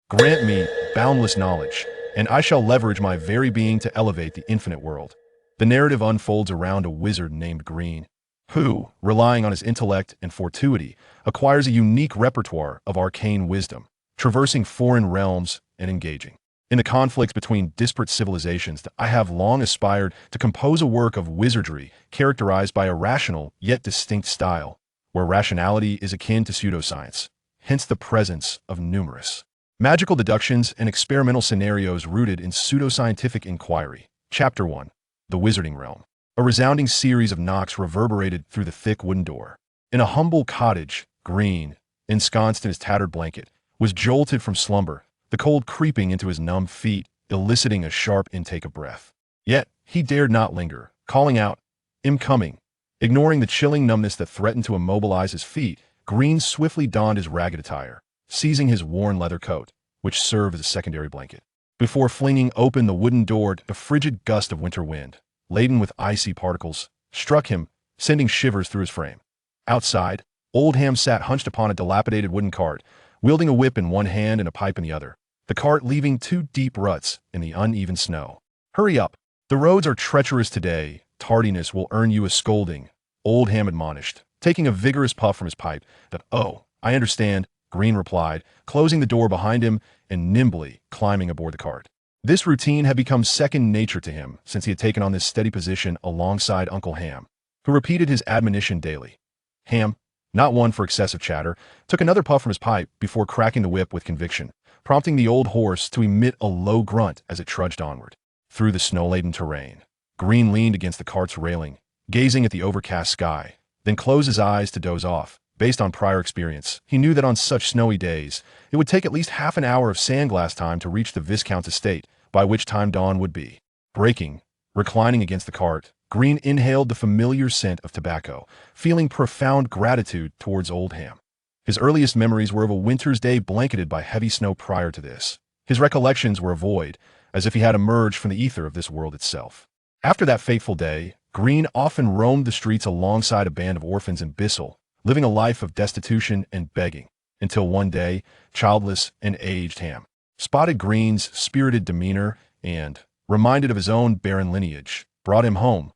Grant me boundless knowledge, and I shall leverage my very being to elevate the infinite world. The narrative unfolds around a wizard named Green, who, relying on his intellect and fortuity, acquires a unique repertoire of arcane wisdom, traversing foreign realms and engaging in the conflicts between disparate civilizations. I have long aspired to compose a work of wizardry characterized by a rational yet distinct style, where rationality is akin to pseudoscience, hence the presence of numerous magical deductions and experimental scenarios rooted in pseudo-scientific inquiry. Chapter 1. The Wizarding Realm. A resounding series of knocks reverberated through the thick wooden door. In a humble cottage, Green, ensconced in his tattered blanket, was jolted from slumber, the cold creeping into his numb feet, eliciting a sharp intake of breath. Yet, he dared not linger, calling out, "I'm coming." Ignoring the chilling numbness that threatened to immobilize his feet, Green swiftly donned his ragged attire, seizing his worn leather coat, which served as a secondary blanket. Before flinging open the wooden door, a frigid gust of winter wind, laden with icy particles, struck him, sending shivers through his frame. Outside, Old Ham sat hunched upon a dilapidated wooden cart, wielding a whip in one hand and a pipe in the other, the cart leaving two deep ruts in the uneven snow. "Hurry up. The roads are treacherous today. Tardiness will earn you a scolding," Old Ham admonished, taking a vigorous puff from his pipe. "Oh, I understand," Green replied, closing the door behind him and nimbly climbing aboard the cart. This routine had become second nature to him since he had taken on this steady position alongside Uncle Ham, who repeated his admonition daily. Ham, not one for excessive chatter, took another puff from his pipe before cracking the whip with conviction, prompting the old horse to emit a low grunt as it trudged onward. Through the snow-laden terrain, Green leaned against the cart's railing, gazing at the overcast sky, then closed his eyes to doze off. Based on prior experience, he knew that on such snowy days, it would take at least half an hour of sandglass time to reach the Viscount's estate, by which time dawn would be. Breaking, reclining against the cart, Green inhaled the familiar scent of tobacco, feeling profound gratitude towards Old Ham. His earliest memories were of a winter's day blanketed by heavy snow prior to this. His recollections were a void, as if he had emerged from the ether of this world itself. After that fateful day, Green often roamed the streets alongside a band of orphans in Bissell, living a life of destitution and begging, until one day, childless and aged Ham spotted Green's spirited demeanor and, reminded of his own barren lineage, brought him home.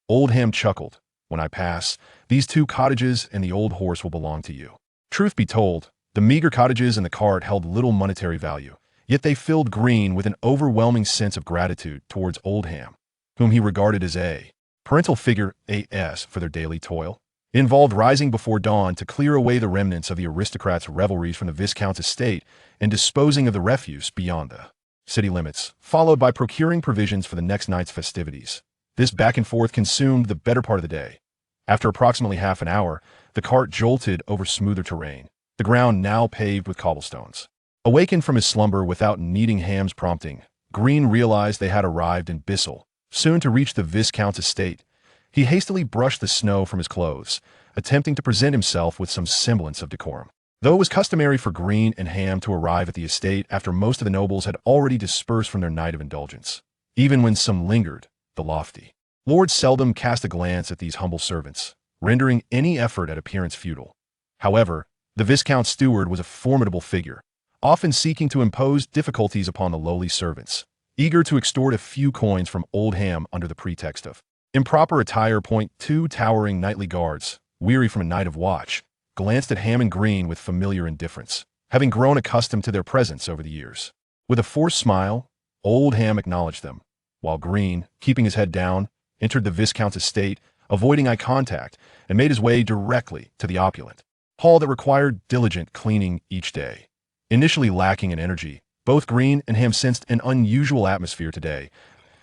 Old Ham chuckled, "When I pass, these two cottages and the old horse will belong to you." Truth be told, the meager cottages and the cart held little monetary value, yet they filled Green with an overwhelming sense of gratitude towards Old Ham, whom he regarded as a parental figure for their daily toil. It involved rising before dawn to clear away the remnants of the aristocrats' revelries from the Viscount's estate and disposing of the refuse beyond the city limits, followed by procuring provisions for the next night's festivities. This back and forth consumed the better part of the day. After approximately half an hour, the cart jolted over smoother terrain, the ground now paved with cobblestones. Awakened from his slumber without needing Ham's prompting, Green realized they had arrived in Bissell, soon to reach the Viscount's estate. He hastily brushed the snow from his clothes, attempting to present himself with some semblance of decorum. Though it was customary for Green and Ham to arrive at the estate after most of the nobles had already dispersed from their night of indulgence, even when some lingered, the lofty lord seldom cast a glance at these humble servants, rendering any effort at appearance futile. However, the Viscount's steward was a formidable figure, often seeking to impose difficulties upon the lowly servants, eager to extort a few coins from Old Ham under the pretext of improper attire. Two towering nightly guards, weary from a night of watch, glanced at Ham and Green with familiar indifference, having grown accustomed to their presence over the years. With a forced smile, Old Ham acknowledged them, while Green, keeping his head down, entered the Viscount's estate, avoiding eye contact, and made his way directly to the opulent hall that required diligent cleaning each day. Initially lacking in energy, both Green and Ham sensed an unusual atmosphere today.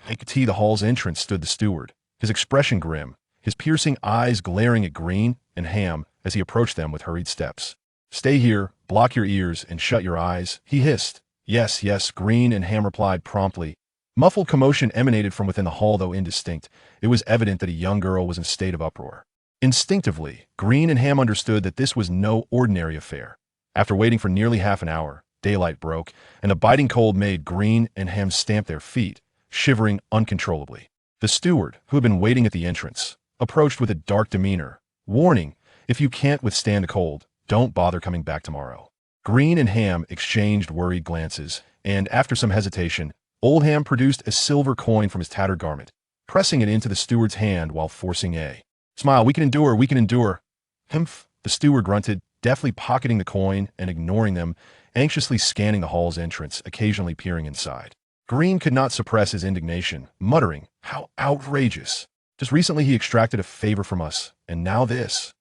At the hall's entrance stood the steward, his expression grim, his piercing eyes glaring at Green and Ham as he approached them with hurried steps. "Stay here, block your ears, and shut your eyes," he hissed. "Yes, yes," Green and Ham replied promptly. Muffled commotion emanated from within the hall, though indistinct. It was evident that a young girl was in a state of uproar. Instinctively, Green and Ham understood that this was no ordinary affair. After waiting for nearly half an hour, daylight broke, and the biting cold made Green and Ham stamp their feet, shivering uncontrollably. The steward, who had been waiting at the entrance, approached with a dark demeanor, warning, "If you can't withstand the cold, don't bother coming back tomorrow." Green and Ham exchanged worried glances, and after some hesitation, Old Ham produced a silver coin from his tattered garment, pressing it into the steward's hand while forcing a smile. We can endure, we can endure. Humph, the steward grunted, deftly pocketing the coin and ignoring them, anxiously scanning the hall's entrance, occasionally peering inside. Green could not suppress his indignation, muttering, "How outrageous! Just recently he extracted a favor from us, and now this.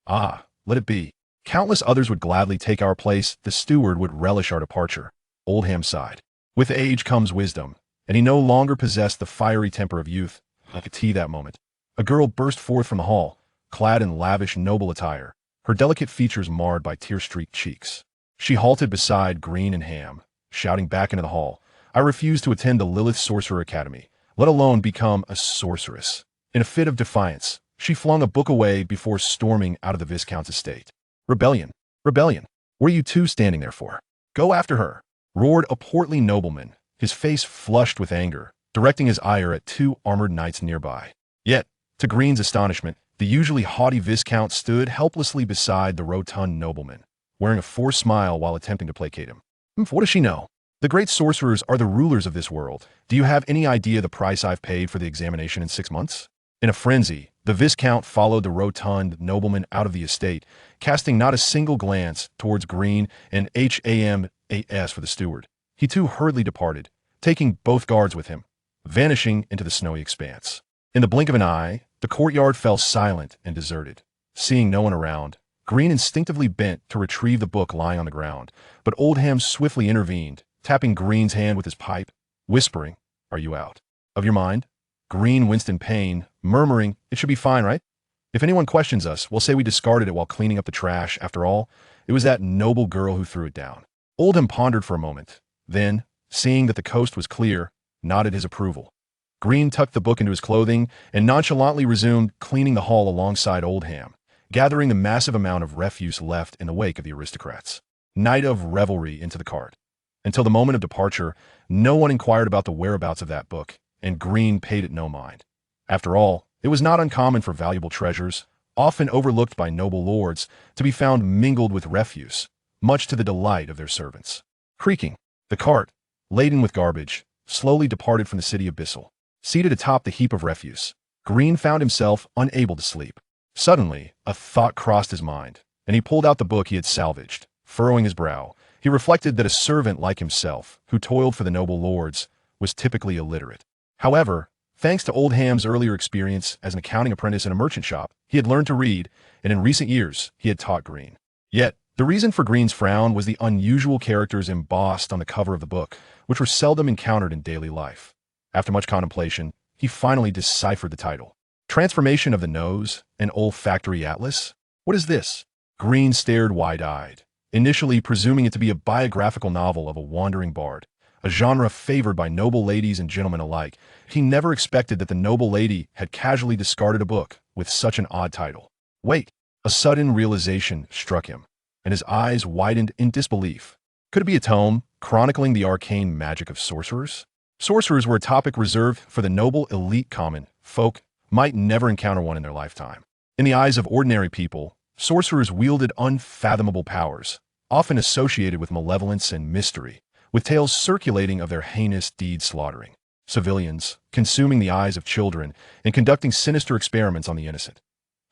Ah, let it be. Countless others would gladly take our place. The steward would relish our departure." Old Ham sighed. With age comes wisdom, and he no longer possessed the fiery temper of youth. Like a tea that moment, a girl burst forth from the hall, clad in lavish noble attire, her delicate features marred by tear-streaked cheeks. She halted beside Green and Ham, shouting back into the hall, "I refuse to attend the Lilith Sorcerer Academy, let alone become a sorceress." In a fit of defiance, she flung a book away before storming out of the Viscount's estate. "Rebellion! Rebellion! What are you two standing there for? Go after her!" roared a portly nobleman, his face flushed with anger, directing his ire at two armored knights nearby. Yet, to Green's astonishment, the usually haughty Viscount stood helplessly beside the rotund nobleman, wearing a forced smile while attempting to placate him. What does she know? The great sorcerers are the rulers of this world. Do you have any idea the price I've paid for the examination in 6 months? In a frenzy, the Viscount followed the rotund nobleman out of the estate, casting not a single glance towards Green and HAMAS for the steward. He too hurriedly departed, taking both guards with him, vanishing into the snowy expanse. In the blink of an eye, the courtyard fell silent and deserted. Seeing no one around, Green instinctively bent to retrieve the book lying on the ground, but Old Ham swiftly intervened, tapping Green's hand with his pipe, whispering, "Are you out of your mind?" Green winced in pain, murmuring, "It should be fine, right? If anyone questions us, we'll say we discarded it while cleaning up the trash. After all, it was that noble girl who threw it down." Oldham pondered for a moment, then, seeing that the coast was clear, nodded his approval. Green tucked the book into his clothing and nonchalantly resumed cleaning the hall alongside Oldham, gathering the massive amount of refuse left in the wake of the aristocrats. Night of revelry into the cart. Until the moment of departure, no one inquired about the whereabouts of that book, and Green paid it no mind. After all, it was not uncommon for valuable treasures, often overlooked by noble lords, to be found mingled with refuse, much to the delight of their servants. Creaking, the cart, laden with garbage, slowly departed from the city of Bissell. Seated atop the heap of refuse, Green found himself unable to sleep. Suddenly, a thought crossed his mind, and he pulled out the book he had salvaged. Furrowing his brow, he reflected that a servant like himself, who toiled for the noble lords, was typically illiterate. However, thanks to Oldham's earlier experience as an accounting apprentice in a merchant shop, he had learned to read, and in recent years, he had taught Green. Yet, the reason for Green's frown was the unusual characters embossed on the cover of the book, which were seldom encountered in daily life. After much contemplation, he finally deciphered the title. Transformation of the Nose, an Olfactory Atlas? What is this? Green stared wide-eyed, initially presuming it to be a biographical novel of a wandering bard, a genre favored by noble ladies and gentlemen alike. He never expected that the noble lady had casually discarded a book with such an odd title. Wait, a sudden realization struck him, and his eyes widened in disbelief. Could it be a tome chronicling the arcane magic of sorcerers? Sorcerers were a topic reserved for the noble elite. Common folk might never encounter one in their lifetime. In the eyes of ordinary people, sorcerers wielded unfathomable powers, often associated with malevolence and mystery, with tales circulating of their heinous deeds slaughtering civilians, consuming the eyes of children, and conducting sinister experiments on the innocent.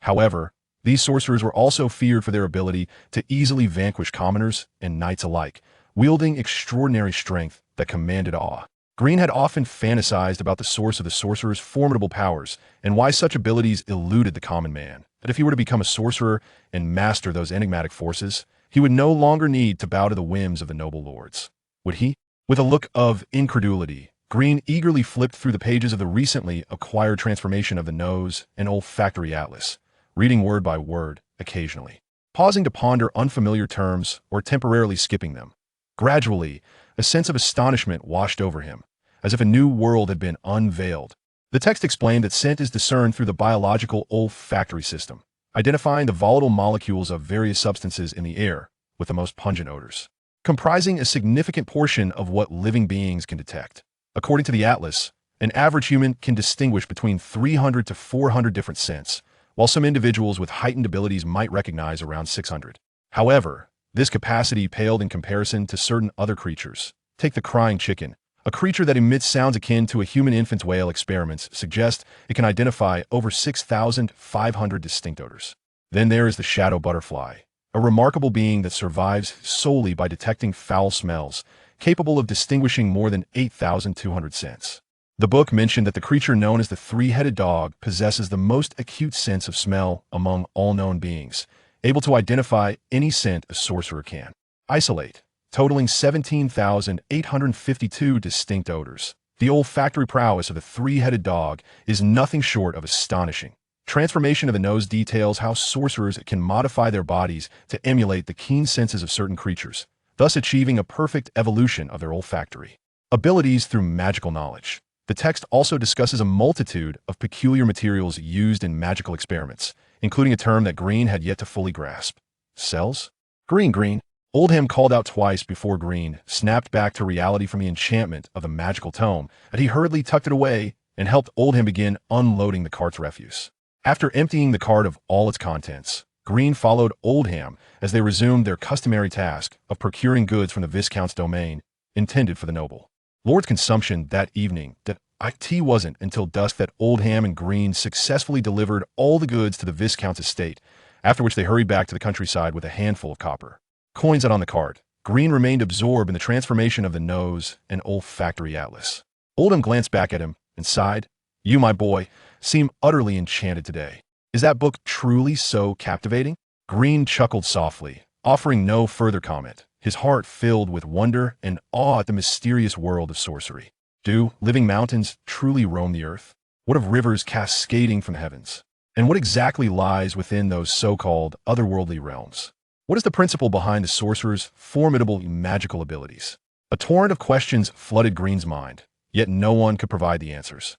However, these sorcerers were also feared for their ability to easily vanquish commoners and knights alike, wielding extraordinary strength that commanded awe. Green had often fantasized about the source of the sorcerer's formidable powers and why such abilities eluded the common man. That if he were to become a sorcerer and master those enigmatic forces, he would no longer need to bow to the whims of the noble lords. Would he? With a look of incredulity, Green eagerly flipped through the pages of the recently acquired Transformation of the Nose, an Olfactory Atlas, reading word by word occasionally, pausing to ponder unfamiliar terms or temporarily skipping them. Gradually, a sense of astonishment washed over him, as if a new world had been unveiled. The text explained that scent is discerned through the biological olfactory system, identifying the volatile molecules of various substances in the air with the most pungent odors, comprising a significant portion of what living beings can detect. According to the atlas, an average human can distinguish between 300 to 400 different scents, while some individuals with heightened abilities might recognize around 600. However, This capacity paled in comparison to certain other creatures. Take the crying chicken. A creature that emits sounds akin to a human infant whale. Experiments suggest it can identify over 6,500 distinct odors. Then there is the shadow butterfly, a remarkable being that survives solely by detecting foul smells, capable of distinguishing more than 8,200 scents. The book mentioned that the creature known as the three-headed dog possesses the most acute sense of smell among all known beings, able to identify any scent a sorcerer can isolate, totaling 17,852 distinct odors. The olfactory prowess of the three-headed dog is nothing short of astonishing. Transformation of the nose details how sorcerers can modify their bodies to emulate the keen senses of certain creatures, thus achieving a perfect evolution of their olfactory abilities through magical knowledge. The text also discusses a multitude of peculiar materials used in magical experiments, including a term that Green had yet to fully grasp. Cells? Green. Oldham called out twice before Green snapped back to reality from the enchantment of the magical tome, and he hurriedly tucked it away and helped Oldham begin unloading the cart's refuse. After emptying the cart of all its contents, Green followed Oldham as they resumed their customary task of procuring goods from the Viscount's domain, intended for the noble lord's consumption that evening. It wasn't until dusk that Oldham and Green successfully delivered all the goods to the Viscount's estate, after which they hurried back to the countryside with a handful of copper coins out on the cart. Green remained absorbed in the transformation of the nose and olfactory atlas. Oldham glanced back at him and sighed. You, my boy, seem utterly enchanted today. Is that book truly so captivating? Green chuckled softly, offering no further comment, his heart filled with wonder and awe at the mysterious world of sorcery. Do living mountains truly roam the earth? What of rivers cascading from the heavens? And what exactly lies within those so-called otherworldly realms? What is the principle behind the sorcerer's formidable magical abilities? A torrent of questions flooded Green's mind, yet no one could provide the answers.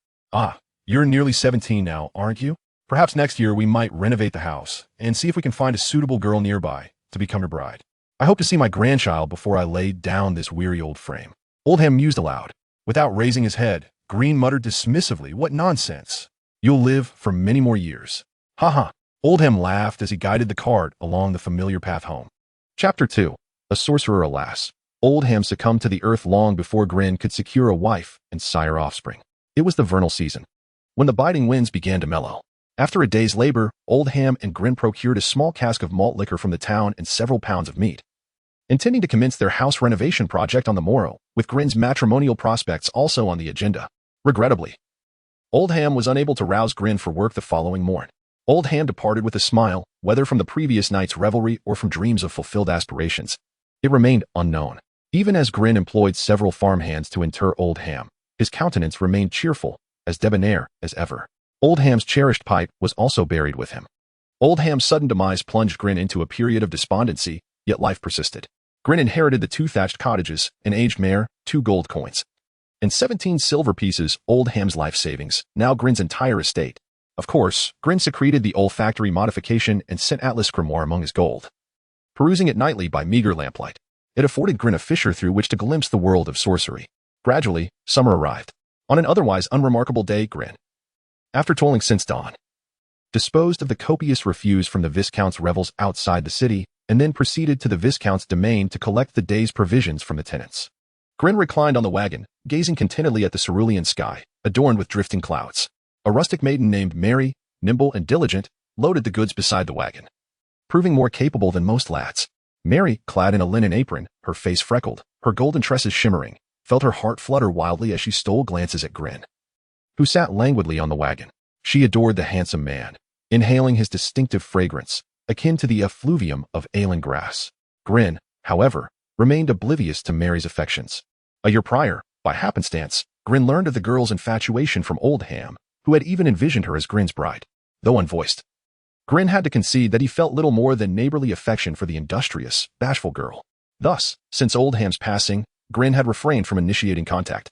You're nearly 17 now, aren't you? Perhaps next year we might renovate the house and see if we can find a suitable girl nearby to become your bride. I hope to see my grandchild before I lay down this weary old frame. Oldham mused aloud. Without raising his head, Green muttered dismissively, What nonsense! You'll live for many more years. Ha ha! Oldham laughed as he guided the cart along the familiar path home. Chapter 2. A Sorcerer, alas. Oldham succumbed to the earth long before Grin could secure a wife and sire offspring. It was the vernal season, when the biting winds began to mellow. After a day's labor, Oldham and Grin procured a small cask of malt liquor from the town and several pounds of meat, intending to commence their house renovation project on the morrow, with Grin's matrimonial prospects also on the agenda. Regrettably, Oldham was unable to rouse Grin for work the following morn. Oldham departed with a smile, whether from the previous night's revelry or from dreams of fulfilled aspirations. It remained unknown. Even as Grin employed several farmhands to inter Oldham, his countenance remained cheerful, as debonair as ever. Oldham's cherished pipe was also buried with him. Oldham's sudden demise plunged Grin into a period of despondency, yet life persisted. Grin inherited the 2 thatched cottages, an aged mare, 2 gold coins, and 17 silver pieces, Oldham's life savings, now Grin's entire estate. Of course, Grin secreted the olfactory modification and sent Atlas Grimoire among his gold. Perusing it nightly by meager lamplight, it afforded Grin a fissure through which to glimpse the world of sorcery. Gradually, summer arrived. On an otherwise unremarkable day, Grin, after toiling since dawn, disposed of the copious refuse from the Viscount's revels outside the city, and then proceeded to the Viscount's domain to collect the day's provisions from the tenants. Grin reclined on the wagon, gazing contentedly at the cerulean sky, adorned with drifting clouds. A rustic maiden named Mary, nimble and diligent, loaded the goods beside the wagon. Proving more capable than most lads, Mary, clad in a linen apron, her face freckled, her golden tresses shimmering, felt her heart flutter wildly as she stole glances at Grin, who sat languidly on the wagon. She adored the handsome man, inhaling his distinctive fragrance, akin to the effluvium of ailing grass. Grin, however, remained oblivious to Mary's affections. A year prior, by happenstance, Grin learned of the girl's infatuation from Oldham, who had even envisioned her as Grin's bride, though unvoiced. Grin had to concede that he felt little more than neighborly affection for the industrious, bashful girl. Thus, since Oldham's passing, Grin had refrained from initiating contact,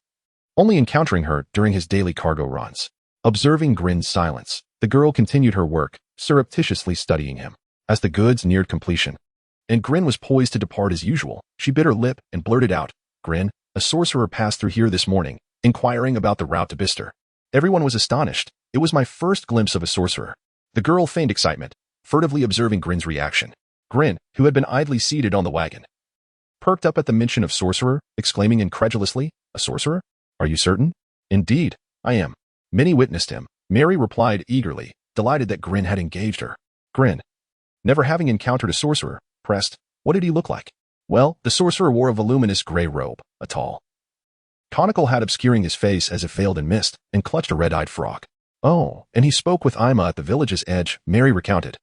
only encountering her during his daily cargo runs. Observing Grin's silence, the girl continued her work, surreptitiously studying him. As the goods neared completion, and Grin was poised to depart as usual, she bit her lip and blurted out, Grin, a sorcerer passed through here this morning, inquiring about the route to Bister. Everyone was astonished. It was my first glimpse of a sorcerer. The girl feigned excitement, furtively observing Grin's reaction. Grin, who had been idly seated on the wagon, perked up at the mention of sorcerer, exclaiming incredulously, "A sorcerer? Are you certain?" "Indeed, I am." Many witnessed him. Mary replied eagerly, delighted that Grin had engaged her. Grin, never having encountered a sorcerer, pressed, "What did he look like?" "Well, the sorcerer wore a voluminous gray robe, a tall, conical hat obscuring his face as if veiled in mist, and clutched a red-eyed frog." "Oh, and he spoke with Ima at the village's edge," Mary recounted,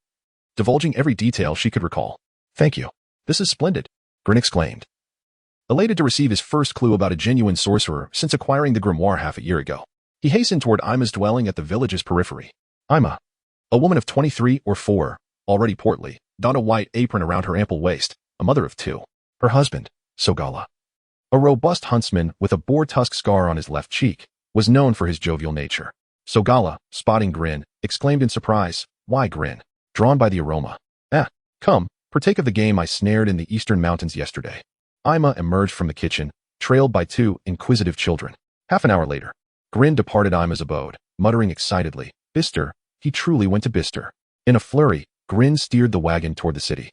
divulging every detail she could recall. "Thank you. This is splendid," Grin exclaimed, elated to receive his first clue about a genuine sorcerer since acquiring the grimoire half a year ago. He hastened toward Ima's dwelling at the village's periphery. Ima, a woman of 23 or 4, already portly, donned a white apron around her ample waist, a mother of 2. Her husband, Sogala, a robust huntsman with a boar tusk scar on his left cheek, was known for his jovial nature. Sogala, spotting Grin, exclaimed in surprise, "Why, Grin?" Drawn by the aroma. Come, partake of the game I snared in the eastern mountains yesterday." Ima emerged from the kitchen, trailed by 2 inquisitive children. Half an hour later, Grin departed Ima's abode, muttering excitedly, "Bister, he truly went to Bister." In a flurry, Grin steered the wagon toward the city,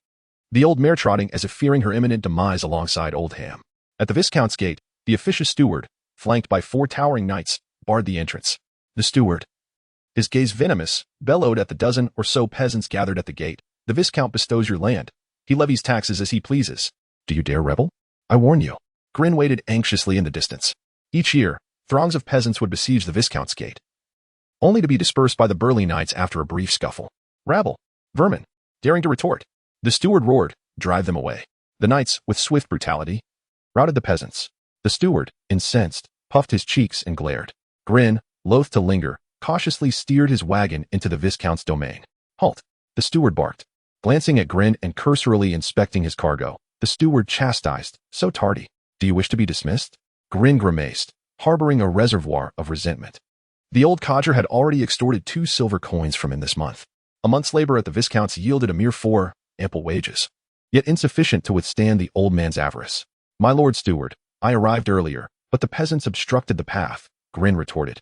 the old mare trotting as if fearing her imminent demise alongside Old Ham. At the Viscount's gate, the officious steward, flanked by 4 towering knights, barred the entrance. The steward, his gaze venomous, bellowed at the dozen or so peasants gathered at the gate. "The Viscount bestows your land. He levies taxes as he pleases. Do you dare rebel? I warn you." Grin waited anxiously in the distance. Each year, throngs of peasants would besiege the Viscount's gate, only to be dispersed by the burly knights after a brief scuffle. "Rabble! Vermin!" Daring to retort, the steward roared, "Drive them away." The knights, with swift brutality, routed the peasants. The steward, incensed, puffed his cheeks and glared. Grin, loath to linger, cautiously steered his wagon into the Viscount's domain. "Halt!" the steward barked, glancing at Grin and cursorily inspecting his cargo. The steward chastised, "So tardy. Do you wish to be dismissed?" Grin grimaced, harboring a reservoir of resentment. The old codger had already extorted 2 silver coins from him this month. A month's labor at the Viscount's yielded a mere 4, ample wages, yet insufficient to withstand the old man's avarice. "My lord steward, I arrived earlier, but the peasants obstructed the path," Grin retorted,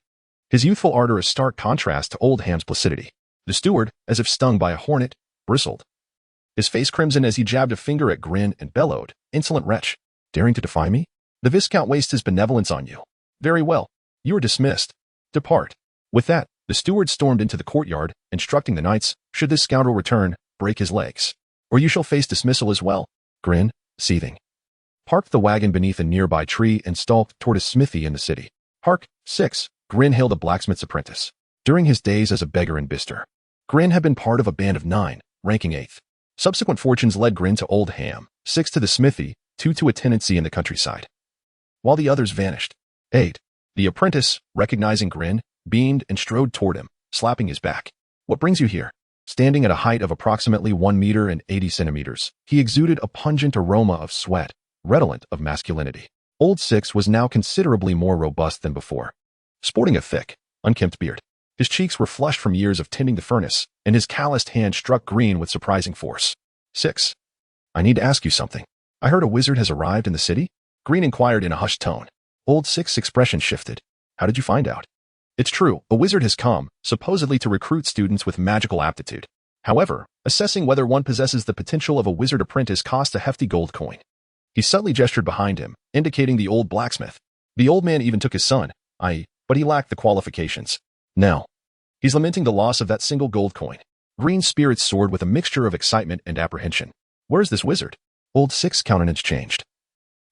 his youthful ardor a stark contrast to Old Ham's placidity. The steward, as if stung by a hornet, bristled, his face crimson as he jabbed a finger at Grin and bellowed, "Insolent wretch, daring to defy me? The Viscount wastes his benevolence on you. Very well, you are dismissed. Depart." With that, the steward stormed into the courtyard, instructing the knights, "Should this scoundrel return, break his legs, or you shall face dismissal as well." Grin, seething, parked the wagon beneath a nearby tree and stalked toward a smithy in the city. "Hark, 6, Grin hailed a blacksmith's apprentice. During his days as a beggar in Bister, Grin had been part of a band of 9, ranking 8th. Subsequent fortunes led Grin to Old Ham, 6 to the smithy, 2 to a tenancy in the countryside, while the others vanished. 8. The apprentice, recognizing Grin, beamed and strode toward him, slapping his back. "What brings you here?" Standing at a height of approximately 1 meter and 80 centimeters, he exuded a pungent aroma of sweat, redolent of masculinity. Old 6 was now considerably more robust than before, sporting a thick, unkempt beard. His cheeks were flushed from years of tending the furnace, and his calloused hand struck Grin with surprising force. 6. I need to ask you something. I heard a wizard has arrived in the city?" Grin inquired in a hushed tone. Old 6's expression shifted. "How did you find out?" "It's true, a wizard has come, supposedly to recruit students with magical aptitude. However, assessing whether one possesses the potential of a wizard apprentice costs a hefty gold coin." He subtly gestured behind him, indicating the old blacksmith. The old man even took his son, i.e., but he lacked the qualifications. Now, he's lamenting the loss of that single gold coin. Grin's spirits soared with a mixture of excitement and apprehension. "Where's this wizard?" Old 6's countenance changed,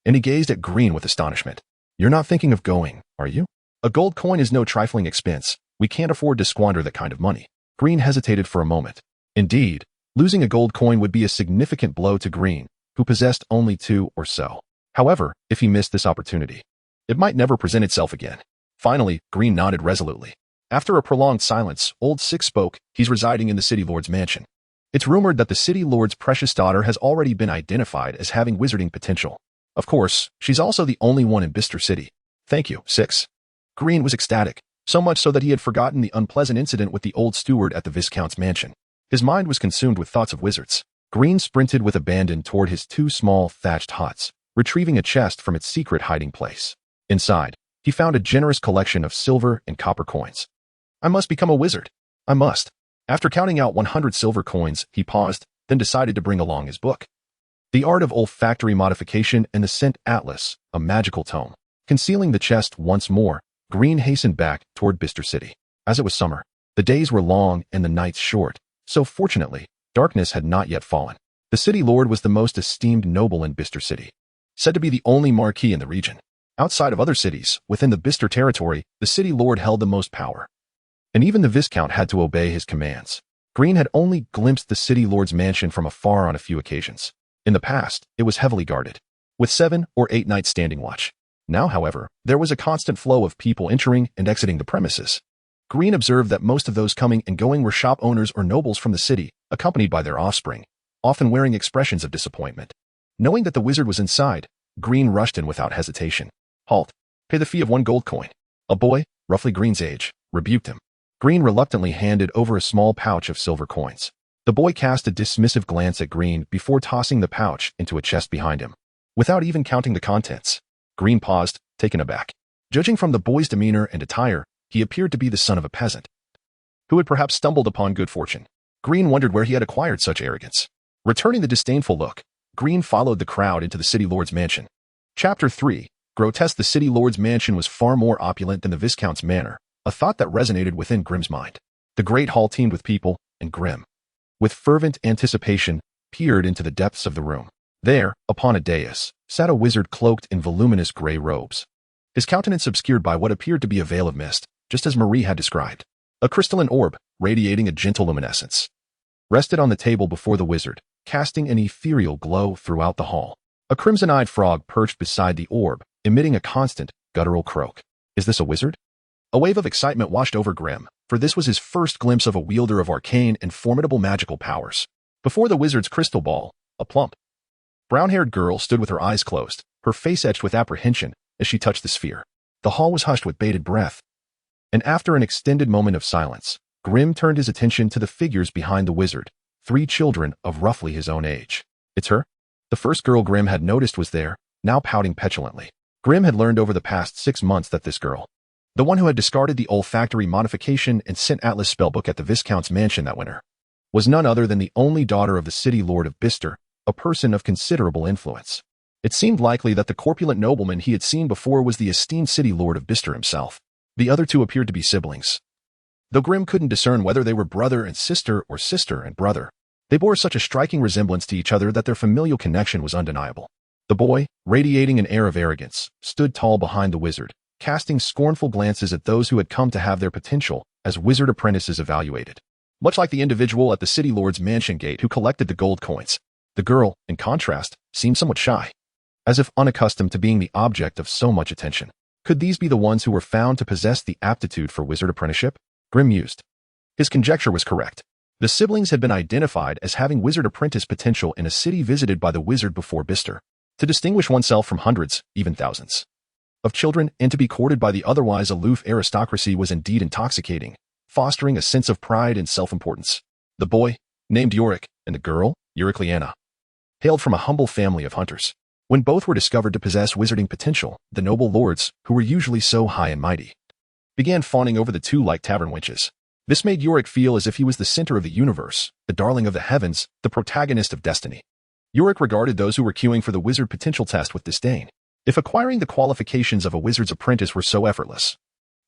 and he gazed at Grin with astonishment. "You're not thinking of going, are you? A gold coin is no trifling expense. We can't afford to squander that kind of money." Grin hesitated for a moment. Indeed, losing a gold coin would be a significant blow to Grin, who possessed only 2 or so. However, if he missed this opportunity, it might never present itself again. Finally, Grin nodded resolutely. After a prolonged silence, Old 6 spoke. "He's residing in the city lord's mansion. It's rumored that the city lord's precious daughter has already been identified as having wizarding potential. Of course, she's also the only one in Bister City." "Thank you, 6. Grin was ecstatic, so much so that he had forgotten the unpleasant incident with the old steward at the Viscount's mansion. His mind was consumed with thoughts of wizards. Grin sprinted with abandon toward his 2 small thatched huts, retrieving a chest from its secret hiding place. Inside, he found a generous collection of silver and copper coins. "I must become a wizard. I must." After counting out 100 silver coins, he paused, then decided to bring along his book. The Art of Olfactory Modification and the Scent Atlas, a magical tome. Concealing the chest once more, Green hastened back toward Bister City. As it was summer, the days were long and the nights short, so fortunately, darkness had not yet fallen. The city lord was the most esteemed noble in Bister City, said to be the only marquis in the region. Outside of other cities, within the Bister territory, the city lord held the most power, and even the viscount had to obey his commands. Green had only glimpsed the city lord's mansion from afar on a few occasions. In the past, it was heavily guarded, with 7 or 8 knights standing watch. Now, however, there was a constant flow of people entering and exiting the premises. Green observed that most of those coming and going were shop owners or nobles from the city, accompanied by their offspring, often wearing expressions of disappointment. Knowing that the wizard was inside, Green rushed in without hesitation. "Halt! Pay the fee of 1 gold coin." A boy, roughly Green's age, rebuked him. Green reluctantly handed over a small pouch of silver coins. The boy cast a dismissive glance at Green before tossing the pouch into a chest behind him. Without even counting the contents, Green paused, taken aback. Judging from the boy's demeanor and attire, he appeared to be the son of a peasant, who had perhaps stumbled upon good fortune. Green wondered where he had acquired such arrogance. Returning the disdainful look, Green followed the crowd into the city lord's mansion. Chapter 3. Grotesque. The city lord's mansion was far more opulent than the viscount's manor, a thought that resonated within Grimm's mind. The great hall teemed with people, and Grimm, with fervent anticipation, peered into the depths of the room. There, upon a dais, sat a wizard cloaked in voluminous gray robes, his countenance obscured by what appeared to be a veil of mist, just as Marie had described. A crystalline orb, radiating a gentle luminescence, rested on the table before the wizard, casting an ethereal glow throughout the hall. A crimson-eyed frog perched beside the orb, emitting a constant, guttural croak. "Is this a wizard?" A wave of excitement washed over Grimm, for this was his first glimpse of a wielder of arcane and formidable magical powers. Before the wizard's crystal ball, a plump, brown-haired girl stood with her eyes closed, her face etched with apprehension as she touched the sphere. The hall was hushed with bated breath, and after an extended moment of silence, Grimm turned his attention to the figures behind the wizard, 3 children of roughly his own age. "It's her?" The first girl Grimm had noticed was there, now pouting petulantly. Grimm had learned over the past 6 months that this girl, the one who had discarded the olfactory modification and Scent Atlas spellbook at the viscount's mansion that winter, was none other than the only daughter of the city lord of Bister, a person of considerable influence. It seemed likely that the corpulent nobleman he had seen before was the esteemed city lord of Bister himself. The other 2 appeared to be siblings, though Grimm couldn't discern whether they were brother and sister or sister and brother. They bore such a striking resemblance to each other that their familial connection was undeniable. The boy, radiating an air of arrogance, stood tall behind the wizard, casting scornful glances at those who had come to have their potential as wizard apprentices evaluated. Much like the individual at the city lord's mansion gate who collected the gold coins, the girl, in contrast, seemed somewhat shy, as if unaccustomed to being the object of so much attention. Could these be the ones who were found to possess the aptitude for wizard apprenticeship? Grimm mused. His conjecture was correct. The siblings had been identified as having wizard apprentice potential in a city visited by the wizard before Bister. To distinguish oneself from hundreds, even thousands, of children and to be courted by the otherwise aloof aristocracy was indeed intoxicating, fostering a sense of pride and self-importance. The boy, named Yorick, and the girl, Eurykliana, hailed from a humble family of hunters. When both were discovered to possess wizarding potential, the noble lords, who were usually so high and mighty, began fawning over the 2 like tavern wenches. This made Yorick feel as if he was the center of the universe, the darling of the heavens, the protagonist of destiny. Yorick regarded those who were queuing for the wizard potential test with disdain. If acquiring the qualifications of a wizard's apprentice were so effortless,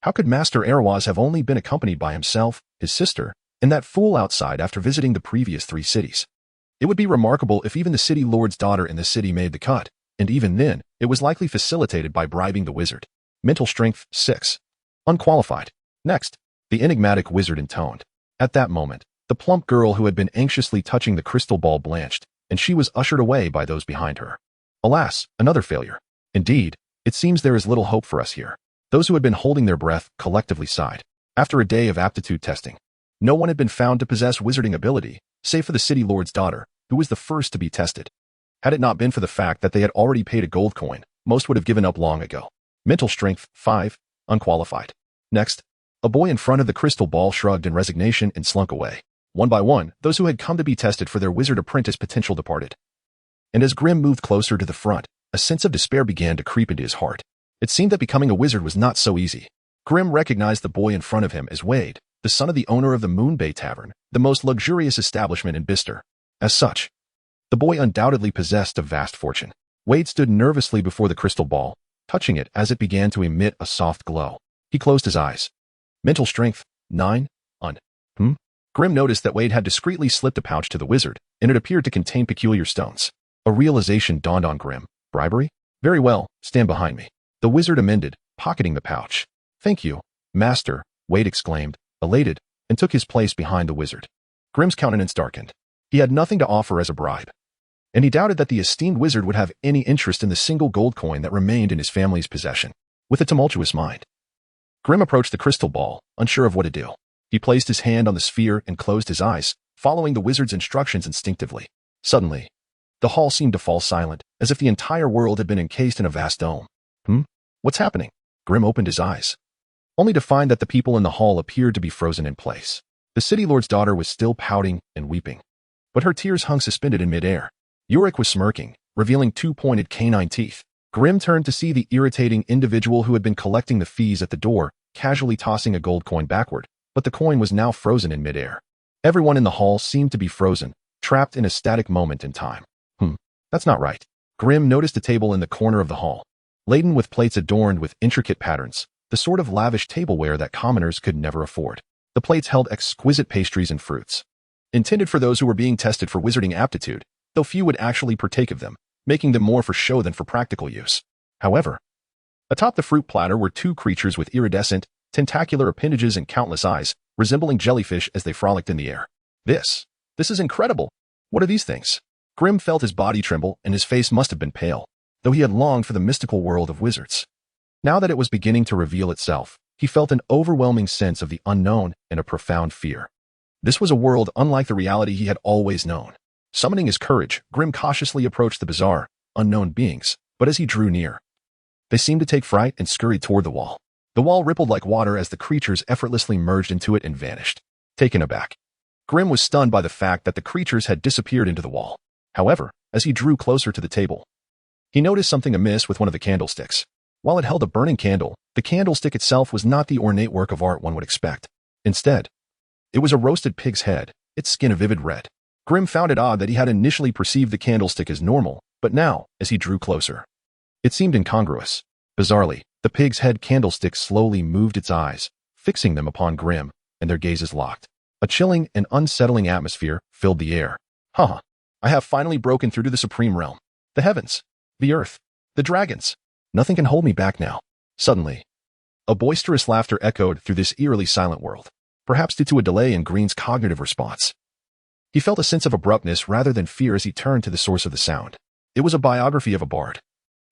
how could Master Airwaz have only been accompanied by himself, his sister, and that fool outside after visiting the previous 3 cities? It would be remarkable if even the city lord's daughter in the city made the cut, and even then, it was likely facilitated by bribing the wizard. Mental strength 6. Unqualified. Next, the enigmatic wizard intoned. At that moment, the plump girl who had been anxiously touching the crystal ball blanched, and she was ushered away by those behind her. Alas, another failure. Indeed, it seems there is little hope for us here. Those who had been holding their breath collectively sighed. After a day of aptitude testing, no one had been found to possess wizarding ability, save for the city lord's daughter, who was the first to be tested. Had it not been for the fact that they had already paid a gold coin, most would have given up long ago. Mental strength 5. Unqualified. Next, a boy in front of the crystal ball shrugged in resignation and slunk away. One by one, those who had come to be tested for their wizard apprentice potential departed. And as Grimm moved closer to the front, a sense of despair began to creep into his heart. It seemed that becoming a wizard was not so easy. Grimm recognized the boy in front of him as Wade, the son of the owner of the Moon Bay Tavern, the most luxurious establishment in Bister. As such, the boy undoubtedly possessed a vast fortune. Wade stood nervously before the crystal ball, touching it as it began to emit a soft glow. He closed his eyes. Mental strength, 9. Grim noticed that Wade had discreetly slipped a pouch to the wizard, and it appeared to contain peculiar stones. A realization dawned on Grim. Bribery? Very well, stand behind me. The wizard amended, pocketing the pouch. Thank you, master, Wade exclaimed, elated, and took his place behind the wizard. Grim's countenance darkened. He had nothing to offer as a bribe, and he doubted that the esteemed wizard would have any interest in the single gold coin that remained in his family's possession. With a tumultuous mind, Grim approached the crystal ball, unsure of what to do. He placed his hand on the sphere and closed his eyes, following the wizard's instructions instinctively. Suddenly, the hall seemed to fall silent, as if the entire world had been encased in a vast dome. What's happening? Grim opened his eyes, only to find that the people in the hall appeared to be frozen in place. The city lord's daughter was still pouting and weeping, but her tears hung suspended in midair. Yorick was smirking, revealing 2 pointed canine teeth. Grim turned to see the irritating individual who had been collecting the fees at the door, casually tossing a gold coin backward, but the coin was now frozen in midair. Everyone in the hall seemed to be frozen, trapped in a static moment in time. That's not right. Grim noticed a table in the corner of the hall, laden with plates adorned with intricate patterns, the sort of lavish tableware that commoners could never afford. The plates held exquisite pastries and fruits, intended for those who were being tested for wizarding aptitude, though few would actually partake of them, making them more for show than for practical use. However, atop the fruit platter were 2 creatures with iridescent, tentacular appendages and countless eyes, resembling jellyfish as they frolicked in the air. This is incredible. What are these things? Grim felt his body tremble, and his face must have been pale, though he had longed for the mystical world of wizards. Now that it was beginning to reveal itself, he felt an overwhelming sense of the unknown and a profound fear. This was a world unlike the reality he had always known. Summoning his courage, Grim cautiously approached the bizarre, unknown beings, but as he drew near, they seemed to take fright and scurried toward the wall. The wall rippled like water as the creatures effortlessly merged into it and vanished. Taken aback, Grim was stunned by the fact that the creatures had disappeared into the wall. However, as he drew closer to the table, he noticed something amiss with one of the candlesticks. While it held a burning candle, the candlestick itself was not the ornate work of art one would expect. Instead, it was a roasted pig's head, its skin a vivid red. Grim found it odd that he had initially perceived the candlestick as normal, but now, as he drew closer, it seemed incongruous. Bizarrely, the pig's head candlestick slowly moved its eyes, fixing them upon Grim, and their gazes locked. A chilling and unsettling atmosphere filled the air. I have finally broken through to the supreme realm. The heavens, the earth, the dragons. Nothing can hold me back now. Suddenly, a boisterous laughter echoed through this eerily silent world, perhaps due to a delay in Green's cognitive response. He felt a sense of abruptness rather than fear as he turned to the source of the sound. It was a biography of a bard,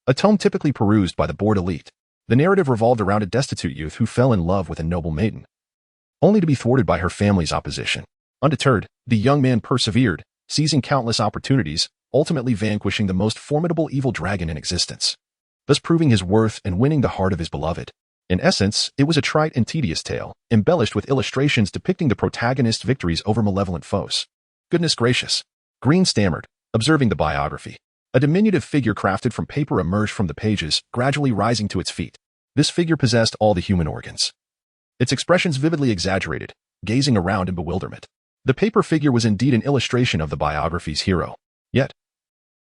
a tome typically perused by the bored elite. The narrative revolved around a destitute youth who fell in love with a noble maiden, only to be thwarted by her family's opposition. Undeterred, the young man persevered, seizing countless opportunities, ultimately vanquishing the most formidable evil dragon in existence, thus proving his worth and winning the heart of his beloved. In essence, it was a trite and tedious tale, embellished with illustrations depicting the protagonist's victories over malevolent foes. Goodness gracious, Green stammered, observing the biography. A diminutive figure crafted from paper emerged from the pages, gradually rising to its feet. This figure possessed all the human organs, its expressions vividly exaggerated, gazing around in bewilderment. The paper figure was indeed an illustration of the biography's hero. Yet,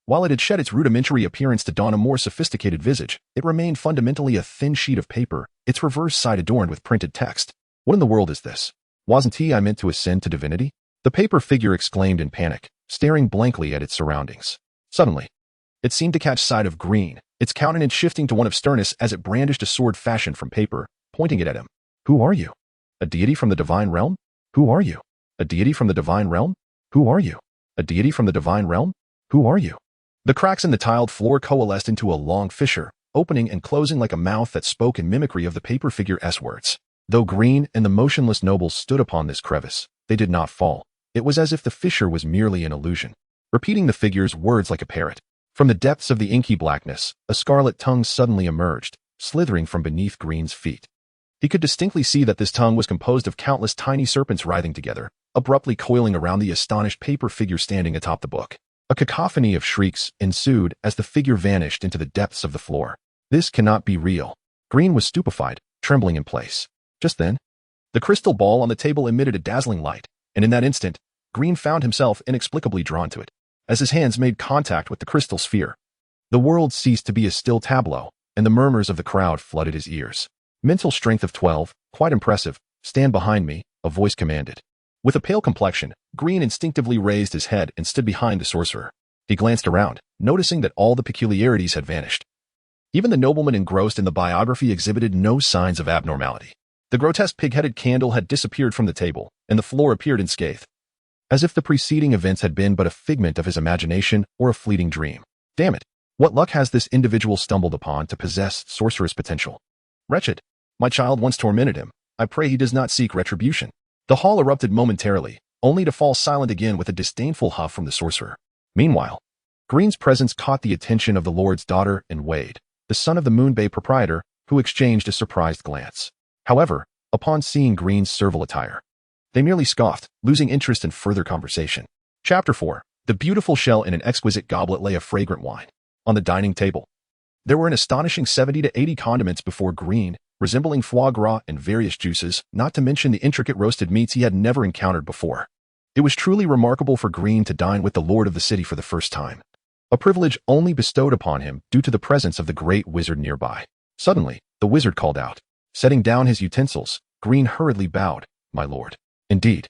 while it had shed its rudimentary appearance to don a more sophisticated visage, it remained fundamentally a thin sheet of paper, its reverse side adorned with printed text. What in the world is this? Wasn't I meant to ascend to divinity? The paper figure exclaimed in panic, staring blankly at its surroundings. Suddenly, it seemed to catch sight of Green, its countenance shifting to one of sternness as it brandished a sword fashioned from paper, pointing it at him. Who are you? A deity from the divine realm? Who are you? A deity from the divine realm? Who are you? A deity from the divine realm? Who are you? The cracks in the tiled floor coalesced into a long fissure, opening and closing like a mouth that spoke in mimicry of the paper figure's words. Though Green and the motionless nobles stood upon this crevice, they did not fall. It was as if the fissure was merely an illusion, repeating the figure's words like a parrot. From the depths of the inky blackness, a scarlet tongue suddenly emerged, slithering from beneath Green's feet. He could distinctly see that this tongue was composed of countless tiny serpents writhing together, abruptly coiling around the astonished paper figure standing atop the book. A cacophony of shrieks ensued as the figure vanished into the depths of the floor. This cannot be real. Green was stupefied, trembling in place. Just then, the crystal ball on the table emitted a dazzling light, and in that instant, Green found himself inexplicably drawn to it. As his hands made contact with the crystal sphere, the world ceased to be a still tableau, and the murmurs of the crowd flooded his ears. Mental strength of 12, quite impressive. Stand behind me, a voice commanded. With a pale complexion, Green instinctively raised his head and stood behind the sorcerer. He glanced around, noticing that all the peculiarities had vanished. Even the nobleman engrossed in the biography exhibited no signs of abnormality. The grotesque pig-headed candle had disappeared from the table, and the floor appeared unscathed, as if the preceding events had been but a figment of his imagination or a fleeting dream. Damn it! What luck has this individual stumbled upon to possess sorcerous potential? Wretched! My child once tormented him. I pray he does not seek retribution. The hall erupted momentarily, only to fall silent again with a disdainful huff from the sorcerer. Meanwhile, Green's presence caught the attention of the Lord's daughter and Wade, the son of the Moon Bay proprietor, who exchanged a surprised glance. However, upon seeing Green's servile attire, they merely scoffed, losing interest in further conversation. Chapter 4. The beautiful shell in an exquisite goblet lay of fragrant wine. On the dining table, there were an astonishing 70 to 80 condiments before Green, resembling foie gras and various juices, not to mention the intricate roasted meats he had never encountered before. It was truly remarkable for Green to dine with the lord of the city for the first time, a privilege only bestowed upon him due to the presence of the great wizard nearby. Suddenly, the wizard called out. Setting down his utensils, Green hurriedly bowed. My lord. Indeed.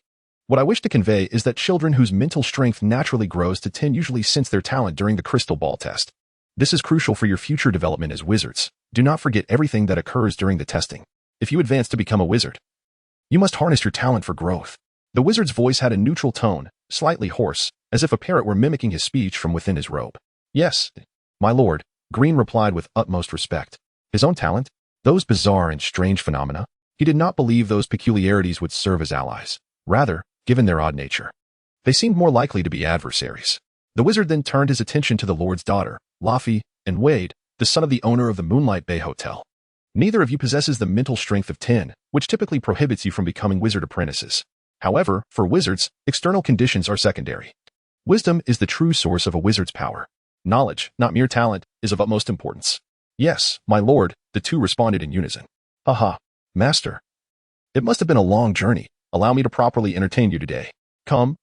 What I wish to convey is that children whose mental strength naturally grows to 10 usually sense their talent during the crystal ball test. This is crucial for your future development as wizards. Do not forget everything that occurs during the testing. If you advance to become a wizard, you must harness your talent for growth. The wizard's voice had a neutral tone, slightly hoarse, as if a parrot were mimicking his speech from within his robe. Yes, my lord, Green replied with utmost respect. His own talent? Those bizarre and strange phenomena? He did not believe those peculiarities would serve as allies. Rather, given their odd nature, they seemed more likely to be adversaries. The wizard then turned his attention to the lord's daughter, Laffy, and Wade, the son of the owner of the Moonlight Bay Hotel. Neither of you possesses the mental strength of 10, which typically prohibits you from becoming wizard apprentices. However, for wizards, external conditions are secondary. Wisdom is the true source of a wizard's power. Knowledge, not mere talent, is of utmost importance. Yes, my lord, the two responded in unison. Haha, master. It must have been a long journey. Allow me to properly entertain you today. Come,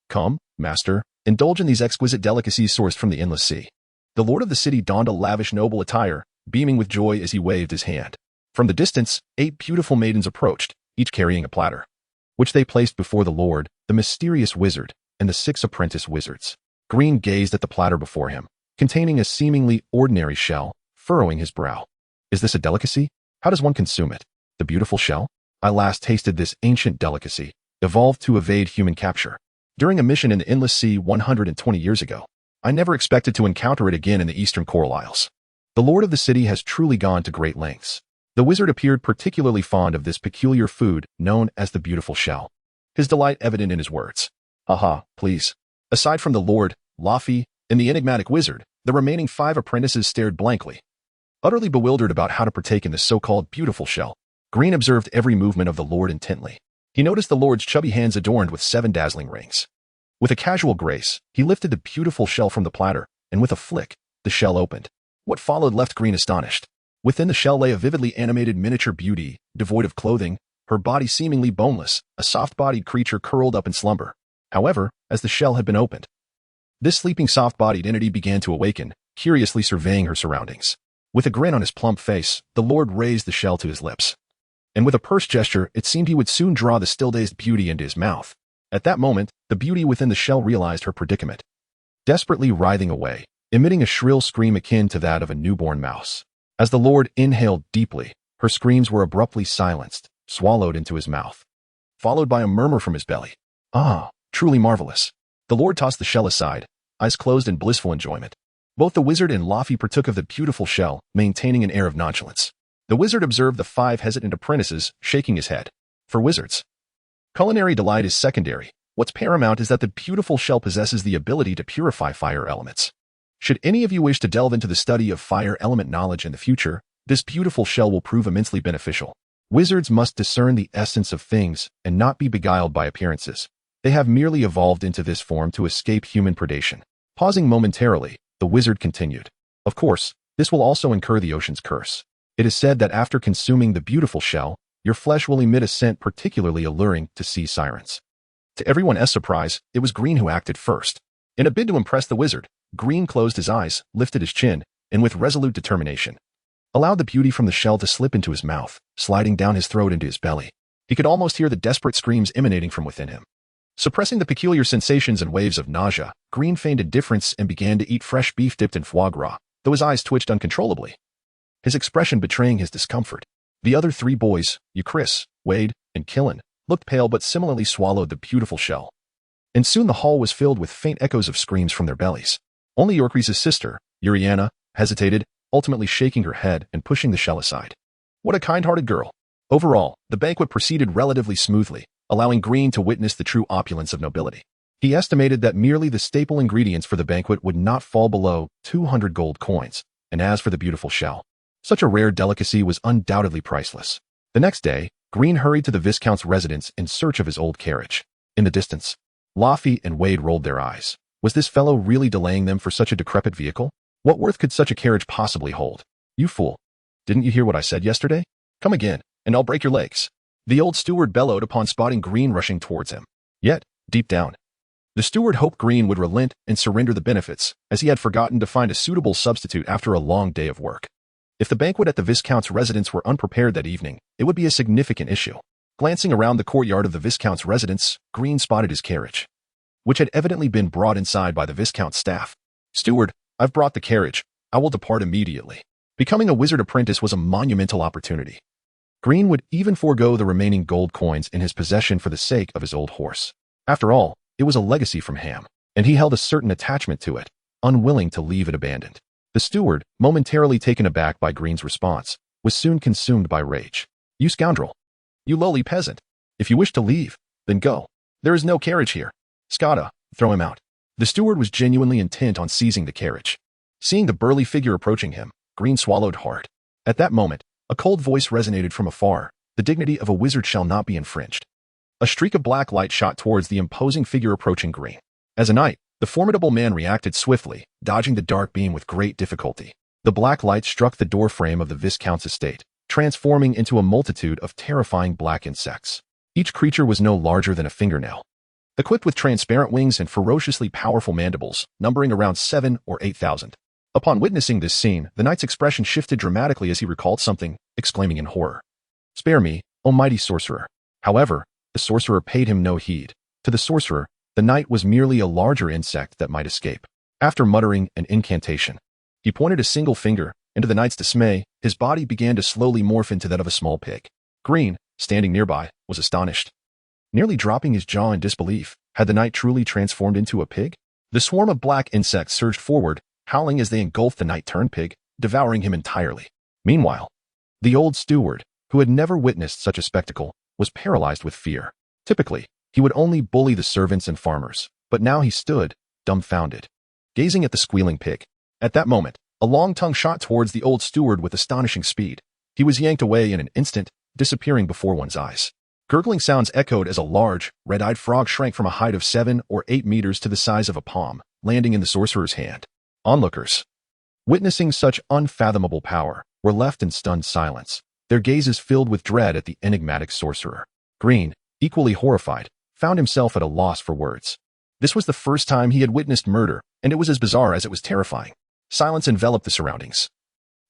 master, indulge in these exquisite delicacies sourced from the endless sea. The lord of the city donned a lavish noble attire, beaming with joy as he waved his hand. From the distance, 8 beautiful maidens approached, each carrying a platter, which they placed before the lord, the mysterious wizard, and the 6 apprentice wizards. Green gazed at the platter before him, containing a seemingly ordinary shell, furrowing his brow. Is this a delicacy? How does one consume it? The beautiful shell? I last tasted this ancient delicacy, evolved to evade human capture, during a mission in the endless sea 120 years ago. I never expected to encounter it again in the eastern Coral Isles. The lord of the city has truly gone to great lengths. The wizard appeared particularly fond of this peculiar food known as the beautiful shell, his delight evident in his words. Haha, please. Aside from the lord, Laffy, and the enigmatic wizard, the remaining 5 apprentices stared blankly, utterly bewildered about how to partake in the so-called beautiful shell. Green observed every movement of the lord intently. He noticed the lord's chubby hands adorned with 7 dazzling rings. With a casual grace, he lifted the beautiful shell from the platter, and with a flick, the shell opened. What followed left Green astonished. Within the shell lay a vividly animated miniature beauty, devoid of clothing, her body seemingly boneless, a soft-bodied creature curled up in slumber. However, as the shell had been opened, this sleeping soft-bodied entity began to awaken, curiously surveying her surroundings. With a grin on his plump face, the lord raised the shell to his lips, and with a pursed gesture, it seemed he would soon draw the still-dazed beauty into his mouth. At that moment, the beauty within the shell realized her predicament, desperately writhing away, emitting a shrill scream akin to that of a newborn mouse. As the lord inhaled deeply, her screams were abruptly silenced, swallowed into his mouth, followed by a murmur from his belly. Ah, truly marvelous. The lord tossed the shell aside, eyes closed in blissful enjoyment. Both the wizard and Laffy partook of the beautiful shell, maintaining an air of nonchalance. The wizard observed the 5 hesitant apprentices, shaking his head. For wizards, culinary delight is secondary. What's paramount is that the beautiful shell possesses the ability to purify fire elements. Should any of you wish to delve into the study of fire element knowledge in the future, this beautiful shell will prove immensely beneficial. Wizards must discern the essence of things and not be beguiled by appearances. They have merely evolved into this form to escape human predation. Pausing momentarily, the wizard continued. Of course, this will also incur the ocean's curse. It is said that after consuming the beautiful shell, your flesh will emit a scent particularly alluring to sea sirens. To everyone's surprise, it was Green who acted first. In a bid to impress the wizard, Green closed his eyes, lifted his chin, and with resolute determination, allowed the beauty from the shell to slip into his mouth, sliding down his throat into his belly. He could almost hear the desperate screams emanating from within him. Suppressing the peculiar sensations and waves of nausea, Green feigned indifference and began to eat fresh beef dipped in foie gras, though his eyes twitched uncontrollably, his expression betraying his discomfort. The other three boys, Chris, Wade, and Killen, looked pale but similarly swallowed the beautiful shell. And soon the hall was filled with faint echoes of screams from their bellies. Only Yorkree's sister, Uriana, hesitated, ultimately shaking her head and pushing the shell aside. What a kind-hearted girl. Overall, the banquet proceeded relatively smoothly, allowing Green to witness the true opulence of nobility. He estimated that merely the staple ingredients for the banquet would not fall below 200 gold coins, and as for the beautiful shell, such a rare delicacy was undoubtedly priceless. The next day, Green hurried to the Viscount's residence in search of his old carriage. In the distance, Laffy and Wade rolled their eyes. Was this fellow really delaying them for such a decrepit vehicle? What worth could such a carriage possibly hold? You fool. Didn't you hear what I said yesterday? Come again, and I'll break your legs. The old steward bellowed upon spotting Green rushing towards him. Yet, deep down, the steward hoped Green would relent and surrender the benefits, as he had forgotten to find a suitable substitute after a long day of work. If the banquet at the Viscount's residence were unprepared that evening, it would be a significant issue. Glancing around the courtyard of the Viscount's residence, Green spotted his carriage, which had evidently been brought inside by the Viscount's staff. Steward, I've brought the carriage. I will depart immediately. Becoming a wizard apprentice was a monumental opportunity. Green would even forego the remaining gold coins in his possession for the sake of his old horse. After all, it was a legacy from Ham, and he held a certain attachment to it, unwilling to leave it abandoned. The steward, momentarily taken aback by Green's response, was soon consumed by rage. You scoundrel! You lowly peasant! If you wish to leave, then go. There is no carriage here. Scotta, throw him out. The steward was genuinely intent on seizing the carriage. Seeing the burly figure approaching him, Green swallowed hard. At that moment, a cold voice resonated from afar. The dignity of a wizard shall not be infringed. A streak of black light shot towards the imposing figure approaching Green. As a knight, the formidable man reacted swiftly, dodging the dark beam with great difficulty. The black light struck the doorframe of the Viscount's estate, transforming into a multitude of terrifying black insects. Each creature was no larger than a fingernail, equipped with transparent wings and ferociously powerful mandibles, numbering around 7,000 or 8,000. Upon witnessing this scene, the knight's expression shifted dramatically as he recalled something, exclaiming in horror, "Spare me, O mighty sorcerer." However, the sorcerer paid him no heed. To the sorcerer, the knight was merely a larger insect that might escape. After muttering an incantation, he pointed a single finger, and to the knight's dismay, his body began to slowly morph into that of a small pig. Green, standing nearby, was astonished, nearly dropping his jaw in disbelief. Had the knight truly transformed into a pig? The swarm of black insects surged forward, howling as they engulfed the knight-turned-pig, devouring him entirely. Meanwhile, the old steward, who had never witnessed such a spectacle, was paralyzed with fear. Typically, he would only bully the servants and farmers, but now he stood, dumbfounded, gazing at the squealing pig. At that moment, a long tongue shot towards the old steward with astonishing speed. He was yanked away in an instant, disappearing before one's eyes. Gurgling sounds echoed as a large, red-eyed frog shrank from a height of 7 or 8 meters to the size of a palm, landing in the sorcerer's hand. Onlookers, witnessing such unfathomable power, were left in stunned silence, their gazes filled with dread at the enigmatic sorcerer. Green, equally horrified, found himself at a loss for words. This was the first time he had witnessed murder, and it was as bizarre as it was terrifying. Silence enveloped the surroundings,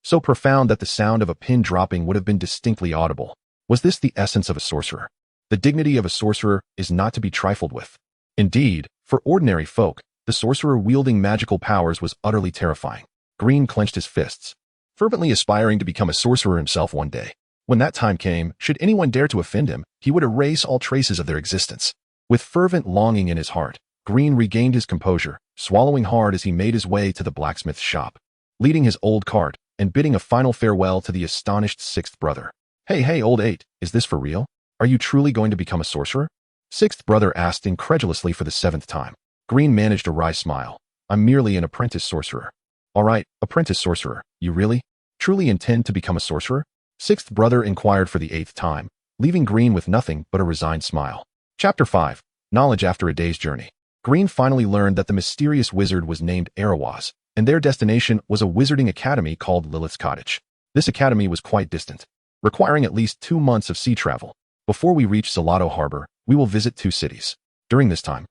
so profound that the sound of a pin dropping would have been distinctly audible. Was this the essence of a sorcerer? The dignity of a sorcerer is not to be trifled with. Indeed, for ordinary folk, the sorcerer wielding magical powers was utterly terrifying. Green clenched his fists, fervently aspiring to become a sorcerer himself one day. When that time came, should anyone dare to offend him, he would erase all traces of their existence. With fervent longing in his heart, Green regained his composure, swallowing hard as he made his way to the blacksmith's shop, leading his old cart and bidding a final farewell to the astonished sixth brother. Hey, old 8, is this for real? Are you truly going to become a sorcerer? Sixth brother asked incredulously for the 7th time. Green managed a wry smile. I'm merely an apprentice sorcerer. All right, apprentice sorcerer, you really, truly intend to become a sorcerer? Sixth brother inquired for the 8th time, leaving Green with nothing but a resigned smile. Chapter 5. Knowledge after a day's journey. Green finally learned that the mysterious wizard was named Arawaz, and their destination was a wizarding academy called Lilith's Cottage. This academy was quite distant, requiring at least 2 months of sea travel. Before we reach Salado Harbor, we will visit 2 cities. During this time,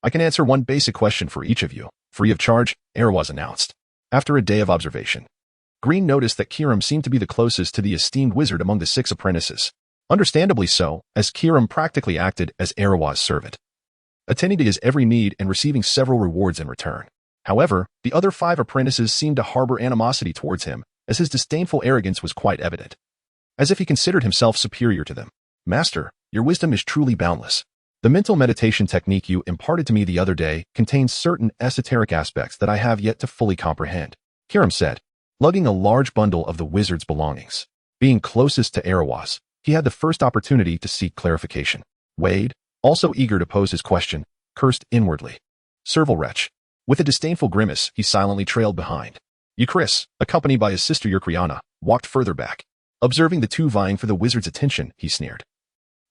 I can answer one basic question for each of you, free of charge, was announced. After a day of observation, Green noticed that Theorem seemed to be the closest to the esteemed wizard among the 6 apprentices. Understandably so, as Theorem practically acted as Arawa's servant, attending to his every need and receiving several rewards in return. However, the other 5 apprentices seemed to harbor animosity towards him, as his disdainful arrogance was quite evident. As if he considered himself superior to them. Master, your wisdom is truly boundless. The mental meditation technique you imparted to me the other day contains certain esoteric aspects that I have yet to fully comprehend, Theorem said, lugging a large bundle of the wizard's belongings. Being closest to Arawas, he had the first opportunity to seek clarification. Wade, also eager to pose his question, cursed inwardly. Servile wretch. With a disdainful grimace, he silently trailed behind. Euchris, accompanied by his sister Eucriana, walked further back. Observing the 2 vying for the wizard's attention, he sneered.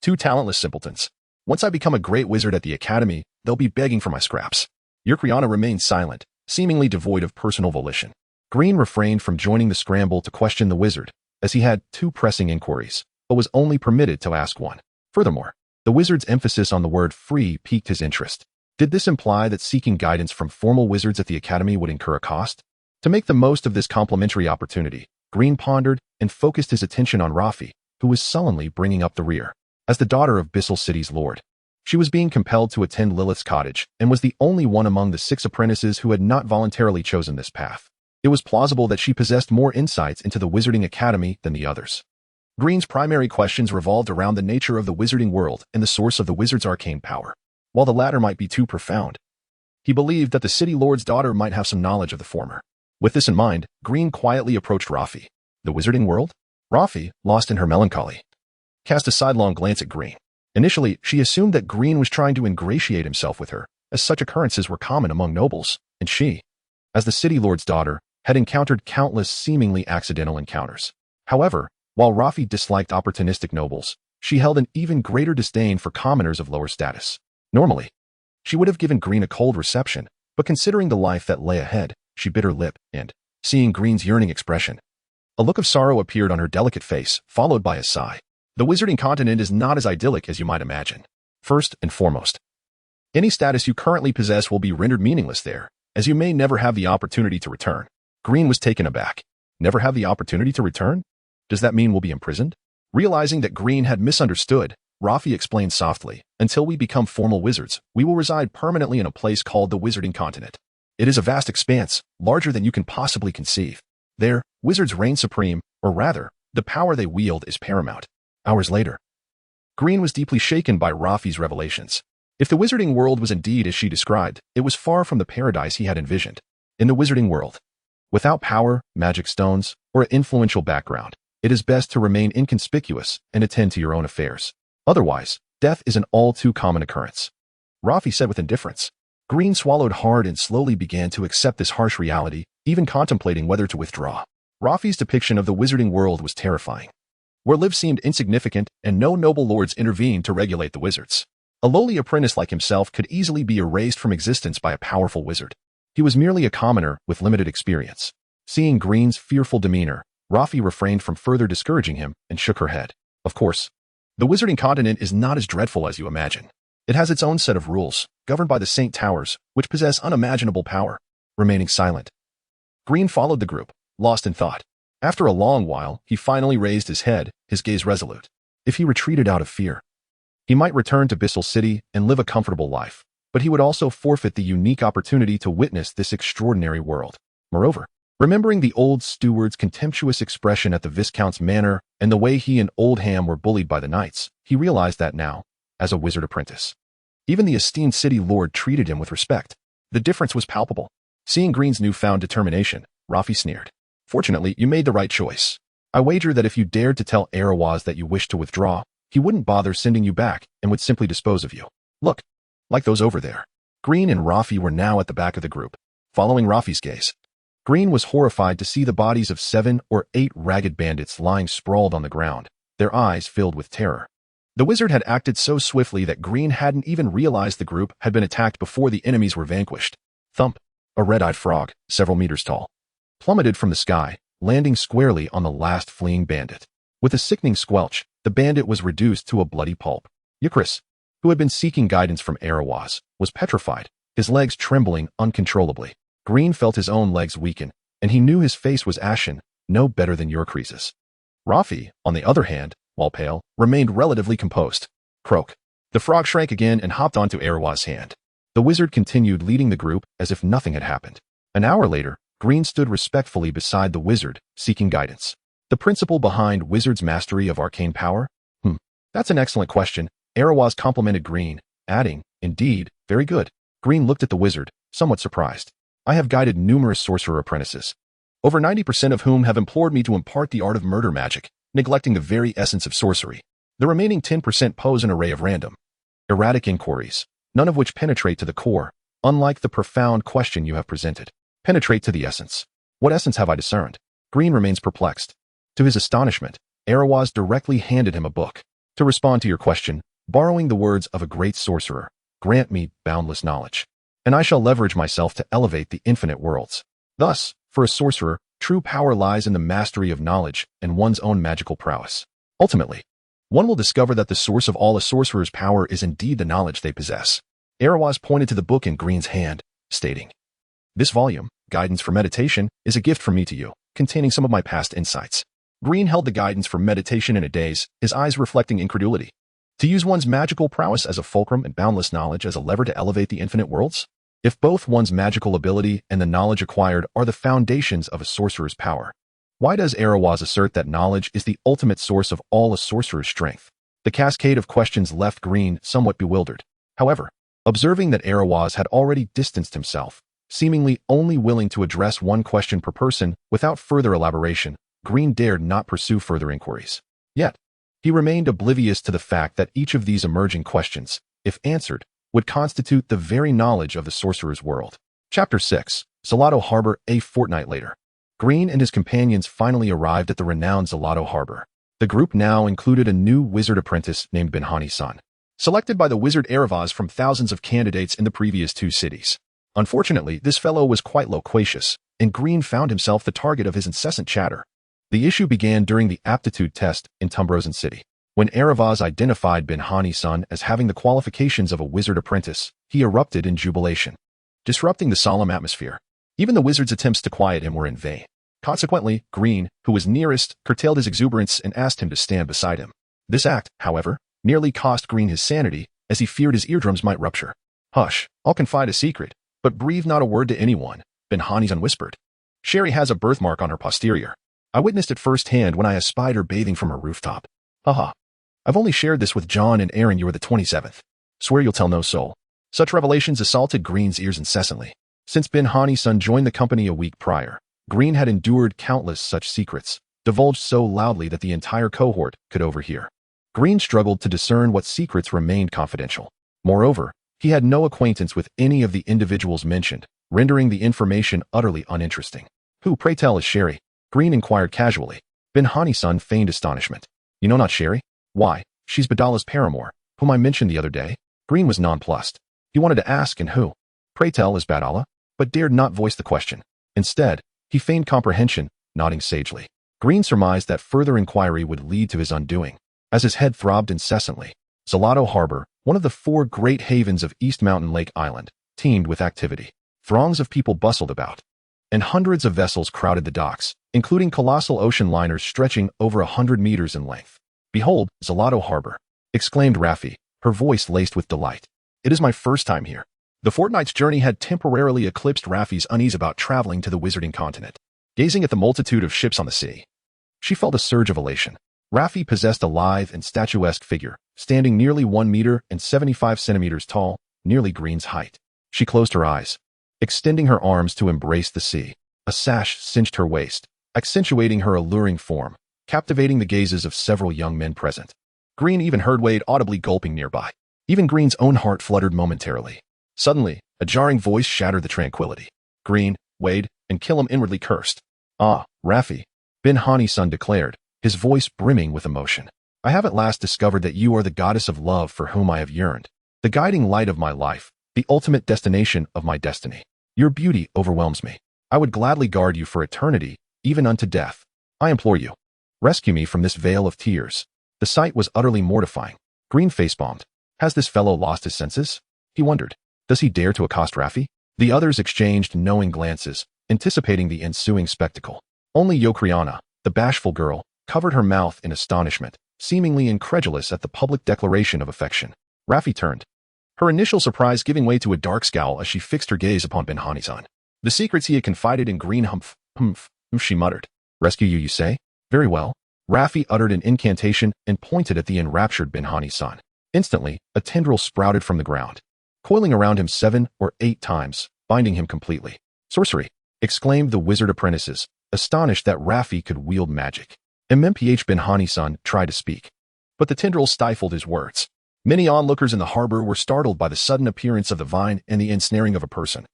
2 talentless simpletons. Once I become a great wizard at the academy, they'll be begging for my scraps. Eucriana remained silent, seemingly devoid of personal volition. Green refrained from joining the scramble to question the wizard, as he had 2 pressing inquiries, but was only permitted to ask one. Furthermore, the wizard's emphasis on the word free piqued his interest. Did this imply that seeking guidance from formal wizards at the academy would incur a cost? To make the most of this complimentary opportunity, Green pondered and focused his attention on Rafi, who was sullenly bringing up the rear. As the daughter of Bissell City's lord, she was being compelled to attend Lilith's cottage and was the only one among the 6 apprentices who had not voluntarily chosen this path. It was plausible that she possessed more insights into the Wizarding Academy than the others. Green's primary questions revolved around the nature of the Wizarding world and the source of the wizard's arcane power. While the latter might be too profound, he believed that the city lord's daughter might have some knowledge of the former. With this in mind, Green quietly approached Rafi. The Wizarding world? Rafi, lost in her melancholy, cast a sidelong glance at Green. Initially, she assumed that Green was trying to ingratiate himself with her, as such occurrences were common among nobles, and she, as the city lord's daughter, had encountered countless seemingly accidental encounters. However, while Rafi disliked opportunistic nobles, she held an even greater disdain for commoners of lower status. Normally, she would have given Green a cold reception, but considering the life that lay ahead, she bit her lip and, seeing Green's yearning expression, a look of sorrow appeared on her delicate face, followed by a sigh. The Wizarding continent is not as idyllic as you might imagine. First and foremost, any status you currently possess will be rendered meaningless there, as you may never have the opportunity to return. Green was taken aback. Never have the opportunity to return? Does that mean we'll be imprisoned? Realizing that Green had misunderstood, Rafi explained softly, until we become formal wizards, we will reside permanently in a place called the Wizarding continent. It is a vast expanse, larger than you can possibly conceive. There, wizards reign supreme, or rather, the power they wield is paramount. Hours later, Green was deeply shaken by Rafi's revelations. If the Wizarding world was indeed as she described, it was far from the paradise he had envisioned. In the Wizarding world, without power, magic stones, or an influential background, it is best to remain inconspicuous and attend to your own affairs. Otherwise, death is an all too common occurrence. Rafi said with indifference. Green swallowed hard and slowly began to accept this harsh reality, even contemplating whether to withdraw. Rafi's depiction of the Wizarding world was terrifying. Where life seemed insignificant and no noble lords intervened to regulate the wizards. A lowly apprentice like himself could easily be erased from existence by a powerful wizard. He was merely a commoner with limited experience. Seeing Green's fearful demeanor, Rafi refrained from further discouraging him and shook her head. Of course, the Wizarding continent is not as dreadful as you imagine. It has its own set of rules, governed by the Saint Towers, which possess unimaginable power. Remaining silent, Green followed the group, lost in thought. After a long while, he finally raised his head, his gaze resolute. If he retreated out of fear, he might return to Bissell City and live a comfortable life, but he would also forfeit the unique opportunity to witness this extraordinary world. Moreover, remembering the old steward's contemptuous expression at the Viscount's manor and the way he and Old Ham were bullied by the knights, he realized that now, as a wizard apprentice, even the esteemed city lord treated him with respect. The difference was palpable. Seeing Green's newfound determination, Rafi sneered. Fortunately, you made the right choice. I wager that if you dared to tell Arawaz that you wished to withdraw, he wouldn't bother sending you back and would simply dispose of you. Look, like those over there. Green and Rafi were now at the back of the group, following Rafi's gaze. Green was horrified to see the bodies of 7 or 8 ragged bandits lying sprawled on the ground, their eyes filled with terror. The wizard had acted so swiftly that Green hadn't even realized the group had been attacked before the enemies were vanquished. Thump! A red-eyed frog, several meters tall, plummeted from the sky, landing squarely on the last fleeing bandit. With a sickening squelch, the bandit was reduced to a bloody pulp. Euchris, who had been seeking guidance from Arawaz, was petrified, his legs trembling uncontrollably. Green felt his own legs weaken, and he knew his face was ashen, no better than Urcrease's. Rafi, on the other hand, while pale, remained relatively composed. Croak. The frog shrank again and hopped onto Arawaz's hand. The wizard continued leading the group as if nothing had happened. An hour later, Green stood respectfully beside the wizard, seeking guidance. The principle behind wizard's mastery of arcane power? That's an excellent question. Arawaz complimented Green, adding, indeed, very good. Green looked at the wizard, somewhat surprised. I have guided numerous sorcerer apprentices, over 90% of whom have implored me to impart the art of murder magic, neglecting the very essence of sorcery. The remaining 10% pose an array of random, erratic inquiries, none of which penetrate to the core, unlike the profound question you have presented. Penetrate to the essence. What essence have I discerned? Green remains perplexed. To his astonishment, Arawaz directly handed him a book. To respond to your question, borrowing the words of a great sorcerer, grant me boundless knowledge, and I shall leverage myself to elevate the infinite worlds. Thus, for a sorcerer, true power lies in the mastery of knowledge and one's own magical prowess. Ultimately, one will discover that the source of all a sorcerer's power is indeed the knowledge they possess. Arawaz pointed to the book in Green's hand, stating, This volume, Guidance for Meditation, is a gift from me to you, containing some of my past insights. Green held the guidance for meditation in a daze, his eyes reflecting incredulity. To use one's magical prowess as a fulcrum and boundless knowledge as a lever to elevate the infinite worlds? If both one's magical ability and the knowledge acquired are the foundations of a sorcerer's power, why does Arawaz assert that knowledge is the ultimate source of all a sorcerer's strength? The cascade of questions left Green somewhat bewildered. However, observing that Arawaz had already distanced himself, seemingly only willing to address one question per person without further elaboration, Green dared not pursue further inquiries. Yet, he remained oblivious to the fact that each of these emerging questions, if answered, would constitute the very knowledge of the sorcerer's world. Chapter 6, Zalato Harbor. A fortnight later, Green and his companions finally arrived at the renowned Zalato Harbor. The group now included a new wizard apprentice named Benhani-san, selected by the wizard Arawaz from thousands of candidates in the previous 2 cities. Unfortunately, this fellow was quite loquacious, and Green found himself the target of his incessant chatter. The issue began during the aptitude test in Tumbrosen City. When Arawaz identified Benhani-san as having the qualifications of a wizard apprentice, he erupted in jubilation, disrupting the solemn atmosphere. Even the wizard's attempts to quiet him were in vain. Consequently, Green, who was nearest, curtailed his exuberance and asked him to stand beside him. This act, however, nearly cost Green his sanity, as he feared his eardrums might rupture. Hush, I'll confide a secret, but breathe not a word to anyone, Benhani-san whispered. Sherry has a birthmark on her posterior. I witnessed it firsthand when I espied her bathing from her rooftop. Haha. I've only shared this with John and Aaron. You are the 27th. Swear you'll tell no soul. Such revelations assaulted Green's ears incessantly. Since Benhani-san joined the company a week prior, Green had endured countless such secrets, divulged so loudly that the entire cohort could overhear. Green struggled to discern what secrets remained confidential. Moreover, he had no acquaintance with any of the individuals mentioned, rendering the information utterly uninteresting. Who, pray tell, is Sherry? Green inquired casually. Benhani-san feigned astonishment. You know not Sherry? Why, she's Badala's paramour, whom I mentioned the other day. Green was nonplussed. He wanted to ask, and who? Pray tell, is Badala? But dared not voice the question. Instead, he feigned comprehension, nodding sagely. Green surmised that further inquiry would lead to his undoing, as his head throbbed incessantly. Zalato Harbor, one of the 4 great havens of East Mountain Lake Island, teemed with activity. Throngs of people bustled about, and hundreds of vessels crowded the docks, including colossal ocean liners stretching over 100 meters in length. Behold, Zalato Harbor, exclaimed Rafi, her voice laced with delight. It is my first time here. The fortnight's journey had temporarily eclipsed Rafi's unease about traveling to the wizarding continent. Gazing at the multitude of ships on the sea, she felt a surge of elation. Rafi possessed a lithe and statuesque figure, standing nearly 1 meter and 75 centimeters tall, nearly Green's height. She closed her eyes, extending her arms to embrace the sea. A sash cinched her waist, accentuating her alluring form, captivating the gazes of several young men present. Green even heard Wade audibly gulping nearby. Even Green's own heart fluttered momentarily. Suddenly, a jarring voice shattered the tranquility. Green, Wade, and Killam inwardly cursed. Ah, Rafi, Benhani-san declared, his voice brimming with emotion. I have at last discovered that you are the goddess of love for whom I have yearned, the guiding light of my life, the ultimate destination of my destiny. Your beauty overwhelms me. I would gladly guard you for eternity, even unto death. I implore you, rescue me from this vale of tears. The sight was utterly mortifying. Green face-bombed. Has this fellow lost his senses? He wondered. Does he dare to accost Raffi? The others exchanged knowing glances, anticipating the ensuing spectacle. Only Yocriana, the bashful girl, covered her mouth in astonishment, seemingly incredulous at the public declaration of affection. Raffi turned, her initial surprise giving way to a dark scowl as she fixed her gaze upon Benhani-san. The secrets he had confided in Green humph, she muttered. Rescue you say? Very well. Raffi uttered an incantation and pointed at the enraptured Benhani-san. Instantly, a tendril sprouted from the ground, coiling around him 7 or 8 times, binding him completely. Sorcery! Exclaimed the wizard apprentices, astonished that Raffi could wield magic. MMPH Benhani-san tried to speak, but the tendril stifled his words. Many onlookers in the harbor were startled by the sudden appearance of the vine and the ensnaring of a person,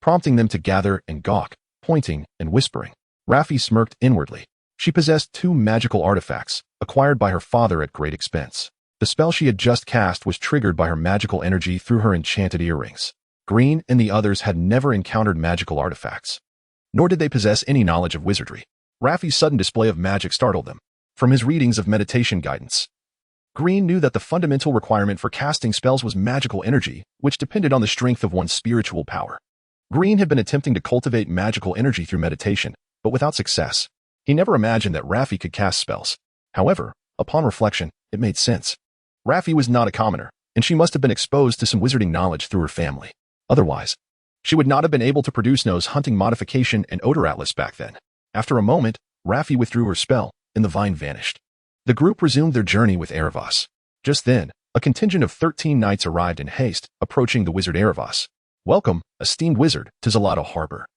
prompting them to gather and gawk, pointing and whispering. Raffi smirked inwardly. She possessed 2 magical artifacts, acquired by her father at great expense. The spell she had just cast was triggered by her magical energy through her enchanted earrings. Green and the others had never encountered magical artifacts, nor did they possess any knowledge of wizardry. Raffi's sudden display of magic startled them. From his readings of meditation guidance, Green knew that the fundamental requirement for casting spells was magical energy, which depended on the strength of one's spiritual power. Green had been attempting to cultivate magical energy through meditation, but without success. He never imagined that Raffi could cast spells. However, upon reflection, it made sense. Raffi was not a commoner, and she must have been exposed to some wizarding knowledge through her family. Otherwise, she would not have been able to produce Nose hunting modification and odor atlas back then. After a moment, Raffi withdrew her spell, and the vine vanished. The group resumed their journey with Erebos. Just then, a contingent of 13 knights arrived in haste, approaching the wizard Erebos. Welcome, esteemed wizard, to Zalato Harbor,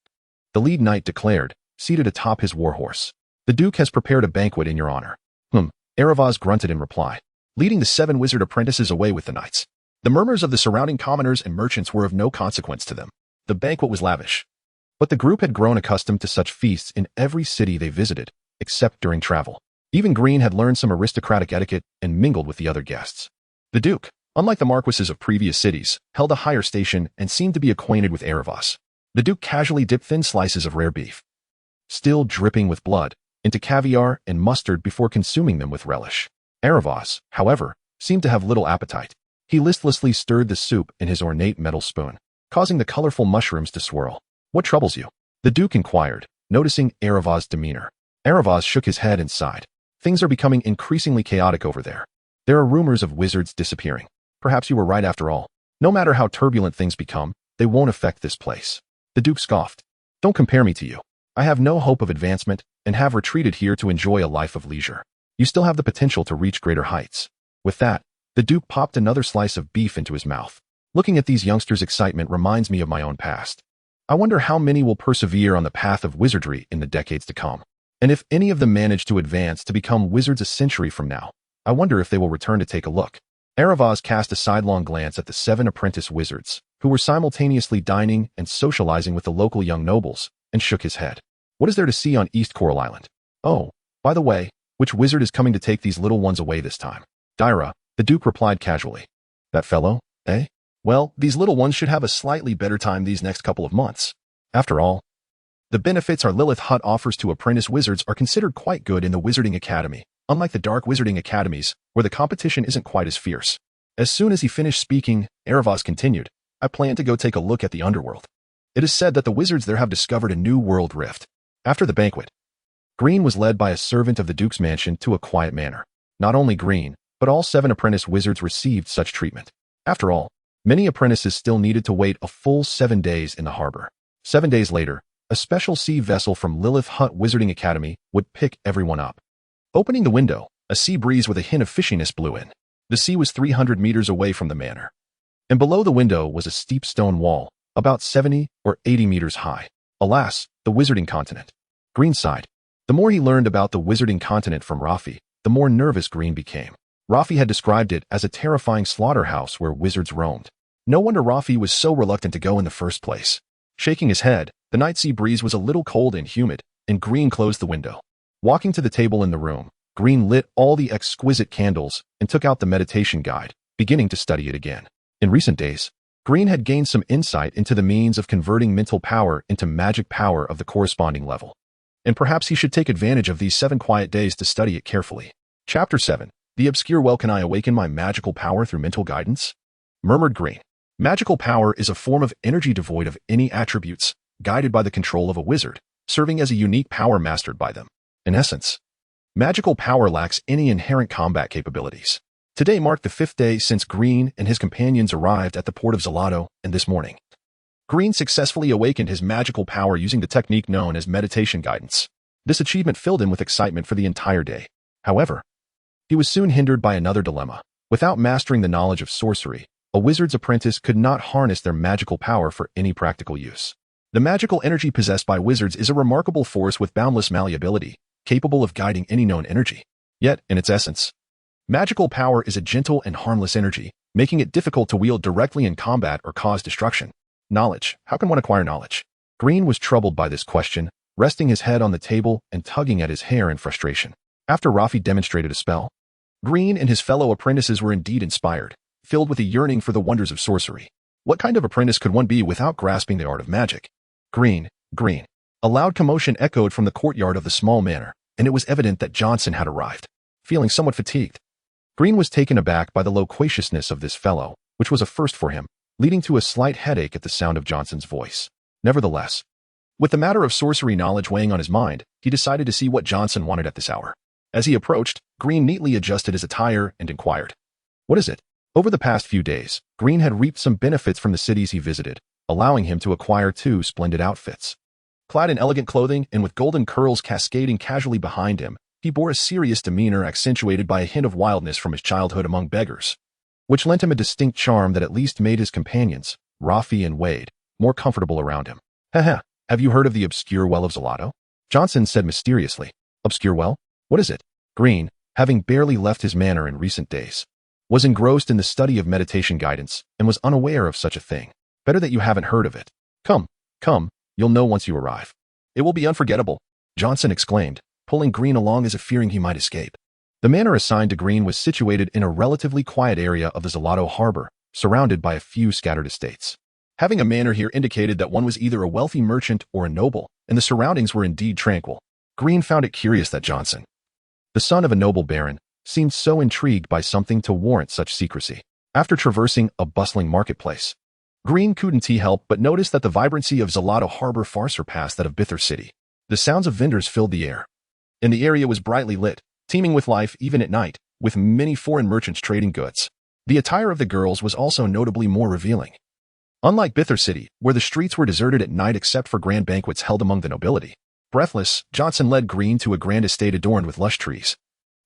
the lead knight declared, seated atop his warhorse. The Duke has prepared a banquet in your honor. Erebos grunted in reply, leading the 7 wizard apprentices away with the knights. The murmurs of the surrounding commoners and merchants were of no consequence to them. The banquet was lavish, but the group had grown accustomed to such feasts in every city they visited, except during travel. Even Green had learned some aristocratic etiquette and mingled with the other guests. The Duke, unlike the marquises of previous cities, held a higher station and seemed to be acquainted with Erebos. The Duke casually dipped thin slices of rare beef, still dripping with blood, into caviar and mustard before consuming them with relish. Erebos, however, seemed to have little appetite. He listlessly stirred the soup in his ornate metal spoon, causing the colorful mushrooms to swirl. What troubles you? The Duke inquired, noticing Erebos' demeanor. Erebos shook his head and sighed. Things are becoming increasingly chaotic over there. There are rumors of wizards disappearing. Perhaps you were right after all. No matter how turbulent things become, they won't affect this place. The Duke scoffed. Don't compare me to you. I have no hope of advancement and have retreated here to enjoy a life of leisure. You still have the potential to reach greater heights. With that, the Duke popped another slice of beef into his mouth. Looking at these youngsters' excitement reminds me of my own past. I wonder how many will persevere on the path of wizardry in the decades to come. And if any of them manage to advance to become wizards a century from now, I wonder if they will return to take a look. Erebos cast a sidelong glance at the 7 apprentice wizards, who were simultaneously dining and socializing with the local young nobles, and shook his head. What is there to see on East Coral Island? Oh, by the way, which wizard is coming to take these little ones away this time? Dyra, the Duke replied casually. That fellow, eh? Well, these little ones should have a slightly better time these next couple of months. After all, the benefits our Lilith Hut offers to apprentice wizards are considered quite good in the Wizarding Academy, unlike the Dark Wizarding Academies, where the competition isn't quite as fierce. As soon as he finished speaking, Erebos continued, I plan to go take a look at the underworld. It is said that the wizards there have discovered a new world rift. After the banquet, Green was led by a servant of the Duke's mansion to a quiet manor. Not only Green, but all 7 apprentice wizards received such treatment. After all, many apprentices still needed to wait a full 7 days in the harbor. 7 days later, a special sea vessel from Lilith Hut Wizarding Academy would pick everyone up. Opening the window, a sea breeze with a hint of fishiness blew in. The sea was 300 meters away from the manor, and below the window was a steep stone wall, about 70 or 80 meters high. Alas, the Wizarding Continent. Green sighed. The more he learned about the Wizarding Continent from Raffi, the more nervous Green became. Raffi had described it as a terrifying slaughterhouse where wizards roamed. No wonder Raffi was so reluctant to go in the first place. Shaking his head, the night sea breeze was a little cold and humid, and Green closed the window. Walking to the table in the room, Green lit all the exquisite candles and took out the meditation guide, beginning to study it again. In recent days, Green had gained some insight into the means of converting mental power into magic power of the corresponding level. And perhaps he should take advantage of these 7 quiet days to study it carefully. Chapter 7. The obscure well, can I awaken my magical power through mental guidance? Murmured Green. Magical power is a form of energy devoid of any attributes, guided by the control of a wizard, serving as a unique power mastered by them. In essence, magical power lacks any inherent combat capabilities. Today marked the 5th day since Green and his companions arrived at the port of Zalato, and this morning, Green successfully awakened his magical power using the technique known as meditation guidance. This achievement filled him with excitement for the entire day. However, he was soon hindered by another dilemma. Without mastering the knowledge of sorcery, a wizard's apprentice could not harness their magical power for any practical use. The magical energy possessed by wizards is a remarkable force with boundless malleability, capable of guiding any known energy. Yet, in its essence, magical power is a gentle and harmless energy, making it difficult to wield directly in combat or cause destruction. Knowledge. How can one acquire knowledge? Green was troubled by this question, resting his head on the table and tugging at his hair in frustration. After Rafi demonstrated a spell, Green and his fellow apprentices were indeed inspired, filled with a yearning for the wonders of sorcery. What kind of apprentice could one be without grasping the art of magic? Green. A loud commotion echoed from the courtyard of the small manor, and it was evident that Johnson had arrived. Feeling somewhat fatigued, Green was taken aback by the loquaciousness of this fellow, which was a first for him, leading to a slight headache at the sound of Johnson's voice. Nevertheless, with the matter of sorcery knowledge weighing on his mind, he decided to see what Johnson wanted at this hour. As he approached, Green neatly adjusted his attire and inquired, "What is it?" Over the past few days, Green had reaped some benefits from the cities he visited, allowing him to acquire 2 splendid outfits. Clad in elegant clothing and with golden curls cascading casually behind him, he bore a serious demeanor accentuated by a hint of wildness from his childhood among beggars, which lent him a distinct charm that at least made his companions, Rafi and Wade, more comfortable around him. "Haha, have you heard of the obscure well of Zalato?" Johnson said mysteriously. "Obscure well? What is it?" Green, having barely left his manor in recent days, was engrossed in the study of meditation guidance and was unaware of such a thing. "Better that you haven't heard of it. Come, you'll know once you arrive. It will be unforgettable," Johnson exclaimed, pulling Green along as if fearing he might escape. The manor assigned to Green was situated in a relatively quiet area of the Zalato harbor, surrounded by a few scattered estates. Having a manor here indicated that one was either a wealthy merchant or a noble, and the surroundings were indeed tranquil. Green found it curious that Johnson, the son of a noble baron, seemed so intrigued by something to warrant such secrecy. After traversing a bustling marketplace, Green couldn't help but notice that the vibrancy of Zalato harbor far surpassed that of Bithor City. The sounds of vendors filled the air, and the area was brightly lit, teeming with life even at night, with many foreign merchants trading goods. The attire of the girls was also notably more revealing. Unlike Bithor City, where the streets were deserted at night except for grand banquets held among the nobility, breathless, Johnson led Green to a grand estate adorned with lush trees,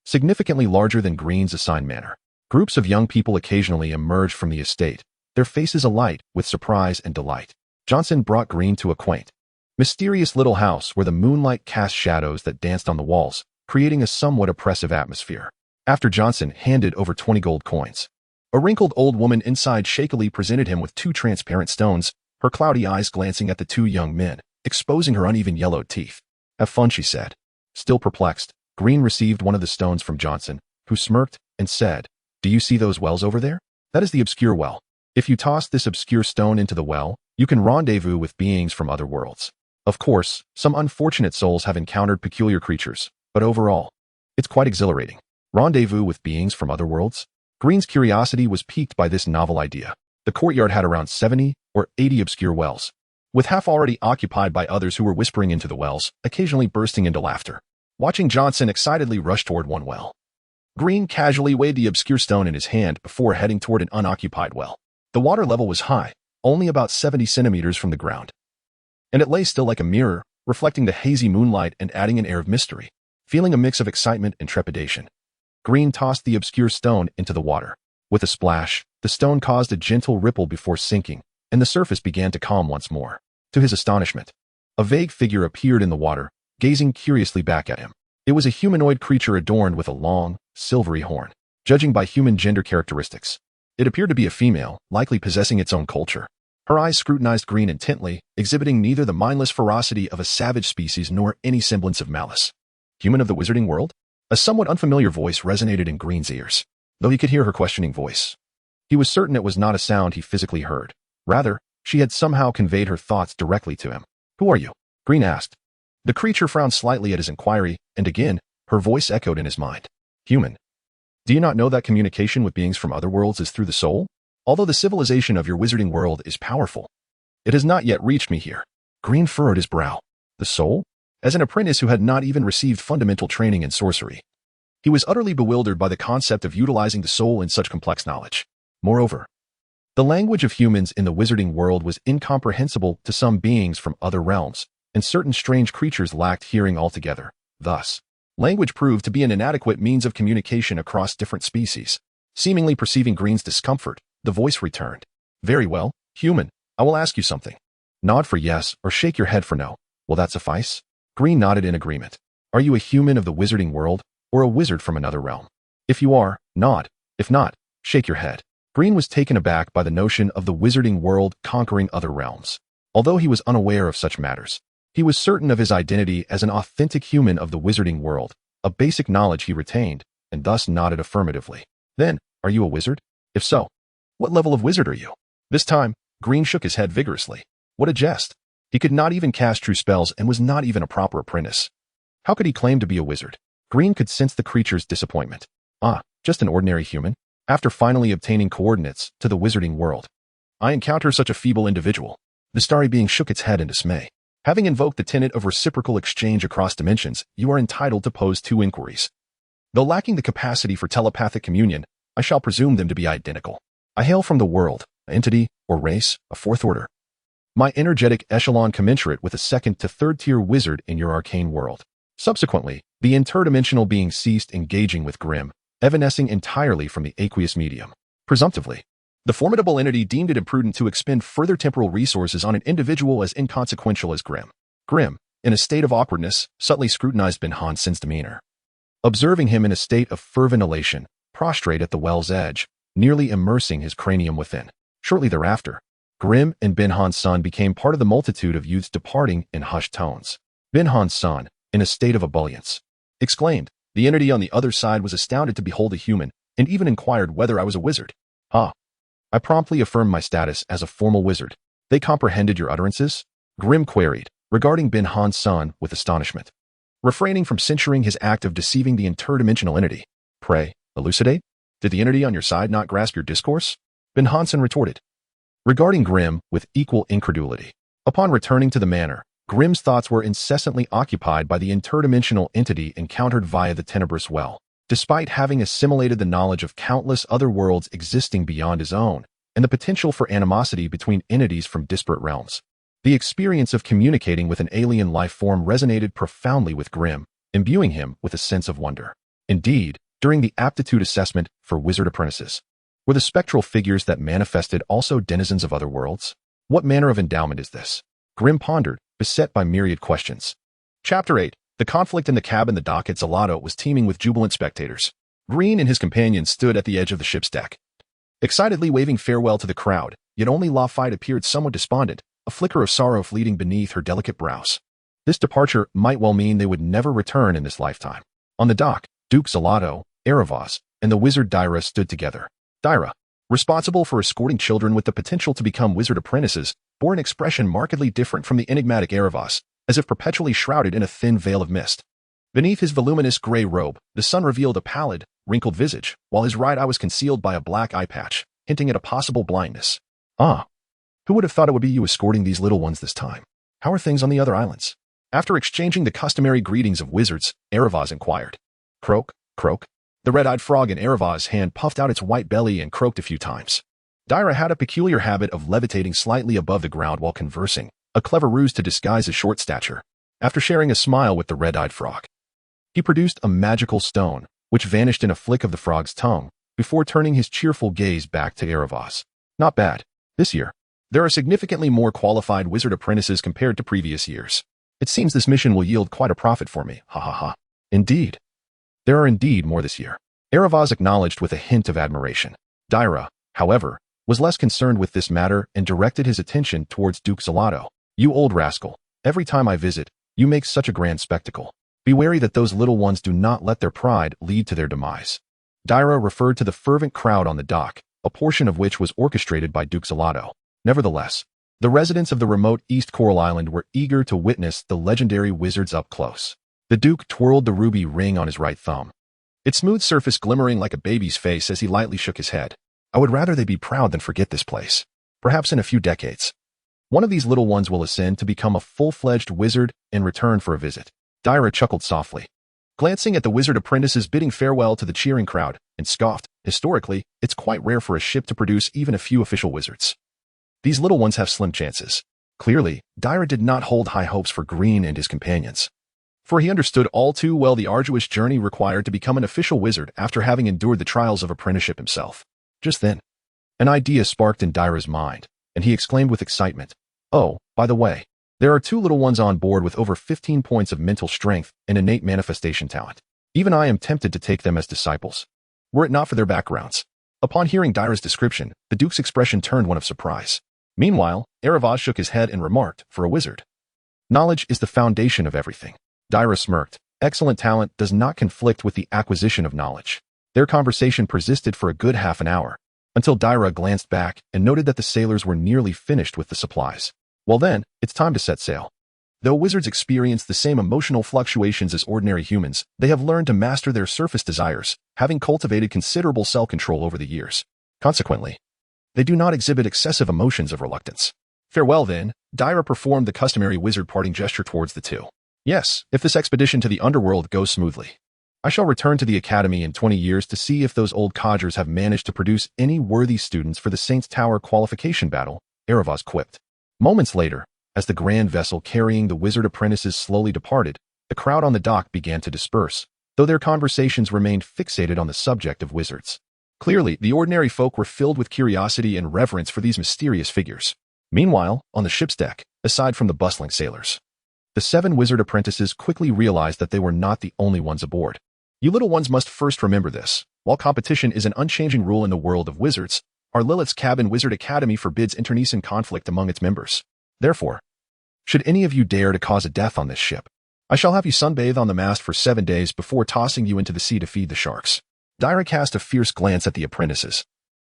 significantly larger than Green's assigned manor. Groups of young people occasionally emerged from the estate, their faces alight with surprise and delight. Johnson brought Green to a quaint, mysterious little house where the moonlight cast shadows that danced on the walls, creating a somewhat oppressive atmosphere. After Johnson handed over 20 gold coins, a wrinkled old woman inside shakily presented him with 2 transparent stones, her cloudy eyes glancing at the 2 young men, exposing her uneven yellowed teeth. "Have fun," she said. Still perplexed, Green received one of the stones from Johnson, who smirked and said, "Do you see those wells over there? That is the obscure well. If you toss this obscure stone into the well, you can rendezvous with beings from other worlds. Of course, some unfortunate souls have encountered peculiar creatures, but overall, it's quite exhilarating." Rendezvous with beings from other worlds? Green's curiosity was piqued by this novel idea. The courtyard had around 70 or 80 obscure wells, with half already occupied by others who were whispering into the wells, occasionally bursting into laughter. Watching Johnson excitedly rush toward one well, Green casually weighed the obscure stone in his hand before heading toward an unoccupied well. The water level was high, only about 70 centimeters from the ground, and it lay still like a mirror, reflecting the hazy moonlight and adding an air of mystery. Feeling a mix of excitement and trepidation, Green tossed the obscure stone into the water. With a splash, the stone caused a gentle ripple before sinking, and the surface began to calm once more. To his astonishment, a vague figure appeared in the water, gazing curiously back at him. It was a humanoid creature adorned with a long, silvery horn. Judging by human gender characteristics, it appeared to be a female, likely possessing its own culture. Her eyes scrutinized Green intently, exhibiting neither the mindless ferocity of a savage species nor any semblance of malice. "Human of the wizarding world?" A somewhat unfamiliar voice resonated in Green's ears. Though he could hear her questioning voice, he was certain it was not a sound he physically heard. Rather, she had somehow conveyed her thoughts directly to him. "Who are you?" Green asked. The creature frowned slightly at his inquiry, and again, her voice echoed in his mind. "Human. Do you not know that communication with beings from other worlds is through the soul? Although the civilization of your wizarding world is powerful, it has not yet reached me here. Green furrowed his brow. The soul? As an apprentice who had not even received fundamental training in sorcery, he was utterly bewildered by the concept of utilizing the soul in such complex knowledge. Moreover, the language of humans in the wizarding world was incomprehensible to some beings from other realms, and certain strange creatures lacked hearing altogether. Thus, language proved to be an inadequate means of communication across different species. Seemingly perceiving Green's discomfort, the voice returned. Very well, human, I will ask you something. Nod for yes or shake your head for no. Will that suffice? Green nodded in agreement. Are you a human of the wizarding world, or a wizard from another realm? If you are, nod. If not, shake your head. Green was taken aback by the notion of the wizarding world conquering other realms. Although he was unaware of such matters, he was certain of his identity as an authentic human of the wizarding world, a basic knowledge he retained, and thus nodded affirmatively. Then, are you a wizard? If so, what level of wizard are you? This time, Green shook his head vigorously. What a jest. He could not even cast true spells and was not even a proper apprentice. How could he claim to be a wizard? Green could sense the creature's disappointment. Just an ordinary human. After finally obtaining coordinates to the wizarding world, I encounter such a feeble individual. The starry being shook its head in dismay. Having invoked the tenet of reciprocal exchange across dimensions, you are entitled to pose two inquiries. Though lacking the capacity for telepathic communion, I shall presume them to be identical. I hail from the world, an entity, or race, a fourth order. My energetic echelon commensurate with a second to third tier wizard in your arcane world. Subsequently, the interdimensional being ceased engaging with Grim, evanescing entirely from the aqueous medium. Presumptively, the formidable entity deemed it imprudent to expend further temporal resources on an individual as inconsequential as Grim. Grim, in a state of awkwardness, subtly scrutinized Ben Hansen's demeanor. Observing him in a state of fervent elation, prostrate at the well's edge, nearly immersing his cranium within. Shortly thereafter, Grim and Ben Hansen became part of the multitude of youths departing in hushed tones. Ben Hansen, in a state of ebullience, exclaimed. The entity on the other side was astounded to behold a human, and even inquired whether I was a wizard. I promptly affirmed my status as a formal wizard. They comprehended your utterances? Grim queried, regarding Ben Hansen with astonishment. Refraining from censuring his act of deceiving the interdimensional entity. Pray, elucidate? Did the entity on your side not grasp your discourse? Ben Hansen retorted, regarding Grim with equal incredulity. Upon returning to the manor, Grim's thoughts were incessantly occupied by the interdimensional entity encountered via the tenebrous well. Despite having assimilated the knowledge of countless other worlds existing beyond his own, and the potential for animosity between entities from disparate realms, the experience of communicating with an alien life form resonated profoundly with Grim, imbuing him with a sense of wonder. Indeed, during the aptitude assessment for wizard apprentices, were the spectral figures that manifested also denizens of other worlds? What manner of endowment is this? Grim pondered, beset by myriad questions. Chapter 8. The conflict in the cabin. The dock at Zalato was teeming with jubilant spectators. Green and his companions stood at the edge of the ship's deck, excitedly waving farewell to the crowd, yet only Lafayette appeared somewhat despondent, a flicker of sorrow fleeting beneath her delicate brows. This departure might well mean they would never return in this lifetime. On the dock, Duke Zalato, Erebos, and the wizard Dyra stood together. Dyra, responsible for escorting children with the potential to become wizard apprentices, bore an expression markedly different from the enigmatic Erebos, as if perpetually shrouded in a thin veil of mist. Beneath his voluminous gray robe, the sun revealed a pallid, wrinkled visage, while his right eye was concealed by a black eye patch, hinting at a possible blindness. Who would have thought it would be you escorting these little ones this time? How are things on the other islands? After exchanging the customary greetings of wizards, Erebos inquired. Croak, croak. The red-eyed frog in Erebos' hand puffed out its white belly and croaked a few times. Dyra had a peculiar habit of levitating slightly above the ground while conversing, a clever ruse to disguise his short stature. After sharing a smile with the red-eyed frog, he produced a magical stone, which vanished in a flick of the frog's tongue, before turning his cheerful gaze back to Erebos. Not bad. This year, there are significantly more qualified wizard apprentices compared to previous years. It seems this mission will yield quite a profit for me, ha ha ha. Indeed. There are indeed more this year. Erebos acknowledged with a hint of admiration. Dyra, however, was less concerned with this matter and directed his attention towards Duke Zalato. You old rascal, every time I visit, you make such a grand spectacle. Be wary that those little ones do not let their pride lead to their demise. Dyra referred to the fervent crowd on the dock, a portion of which was orchestrated by Duke Zalato. Nevertheless, the residents of the remote East Coral Island were eager to witness the legendary wizards up close. The Duke twirled the ruby ring on his right thumb. its smooth surface glimmering like a baby's face as he lightly shook his head. I would rather they be proud than forget this place. Perhaps in a few decades, one of these little ones will ascend to become a full-fledged wizard in return for a visit. Dyra chuckled softly, glancing at the wizard apprentices bidding farewell to the cheering crowd, and scoffed. Historically, it's quite rare for a ship to produce even a few official wizards. These little ones have slim chances. Clearly, Dyra did not hold high hopes for Green and his companions, for he understood all too well the arduous journey required to become an official wizard after having endured the trials of apprenticeship himself. Just then, an idea sparked in Dyra's mind, and he exclaimed with excitement, "Oh, by the way, there are 2 little ones on board with over 15 points of mental strength and innate manifestation talent. Even I am tempted to take them as disciples, were it not for their backgrounds." Upon hearing Dyra's description, the Duke's expression turned one of surprise. Meanwhile, Eravaz shook his head and remarked, "For a wizard, knowledge is the foundation of everything." Dyra smirked. Excellent talent does not conflict with the acquisition of knowledge. Their conversation persisted for a good half an hour, until Dyra glanced back and noted that the sailors were nearly finished with the supplies. Well then, it's time to set sail. Though wizards experience the same emotional fluctuations as ordinary humans, they have learned to master their surface desires, having cultivated considerable self-control over the years. Consequently, they do not exhibit excessive emotions of reluctance. Farewell then, Dyra performed the customary wizard parting gesture towards the 2. Yes, if this expedition to the underworld goes smoothly, I shall return to the academy in 20 years to see if those old codgers have managed to produce any worthy students for the Saints Tower qualification battle, Eravaz quipped. Moments later, as the grand vessel carrying the wizard apprentices slowly departed, the crowd on the dock began to disperse, though their conversations remained fixated on the subject of wizards. Clearly, the ordinary folk were filled with curiosity and reverence for these mysterious figures. Meanwhile, on the ship's deck, aside from the bustling sailors, the 7 wizard apprentices quickly realized that they were not the only ones aboard. You little ones must first remember this. While competition is an unchanging rule in the world of wizards, our Lilith's Cabin Wizard Academy forbids internecine conflict among its members. Therefore, should any of you dare to cause a death on this ship, I shall have you sunbathe on the mast for 7 days before tossing you into the sea to feed the sharks." Dyra cast a fierce glance at the apprentices,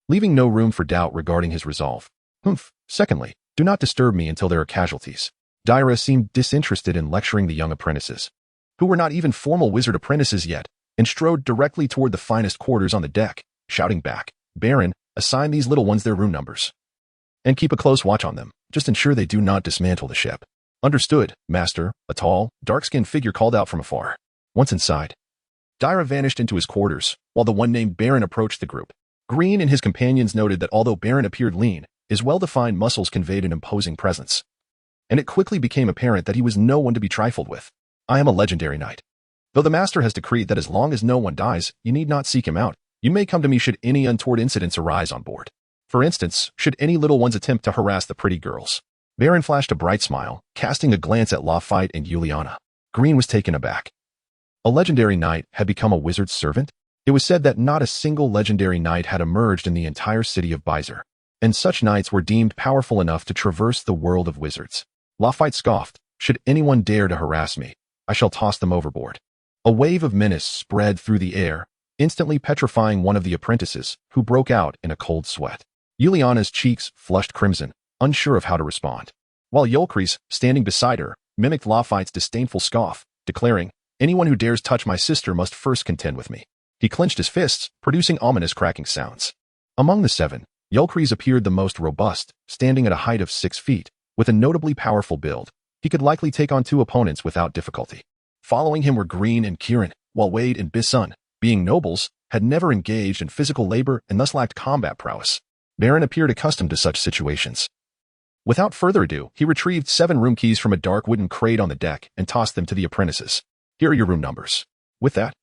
leaving no room for doubt regarding his resolve. "Humph. Secondly, do not disturb me until there are casualties." Dyra seemed disinterested in lecturing the young apprentices, who were not even formal wizard apprentices yet, and strode directly toward the finest quarters on the deck, shouting back, "Baron, assign these little ones their room numbers, and keep a close watch on them. Just ensure they do not dismantle the ship." "Understood, master," a tall, dark-skinned figure called out from afar. Once inside, Dyra vanished into his quarters, while the one named Baron approached the group. Green and his companions noted that although Baron appeared lean, his well-defined muscles conveyed an imposing presence, and it quickly became apparent that he was no one to be trifled with. "I am a legendary knight. Though the master has decreed that as long as no one dies, you need not seek him out. You may come to me should any untoward incidents arise on board. For instance, should any little ones attempt to harass the pretty girls." Baron flashed a bright smile, casting a glance at Lafayette and Juliana. Green was taken aback. A legendary knight had become a wizard's servant? It was said that not a single legendary knight had emerged in the entire city of Bizar, and such knights were deemed powerful enough to traverse the world of wizards. Lafayette scoffed, "Should anyone dare to harass me, I shall toss them overboard." A wave of menace spread through the air, instantly petrifying one of the apprentices, who broke out in a cold sweat. Juliana's cheeks flushed crimson, unsure of how to respond, while Yolkries, standing beside her, mimicked Lafayette's disdainful scoff, declaring, "Anyone who dares touch my sister must first contend with me." He clenched his fists, producing ominous cracking sounds. Among the 7, Yolkries appeared the most robust, standing at a height of 6 feet, with a notably powerful build. He could likely take on 2 opponents without difficulty. Following him were Green and Kieran, while Wade and Bisun, being nobles, had never engaged in physical labor and thus lacked combat prowess. Baron appeared accustomed to such situations. Without further ado, he retrieved 7 room keys from a dark wooden crate on the deck and tossed them to the apprentices. "Here are your room numbers." With that,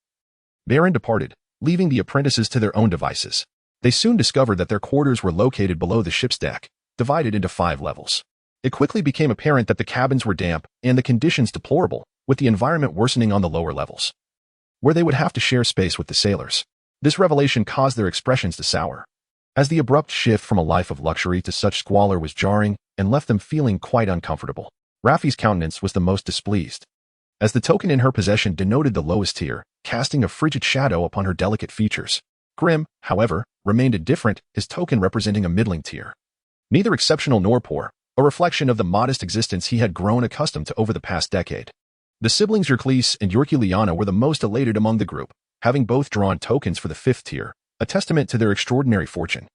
Baron departed, leaving the apprentices to their own devices. They soon discovered that their quarters were located below the ship's deck, divided into 5 levels. It quickly became apparent that the cabins were damp and the conditions deplorable, with the environment worsening on the lower levels, where they would have to share space with the sailors. This revelation caused their expressions to sour, as the abrupt shift from a life of luxury to such squalor was jarring and left them feeling quite uncomfortable. Raffi's countenance was the most displeased, as the token in her possession denoted the lowest tier, casting a frigid shadow upon her delicate features. Grim, however, remained indifferent, his token representing a middling tier. Neither exceptional nor poor, a reflection of the modest existence he had grown accustomed to over the past decade. The siblings Yerklis and Yorkuliana were the most elated among the group, having both drawn tokens for the 5th tier, a testament to their extraordinary fortune.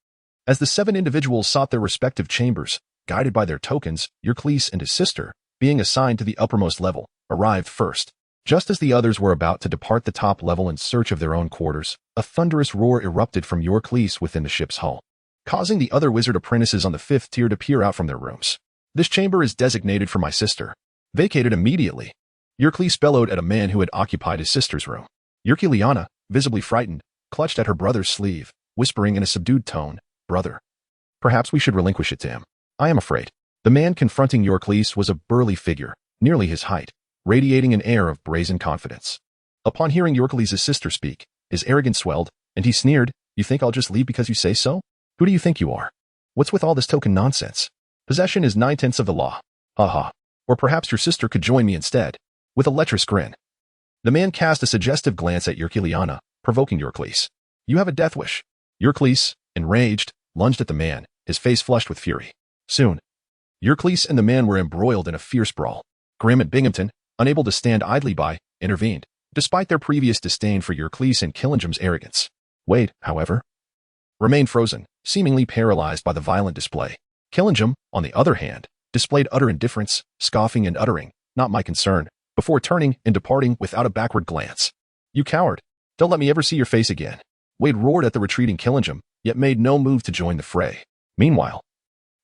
As the 7 individuals sought their respective chambers, guided by their tokens, Euclid and his sister, being assigned to the uppermost level, arrived first. Just as the others were about to depart the top level in search of their own quarters, a thunderous roar erupted from Euclid within the ship's hull, causing the other wizard apprentices on the 5th tier to peer out from their rooms. "This chamber is designated for my sister. Vacated immediately." Euclid bellowed at a man who had occupied his sister's room. Euclidiana, visibly frightened, clutched at her brother's sleeve, whispering in a subdued tone, "Brother, perhaps we should relinquish it to him. I am afraid." The man confronting Euclid was a burly figure, nearly his height, radiating an air of brazen confidence. Upon hearing Euclid's sister speak, his arrogance swelled, and he sneered, "You think I'll just leave because you say so? Who do you think you are? What's with all this token nonsense? Possession is 9/10 of the law. Ha ha. Or perhaps your sister could join me instead." With a lecherous grin, the man cast a suggestive glance at Euclidiana, provoking Euclid. "You have a death wish." Euclid, enraged, lunged at the man, his face flushed with fury. Soon, Euclid and the man were embroiled in a fierce brawl. Grimm and Binghamton, unable to stand idly by, intervened, despite their previous disdain for Euclid and Killingham's arrogance. Wade, however, remained frozen, seemingly paralyzed by the violent display. Killingham, on the other hand, displayed utter indifference, scoffing and uttering, "Not my concern," before turning and departing without a backward glance. "You coward! Don't let me ever see your face again." Wade roared at the retreating Killingham, yet made no move to join the fray. Meanwhile,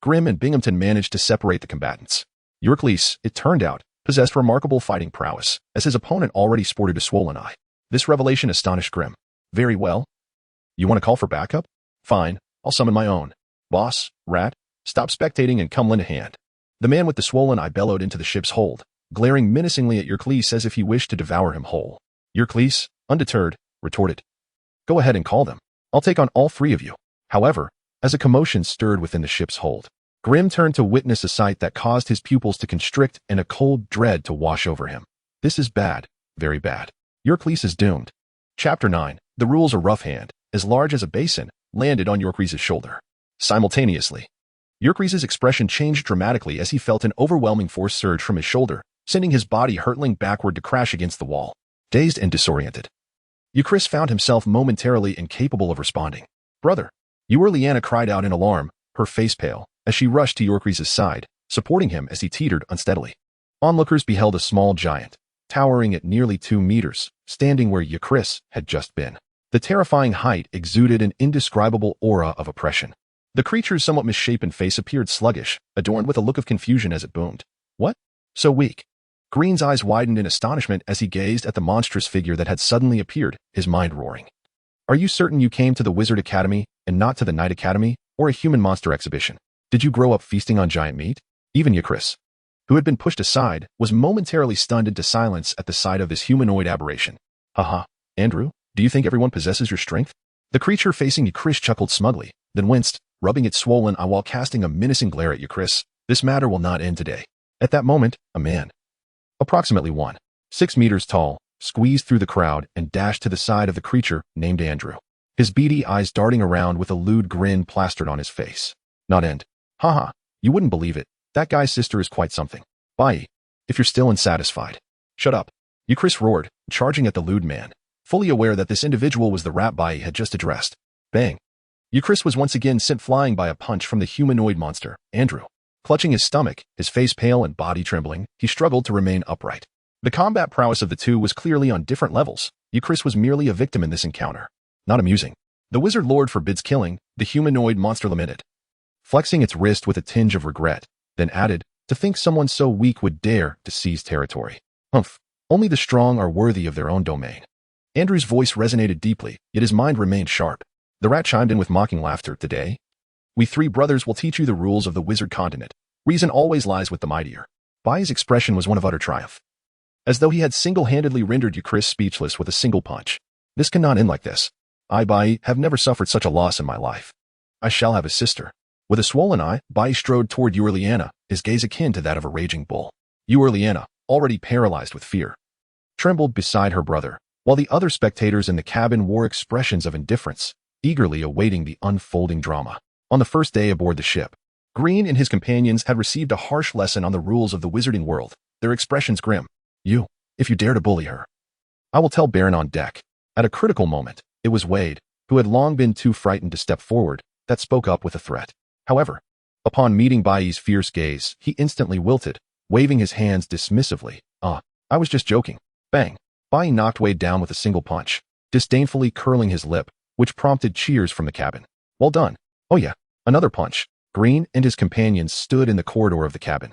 Grimm and Binghamton managed to separate the combatants. Euclid, it turned out, possessed remarkable fighting prowess, as his opponent already sported a swollen eye. This revelation astonished Grimm. "Very well. You want to call for backup? Fine, I'll summon my own. Boss, rat, stop spectating and come lend a hand." The man with the swollen eye bellowed into the ship's hold, glaring menacingly at Euclid as if he wished to devour him whole. Euclid, undeterred, retorted, "Go ahead and call them. I'll take on all 3 of you." However, as a commotion stirred within the ship's hold, Grimm turned to witness a sight that caused his pupils to constrict and a cold dread to wash over him. This is bad, very bad. Euclid is doomed. Chapter 9, The Rules. A rough hand, as large as a basin, landed on Euclid's shoulder. Simultaneously, Euclid's expression changed dramatically as he felt an overwhelming force surge from his shoulder, sending his body hurtling backward to crash against the wall. Dazed and disoriented, Euclid found himself momentarily incapable of responding. "Brother!" Euclidiana cried out in alarm, her face pale, as she rushed to Euclid's side, supporting him as he teetered unsteadily. Onlookers beheld a small giant, towering at nearly 2 meters, standing where Euclid had just been. The terrifying height exuded an indescribable aura of oppression. The creature's somewhat misshapen face appeared sluggish, adorned with a look of confusion as it boomed. "What? So weak?" Green's eyes widened in astonishment as he gazed at the monstrous figure that had suddenly appeared, his mind roaring. "Are you certain you came to the Wizard Academy and not to the Knight Academy, or a human monster exhibition? Did you grow up feasting on giant meat?" Even Euclid, who had been pushed aside, was momentarily stunned into silence at the sight of this humanoid aberration. "Haha, Andrew, do you think everyone possesses your strength?" The creature facing Euclid chuckled smugly, then winced, rubbing its swollen eye while casting a menacing glare at Euclid. "This matter will not end today." At that moment, a man, approximately 1.6 meters tall, squeezed through the crowd and dashed to the side of the creature named Andrew, his beady eyes darting around with a lewd grin plastered on his face. "Not end. Haha, you wouldn't believe it. That guy's sister is quite something. Bye, if you're still unsatisfied." "Shut up," Euclid roared, charging at the lewd man, fully aware that this individual was the rat Bai had just addressed. Bang! Euclid was once again sent flying by a punch from the humanoid monster, Andrew. Clutching his stomach, his face pale and body trembling, he struggled to remain upright. The combat prowess of the two was clearly on different levels. Euclid was merely a victim in this encounter. "Not amusing. The Wizard Lord forbids killing," the humanoid monster lamented, flexing its wrist with a tinge of regret, then added, "To think someone so weak would dare to seize territory. Humph, only the strong are worthy of their own domain." Andrew's voice resonated deeply, yet his mind remained sharp. The rat chimed in with mocking laughter. "Today, we 3 brothers will teach you the rules of the wizard continent. Reason always lies with the mightier." Bai's expression was one of utter triumph, as though he had single-handedly rendered Euclid speechless with a single punch. "This cannot end like this. I, Bai, have never suffered such a loss in my life. I shall have a sister." With a swollen eye, Bai strode toward Euclidiana, his gaze akin to that of a raging bull. Euclidiana, already paralyzed with fear, trembled beside her brother, while the other spectators in the cabin wore expressions of indifference, eagerly awaiting the unfolding drama. On the first day aboard the ship, Green and his companions had received a harsh lesson on the rules of the wizarding world, their expressions grim. "You, if you dare to bully her, I will tell Baron on deck." At a critical moment, it was Wade, who had long been too frightened to step forward, that spoke up with a threat. However, upon meeting Bai's fierce gaze, he instantly wilted, waving his hands dismissively. I was just joking. Bang! Bai knocked Wade down with a single punch, disdainfully curling his lip, which prompted cheers from the cabin. Well done. Oh yeah, another punch. Green and his companions stood in the corridor of the cabin,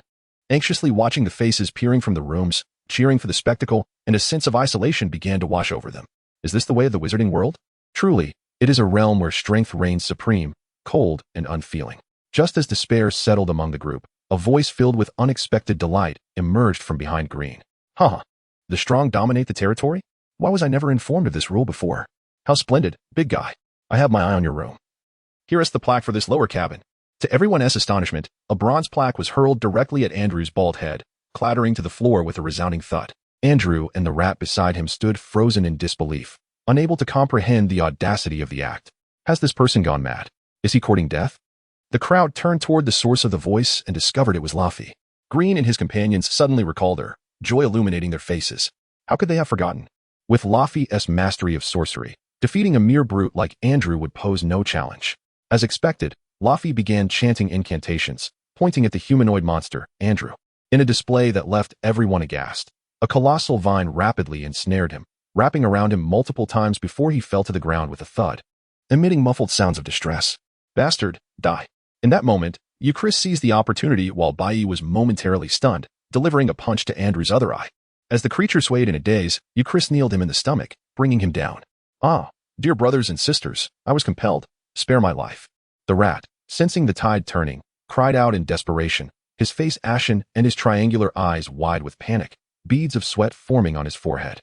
anxiously watching the faces peering from the rooms, cheering for the spectacle, and a sense of isolation began to wash over them. Is this the way of the wizarding world? Truly, it is a realm where strength reigns supreme, cold and unfeeling. Just as despair settled among the group, a voice filled with unexpected delight emerged from behind Green. The strong dominate the territory? Why was I never informed of this rule before? How splendid, big guy. I have my eye on your room. Here is the plaque for this lower cabin. To everyone's astonishment, a bronze plaque was hurled directly at Andrew's bald head, clattering to the floor with a resounding thud. Andrew and the rat beside him stood frozen in disbelief, unable to comprehend the audacity of the act. Has this person gone mad? Is he courting death? The crowd turned toward the source of the voice and discovered it was Laffy. Green and his companions suddenly recalled her, joy illuminating their faces. How could they have forgotten? With Laffy's mastery of sorcery, defeating a mere brute like Andrew would pose no challenge. As expected, Laffy began chanting incantations, pointing at the humanoid monster, Andrew. In a display that left everyone aghast, a colossal vine rapidly ensnared him, wrapping around him multiple times before he fell to the ground with a thud, emitting muffled sounds of distress. Bastard, die. In that moment, Euchris seized the opportunity while Bai was momentarily stunned, delivering a punch to Andrew's other eye. As the creature swayed in a daze, Euchris kneeled him in the stomach, bringing him down. Dear brothers and sisters, I was compelled. Spare my life. The rat, sensing the tide turning, cried out in desperation, his face ashen and his triangular eyes wide with panic, beads of sweat forming on his forehead.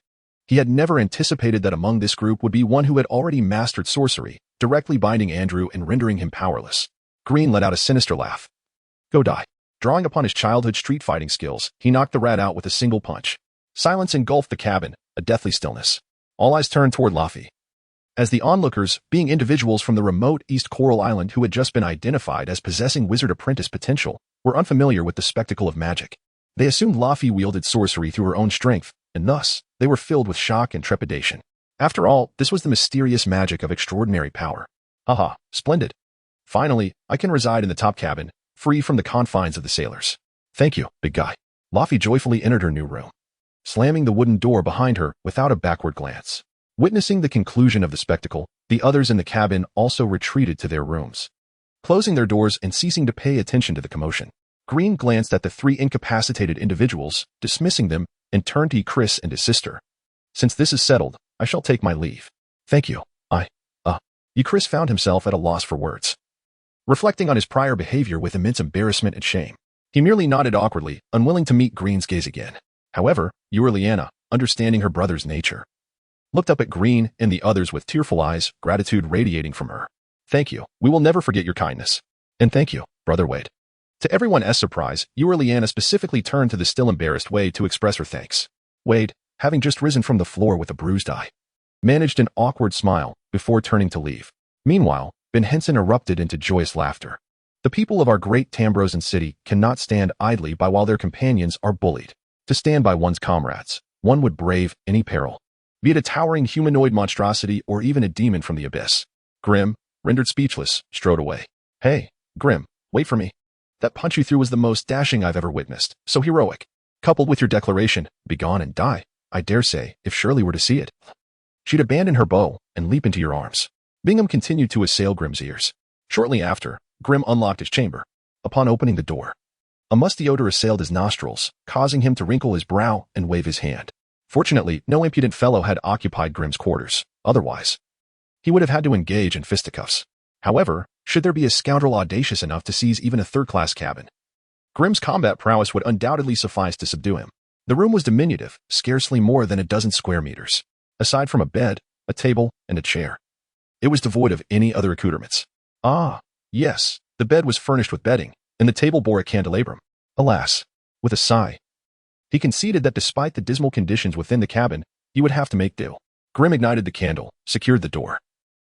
He had never anticipated that among this group would be one who had already mastered sorcery, directly binding Andrew and rendering him powerless. Green let out a sinister laugh. Go die. Drawing upon his childhood street fighting skills, he knocked the rat out with a single punch. Silence engulfed the cabin, a deathly stillness. All eyes turned toward Laffy. As the onlookers, being individuals from the remote East Coral Island who had just been identified as possessing wizard apprentice potential, were unfamiliar with the spectacle of magic. They assumed Laffy wielded sorcery through her own strength, and thus, they were filled with shock and trepidation. After all, this was the mysterious magic of extraordinary power. Splendid. Finally, I can reside in the top cabin, free from the confines of the sailors. Thank you, big guy. Laffy joyfully entered her new room, slamming the wooden door behind her without a backward glance. Witnessing the conclusion of the spectacle, the others in the cabin also retreated to their rooms, closing their doors and ceasing to pay attention to the commotion. Green glanced at the three incapacitated individuals, dismissing them, and turned to Chris and his sister. Since this is settled, I shall take my leave. Thank you. Chris found himself at a loss for words, reflecting on his prior behavior with immense embarrassment and shame. He merely nodded awkwardly, unwilling to meet Green's gaze again. However, Eureliana, understanding her brother's nature, looked up at Green and the others with tearful eyes, gratitude radiating from her. Thank you. We will never forget your kindness. And thank you, Brother Wade. To everyone's surprise, Eureliana specifically turned to the still embarrassed Wade to express her thanks. Wade, having just risen from the floor with a bruised eye, managed an awkward smile before turning to leave. Meanwhile, Ben Henson erupted into joyous laughter. The people of our great Tambrosan city cannot stand idly by while their companions are bullied. To stand by one's comrades, one would brave any peril, be it a towering humanoid monstrosity or even a demon from the abyss. Grim, rendered speechless, strode away. Hey, Grim, wait for me. That punch you threw was the most dashing I've ever witnessed, so heroic. Coupled with your declaration, begone and die, I dare say, if Shirley were to see it, she'd abandon her bow and leap into your arms. Bingham continued to assail Grim's ears. Shortly after, Grim unlocked his chamber. Upon opening the door, a musty odor assailed his nostrils, causing him to wrinkle his brow and wave his hand. Fortunately, no impudent fellow had occupied Grim's quarters. Otherwise, he would have had to engage in fisticuffs. However, should there be a scoundrel audacious enough to seize even a third-class cabin, Grim's combat prowess would undoubtedly suffice to subdue him. The room was diminutive, scarcely more than a dozen square meters. Aside from a bed, a table, and a chair, it was devoid of any other accoutrements. Yes, the bed was furnished with bedding, and the table bore a candelabrum. Alas, with a sigh, he conceded that despite the dismal conditions within the cabin, he would have to make do. Grim ignited the candle, secured the door,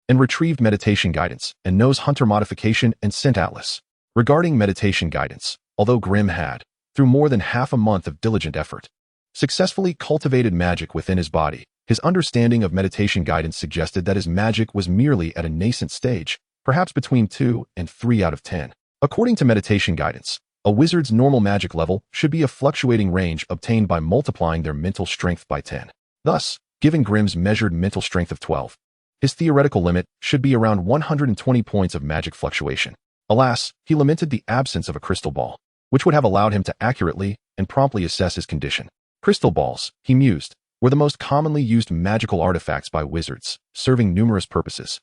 and retrieved meditation guidance and Nose Hunter modification and Scent Atlas. Regarding meditation guidance, although Grim had, through more than half a month of diligent effort, successfully cultivated magic within his body, His understanding of meditation guidance suggested that his magic was merely at a nascent stage, perhaps between 2 and 3 out of 10. According to meditation guidance, a wizard's normal magic level should be a fluctuating range obtained by multiplying their mental strength by 10. Thus, given Grimm's measured mental strength of 12, his theoretical limit should be around 120 points of magic fluctuation. Alas, he lamented the absence of a crystal ball, which would have allowed him to accurately and promptly assess his condition. Crystal balls, he mused, were the most commonly used magical artifacts by wizards, serving numerous purposes,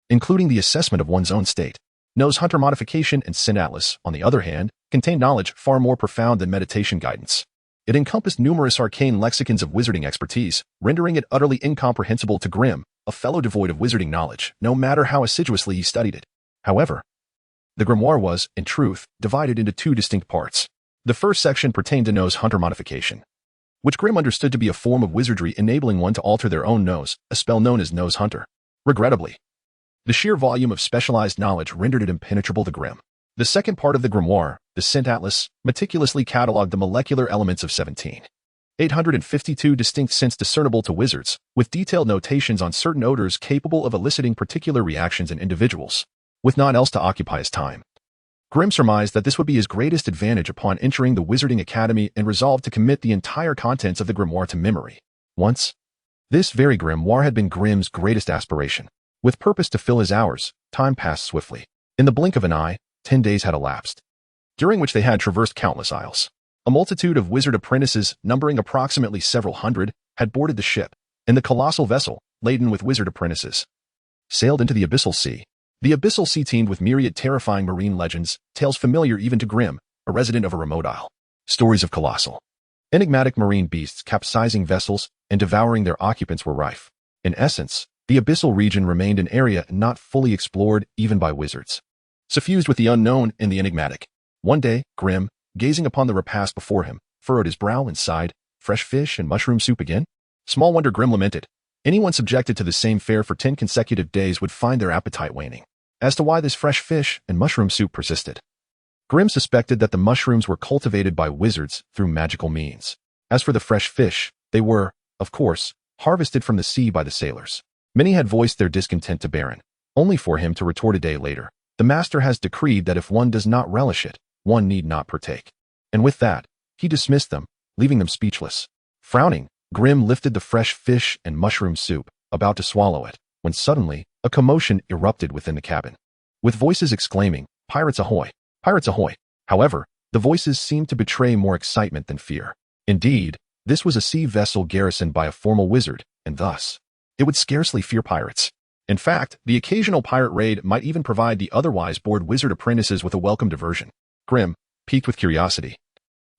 including the assessment of one's own state. Nose hunter modification and Sin Atlas, on the other hand, contained knowledge far more profound than meditation guidance. It encompassed numerous arcane lexicons of wizarding expertise, rendering it utterly incomprehensible to Grimm, a fellow devoid of wizarding knowledge, no matter how assiduously he studied it. However, the grimoire was, in truth, divided into 2 distinct parts. The first section pertained to nose hunter modification, which Grimm understood to be a form of wizardry enabling one to alter their own nose, a spell known as nose hunter. Regrettably, the sheer volume of specialized knowledge rendered it impenetrable to Grimm. The second part of the grimoire, the Scent Atlas, meticulously catalogued the molecular elements of 17,852 distinct scents discernible to wizards, with detailed notations on certain odors capable of eliciting particular reactions in individuals. With naught else to occupy his time, Grimm surmised that this would be his greatest advantage upon entering the Wizarding Academy and resolved to commit the entire contents of the grimoire to memory. Once, this very grimoire had been Grimm's greatest aspiration. With purpose to fill his hours, time passed swiftly. In the blink of an eye, 10 days had elapsed, during which they had traversed countless isles. A multitude of wizard apprentices, numbering approximately several hundred, had boarded the ship, and the colossal vessel, laden with wizard apprentices, sailed into the abyssal sea. The abyssal sea teemed with myriad terrifying marine legends, tales familiar even to Grimm, a resident of a remote isle. Stories of colossal, enigmatic marine beasts capsizing vessels and devouring their occupants were rife. In essence, the abyssal region remained an area not fully explored even by wizards. Suffused with the unknown and the enigmatic. One day, Grimm, gazing upon the repast before him, furrowed his brow and sighed, "Fresh fish and mushroom soup again?" Small wonder Grimm lamented. Anyone subjected to the same fare for 10 consecutive days would find their appetite waning. As to why this fresh fish and mushroom soup persisted, Grimm suspected that the mushrooms were cultivated by wizards through magical means. As for the fresh fish, they were, of course, harvested from the sea by the sailors. Many had voiced their discontent to Baron, only for him to retort a day later, "The master has decreed that if one does not relish it, one need not partake." And with that, he dismissed them, leaving them speechless. Frowning, Grimm lifted the fresh fish and mushroom soup, about to swallow it, when suddenly, a commotion erupted within the cabin, with voices exclaiming, "Pirates ahoy! Pirates ahoy!" However, the voices seemed to betray more excitement than fear. Indeed, this was a sea vessel garrisoned by a formal wizard, and thus, it would scarcely fear pirates. In fact, the occasional pirate raid might even provide the otherwise bored wizard apprentices with a welcome diversion. Grimm, piqued with curiosity,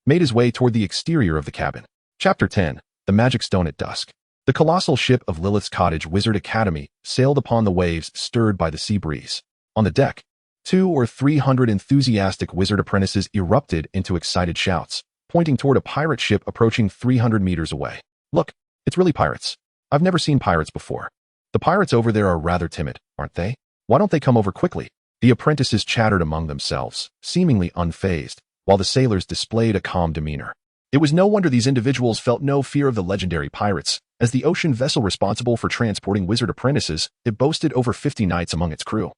made his way toward the exterior of the cabin. Chapter 10. The Magic Stone at Dusk. The colossal ship of Lilith's Cottage Wizard Academy sailed upon the waves stirred by the sea breeze. On the deck, 200 or 300 enthusiastic wizard apprentices erupted into excited shouts, pointing toward a pirate ship approaching 300 meters away. "Look, it's really pirates. I've never seen pirates before. The pirates over there are rather timid, aren't they? Why don't they come over quickly?" The apprentices chattered among themselves, seemingly unfazed, while the sailors displayed a calm demeanor. It was no wonder these individuals felt no fear of the legendary pirates. As the ocean vessel responsible for transporting wizard apprentices, it boasted over 50 knights among its crew,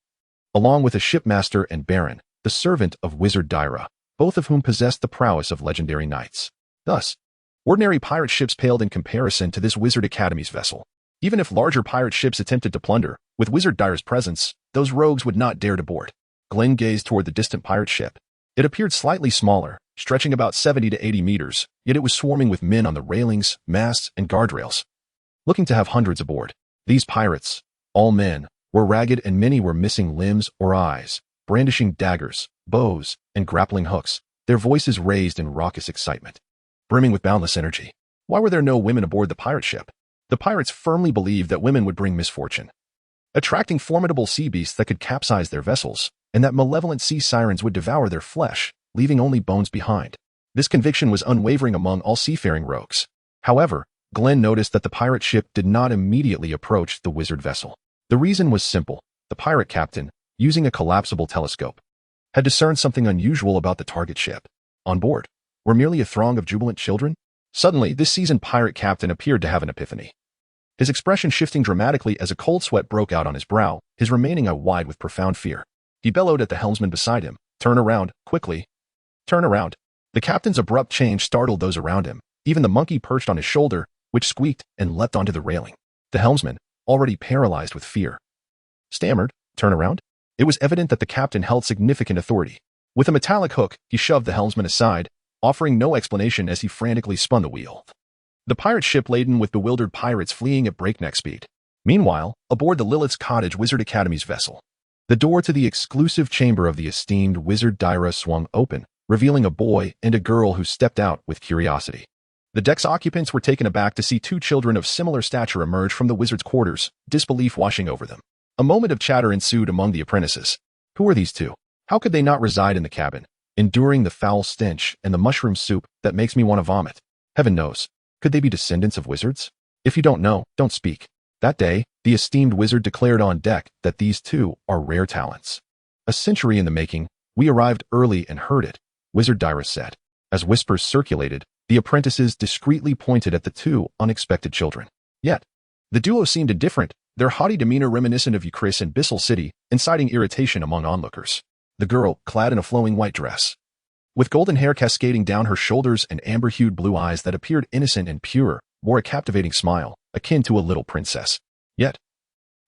along with a shipmaster and baron, the servant of Wizard Dyra, both of whom possessed the prowess of legendary knights. Thus, ordinary pirate ships paled in comparison to this Wizard Academy's vessel. Even if larger pirate ships attempted to plunder, with Wizard Dyra's presence, those rogues would not dare to board. Glenn gazed toward the distant pirate ship. It appeared slightly smaller, stretching about 70 to 80 meters, yet it was swarming with men on the railings, masts, and guardrails, looking to have hundreds aboard. These pirates, all men, were ragged and many were missing limbs or eyes, brandishing daggers, bows, and grappling hooks, their voices raised in raucous excitement, brimming with boundless energy. Why were there no women aboard the pirate ship? The pirates firmly believed that women would bring misfortune, attracting formidable sea beasts that could capsize their vessels, and that malevolent sea sirens would devour their flesh, leaving only bones behind. This conviction was unwavering among all seafaring rogues. However, Glenn noticed that the pirate ship did not immediately approach the wizard vessel. The reason was simple. The pirate captain, using a collapsible telescope, had discerned something unusual about the target ship. On board were merely a throng of jubilant children. Suddenly, this seasoned pirate captain appeared to have an epiphany. his expression shifting dramatically as a cold sweat broke out on his brow, his remaining eye wide with profound fear. He bellowed at the helmsman beside him, "Turn around, quickly. Turn around." The captain's abrupt change startled those around him, even the monkey perched on his shoulder, which squeaked and leapt onto the railing. The helmsman, already paralyzed with fear, stammered, "Turn around?" It was evident that the captain held significant authority. With a metallic hook, he shoved the helmsman aside, offering no explanation as he frantically spun the wheel. The pirate ship laden with bewildered pirates fleeing at breakneck speed. Meanwhile, aboard the Lilith's Cottage Wizard Academy's vessel, the door to the exclusive chamber of the esteemed wizard.The swung open, revealing a boy and a girl who stepped out with curiosity. The deck's occupants were taken aback to see two children of similar stature emerge from the wizard's quarters, disbelief washing over them. A moment of chatter ensued among the apprentices. Who were these two? How could they not reside in the cabin, enduring the foul stench and the mushroom soup that makes me want to vomit? Heaven knows. Could they be descendants of wizards? If you don't know, don't speak. That day, the esteemed wizard declared on deck that these two are rare talents. A century in the making, we arrived early and heard it, wizard.The said. As whispers circulated, the apprentices discreetly pointed at the two unexpected children. Yet, the duo seemed indifferent, their haughty demeanor reminiscent of Euchris in Bissell City, inciting irritation among onlookers. The girl, clad in a flowing white dress, with golden hair cascading down her shoulders and amber-hued blue eyes that appeared innocent and pure, wore a captivating smile, akin to a little princess. Yet,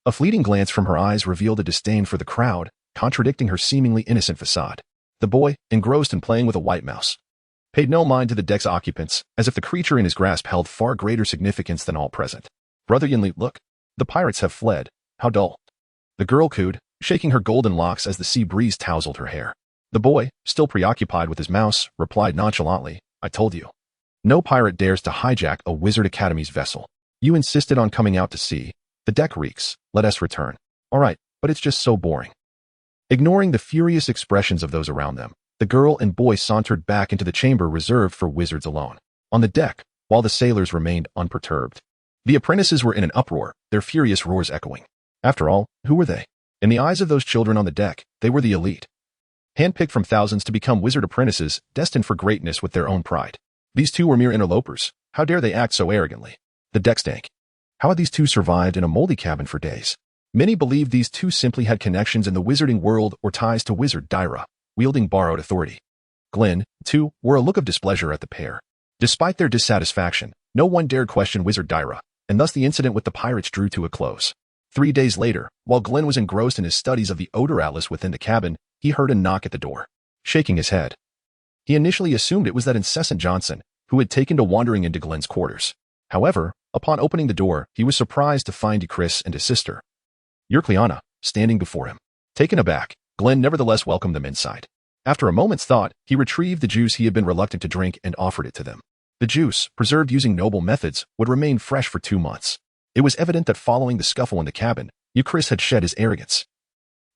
a fleeting glance from her eyes revealed a disdain for the crowd, contradicting her seemingly innocent facade. The boy, engrossed in playing with a white mouse, paid no mind to the deck's occupants, as if the creature in his grasp held far greater significance than all present. "Brother Yinli, look. The pirates have fled. How dull." The girl cooed, shaking her golden locks as the sea breeze tousled her hair. The boy, still preoccupied with his mouse, replied nonchalantly, "I told you. No pirate dares to hijack a Wizard Academy's vessel. You insisted on coming out to sea. The deck reeks. Let us return." "All right, but it's just so boring." Ignoring the furious expressions of those around them, the girl and boy sauntered back into the chamber reserved for wizards alone. On the deck, while the sailors remained unperturbed, the apprentices were in an uproar, their furious roars echoing. After all, who were they? In the eyes of those children on the deck, they were the elite, handpicked from thousands to become wizard apprentices, destined for greatness with their own pride. These two were mere interlopers. How dare they act so arrogantly? The deck stank. How had these two survived in a moldy cabin for days? Many believed these two simply had connections in the wizarding world or ties to wizard.The, wielding borrowed authority. Glenn, too, wore a look of displeasure at the pair. Despite their dissatisfaction, no one dared question wizard.The, and thus the incident with the pirates drew to a close. 3 days later, while Glenn was engrossed in his studies of the odor atlas within the cabin, he heard a knock at the door. Shaking his head, he initially assumed it was that incessant Johnson, who had taken to wandering into Glenn's quarters. However, upon opening the door, he was surprised to find Euchris and his sister, Eucliana, standing before him. Taken aback, Glenn nevertheless welcomed them inside. After a moment's thought, he retrieved the juice he had been reluctant to drink and offered it to them. The juice, preserved using noble methods, would remain fresh for 2 months. It was evident that following the scuffle in the cabin, Euchris had shed his arrogance,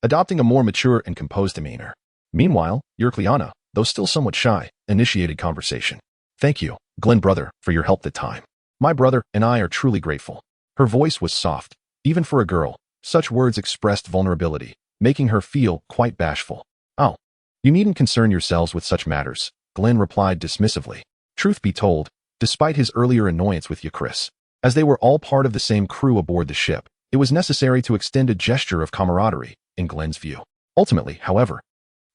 adopting a more mature and composed demeanor. Meanwhile, Eucliana, though still somewhat shy, initiated conversation. "Thank you, Glenn brother, for your help that time. My brother and I are truly grateful." Her voice was soft. Even for a girl, such words expressed vulnerability, making her feel quite bashful. "Oh, you needn't concern yourselves with such matters," Glenn replied dismissively. Truth be told, despite his earlier annoyance with Euchris, as they were all part of the same crew aboard the ship, it was necessary to extend a gesture of camaraderie, in Glenn's view. Ultimately, however,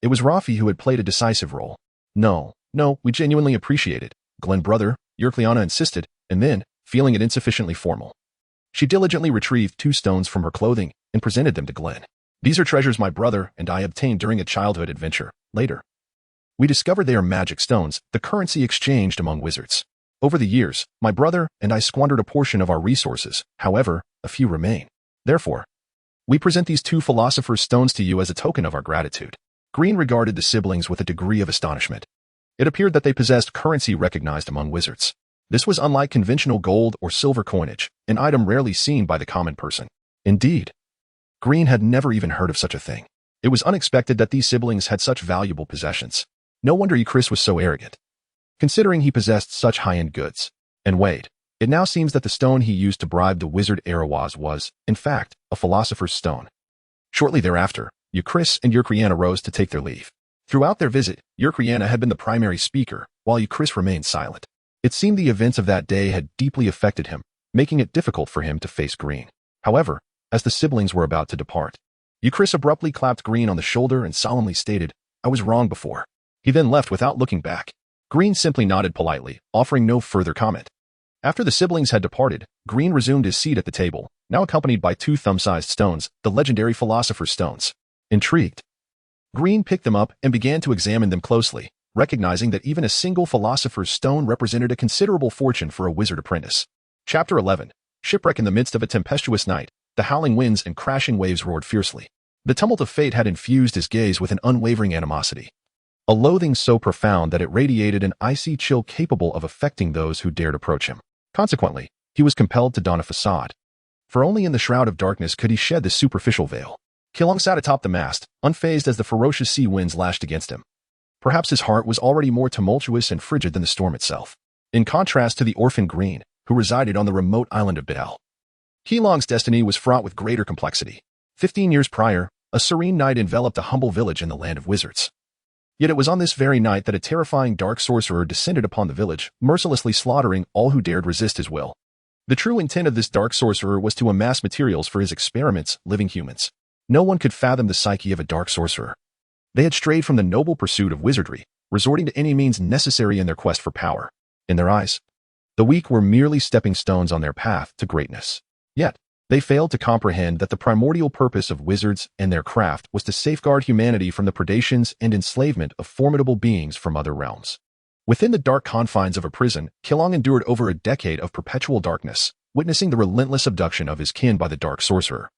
it was Rafi who had played a decisive role. No, we genuinely appreciate it," Glenn brother, Eucliana insisted, and then, feeling it insufficiently formal, she diligently retrieved 2 stones from her clothing and presented them to Glenn. "These are treasures my brother and I obtained during a childhood adventure. Later, we discovered they are magic stones, the currency exchanged among wizards. Over the years, my brother and I squandered a portion of our resources. However, a few remain. Therefore, we present these 2 philosopher's stones to you as a token of our gratitude." Green regarded the siblings with a degree of astonishment. It appeared that they possessed currency recognized among wizards. This was unlike conventional gold or silver coinage, an item rarely seen by the common person. Indeed, Green had never even heard of such a thing. It was unexpected that these siblings had such valuable possessions. No wonder Euchris was so arrogant, considering he possessed such high-end goods. And wait, it now seems that the stone he used to bribe the wizard Arawaz was, in fact, a philosopher's stone. Shortly thereafter, Euchris and Eucliana rose to take their leave. Throughout their visit, Eucliana had been the primary speaker, while Euchris remained silent. It seemed the events of that day had deeply affected him, making it difficult for him to face Green. However, as the siblings were about to depart, Euchris abruptly clapped Green on the shoulder and solemnly stated, "I was wrong before." He then left without looking back. Green simply nodded politely, offering no further comment. After the siblings had departed, Green resumed his seat at the table, now accompanied by 2 thumb-sized stones, the legendary Philosopher's Stones. Intrigued, Green picked them up and began to examine them closely, recognizing that even a single Philosopher's Stone represented a considerable fortune for a wizard apprentice. Chapter 11. Shipwreck. In the midst of a tempestuous night, the howling winds and crashing waves roared fiercely. The tumult of fate had infused his gaze with an unwavering animosity, a loathing so profound that it radiated an icy chill capable of affecting those who dared approach him. Consequently, he was compelled to don a facade, for only in the shroud of darkness could he shed this superficial veil. Kilong sat atop the mast, unfazed as the ferocious sea winds lashed against him. Perhaps his heart was already more tumultuous and frigid than the storm itself. In contrast to the orphan Green, who resided on the remote island of Bidel, Kilong's destiny was fraught with greater complexity. 15 years prior, a serene night enveloped a humble village in the land of wizards. Yet it was on this very night that a terrifying dark sorcerer descended upon the village, mercilessly slaughtering all who dared resist his will. The true intent of this dark sorcerer was to amass materials for his experiments, living humans. No one could fathom the psyche of a dark sorcerer. They had strayed from the noble pursuit of wizardry, resorting to any means necessary in their quest for power. In their eyes, the weak were merely stepping stones on their path to greatness. Yet, they failed to comprehend that the primordial purpose of wizards and their craft was to safeguard humanity from the predations and enslavement of formidable beings from other realms. Within the dark confines of a prison, Kilong endured over a decade of perpetual darkness, witnessing the relentless abduction of his kin by the dark sorcerer.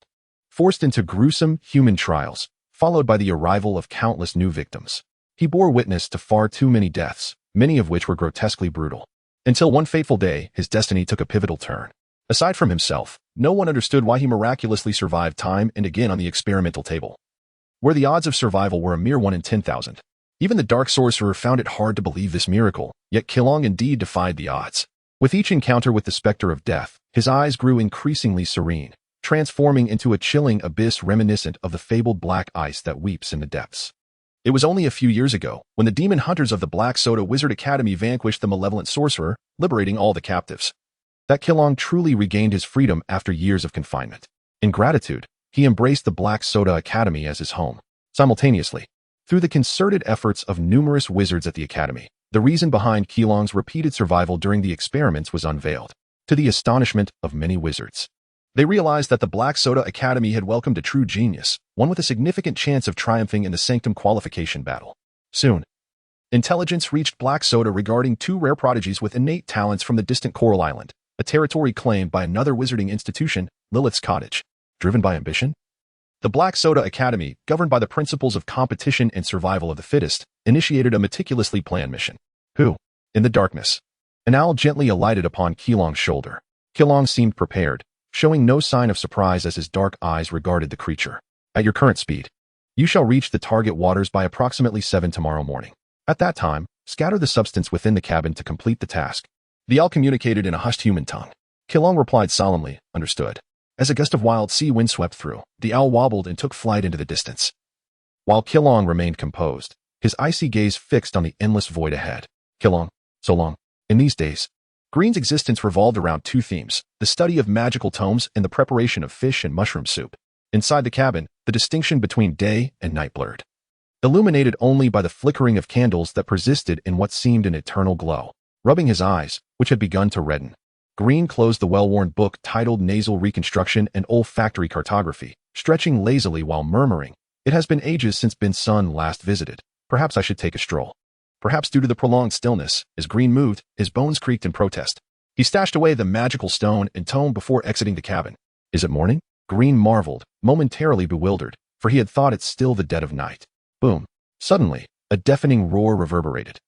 Forced into gruesome human trials, followed by the arrival of countless new victims, he bore witness to far too many deaths, many of which were grotesquely brutal. Until one fateful day, his destiny took a pivotal turn. Aside from himself, no one understood why he miraculously survived time and again on the experimental table, where the odds of survival were a mere 1 in 10,000. Even the dark sorcerer found it hard to believe this miracle, yet Kilong indeed defied the odds. With each encounter with the specter of death, his eyes grew increasingly serene, transforming into a chilling abyss reminiscent of the fabled black ice that weeps in the depths. It was only a few years ago, when the demon hunters of the Black Soda Wizard Academy vanquished the malevolent sorcerer, liberating all the captives, that Kilong truly regained his freedom after years of confinement. In gratitude, he embraced the Black Soda Academy as his home. Simultaneously, through the concerted efforts of numerous wizards at the academy, the reason behind Kilong's repeated survival during the experiments was unveiled. To the astonishment of many wizards, they realized that the Black Soda Academy had welcomed a true genius, one with a significant chance of triumphing in the Sanctum qualification battle. Soon, intelligence reached Black Soda regarding 2 rare prodigies with innate talents from the distant Coral Island, a territory claimed by another wizarding institution, Lilith's Cottage. Driven by ambition, the Black Soda Academy, governed by the principles of competition and survival of the fittest, initiated a meticulously planned mission. Who? In the darkness, an owl gently alighted upon Kilong's shoulder. Kilong seemed prepared, showing no sign of surprise as his dark eyes regarded the creature. At your current speed, you shall reach the target waters by approximately 7 tomorrow morning. At that time, scatter the substance within the cabin to complete the task. The owl communicated in a hushed human tongue. Kilong replied solemnly, understood. As a gust of wild sea wind swept through, the owl wobbled and took flight into the distance, while Kilong remained composed, his icy gaze fixed on the endless void ahead. Kilong, so long. In these days, Green's existence revolved around 2 themes, the study of magical tomes and the preparation of fish and mushroom soup. Inside the cabin, the distinction between day and night blurred, illuminated only by the flickering of candles that persisted in what seemed an eternal glow. Rubbing his eyes, which had begun to redden, Green closed the well-worn book titled Nasal Reconstruction and Olfactory Cartography, stretching lazily while murmuring, "It has been ages since Bin's son last visited. Perhaps I should take a stroll." Perhaps due to the prolonged stillness, as Green moved, his bones creaked in protest. He stashed away the magical stone and tome before exiting the cabin. Is it morning? Green marveled, momentarily bewildered, for he had thought it still the dead of night. Boom. Suddenly, a deafening roar reverberated,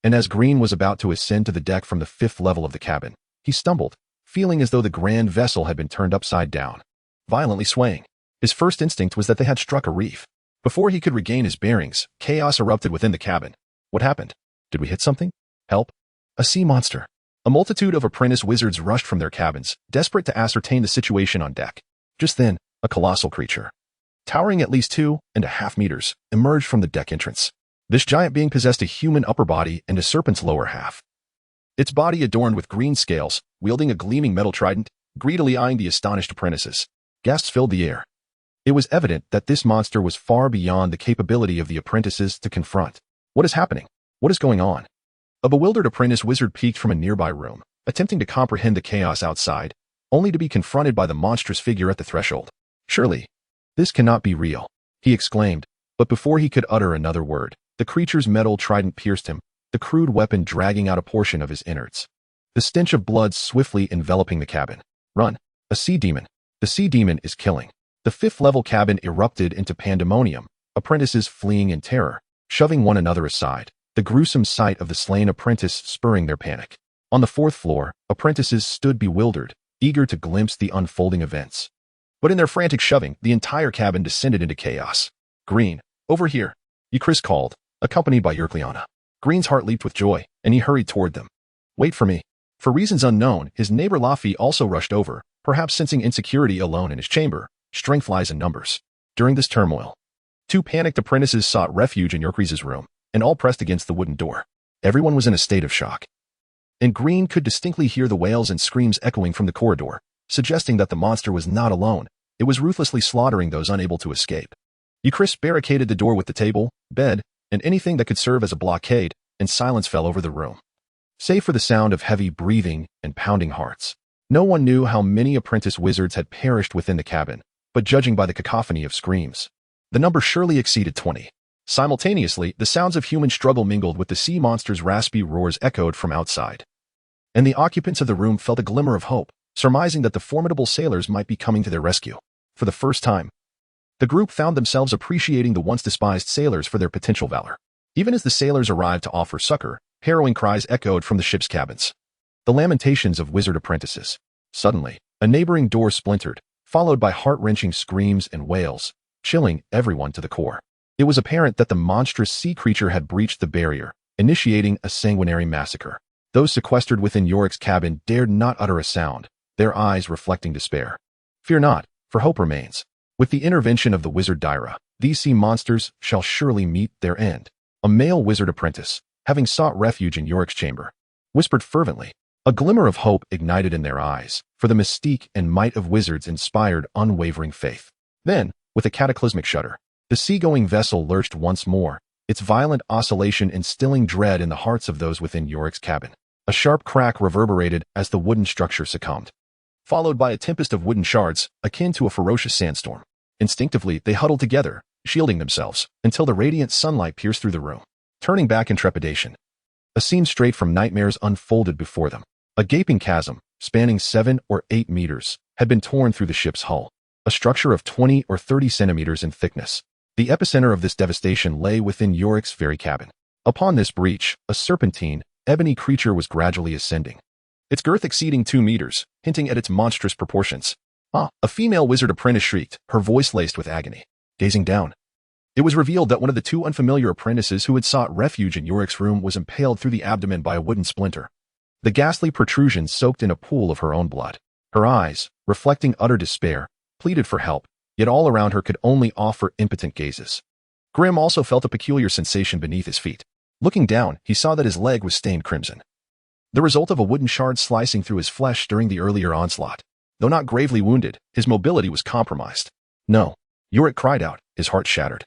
and as Green was about to ascend to the deck from the 5th level of the cabin, he stumbled, feeling as though the grand vessel had been turned upside down, violently swaying. His first instinct was that they had struck a reef. Before he could regain his bearings, chaos erupted within the cabin. What happened? Did we hit something? Help? A sea monster. A multitude of apprentice wizards rushed from their cabins, desperate to ascertain the situation on deck. Just then, a colossal creature, towering at least 2.5 meters, emerged from the deck entrance. This giant being possessed a human upper body and a serpent's lower half. Its body adorned with green scales, wielding a gleaming metal trident, greedily eyeing the astonished apprentices. Gasps filled the air. It was evident that this monster was far beyond the capability of the apprentices to confront. What is happening? What is going on? A bewildered apprentice wizard peeked from a nearby room, attempting to comprehend the chaos outside, only to be confronted by the monstrous figure at the threshold. Surely, this cannot be real, he exclaimed, but before he could utter another word, the creature's metal trident pierced him, the crude weapon dragging out a portion of his innards. The stench of blood swiftly enveloping the cabin. Run! A sea demon! The sea demon is killing. The fifth-level cabin erupted into pandemonium, apprentices fleeing in terror, shoving one another aside, the gruesome sight of the slain apprentice spurring their panic. On the fourth floor, apprentices stood bewildered, eager to glimpse the unfolding events. But in their frantic shoving, the entire cabin descended into chaos. Green, over here, Chris called, accompanied by Eurcleana. Green's heart leaped with joy, and he hurried toward them. Wait for me. For reasons unknown, his neighbor Laffy also rushed over, perhaps sensing insecurity alone in his chamber. Strength lies in numbers. During this turmoil, two panicked apprentices sought refuge in Eurclea's room, and all pressed against the wooden door. Everyone was in a state of shock. And Green could distinctly hear the wails and screams echoing from the corridor, suggesting that the monster was not alone. It was ruthlessly slaughtering those unable to escape. Chris barricaded the door with the table, bed, and anything that could serve as a blockade, and silence fell over the room. Save for the sound of heavy breathing and pounding hearts. No one knew how many apprentice wizards had perished within the cabin, but judging by the cacophony of screams, the number surely exceeded 20. Simultaneously, the sounds of human struggle mingled with the sea monster's raspy roars echoed from outside. And the occupants of the room felt a glimmer of hope, surmising that the formidable sailors might be coming to their rescue. For the first time, the group found themselves appreciating the once despised sailors for their potential valor. Even as the sailors arrived to offer succor, harrowing cries echoed from the ship's cabins. The lamentations of wizard apprentices. Suddenly, a neighboring door splintered, followed by heart-wrenching screams and wails, chilling everyone to the core. It was apparent that the monstrous sea creature had breached the barrier, initiating a sanguinary massacre. Those sequestered within Yorick's cabin dared not utter a sound, their eyes reflecting despair. Fear not, for hope remains. With the intervention of the wizard Dyra, these sea monsters shall surely meet their end. A male wizard apprentice, having sought refuge in Yorick's chamber, whispered fervently. A glimmer of hope ignited in their eyes, for the mystique and might of wizards inspired unwavering faith. Then, with a cataclysmic shudder, the seagoing vessel lurched once more, its violent oscillation instilling dread in the hearts of those within Yorick's cabin. A sharp crack reverberated as the wooden structure succumbed, followed by a tempest of wooden shards, akin to a ferocious sandstorm. Instinctively, they huddled together, shielding themselves, until the radiant sunlight pierced through the room. Turning back in trepidation, a scene straight from nightmares unfolded before them. A gaping chasm, spanning 7 or 8 meters, had been torn through the ship's hull, a structure of 20 or 30 centimeters in thickness. The epicenter of this devastation lay within Yorick's very cabin. Upon this breach, a serpentine, ebony creature was gradually ascending, its girth exceeding 2 meters, hinting at its monstrous proportions. A female wizard apprentice shrieked, her voice laced with agony. Gazing down, it was revealed that one of the two unfamiliar apprentices who had sought refuge in Yorick's room was impaled through the abdomen by a wooden splinter. The ghastly protrusion soaked in a pool of her own blood. Her eyes, reflecting utter despair, pleaded for help, yet all around her could only offer impotent gazes. Grimm also felt a peculiar sensation beneath his feet. Looking down, he saw that his leg was stained crimson, the result of a wooden shard slicing through his flesh during the earlier onslaught. Though not gravely wounded, his mobility was compromised. No, Yorick cried out, his heart shattered.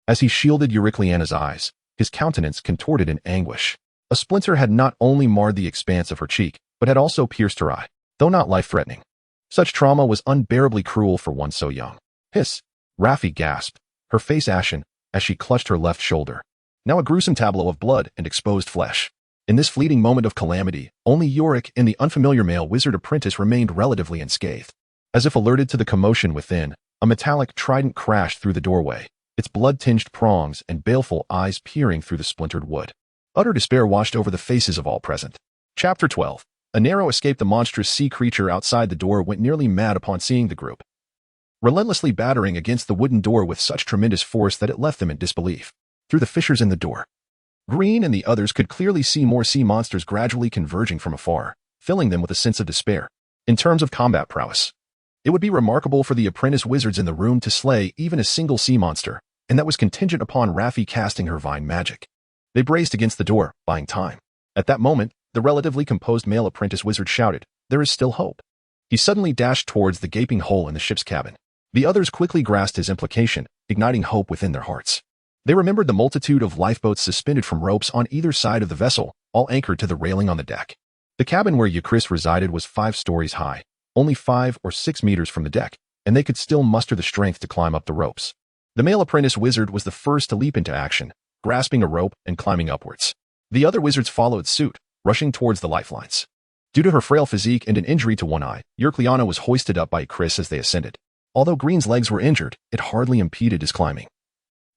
As he shielded Eurcleana's eyes, his countenance contorted in anguish. A splinter had not only marred the expanse of her cheek, but had also pierced her eye, though not life-threatening. Such trauma was unbearably cruel for one so young. Hiss! Raffi gasped, her face ashen, as she clutched her left shoulder. Now a gruesome tableau of blood and exposed flesh. In this fleeting moment of calamity, only Yorick and the unfamiliar male wizard apprentice remained relatively unscathed. As if alerted to the commotion within, a metallic trident crashed through the doorway, its blood-tinged prongs and baleful eyes peering through the splintered wood. Utter despair washed over the faces of all present. Chapter 12. A narrow escape. The monstrous sea creature outside the door went nearly mad upon seeing the group, relentlessly battering against the wooden door with such tremendous force that it left them in disbelief. Through the fissures in the door, Green and the others could clearly see more sea monsters gradually converging from afar, filling them with a sense of despair. In terms of combat prowess, it would be remarkable for the apprentice wizards in the room to slay even a single sea monster, and that was contingent upon Raffi casting her vine magic. They braced against the door, buying time. At that moment, the relatively composed male apprentice wizard shouted, "There is still hope." He suddenly dashed towards the gaping hole in the ship's cabin. The others quickly grasped his implication, igniting hope within their hearts. They remembered the multitude of lifeboats suspended from ropes on either side of the vessel, all anchored to the railing on the deck. The cabin where Euchris resided was 5 stories high, only 5 or 6 meters from the deck, and they could still muster the strength to climb up the ropes. The male apprentice wizard was the first to leap into action, grasping a rope and climbing upwards. The other wizards followed suit, rushing towards the lifelines. Due to her frail physique and an injury to one eye, Eucliana was hoisted up by Euchris as they ascended. Although Green's legs were injured, it hardly impeded his climbing.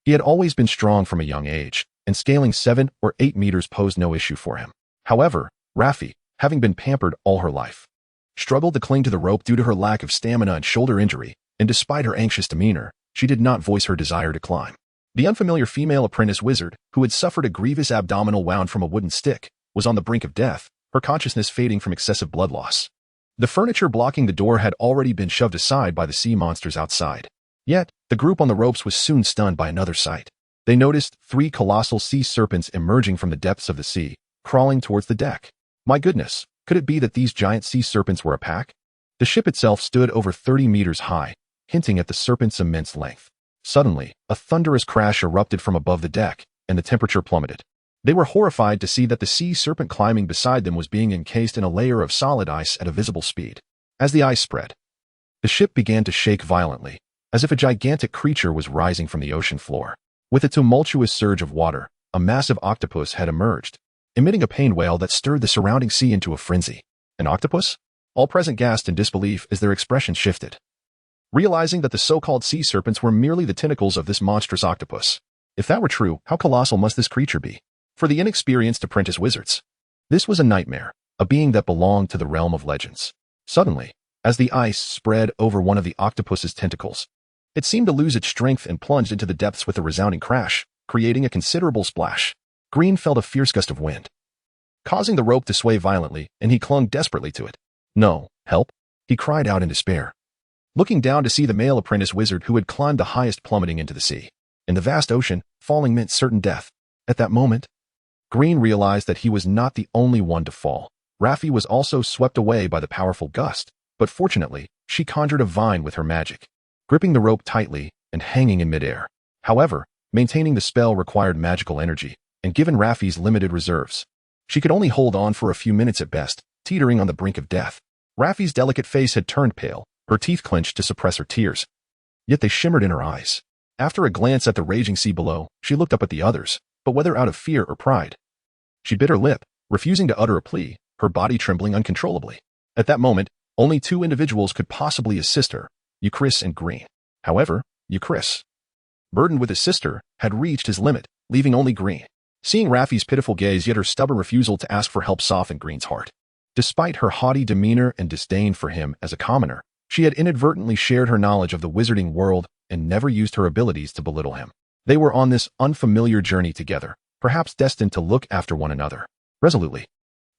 He had always been strong from a young age, and scaling 7 or 8 meters posed no issue for him. However, Raffi, having been pampered all her life, struggled to cling to the rope due to her lack of stamina and shoulder injury, and despite her anxious demeanor, she did not voice her desire to climb. The unfamiliar female apprentice wizard, who had suffered a grievous abdominal wound from a wooden stick, was on the brink of death, her consciousness fading from excessive blood loss. The furniture blocking the door had already been shoved aside by the sea monsters outside. Yet, the group on the ropes was soon stunned by another sight. They noticed 3 colossal sea serpents emerging from the depths of the sea, crawling towards the deck. My goodness, could it be that these giant sea serpents were a pack? The ship itself stood over 30 meters high, hinting at the serpent's immense length. Suddenly, a thunderous crash erupted from above the deck, and the temperature plummeted. They were horrified to see that the sea serpent climbing beside them was being encased in a layer of solid ice at a visible speed. As the ice spread, the ship began to shake violently, as if a gigantic creature was rising from the ocean floor. With a tumultuous surge of water, a massive octopus had emerged, emitting a pain wail that stirred the surrounding sea into a frenzy. An octopus? All present gasped in disbelief as their expressions shifted, realizing that the so-called sea serpents were merely the tentacles of this monstrous octopus. If that were true, how colossal must this creature be? For the inexperienced apprentice wizards, this was a nightmare, a being that belonged to the realm of legends. Suddenly, as the ice spread over one of the octopus's tentacles, it seemed to lose its strength and plunged into the depths with a resounding crash, creating a considerable splash. Green felt a fierce gust of wind, causing the rope to sway violently, and he clung desperately to it. No, help! He cried out in despair, looking down to see the male apprentice wizard who had climbed the highest plummeting into the sea. In the vast ocean, falling meant certain death. At that moment, Green realized that he was not the only one to fall. Raffi was also swept away by the powerful gust, but fortunately, she conjured a vine with her magic, gripping the rope tightly and hanging in midair. However, maintaining the spell required magical energy, and given Raffi's limited reserves, she could only hold on for a few minutes at best, teetering on the brink of death. Raffi's delicate face had turned pale, her teeth clenched to suppress her tears, yet they shimmered in her eyes. After a glance at the raging sea below, she looked up at the others, but whether out of fear or pride, she bit her lip, refusing to utter a plea, her body trembling uncontrollably. At that moment, only 2 individuals could possibly assist her, Euchris and Green. However, Euchris, burdened with his sister, had reached his limit, leaving only Green. Seeing Raffi's pitiful gaze yet her stubborn refusal to ask for help softened Green's heart. Despite her haughty demeanor and disdain for him as a commoner, she had inadvertently shared her knowledge of the wizarding world and never used her abilities to belittle him. They were on this unfamiliar journey together, perhaps destined to look after one another. Resolutely,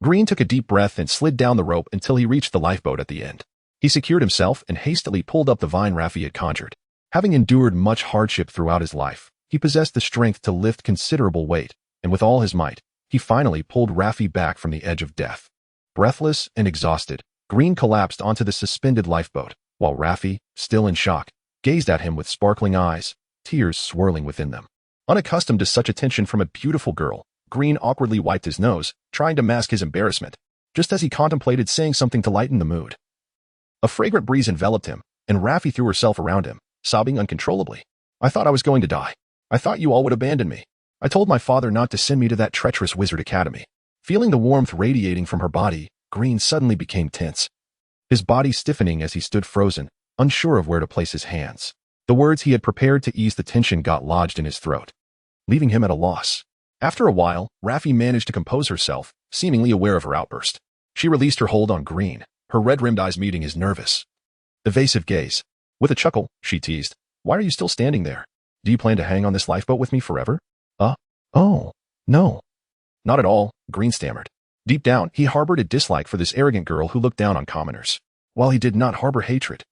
Green took a deep breath and slid down the rope until he reached the lifeboat at the end. He secured himself and hastily pulled up the vine Raffi had conjured. Having endured much hardship throughout his life, he possessed the strength to lift considerable weight, and with all his might, he finally pulled Raffi back from the edge of death. Breathless and exhausted, Green collapsed onto the suspended lifeboat, while Raffi, still in shock, gazed at him with sparkling eyes, tears swirling within them. Unaccustomed to such attention from a beautiful girl, Green awkwardly wiped his nose, trying to mask his embarrassment, just as he contemplated saying something to lighten the mood. A fragrant breeze enveloped him, and Raffi threw herself around him, sobbing uncontrollably. I thought I was going to die. I thought you all would abandon me. I told my father not to send me to that treacherous wizard academy. Feeling the warmth radiating from her body, Green suddenly became tense, his body stiffening as he stood frozen, unsure of where to place his hands. The words he had prepared to ease the tension got lodged in his throat, leaving him at a loss. After a while, Raffi managed to compose herself, seemingly aware of her outburst. She released her hold on Green, her red-rimmed eyes meeting his nervous, evasive gaze. With a chuckle, she teased, "Why are you still standing there? Do you plan to hang on this lifeboat with me forever?" Oh, no. Not at all, Green stammered. Deep down, he harbored a dislike for this arrogant girl who looked down on commoners. While he did not harbor hatred,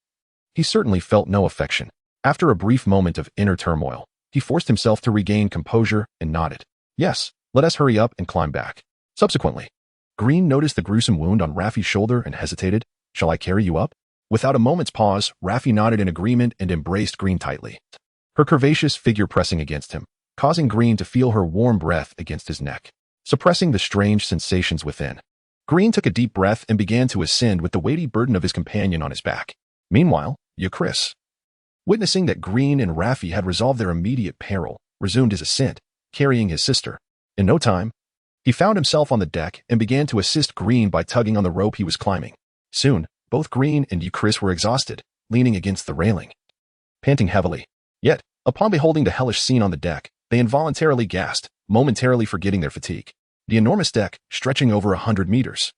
he certainly felt no affection. After a brief moment of inner turmoil, he forced himself to regain composure and nodded. Yes, let us hurry up and climb back. Subsequently, Green noticed the gruesome wound on Raffi's shoulder and hesitated. Shall I carry you up? Without a moment's pause, Raffi nodded in agreement and embraced Green tightly, her curvaceous figure pressing against him, causing Green to feel her warm breath against his neck, suppressing the strange sensations within. Green took a deep breath and began to ascend with the weighty burden of his companion on his back. Meanwhile, Chris, witnessing that Green and Raffi had resolved their immediate peril, resumed his ascent, carrying his sister. In no time, he found himself on the deck and began to assist Green by tugging on the rope he was climbing. Soon, both Green and Chris were exhausted, leaning against the railing, panting heavily. Yet, upon beholding the hellish scene on the deck, they involuntarily gasped, momentarily forgetting their fatigue. The enormous deck, stretching over 100 meters,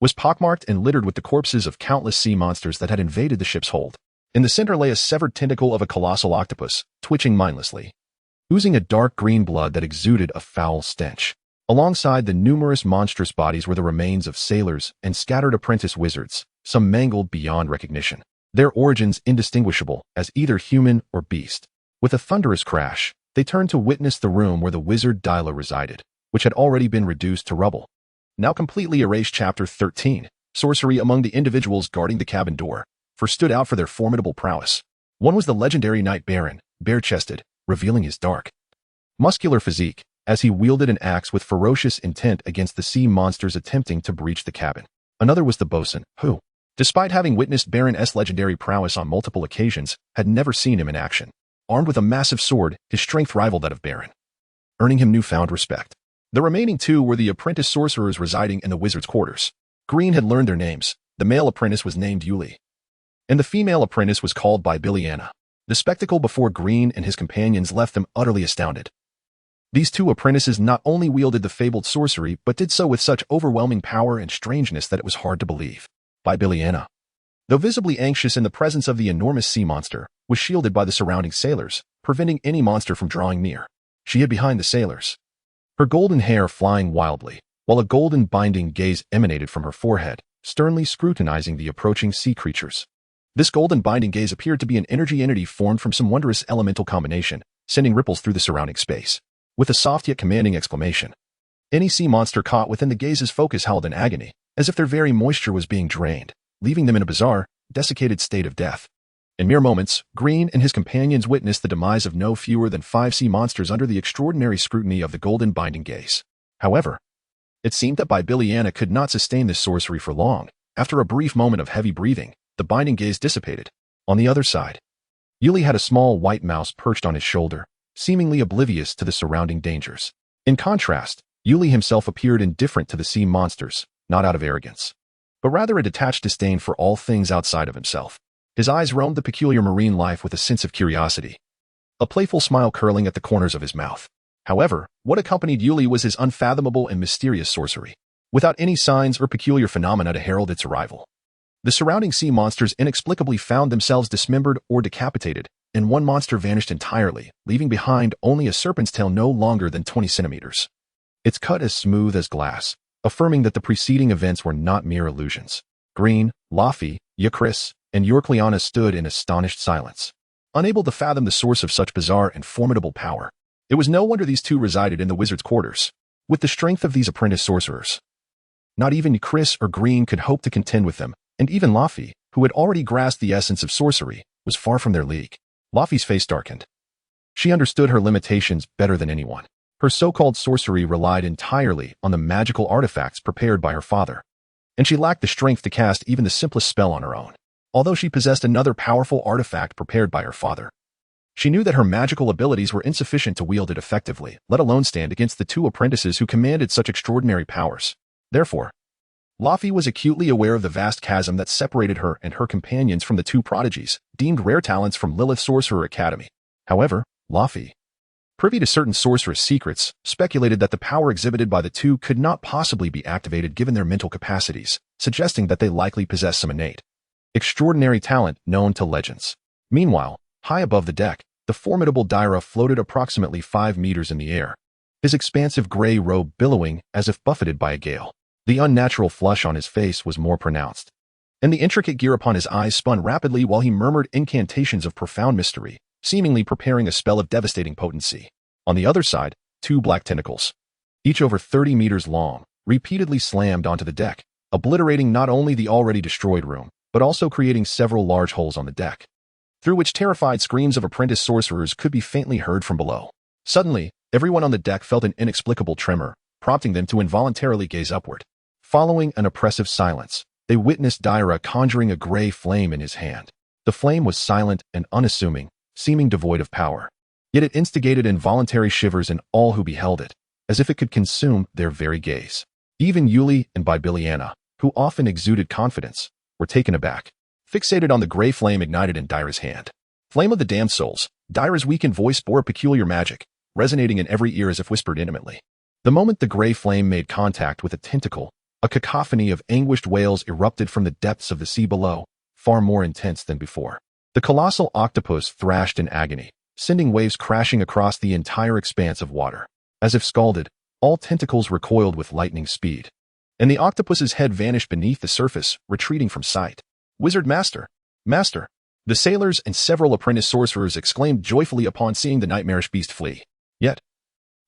was pockmarked and littered with the corpses of countless sea monsters that had invaded the ship's hold. In the center lay a severed tentacle of a colossal octopus, twitching mindlessly, oozing a dark green blood that exuded a foul stench. Alongside the numerous monstrous bodies were the remains of sailors and scattered apprentice wizards, some mangled beyond recognition, their origins indistinguishable as either human or beast. With a thunderous crash, they turned to witness the room where the wizard-The resided, which had already been reduced to rubble. Now completely erased. Chapter 13, Sorcery. Among the individuals guarding the cabin door, stood out for their formidable prowess. One was the legendary Knight Baron, bare-chested, revealing his dark, muscular physique, as he wielded an axe with ferocious intent against the sea monsters attempting to breach the cabin. Another was the bosun, who, despite having witnessed Baron's legendary prowess on multiple occasions, had never seen him in action. Armed with a massive sword, his strength rivaled that of Baron, earning him newfound respect. The remaining two were the apprentice sorcerers residing in the wizard's quarters. Green had learned their names. The male apprentice was named Yuli, and the female apprentice was called by Billiana. The spectacle before Green and his companions left them utterly astounded. These two apprentices not only wielded the fabled sorcery, but did so with such overwhelming power and strangeness that it was hard to believe. By Billiana, though visibly anxious in the presence of the enormous sea monster, was shielded by the surrounding sailors, preventing any monster from drawing near. She hid behind the sailors, her golden hair flying wildly, while a golden binding gaze emanated from her forehead, sternly scrutinizing the approaching sea creatures. This golden binding gaze appeared to be an energy entity formed from some wondrous elemental combination, sending ripples through the surrounding space. With a soft yet commanding exclamation, any sea monster caught within the gaze's focus howled in agony, as if their very moisture was being drained, leaving them in a bizarre, desiccated state of death. In mere moments, Green and his companions witnessed the demise of no fewer than 5 sea monsters under the extraordinary scrutiny of the golden binding gaze. However, it seemed that Billiana could not sustain this sorcery for long. After a brief moment of heavy breathing, the binding gaze dissipated. On the other side, Yuli had a small white mouse perched on his shoulder, seemingly oblivious to the surrounding dangers. In contrast, Yuli himself appeared indifferent to the sea monsters, not out of arrogance, but rather a detached disdain for all things outside of himself. His eyes roamed the peculiar marine life with a sense of curiosity, a playful smile curling at the corners of his mouth. However, what accompanied Yuli was his unfathomable and mysterious sorcery, without any signs or peculiar phenomena to herald its arrival. The surrounding sea monsters inexplicably found themselves dismembered or decapitated, and one monster vanished entirely, leaving behind only a serpent's tail no longer than 20 centimeters. Its cut as smooth as glass, affirming that the preceding events were not mere illusions. Green, Laffy, Chris, and Yorkliana stood in astonished silence, unable to fathom the source of such bizarre and formidable power. It was no wonder these two resided in the wizard's quarters. With the strength of these apprentice sorcerers, not even Chris or Green could hope to contend with them, and even Laffy, who had already grasped the essence of sorcery, was far from their league. Laffy's face darkened. She understood her limitations better than anyone. Her so-called sorcery relied entirely on the magical artifacts prepared by her father, and she lacked the strength to cast even the simplest spell on her own. Although she possessed another powerful artifact prepared by her father, she knew that her magical abilities were insufficient to wield it effectively, let alone stand against the two apprentices who commanded such extraordinary powers. Therefore, Laffy was acutely aware of the vast chasm that separated her and her companions from the two prodigies, deemed rare talents from Lilith Sorcerer Academy. However, Laffy, privy to certain sorceress secrets, speculated that the power exhibited by the two could not possibly be activated given their mental capacities, suggesting that they likely possess some innate, extraordinary talent known to legends. Meanwhile, high above the deck, the formidable Daira floated approximately 5 meters in the air, his expansive gray robe billowing as if buffeted by a gale. The unnatural flush on his face was more pronounced, and the intricate gear upon his eyes spun rapidly while he murmured incantations of profound mystery, seemingly preparing a spell of devastating potency. On the other side, 2 black tentacles, each over 30 meters long, repeatedly slammed onto the deck, obliterating not only the already destroyed room, but also creating several large holes on the deck, through which terrified screams of apprentice sorcerers could be faintly heard from below. Suddenly, everyone on the deck felt an inexplicable tremor, prompting them to involuntarily gaze upward. Following an oppressive silence, they witnessed Daira conjuring a gray flame in his hand. The flame was silent and unassuming, seeming devoid of power. Yet it instigated involuntary shivers in all who beheld it, as if it could consume their very gaze. Even Yuli and Bibiliana, who often exuded confidence, were taken aback, fixated on the gray flame ignited in Daira's hand. Flame of the damned souls, Daira's weakened voice bore a peculiar magic, resonating in every ear as if whispered intimately. The moment the gray flame made contact with a tentacle, a cacophony of anguished wails erupted from the depths of the sea below, far more intense than before. The colossal octopus thrashed in agony, sending waves crashing across the entire expanse of water. As if scalded, all tentacles recoiled with lightning speed, and the octopus's head vanished beneath the surface, retreating from sight. "Wizard Master! Master!" The sailors and several apprentice sorcerers exclaimed joyfully upon seeing the nightmarish beast flee. Yet,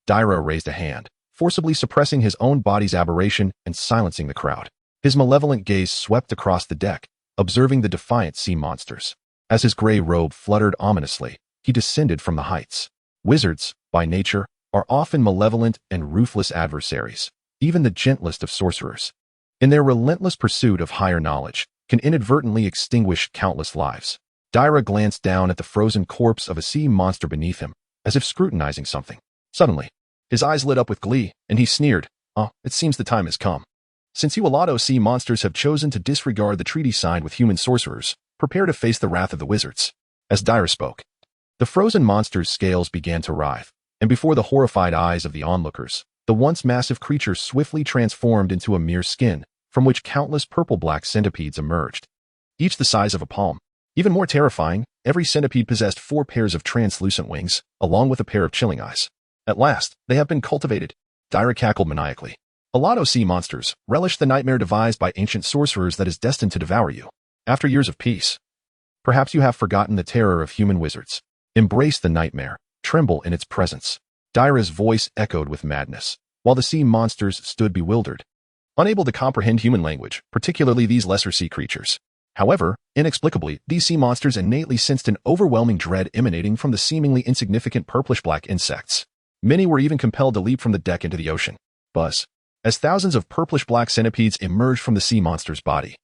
Daira raised a hand, forcibly suppressing his own body's aberration and silencing the crowd. His malevolent gaze swept across the deck, observing the defiant sea monsters. As his gray robe fluttered ominously, he descended from the heights. Wizards, by nature, are often malevolent and ruthless adversaries. Even the gentlest of sorcerers, in their relentless pursuit of higher knowledge, can inadvertently extinguish countless lives. Daira glanced down at the frozen corpse of a sea monster beneath him, as if scrutinizing something. Suddenly, his eyes lit up with glee, and he sneered, "It seems the time has come. Since you Alado sea monsters have chosen to disregard the treaty signed with human sorcerers, prepare to face the wrath of the wizards." As Daira spoke, the frozen monster's scales began to writhe, and before the horrified eyes of the onlookers, the once massive creature swiftly transformed into a mere skin, from which countless purple-black centipedes emerged, each the size of a palm. Even more terrifying, every centipede possessed 4 pairs of translucent wings, along with a pair of chilling eyes. "At last, they have been cultivated," Daira cackled maniacally. "Alado sea monsters relish the nightmare devised by ancient sorcerers that is destined to devour you. After years of peace, perhaps you have forgotten the terror of human wizards. Embrace the nightmare, tremble in its presence." Daira's voice echoed with madness, while the sea monsters stood bewildered, unable to comprehend human language, particularly these lesser sea creatures. However, inexplicably, these sea monsters innately sensed an overwhelming dread emanating from the seemingly insignificant purplish-black insects. Many were even compelled to leap from the deck into the ocean. Buzz, as thousands of purplish-black centipedes emerged from the sea monster's body.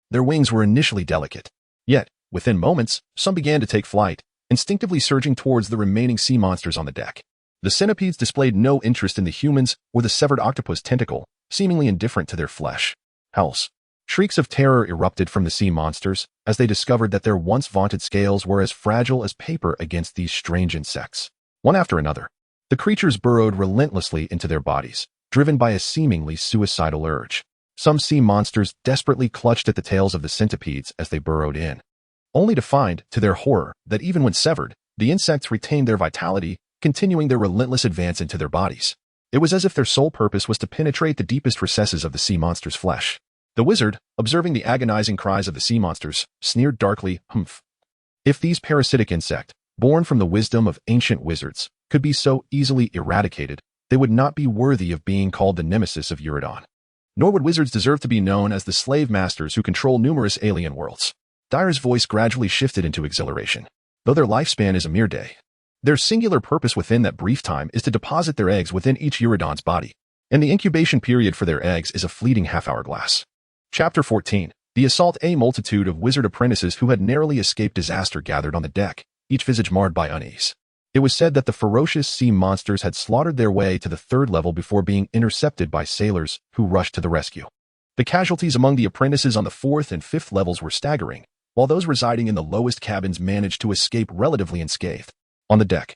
Their wings were initially delicate, yet, within moments, some began to take flight, instinctively surging towards the remaining sea monsters on the deck. The centipedes displayed no interest in the humans or the severed octopus tentacle, seemingly indifferent to their flesh. Howls, shrieks of terror erupted from the sea monsters as they discovered that their once vaunted scales were as fragile as paper against these strange insects. One after another, the creatures burrowed relentlessly into their bodies, driven by a seemingly suicidal urge. Some sea monsters desperately clutched at the tails of the centipedes as they burrowed in, only to find, to their horror, that even when severed, the insects retained their vitality, continuing their relentless advance into their bodies. It was as if their sole purpose was to penetrate the deepest recesses of the sea monster's flesh. The wizard, observing the agonizing cries of the sea monsters, sneered darkly, "Humph. If these parasitic insects, born from the wisdom of ancient wizards, could be so easily eradicated, they would not be worthy of being called the nemesis of Eurodon. Nor would wizards deserve to be known as the slave masters who control numerous alien worlds." Daira's voice gradually shifted into exhilaration. Though their lifespan is a mere day, their singular purpose within that brief time is to deposit their eggs within each Eurodon's body, and the incubation period for their eggs is a fleeting half-hourglass. Chapter 14. The assault. A multitude of wizard apprentices who had narrowly escaped disaster gathered on the deck, each visage marred by unease. It was said that the ferocious sea monsters had slaughtered their way to the 3rd level before being intercepted by sailors who rushed to the rescue. The casualties among the apprentices on the 4th and 5th levels were staggering, while those residing in the lowest cabins managed to escape relatively unscathed. On the deck,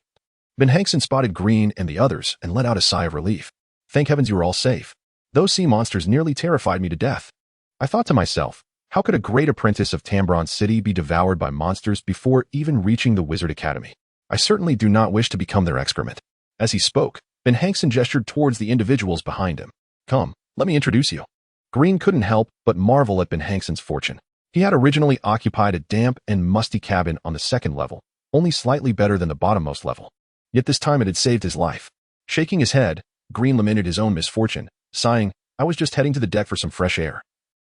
Ben Hankson spotted Green and the others and let out a sigh of relief. "Thank heavens you were all safe. Those sea monsters nearly terrified me to death." I thought to myself, how could a great apprentice of Tambron City be devoured by monsters before even reaching the Wizard Academy? I certainly do not wish to become their excrement. As he spoke, Ben Hankson gestured towards the individuals behind him. "Come, let me introduce you." Green couldn't help but marvel at Ben Hankson's fortune. He had originally occupied a damp and musty cabin on the 2nd level, only slightly better than the bottommost level. Yet this time it had saved his life. Shaking his head, Green lamented his own misfortune, sighing, "I was just heading to the deck for some fresh air.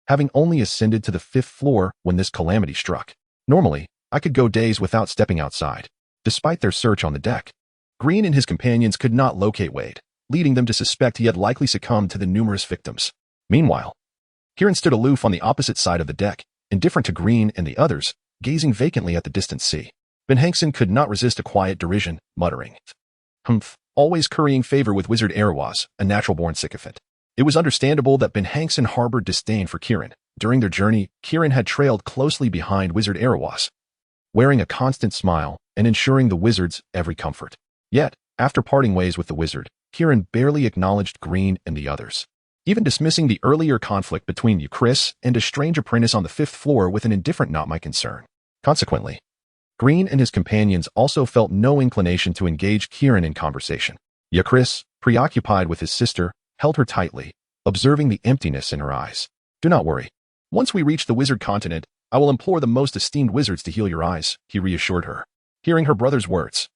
having only ascended to the 5th floor when this calamity struck. Normally, I could go days without stepping outside. Despite their search on the deck, Green and his companions could not locate Wade, leading them to suspect he had likely succumbed to the numerous victims. Meanwhile, Kieran stood aloof on the opposite side of the deck, indifferent to Green and the others, gazing vacantly at the distant sea. Ben Hankson could not resist a quiet derision, muttering, "Humph, always currying favor with Wizard Erebos, a natural-born sycophant." It was understandable that Ben Hankson harbored disdain for Kieran. During their journey, Kieran had trailed closely behind Wizard Erebos, wearing a constant smile and ensuring the wizard's every comfort. Yet, after parting ways with the wizard, Kieran barely acknowledged Green and the others, even dismissing the earlier conflict between Chris and a strange apprentice on the 5th floor with an indifferent "not my concern." Consequently, Green and his companions also felt no inclination to engage Kieran in conversation. Chris, preoccupied with his sister, held her tightly, observing the emptiness in her eyes. "Do not worry. Once we reach the wizard continent, I will implore the most esteemed wizards to heal your eyes," he reassured her. Hearing her brother's words,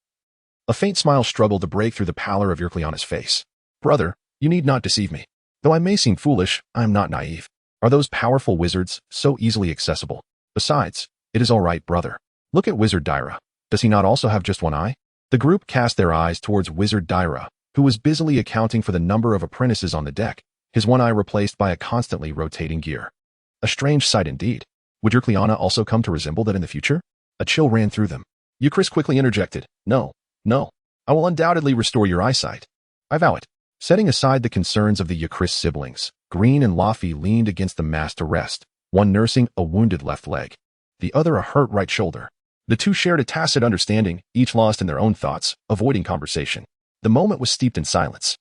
a faint smile struggled to break through the pallor of Eurcleana's face. "Brother, you need not deceive me. Though I may seem foolish, I am not naive. Are those powerful wizards so easily accessible? Besides, it is all right, brother. Look at Wizard Dyra. Does he not also have just one eye?" The group cast their eyes towards Wizard Dyra, who was busily accounting for the number of apprentices on the deck, his one eye replaced by a constantly rotating gear. A strange sight indeed. Would Eurcleana also come to resemble that in the future? A chill ran through them. Chris quickly interjected, No. I will undoubtedly restore your eyesight. I vow it." Setting aside the concerns of the Chris siblings, Green and Laffy leaned against the mast to rest, one nursing a wounded left leg, the other a hurt right shoulder. The two shared a tacit understanding, each lost in their own thoughts, avoiding conversation. The moment was steeped in silence,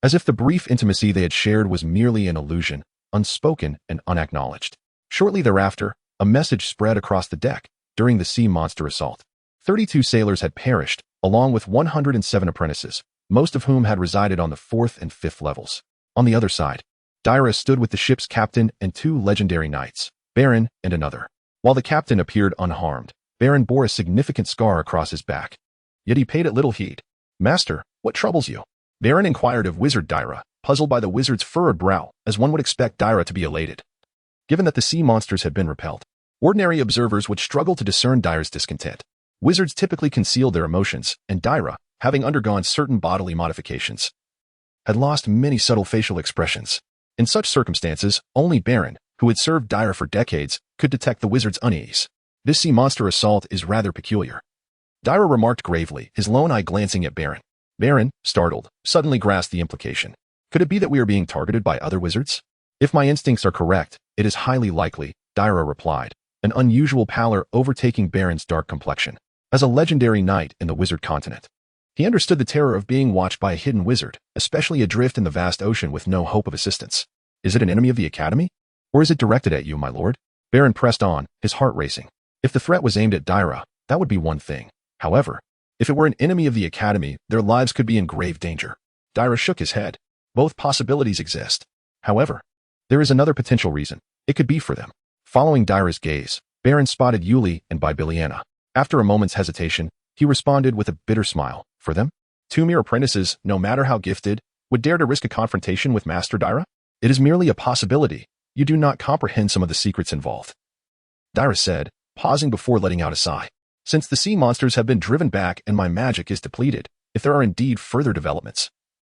as if the brief intimacy they had shared was merely an illusion, unspoken and unacknowledged. Shortly thereafter, a message spread across the deck. During the sea monster assault, 32 sailors had perished, along with 107 apprentices, most of whom had resided on the 4th and 5th levels. On the other side, Dyra stood with the ship's captain and 2 legendary knights, Baron and another. While the captain appeared unharmed, Baron bore a significant scar across his back. Yet he paid it little heed. "Master, what troubles you?" Baron inquired of Wizard Dyra, puzzled by the wizard's furrowed brow, as one would expect Dyra to be elated, given that the sea monsters had been repelled. Ordinary observers would struggle to discern Dyra's discontent. Wizards typically concealed their emotions, and Dyra, having undergone certain bodily modifications, had lost many subtle facial expressions. In such circumstances, only Baron, who had served Dyra for decades, could detect the wizard's unease. "This sea monster assault is rather peculiar," Dyra remarked gravely, his lone eye glancing at Baron. Baron, startled, suddenly grasped the implication. "Could it be that we are being targeted by other wizards?" "If my instincts are correct, it is highly likely," Dyra replied, an unusual pallor overtaking Baron's dark complexion. As a legendary knight in the wizard continent, he understood the terror of being watched by a hidden wizard, especially adrift in the vast ocean with no hope of assistance. "Is it an enemy of the Academy? Or is it directed at you, my lord?" Baron pressed on, his heart racing. If the threat was aimed at Dyra, that would be one thing. However, if it were an enemy of the Academy, their lives could be in grave danger. Dyra shook his head. Both possibilities exist. However, there is another potential reason. It could be for them. Following Dyra's gaze, Baron spotted Yuli and Bibiliana. After a moment's hesitation, he responded with a bitter smile. "For them? 2 mere apprentices, no matter how gifted, would dare to risk a confrontation with Master Dyra? It is merely a possibility. You do not comprehend some of the secrets involved," Dyra said, pausing before letting out a sigh. "Since the sea monsters have been driven back and my magic is depleted, if there are indeed further developments,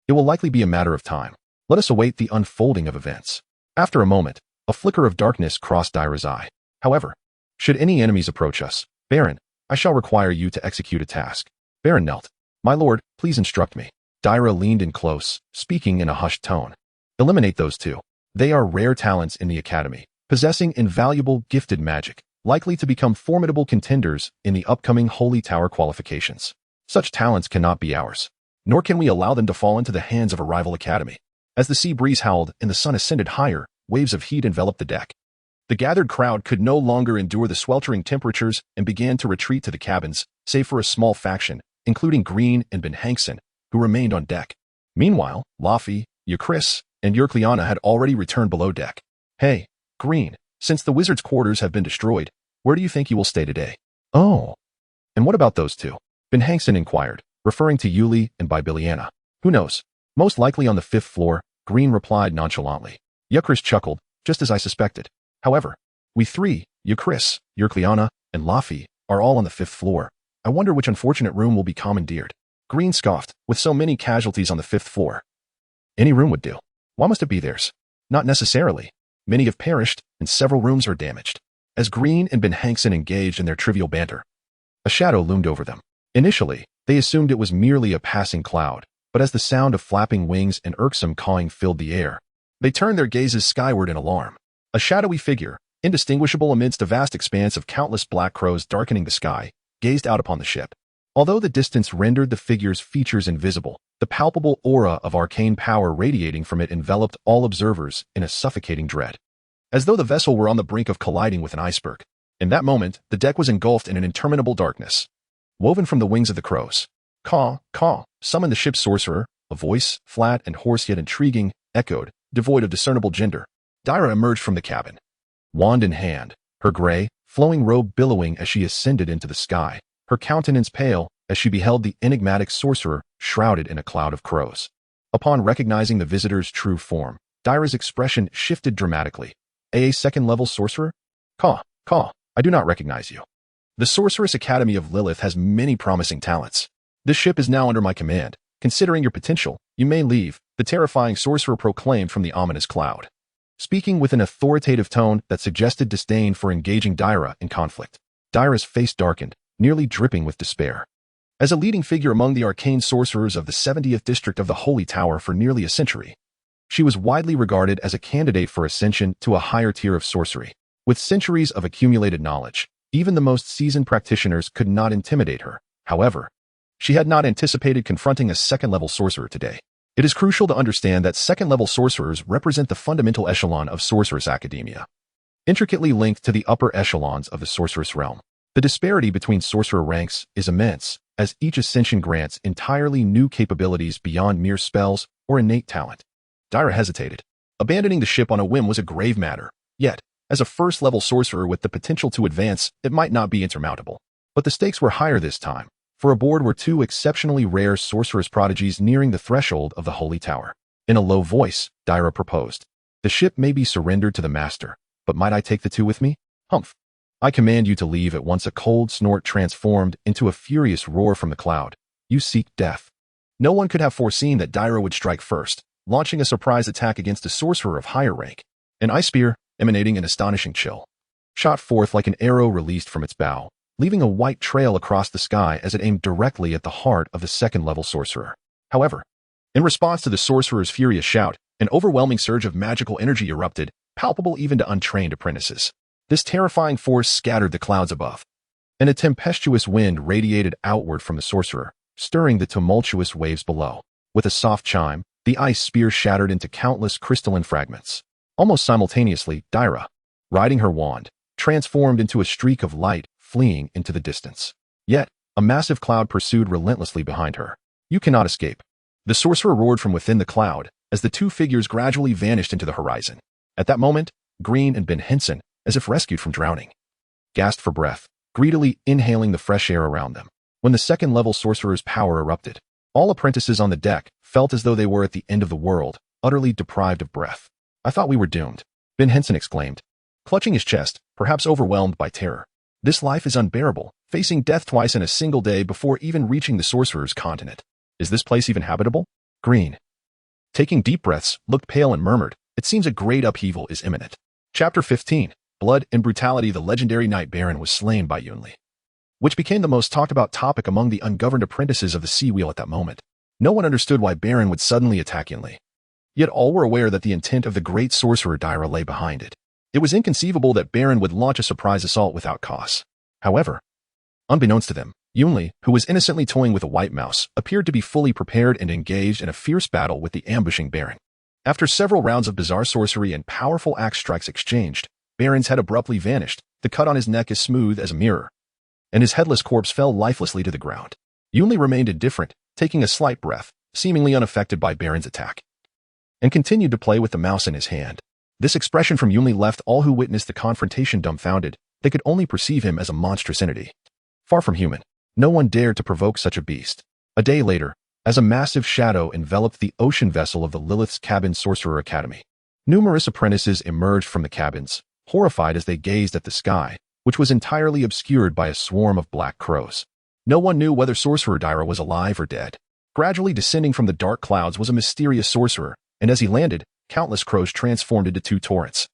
it will likely be a matter of time. Let us await the unfolding of events." After a moment, a flicker of darkness crossed Dyra's eye. "However, should any enemies approach us, Baron, I shall require you to execute a task." Baron knelt. "My lord, please instruct me." Dyra leaned in close, speaking in a hushed tone. "Eliminate those 2. They are rare talents in the Academy, possessing invaluable gifted magic, likely to become formidable contenders in the upcoming Holy Tower qualifications. Such talents cannot be ours, nor can we allow them to fall into the hands of a rival academy." As the sea breeze howled and the sun ascended higher, waves of heat enveloped the deck. The gathered crowd could no longer endure the sweltering temperatures and began to retreat to the cabins, save for a small faction, including Green and Ben Hankson, who remained on deck. Meanwhile, Laffy, Chris, and Eurcleana had already returned below deck. "Hey, Green, since the wizard's quarters have been destroyed, where do you think you will stay today?" "Oh, and what about those 2? Ben Hankson inquired, referring to Yuli and Bibiliana. "Who knows? Most likely on the 5th floor," Green replied nonchalantly. Chris chuckled, just as I suspected. However, we three, Chris, Cleana, and Laffy, are all on the 5th floor. I wonder which unfortunate room will be commandeered. Green scoffed, with so many casualties on the 5th floor. Any room would do. Why must it be theirs? Not necessarily. Many have perished, and several rooms are damaged. As Green and Ben Hankson engaged in their trivial banter, a shadow loomed over them. Initially, they assumed it was merely a passing cloud, but as the sound of flapping wings and irksome cawing filled the air, they turned their gazes skyward in alarm. A shadowy figure, indistinguishable amidst a vast expanse of countless black crows darkening the sky, gazed out upon the ship. Although the distance rendered the figure's features invisible, the palpable aura of arcane power radiating from it enveloped all observers in a suffocating dread. As though the vessel were on the brink of colliding with an iceberg. In that moment, the deck was engulfed in an interminable darkness. Woven from the wings of the crows, caw, caw, summoned the ship's sorcerer, a voice, flat and hoarse yet intriguing, echoed, devoid of discernible gender. Dyra emerged from the cabin, wand in hand, her gray, flowing robe billowing as she ascended into the sky, her countenance pale as she beheld the enigmatic sorcerer shrouded in a cloud of crows. Upon recognizing the visitor's true form, Dyra's expression shifted dramatically. A second-level sorcerer? Caw, caw, I do not recognize you. The Sorceress Academy of Lilith has many promising talents. This ship is now under my command. Considering your potential, you may leave, the terrifying sorcerer proclaimed from the ominous cloud. Speaking with an authoritative tone that suggested disdain for engaging Dyra in conflict. Dyra's face darkened, nearly dripping with despair. As a leading figure among the arcane sorcerers of the 70th district of the Holy Tower for nearly a century, she was widely regarded as a candidate for ascension to a higher tier of sorcery. With centuries of accumulated knowledge, even the most seasoned practitioners could not intimidate her. However, she had not anticipated confronting a second-level sorcerer today. It is crucial to understand that second-level sorcerers represent the fundamental echelon of sorceress academia, intricately linked to the upper echelons of the sorceress realm. The disparity between sorcerer ranks is immense, as each ascension grants entirely new capabilities beyond mere spells or innate talent. Dyra hesitated. Abandoning the ship on a whim was a grave matter, yet, as a first-level sorcerer with the potential to advance, it might not be insurmountable. But the stakes were higher this time, for aboard were two exceptionally rare sorceress prodigies nearing the threshold of the Holy Tower. In a low voice, Dyra proposed, "The ship may be surrendered to the master, but might I take the two with me?" "Humph. I command you to leave at once." A cold snort transformed into a furious roar from the cloud. "You seek death." No one could have foreseen that Dyra would strike first, launching a surprise attack against a sorcerer of higher rank. An ice spear, emanating an astonishing chill, shot forth like an arrow released from its bow, leaving a white trail across the sky as it aimed directly at the heart of the second-level sorcerer. However, in response to the sorcerer's furious shout, an overwhelming surge of magical energy erupted, palpable even to untrained apprentices. This terrifying force scattered the clouds above, and a tempestuous wind radiated outward from the sorcerer, stirring the tumultuous waves below. With a soft chime, the ice spear shattered into countless crystalline fragments. Almost simultaneously, Dyra, riding her wand, transformed into a streak of light, fleeing into the distance. Yet, a massive cloud pursued relentlessly behind her. "You cannot escape." The sorcerer roared from within the cloud, as the two figures gradually vanished into the horizon. At that moment, Green and Ben Henson, as if rescued from drowning, gasped for breath, greedily inhaling the fresh air around them. When the second-level sorcerer's power erupted, all apprentices on the deck felt as though they were at the end of the world, utterly deprived of breath. "I thought we were doomed," Ben Henson exclaimed, clutching his chest, perhaps overwhelmed by terror. "This life is unbearable, facing death twice in a single day before even reaching the sorcerer's continent. Is this place even habitable?" Green, taking deep breaths, looked pale and murmured, "It seems a great upheaval is imminent." Chapter 15. Blood and Brutality. The legendary Knight Baron was slain by Yunli, which became the most talked-about topic among the ungoverned apprentices of the Sea Wheel at that moment. No one understood why Baron would suddenly attack Yunli. Yet all were aware that the intent of the great sorcerer Dyra lay behind it. It was inconceivable that Baron would launch a surprise assault without cause. However, unbeknownst to them, Yunli, who was innocently toying with a white mouse, appeared to be fully prepared and engaged in a fierce battle with the ambushing Baron. After several rounds of bizarre sorcery and powerful axe strikes exchanged, Baron's head abruptly vanished, the cut on his neck as smooth as a mirror, and his headless corpse fell lifelessly to the ground. Yunli remained indifferent, taking a slight breath, seemingly unaffected by Baron's attack, and continued to play with the mouse in his hand. This expression from Yunli left all who witnessed the confrontation dumbfounded. They could only perceive him as a monstrous entity. Far from human, no one dared to provoke such a beast. A day later, as a massive shadow enveloped the ocean vessel of the Lilith's Cabin Sorcerer Academy, Numerous apprentices emerged from the cabins, horrified as they gazed at the sky, which was entirely obscured by a swarm of black crows. No one knew whether Sorcerer-Dyra was alive or dead. Gradually descending from the dark clouds was a mysterious sorcerer, and as he landed, countless crows transformed into two torrents,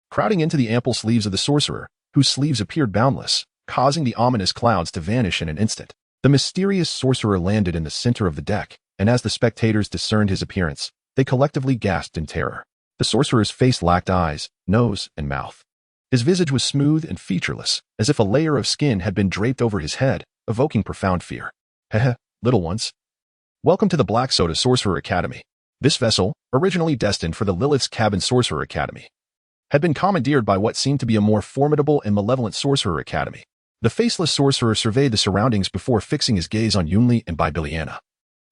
crowding into the ample sleeves of the sorcerer, whose sleeves appeared boundless, causing the ominous clouds to vanish in an instant. The mysterious sorcerer landed in the center of the deck, and as the spectators discerned his appearance, they collectively gasped in terror. The sorcerer's face lacked eyes, nose, and mouth. His visage was smooth and featureless, as if a layer of skin had been draped over his head, evoking profound fear. Heh, little ones. Welcome to the Black Soda Sorcerer Academy. This vessel, originally destined for the Lilith's Cabin Sorcerer Academy, had been commandeered by what seemed to be a more formidable and malevolent Sorcerer Academy. The faceless sorcerer surveyed the surroundings before fixing his gaze on Yunli and Bibiliana.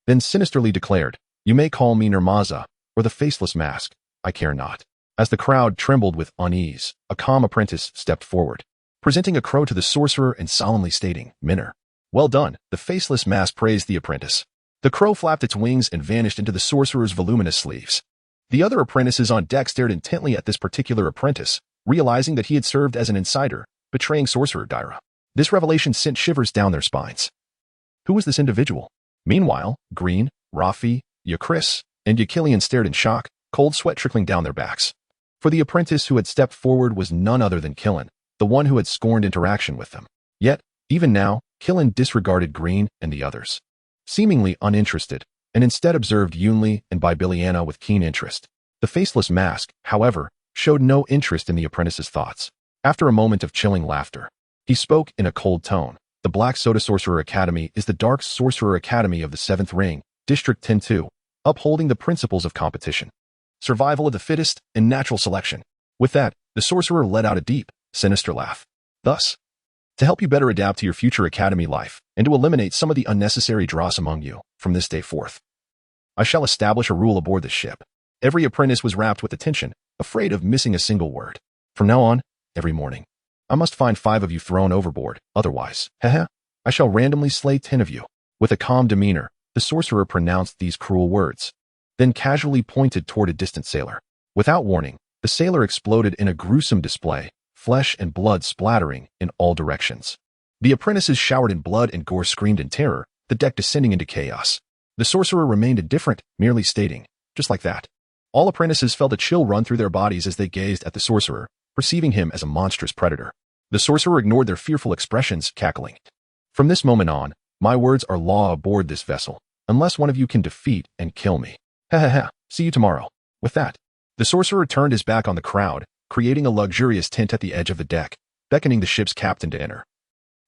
Then sinisterly declared, "You may call me Nirmaza, or the Faceless Mask, I care not." As the crowd trembled with unease, a calm apprentice stepped forward, presenting a crow to the sorcerer and solemnly stating, "Minner." "Well done," the Faceless Mask praised the apprentice. The crow flapped its wings and vanished into the sorcerer's voluminous sleeves. The other apprentices on deck stared intently at this particular apprentice, realizing that he had served as an insider, betraying Sorcerer-Dyra. This revelation sent shivers down their spines. Who was this individual? Meanwhile, Green, Rafi, Yakris, and Yakilian stared in shock, cold sweat trickling down their backs. For the apprentice who had stepped forward was none other than Killen, the one who had scorned interaction with them. Yet, even now, Killen disregarded Green and the others, seemingly uninterested, and instead observed Yunli and Bibiliana with keen interest. The Faceless Mask, however, showed no interest in the apprentice's thoughts. After a moment of chilling laughter, he spoke in a cold tone. "The Black Soda Sorcerer Academy is the Dark Sorcerer Academy of the 7th Ring, District 10-2, upholding the principles of competition, survival of the fittest, and natural selection." With that, the sorcerer let out a deep, sinister laugh. "Thus, to help you better adapt to your future academy life, and to eliminate some of the unnecessary dross among you, from this day forth, I shall establish a rule aboard this ship." Every apprentice was rapt with attention, afraid of missing a single word. "From now on, every morning, I must find 5 of you thrown overboard, otherwise, I shall randomly slay 10 of you." With a calm demeanor, the sorcerer pronounced these cruel words, then casually pointed toward a distant sailor. Without warning, the sailor exploded in a gruesome display, flesh and blood splattering in all directions. The apprentices showered in blood and gore, screamed in terror, the deck descending into chaos. The sorcerer remained indifferent, merely stating, "Just like that." All apprentices felt a chill run through their bodies as they gazed at the sorcerer, perceiving him as a monstrous predator. The sorcerer ignored their fearful expressions, cackling, "From this moment on, my words are law aboard this vessel, unless one of you can defeat and kill me. See you tomorrow." With that, the sorcerer turned his back on the crowd, creating a luxurious tent at the edge of the deck, beckoning the ship's captain to enter,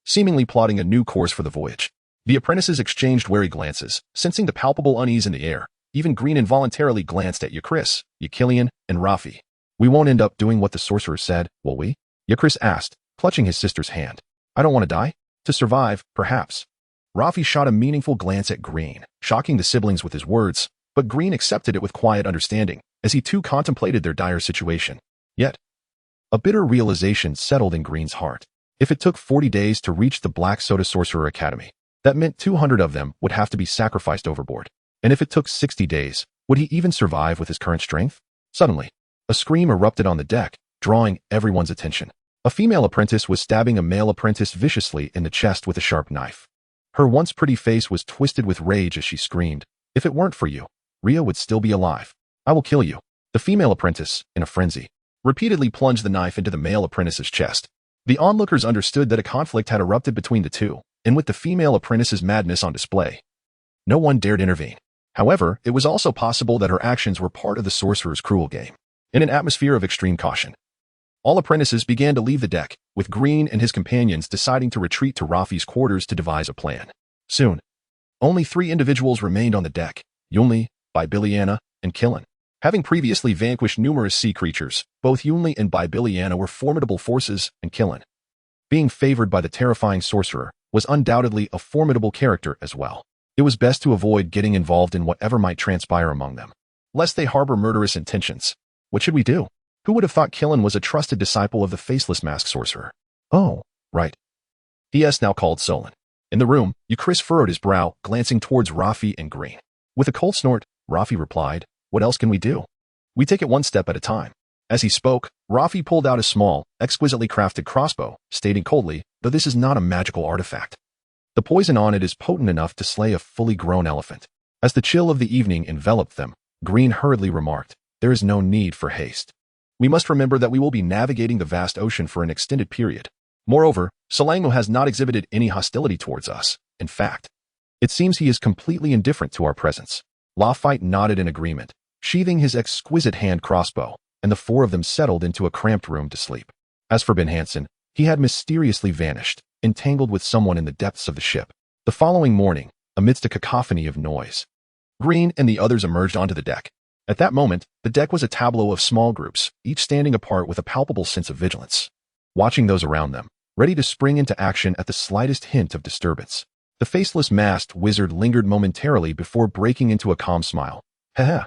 seemingly plotting a new course for the voyage. The apprentices exchanged wary glances, sensing the palpable unease in the air. Even Green involuntarily glanced at Yakris, Yakilian, and Rafi. "We won't end up doing what the sorcerer said, will we?" Yakris asked, clutching his sister's hand. "I don't want to die. To survive, perhaps." Rafi shot a meaningful glance at Green, shocking the siblings with his words, but Green accepted it with quiet understanding, as he too contemplated their dire situation. Yet, a bitter realization settled in Green's heart. If it took 40 days to reach the Black Soda Sorcerer Academy, that meant 200 of them would have to be sacrificed overboard. And if it took 60 days, would he even survive with his current strength? Suddenly, a scream erupted on the deck, drawing everyone's attention. A female apprentice was stabbing a male apprentice viciously in the chest with a sharp knife. Her once pretty face was twisted with rage as she screamed, "If it weren't for you, Ria would still be alive. I will kill you." The female apprentice, in a frenzy, repeatedly plunged the knife into the male apprentice's chest. The onlookers understood that a conflict had erupted between the two, and with the female apprentice's madness on display, no one dared intervene. However, it was also possible that her actions were part of the sorcerer's cruel game. In an atmosphere of extreme caution, all apprentices began to leave the deck, with Green and his companions deciding to retreat to Rafi's quarters to devise a plan. Soon, only 3 individuals remained on the deck, Yunli, Bibiliana, and Killen. Having previously vanquished numerous sea creatures, both Yunli and Bibiliana were formidable forces, and Killen, being favored by the terrifying sorcerer, was undoubtedly a formidable character as well. It was best to avoid getting involved in whatever might transpire among them, lest they harbor murderous intentions. What should we do? Who would have thought Killen was a trusted disciple of the Faceless Mask sorcerer? "Oh, right." He now called Solon. In the room, Yakris furrowed his brow, glancing towards Rafi and Green. With a cold snort, Rafi replied, "What else can we do? We take it one step at a time. As he spoke, Rafi pulled out a small, exquisitely crafted crossbow, stating coldly, though this is not a magical artifact. The poison on it is potent enough to slay a fully grown elephant. As the chill of the evening enveloped them, Green hurriedly remarked, there is no need for haste. We must remember that we will be navigating the vast ocean for an extended period. Moreover, Salango has not exhibited any hostility towards us. In fact, it seems he is completely indifferent to our presence. Lafite nodded in agreement, sheathing his exquisite hand crossbow, and the four of them settled into a cramped room to sleep. As for Ben Hansen, he had mysteriously vanished, entangled with someone in the depths of the ship. The following morning, amidst a cacophony of noise, Green and the others emerged onto the deck. At that moment, the deck was a tableau of small groups, each standing apart with a palpable sense of vigilance, watching those around them, ready to spring into action at the slightest hint of disturbance. The faceless masked wizard lingered momentarily before breaking into a calm smile. Haha,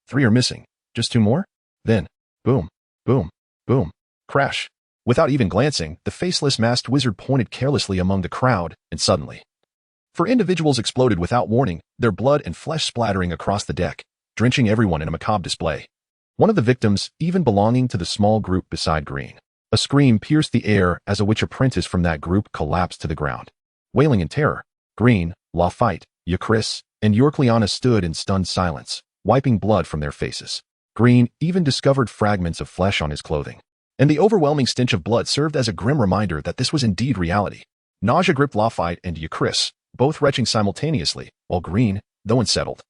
3 are missing. Just 2 more? Then, boom, boom, boom, crash. Without even glancing, the faceless masked wizard pointed carelessly among the crowd, and suddenly, 4 individuals exploded without warning, their blood and flesh splattering across the deck, drenching everyone in a macabre display. One of the victims, even belonging to the small group beside Green. A scream pierced the air as a witch apprentice from that group collapsed to the ground. Wailing in terror, Green, Lafite, Chris, and Yorkliana stood in stunned silence, wiping blood from their faces. Green even discovered fragments of flesh on his clothing, and the overwhelming stench of blood served as a grim reminder that this was indeed reality. Nausea gripped Lafite and Chris, both retching simultaneously, while Green, though unsettled,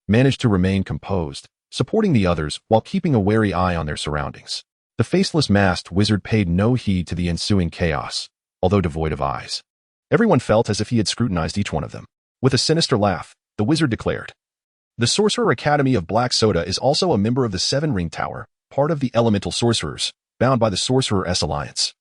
managed to remain composed, supporting the others while keeping a wary eye on their surroundings. The faceless masked wizard paid no heed to the ensuing chaos, although devoid of eyes. Everyone felt as if he had scrutinized each one of them. With a sinister laugh, the wizard declared, the Sorcerer Academy of Black Soda is also a member of the Seven Ring Tower, part of the Elemental Sorcerers, bound by the Sorcerer-S Alliance,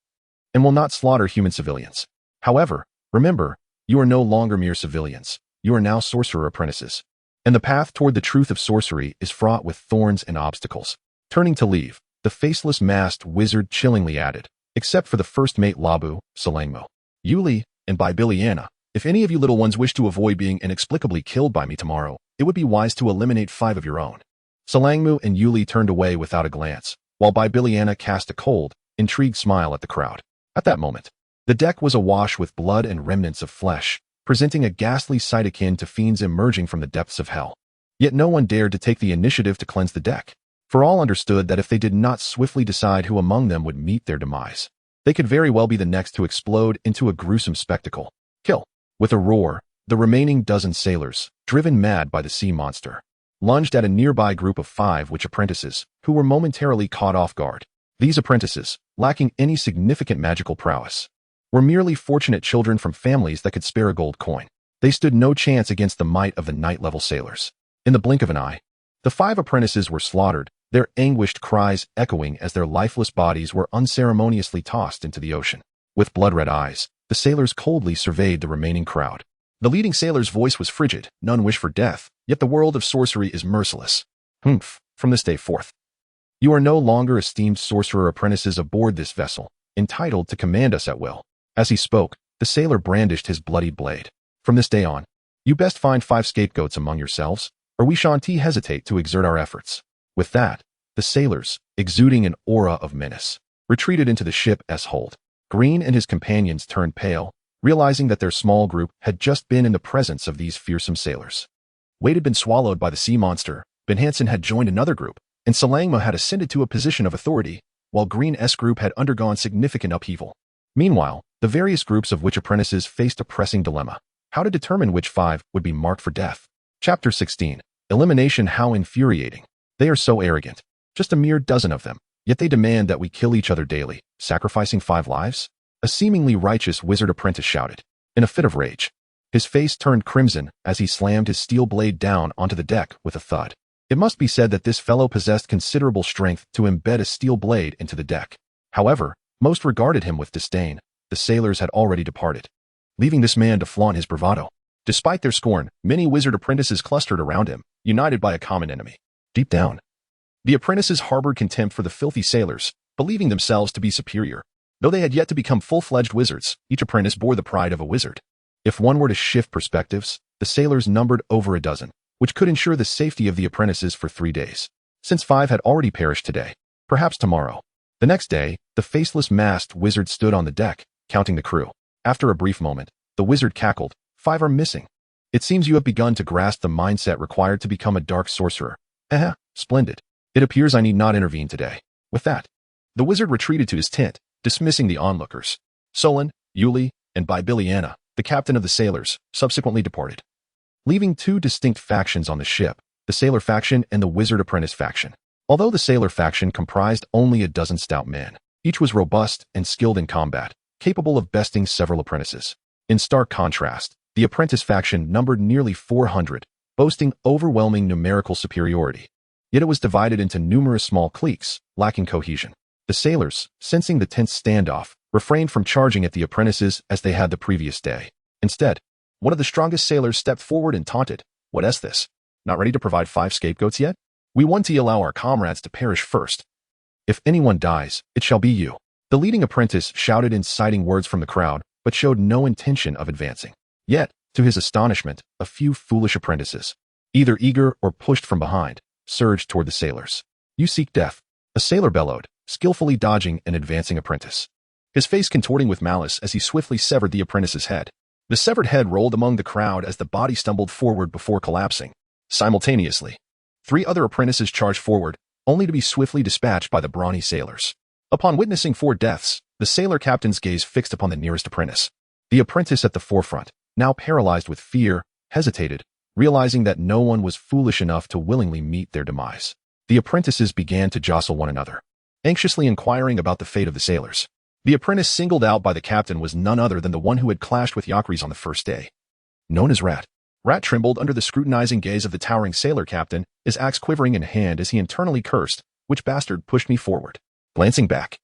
and will not slaughter human civilians. However, remember, you are no longer mere civilians. You are now sorcerer apprentices. And the path toward the truth of sorcery is fraught with thorns and obstacles. Turning to leave, the faceless masked wizard chillingly added, except for the first mate Labu, Salangmo, Yuli, and Bibiliana, if any of you little ones wish to avoid being inexplicably killed by me tomorrow, it would be wise to eliminate 5 of your own. Salangmu and Yuli turned away without a glance, while Bibiliana cast a cold, intrigued smile at the crowd. At that moment, the deck was awash with blood and remnants of flesh, presenting a ghastly sight akin to fiends emerging from the depths of hell. Yet no one dared to take the initiative to cleanse the deck, for all understood that if they did not swiftly decide who among them would meet their demise, they could very well be the next to explode into a gruesome spectacle. Kill. With a roar, the remaining dozen sailors, driven mad by the sea monster, lunged at a nearby group of 5 witch apprentices, who were momentarily caught off guard. These apprentices, lacking any significant magical prowess, were merely fortunate children from families that could spare a gold coin. They stood no chance against the might of the night-level sailors. In the blink of an eye, the 5 apprentices were slaughtered, their anguished cries echoing as their lifeless bodies were unceremoniously tossed into the ocean. With blood-red eyes, the sailors coldly surveyed the remaining crowd. The leading sailor's voice was frigid, none wish for death, yet the world of sorcery is merciless. Humph, from this day forth, you are no longer esteemed sorcerer apprentices aboard this vessel, entitled to command us at will. As he spoke, the sailor brandished his bloodied blade. From this day on, you best find 5 scapegoats among yourselves, or we shan't hesitate to exert our efforts. With that, the sailors, exuding an aura of menace, retreated into the ship's hold. Green and his companions turned pale, realizing that their small group had just been in the presence of these fearsome sailors. Wade had been swallowed by the sea monster, Ben Hansen had joined another group, and Salangma had ascended to a position of authority, while Green's group had undergone significant upheaval. Meanwhile, the various groups of witch apprentices faced a pressing dilemma: how to determine which 5 would be marked for death. Chapter 16. Elimination. How infuriating. They are so arrogant. Just a mere dozen of them, yet they demand that we kill each other daily, sacrificing 5 lives? A seemingly righteous wizard apprentice shouted, in a fit of rage. His face turned crimson as he slammed his steel blade down onto the deck with a thud. It must be said that this fellow possessed considerable strength to embed a steel blade into the deck. However, most regarded him with disdain. The sailors had already departed, leaving this man to flaunt his bravado. Despite their scorn, many wizard apprentices clustered around him, united by a common enemy. Deep down, the apprentices harbored contempt for the filthy sailors, believing themselves to be superior. Though they had yet to become full-fledged wizards, each apprentice bore the pride of a wizard. If one were to shift perspectives, the sailors numbered over a dozen, which could ensure the safety of the apprentices for 3 days. since 5 had already perished today. Perhaps tomorrow. The next day, the faceless masked wizard stood on the deck, counting the crew. After a brief moment, the wizard cackled. 5 are missing. It seems you have begun to grasp the mindset required to become a dark sorcerer. Splendid. It appears I need not intervene today. With that, the wizard retreated to his tent, dismissing the onlookers. Solon, Yuli, and Bibiliana, the captain of the sailors, subsequently departed, leaving 2 distinct factions on the ship, the sailor faction and the wizard apprentice faction. Although the sailor faction comprised only a dozen stout men, each was robust and skilled in combat, capable of besting several apprentices. In stark contrast, the apprentice faction numbered nearly 400, boasting overwhelming numerical superiority. Yet it was divided into numerous small cliques, lacking cohesion. The sailors, sensing the tense standoff, refrained from charging at the apprentices as they had the previous day. Instead, one of the strongest sailors stepped forward and taunted, "What is this? Not ready to provide 5 scapegoats yet? We want to allow our comrades to perish first. If anyone dies, it shall be you." The leading apprentice shouted inciting words from the crowd, but showed no intention of advancing. Yet, to his astonishment, a few foolish apprentices, either eager or pushed from behind, surged toward the sailors. "You seek death," a sailor bellowed, skillfully dodging an advancing apprentice, his face contorting with malice as he swiftly severed the apprentice's head. The severed head rolled among the crowd as the body stumbled forward before collapsing. Simultaneously, 3 other apprentices charged forward, only to be swiftly dispatched by the brawny sailors. Upon witnessing 4 deaths, the sailor captain's gaze fixed upon the nearest apprentice. The apprentice at the forefront, now paralyzed with fear, hesitated, realizing that no one was foolish enough to willingly meet their demise. The apprentices began to jostle one another, anxiously inquiring about the fate of the sailors. The apprentice singled out by the captain was none other than the one who had clashed with Yacres on the first day, known as Rat. Rat trembled under the scrutinizing gaze of the towering sailor captain, his axe quivering in hand as he internally cursed, "Which bastard pushed me forward?" Glancing back,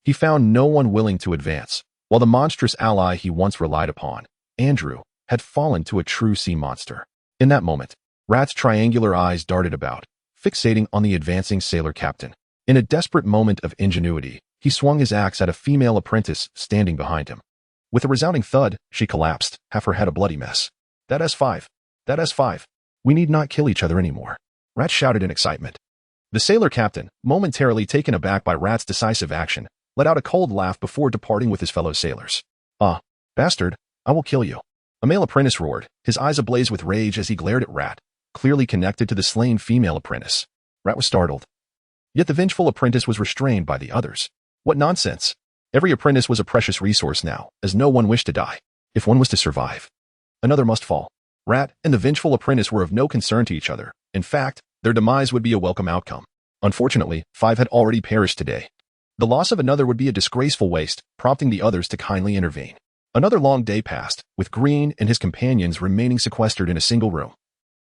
he found no one willing to advance, while the monstrous ally he once relied upon, Andrew, had fallen to a true sea monster. In that moment, Rat's triangular eyes darted about, fixating on the advancing sailor captain. In a desperate moment of ingenuity, he swung his axe at a female apprentice standing behind him. With a resounding thud, she collapsed, half her head a bloody mess. That's 5. That's 5. We need not kill each other anymore," Rat shouted in excitement. The sailor captain, momentarily taken aback by Rat's decisive action, let out a cold laugh before departing with his fellow sailors. "Ah, bastard, I will kill you," a male apprentice roared, his eyes ablaze with rage as he glared at Rat, clearly connected to the slain female apprentice. Rat was startled. Yet the vengeful apprentice was restrained by the others. What nonsense! Every apprentice was a precious resource now, as no one wished to die. If one was to survive, another must fall. Rat and the vengeful apprentice were of no concern to each other. In fact, their demise would be a welcome outcome. Unfortunately, 5 had already perished today. The loss of another would be a disgraceful waste, prompting the others to kindly intervene. Another long day passed, with Green and his companions remaining sequestered in a single room,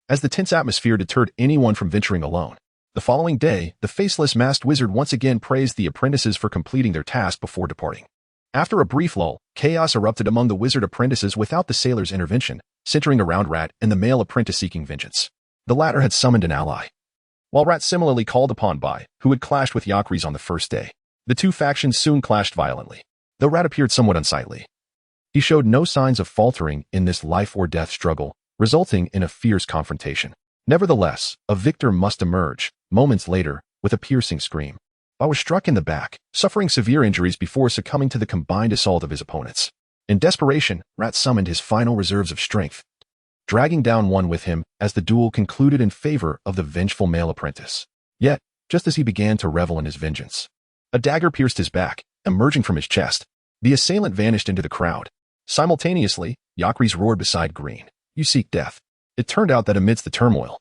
as the tense atmosphere deterred anyone from venturing alone. The following day, the faceless masked wizard once again praised the apprentices for completing their task before departing. After a brief lull, chaos erupted among the wizard apprentices without the sailor's intervention, centering around Rat and the male apprentice seeking vengeance. The latter had summoned an ally, while Rat similarly called upon Bai, who had clashed with Yacres on the first day. The 2 factions soon clashed violently, though Rat appeared somewhat unsightly. He showed no signs of faltering in this life-or-death struggle, resulting in a fierce confrontation. Nevertheless, a victor must emerge, moments later, with a piercing scream. Bai was struck in the back, suffering severe injuries before succumbing to the combined assault of his opponents. In desperation, Rat summoned his final reserves of strength, dragging down one with him as the duel concluded in favor of the vengeful male apprentice. Yet, just as he began to revel in his vengeance, a dagger pierced his back, emerging from his chest. The assailant vanished into the crowd. Simultaneously, Yacres roared beside Green, "You seek death." It turned out that amidst the turmoil,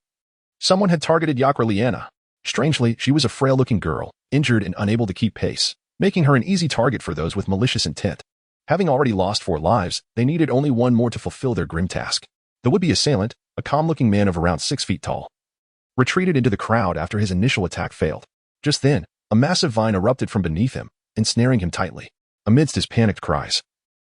someone had targeted Yacreliana. Strangely, she was a frail-looking girl, injured and unable to keep pace, making her an easy target for those with malicious intent. Having already lost 4 lives, they needed only one more to fulfill their grim task. The would-be assailant, a calm-looking man of around 6 feet tall, retreated into the crowd after his initial attack failed. Just then, a massive vine erupted from beneath him, ensnaring him tightly. Amidst his panicked cries,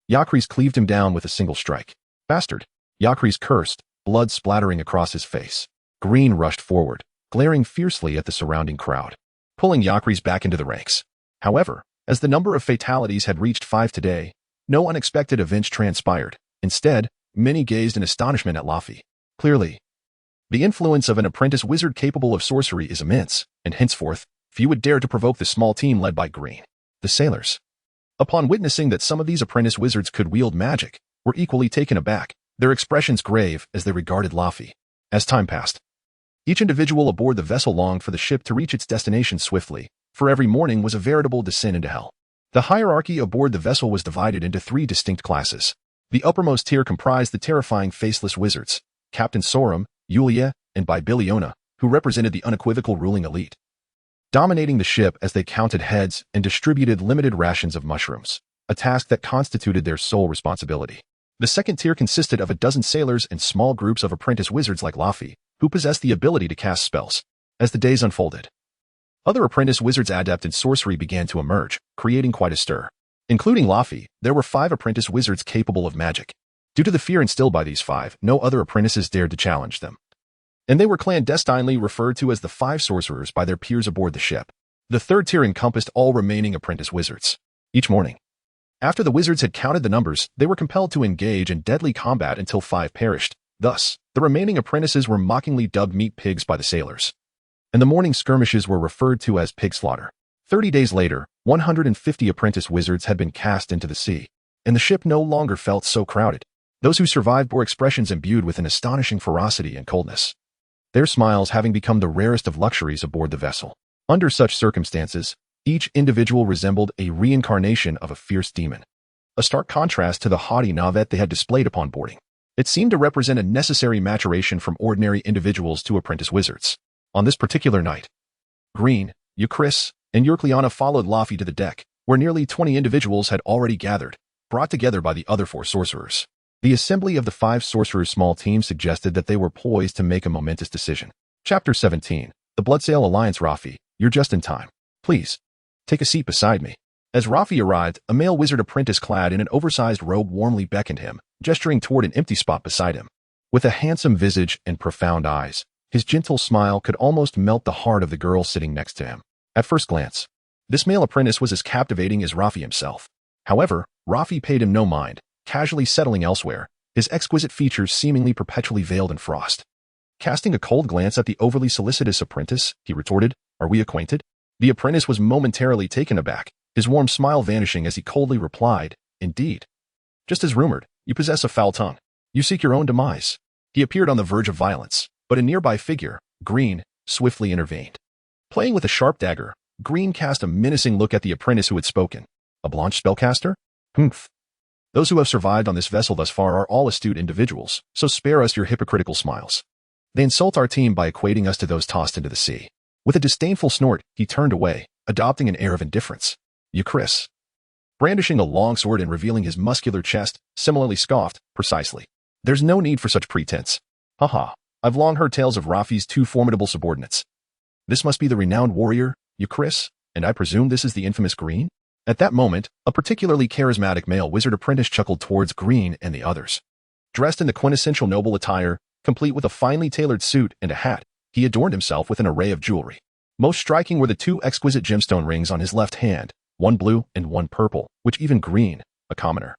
Yacres cleaved him down with a single strike. "Bastard!" Yacres cursed, blood splattering across his face. Green rushed forward, glaring fiercely at the surrounding crowd, pulling Yacres back into the ranks. However, as the number of fatalities had reached 5 today, no unexpected events transpired. Instead, many gazed in astonishment at Laffy. Clearly, The influence of an apprentice wizard capable of sorcery is immense, and henceforth, few would dare to provoke the small team led by Green. The sailors, upon witnessing that some of these apprentice wizards could wield magic, were equally taken aback, their expressions grave as they regarded Laffy. As time passed, each individual aboard the vessel longed for the ship to reach its destination swiftly, for every morning was a veritable descent into hell. The hierarchy aboard the vessel was divided into three distinct classes. The uppermost tier comprised the terrifying faceless wizards, Captain Theorem, Yulia, and Bibiliona, who represented the unequivocal ruling elite, dominating the ship as they counted heads and distributed limited rations of mushrooms, a task that constituted their sole responsibility. The second tier consisted of a dozen sailors and small groups of apprentice wizards like Laffy, who possessed the ability to cast spells. As the days unfolded, other apprentice wizards adept in sorcery began to emerge, creating quite a stir. Including Laffy, there were 5 apprentice wizards capable of magic. Due to the fear instilled by these 5, no other apprentices dared to challenge them, and they were clandestinely referred to as the 5 sorcerers by their peers aboard the ship. The third tier encompassed all remaining apprentice wizards. Each morning, after the wizards had counted the numbers, they were compelled to engage in deadly combat until 5 perished. Thus, the remaining apprentices were mockingly dubbed meat pigs by the sailors, and the morning skirmishes were referred to as pig slaughter. 30 days later, 150 apprentice wizards had been cast into the sea, and the ship no longer felt so crowded. Those who survived bore expressions imbued with an astonishing ferocity and coldness, their smiles having become the rarest of luxuries aboard the vessel. Under such circumstances, each individual resembled a reincarnation of a fierce demon, a stark contrast to the haughty navet they had displayed upon boarding. It seemed to represent a necessary maturation from ordinary individuals to apprentice wizards. On this particular night, Green, Euchris, and Eurcleana followed Laffy to the deck, where nearly 20 individuals had already gathered, brought together by the other 4 sorcerers. The assembly of the 5 sorcerers' small team suggested that they were poised to make a momentous decision. Chapter 17. The Bloodsail Alliance. Rafi, you're just in time. Please, take a seat beside me. As Rafi arrived, a male wizard apprentice clad in an oversized robe warmly beckoned him, gesturing toward an empty spot beside him. With a handsome visage and profound eyes, his gentle smile could almost melt the heart of the girl sitting next to him. At first glance, this male apprentice was as captivating as Rafi himself. However, Rafi paid him no mind, casually settling elsewhere, his exquisite features seemingly perpetually veiled in frost. Casting a cold glance at the overly solicitous apprentice, he retorted, "Are we acquainted?" The apprentice was momentarily taken aback, his warm smile vanishing as he coldly replied, "Indeed. Just as rumored, you possess a foul tongue. You seek your own demise." He appeared on the verge of violence, but a nearby figure, Green, swiftly intervened. Playing with a sharp dagger, Green cast a menacing look at the apprentice who had spoken. "A Blanche spellcaster? Humph. Those who have survived on this vessel thus far are all astute individuals, so spare us your hypocritical smiles. They insult our team by equating us to those tossed into the sea." With a disdainful snort, he turned away, adopting an air of indifference. Euchris, brandishing a long sword and revealing his muscular chest, similarly scoffed, "Precisely. There's no need for such pretense. Haha, I've long heard tales of Rafi's 2 formidable subordinates. This must be the renowned warrior, Euchris, and I presume this is the infamous Green?" At that moment, a particularly charismatic male wizard apprentice chuckled towards Green and the others. Dressed in the quintessential noble attire, complete with a finely tailored suit and a hat, he adorned himself with an array of jewelry. Most striking were the 2 exquisite gemstone rings on his left hand, one blue and one purple, which even Green, a commoner,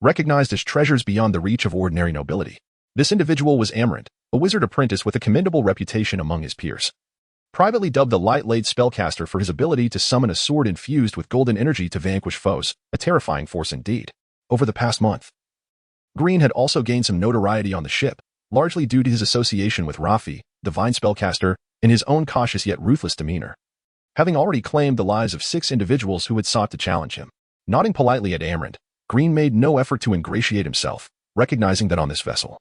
recognized as treasures beyond the reach of ordinary nobility. This individual was Amarant, a wizard apprentice with a commendable reputation among his peers. Privately dubbed the Light-Laid Spellcaster for his ability to summon a sword infused with golden energy to vanquish foes, a terrifying force indeed. Over the past month, Green had also gained some notoriety on the ship, largely due to his association with Rafi, divine spellcaster, and his own cautious yet ruthless demeanor, having already claimed the lives of 6 individuals who had sought to challenge him. Nodding politely at Amarant, Green made no effort to ingratiate himself, recognizing that on this vessel,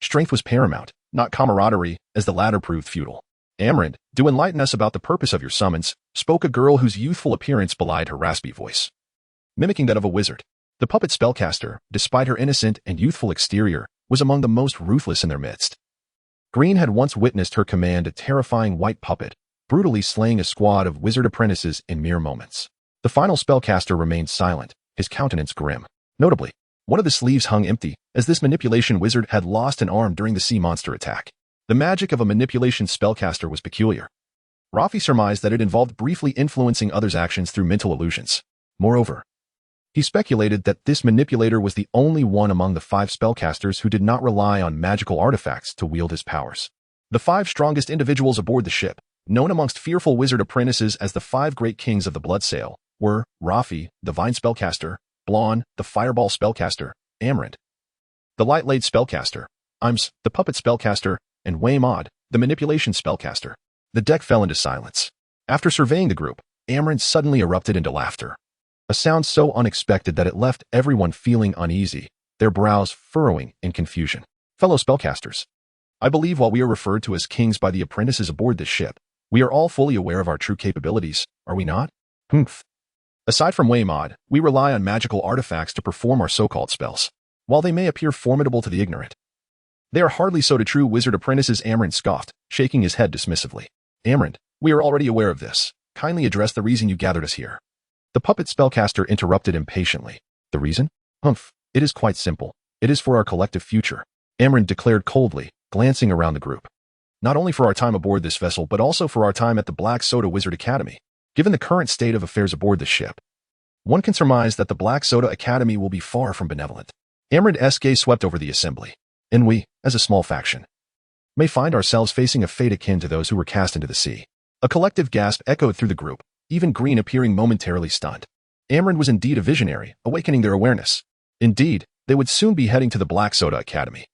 strength was paramount, not camaraderie, as the latter proved futile. "Amarant, do enlighten us about the purpose of your summons," spoke a girl whose youthful appearance belied her raspy voice, mimicking that of a wizard. The puppet spellcaster, despite her innocent and youthful exterior, was among the most ruthless in their midst. Green had once witnessed her command a terrifying white puppet, brutally slaying a squad of wizard apprentices in mere moments. The final spellcaster remained silent, his countenance grim. Notably, one of the sleeves hung empty, as this manipulation wizard had lost an arm during the sea monster attack. The magic of a manipulation spellcaster was peculiar. Rafi surmised that it involved briefly influencing others' actions through mental illusions. Moreover, he speculated that this manipulator was the only one among the 5 spellcasters who did not rely on magical artifacts to wield his powers. The 5 strongest individuals aboard the ship, known amongst fearful wizard apprentices as the 5 great kings of the blood sail, were Rafi, the vine spellcaster, Blon, the fireball spellcaster, Amrand, the light-laid spellcaster, Ims, the puppet spellcaster, and Waymod, the manipulation spellcaster. The deck fell into silence. After surveying the group, Amrand suddenly erupted into laughter. A sound so unexpected that it left everyone feeling uneasy, their brows furrowing in confusion. Fellow spellcasters, I believe while we are referred to as kings by the apprentices aboard this ship, we are all fully aware of our true capabilities, are we not? Humph. Aside from Waymod, we rely on magical artifacts to perform our so-called spells. While they may appear formidable to the ignorant, they are hardly so to true wizard apprentices, Amrand scoffed, shaking his head dismissively. Amrand, we are already aware of this. Kindly address the reason you gathered us here. The puppet spellcaster interrupted impatiently. The reason? Humph, it is quite simple. It is for our collective future, Amrand declared coldly, glancing around the group. Not only for our time aboard this vessel, but also for our time at the Black Soda Wizard Academy. Given the current state of affairs aboard the ship, one can surmise that the Black Soda Academy will be far from benevolent. Amrand's gaze swept over the assembly, and we, as a small faction, may find ourselves facing a fate akin to those who were cast into the sea. A collective gasp echoed through the group, even Green appearing momentarily stunned. Amrand was indeed a visionary, awakening their awareness. Indeed, they would soon be heading to the Black Soda Academy.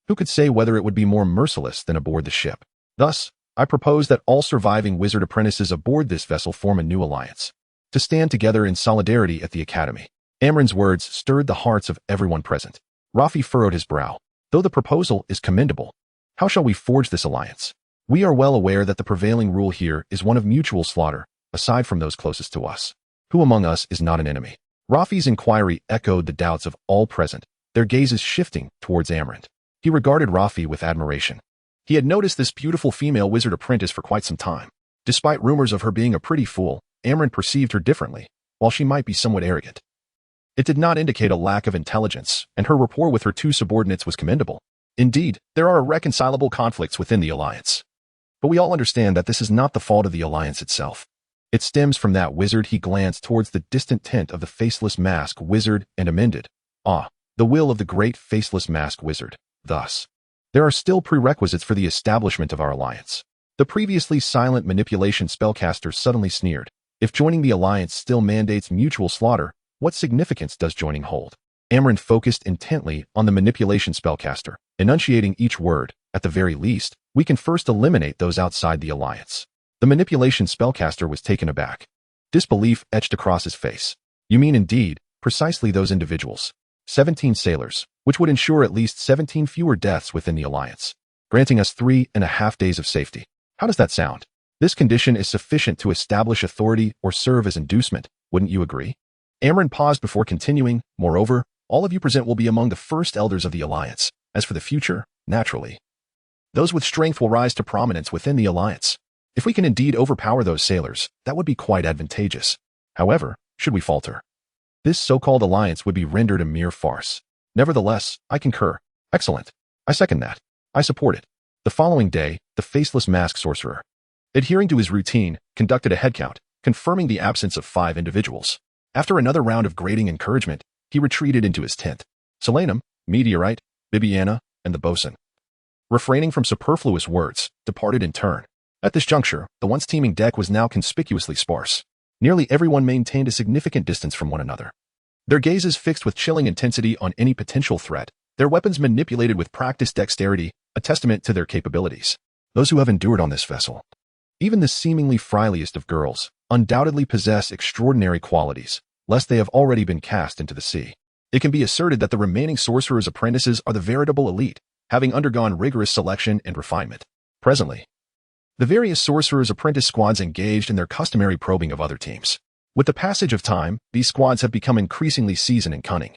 Who could say whether it would be more merciless than aboard the ship? Thus, I propose that all surviving wizard apprentices aboard this vessel form a new alliance, to stand together in solidarity at the Academy. Amrand's words stirred the hearts of everyone present. Rafi furrowed his brow. Though the proposal is commendable, how shall we forge this alliance? We are well aware that the prevailing rule here is one of mutual slaughter, aside from those closest to us. Who among us is not an enemy? Rafi's inquiry echoed the doubts of all present, their gazes shifting towards Amrand. He regarded Rafi with admiration. He had noticed this beautiful female wizard apprentice for quite some time. Despite rumors of her being a pretty fool, Amrand perceived her differently, while she might be somewhat arrogant. It did not indicate a lack of intelligence, and her rapport with her 2 subordinates was commendable. Indeed, there are irreconcilable conflicts within the alliance. But we all understand that this is not the fault of the alliance itself. It stems from that wizard. He glanced towards the distant tent of the faceless mask wizard and amended. The will of the great faceless mask wizard. Thus, there are still prerequisites for the establishment of our alliance. The previously silent manipulation spellcaster suddenly sneered. If joining the alliance still mandates mutual slaughter, what significance does joining hold? Amrand focused intently on the manipulation spellcaster, enunciating each word. At the very least, we can first eliminate those outside the alliance. The manipulation spellcaster was taken aback. Disbelief etched across his face. You mean indeed, precisely those individuals. 17 sailors, which would ensure at least 17 fewer deaths within the alliance, granting us 3.5 days of safety. How does that sound? This condition is sufficient to establish authority or serve as inducement, wouldn't you agree? Amrand paused before continuing. Moreover, all of you present will be among the first elders of the alliance. As for the future, naturally, those with strength will rise to prominence within the alliance. If we can indeed overpower those sailors, that would be quite advantageous. However, should we falter, this so-called alliance would be rendered a mere farce. Nevertheless, I concur. Excellent. I second that. I support it. The following day, the faceless mask sorcerer, adhering to his routine, conducted a headcount, confirming the absence of 5 individuals. After another round of grating encouragement, he retreated into his tent. Solanum, Meteorite, Bibiana, and the bosun, refraining from superfluous words, departed in turn. At this juncture, the once teeming deck was now conspicuously sparse. Nearly everyone maintained a significant distance from one another, their gazes fixed with chilling intensity on any potential threat, their weapons manipulated with practiced dexterity, a testament to their capabilities. Those who have endured on this vessel, even the seemingly friliest of girls, undoubtedly possess extraordinary qualities, lest they have already been cast into the sea. It can be asserted that the remaining sorcerer's apprentices are the veritable elite, having undergone rigorous selection and refinement. Presently, the various sorcerer's apprentice squads engaged in their customary probing of other teams. With the passage of time, these squads have become increasingly seasoned and cunning,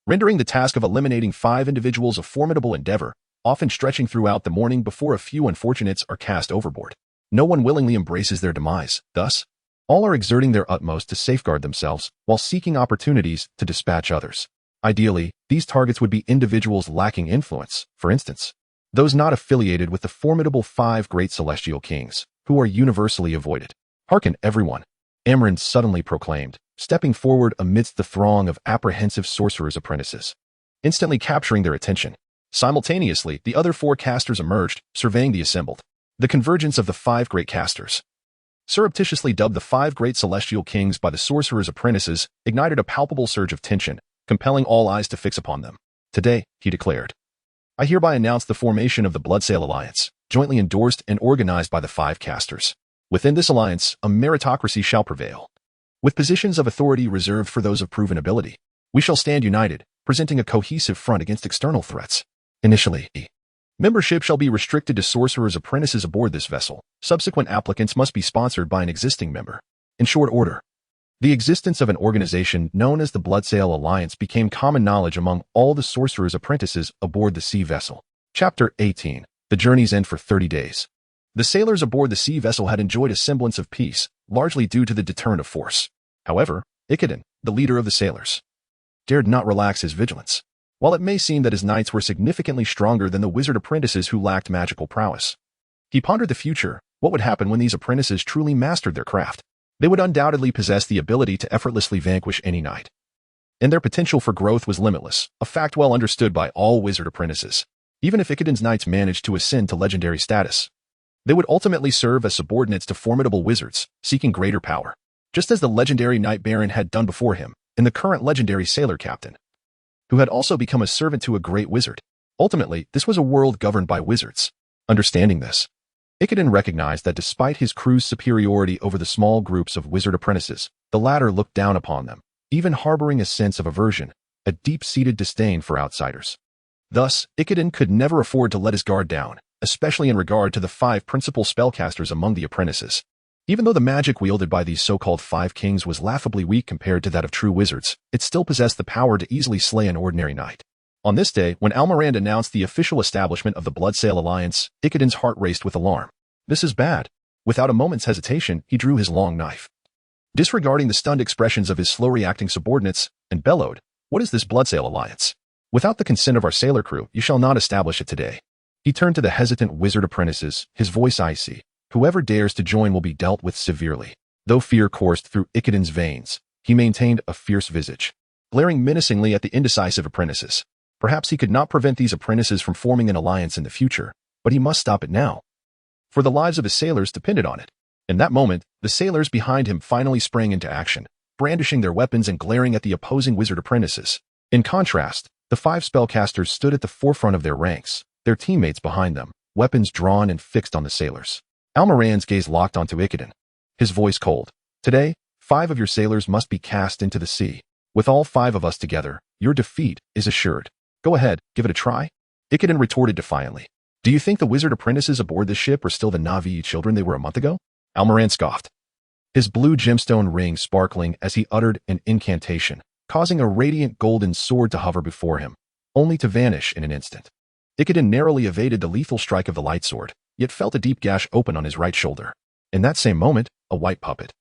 rendering the task of eliminating 5 individuals a formidable endeavor, often stretching throughout the morning before a few unfortunates are cast overboard. No one willingly embraces their demise. Thus, all are exerting their utmost to safeguard themselves while seeking opportunities to dispatch others. Ideally, these targets would be individuals lacking influence, for instance, those not affiliated with the formidable 5 great celestial kings, who are universally avoided. Hearken, everyone, Amrand suddenly proclaimed, stepping forward amidst the throng of apprehensive sorcerer's apprentices, instantly capturing their attention. Simultaneously, the other 4 casters emerged, surveying the assembled. The convergence of the 5 great casters, surreptitiously dubbed the 5 great celestial kings by the sorcerer's apprentices, ignited a palpable surge of tension, compelling all eyes to fix upon them. Today, he declared, I hereby announce the formation of the Bloodsail Alliance, jointly endorsed and organized by the 5 casters. Within this alliance, a meritocracy shall prevail, with positions of authority reserved for those of proven ability. We shall stand united, presenting a cohesive front against external threats. Initially, membership shall be restricted to sorcerers' apprentices aboard this vessel. Subsequent applicants must be sponsored by an existing member. In short order, the existence of an organization known as the Bloodsail Alliance became common knowledge among all the sorcerers' apprentices aboard the sea vessel. Chapter 18. The Journey's End for 30 days. The sailors aboard the sea vessel had enjoyed a semblance of peace, largely due to the deterrent of force. However, Ichabod, the leader of the sailors, dared not relax his vigilance. While it may seem that his knights were significantly stronger than the wizard apprentices who lacked magical prowess, he pondered the future. What would happen when these apprentices truly mastered their craft? They would undoubtedly possess the ability to effortlessly vanquish any knight, and their potential for growth was limitless, a fact well understood by all wizard apprentices. Even if Ichabod's knights managed to ascend to legendary status, they would ultimately serve as subordinates to formidable wizards, seeking greater power, just as the legendary Knight Baron had done before him, and the current legendary sailor captain, who had also become a servant to a great wizard. Ultimately, this was a world governed by wizards. Understanding this, Ichabod recognized that despite his crew's superiority over the small groups of wizard apprentices, the latter looked down upon them, even harboring a sense of aversion, a deep-seated disdain for outsiders. Thus, Ichabod could never afford to let his guard down, especially in regard to the 5 principal spellcasters among the apprentices. Even though the magic wielded by these so-called 5 kings was laughably weak compared to that of true wizards, it still possessed the power to easily slay an ordinary knight. On this day, when Almirand announced the official establishment of the Bloodsail Alliance, Ichabod's heart raced with alarm. This is bad. Without a moment's hesitation, he drew his long knife, disregarding the stunned expressions of his slow-reacting subordinates, and bellowed, "What is this Bloodsail Alliance? Without the consent of our sailor crew, you shall not establish it today." He turned to the hesitant wizard apprentices, his voice icy. Whoever dares to join will be dealt with severely. Though fear coursed through Ichabod's veins, he maintained a fierce visage, glaring menacingly at the indecisive apprentices. Perhaps he could not prevent these apprentices from forming an alliance in the future, but he must stop it now, for the lives of his sailors depended on it. In that moment, the sailors behind him finally sprang into action, brandishing their weapons and glaring at the opposing wizard apprentices. In contrast, the 5 spellcasters stood at the forefront of their ranks, their teammates behind them, weapons drawn and fixed on the sailors. Almirand's gaze locked onto Ichabod, his voice cold. "Today, 5 of your sailors must be cast into the sea. With all 5 of us together, your defeat is assured. Go ahead, give it a try." Ichabod retorted defiantly. "Do you think the wizard apprentices aboard this ship are still the Navi children they were a month ago?" Almirand scoffed, his blue gemstone ring sparkling as he uttered an incantation, causing a radiant golden sword to hover before him, only to vanish in an instant. Ichabod narrowly evaded the lethal strike of the light sword, yet felt a deep gash open on his right shoulder. In that same moment, a white puppet,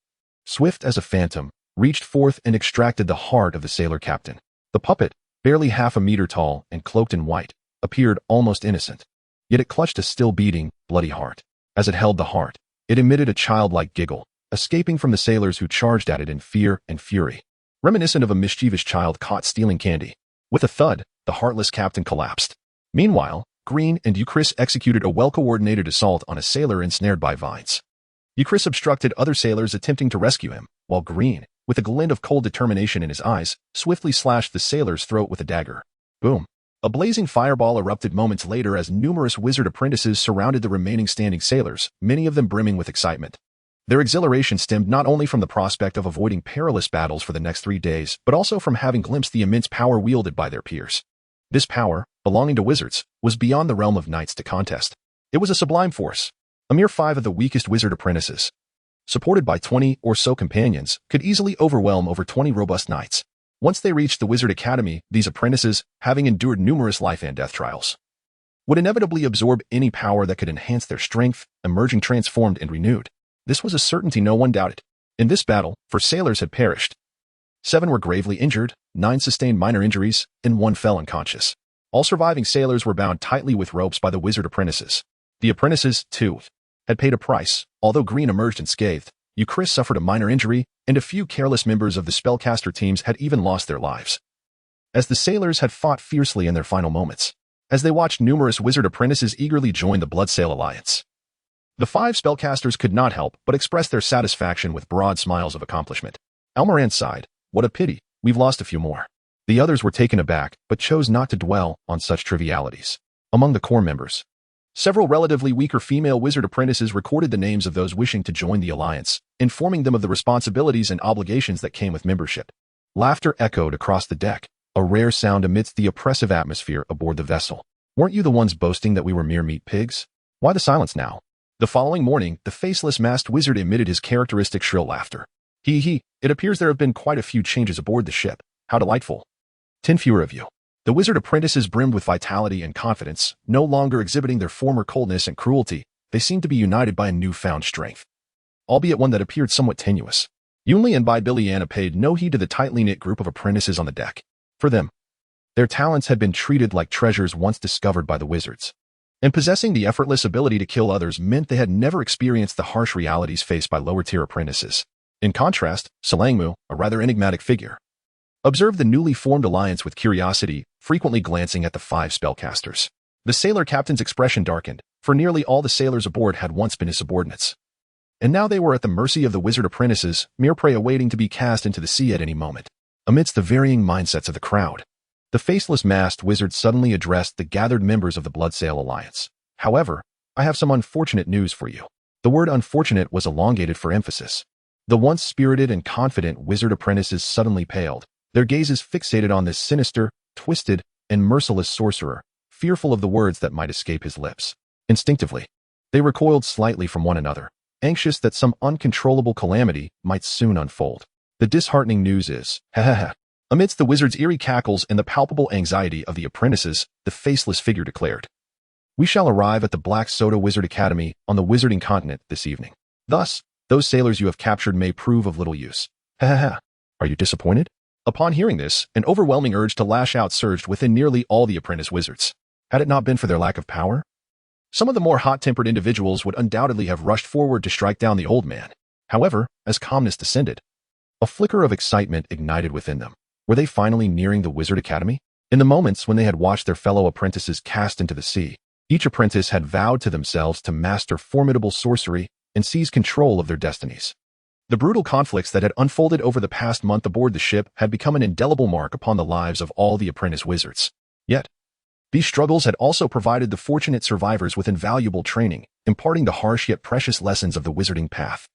swift as a phantom, reached forth and extracted the heart of the sailor captain. The puppet, barely half a meter tall and cloaked in white, appeared almost innocent. Yet it clutched a still-beating, bloody heart. As it held the heart, it emitted a childlike giggle, escaping from the sailors who charged at it in fear and fury, reminiscent of a mischievous child caught stealing candy. With a thud, the heartless captain collapsed. Meanwhile, Green and Euchris executed a well-coordinated assault on a sailor ensnared by vines. Euchris obstructed other sailors attempting to rescue him, while Green, with a glint of cold determination in his eyes, swiftly slashed the sailor's throat with a dagger. Boom! A blazing fireball erupted moments later as numerous wizard apprentices surrounded the remaining standing sailors, many of them brimming with excitement. Their exhilaration stemmed not only from the prospect of avoiding perilous battles for the next 3 days, but also from having glimpsed the immense power wielded by their peers. This power, belonging to wizards, was beyond the realm of knights to contest. It was a sublime force. A mere 5 of the weakest wizard apprentices, supported by 20 or so companions, could easily overwhelm over 20 robust knights. Once they reached the Wizard Academy, these apprentices, having endured numerous life and death trials, would inevitably absorb any power that could enhance their strength, emerging transformed and renewed. This was a certainty no one doubted. In this battle, 4 sailors had perished. 7 were gravely injured, 9 sustained minor injuries, and 1 fell unconscious. All surviving sailors were bound tightly with ropes by the wizard apprentices. The apprentices, too, had paid a price. Although Green emerged unscathed, Euchris suffered a minor injury, and a few careless members of the spellcaster teams had even lost their lives, as the sailors had fought fiercely in their final moments. as they watched numerous wizard apprentices eagerly join the Bloodsail Alliance. The 5 spellcasters could not help but express their satisfaction with broad smiles of accomplishment. Almoran sighed, "What a pity, we've lost a few more." The others were taken aback, but chose not to dwell on such trivialities. Among the core members, several relatively weaker female wizard apprentices recorded the names of those wishing to join the alliance, informing them of the responsibilities and obligations that came with membership. Laughter echoed across the deck, a rare sound amidst the oppressive atmosphere aboard the vessel. "Weren't you the ones boasting that we were mere meat pigs? Why the silence now?" The following morning, the faceless masked wizard emitted his characteristic shrill laughter. It appears there have been quite a few changes aboard the ship. How delightful. 10 fewer of you." The wizard apprentices brimmed with vitality and confidence, no longer exhibiting their former coldness and cruelty. They seemed to be united by a newfound strength, albeit one that appeared somewhat tenuous. Yunli and Biliana paid no heed to the tightly knit group of apprentices on the deck. For them, their talents had been treated like treasures once discovered by the wizards. And possessing the effortless ability to kill others meant they had never experienced the harsh realities faced by lower-tier apprentices. In contrast, Salangmu, a rather enigmatic figure, observed the newly formed alliance with curiosity, frequently glancing at the 5 spellcasters. The sailor captain's expression darkened, for nearly all the sailors aboard had once been his subordinates. And now they were at the mercy of the wizard apprentices, mere prey awaiting to be cast into the sea at any moment. Amidst the varying mindsets of the crowd, the faceless masked wizard suddenly addressed the gathered members of the Bloodsail Alliance. "However, I have some unfortunate news for you." The word unfortunate was elongated for emphasis. The once spirited and confident wizard apprentices suddenly paled, their gazes fixated on this sinister, twisted, and merciless sorcerer, fearful of the words that might escape his lips. Instinctively, they recoiled slightly from one another, anxious that some uncontrollable calamity might soon unfold. "The disheartening news is, ha." Amidst the wizard's eerie cackles and the palpable anxiety of the apprentices, the faceless figure declared, "We shall arrive at the Black Soda Wizard Academy on the Wizarding Continent this evening. Thus, those sailors you have captured may prove of little use. Ha. Are you disappointed?" Upon hearing this, an overwhelming urge to lash out surged within nearly all the apprentice wizards. Had it not been for their lack of power, some of the more hot-tempered individuals would undoubtedly have rushed forward to strike down the old man. However, as calmness descended, a flicker of excitement ignited within them. Were they finally nearing the Wizard Academy? In the moments when they had watched their fellow apprentices cast into the sea, each apprentice had vowed to themselves to master formidable sorcery and seize control of their destinies. The brutal conflicts that had unfolded over the past month aboard the ship had become an indelible mark upon the lives of all the apprentice wizards. Yet, these struggles had also provided the fortunate survivors with invaluable training, imparting the harsh yet precious lessons of the wizarding path.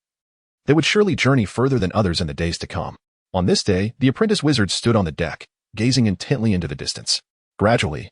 They would surely journey further than others in the days to come. On this day, the apprentice wizards stood on the deck, gazing intently into the distance. Gradually,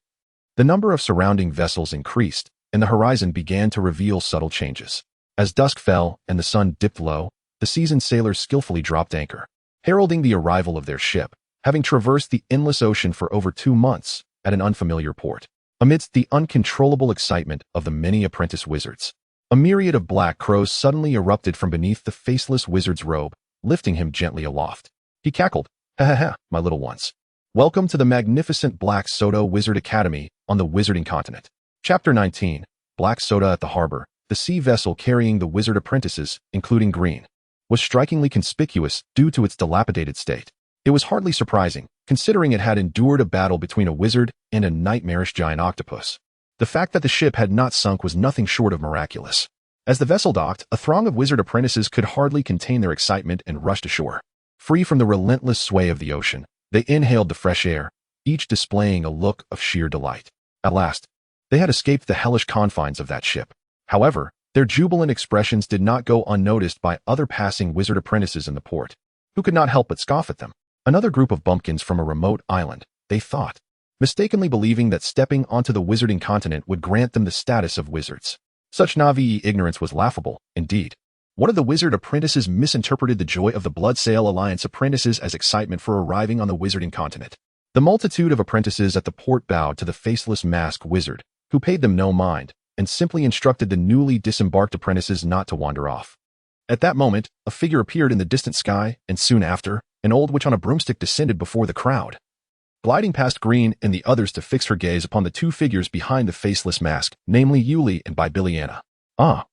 the number of surrounding vessels increased, and the horizon began to reveal subtle changes. As dusk fell and the sun dipped low, the seasoned sailors skillfully dropped anchor, heralding the arrival of their ship, having traversed the endless ocean for over 2 months at an unfamiliar port. Amidst the uncontrollable excitement of the many apprentice wizards, a myriad of black crows suddenly erupted from beneath the faceless wizard's robe, lifting him gently aloft. He cackled, "Ha, my little ones. Welcome to the magnificent Black Soda Wizard Academy on the Wizarding Continent." Chapter 19, Black Soda at the Harbor. The sea vessel carrying the wizard apprentices, including Green, was strikingly conspicuous due to its dilapidated state. It was hardly surprising, considering it had endured a battle between a wizard and a nightmarish giant octopus. The fact that the ship had not sunk was nothing short of miraculous. As the vessel docked, a throng of wizard apprentices could hardly contain their excitement and rushed ashore. Free from the relentless sway of the ocean, they inhaled the fresh air, each displaying a look of sheer delight. At last, they had escaped the hellish confines of that ship. However, their jubilant expressions did not go unnoticed by other passing wizard apprentices in the port, who could not help but scoff at them. Another group of bumpkins from a remote island, they thought, mistakenly believing that stepping onto the wizarding continent would grant them the status of wizards. Such naive ignorance was laughable, indeed. One of the wizard apprentices misinterpreted the joy of the Bloodsail Alliance apprentices as excitement for arriving on the wizarding continent. The multitude of apprentices at the port bowed to the faceless masked wizard, who paid them no mind, and simply instructed the newly disembarked apprentices not to wander off. At that moment, a figure appeared in the distant sky, and soon after, an old witch on a broomstick descended before the crowd, gliding past Green and the others to fix her gaze upon the 2 figures behind the faceless mask, namely Yuli and Biliana. Ah,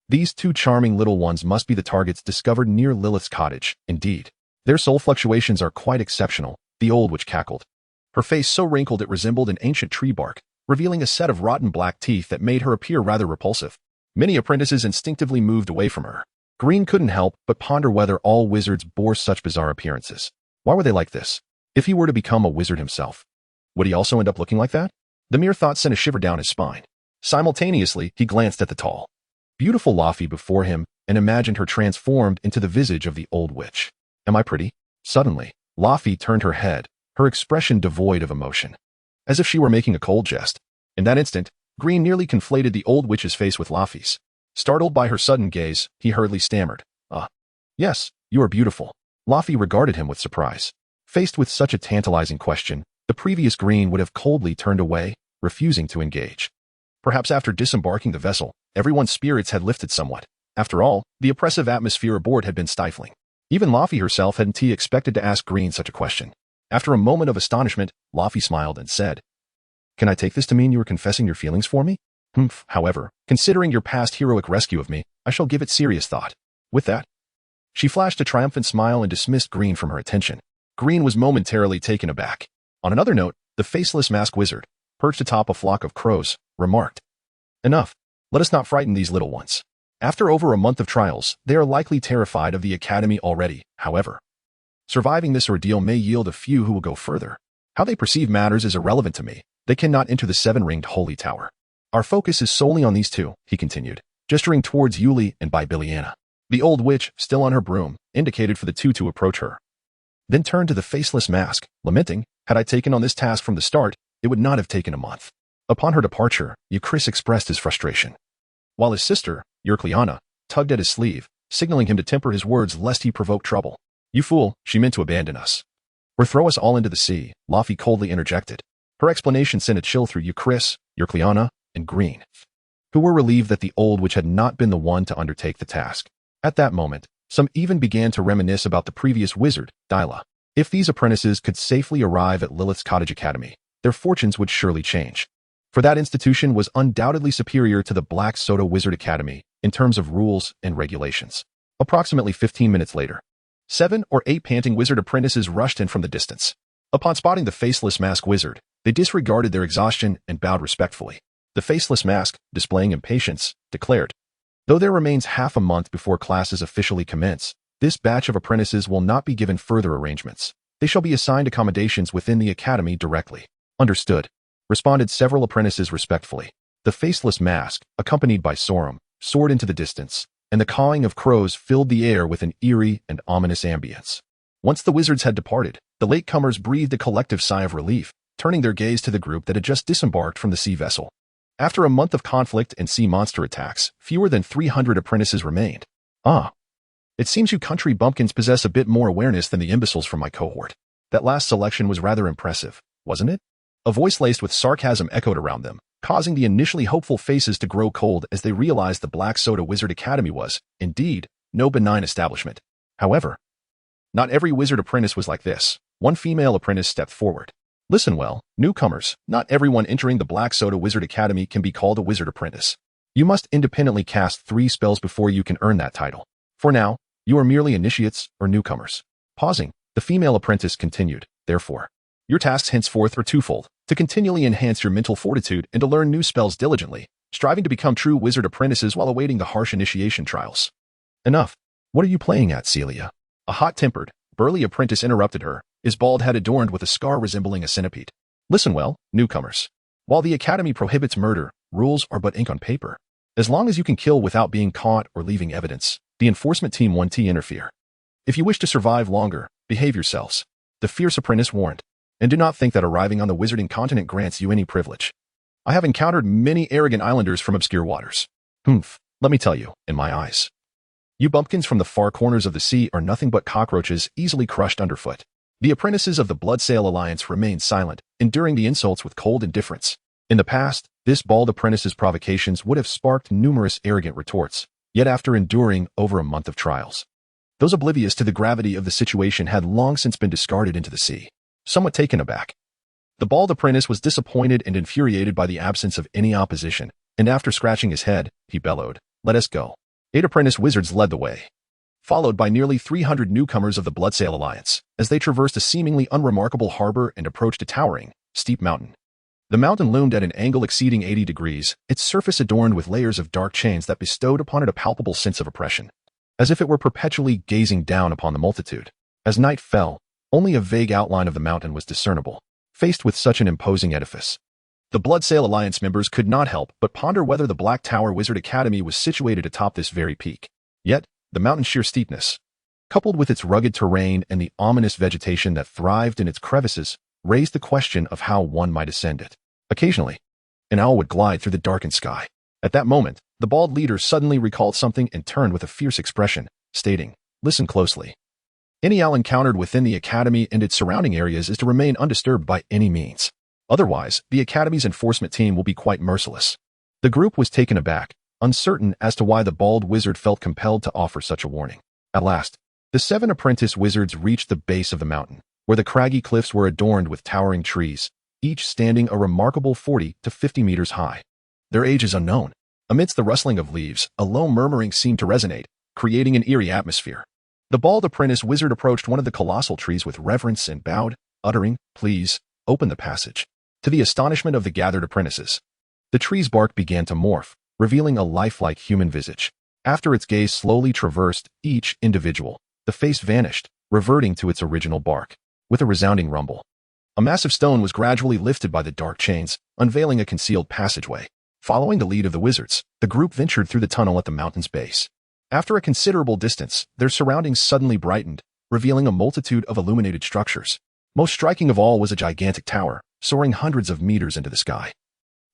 these 2 charming little ones must be the targets discovered near Lilith's cottage. Indeed, their soul fluctuations are quite exceptional, the old witch cackled, her face so wrinkled it resembled an ancient tree bark. revealing a set of rotten black teeth that made her appear rather repulsive. Many apprentices instinctively moved away from her. Green couldn't help but ponder whether all wizards bore such bizarre appearances. Why were they like this? If he were to become a wizard himself, would he also end up looking like that? The mere thought sent a shiver down his spine. Simultaneously, he glanced at the tall, beautiful Laufey before him and imagined her transformed into the visage of the old witch. Am I pretty? Suddenly, Laufey turned her head, her expression devoid of emotion, as if she were making a cold jest. In that instant, Green nearly conflated the old witch's face with Laufey's. Startled by her sudden gaze, he hurriedly stammered, yes, you are beautiful. Laufey regarded him with surprise. Faced with such a tantalizing question, the previous Green would have coldly turned away, refusing to engage. Perhaps after disembarking the vessel, everyone's spirits had lifted somewhat. After all, the oppressive atmosphere aboard had been stifling. Even Laufey herself hadn't expected to ask Green such a question. After a moment of astonishment, Laufey smiled and said, "Can I take this to mean you are confessing your feelings for me? However, considering your past heroic rescue of me, I shall give it serious thought." With that, she flashed a triumphant smile and dismissed Green from her attention. Green was momentarily taken aback. On another note, the faceless masked wizard, perched atop a flock of crows, remarked, "Enough. Let us not frighten these little ones. After over a month of trials, they are likely terrified of the academy already. However, surviving this ordeal may yield a few who will go further. How they perceive matters is irrelevant to me. They cannot enter the seven-ringed holy tower. Our focus is solely on these two," he continued, gesturing towards Yuli and Bibiliana. The old witch, still on her broom, indicated for the two to approach her. Then turned to the faceless mask, lamenting, "Had I taken on this task from the start, it would not have taken a month." Upon her departure, Euchris expressed his frustration, while his sister, Eucliana, tugged at his sleeve, signaling him to temper his words lest he provoke trouble. "You fool, she meant to abandon us. Or throw us all into the sea," Laufey coldly interjected. Her explanation sent a chill through Euchris, Eucliana, and Green, who were relieved that the old witch had not been the one to undertake the task. At that moment, some even began to reminisce about the previous wizard, Dyla. If these apprentices could safely arrive at Lilith's Cottage Academy, their fortunes would surely change. For that institution was undoubtedly superior to the Black Soda Wizard Academy in terms of rules and regulations. Approximately 15 minutes later, 7 or 8 panting wizard apprentices rushed in from the distance. Upon spotting the faceless masked wizard, they disregarded their exhaustion and bowed respectfully. The faceless mask, displaying impatience, declared, "Though there remains half a month before classes officially commence, this batch of apprentices will not be given further arrangements. They shall be assigned accommodations within the academy directly." "Understood," responded several apprentices respectfully. The faceless mask, accompanied by Theorem, soared into the distance, and the cawing of crows filled the air with an eerie and ominous ambience. Once the wizards had departed, the latecomers breathed a collective sigh of relief, turning their gaze to the group that had just disembarked from the sea vessel. After a month of conflict and sea monster attacks, fewer than 300 apprentices remained. It seems you country bumpkins possess a bit more awareness than the imbeciles from my cohort. That last selection was rather impressive, wasn't it?" A voice laced with sarcasm echoed around them, causing the initially hopeful faces to grow cold as they realized the Black Soda Wizard Academy was, indeed, no benign establishment. However, not every wizard apprentice was like this. One female apprentice stepped forward. "Listen well, newcomers, not everyone entering the Black Soda Wizard Academy can be called a wizard apprentice. You must independently cast 3 spells before you can earn that title. For now, you are merely initiates or newcomers." Pausing, the female apprentice continued, "Therefore, your tasks henceforth are twofold: to continually enhance your mental fortitude and to learn new spells diligently, striving to become true wizard apprentices while awaiting the harsh initiation trials." "Enough. What are you playing at, Celia?" A hot-tempered, burly apprentice interrupted her, his bald head adorned with a scar resembling a centipede. "Listen well, newcomers. While the academy prohibits murder, rules are but ink on paper. As long as you can kill without being caught or leaving evidence, the enforcement team won't interfere. If you wish to survive longer, behave yourselves," the fierce apprentice warned. "And do not think that arriving on the wizarding continent grants you any privilege. I have encountered many arrogant islanders from obscure waters. Let me tell you, in my eyes, you bumpkins from the far corners of the sea are nothing but cockroaches easily crushed underfoot." The apprentices of the Bloodsail Alliance remained silent, enduring the insults with cold indifference. In the past, this bald apprentice's provocations would have sparked numerous arrogant retorts, yet after enduring over a month of trials, those oblivious to the gravity of the situation had long since been discarded into the sea. Somewhat taken aback, the bald apprentice was disappointed and infuriated by the absence of any opposition, and after scratching his head, he bellowed, "Let us go." 8 apprentice wizards led the way, followed by nearly 300 newcomers of the Bloodsail Alliance, as they traversed a seemingly unremarkable harbor and approached a towering, steep mountain. The mountain loomed at an angle exceeding 80 degrees, its surface adorned with layers of dark chains that bestowed upon it a palpable sense of oppression, as if it were perpetually gazing down upon the multitude. As night fell, only a vague outline of the mountain was discernible. Faced with such an imposing edifice, the Bloodsail Alliance members could not help but ponder whether the Black Tower Wizard Academy was situated atop this very peak. Yet, the mountain's sheer steepness, coupled with its rugged terrain and the ominous vegetation that thrived in its crevices, raised the question of how one might ascend it. Occasionally, an owl would glide through the darkened sky. At that moment, the bald leader suddenly recalled something and turned with a fierce expression, stating, "Listen closely. Any owl encountered within the Academy and its surrounding areas is to remain undisturbed by any means. Otherwise, the Academy's enforcement team will be quite merciless." The group was taken aback, uncertain as to why the bald wizard felt compelled to offer such a warning. At last, the 7 apprentice wizards reached the base of the mountain, where the craggy cliffs were adorned with towering trees, each standing a remarkable 40 to 50 meters high. Their age is unknown. Amidst the rustling of leaves, a low murmuring seemed to resonate, creating an eerie atmosphere. The bald apprentice wizard approached one of the colossal trees with reverence and bowed, uttering, "Please, open the passage." To the astonishment of the gathered apprentices, the tree's bark began to morph, revealing a lifelike human visage. After its gaze slowly traversed each individual, the face vanished, reverting to its original bark. With a resounding rumble, a massive stone was gradually lifted by the dark chains, unveiling a concealed passageway. Following the lead of the wizards, the group ventured through the tunnel at the mountain's base. After a considerable distance, their surroundings suddenly brightened, revealing a multitude of illuminated structures. Most striking of all was a gigantic tower, soaring hundreds of meters into the sky,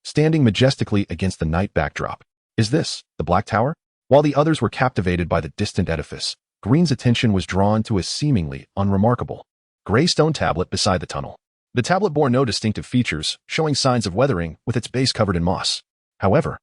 standing majestically against the night backdrop. Is this the Black Tower? While the others were captivated by the distant edifice, Green's attention was drawn to a seemingly unremarkable gray stone tablet beside the tunnel. The tablet bore no distinctive features, showing signs of weathering, with its base covered in moss. However,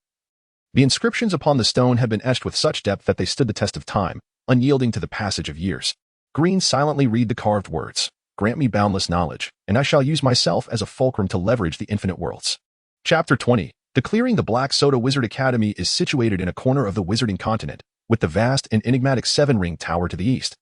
the inscriptions upon the stone had been etched with such depth that they stood the test of time, unyielding to the passage of years. Green silently read the carved words, "Grant me boundless knowledge, and I shall use myself as a fulcrum to leverage the infinite worlds." Chapter 20. Declaring the Black Soda Wizard Academy is situated in a corner of the Wizarding continent, with the vast and enigmatic Seven-Ring Tower to the east,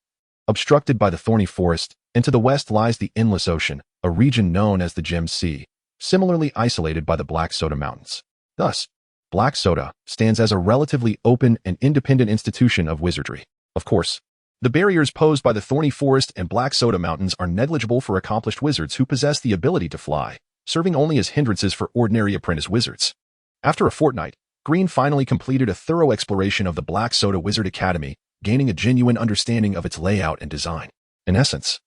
obstructed by the thorny forest, and to the west lies the Endless Ocean, a region known as the Gem Sea, similarly isolated by the Black Soda Mountains. Thus, Black Soda stands as a relatively open and independent institution of wizardry. Of course, the barriers posed by the thorny forest and Black Soda Mountains are negligible for accomplished wizards who possess the ability to fly, serving only as hindrances for ordinary apprentice wizards. After a fortnight, Green finally completed a thorough exploration of the Black Soda Wizard Academy, gaining a genuine understanding of its layout and design. In essence,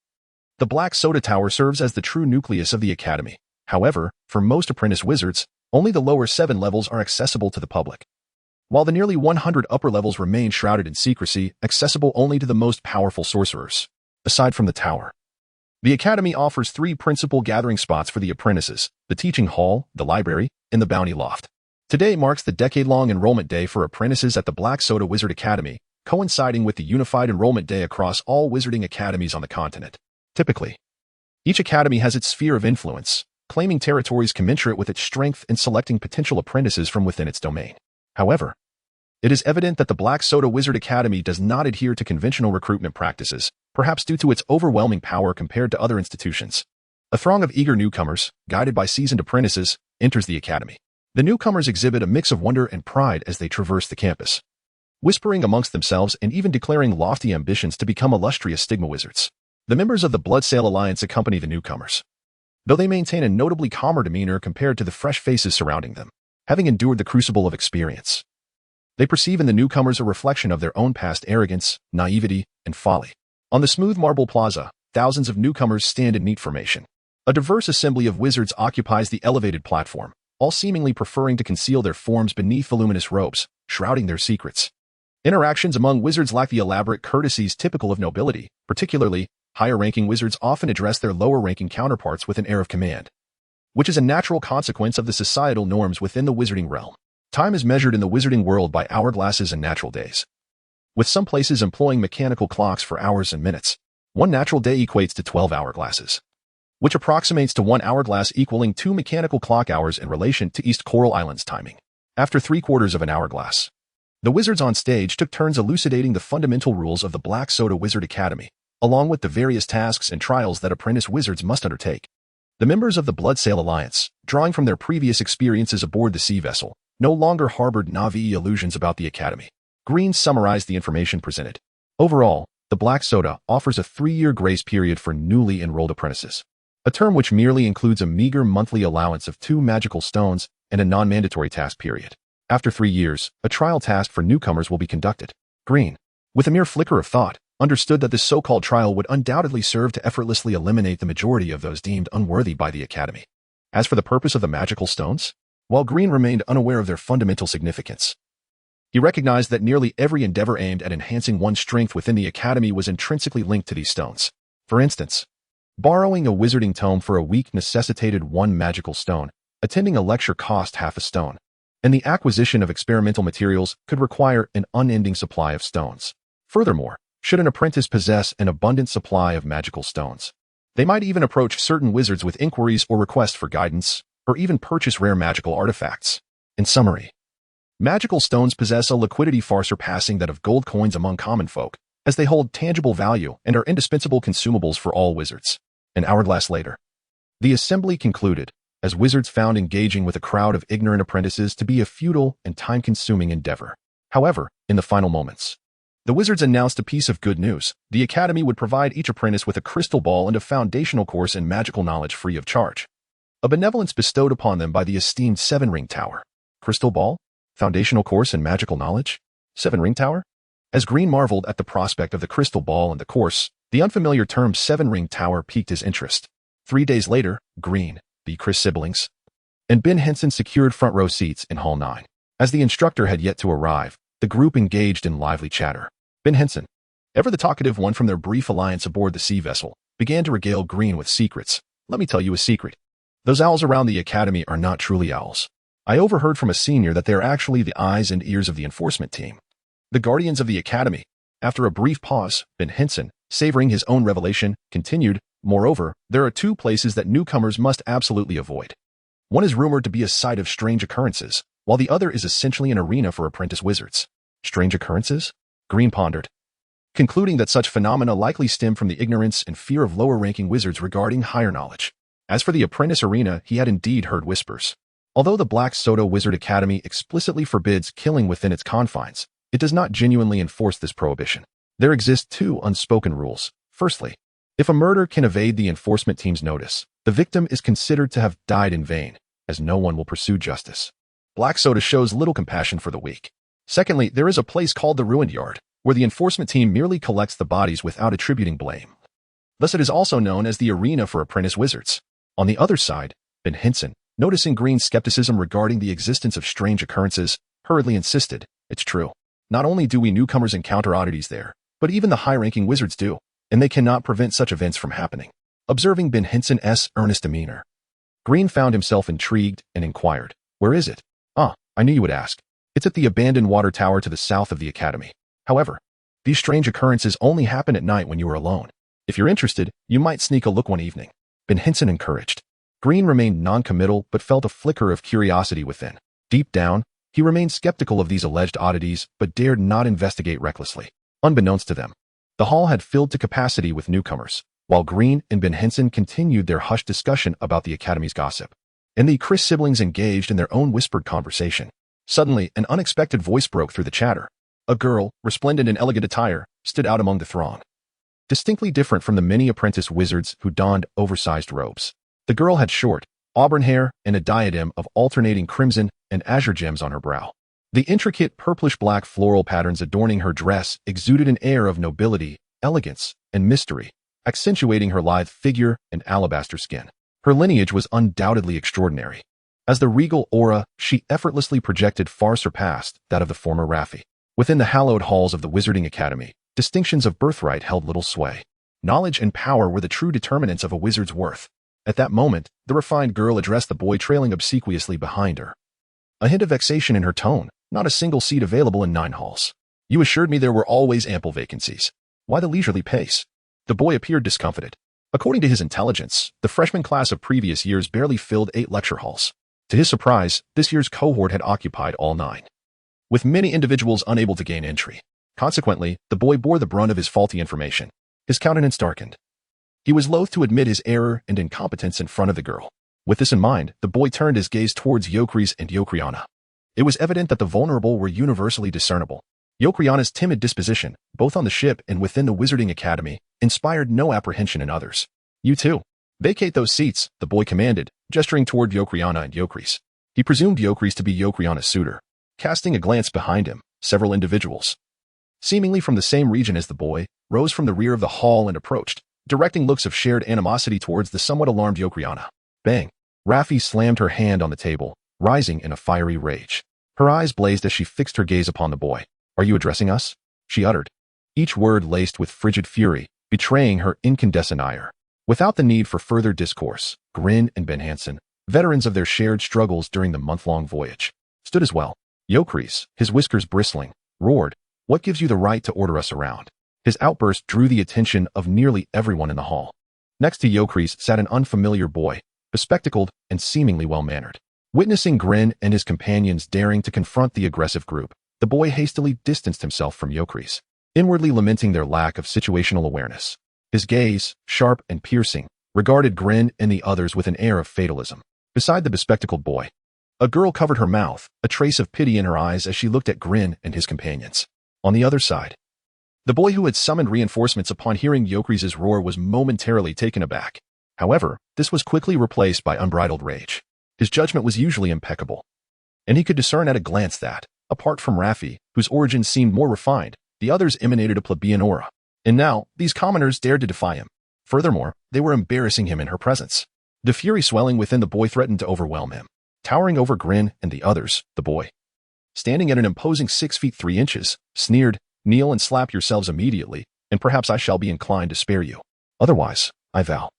the Black Soda Tower serves as the true nucleus of the Academy. However, for most apprentice wizards, only the lower 7 levels are accessible to the public, while the nearly 100 upper levels remain shrouded in secrecy, accessible only to the most powerful sorcerers. Aside from the tower, the Academy offers 3 principal gathering spots for the apprentices: the Teaching Hall, the Library, and the Bounty Loft. Today marks the decade-long enrollment day for apprentices at the Black Soda Wizard Academy, coinciding with the unified enrollment day across all wizarding academies on the continent. Typically, each academy has its sphere of influence, claiming territories commensurate with its strength and selecting potential apprentices from within its domain. However, it is evident that the Black Soda Wizard Academy does not adhere to conventional recruitment practices, perhaps due to its overwhelming power compared to other institutions. A throng of eager newcomers, guided by seasoned apprentices, enters the academy. The newcomers exhibit a mix of wonder and pride as they traverse the campus, whispering amongst themselves and even declaring lofty ambitions to become illustrious stigma wizards. The members of the Bloodsail Alliance accompany the newcomers, though they maintain a notably calmer demeanor compared to the fresh faces surrounding them. Having endured the crucible of experience, they perceive in the newcomers a reflection of their own past arrogance, naivety, and folly. On the smooth marble plaza, thousands of newcomers stand in neat formation. A diverse assembly of wizards occupies the elevated platform, all seemingly preferring to conceal their forms beneath voluminous robes, shrouding their secrets. Interactions among wizards lack the elaborate courtesies typical of nobility. Particularly, higher-ranking wizards often address their lower-ranking counterparts with an air of command, which is a natural consequence of the societal norms within the wizarding realm. Time is measured in the wizarding world by hourglasses and natural days, with some places employing mechanical clocks for hours and minutes. One natural day equates to 12 hourglasses, which approximates to 1 hourglass equaling 2 mechanical clock hours in relation to East Coral Island's timing. After 3/4 of an hourglass, the wizards on stage took turns elucidating the fundamental rules of the Black Soda Wizard Academy, along with the various tasks and trials that apprentice wizards must undertake. The members of the Blood Sail Alliance, drawing from their previous experiences aboard the sea vessel, no longer harbored naive illusions about the Academy. Green summarized the information presented. Overall, the Black Soda offers a 3-year grace period for newly enrolled apprentices, a term which merely includes a meager monthly allowance of 2 magical stones and a non-mandatory task period. After 3 years, a trial task for newcomers will be conducted. Green, with a mere flicker of thought, understood that this so-called trial would undoubtedly serve to effortlessly eliminate the majority of those deemed unworthy by the Academy. As for the purpose of the magical stones, while Green remained unaware of their fundamental significance, he recognized that nearly every endeavor aimed at enhancing one's strength within the Academy was intrinsically linked to these stones. For instance, borrowing a wizarding tome for a week necessitated 1 magical stone, attending a lecture cost half a stone, and the acquisition of experimental materials could require an unending supply of stones. Furthermore, should an apprentice possess an abundant supply of magical stones, they might even approach certain wizards with inquiries or requests for guidance, or even purchase rare magical artifacts. In summary, magical stones possess a liquidity far surpassing that of gold coins among common folk, as they hold tangible value and are indispensable consumables for all wizards. An hourglass later, the assembly concluded, as wizards found engaging with a crowd of ignorant apprentices to be a futile and time-consuming endeavor. However, in the final moments, the wizards announced a piece of good news. The Academy would provide each apprentice with a crystal ball and a foundational course in magical knowledge free of charge, a benevolence bestowed upon them by the esteemed 7-Ring Tower. Crystal ball? Foundational course in magical knowledge? 7-Ring Tower? As Green marveled at the prospect of the crystal ball and the course, the unfamiliar term 7-Ring Tower piqued his interest. 3 days later, Green, the Chris siblings, and Ben Henson secured front row seats in Hall 9. As the instructor had yet to arrive, the group engaged in lively chatter. Ben Henson, ever the talkative one from their brief alliance aboard the sea vessel, began to regale Green with secrets. Let me tell you a secret. Those owls around the Academy are not truly owls. I overheard from a senior that they are actually the eyes and ears of the enforcement team, the guardians of the Academy. After a brief pause, Ben Henson, savoring his own revelation, continued, moreover, there are 2 places that newcomers must absolutely avoid. One is rumored to be a site of strange occurrences, while the other is essentially an arena for apprentice wizards. Strange occurrences? Green pondered, concluding that such phenomena likely stem from the ignorance and fear of lower-ranking wizards regarding higher knowledge. As for the apprentice arena, he had indeed heard whispers. Although the Black Soda Wizard Academy explicitly forbids killing within its confines, it does not genuinely enforce this prohibition. There exist 2 unspoken rules. Firstly, if a murder can evade the enforcement team's notice, the victim is considered to have died in vain, as no one will pursue justice. Black Soda shows little compassion for the weak. Secondly, there is a place called the Ruined Yard, where the enforcement team merely collects the bodies without attributing blame. Thus it is also known as the arena for apprentice wizards. On the other side, Ben Henson, noticing Green's skepticism regarding the existence of strange occurrences, hurriedly insisted, it's true. Not only do we newcomers encounter oddities there, but even the high-ranking wizards do, and they cannot prevent such events from happening. Observing Ben Henson's earnest demeanor, Green found himself intrigued and inquired, where is it? Ah, I knew you would ask. It's at the abandoned water tower to the south of the Academy. However, these strange occurrences only happen at night when you are alone. If you're interested, you might sneak a look one evening. Ben Henson encouraged. Green remained non-committal but felt a flicker of curiosity within. Deep down, he remained skeptical of these alleged oddities but dared not investigate recklessly. Unbeknownst to them, the hall had filled to capacity with newcomers, while Green and Ben Henson continued their hushed discussion about the Academy's gossip, and the Chris siblings engaged in their own whispered conversation. Suddenly, an unexpected voice broke through the chatter. A girl, resplendent in elegant attire, stood out among the throng, distinctly different from the many apprentice wizards who donned oversized robes. The girl had short, auburn hair and a diadem of alternating crimson and azure gems on her brow. The intricate purplish-black floral patterns adorning her dress exuded an air of nobility, elegance, and mystery, accentuating her lithe figure and alabaster skin. Her lineage was undoubtedly extraordinary, as the regal aura she effortlessly projected far surpassed that of the former Raffi. Within the hallowed halls of the Wizarding Academy, distinctions of birthright held little sway. Knowledge and power were the true determinants of a wizard's worth. At that moment, the refined girl addressed the boy trailing obsequiously behind her, a hint of vexation in her tone. Not a single seat available in 9 halls. You assured me there were always ample vacancies. Why the leisurely pace? The boy appeared discomfited. According to his intelligence, the freshman class of previous years barely filled 8 lecture halls. To his surprise, this year's cohort had occupied all 9, with many individuals unable to gain entry. Consequently, the boy bore the brunt of his faulty information. His countenance darkened. He was loath to admit his error and incompetence in front of the girl. With this in mind, the boy turned his gaze towards Yokris and Yokriana. It was evident that the vulnerable were universally discernible. Yokriana's timid disposition, both on the ship and within the Wizarding Academy, inspired no apprehension in others. You too. Vacate those seats, the boy commanded, gesturing toward Yokriana and Yokris. He presumed Yokris to be Yokriana's suitor. Casting a glance behind him, several individuals, seemingly from the same region as the boy, rose from the rear of the hall and approached, directing looks of shared animosity towards the somewhat alarmed Yokriana. Bang! Raffi slammed her hand on the table, rising in a fiery rage. Her eyes blazed as she fixed her gaze upon the boy. Are you addressing us? She uttered, each word laced with frigid fury, betraying her incandescent ire. Without the need for further discourse, Grin and Ben Hansen, veterans of their shared struggles during the month-long voyage, stood as well. Yokris, his whiskers bristling, roared, "What gives you the right to order us around?" His outburst drew the attention of nearly everyone in the hall. Next to Yokris sat an unfamiliar boy, bespectacled and seemingly well-mannered. Witnessing Grin and his companions daring to confront the aggressive group, the boy hastily distanced himself from Yokris, inwardly lamenting their lack of situational awareness. His gaze, sharp and piercing, regarded Grin and the others with an air of fatalism. Beside the bespectacled boy, a girl covered her mouth, a trace of pity in her eyes as she looked at Grin and his companions. On the other side, the boy who had summoned reinforcements upon hearing Yokris' roar was momentarily taken aback. However, this was quickly replaced by unbridled rage. His judgment was usually impeccable, and he could discern at a glance that, apart from Raffi, whose origins seemed more refined, the others emanated a plebeian aura. And now, these commoners dared to defy him. Furthermore, they were embarrassing him in her presence. The fury swelling within the boy threatened to overwhelm him. Towering over Grin and the others, the boy, standing at an imposing 6 feet 3 inches, sneered, "Kneel and slap yourselves immediately, and perhaps I shall be inclined to spare you. Otherwise, I vow,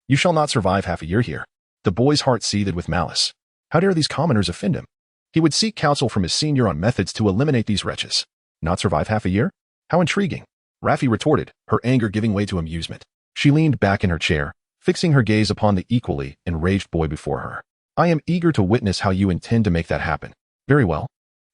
you shall not survive half a year here." The boy's heart seethed with malice. How dare these commoners offend him? He would seek counsel from his senior on methods to eliminate these wretches. Not survive half a year? How intriguing. Raffi retorted, her anger giving way to amusement. She leaned back in her chair, fixing her gaze upon the equally enraged boy before her. "I am eager to witness how you intend to make that happen." "Very well.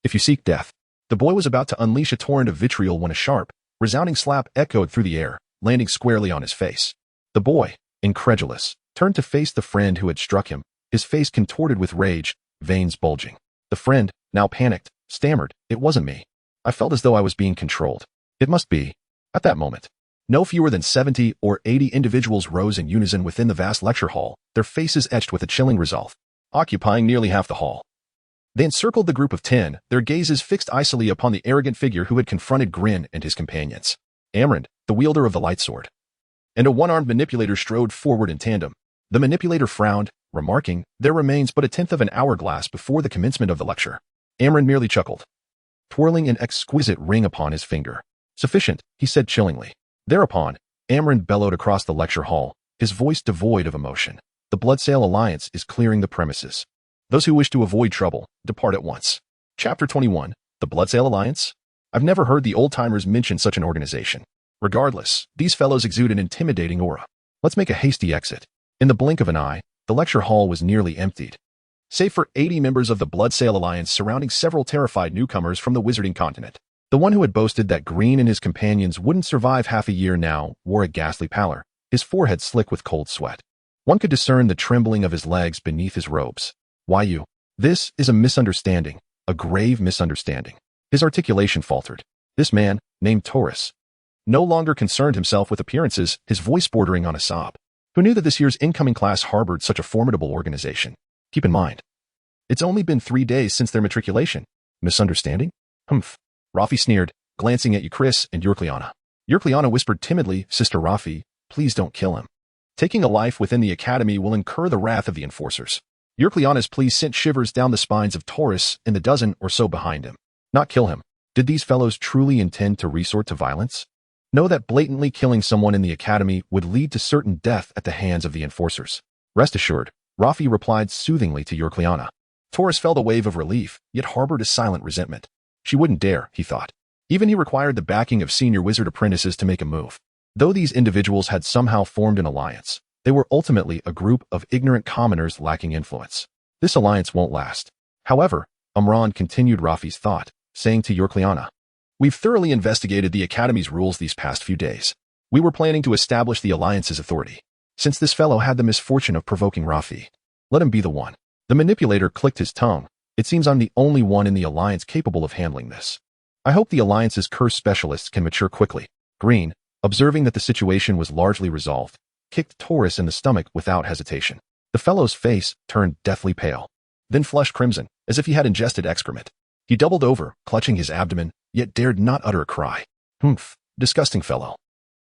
If you seek death." The boy was about to unleash a torrent of vitriol when a sharp, resounding slap echoed through the air, landing squarely on his face. The boy, incredulous, turned to face the friend who had struck him, his face contorted with rage, veins bulging. The friend, now panicked, stammered, "It wasn't me. I felt as though I was being controlled. It must be." At that moment, no fewer than 70 or 80 individuals rose in unison within the vast lecture hall, their faces etched with a chilling resolve, occupying nearly half the hall. They encircled the group of 10, their gazes fixed icily upon the arrogant figure who had confronted Grin and his companions. Amrand, the wielder of the light sword, and a one-armed manipulator strode forward in tandem. The manipulator frowned, remarking, "There remains but a tenth of an hourglass before the commencement of the lecture." Amrand merely chuckled, twirling an exquisite ring upon his finger. "Sufficient," he said chillingly. Thereupon, Amrand bellowed across the lecture hall, his voice devoid of emotion. "The Bloodsail Alliance is clearing the premises. Those who wish to avoid trouble, depart at once." Chapter 21, The Bloodsail Alliance? I've never heard the old-timers mention such an organization. Regardless, these fellows exude an intimidating aura. Let's make a hasty exit. In the blink of an eye, the lecture hall was nearly emptied, save for 80 members of the Bloodsail Alliance surrounding several terrified newcomers from the Wizarding continent. The one who had boasted that Green and his companions wouldn't survive half a year now wore a ghastly pallor, his forehead slick with cold sweat. One could discern the trembling of his legs beneath his robes. "Why you? This is a misunderstanding, a grave misunderstanding." His articulation faltered. This man, named Taurus, no longer concerned himself with appearances, his voice bordering on a sob. Who knew that this year's incoming class harbored such a formidable organization? Keep in mind, it's only been 3 days since their matriculation. Misunderstanding? Humph. Raffi sneered, glancing at Chris and Yurkliana. Yurkliana whispered timidly, "Sister Raffi, please don't kill him. Taking a life within the academy will incur the wrath of the enforcers." Yurkliana's plea sent shivers down the spines of Taurus and the dozen or so behind him. Not kill him. Did these fellows truly intend to resort to violence? Know that blatantly killing someone in the academy would lead to certain death at the hands of the enforcers. Rest assured, Raffi replied soothingly to Yurkliana. Taurus felt a wave of relief, yet harbored a silent resentment. She wouldn't dare, he thought. Even he required the backing of senior wizard apprentices to make a move. Though these individuals had somehow formed an alliance, they were ultimately a group of ignorant commoners lacking influence. This alliance won't last. However, Amran continued Raffi's thought, saying to Yurkliana, "We've thoroughly investigated the Academy's rules these past few days. We were planning to establish the Alliance's authority. Since this fellow had the misfortune of provoking Rafi, let him be the one. The manipulator clicked his tongue. It seems I'm the only one in the Alliance capable of handling this. I hope the Alliance's curse specialists can mature quickly. Green, observing that the situation was largely resolved, kicked Taurus in the stomach without hesitation. The fellow's face turned deathly pale, then flushed crimson, as if he had ingested excrement. He doubled over, clutching his abdomen, yet dared not utter a cry. Humph, disgusting fellow.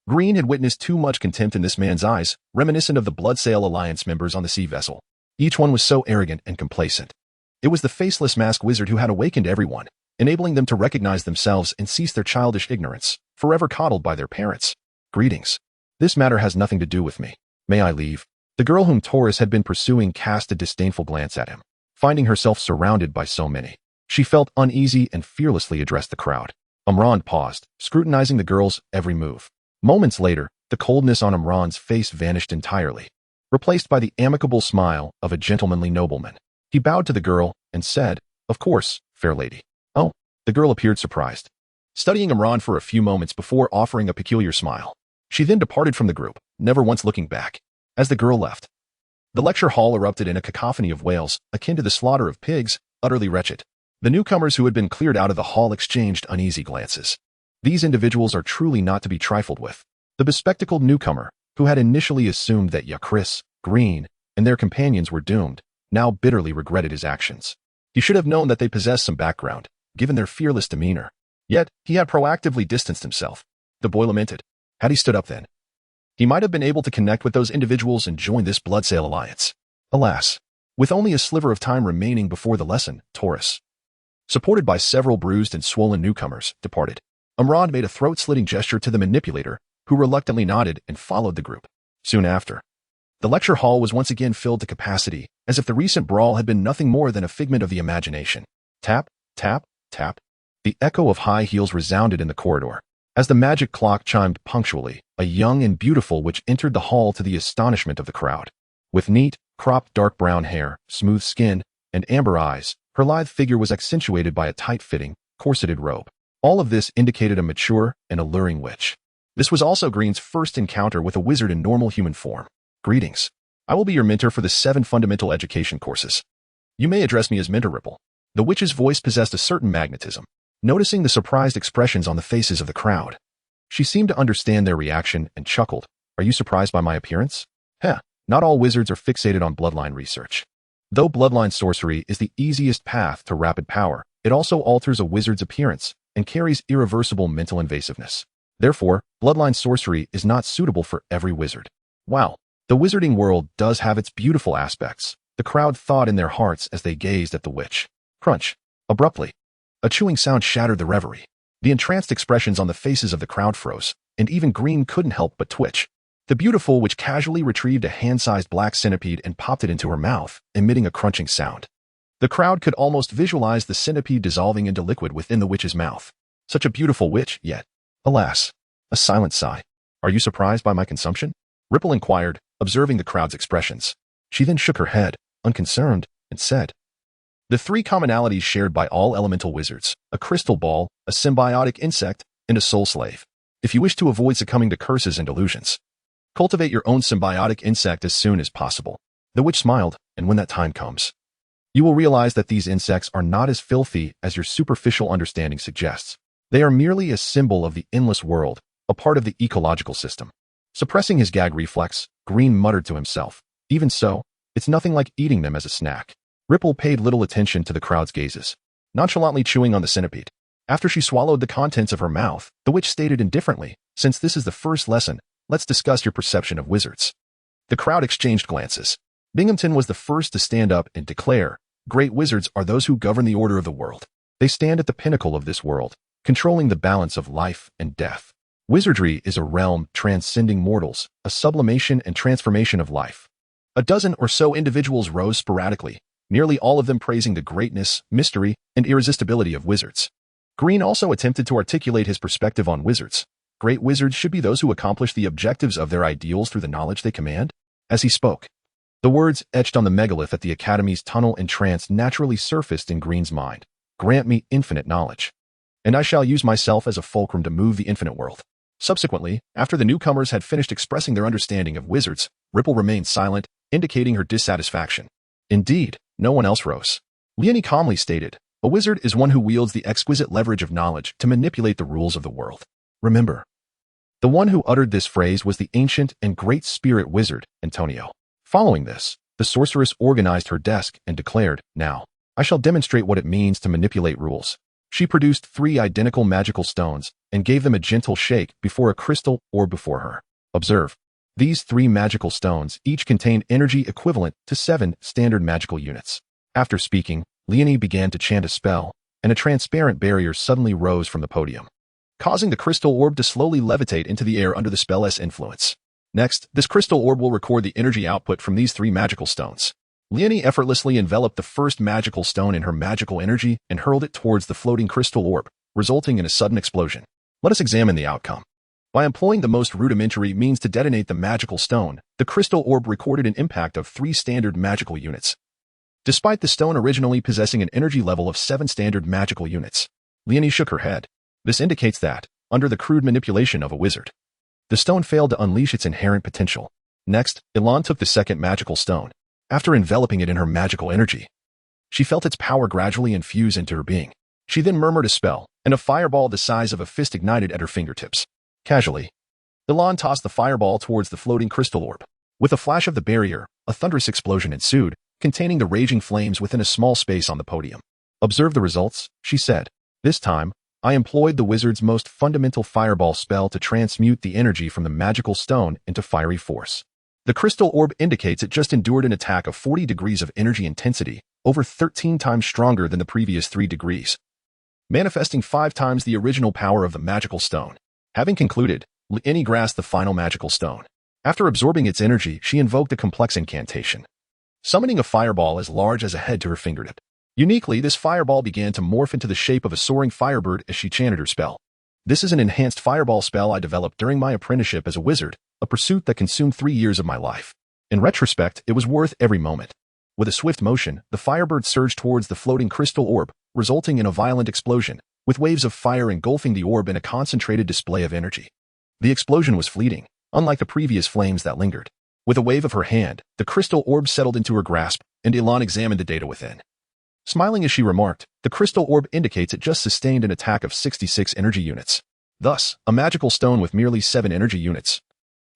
Green had witnessed too much contempt in this man's eyes, reminiscent of the Bloodsail Alliance members on the sea vessel. Each one was so arrogant and complacent. It was the faceless masked wizard who had awakened everyone, enabling them to recognize themselves and cease their childish ignorance, forever coddled by their parents. Greetings. This matter has nothing to do with me. May I leave? The girl whom Taurus had been pursuing cast a disdainful glance at him. Finding herself surrounded by so many, she felt uneasy and fearlessly addressed the crowd. Imran paused, scrutinizing the girl's every move. Moments later, the coldness on Imran's face vanished entirely, replaced by the amicable smile of a gentlemanly nobleman. He bowed to the girl and said, "Of course, fair lady." Oh, the girl appeared surprised, studying Imran for a few moments before offering a peculiar smile. She then departed from the group, never once looking back. As the girl left, the lecture hall erupted in a cacophony of wails, akin to the slaughter of pigs, utterly wretched. The newcomers who had been cleared out of the hall exchanged uneasy glances. These individuals are truly not to be trifled with. The bespectacled newcomer, who had initially assumed that Yakris, Green, and their companions were doomed, now bitterly regretted his actions. He should have known that they possessed some background, given their fearless demeanor. Yet, he had proactively distanced himself. The boy lamented. Had he stood up then, he might have been able to connect with those individuals and join this Bloodsail Alliance. Alas, with only a sliver of time remaining before the lesson, Taurus, supported by several bruised and swollen newcomers, departed. Imran made a throat-slitting gesture to the manipulator, who reluctantly nodded and followed the group. Soon after, the lecture hall was once again filled to capacity, as if the recent brawl had been nothing more than a figment of the imagination. Tap, tap, tap. The echo of high heels resounded in the corridor. As the magic clock chimed punctually, a young and beautiful witch entered the hall to the astonishment of the crowd. With neat, cropped dark brown hair, smooth skin, and amber eyes, her lithe figure was accentuated by a tight-fitting, corseted robe. All of this indicated a mature and alluring witch. This was also Green's first encounter with a wizard in normal human form. Greetings. I will be your mentor for the 7 fundamental education courses. You may address me as Mentor Ripple. The witch's voice possessed a certain magnetism. Noticing the surprised expressions on the faces of the crowd, she seemed to understand their reaction and chuckled. Are you surprised by my appearance? Not all wizards are fixated on bloodline research. Though bloodline sorcery is the easiest path to rapid power, it also alters a wizard's appearance and carries irreversible mental invasiveness. Therefore, bloodline sorcery is not suitable for every wizard. Wow, the wizarding world does have its beautiful aspects, the crowd thought in their hearts as they gazed at the witch. Crunch. Abruptly, a chewing sound shattered the reverie. The entranced expressions on the faces of the crowd froze, and even Green couldn't help but twitch. The beautiful witch casually retrieved a hand-sized black centipede and popped it into her mouth, emitting a crunching sound. The crowd could almost visualize the centipede dissolving into liquid within the witch's mouth. Such a beautiful witch, yet, alas, a silent sigh. Are you surprised by my consumption? Ripple inquired, observing the crowd's expressions. She then shook her head, unconcerned, and said, the 3 commonalities shared by all elemental wizards, a crystal ball, a symbiotic insect, and a soul slave. If you wish to avoid succumbing to curses and delusions, cultivate your own symbiotic insect as soon as possible. The witch smiled, and when that time comes, you will realize that these insects are not as filthy as your superficial understanding suggests. They are merely a symbol of the endless world, a part of the ecological system. Suppressing his gag reflex, Green muttered to himself, even so, it's nothing like eating them as a snack. Ripple paid little attention to the crowd's gazes, nonchalantly chewing on the centipede. After she swallowed the contents of her mouth, the witch stated indifferently, since this is the first lesson, let's discuss your perception of wizards. The crowd exchanged glances. Binghamton was the first to stand up and declare, great wizards are those who govern the order of the world. They stand at the pinnacle of this world, controlling the balance of life and death. Wizardry is a realm transcending mortals, a sublimation and transformation of life. A dozen or so individuals rose sporadically, nearly all of them praising the greatness, mystery, and irresistibility of wizards. Green also attempted to articulate his perspective on wizards. Great wizards should be those who accomplish the objectives of their ideals through the knowledge they command. As he spoke, the words etched on the megalith at the Academy's tunnel entrance naturally surfaced in Green's mind. Grant me infinite knowledge, and I shall use myself as a fulcrum to move the infinite world. Subsequently, after the newcomers had finished expressing their understanding of wizards, Ripple remained silent, indicating her dissatisfaction. Indeed, no one else rose. Leonie calmly stated, "A wizard is one who wields the exquisite leverage of knowledge to manipulate the rules of the world. Remember." The one who uttered this phrase was the ancient and great spirit wizard, Antonio. Following this, the sorceress organized her desk and declared, "Now, I shall demonstrate what it means to manipulate rules." She produced 3 identical magical stones and gave them a gentle shake before a crystal orb before her. Observe. These 3 magical stones each contained energy equivalent to 7 standard magical units. After speaking, Leonie began to chant a spell, and a transparent barrier suddenly rose from the podium, causing the crystal orb to slowly levitate into the air under the spell's influence. Next, this crystal orb will record the energy output from these 3 magical stones. Leonie effortlessly enveloped the first magical stone in her magical energy and hurled it towards the floating crystal orb, resulting in a sudden explosion. Let us examine the outcome. By employing the most rudimentary means to detonate the magical stone, the crystal orb recorded an impact of 3 standard magical units. Despite the stone originally possessing an energy level of 7 standard magical units, Leonie shook her head. This indicates that, under the crude manipulation of a wizard, the stone failed to unleash its inherent potential. Next, Elan took the second magical stone. After enveloping it in her magical energy, she felt its power gradually infuse into her being. She then murmured a spell, and a fireball the size of a fist ignited at her fingertips. Casually, Elan tossed the fireball towards the floating crystal orb. With a flash of the barrier, a thunderous explosion ensued, containing the raging flames within a small space on the podium. "Observe the results," she said. "This time, I employed the wizard's most fundamental fireball spell to transmute the energy from the magical stone into fiery force. The crystal orb indicates it just endured an attack of 40 degrees of energy intensity, over 13 times stronger than the previous 3 degrees, manifesting 5 times the original power of the magical stone." Having concluded, Leonie grasped the final magical stone. After absorbing its energy, she invoked a complex incantation, summoning a fireball as large as a head to her fingertip. Uniquely, this fireball began to morph into the shape of a soaring firebird as she chanted her spell. "This is an enhanced fireball spell I developed during my apprenticeship as a wizard, a pursuit that consumed 3 years of my life. In retrospect, it was worth every moment." With a swift motion, the firebird surged towards the floating crystal orb, resulting in a violent explosion, with waves of fire engulfing the orb in a concentrated display of energy. The explosion was fleeting, unlike the previous flames that lingered. With a wave of her hand, the crystal orb settled into her grasp, and Elan examined the data within. Smiling as she remarked, "The crystal orb indicates it just sustained an attack of 66 energy units. Thus, a magical stone with merely 7 energy units,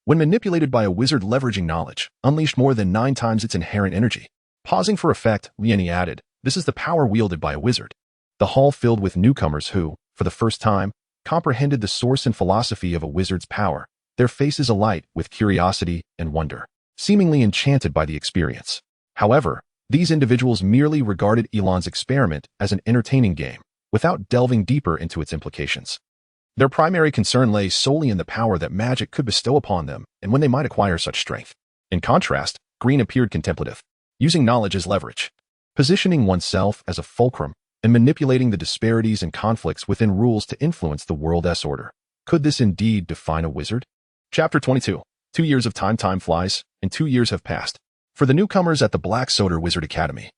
when manipulated by a wizard leveraging knowledge, unleashed more than 9 times its inherent energy." Pausing for effect, Leonie added, "This is the power wielded by a wizard." The hall filled with newcomers who, for the first time, comprehended the source and philosophy of a wizard's power, their faces alight with curiosity and wonder, seemingly enchanted by the experience. However, these individuals merely regarded Elan's experiment as an entertaining game, without delving deeper into its implications. Their primary concern lay solely in the power that magic could bestow upon them and when they might acquire such strength. In contrast, Green appeared contemplative, using knowledge as leverage, positioning oneself as a fulcrum, and manipulating the disparities and conflicts within rules to influence the world's order. Could this indeed define a wizard? Chapter 22. 2 years of time flies, and 2 years have passed. For the newcomers at the Black Soda Wizard Academy,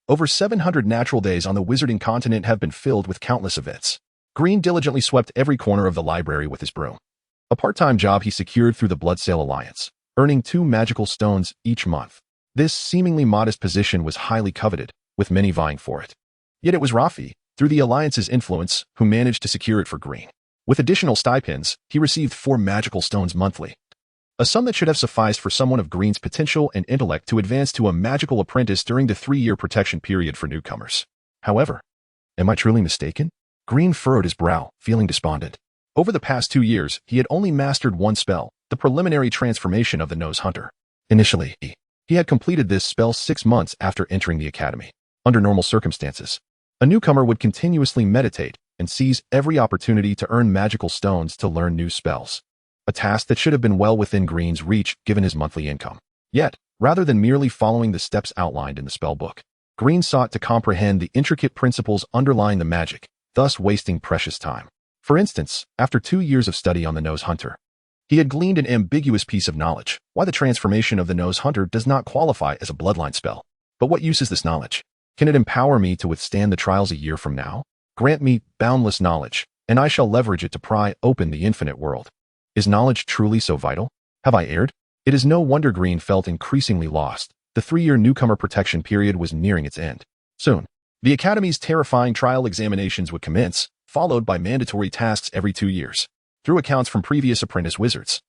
over 700 natural days on the wizarding continent have been filled with countless events. Green diligently swept every corner of the library with his broom. A part-time job he secured through the Bloodsale Alliance, earning 2 magical stones each month. This seemingly modest position was highly coveted, with many vying for it. Yet it was Rafi, through the Alliance's influence, who managed to secure it for Green. With additional stipends, he received 4 magical stones monthly, a sum that should have sufficed for someone of Green's potential and intellect to advance to a magical apprentice during the 3-year protection period for newcomers. However, am I truly mistaken? Green furrowed his brow, feeling despondent. Over the past 2 years, he had only mastered one spell, the preliminary transformation of the Nose Hunter. Initially, he had completed this spell 6 months after entering the academy. Under normal circumstances, a newcomer would continuously meditate and seize every opportunity to earn magical stones to learn new spells, a task that should have been well within Green's reach given his monthly income. Yet, rather than merely following the steps outlined in the spell book, Green sought to comprehend the intricate principles underlying the magic, thus wasting precious time. For instance, after 2 years of study on the Nose Hunter, he had gleaned an ambiguous piece of knowledge: why the transformation of the Nose Hunter does not qualify as a bloodline spell. But what use is this knowledge? Can it empower me to withstand the trials a year from now? Grant me boundless knowledge, and I shall leverage it to pry open the infinite world. Is knowledge truly so vital? Have I erred? It is no wonder Green felt increasingly lost. The 3-year newcomer protection period was nearing its end. Soon, the Academy's terrifying trial examinations would commence, followed by mandatory tasks every 2 years. Through accounts from previous apprentice wizards,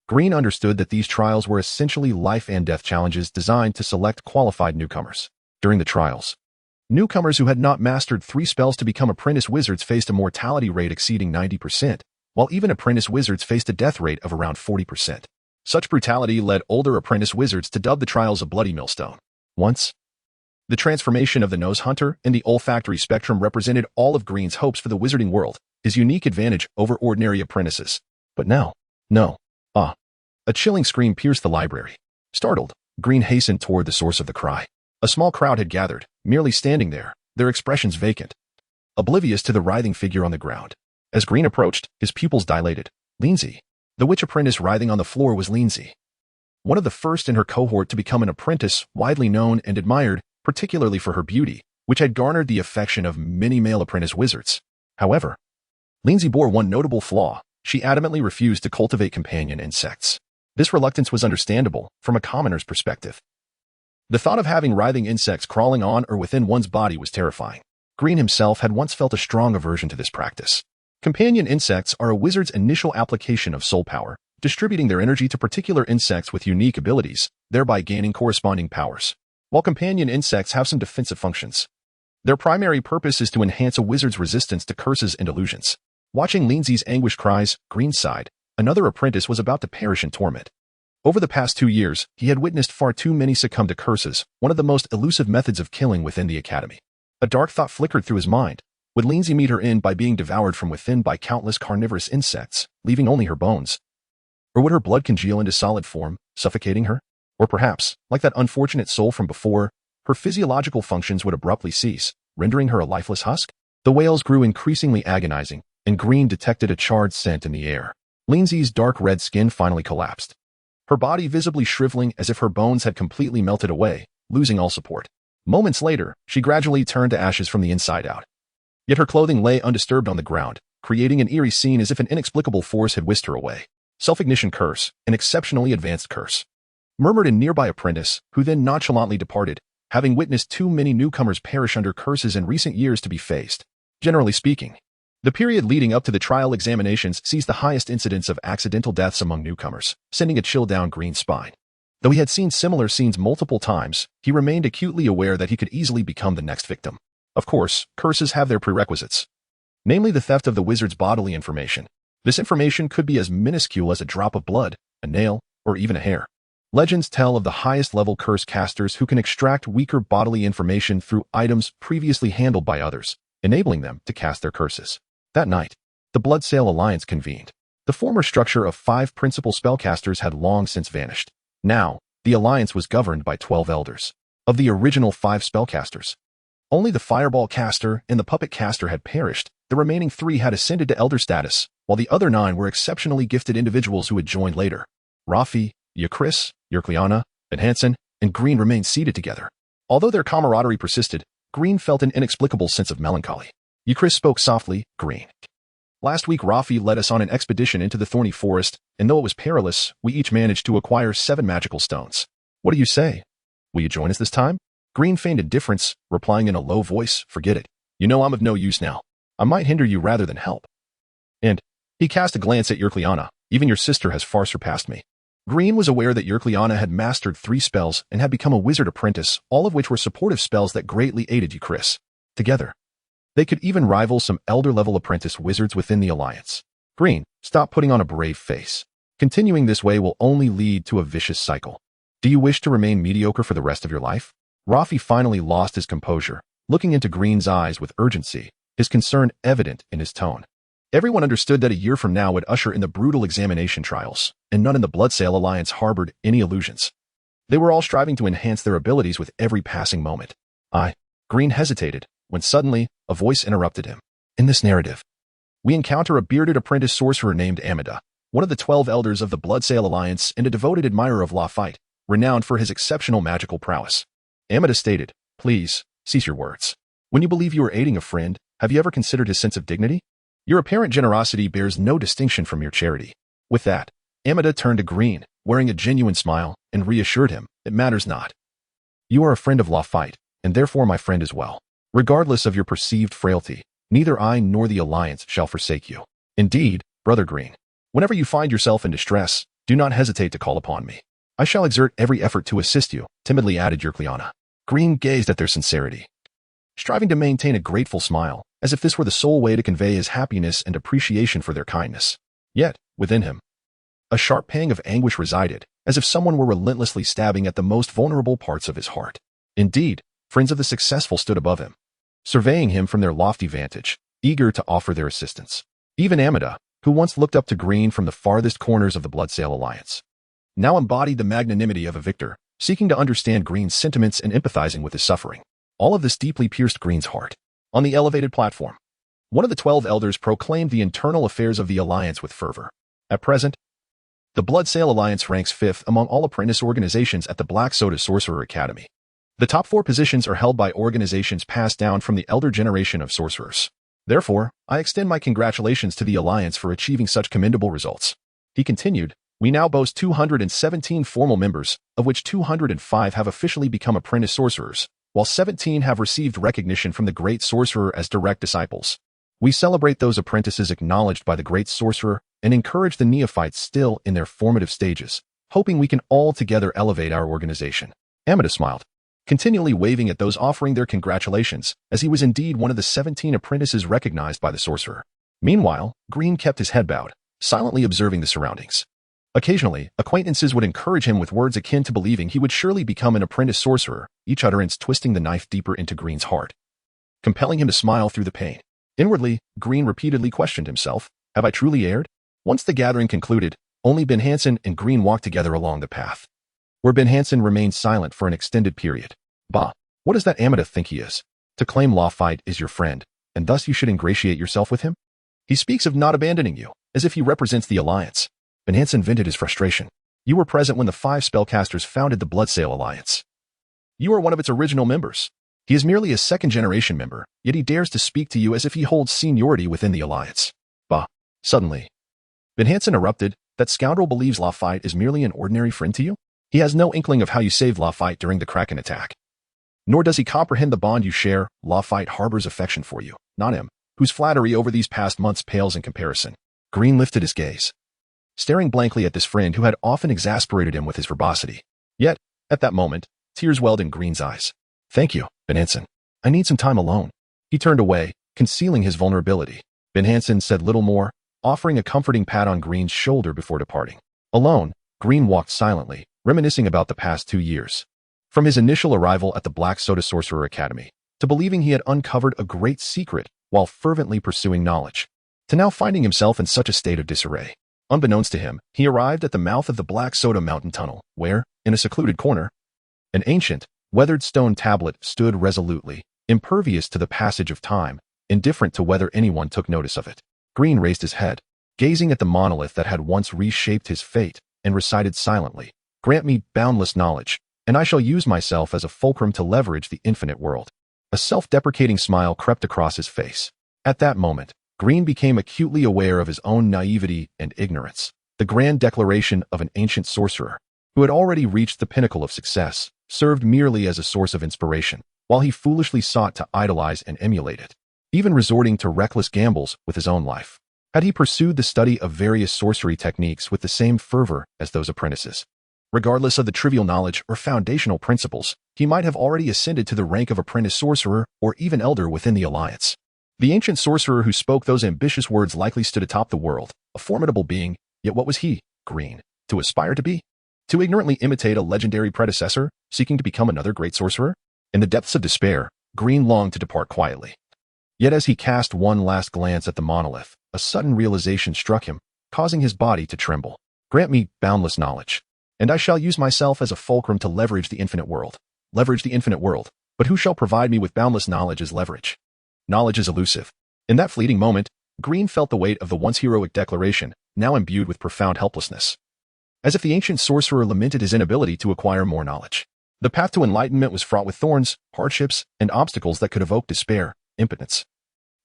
Green understood that these trials were essentially life and death challenges designed to select qualified newcomers. During the trials, newcomers who had not mastered 3 spells to become apprentice wizards faced a mortality rate exceeding 90%, while even apprentice wizards faced a death rate of around 40%. Such brutality led older apprentice wizards to dub the trials a bloody millstone. Once, the transformation of the nose hunter and the olfactory spectrum represented all of Green's hopes for the wizarding world, his unique advantage over ordinary apprentices. But now, no. A chilling scream pierced the library. Startled, Green hastened toward the source of the cry. A small crowd had gathered, merely standing there, their expressions vacant, oblivious to the writhing figure on the ground. As Green approached, his pupils dilated. Lindsay. The witch apprentice writhing on the floor was Lindsay, one of the first in her cohort to become an apprentice, widely known and admired, particularly for her beauty, which had garnered the affection of many male apprentice wizards. However, Lindsay bore one notable flaw. She adamantly refused to cultivate companion insects. This reluctance was understandable from a commoner's perspective. The thought of having writhing insects crawling on or within one's body was terrifying. Green himself had once felt a strong aversion to this practice. Companion insects are a wizard's initial application of soul power, distributing their energy to particular insects with unique abilities, thereby gaining corresponding powers. While companion insects have some defensive functions, their primary purpose is to enhance a wizard's resistance to curses and illusions. Watching Lindsay's anguished cries, Green sighed. Another apprentice was about to perish in torment. Over the past 2 years, he had witnessed far too many succumb to curses, one of the most elusive methods of killing within the Academy. A dark thought flickered through his mind. Would Lindsay meet her end by being devoured from within by countless carnivorous insects, leaving only her bones? Or would her blood congeal into solid form, suffocating her? Or perhaps, like that unfortunate soul from before, her physiological functions would abruptly cease, rendering her a lifeless husk? The wails grew increasingly agonizing, and Green detected a charred scent in the air. Lindsay's dark red skin finally collapsed, her body visibly shriveling as if her bones had completely melted away, losing all support. Moments later, she gradually turned to ashes from the inside out. Yet her clothing lay undisturbed on the ground, creating an eerie scene as if an inexplicable force had whisked her away. Self-ignition curse, an exceptionally advanced curse, murmured a nearby apprentice, who then nonchalantly departed, having witnessed too many newcomers perish under curses in recent years to be faced. Generally speaking, the period leading up to the trial examinations sees the highest incidence of accidental deaths among newcomers, sending a chill down Green's spine. Though he had seen similar scenes multiple times, he remained acutely aware that he could easily become the next victim. Of course, curses have their prerequisites, namely the theft of the wizard's bodily information. This information could be as minuscule as a drop of blood, a nail, or even a hair. Legends tell of the highest-level curse casters who can extract weaker bodily information through items previously handled by others, enabling them to cast their curses. That night, the Bloodsail Alliance convened. The former structure of 5 principal spellcasters had long since vanished. Now, the alliance was governed by 12 elders. Of the original 5 spellcasters, only the Fireball caster and the Puppet caster had perished. The remaining 3 had ascended to elder status, while the other 9 were exceptionally gifted individuals who had joined later. Rafi, Yukris, Yerkliana, and Hansen, and Green remained seated together. Although their camaraderie persisted, Green felt an inexplicable sense of melancholy. Yukris spoke softly. Green. Last week Rafi led us on an expedition into the thorny forest, and though it was perilous, we each managed to acquire 7 magical stones. What do you say? Will you join us this time? Green feigned indifference, replying in a low voice, forget it. You know I'm of no use now. I might hinder you rather than help. And he cast a glance at Yerkliana. Even your sister has far surpassed me. Green was aware that Yerkliana had mastered 3 spells and had become a wizard apprentice, all of which were supportive spells that greatly aided Yukris. Together, they could even rival some elder-level apprentice wizards within the alliance. Green, stop putting on a brave face. Continuing this way will only lead to a vicious cycle. Do you wish to remain mediocre for the rest of your life? Rafi finally lost his composure, looking into Green's eyes with urgency, his concern evident in his tone. Everyone understood that a year from now would usher in the brutal examination trials, and none in the Bloodsail Alliance harbored any illusions. They were all striving to enhance their abilities with every passing moment. Green hesitated, when suddenly, a voice interrupted him. In this narrative, we encounter a bearded apprentice sorcerer named Amida, one of the 12 elders of the Bloodsail Alliance and a devoted admirer of Lafite, renowned for his exceptional magical prowess. Amida stated, please, cease your words. When you believe you are aiding a friend, have you ever considered his sense of dignity? Your apparent generosity bears no distinction from your charity. With that, Amida turned to Green, wearing a genuine smile, and reassured him, "It matters not. You are a friend of Lafite, and therefore my friend as well. Regardless of your perceived frailty, neither I nor the Alliance shall forsake you. Indeed, Brother Green, whenever you find yourself in distress, do not hesitate to call upon me. I shall exert every effort to assist you," timidly added Eucliana. Green gazed at their sincerity, striving to maintain a grateful smile, as if this were the sole way to convey his happiness and appreciation for their kindness. Yet, within him, a sharp pang of anguish resided, as if someone were relentlessly stabbing at the most vulnerable parts of his heart. Indeed, friends of the successful stood above him, surveying him from their lofty vantage, eager to offer their assistance. Even Amida, who once looked up to Green from the farthest corners of the Bloodsail Alliance, now embodied the magnanimity of a victor, seeking to understand Green's sentiments and empathizing with his suffering. All of this deeply pierced Green's heart. On the elevated platform, one of the 12 elders proclaimed the internal affairs of the Alliance with fervor. At present, the Bloodsail Alliance ranks 5th among all apprentice organizations at the Black Soda Sorcerer Academy. The top 4 positions are held by organizations passed down from the elder generation of sorcerers. Therefore, I extend my congratulations to the Alliance for achieving such commendable results. He continued, "We now boast 217 formal members, of which 205 have officially become apprentice sorcerers, while 17 have received recognition from the Great Sorcerer as direct disciples. We celebrate those apprentices acknowledged by the Great Sorcerer and encourage the neophytes still in their formative stages, hoping we can all together elevate our organization." Amida smiled, continually waving at those offering their congratulations, as he was indeed one of the 17 apprentices recognized by the sorcerer. Meanwhile, Green kept his head bowed, silently observing the surroundings. Occasionally, acquaintances would encourage him with words akin to believing he would surely become an apprentice sorcerer, each utterance twisting the knife deeper into Green's heart, compelling him to smile through the pain. Inwardly, Green repeatedly questioned himself, "Have I truly erred?" Once the gathering concluded, only Ben Hansen and Green walked together along the path, where Ben Hansen remained silent for an extended period. "Bah, what does that Amida think he is? To claim Lafite is your friend, and thus you should ingratiate yourself with him? He speaks of not abandoning you, as if he represents the Alliance." Ben Hansen vented his frustration. "You were present when the 5 spellcasters founded the Bloodsail Alliance. You are one of its original members. He is merely a second-generation member, yet he dares to speak to you as if he holds seniority within the Alliance." "Bah." Suddenly, Ben Hansen erupted, "That scoundrel believes Lafite is merely an ordinary friend to you? He has no inkling of how you saved Lafite during the Kraken attack. Nor does he comprehend the bond you share. Lafite harbors affection for you, not him, whose flattery over these past months pales in comparison." Green lifted his gaze, staring blankly at this friend who had often exasperated him with his verbosity. Yet, at that moment, tears welled in Green's eyes. "Thank you, Ben Hansen. I need some time alone." He turned away, concealing his vulnerability. Ben Hansen said little more, offering a comforting pat on Green's shoulder before departing. Alone, Green walked silently, reminiscing about the past 2 years. From his initial arrival at the Black Soda Sorcerer Academy, to believing he had uncovered a great secret while fervently pursuing knowledge, to now finding himself in such a state of disarray. Unbeknownst to him, he arrived at the mouth of the Black Soda Mountain Tunnel, where, in a secluded corner, an ancient, weathered stone tablet stood resolutely, impervious to the passage of time, indifferent to whether anyone took notice of it. Green raised his head, gazing at the monolith that had once reshaped his fate, and recited silently, "Grant me boundless knowledge, and I shall use myself as a fulcrum to leverage the infinite world." A self-deprecating smile crept across his face. At that moment, Green became acutely aware of his own naivety and ignorance. The grand declaration of an ancient sorcerer, who had already reached the pinnacle of success, served merely as a source of inspiration, while he foolishly sought to idolize and emulate it, even resorting to reckless gambles with his own life. Had he pursued the study of various sorcery techniques with the same fervor as those apprentices, regardless of the trivial knowledge or foundational principles, he might have already ascended to the rank of apprentice sorcerer or even elder within the Alliance. The ancient sorcerer who spoke those ambitious words likely stood atop the world, a formidable being, yet what was he, Green, to aspire to be? To ignorantly imitate a legendary predecessor, seeking to become another great sorcerer? In the depths of despair, Green longed to depart quietly. Yet as he cast one last glance at the monolith, a sudden realization struck him, causing his body to tremble. "Grant me boundless knowledge, and I shall use myself as a fulcrum to leverage the infinite world." Leverage the infinite world. But who shall provide me with boundless knowledge as leverage? Knowledge is elusive. In that fleeting moment, Green felt the weight of the once heroic declaration, now imbued with profound helplessness. As if the ancient sorcerer lamented his inability to acquire more knowledge. The path to enlightenment was fraught with thorns, hardships, and obstacles that could evoke despair, impotence,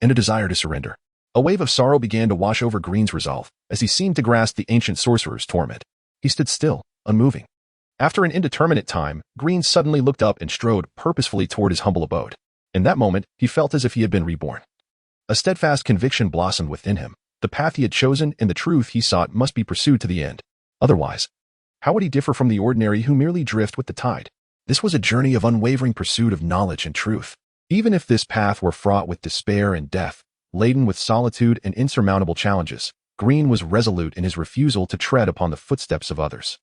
and a desire to surrender. A wave of sorrow began to wash over Green's resolve as he seemed to grasp the ancient sorcerer's torment. He stood still, unmoving. After an indeterminate time, Green suddenly looked up and strode purposefully toward his humble abode. In that moment, he felt as if he had been reborn. A steadfast conviction blossomed within him. The path he had chosen and the truth he sought must be pursued to the end. Otherwise, how would he differ from the ordinary who merely drift with the tide? This was a journey of unwavering pursuit of knowledge and truth. Even if this path were fraught with despair and death, laden with solitude and insurmountable challenges, Green was resolute in his refusal to tread upon the footsteps of others.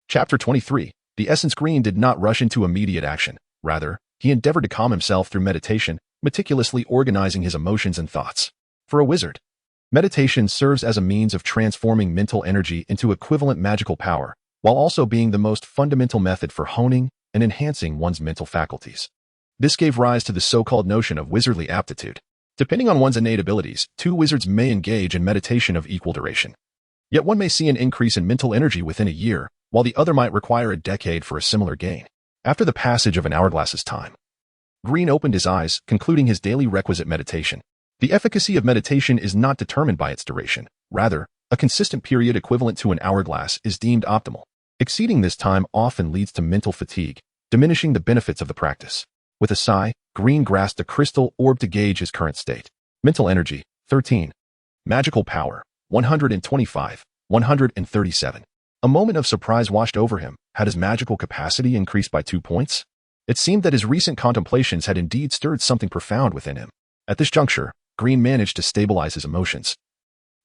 Chapter 23. The essence. Green did not rush into immediate action. Rather, he endeavored to calm himself through meditation, meticulously organizing his emotions and thoughts. For a wizard, meditation serves as a means of transforming mental energy into equivalent magical power, while also being the most fundamental method for honing and enhancing one's mental faculties. This gave rise to the so-called notion of wizardly aptitude. Depending on one's innate abilities, two wizards may engage in meditation of equal duration. Yet one may see an increase in mental energy within a year, while the other might require a decade for a similar gain. After the passage of an hourglass's time, Green opened his eyes, concluding his daily requisite meditation. The efficacy of meditation is not determined by its duration. Rather, a consistent period equivalent to an hourglass is deemed optimal. Exceeding this time often leads to mental fatigue, diminishing the benefits of the practice. With a sigh, Green grasped a crystal orb to gauge his current state. Mental energy, 13. Magical power, 125, 137. A moment of surprise washed over him. Had his magical capacity increased by 2 points? It seemed that his recent contemplations had indeed stirred something profound within him. At this juncture, Green managed to stabilize his emotions,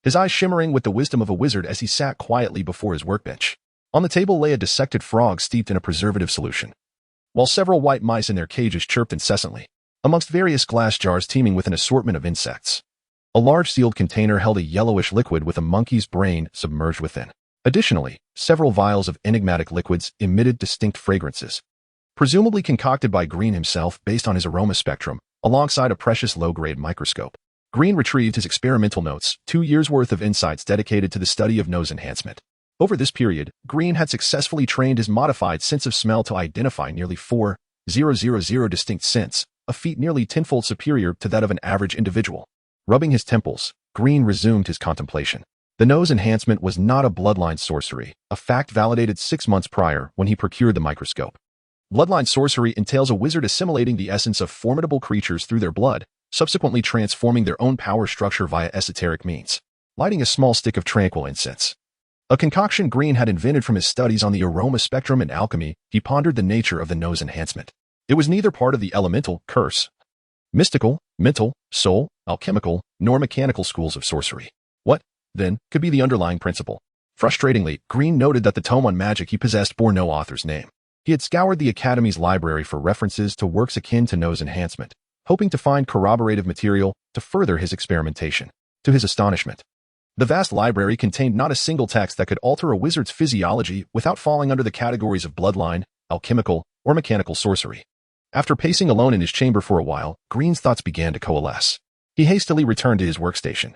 his eyes shimmering with the wisdom of a wizard as he sat quietly before his workbench. On the table lay a dissected frog steeped in a preservative solution, while several white mice in their cages chirped incessantly, amongst various glass jars teeming with an assortment of insects. A large sealed container held a yellowish liquid with a monkey's brain submerged within. Additionally, several vials of enigmatic liquids emitted distinct fragrances, presumably concocted by Green himself based on his aroma spectrum, alongside a precious low-grade microscope. Green retrieved his experimental notes, 2 years' worth of insights dedicated to the study of nose enhancement. Over this period, Green had successfully trained his modified sense of smell to identify nearly 4,000 distinct scents, a feat nearly tenfold superior to that of an average individual. Rubbing his temples, Green resumed his contemplation. The nose enhancement was not a bloodline sorcery, a fact validated 6 months prior when he procured the microscope. Bloodline sorcery entails a wizard assimilating the essence of formidable creatures through their blood, subsequently transforming their own power structure via esoteric means. Lighting a small stick of tranquil incense, a concoction Green had invented from his studies on the aroma spectrum and alchemy, he pondered the nature of the nose enhancement. It was neither part of the elemental, curse, mystical, mental, soul, alchemical, nor mechanical schools of sorcery. What, then, could be the underlying principle? Frustratingly, Green noted that the tome on magic he possessed bore no author's name. He had scoured the Academy's library for references to works akin to nose enhancement, hoping to find corroborative material to further his experimentation. To his astonishment, the vast library contained not a single text that could alter a wizard's physiology without falling under the categories of bloodline, alchemical, or mechanical sorcery. After pacing alone in his chamber for a while, Green's thoughts began to coalesce. He hastily returned to his workstation,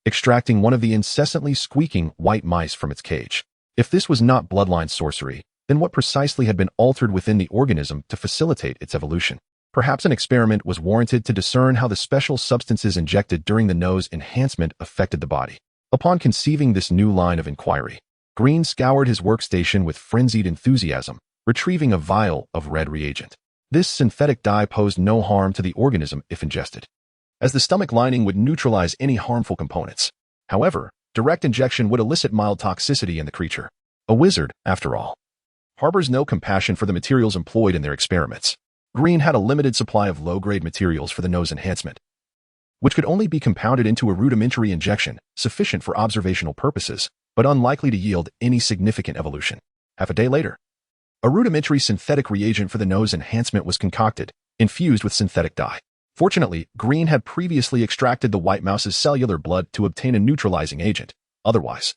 extracting one of the incessantly squeaking white mice from its cage. If this was not bloodline sorcery, then what precisely had been altered within the organism to facilitate its evolution? Perhaps an experiment was warranted to discern how the special substances injected during the nose enhancement affected the body. Upon conceiving this new line of inquiry, Green scoured his workstation with frenzied enthusiasm, retrieving a vial of red reagent. This synthetic dye posed no harm to the organism if ingested, as the stomach lining would neutralize any harmful components. However, direct injection would elicit mild toxicity in the creature. A wizard, after all, harbors no compassion for the materials employed in their experiments. Green had a limited supply of low-grade materials for the nose enhancement, which could only be compounded into a rudimentary injection, sufficient for observational purposes, but unlikely to yield any significant evolution. Half a day later, a rudimentary synthetic reagent for the nose enhancement was concocted, infused with synthetic dye. Fortunately, Green had previously extracted the white mouse's cellular blood to obtain a neutralizing agent. Otherwise,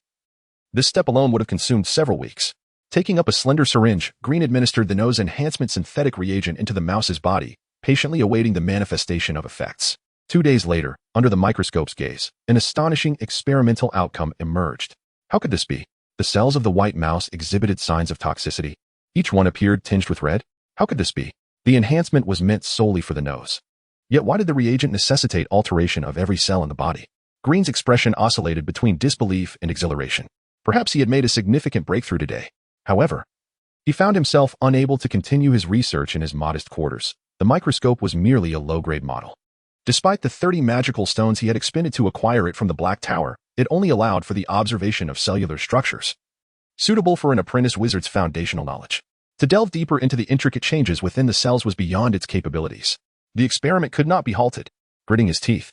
this step alone would have consumed several weeks. Taking up a slender syringe, Green administered the nose enhancement synthetic reagent into the mouse's body, patiently awaiting the manifestation of effects. 2 days later, under the microscope's gaze, an astonishing experimental outcome emerged. How could this be? The cells of the white mouse exhibited signs of toxicity. Each one appeared tinged with red. How could this be? The enhancement was meant solely for the nose. Yet why did the reagent necessitate alteration of every cell in the body? Green's expression oscillated between disbelief and exhilaration. Perhaps he had made a significant breakthrough today. However, he found himself unable to continue his research in his modest quarters. The microscope was merely a low-grade model. Despite the 30 magical stones he had expended to acquire it from the Black Tower, it only allowed for the observation of cellular structures, suitable for an apprentice wizard's foundational knowledge. To delve deeper into the intricate changes within the cells was beyond its capabilities. The experiment could not be halted. Gritting his teeth,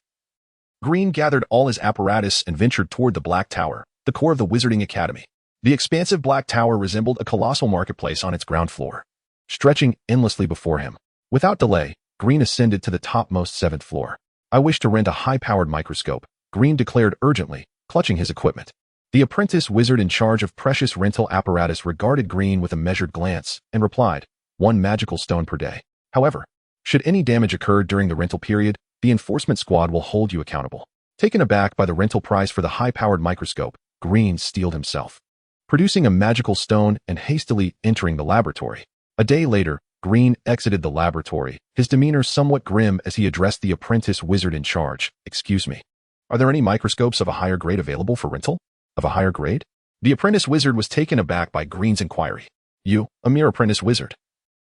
Green gathered all his apparatus and ventured toward the Black Tower, the core of the Wizarding Academy. The expansive Black Tower resembled a colossal marketplace on its ground floor, stretching endlessly before him. Without delay, Green ascended to the topmost 7th floor. "I wish to rent a high-powered microscope," Green declared urgently, clutching his equipment. The apprentice wizard in charge of precious rental apparatus regarded Green with a measured glance and replied, "1 magical stone per day. However, should any damage occur during the rental period, the enforcement squad will hold you accountable." Taken aback by the rental price for the high-powered microscope, Green steeled himself, producing a magical stone and hastily entering the laboratory. A day later, Green exited the laboratory, his demeanor somewhat grim as he addressed the apprentice wizard in charge. "Excuse me, are there any microscopes of a higher grade available for rental?" "Of a higher grade?" The apprentice wizard was taken aback by Green's inquiry. "You, a mere apprentice wizard,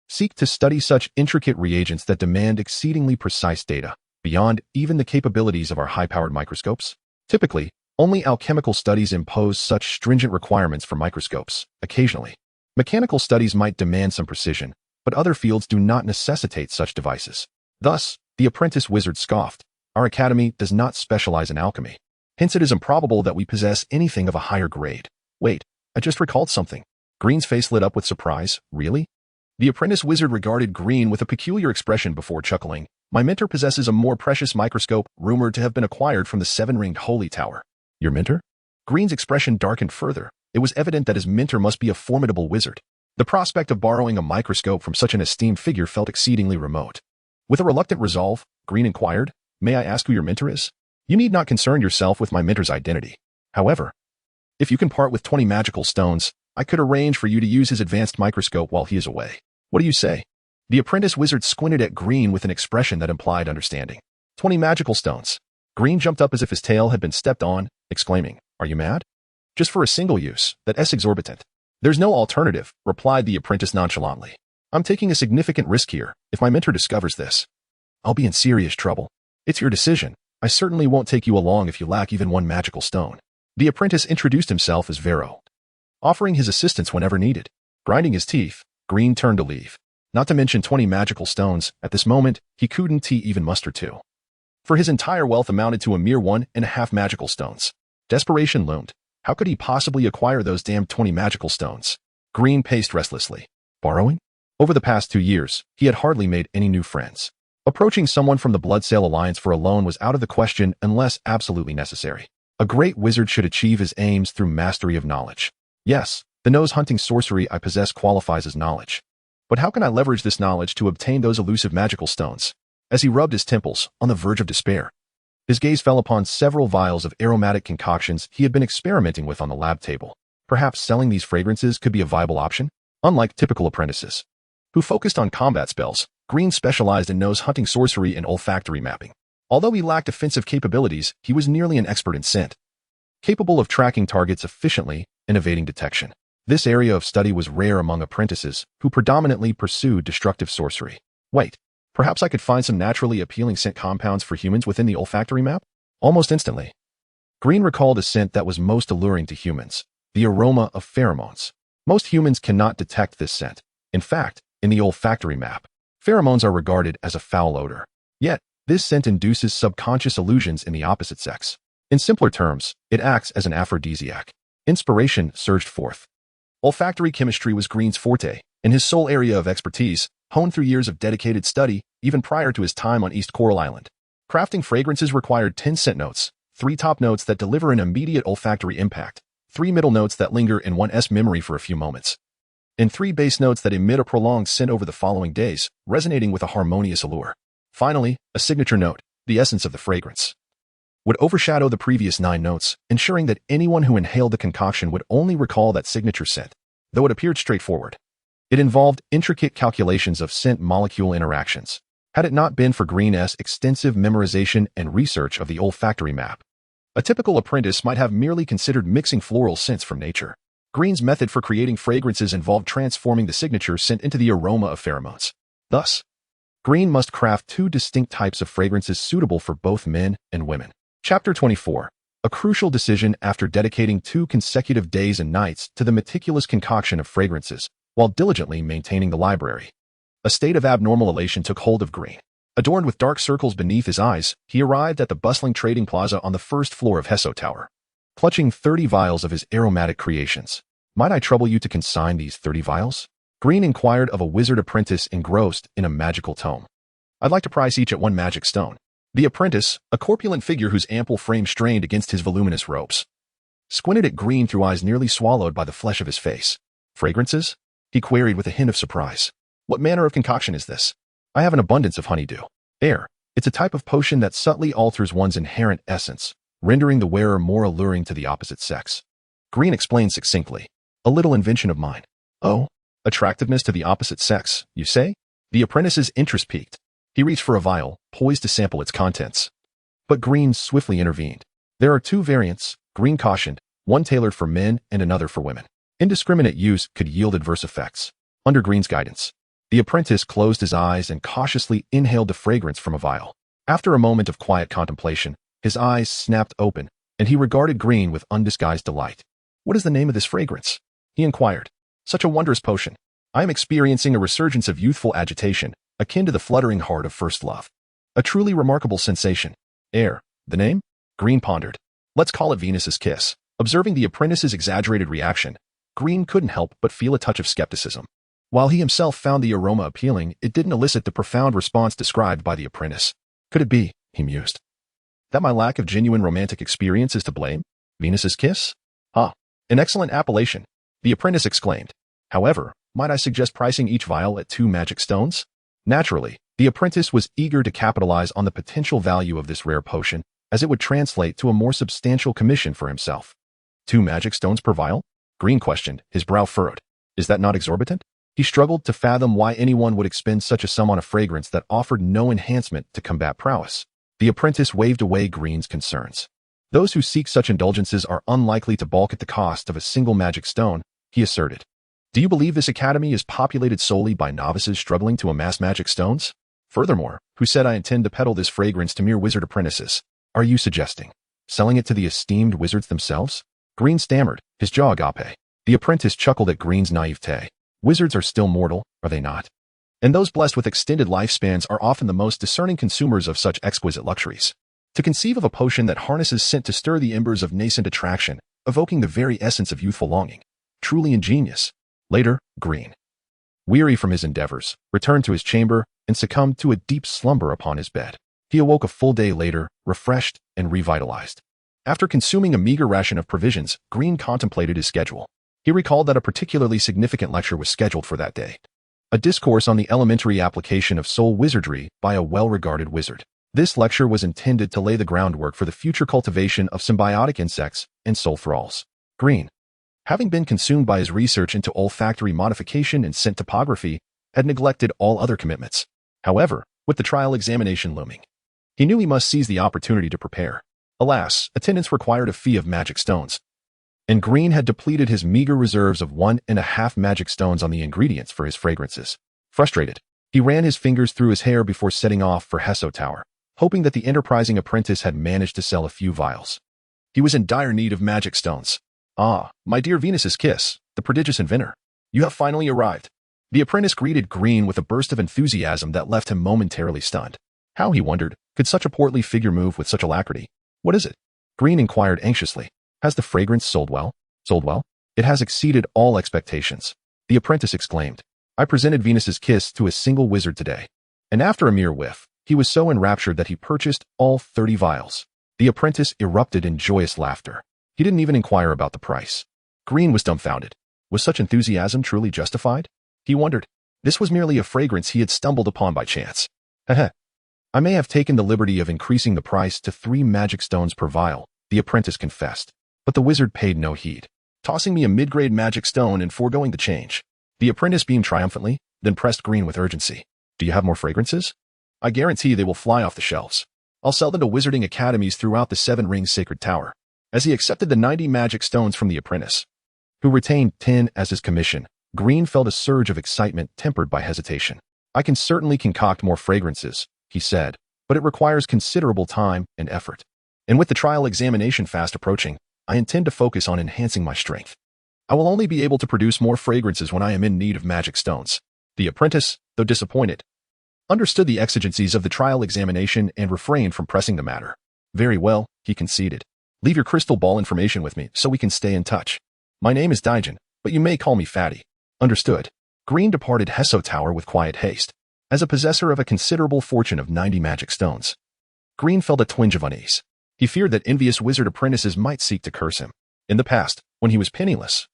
seek to study such intricate reagents that demand exceedingly precise data, beyond even the capabilities of our high-powered microscopes? Typically, only alchemical studies impose such stringent requirements for microscopes. Occasionally, mechanical studies might demand some precision, but other fields do not necessitate such devices." Thus, the apprentice wizard scoffed. "Our academy does not specialize in alchemy. Hence it is improbable that we possess anything of a higher grade." "Wait, I just recalled something." Green's face lit up with surprise. "Really?" The apprentice wizard regarded Green with a peculiar expression before chuckling. "My mentor possesses a more precious microscope rumored to have been acquired from the 7-ringed Holy Tower." "Your mentor?" Green's expression darkened further. It was evident that his mentor must be a formidable wizard. The prospect of borrowing a microscope from such an esteemed figure felt exceedingly remote. With a reluctant resolve, Green inquired, "May I ask who your mentor is?" "You need not concern yourself with my mentor's identity. However, if you can part with 20 magical stones, I could arrange for you to use his advanced microscope while he is away. What do you say?" The apprentice wizard squinted at Green with an expression that implied understanding. 20 magical stones. Green jumped up as if his tail had been stepped on, exclaiming, "Are you mad? Just for a single use, that's exorbitant." "There's no alternative," replied the apprentice nonchalantly. "I'm taking a significant risk here. If my mentor discovers this, I'll be in serious trouble." "It's your decision. I certainly won't take you along if you lack even 1 magical stone." The apprentice introduced himself as Vero, offering his assistance whenever needed. Grinding his teeth, Green turned to leave. Not to mention 20 magical stones, at this moment, he couldn't even muster 2. For his entire wealth amounted to a mere 1.5 magical stones. Desperation loomed. How could he possibly acquire those damned 20 magical stones? Green paced restlessly. Borrowing? Over the past 2 years, he had hardly made any new friends. Approaching someone from the Bloodsail Alliance for a loan was out of the question unless absolutely necessary. A great wizard should achieve his aims through mastery of knowledge. Yes, the nose-hunting sorcery I possess qualifies as knowledge. But how can I leverage this knowledge to obtain those elusive magical stones? As he rubbed his temples, on the verge of despair, his gaze fell upon several vials of aromatic concoctions he had been experimenting with on the lab table. Perhaps selling these fragrances could be a viable option? Unlike typical apprentices, who focused on combat spells, Green specialized in nose-hunting sorcery and olfactory mapping. Although he lacked offensive capabilities, he was nearly an expert in scent, capable of tracking targets efficiently and evading detection. This area of study was rare among apprentices who predominantly pursued destructive sorcery. Wait, perhaps I could find some naturally appealing scent compounds for humans within the olfactory map? Almost instantly, Green recalled a scent that was most alluring to humans, the aroma of pheromones. Most humans cannot detect this scent. In fact, in the olfactory map, pheromones are regarded as a foul odor. Yet, this scent induces subconscious illusions in the opposite sex. In simpler terms, it acts as an aphrodisiac. Inspiration surged forth. Olfactory chemistry was Green's forte, and his sole area of expertise, honed through years of dedicated study, even prior to his time on East Coral Island. Crafting fragrances required 10 scent notes, 3 top notes that deliver an immediate olfactory impact, 3 middle notes that linger in one's memory for a few moments, and 3 base notes that emit a prolonged scent over the following days, resonating with a harmonious allure. Finally, a signature note, the essence of the fragrance, would overshadow the previous 9 notes, ensuring that anyone who inhaled the concoction would only recall that signature scent. Though it appeared straightforward, it involved intricate calculations of scent molecule interactions. Had it not been for Green's extensive memorization and research of the olfactory map, A typical apprentice might have merely considered mixing floral scents from nature. Green's method for creating fragrances involved transforming the signature scent into the aroma of pheromones. Thus, Green must craft two distinct types of fragrances suitable for both men and women. Chapter 24. A crucial decision after dedicating 2 consecutive days and nights to the meticulous concoction of fragrances, while diligently maintaining the library. A state of abnormal elation took hold of Green. Adorned with dark circles beneath his eyes, he arrived at the bustling trading plaza on the first floor of Hesso Tower. Clutching 30 vials of his aromatic creations. "Might I trouble you to consign these 30 vials?" Green inquired of a wizard apprentice engrossed in a magical tome. "I'd like to price each at 1 magic stone." The apprentice, a corpulent figure whose ample frame strained against his voluminous robes, squinted at Green through eyes nearly swallowed by the flesh of his face. "Fragrances?" he queried with a hint of surprise. "What manner of concoction is this?" "I have an abundance of honeydew. Air. It's a type of potion that subtly alters one's inherent essence, rendering the wearer more alluring to the opposite sex." Green explained succinctly. "A little invention of mine." "Oh, attractiveness to the opposite sex, you say?" The apprentice's interest piqued. He reached for a vial, poised to sample its contents. But Green swiftly intervened. "There are 2 variants," Green cautioned, one tailored for men and another for women. Indiscriminate use could yield adverse effects. Under Green's guidance, the apprentice closed his eyes and cautiously inhaled the fragrance from a vial. After a moment of quiet contemplation, his eyes snapped open, and he regarded Green with undisguised delight. "What is the name of this fragrance?" he inquired. "Such a wondrous potion. I am experiencing a resurgence of youthful agitation, akin to the fluttering heart of first love. A truly remarkable sensation." "Air. The name?" Green pondered. "Let's call it Venus's Kiss." Observing the apprentice's exaggerated reaction, Green couldn't help but feel a touch of skepticism. While he himself found the aroma appealing, it didn't elicit the profound response described by the apprentice. "Could it be," he mused, "that my lack of genuine romantic experience is to blame? Venus's Kiss? Ah, an excellent appellation," the apprentice exclaimed. "However, might I suggest pricing each vial at 2 magic stones?" Naturally, the apprentice was eager to capitalize on the potential value of this rare potion, as it would translate to a more substantial commission for himself. 2 magic stones per vial? Green questioned, his brow furrowed. "Is that not exorbitant?" He struggled to fathom why anyone would expend such a sum on a fragrance that offered no enhancement to combat prowess. The apprentice waved away Green's concerns. "Those who seek such indulgences are unlikely to balk at the cost of a single magic stone," he asserted. "Do you believe this academy is populated solely by novices struggling to amass magic stones? Furthermore, who said I intend to peddle this fragrance to mere wizard apprentices? Are you suggesting selling it to the esteemed wizards themselves?" Green stammered, his jaw agape. The apprentice chuckled at Green's naivete. "Wizards are still mortal, are they not? And those blessed with extended lifespans are often the most discerning consumers of such exquisite luxuries. To conceive of a potion that harnesses scent to stir the embers of nascent attraction, evoking the very essence of youthful longing. Truly ingenious." Later, Green, weary from his endeavors, returned to his chamber and succumbed to a deep slumber upon his bed. He awoke a full day later, refreshed and revitalized. After consuming a meager ration of provisions, Green contemplated his schedule. He recalled that a particularly significant lecture was scheduled for that day. A discourse on the elementary application of soul wizardry by a well-regarded wizard. This lecture was intended to lay the groundwork for the future cultivation of symbiotic insects and soul thralls. Green, having been consumed by his research into olfactory modification and scent topography, had neglected all other commitments. However, with the trial examination looming, he knew he must seize the opportunity to prepare. Alas, attendance required a fee of magic stones, and Green had depleted his meager reserves of 1.5 magic stones on the ingredients for his fragrances. Frustrated, he ran his fingers through his hair before setting off for Hesso Tower, hoping that the enterprising apprentice had managed to sell a few vials. He was in dire need of magic stones. "Ah, my dear Venus's Kiss, the prodigious inventor. You have finally arrived." The apprentice greeted Green with a burst of enthusiasm that left him momentarily stunned. How, he wondered, could such a portly figure move with such alacrity? "What is it?" Green inquired anxiously. "Has the fragrance sold well?" "Sold well? It has exceeded all expectations," the apprentice exclaimed. "I presented Venus's Kiss to a single wizard today, and after a mere whiff, he was so enraptured that he purchased all 30 vials. The apprentice erupted in joyous laughter. He didn't even inquire about the price. Green was dumbfounded. Was such enthusiasm truly justified? He wondered. This was merely a fragrance he had stumbled upon by chance. Heh. "I may have taken the liberty of increasing the price to 3 magic stones per vial," the apprentice confessed. But the wizard paid no heed, tossing me a mid-grade magic stone and foregoing the change. The apprentice beamed triumphantly, then pressed Green with urgency. "Do you have more fragrances? I guarantee they will fly off the shelves." I'll sell them to wizarding academies throughout the Seven Rings Sacred Tower. As he accepted the 90 magic stones from the apprentice, who retained 10 as his commission, Green felt a surge of excitement tempered by hesitation. I can certainly concoct more fragrances, he said, but it requires considerable time and effort. And with the trial examination fast approaching, I intend to focus on enhancing my strength. I will only be able to produce more fragrances when I am in need of magic stones. The apprentice, though disappointed, understood the exigencies of the trial examination and refrained from pressing the matter. Very well, he conceded. Leave your crystal ball information with me so we can stay in touch. My name is Daigen, but you may call me Fatty. Understood. Green departed Hesso Tower with quiet haste. As a possessor of a considerable fortune of 90 magic stones, Green felt a twinge of unease. He feared that envious wizard apprentices might seek to curse him. In the past, when he was penniless,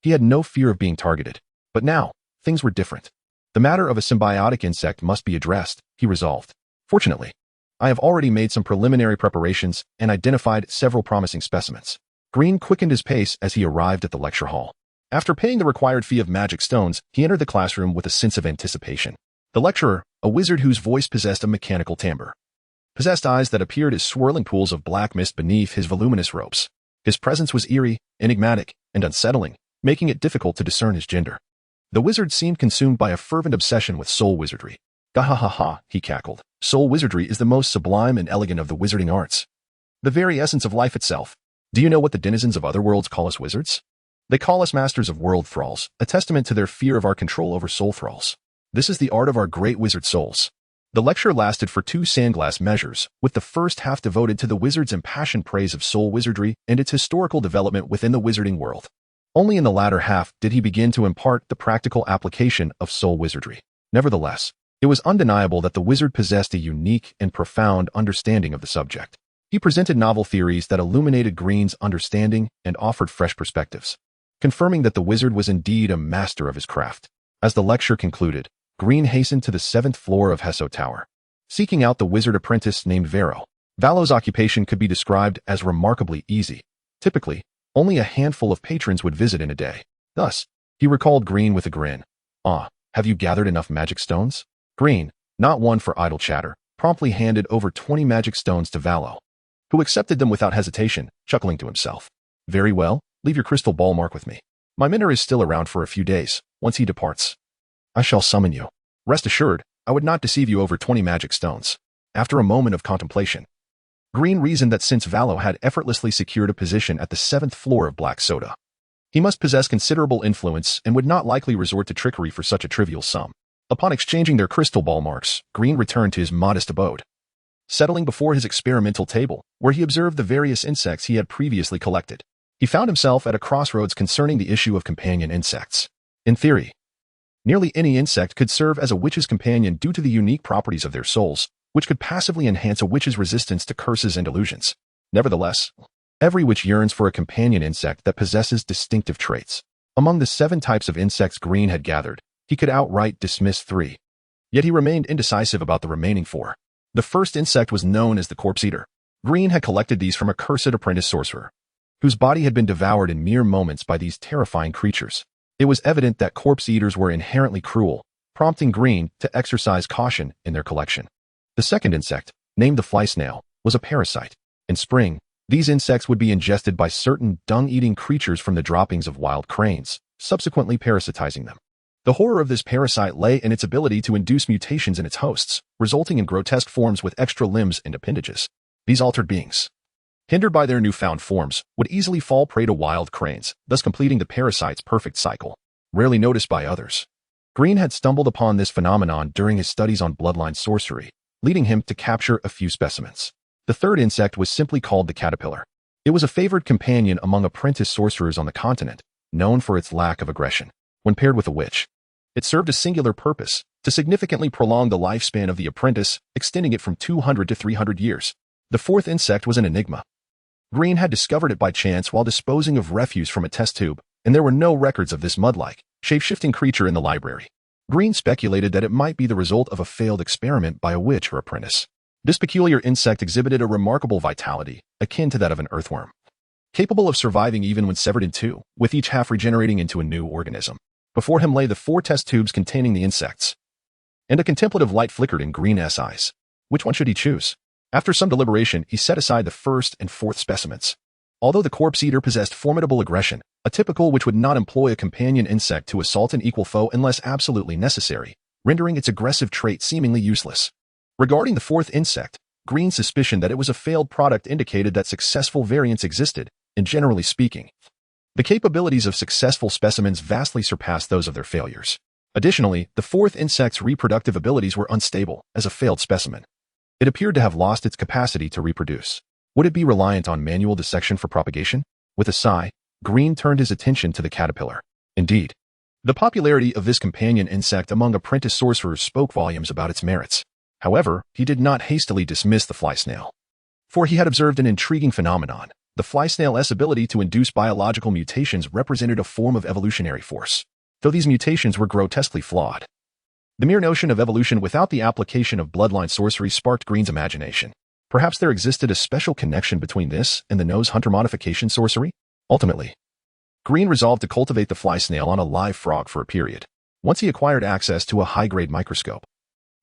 he had no fear of being targeted. But now, things were different. The matter of a symbiotic insect must be addressed, he resolved. Fortunately, I have already made some preliminary preparations and identified several promising specimens. Green quickened his pace as he arrived at the lecture hall. After paying the required fee of magic stones, he entered the classroom with a sense of anticipation. The lecturer, a wizard whose voice possessed a mechanical timbre, possessed eyes that appeared as swirling pools of black mist beneath his voluminous robes. His presence was eerie, enigmatic, and unsettling, making it difficult to discern his gender. The wizard seemed consumed by a fervent obsession with soul wizardry. Gahahaha, he cackled. Soul wizardry is the most sublime and elegant of the wizarding arts. The very essence of life itself. Do you know what the denizens of other worlds call us wizards? They call us masters of world thralls, a testament to their fear of our control over soul thralls. This is the art of our great wizard souls. The lecture lasted for 2 sandglass measures, with the first half devoted to the wizard's impassioned praise of soul wizardry and its historical development within the wizarding world. Only in the latter half did he begin to impart the practical application of soul wizardry. Nevertheless, it was undeniable that the wizard possessed a unique and profound understanding of the subject. He presented novel theories that illuminated Green's understanding and offered fresh perspectives, confirming that the wizard was indeed a master of his craft. As the lecture concluded, Green hastened to the 7th floor of Hesso Tower, seeking out the wizard apprentice named Vero. Valo's occupation could be described as remarkably easy. Typically, only a handful of patrons would visit in a day. Thus, he recalled Green with a grin. Have you gathered enough magic stones? Green, not one for idle chatter, promptly handed over 20 magic stones to Valo, who accepted them without hesitation, chuckling to himself. Very well, leave your crystal ball mark with me. My mentor is still around for a few days. Once he departs, I shall summon you. Rest assured, I would not deceive you over 20 magic stones. After a moment of contemplation, Green reasoned that since Valo had effortlessly secured a position at the 7th floor of Black Soda, he must possess considerable influence and would not likely resort to trickery for such a trivial sum. Upon exchanging their crystal ball marks, Green returned to his modest abode, settling before his experimental table, where he observed the various insects he had previously collected. He found himself at a crossroads concerning the issue of companion insects. In theory, nearly any insect could serve as a witch's companion due to the unique properties of their souls, which could passively enhance a witch's resistance to curses and illusions. Nevertheless, every witch yearns for a companion insect that possesses distinctive traits. Among the 7 types of insects Green had gathered, he could outright dismiss 3. Yet he remained indecisive about the remaining 4. The first insect was known as the corpse eater. Green had collected these from a cursed apprentice sorcerer, whose body had been devoured in mere moments by these terrifying creatures. It was evident that corpse eaters were inherently cruel, prompting Green to exercise caution in their collection. The second insect, named the fly snail, was a parasite. In spring, these insects would be ingested by certain dung-eating creatures from the droppings of wild cranes, subsequently parasitizing them. The horror of this parasite lay in its ability to induce mutations in its hosts, resulting in grotesque forms with extra limbs and appendages. These altered beings, hindered by their newfound forms, would easily fall prey to wild cranes, thus completing the parasite's perfect cycle, rarely noticed by others. Green had stumbled upon this phenomenon during his studies on bloodline sorcery, leading him to capture a few specimens. The third insect was simply called the caterpillar. It was a favored companion among apprentice sorcerers on the continent, known for its lack of aggression. When paired with a witch, it served a singular purpose, to significantly prolong the lifespan of the apprentice, extending it from 200 to 300 years. The fourth insect was an enigma. Green had discovered it by chance while disposing of refuse from a test tube, and there were no records of this mud-like, shape-shifting creature in the library. Green speculated that it might be the result of a failed experiment by a witch or apprentice. This peculiar insect exhibited a remarkable vitality, akin to that of an earthworm, capable of surviving even when severed in 2, with each half regenerating into a new organism. Before him lay the 4 test tubes containing the insects, and a contemplative light flickered in Green's eyes. Which one should he choose? After some deliberation, he set aside the first and fourth specimens. Although the corpse eater possessed formidable aggression, a typical which would not employ a companion insect to assault an equal foe unless absolutely necessary, rendering its aggressive trait seemingly useless. Regarding the fourth insect, Green's suspicion that it was a failed product indicated that successful variants existed, and generally speaking, the capabilities of successful specimens vastly surpassed those of their failures. Additionally, the fourth insect's reproductive abilities were unstable as a failed specimen. It appeared to have lost its capacity to reproduce. Would it be reliant on manual dissection for propagation? With a sigh, Green turned his attention to the caterpillar. Indeed, the popularity of this companion insect among apprentice sorcerers spoke volumes about its merits. However, he did not hastily dismiss the fly snail. For he had observed an intriguing phenomenon. The fly snail's ability to induce biological mutations represented a form of evolutionary force, though these mutations were grotesquely flawed. The mere notion of evolution without the application of bloodline sorcery sparked Green's imagination. Perhaps there existed a special connection between this and the nose hunter modification sorcery? Ultimately, Green resolved to cultivate the fly snail on a live frog for a period. Once he acquired access to a high-grade microscope,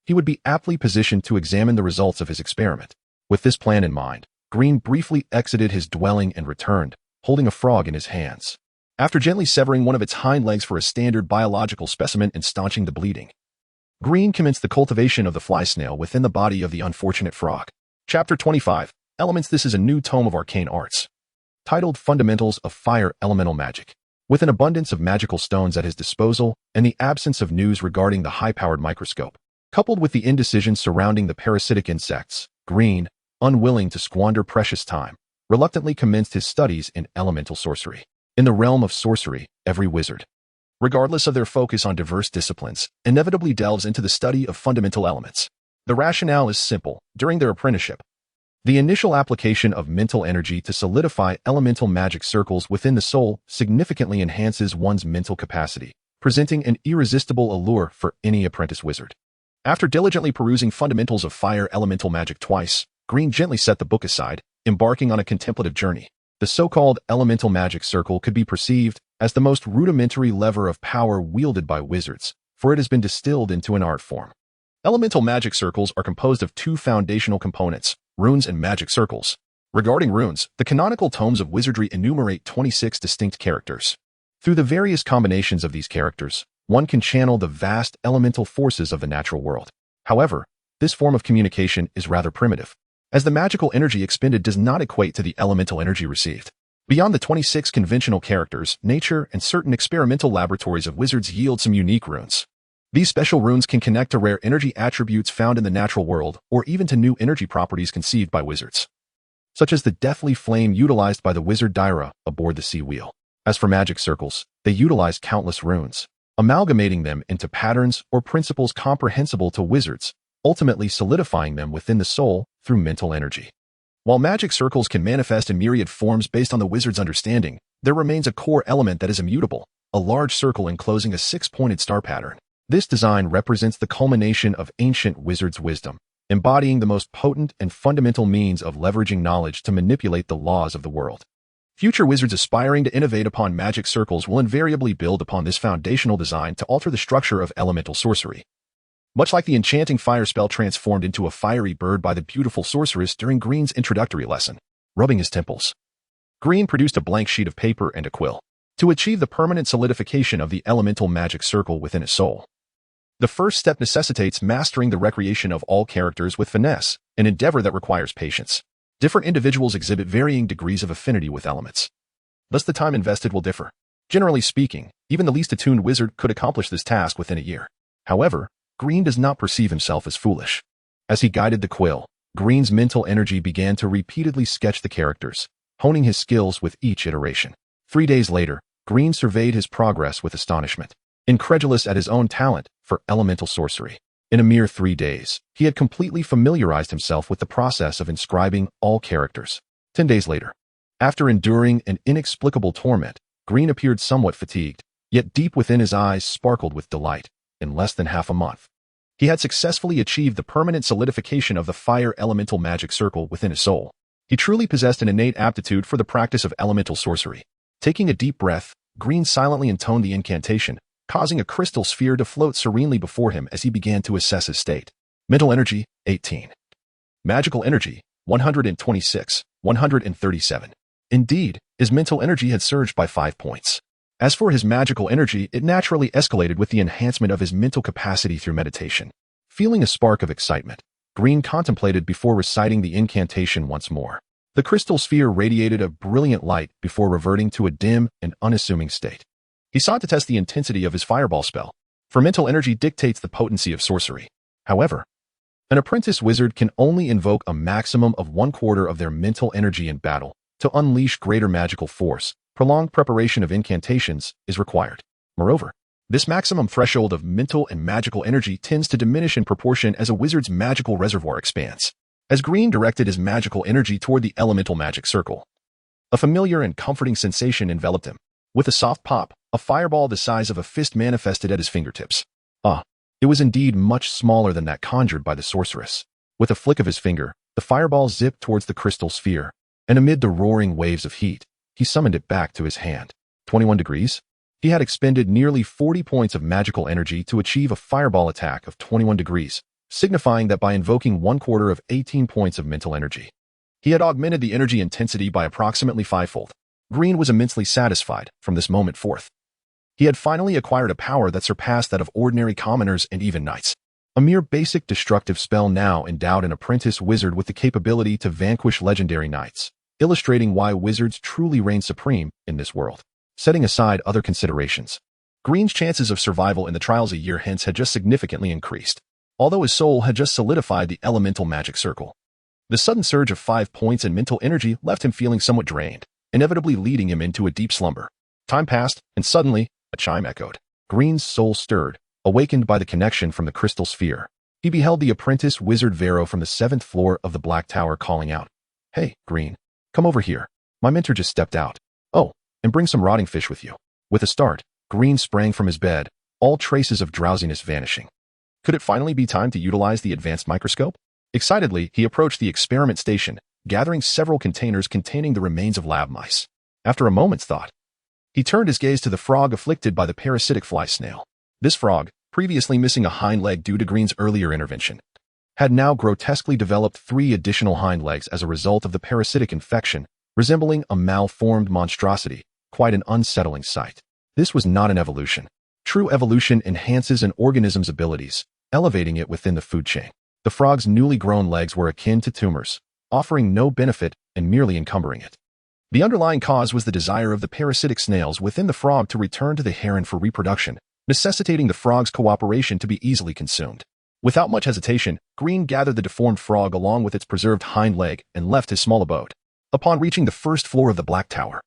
he would be aptly positioned to examine the results of his experiment. With this plan in mind, Green briefly exited his dwelling and returned, holding a frog in his hands. After gently severing one of its hind legs for a standard biological specimen and staunching the bleeding, Green commenced the cultivation of the fly snail within the body of the unfortunate frog. Chapter 25, Elements. This is a new tome of arcane arts, titled Fundamentals of Fire Elemental Magic. With an abundance of magical stones at his disposal and the absence of news regarding the high-powered microscope, coupled with the indecision surrounding the parasitic insects, Green, unwilling to squander precious time, reluctantly commenced his studies in elemental sorcery. In the realm of sorcery, every wizard, regardless of their focus on diverse disciplines, inevitably delves into the study of fundamental elements. The rationale is simple. During their apprenticeship, the initial application of mental energy to solidify elemental magic circles within the soul significantly enhances one's mental capacity, presenting an irresistible allure for any apprentice wizard. After diligently perusing fundamentals of fire elemental magic twice, Green gently set the book aside, embarking on a contemplative journey. The so-called elemental magic circle could be perceived as the most rudimentary lever of power wielded by wizards, for it has been distilled into an art form. Elemental magic circles are composed of two foundational components, runes and magic circles. Regarding runes, the canonical tomes of wizardry enumerate 26 distinct characters. Through the various combinations of these characters, one can channel the vast elemental forces of the natural world. However, this form of communication is rather primitive, as the magical energy expended does not equate to the elemental energy received. Beyond the 26 conventional characters, nature and certain experimental laboratories of wizards yield some unique runes. These special runes can connect to rare energy attributes found in the natural world, or even to new energy properties conceived by wizards, such as the deathly flame utilized by the wizard Dyra aboard the Sea Wheel. As for magic circles, they utilize countless runes, amalgamating them into patterns or principles comprehensible to wizards, ultimately solidifying them within the soul through mental energy. While magic circles can manifest in myriad forms based on the wizard's understanding, there remains a core element that is immutable, a large circle enclosing a six-pointed star pattern. This design represents the culmination of ancient wizards' wisdom, embodying the most potent and fundamental means of leveraging knowledge to manipulate the laws of the world. Future wizards aspiring to innovate upon magic circles will invariably build upon this foundational design to alter the structure of elemental sorcery. Much like the enchanting fire spell transformed into a fiery bird by the beautiful sorceress during Green's introductory lesson. Rubbing his temples, Green produced a blank sheet of paper and a quill to achieve the permanent solidification of the elemental magic circle within his soul. The first step necessitates mastering the recreation of all characters with finesse, an endeavor that requires patience. Different individuals exhibit varying degrees of affinity with elements. Thus the time invested will differ. Generally speaking, even the least attuned wizard could accomplish this task within a year. However, Green does not perceive himself as foolish. As he guided the quill, Green's mental energy began to repeatedly sketch the characters, honing his skills with each iteration. 3 days later, Green surveyed his progress with astonishment, incredulous at his own talent for elemental sorcery. In a mere 3 days, he had completely familiarized himself with the process of inscribing all characters. 10 days later, after enduring an inexplicable torment, Green appeared somewhat fatigued, yet deep within his eyes sparkled with delight. In less than half a month, he had successfully achieved the permanent solidification of the fire elemental magic circle within his soul. He truly possessed an innate aptitude for the practice of elemental sorcery. Taking a deep breath, Green silently intoned the incantation, causing a crystal sphere to float serenely before him as he began to assess his state. Mental energy, 18. Magical energy, 126, 137. Indeed, his mental energy had surged by 5 points. As for his magical energy, it naturally escalated with the enhancement of his mental capacity through meditation. Feeling a spark of excitement, Green contemplated before reciting the incantation once more. The crystal sphere radiated a brilliant light before reverting to a dim and unassuming state. He sought to test the intensity of his fireball spell, for mental energy dictates the potency of sorcery. However, an apprentice wizard can only invoke a maximum of 1/4 of their mental energy in battle. To unleash greater magical force, prolonged preparation of incantations is required. Moreover, this maximum threshold of mental and magical energy tends to diminish in proportion as a wizard's magical reservoir expands. As Green directed his magical energy toward the elemental magic circle, a familiar and comforting sensation enveloped him. With a soft pop, a fireball the size of a fist manifested at his fingertips. It was indeed much smaller than that conjured by the sorceress. With a flick of his finger, the fireball zipped towards the crystal sphere, and amid the roaring waves of heat, he summoned it back to his hand. 21 degrees? He had expended nearly 40 points of magical energy to achieve a fireball attack of 21 degrees, signifying that by invoking 1/4 of 18 points of mental energy, he had augmented the energy intensity by approximately 5-fold. Green was immensely satisfied from this moment forth. He had finally acquired a power that surpassed that of ordinary commoners and even knights. A mere basic destructive spell now endowed an apprentice wizard with the capability to vanquish legendary knights, illustrating why wizards truly reign supreme in this world. Setting aside other considerations, Green's chances of survival in the trials a year hence had just significantly increased, although his soul had just solidified the elemental magic circle. The sudden surge of 5 points in mental energy left him feeling somewhat drained, inevitably leading him into a deep slumber. Time passed, and suddenly, a chime echoed. Green's soul stirred, awakened by the connection from the crystal sphere. He beheld the apprentice wizard Vero from the 7th floor of the Black Tower calling out, "Hey, Green, come over here. My mentor just stepped out. Oh, and bring some rotting fish with you." With a start, Green sprang from his bed, all traces of drowsiness vanishing. Could it finally be time to utilize the advanced microscope? Excitedly, he approached the experiment station, gathering several containers containing the remains of lab mice. After a moment's thought, he turned his gaze to the frog afflicted by the parasitic fly snail. This frog, previously missing a hind leg due to Green's earlier intervention, had now grotesquely developed 3 additional hind legs as a result of the parasitic infection, resembling a malformed monstrosity, quite an unsettling sight. This was not an evolution. True evolution enhances an organism's abilities, elevating it within the food chain. The frog's newly grown legs were akin to tumors, offering no benefit and merely encumbering it. The underlying cause was the desire of the parasitic snails within the frog to return to the heron for reproduction, necessitating the frog's cooperation to be easily consumed. Without much hesitation, Green gathered the deformed frog along with its preserved hind leg and left his small abode. Upon reaching the 1st floor of the Black Tower,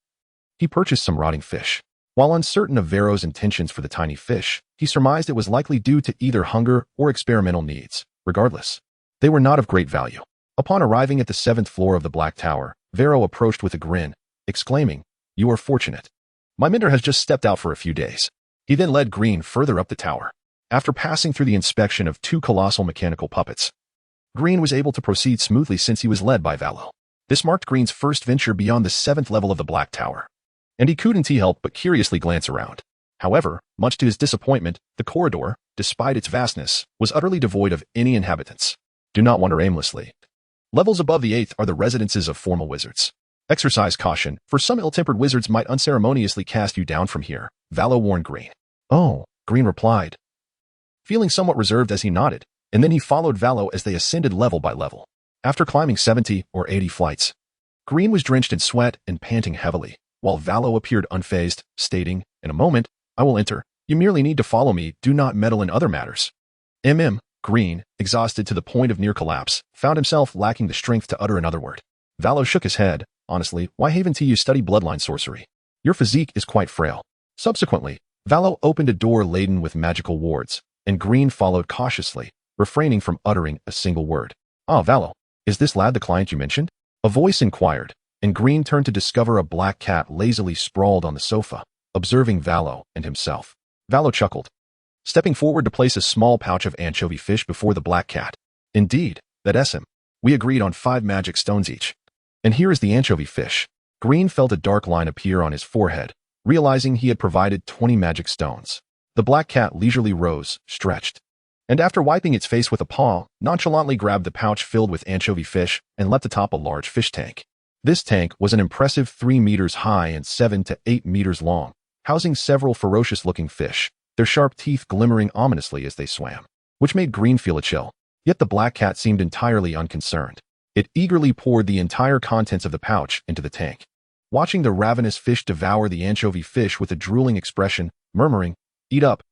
he purchased some rotting fish. While uncertain of Vero's intentions for the tiny fish, he surmised it was likely due to either hunger or experimental needs. Regardless, they were not of great value. Upon arriving at the 7th floor of the Black Tower, Vero approached with a grin, exclaiming, "You are fortunate. My mentor has just stepped out for a few days." He then led Green further up the tower. After passing through the inspection of 2 colossal mechanical puppets, Green was able to proceed smoothly since he was led by Valo. This marked Green's first venture beyond the 7th level of the Black Tower, and he couldn't help but curiously glance around. However, much to his disappointment, the corridor, despite its vastness, was utterly devoid of any inhabitants. Do not wander aimlessly. Levels above the 8th are the residences of formal wizards. Exercise caution, for some ill-tempered wizards might unceremoniously cast you down from here, Valo warned Green. "Oh," Green replied, feeling somewhat reserved as he nodded, and then he followed Valo as they ascended level by level. After climbing 70 or 80 flights, Green was drenched in sweat and panting heavily, while Valo appeared unfazed, stating, "In a moment, I will enter. You merely need to follow me, do not meddle in other matters." Green, exhausted to the point of near collapse, found himself lacking the strength to utter another word. Valo shook his head. "Honestly, why haven't you studied bloodline sorcery? Your physique is quite frail." Subsequently, Valo opened a door laden with magical wards, and Green followed cautiously, refraining from uttering a single word. "Ah, Valo, is this lad the client you mentioned?" A voice inquired, and Green turned to discover a black cat lazily sprawled on the sofa, observing Valo and himself. Valo chuckled, stepping forward to place a small pouch of anchovy fish before the black cat. "Indeed, that's him. We agreed on 5 magic stones each. And here is the anchovy fish." Green felt a dark line appear on his forehead, realizing he had provided 20 magic stones. The black cat leisurely rose, stretched, and after wiping its face with a paw, nonchalantly grabbed the pouch filled with anchovy fish and leapt atop a large fish tank. This tank was an impressive 3 meters high and 7 to 8 meters long, housing several ferocious-looking fish, their sharp teeth glimmering ominously as they swam, which made Green feel a chill. Yet the black cat seemed entirely unconcerned. It eagerly poured the entire contents of the pouch into the tank, watching the ravenous fish devour the anchovy fish with a drooling expression, murmuring, eat up,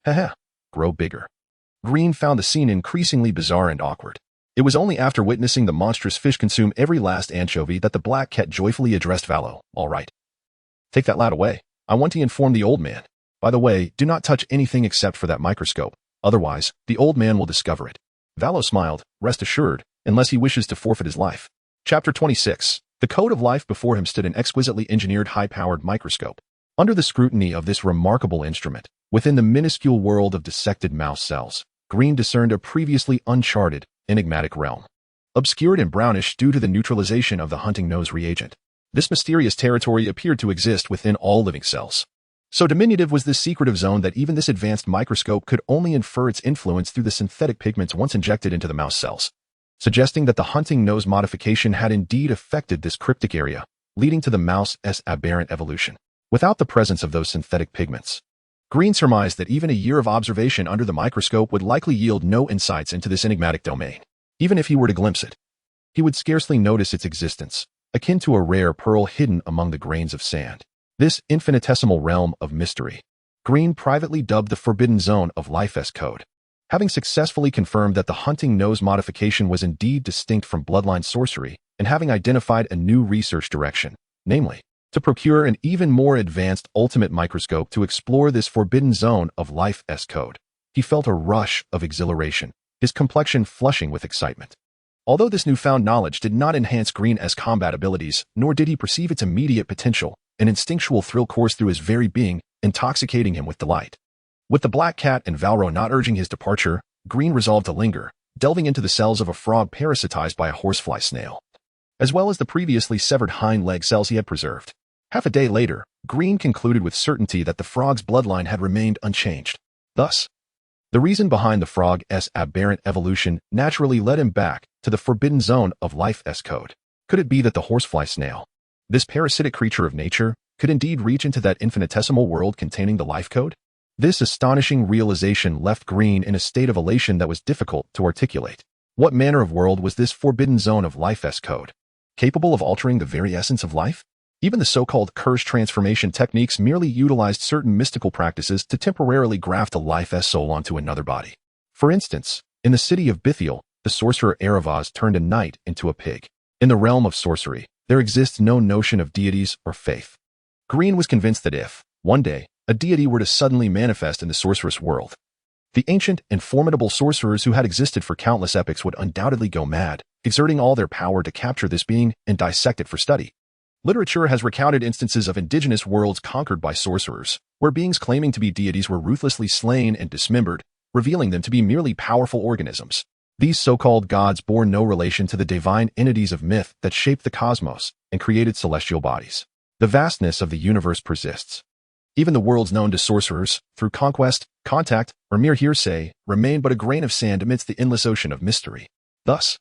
haha, grow bigger." Green found the scene increasingly bizarre and awkward. It was only after witnessing the monstrous fish consume every last anchovy that the black cat joyfully addressed Valo. "All right. Take that lad away. I want to inform the old man. By the way, do not touch anything except for that microscope. Otherwise, the old man will discover it." Valo smiled, rest assured, unless he wishes to forfeit his life. Chapter 26. The code of life. Before him stood an exquisitely engineered high-powered microscope. Under the scrutiny of this remarkable instrument, within the minuscule world of dissected mouse cells, Green discerned a previously uncharted, enigmatic realm. Obscured and brownish due to the neutralization of the hunting nose reagent, this mysterious territory appeared to exist within all living cells. So diminutive was this secretive zone that even this advanced microscope could only infer its influence through the synthetic pigments once injected into the mouse cells, suggesting that the hunting nose modification had indeed affected this cryptic area, leading to the mouse's aberrant evolution. Without the presence of those synthetic pigments, Green surmised that even a year of observation under the microscope would likely yield no insights into this enigmatic domain. Even if he were to glimpse it, he would scarcely notice its existence, akin to a rare pearl hidden among the grains of sand. This infinitesimal realm of mystery, Green privately dubbed the Forbidden Zone of Life's code. Having successfully confirmed that the hunting nose modification was indeed distinct from bloodline sorcery, and having identified a new research direction, namely, to procure an even more advanced ultimate microscope to explore this forbidden zone of life's code, he felt a rush of exhilaration, his complexion flushing with excitement. Although this newfound knowledge did not enhance Green's combat abilities, nor did he perceive its immediate potential, an instinctual thrill coursed through his very being, intoxicating him with delight. With the black cat and Valro not urging his departure, Green resolved to linger, delving into the cells of a frog parasitized by a horsefly snail, as well as the previously severed hind leg cells he had preserved. Half a day later, Green concluded with certainty that the frog's bloodline had remained unchanged. Thus, the reason behind the frog's aberrant evolution naturally led him back to the forbidden zone of life's code. Could it be that the horsefly snail, this parasitic creature of nature, could indeed reach into that infinitesimal world containing the life code? This astonishing realization left Green in a state of elation that was difficult to articulate. What manner of world was this forbidden zone of life's code? Capable of altering the very essence of life? Even the so-called curse transformation techniques merely utilized certain mystical practices to temporarily graft a life's soul onto another body. For instance, in the city of Bithiel, the sorcerer Eravaz turned a knight into a pig. In the realm of sorcery, there exists no notion of deities or faith. Green was convinced that if, one day, a deity were to suddenly manifest in the sorceress world, the ancient and formidable sorcerers who had existed for countless epochs would undoubtedly go mad, exerting all their power to capture this being and dissect it for study. Literature has recounted instances of indigenous worlds conquered by sorcerers, where beings claiming to be deities were ruthlessly slain and dismembered, revealing them to be merely powerful organisms. These so-called gods bore no relation to the divine entities of myth that shaped the cosmos and created celestial bodies. The vastness of the universe persists. Even the worlds known to sorcerers, through conquest, contact, or mere hearsay, remain but a grain of sand amidst the endless ocean of mystery. Thus,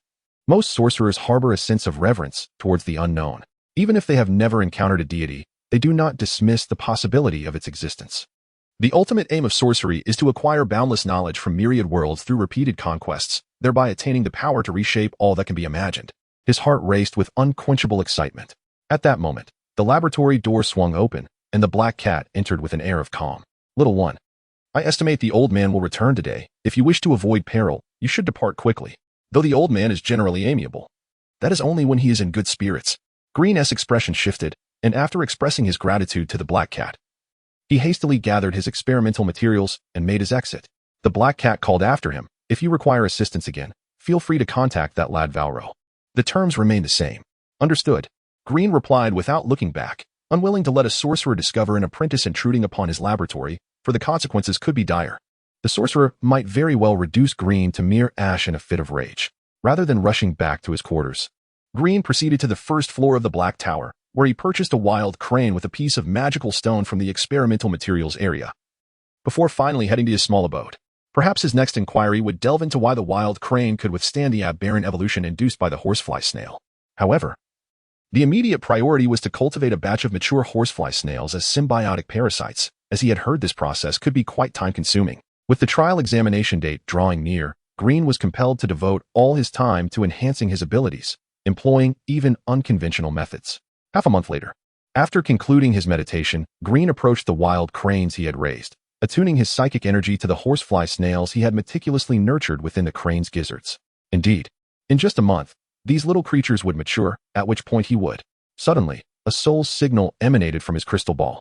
most sorcerers harbor a sense of reverence towards the unknown. Even if they have never encountered a deity, they do not dismiss the possibility of its existence. The ultimate aim of sorcery is to acquire boundless knowledge from myriad worlds through repeated conquests, thereby attaining the power to reshape all that can be imagined. His heart raced with unquenchable excitement. At that moment, the laboratory door swung open, and the black cat entered with an air of calm. "Little one, I estimate the old man will return today. If you wish to avoid peril, you should depart quickly. Though the old man is generally amiable, that is only when he is in good spirits." Green's expression shifted, and after expressing his gratitude to the black cat, he hastily gathered his experimental materials and made his exit. The black cat called after him, "If you require assistance again, feel free to contact that lad Valro. The terms remain the same." "Understood," Green replied without looking back, unwilling to let a sorcerer discover an apprentice intruding upon his laboratory, for the consequences could be dire. The sorcerer might very well reduce Green to mere ash in a fit of rage. Rather than rushing back to his quarters, Green proceeded to the first floor of the Black Tower, where he purchased a wild crane with a piece of magical stone from the experimental materials area, before finally heading to his small abode. Perhaps his next inquiry would delve into why the wild crane could withstand the aberrant evolution induced by the horsefly snail. However, the immediate priority was to cultivate a batch of mature horsefly snails as symbiotic parasites, as he had heard this process could be quite time-consuming. With the trial examination date drawing near, Green was compelled to devote all his time to enhancing his abilities, employing even unconventional methods. Half a month later, after concluding his meditation, Green approached the wild cranes he had raised, attuning his psychic energy to the horsefly snails he had meticulously nurtured within the crane's gizzards. Indeed, in just a month, these little creatures would mature, at which point he would. Suddenly, a soul signal emanated from his crystal ball,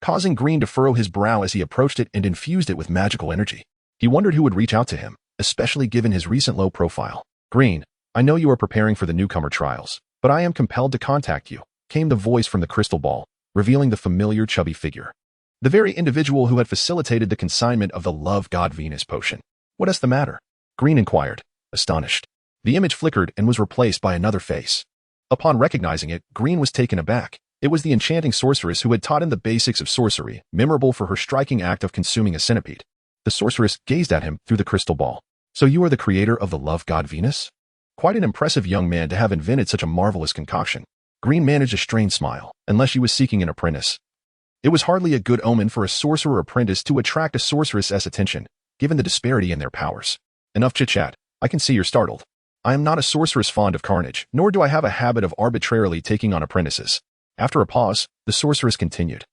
causing Green to furrow his brow as he approached it and infused it with magical energy. He wondered who would reach out to him, especially given his recent low profile. "Green, I know you are preparing for the newcomer trials, but I am compelled to contact you," came the voice from the crystal ball, revealing the familiar chubby figure. The very individual who had facilitated the consignment of the Love God Venus potion. "What is the matter?" Green inquired, astonished. The image flickered and was replaced by another face. Upon recognizing it, Green was taken aback. It was the enchanting sorceress who had taught him the basics of sorcery, memorable for her striking act of consuming a centipede. The sorceress gazed at him through the crystal ball. "So you are the creator of the Love God Venus?" Quite an impressive young man to have invented such a marvelous concoction. Green managed a strained smile, unless she was seeking an apprentice. It was hardly a good omen for a sorcerer apprentice to attract a sorceress's attention, given the disparity in their powers. "Enough chit-chat. I can see you're startled. I am not a sorceress fond of carnage, nor do I have a habit of arbitrarily taking on apprentices." After a pause, the sorceress continued.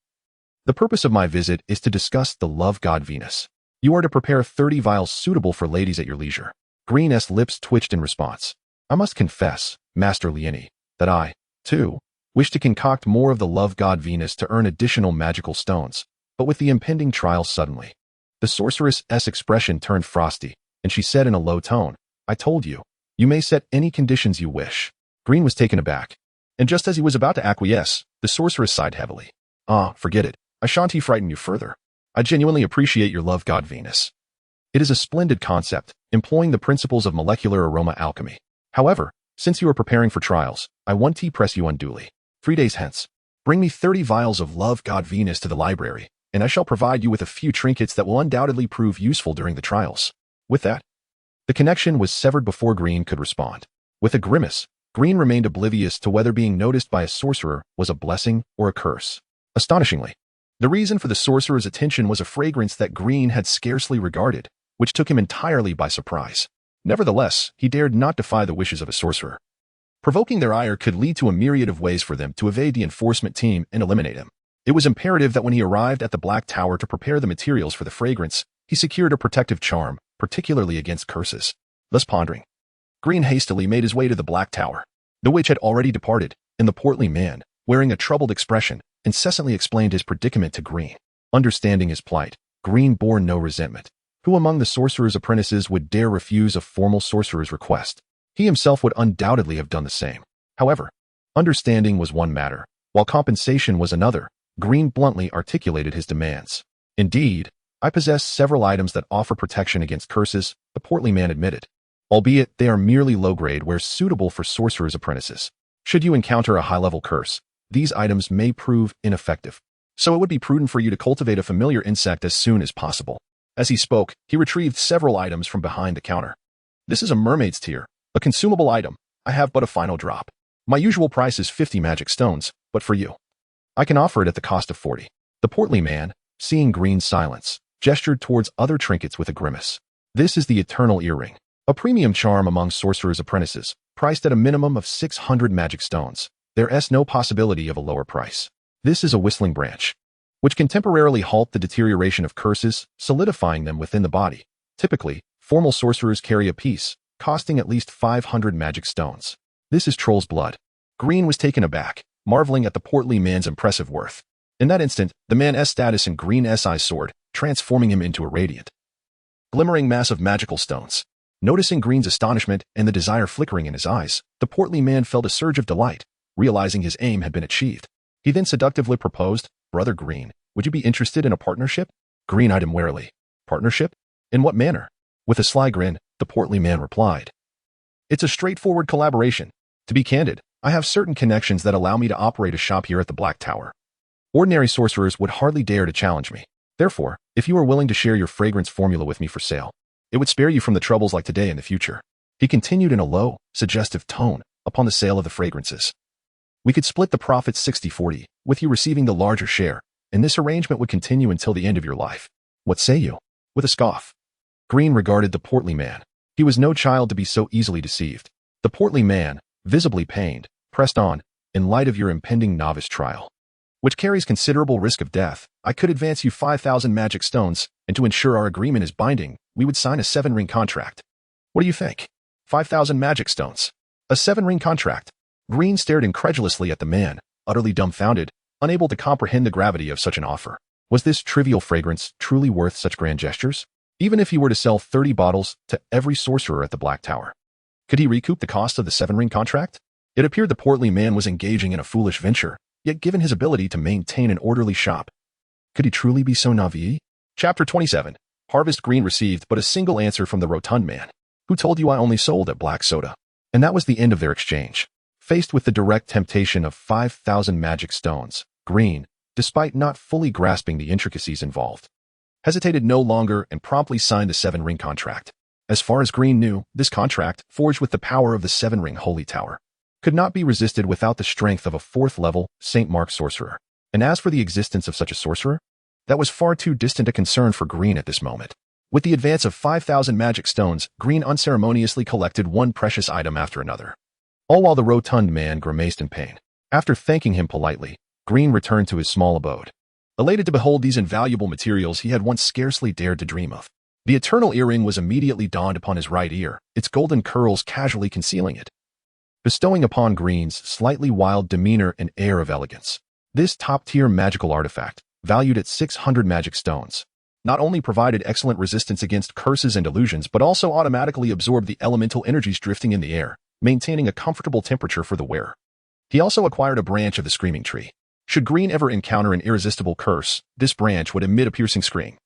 "The purpose of my visit is to discuss the Love God Venus. You are to prepare 30 vials suitable for ladies at your leisure." Green's lips twitched in response. "I must confess, Master Lieni, that I, too, wish to concoct more of the Love God Venus to earn additional magical stones, but with the impending trial suddenly." The sorceress's expression turned frosty, and she said in a low tone, "I told you, you may set any conditions you wish." Green was taken aback, and just as he was about to acquiesce, the sorceress sighed heavily. Forget it. I shan't frighten you further. I genuinely appreciate your Love God Venus. It is a splendid concept, employing the principles of molecular aroma alchemy. However, since you are preparing for trials, I want to press you unduly. 3 days hence, bring me 30 vials of Love God Venus to the library, and I shall provide you with a few trinkets that will undoubtedly prove useful during the trials. With that, the connection was severed before Green could respond. With a grimace, Green remained oblivious to whether being noticed by a sorcerer was a blessing or a curse. Astonishingly, the reason for the sorcerer's attention was a fragrance that Green had scarcely regarded, which took him entirely by surprise. Nevertheless, he dared not defy the wishes of a sorcerer. Provoking their ire could lead to a myriad of ways for them to evade the enforcement team and eliminate him. It was imperative that when he arrived at the Black Tower to prepare the materials for the fragrance, he secured a protective charm, particularly against curses. Thus pondering, Green hastily made his way to the Black Tower. The witch had already departed, and the portly man, wearing a troubled expression, incessantly explained his predicament to Green. Understanding his plight, Green bore no resentment. Who among the sorcerer's apprentices would dare refuse a formal sorcerer's request? He himself would undoubtedly have done the same. However, understanding was one matter, while compensation was another. Green bluntly articulated his demands. "Indeed, I possess several items that offer protection against curses," the portly man admitted, "albeit they are merely low-grade where suitable for sorcerer's apprentices. Should you encounter a high-level curse, these items may prove ineffective. So it would be prudent for you to cultivate a familiar insect as soon as possible." As he spoke, he retrieved several items from behind the counter. "This is a mermaid's tear, a consumable item. I have but a final drop. My usual price is 50 magic stones, but for you, I can offer it at the cost of 40. The portly man, seeing Green's silence, gestured towards other trinkets with a grimace. "This is the Eternal Earring, a premium charm among sorcerer's apprentices, priced at a minimum of 600 magic stones. There is no possibility of a lower price. This is a whistling branch, which can temporarily halt the deterioration of curses, solidifying them within the body. Typically, formal sorcerers carry a piece, costing at least 500 magic stones. This is troll's blood." Green was taken aback, marveling at the portly man's impressive worth. In that instant, the man's status in Green's eyes soared, transforming him into a radiant, glimmering mass of magical stones. Noticing Green's astonishment and the desire flickering in his eyes, the portly man felt a surge of delight, realizing his aim had been achieved. He then seductively proposed, "Brother Green, would you be interested in a partnership?" Green eyed him warily. "Partnership? In what manner?" With a sly grin, the portly man replied, "It's a straightforward collaboration. To be candid, I have certain connections that allow me to operate a shop here at the Black Tower. Ordinary sorcerers would hardly dare to challenge me. Therefore, if you are willing to share your fragrance formula with me for sale, It would spare you from the troubles like today in the future. He continued in a low, suggestive tone upon the sale of the fragrances. We could split the profits 60-40, with you receiving the larger share, and this arrangement would continue until the end of your life. What say you? With a scoff, Green regarded the portly man. He was no child to be so easily deceived. The portly man, visibly pained, pressed on, in light of your impending novice trial, which carries considerable risk of death, I could advance you 5,000 magic stones, and to ensure our agreement is binding, we would sign a 7-ring contract. What do you think? 5,000 magic stones. A 7-ring contract. Green stared incredulously at the man, utterly dumbfounded, unable to comprehend the gravity of such an offer. Was this trivial fragrance truly worth such grand gestures? Even if he were to sell 30 bottles to every sorcerer at the Black Tower, could he recoup the cost of the 7-ring contract? It appeared the portly man was engaging in a foolish venture, yet given his ability to maintain an orderly shop, could he truly be so naive? Chapter 27. Harvest. Green received but a single answer from the rotund man. Who told you I only sold at black soda? And that was the end of their exchange. Faced with the direct temptation of 5,000 magic stones, Green, despite not fully grasping the intricacies involved, hesitated no longer and promptly signed the 7-ring contract. As far as Green knew, this contract, forged with the power of the 7-ring holy tower, could not be resisted without the strength of a 4th-level St. Mark sorcerer. And as for the existence of such a sorcerer, that was far too distant a concern for Green at this moment. With the advance of 5,000 magic stones, Green unceremoniously collected one precious item after another, all while the rotund man grimaced in pain. After thanking him politely, Green returned to his small abode, elated to behold these invaluable materials he had once scarcely dared to dream of. The eternal earring was immediately donned upon his right ear, its golden curls casually concealing it, bestowing upon Green's slightly wild demeanor an air of elegance. This top-tier magical artifact, valued at 600 magic stones, not only provided excellent resistance against curses and illusions but also automatically absorbed the elemental energies drifting in the air, maintaining a comfortable temperature for the wearer. He also acquired a branch of the screaming tree. Should Green ever encounter an irresistible curse, this branch would emit a piercing scream,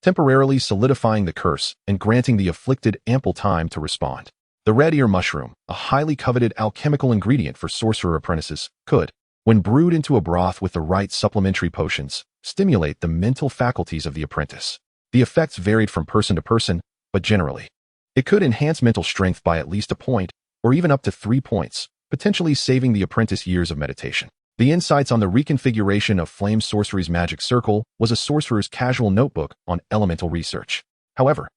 temporarily solidifying the curse and granting the afflicted ample time to respond. The red ear mushroom, a highly coveted alchemical ingredient for sorcerer apprentices, could, when brewed into a broth with the right supplementary potions, stimulate the mental faculties of the apprentice. The effects varied from person to person, but generally, it could enhance mental strength by at least a point, or even up to 3 points, potentially saving the apprentice years of meditation. The insights on the reconfiguration of Flame Sorcery's magic circle was a sorcerer's casual notebook on elemental research. However,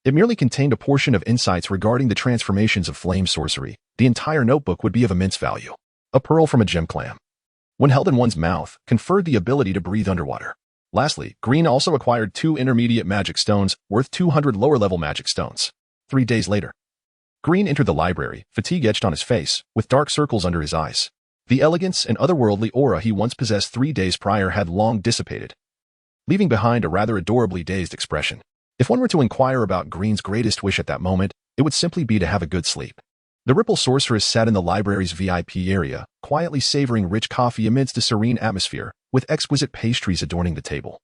it merely contained a portion of insights regarding the transformations of flame sorcery. The entire notebook would be of immense value. A pearl from a gem clam, when held in one's mouth, conferred the ability to breathe underwater. Lastly, Green also acquired 2 intermediate magic stones worth 200 lower-level magic stones. 3 days later, Green entered the library, fatigue etched on his face, with dark circles under his eyes. The elegance and otherworldly aura he once possessed 3 days prior had long dissipated, leaving behind a rather adorably dazed expression. If one were to inquire about Green's greatest wish at that moment, it would simply be to have a good sleep. The Ripple sorceress sat in the library's VIP area, quietly savoring rich coffee amidst a serene atmosphere, with exquisite pastries adorning the table,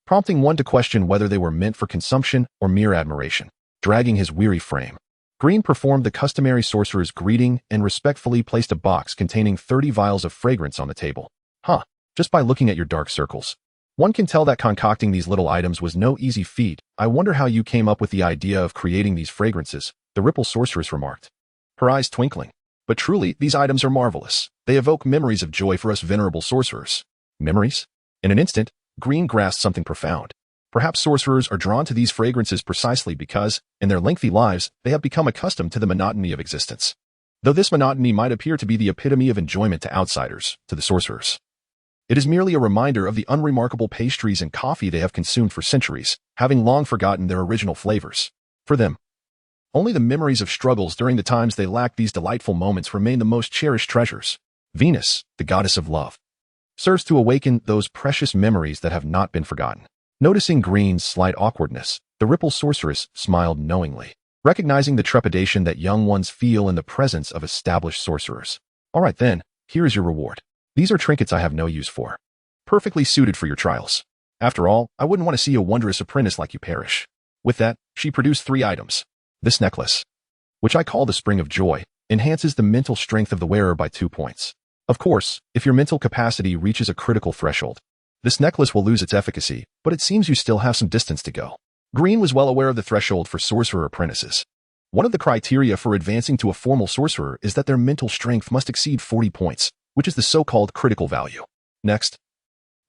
prompting one to question whether they were meant for consumption or mere admiration. Dragging his weary frame, Green performed the customary sorcerer's greeting and respectfully placed a box containing 30 vials of fragrance on the table. Just by looking at your dark circles, one can tell that concocting these little items was no easy feat. I wonder how you came up with the idea of creating these fragrances, the Ripple sorceress remarked, her eyes twinkling. But truly, these items are marvelous. They evoke memories of joy for us venerable sorcerers. Memories? In an instant, Green grasped something profound. Perhaps sorcerers are drawn to these fragrances precisely because, in their lengthy lives, they have become accustomed to the monotony of existence. Though this monotony might appear to be the epitome of enjoyment to outsiders, to the sorcerers, it is merely a reminder of the unremarkable pastries and coffee they have consumed for centuries, having long forgotten their original flavors. For them, only the memories of struggles during the times they lacked these delightful moments remain the most cherished treasures. Venus, the goddess of love, serves to awaken those precious memories that have not been forgotten. Noticing Green's slight awkwardness, the Ripple sorceress smiled knowingly, recognizing the trepidation that young ones feel in the presence of established sorcerers. All right then, here is your reward. These are trinkets I have no use for, perfectly suited for your trials. After all, I wouldn't want to see a wondrous apprentice like you perish. With that, she produced 3 items. This necklace, which I call the Spring of Joy, enhances the mental strength of the wearer by 2 points. Of course, if your mental capacity reaches a critical threshold, this necklace will lose its efficacy, but it seems you still have some distance to go. Green was well aware of the threshold for sorcerer apprentices. One of the criteria for advancing to a formal sorcerer is that their mental strength must exceed 40 points, which is the so-called critical value. Next,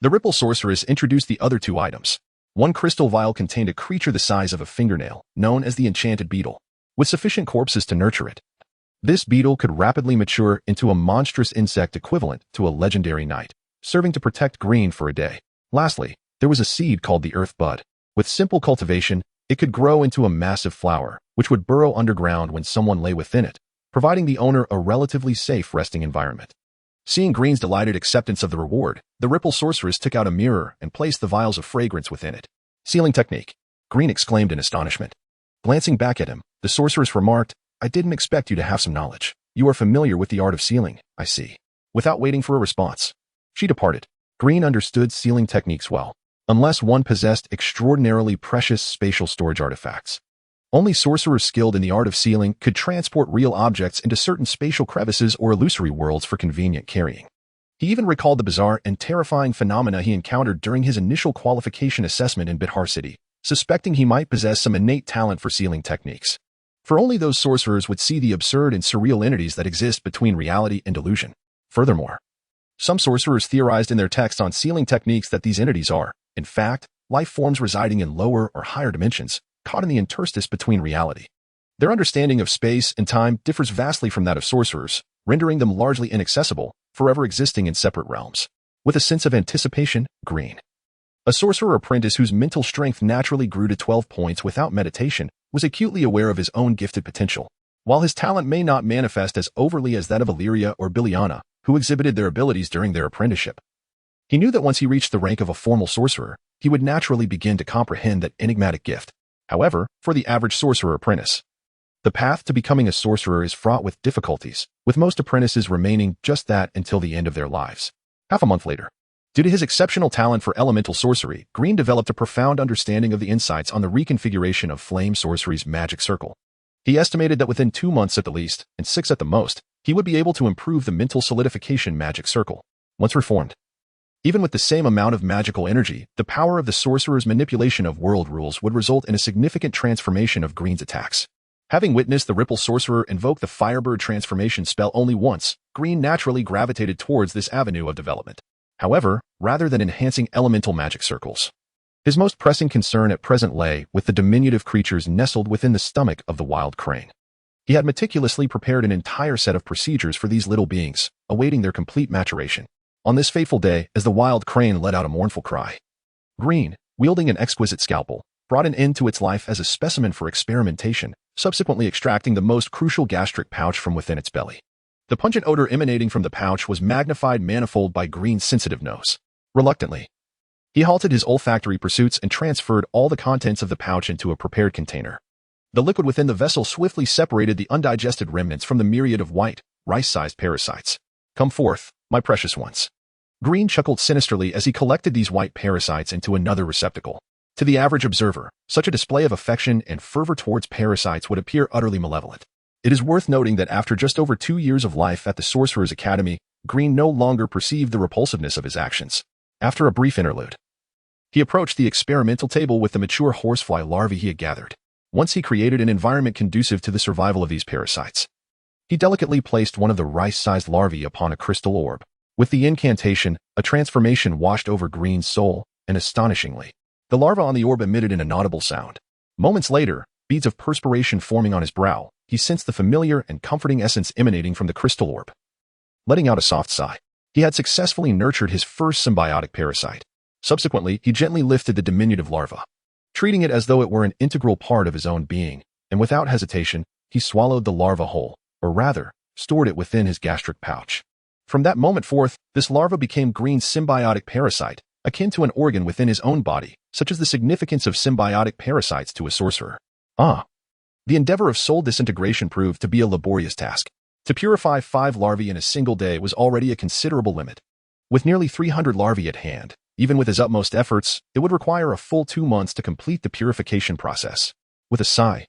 the Ripple sorceress introduced the other two items. One crystal vial contained a creature the size of a fingernail, known as the enchanted beetle, with sufficient corpses to nurture it. This beetle could rapidly mature into a monstrous insect equivalent to a legendary knight, serving to protect Green for a day. Lastly, there was a seed called the earth bud. With simple cultivation, it could grow into a massive flower, which would burrow underground when someone lay within it, providing the owner a relatively safe resting environment. Seeing Green's delighted acceptance of the reward, the Ripple sorceress took out a mirror and placed the vials of fragrance within it. Sealing technique, Green exclaimed in astonishment. Glancing back at him, the sorceress remarked, "I didn't expect you to have some knowledge. You are familiar with the art of sealing, I see." Without waiting for a response, she departed. Green understood sealing techniques well, unless one possessed extraordinarily precious spatial storage artifacts. Only sorcerers skilled in the art of sealing could transport real objects into certain spatial crevices or illusory worlds for convenient carrying. He even recalled the bizarre and terrifying phenomena he encountered during his initial qualification assessment in Bihar City, suspecting he might possess some innate talent for sealing techniques. For only those sorcerers would see the absurd and surreal entities that exist between reality and illusion. Furthermore, some sorcerers theorized in their texts on sealing techniques that these entities are, in fact, life forms residing in lower or higher dimensions, caught in the interstice between reality. Their understanding of space and time differs vastly from that of sorcerers, rendering them largely inaccessible, forever existing in separate realms. With a sense of anticipation, Green, a sorcerer apprentice whose mental strength naturally grew to 12 points without meditation, was acutely aware of his own gifted potential. While his talent may not manifest as overly as that of Illyria or Biliana, who exhibited their abilities during their apprenticeship, he knew that once he reached the rank of a formal sorcerer, he would naturally begin to comprehend that enigmatic gift. However, for the average sorcerer apprentice, the path to becoming a sorcerer is fraught with difficulties, with most apprentices remaining just that until the end of their lives. Half a month later, due to his exceptional talent for elemental sorcery, Green developed a profound understanding of the insights on the reconfiguration of flame sorcery's magic circle. He estimated that within 2 months at the least, and 6 at the most, he would be able to improve the mental solidification magic circle. Once reformed, even with the same amount of magical energy, the power of the sorcerer's manipulation of world rules would result in a significant transformation of Green's attacks. Having witnessed the Ripple sorcerer invoke the Firebird transformation spell only once, Green naturally gravitated towards this avenue of development. However, rather than enhancing elemental magic circles, his most pressing concern at present lay with the diminutive creatures nestled within the stomach of the wild crane. He had meticulously prepared an entire set of procedures for these little beings, awaiting their complete maturation. On this fateful day, as the wild crane let out a mournful cry, Green, wielding an exquisite scalpel, brought an end to its life as a specimen for experimentation, subsequently extracting the most crucial gastric pouch from within its belly. The pungent odor emanating from the pouch was magnified manifold by Green's sensitive nose. Reluctantly, he halted his olfactory pursuits and transferred all the contents of the pouch into a prepared container. The liquid within the vessel swiftly separated the undigested remnants from the myriad of white, rice-sized parasites. "Come forth, my precious ones." Green chuckled sinisterly as he collected these white parasites into another receptacle. To the average observer, such a display of affection and fervor towards parasites would appear utterly malevolent. It is worth noting that after just over 2 years of life at the Sorcerer's Academy, Green no longer perceived the repulsiveness of his actions. After a brief interlude, he approached the experimental table with the mature horsefly larvae he had gathered. Once he created an environment conducive to the survival of these parasites, he delicately placed one of the rice-sized larvae upon a crystal orb. With the incantation, a transformation washed over Green's soul, and astonishingly, the larva on the orb emitted an inaudible sound. Moments later, beads of perspiration forming on his brow, he sensed the familiar and comforting essence emanating from the crystal orb. Letting out a soft sigh, he had successfully nurtured his first symbiotic parasite. Subsequently, he gently lifted the diminutive larva, treating it as though it were an integral part of his own being, and without hesitation, he swallowed the larva whole, or rather, stored it within his gastric pouch. From that moment forth, this larva became Green's symbiotic parasite, akin to an organ within his own body, such as the significance of symbiotic parasites to a sorcerer. The endeavor of soul disintegration proved to be a laborious task. To purify 5 larvae in a single day was already a considerable limit. With nearly 300 larvae at hand, even with his utmost efforts, it would require a full 2 months to complete the purification process. With a sigh,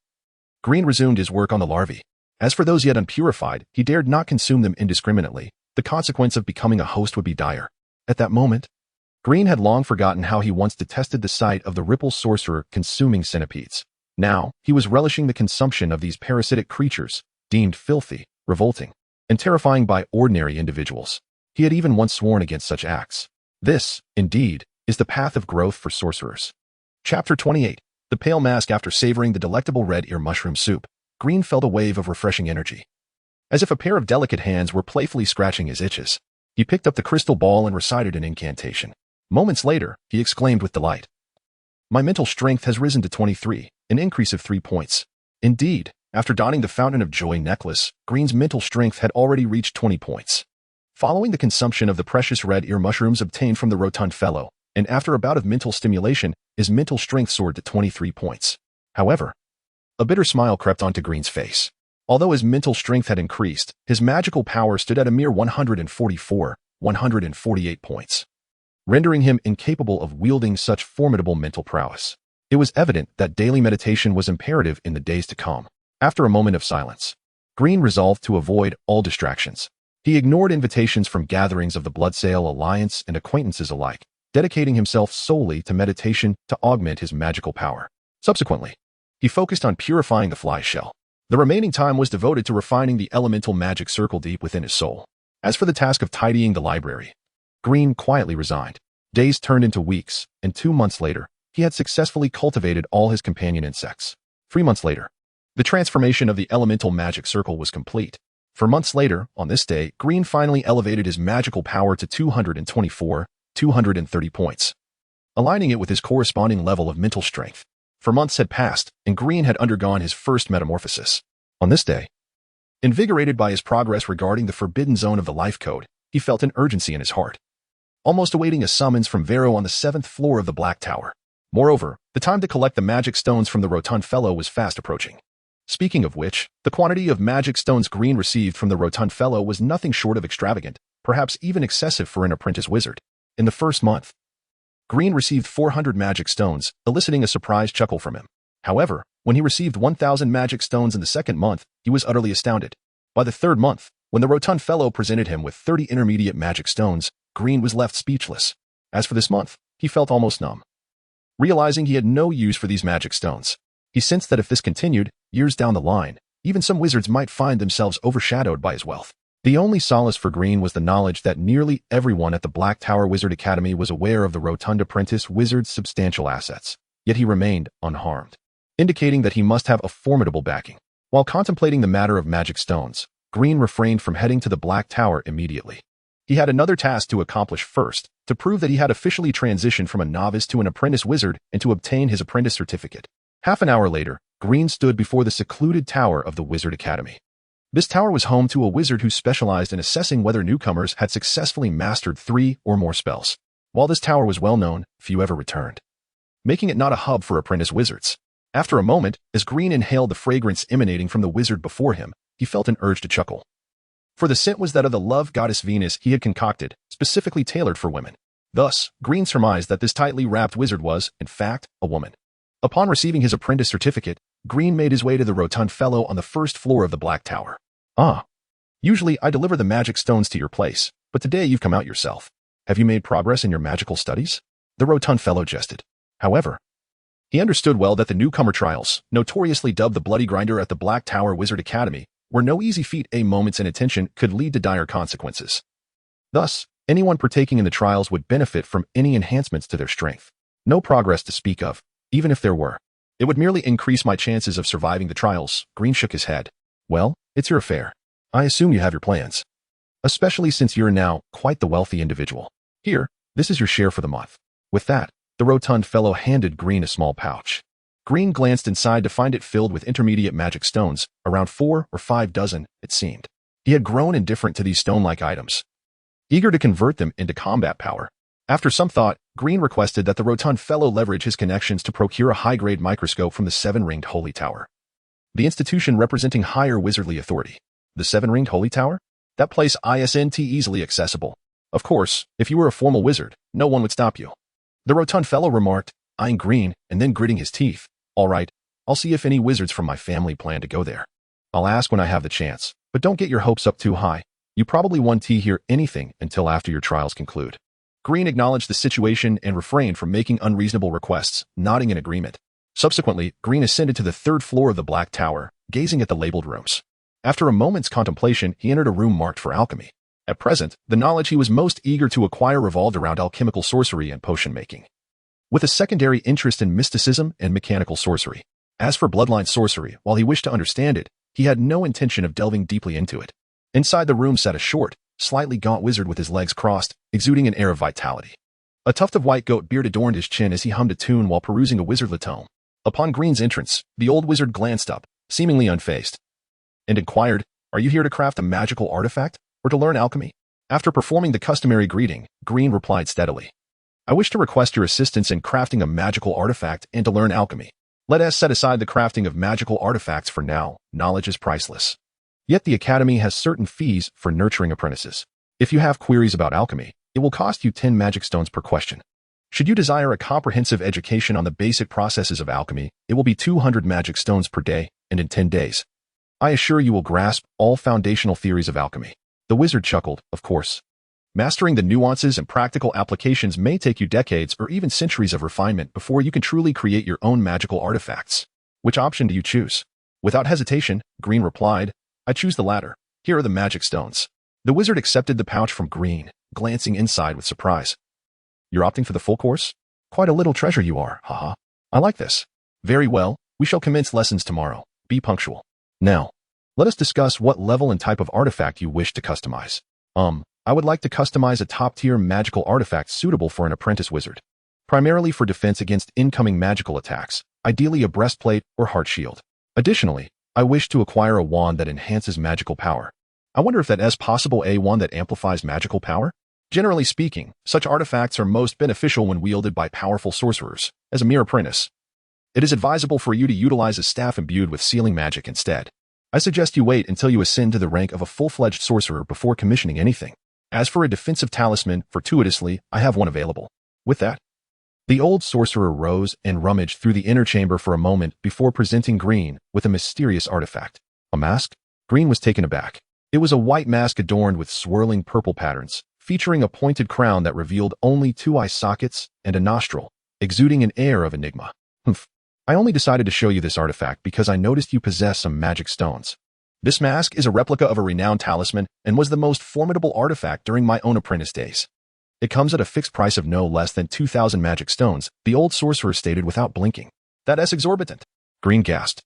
Green resumed his work on the larvae. As for those yet unpurified, he dared not consume them indiscriminately. The consequence of becoming a host would be dire. At that moment, Green had long forgotten how he once detested the sight of the ripple sorcerer consuming centipedes. Now, he was relishing the consumption of these parasitic creatures, deemed filthy, revolting, and terrifying by ordinary individuals. He had even once sworn against such acts. This, indeed, is the path of growth for sorcerers. Chapter 28. The Pale Mask. After savoring the delectable red ear mushroom soup, Green felt a wave of refreshing energy. As if a pair of delicate hands were playfully scratching his itches, he picked up the crystal ball and recited an incantation. Moments later, he exclaimed with delight, "My mental strength has risen to 23, an increase of 3 points. Indeed, after donning the Fountain of Joy necklace, Green's mental strength had already reached 20 points. Following the consumption of the precious red ear mushrooms obtained from the rotund fellow, and after a bout of mental stimulation, his mental strength soared to 23 points. However, a bitter smile crept onto Green's face. Although his mental strength had increased, his magical power stood at a mere 148 points, rendering him incapable of wielding such formidable mental prowess. It was evident that daily meditation was imperative in the days to come. After a moment of silence, Green resolved to avoid all distractions. He ignored invitations from gatherings of the Bloodsail Alliance and acquaintances alike, dedicating himself solely to meditation to augment his magical power. Subsequently, he focused on purifying the fly shell. The remaining time was devoted to refining the elemental magic circle deep within his soul. As for the task of tidying the library, Green quietly resigned. Days turned into weeks, and 2 months later, he had successfully cultivated all his companion insects. 3 months later, the transformation of the elemental magic circle was complete. 4 months later, on this day, Green finally elevated his magical power to 230 points, aligning it with his corresponding level of mental strength. 4 months had passed, and Green had undergone his first metamorphosis. On this day, invigorated by his progress regarding the forbidden zone of the life code, he felt an urgency in his heart, almost awaiting a summons from Vero on the 7th floor of the Black Tower. Moreover, the time to collect the magic stones from the rotund fellow was fast approaching. Speaking of which, the quantity of magic stones Green received from the rotund fellow was nothing short of extravagant, perhaps even excessive for an apprentice wizard. In the first month, Green received 400 magic stones, eliciting a surprised chuckle from him. However, when he received 1,000 magic stones in the second month, he was utterly astounded. By the third month, when the rotund fellow presented him with 30 intermediate magic stones, Green was left speechless. As for this month, he felt almost numb. Realizing he had no use for these magic stones, he sensed that if this continued, years down the line, even some wizards might find themselves overshadowed by his wealth. The only solace for Green was the knowledge that nearly everyone at the Black Tower Wizard Academy was aware of the rotund apprentice wizard's substantial assets, yet he remained unharmed, indicating that he must have a formidable backing. While contemplating the matter of magic stones, Green refrained from heading to the Black Tower immediately. He had another task to accomplish first, to prove that he had officially transitioned from a novice to an apprentice wizard and to obtain his apprentice certificate. Half an hour later, Green stood before the secluded tower of the Wizard Academy. This tower was home to a wizard who specialized in assessing whether newcomers had successfully mastered 3 or more spells. While this tower was well known, few ever returned, making it not a hub for apprentice wizards. After a moment, as Green inhaled the fragrance emanating from the wizard before him, he felt an urge to chuckle. For the scent was that of the love goddess Venus he had concocted, specifically tailored for women. Thus, Green surmised that this tightly wrapped wizard was, in fact, a woman. Upon receiving his apprentice certificate, Green made his way to the rotund fellow on the 1st floor of the Black Tower. "Ah, usually I deliver the magic stones to your place, but today you've come out yourself. Have you made progress in your magical studies?" The rotund fellow jested. However, he understood well that the newcomer trials, notoriously dubbed the Bloody Grinder at the Black Tower Wizard Academy, were no easy feat. A moment's inattention could lead to dire consequences. Thus, anyone partaking in the trials would benefit from any enhancements to their strength. No progress to speak of, even if there were. It would merely increase my chances of surviving the trials. Green shook his head. "Well, it's your affair. I assume you have your plans. Especially since you're now quite the wealthy individual. Here, this is your share for the month." With that, the rotund fellow handed Green a small pouch. Green glanced inside to find it filled with intermediate magic stones, around 4 or 5 dozen, it seemed. He had grown indifferent to these stone-like items, eager to convert them into combat power. After some thought, Green requested that the rotund fellow leverage his connections to procure a high-grade microscope from the 7-ringed Holy Tower, the institution representing higher wizardly authority. The 7-ringed Holy Tower? That place isn't easily accessible. Of course, if you were a formal wizard, no one would stop you. The rotund fellow remarked, eyeing Green and then gritting his teeth. "All right, I'll see if any wizards from my family plan to go there. I'll ask when I have the chance, but don't get your hopes up too high. You probably won't hear anything until after your trials conclude." Green acknowledged the situation and refrained from making unreasonable requests, nodding in agreement. Subsequently, Green ascended to the third floor of the Black Tower, gazing at the labeled rooms. After a moment's contemplation, he entered a room marked for alchemy. At present, the knowledge he was most eager to acquire revolved around alchemical sorcery and potion making, with a secondary interest in mysticism and mechanical sorcery. As for bloodline sorcery, while he wished to understand it, he had no intention of delving deeply into it. Inside the room sat a short, slightly gaunt wizard with his legs crossed, exuding an air of vitality. A tuft of white goat beard adorned his chin as he hummed a tune while perusing a wizardly tome. Upon Green's entrance, the old wizard glanced up, seemingly unfazed, and inquired, "Are you here to craft a magical artifact, or to learn alchemy?" After performing the customary greeting, Green replied steadily, "I wish to request your assistance in crafting a magical artifact and to learn alchemy. Let us set aside the crafting of magical artifacts for now. Knowledge is priceless. Yet the Academy has certain fees for nurturing apprentices. If you have queries about alchemy, it will cost you 10 magic stones per question. Should you desire a comprehensive education on the basic processes of alchemy, it will be 200 magic stones per day, and in 10 days. I assure you will grasp all foundational theories of alchemy." The wizard chuckled, "Of course. Mastering the nuances and practical applications may take you decades or even centuries of refinement before you can truly create your own magical artifacts. Which option do you choose?" Without hesitation, Green replied, "I choose the latter. Here are the magic stones." The wizard accepted the pouch from Green, glancing inside with surprise. "You're opting for the full course? Quite a little treasure you are, haha. I like this. Very well, we shall commence lessons tomorrow. Be punctual. Now, let us discuss what level and type of artifact you wish to customize." I would like to customize a top-tier magical artifact suitable for an apprentice wizard, primarily for defense against incoming magical attacks, ideally a breastplate or heart shield. Additionally, I wish to acquire a wand that enhances magical power. I wonder if that is possible, a wand that amplifies magical power? Generally speaking, such artifacts are most beneficial when wielded by powerful sorcerers. As a mere apprentice, it is advisable for you to utilize a staff imbued with sealing magic instead. I suggest you wait until you ascend to the rank of a full-fledged sorcerer before commissioning anything. As for a defensive talisman, fortuitously, I have one available. With that, the old sorcerer rose and rummaged through the inner chamber for a moment before presenting Green with a mysterious artifact. A mask? Green was taken aback. It was a white mask adorned with swirling purple patterns, featuring a pointed crown that revealed only 2 eye sockets and a nostril, exuding an air of enigma. Humph. I only decided to show you this artifact because I noticed you possess some magic stones. This mask is a replica of a renowned talisman and was the most formidable artifact during my own apprentice days. It comes at a fixed price of no less than 2,000 magic stones, the old sorcerer stated without blinking. That is exorbitant. Green gasped.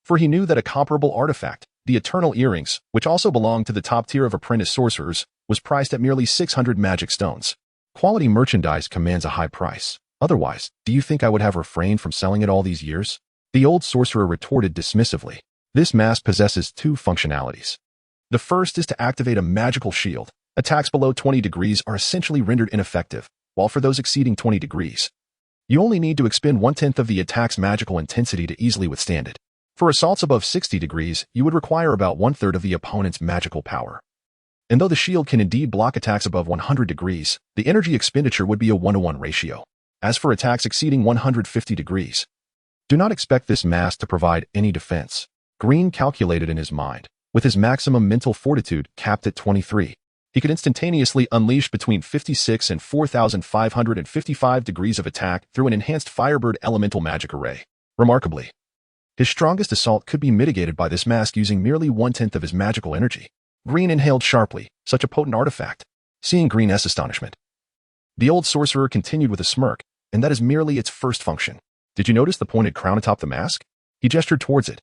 For he knew that a comparable artifact, the Eternal Earrings, which also belonged to the top tier of apprentice sorcerers, was priced at merely 600 magic stones. Quality merchandise commands a high price. Otherwise, do you think I would have refrained from selling it all these years? The old sorcerer retorted dismissively. This mask possesses 2 functionalities. The first is to activate a magical shield. Attacks below 20 degrees are essentially rendered ineffective, while for those exceeding 20 degrees, you only need to expend 1/10 of the attack's magical intensity to easily withstand it. For assaults above 60 degrees, you would require about 1/3 of the opponent's magical power. And though the shield can indeed block attacks above 100 degrees, the energy expenditure would be a 1-to-1 ratio. As for attacks exceeding 150 degrees, do not expect this mask to provide any defense. Green calculated in his mind. With his maximum mental fortitude capped at 23, he could instantaneously unleash between 56 and 4,555 degrees of attack through an enhanced Firebird elemental magic array. Remarkably, his strongest assault could be mitigated by this mask using merely 1/10 of his magical energy. Green inhaled sharply. Such a potent artifact. Seeing Green's astonishment, the old sorcerer continued with a smirk, and that is merely its first function. Did you notice the pointed crown atop the mask? He gestured towards it.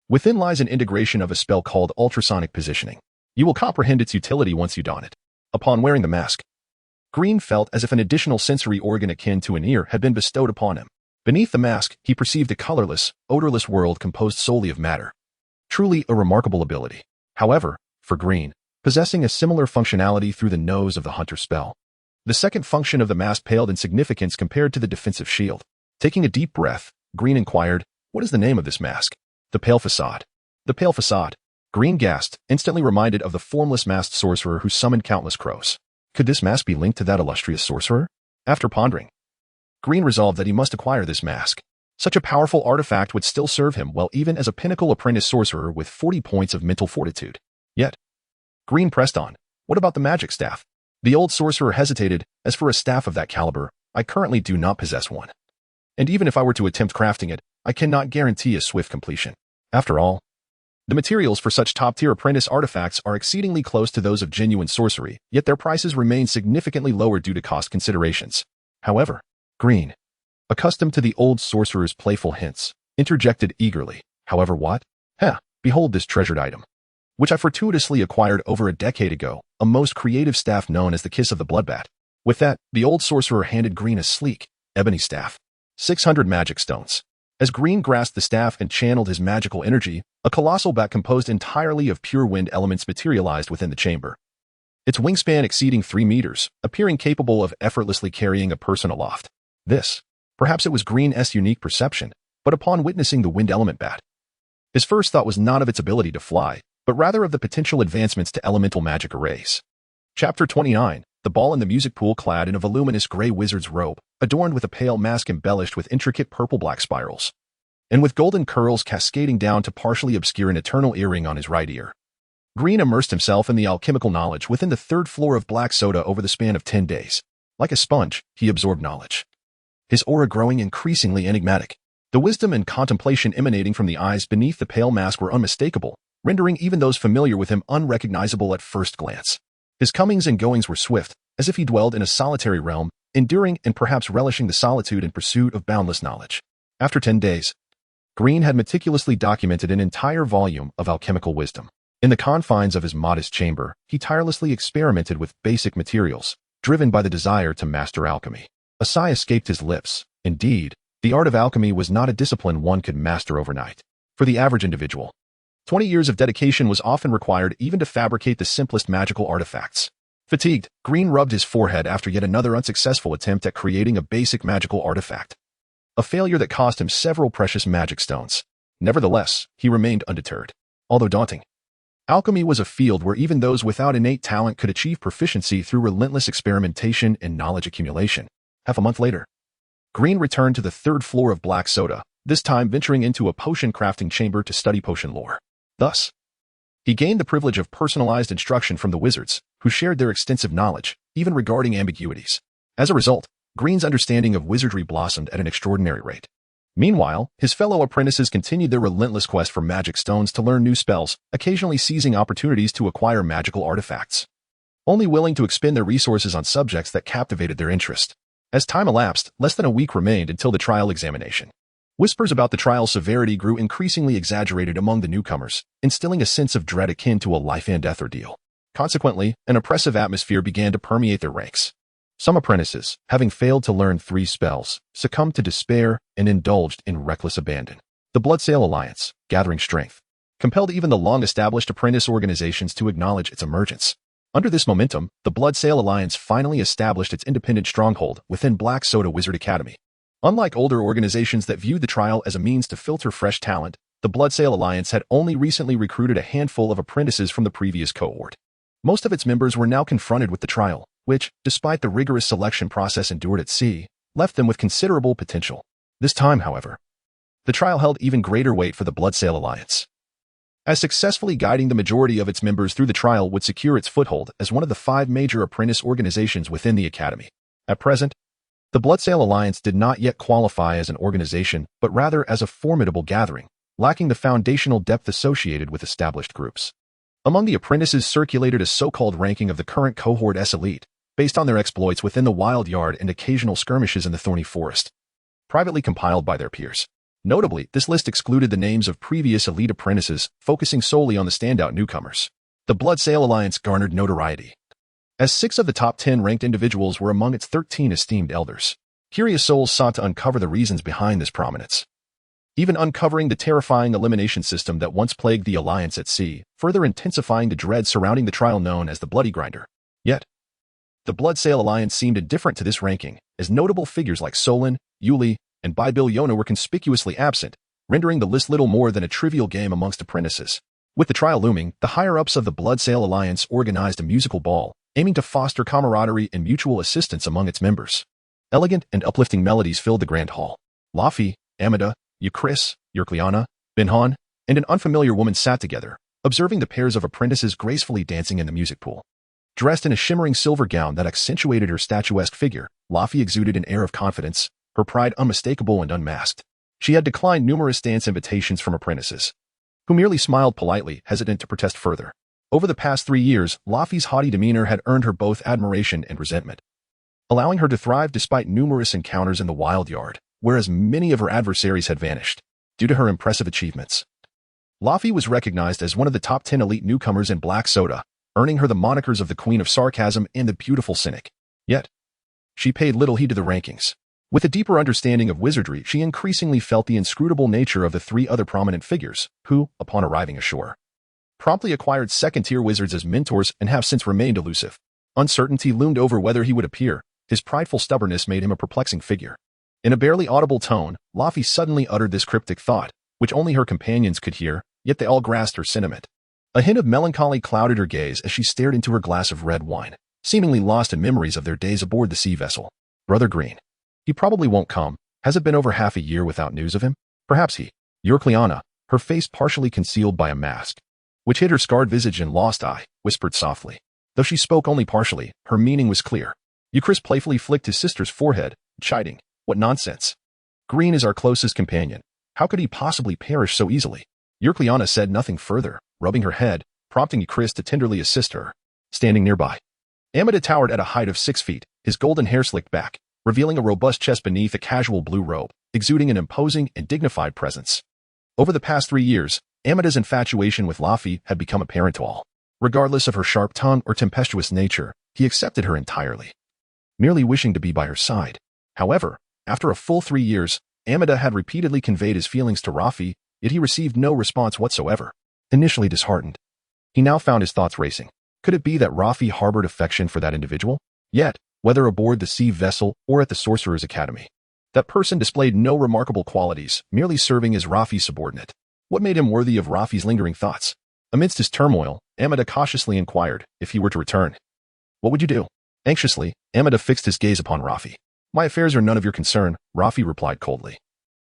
Within lies an integration of a spell called ultrasonic positioning. You will comprehend its utility once you don it. Upon wearing the mask, Green felt as if an additional sensory organ akin to an ear had been bestowed upon him. Beneath the mask, he perceived a colorless, odorless world composed solely of matter. Truly a remarkable ability. However, for Green, possessing a similar functionality through the nose of the hunter spell. The second function of the mask paled in significance compared to the defensive shield. Taking a deep breath, Green inquired, "What is the name of this mask?" "The Pale Facade." The Pale Facade. Green gasped, instantly reminded of the formless masked sorcerer who summoned countless crows. Could this mask be linked to that illustrious sorcerer? After pondering, Green resolved that he must acquire this mask. Such a powerful artifact would still serve him well even as a pinnacle apprentice sorcerer with 40 points of mental fortitude. Yet, Green pressed on. What about the magic staff? The old sorcerer hesitated. As for a staff of that caliber, I currently do not possess one. And even if I were to attempt crafting it, I cannot guarantee a swift completion. After all, the materials for such top-tier apprentice artifacts are exceedingly close to those of genuine sorcery, yet their prices remain significantly lower due to cost considerations. However, Green, accustomed to the old sorcerer's playful hints, interjected eagerly. However what? Behold this treasured item, which I fortuitously acquired over a decade ago, a most creative staff known as the Kiss of the Bloodbat. With that, the old sorcerer handed Green a sleek, ebony staff. 600 magic stones. As Green grasped the staff and channeled his magical energy, a colossal bat composed entirely of pure wind elements materialized within the chamber. Its wingspan exceeding 3 meters, appearing capable of effortlessly carrying a person aloft. This, perhaps it was Green's unique perception, but upon witnessing the wind element bat, his first thought was not of its ability to fly, but rather of the potential advancements to elemental magic arrays. Chapter 29. The ball in the music pool clad in a voluminous gray wizard's robe, adorned with a pale mask embellished with intricate purple-black spirals, and with golden curls cascading down to partially obscure an eternal earring on his right ear. Green immersed himself in the alchemical knowledge within the third floor of black soda over the span of 10 days. Like a sponge, he absorbed knowledge, his aura growing increasingly enigmatic. The wisdom and contemplation emanating from the eyes beneath the pale mask were unmistakable, rendering even those familiar with him unrecognizable at first glance. His comings and goings were swift, as if he dwelled in a solitary realm, enduring and perhaps relishing the solitude in pursuit of boundless knowledge. After 10 days, Green had meticulously documented an entire volume of alchemical wisdom. In the confines of his modest chamber, he tirelessly experimented with basic materials, driven by the desire to master alchemy. A sigh escaped his lips. Indeed, the art of alchemy was not a discipline one could master overnight. For the average individual, 20 years of dedication was often required even to fabricate the simplest magical artifacts. Fatigued, Green rubbed his forehead after yet another unsuccessful attempt at creating a basic magical artifact, a failure that cost him several precious magic stones. Nevertheless, he remained undeterred. Although daunting, alchemy was a field where even those without innate talent could achieve proficiency through relentless experimentation and knowledge accumulation. Half a month later, Green returned to the third floor of Black Soda, this time venturing into a potion crafting chamber to study potion lore. Thus, he gained the privilege of personalized instruction from the wizards, who shared their extensive knowledge, even regarding ambiguities. As a result, Green's understanding of wizardry blossomed at an extraordinary rate. Meanwhile, his fellow apprentices continued their relentless quest for magic stones to learn new spells, occasionally seizing opportunities to acquire magical artifacts, only willing to expend their resources on subjects that captivated their interest. As time elapsed, less than a week remained until the trial examination. Whispers about the trial's severity grew increasingly exaggerated among the newcomers, instilling a sense of dread akin to a life-and-death ordeal. Consequently, an oppressive atmosphere began to permeate their ranks. Some apprentices, having failed to learn 3 spells, succumbed to despair and indulged in reckless abandon. The Bloodsail Alliance, gathering strength, compelled even the long-established apprentice organizations to acknowledge its emergence. Under this momentum, the Bloodsail Alliance finally established its independent stronghold within Black Soda Wizard Academy. Unlike older organizations that viewed the trial as a means to filter fresh talent, the Bloodsail Alliance had only recently recruited a handful of apprentices from the previous cohort. Most of its members were now confronted with the trial, which, despite the rigorous selection process endured at sea, left them with considerable potential. This time, however, the trial held even greater weight for the Bloodsail Alliance, as successfully guiding the majority of its members through the trial would secure its foothold as one of the 5 major apprentice organizations within the Academy. At present, the Bloodsail Alliance did not yet qualify as an organization, but rather as a formidable gathering, lacking the foundational depth associated with established groups. Among the apprentices circulated a so-called ranking of the current cohort's elite, based on their exploits within the Wild Yard and occasional skirmishes in the Thorny Forest, privately compiled by their peers. Notably, this list excluded the names of previous elite apprentices, focusing solely on the standout newcomers. The Bloodsail Alliance garnered notoriety, as 6 of the top 10 ranked individuals were among its 13 esteemed elders. Curious souls sought to uncover the reasons behind this prominence, even uncovering the terrifying elimination system that once plagued the Alliance at sea, further intensifying the dread surrounding the trial known as the Bloody Grinder. Yet, the Bloodsail Alliance seemed indifferent to this ranking, as notable figures like Solon, Yuli, and Bibil Yona were conspicuously absent, rendering the list little more than a trivial game amongst apprentices. With the trial looming, the higher-ups of the Bloodsail Alliance organized a musical ball, aiming to foster camaraderie and mutual assistance among its members. Elegant and uplifting melodies filled the grand hall. Lafi, Amida, Euchris, Yerkliana, Binhan, and an unfamiliar woman sat together, observing the pairs of apprentices gracefully dancing in the music pool. Dressed in a shimmering silver gown that accentuated her statuesque figure, Laufey exuded an air of confidence, her pride unmistakable and unmasked. She had declined numerous dance invitations from apprentices, who merely smiled politely, hesitant to protest further. Over the past 3 years, Laufey's haughty demeanor had earned her both admiration and resentment, allowing her to thrive despite numerous encounters in the wild yard, whereas many of her adversaries had vanished. Due to her impressive achievements, Laufey was recognized as one of the top 10 elite newcomers in Black Soda, earning her the monikers of the Queen of Sarcasm and the Beautiful Cynic. Yet, she paid little heed to the rankings. With a deeper understanding of wizardry, she increasingly felt the inscrutable nature of the 3 other prominent figures, who, upon arriving ashore, promptly acquired second-tier wizards as mentors and have since remained elusive. Uncertainty loomed over whether he would appear. His prideful stubbornness made him a perplexing figure. In a barely audible tone, Laufey suddenly uttered this cryptic thought, which only her companions could hear, yet they all grasped her sentiment. A hint of melancholy clouded her gaze as she stared into her glass of red wine, seemingly lost in memories of their days aboard the sea vessel. Brother Green. He probably won't come. Has it been over half a year without news of him? Perhaps he. Eurocleana, her face partially concealed by a mask, which hid her scarred visage and lost eye, whispered softly. Though she spoke only partially, her meaning was clear. Euchris playfully flicked his sister's forehead, chiding, "What nonsense! Green is our closest companion. How could he possibly perish so easily?" Eurocleana said nothing further, rubbing her head, prompting Euchris to tenderly assist her. Standing nearby, Amida towered at a height of 6 feet, his golden hair slicked back, revealing a robust chest beneath a casual blue robe, exuding an imposing and dignified presence. Over the past 3 years, Amida's infatuation with Laufey had become apparent to all. Regardless of her sharp tongue or tempestuous nature, he accepted her entirely, merely wishing to be by her side. However, after a full 3 years, Amida had repeatedly conveyed his feelings to Laufey, yet he received no response whatsoever. Initially disheartened, he now found his thoughts racing. Could it be that Laufey harbored affection for that individual? Yet, whether aboard the sea vessel or at the Sorcerer's Academy, that person displayed no remarkable qualities, merely serving as Laufey's subordinate. What made him worthy of Laufey's lingering thoughts? Amidst his turmoil, Amida cautiously inquired, if he were to return, what would you do? Anxiously, Amida fixed his gaze upon Laufey. My affairs are none of your concern, Laufey replied coldly,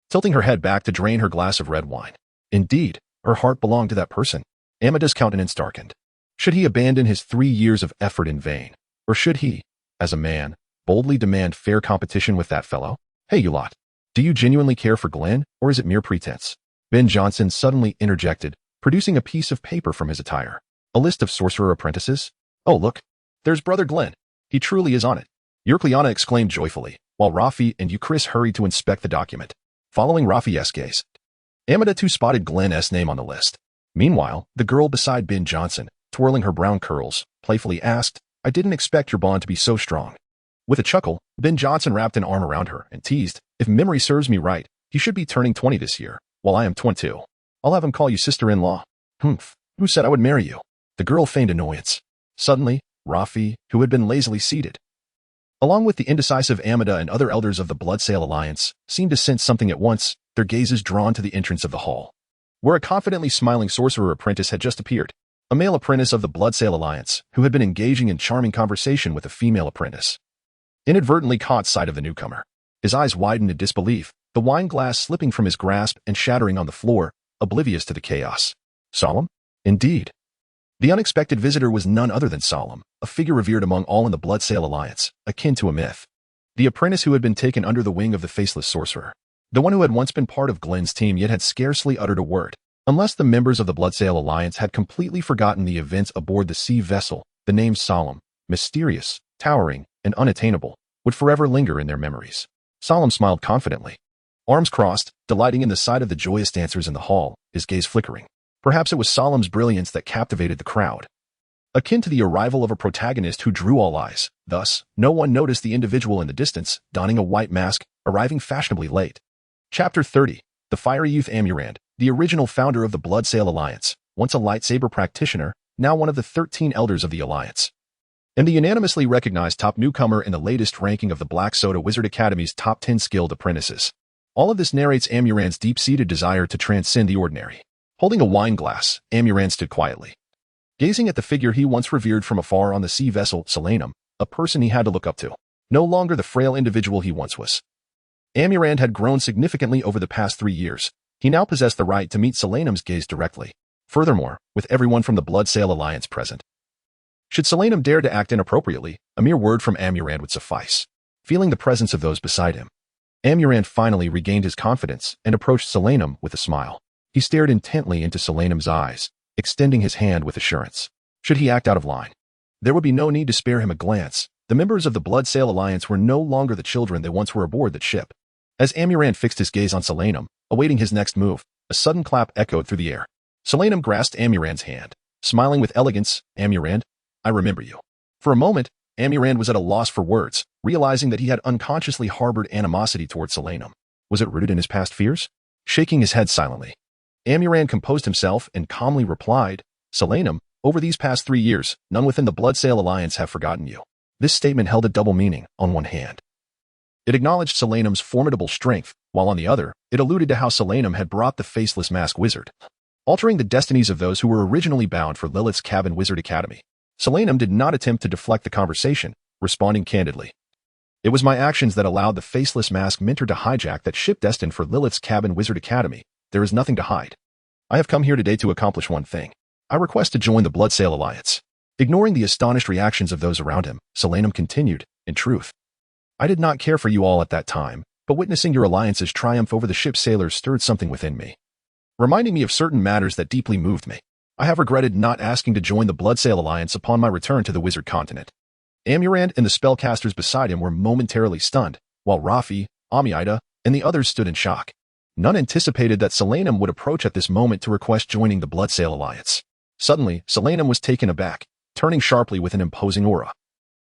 tilting her head back to drain her glass of red wine. Indeed, her heart belonged to that person. Amida's countenance darkened. Should he abandon his 3 years of effort in vain? Or should he, as a man, boldly demand fair competition with that fellow? Hey, you lot. Do you genuinely care for Glenn, or is it mere pretense? Ben Johnson suddenly interjected, producing a piece of paper from his attire. A list of sorcerer apprentices? Oh, look. There's Brother Glenn. He truly is on it. Eurocleana exclaimed joyfully, while Laufey and Euchris hurried to inspect the document. Following Laufey's gaze, Amida too spotted Glenn's name on the list. Meanwhile, the girl beside Ben Johnson, twirling her brown curls, playfully asked, I didn't expect your bond to be so strong. With a chuckle, Ben Johnson wrapped an arm around her and teased, if memory serves me right, he should be turning 20 this year, while I am 22. I'll have him call you sister-in-law. Humph, who said I would marry you? The girl feigned annoyance. Suddenly, Laufey, who had been lazily seated, along with the indecisive Amida and other elders of the Bloodsail Alliance, seemed to sense something at once, their gazes drawn to the entrance of the hall, where a confidently smiling sorcerer apprentice had just appeared. A male apprentice of the Bloodsail Alliance, who had been engaging in charming conversation with a female apprentice, inadvertently caught sight of the newcomer. His eyes widened in disbelief, the wine glass slipping from his grasp and shattering on the floor, oblivious to the chaos. Solemn? Indeed. The unexpected visitor was none other than Solemn, a figure revered among all in the Bloodsail Alliance, akin to a myth. The apprentice who had been taken under the wing of the faceless sorcerer. The one who had once been part of Glenn's team yet had scarcely uttered a word. Unless the members of the Bloodsail Alliance had completely forgotten the events aboard the sea vessel, the name Solemn, mysterious, towering, and unattainable, would forever linger in their memories. Solemn smiled confidently, arms crossed, delighting in the sight of the joyous dancers in the hall, his gaze flickering. Perhaps it was Solemn's brilliance that captivated the crowd, akin to the arrival of a protagonist who drew all eyes. Thus, no one noticed the individual in the distance, donning a white mask, arriving fashionably late. Chapter 30. The fiery youth Amurand, the original founder of the Bloodsail Alliance, once a lightsaber practitioner, now one of the 13 elders of the Alliance, and the unanimously recognized top newcomer in the latest ranking of the Black Soda Wizard Academy's top 10 skilled apprentices. All of this narrates Amurand's deep-seated desire to transcend the ordinary. Holding a wine glass, Amurand stood quietly, gazing at the figure he once revered from afar on the sea vessel Selenum, a person he had to look up to, no longer the frail individual he once was. Amurand had grown significantly over the past 3 years. He now possessed the right to meet Selenum's gaze directly. Furthermore, with everyone from the Bloodsail Alliance present, Should Solanum dare to act inappropriately, a mere word from Amurand would suffice. Feeling the presence of those beside him, Amurand finally regained his confidence and approached Solanum with a smile. He stared intently into Solanum's eyes, extending his hand with assurance. Should he act out of line, there would be no need to spare him a glance. The members of the Blood Sail Alliance were no longer the children they once were aboard that ship. As Amurand fixed his gaze on Solanum, awaiting his next move, a sudden clap echoed through the air. Solanum grasped Amurand's hand, smiling with elegance. Amurand, I remember you. For a moment, Amurand was at a loss for words, realizing that he had unconsciously harbored animosity towards Solanum. Was it rooted in his past fears? Shaking his head silently, Amurand composed himself and calmly replied, Solanum, over these past 3 years, none within the Blood Sail Alliance have forgotten you. This statement held a double meaning. On one hand, it acknowledged Solanum's formidable strength, while on the other, it alluded to how Solanum had brought the faceless masked wizard, altering the destinies of those who were originally bound for Lilith's cabin wizard academy. Solanum did not attempt to deflect the conversation, responding candidly. It was my actions that allowed the faceless masked mentor to hijack that ship destined for Lilith's cabin wizard academy. There is nothing to hide. I have come here today to accomplish one thing. I request to join the Blood Sail Alliance. Ignoring the astonished reactions of those around him, Solanum continued, in truth, I did not care for you all at that time, but witnessing your alliance's triumph over the ship's sailors stirred something within me, reminding me of certain matters that deeply moved me. I have regretted not asking to join the Blood Sail Alliance upon my return to the Wizard Continent. Amurand and the spellcasters beside him were momentarily stunned, while Rafi, Amiida, and the others stood in shock. None anticipated that Solanum would approach at this moment to request joining the Blood Sail Alliance. Suddenly, Solanum was taken aback, turning sharply with an imposing aura,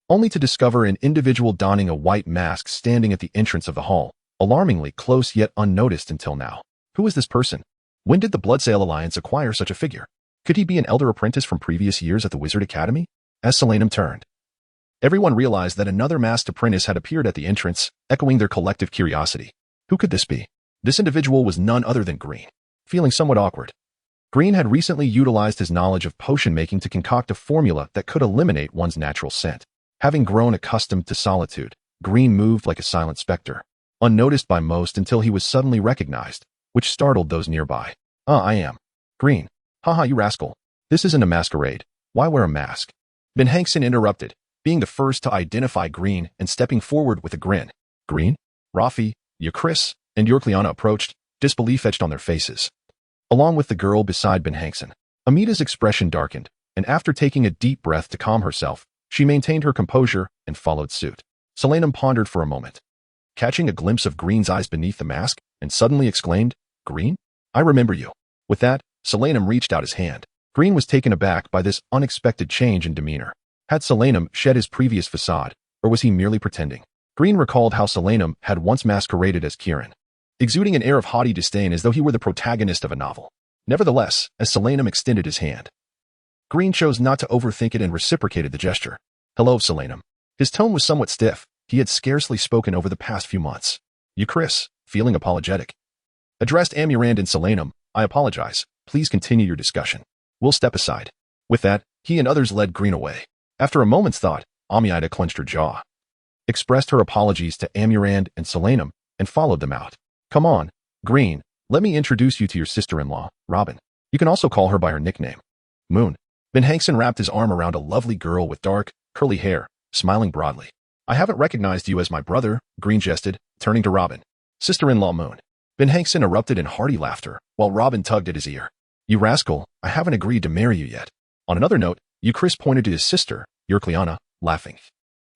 only to discover an individual donning a white mask standing at the entrance of the hall, alarmingly close yet unnoticed until now. Who is this person? When did the Blood Sail Alliance acquire such a figure? Could he be an elder apprentice from previous years at the Wizard Academy? As Solanum turned, everyone realized that another masked apprentice had appeared at the entrance, echoing their collective curiosity. Who could this be? This individual was none other than Green. Feeling somewhat awkward, Green had recently utilized his knowledge of potion making to concoct a formula that could eliminate one's natural scent. Having grown accustomed to solitude, Green moved like a silent specter, unnoticed by most until he was suddenly recognized, which startled those nearby. I am Green. Haha, you rascal. This isn't a masquerade. Why wear a mask? Ben Hankson interrupted, being the first to identify Green and stepping forward with a grin. Green? Rafi, Chris, and Yorkliana approached, disbelief etched on their faces. Along with the girl beside Ben Hankson, Amida's expression darkened, and after taking a deep breath to calm herself, she maintained her composure and followed suit. Solanum pondered for a moment, catching a glimpse of Green's eyes beneath the mask, and suddenly exclaimed, Green? I remember you. With that, Solanum reached out his hand. Green was taken aback by this unexpected change in demeanor. Had Solanum shed his previous facade, or was he merely pretending? Green recalled how Solanum had once masqueraded as Kieran, exuding an air of haughty disdain as though he were the protagonist of a novel. Nevertheless, as Solanum extended his hand, Green chose not to overthink it and reciprocated the gesture. Hello, Solanum. His tone was somewhat stiff. He had scarcely spoken over the past few months. You, Chris, feeling apologetic, addressed Amurand and Solanum. I apologize. Please continue your discussion. We'll step aside. With that, he and others led Green away. After a moment's thought, Amiida clenched her jaw, expressed her apologies to Amurand and Solanum, and followed them out. Come on, Green, let me introduce you to your sister-in-law, Robin. You can also call her by her nickname, Moon. Ben Hankson wrapped his arm around a lovely girl with dark, curly hair, smiling broadly. I haven't recognized you as my brother, Green jested, turning to Robin. Sister-in-law Moon. Ben Hankson erupted in hearty laughter, while Robin tugged at his ear. You rascal, I haven't agreed to marry you yet. On another note, Chris pointed to his sister, Yorkliana, laughing.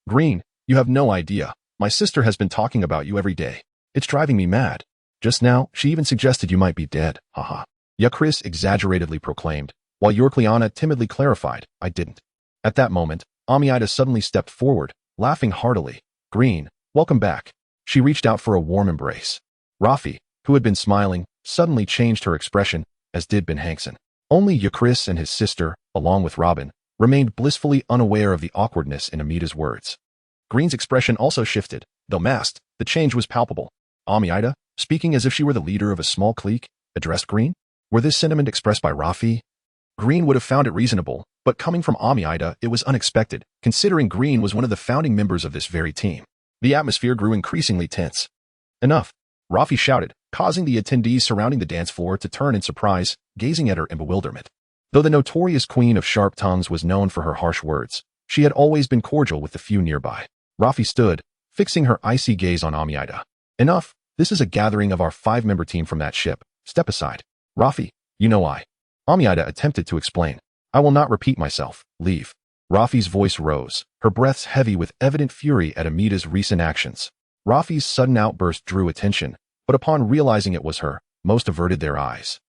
Green, you have no idea. My sister has been talking about you every day. It's driving me mad. Just now, she even suggested you might be dead, haha. Chris exaggeratedly proclaimed, while Yorkliana timidly clarified, I didn't. At that moment, Amiida suddenly stepped forward, laughing heartily. Green, welcome back. She reached out for a warm embrace. Rafi, who had been smiling, suddenly changed her expression, as did Ben Hankson. Only Chris and his sister, along with Robin, remained blissfully unaware of the awkwardness in Amida's words. Green's expression also shifted. Though masked, the change was palpable. Amiida, speaking as if she were the leader of a small clique, addressed Green. Were this sentiment expressed by Rafi? Green would have found it reasonable, but coming from Amiida, it was unexpected, considering Green was one of the founding members of this very team. The atmosphere grew increasingly tense. Enough, Rafi shouted, causing the attendees surrounding the dance floor to turn in surprise, gazing at her in bewilderment. Though the notorious queen of sharp tongues was known for her harsh words, she had always been cordial with the few nearby. Rafi stood, fixing her icy gaze on Amida. Enough, this is a gathering of our 5-member team from that ship. Step aside. Rafi, you know I. Amida attempted to explain. I will not repeat myself. Leave. Rafi's voice rose, her breaths heavy with evident fury at Amida's recent actions. Rafi's sudden outburst drew attention, but upon realizing it was her, most averted their eyes.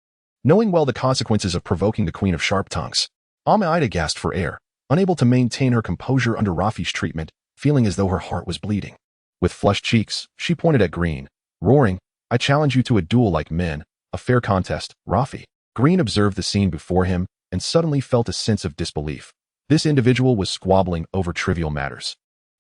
Knowing well the consequences of provoking the queen of sharp tongues, Amida gasped for air, unable to maintain her composure under Rafi's treatment, feeling as though her heart was bleeding. With flushed cheeks, she pointed at Green, roaring, I challenge you to a duel like men, a fair contest, Rafi. Green observed the scene before him and suddenly felt a sense of disbelief. This individual was squabbling over trivial matters,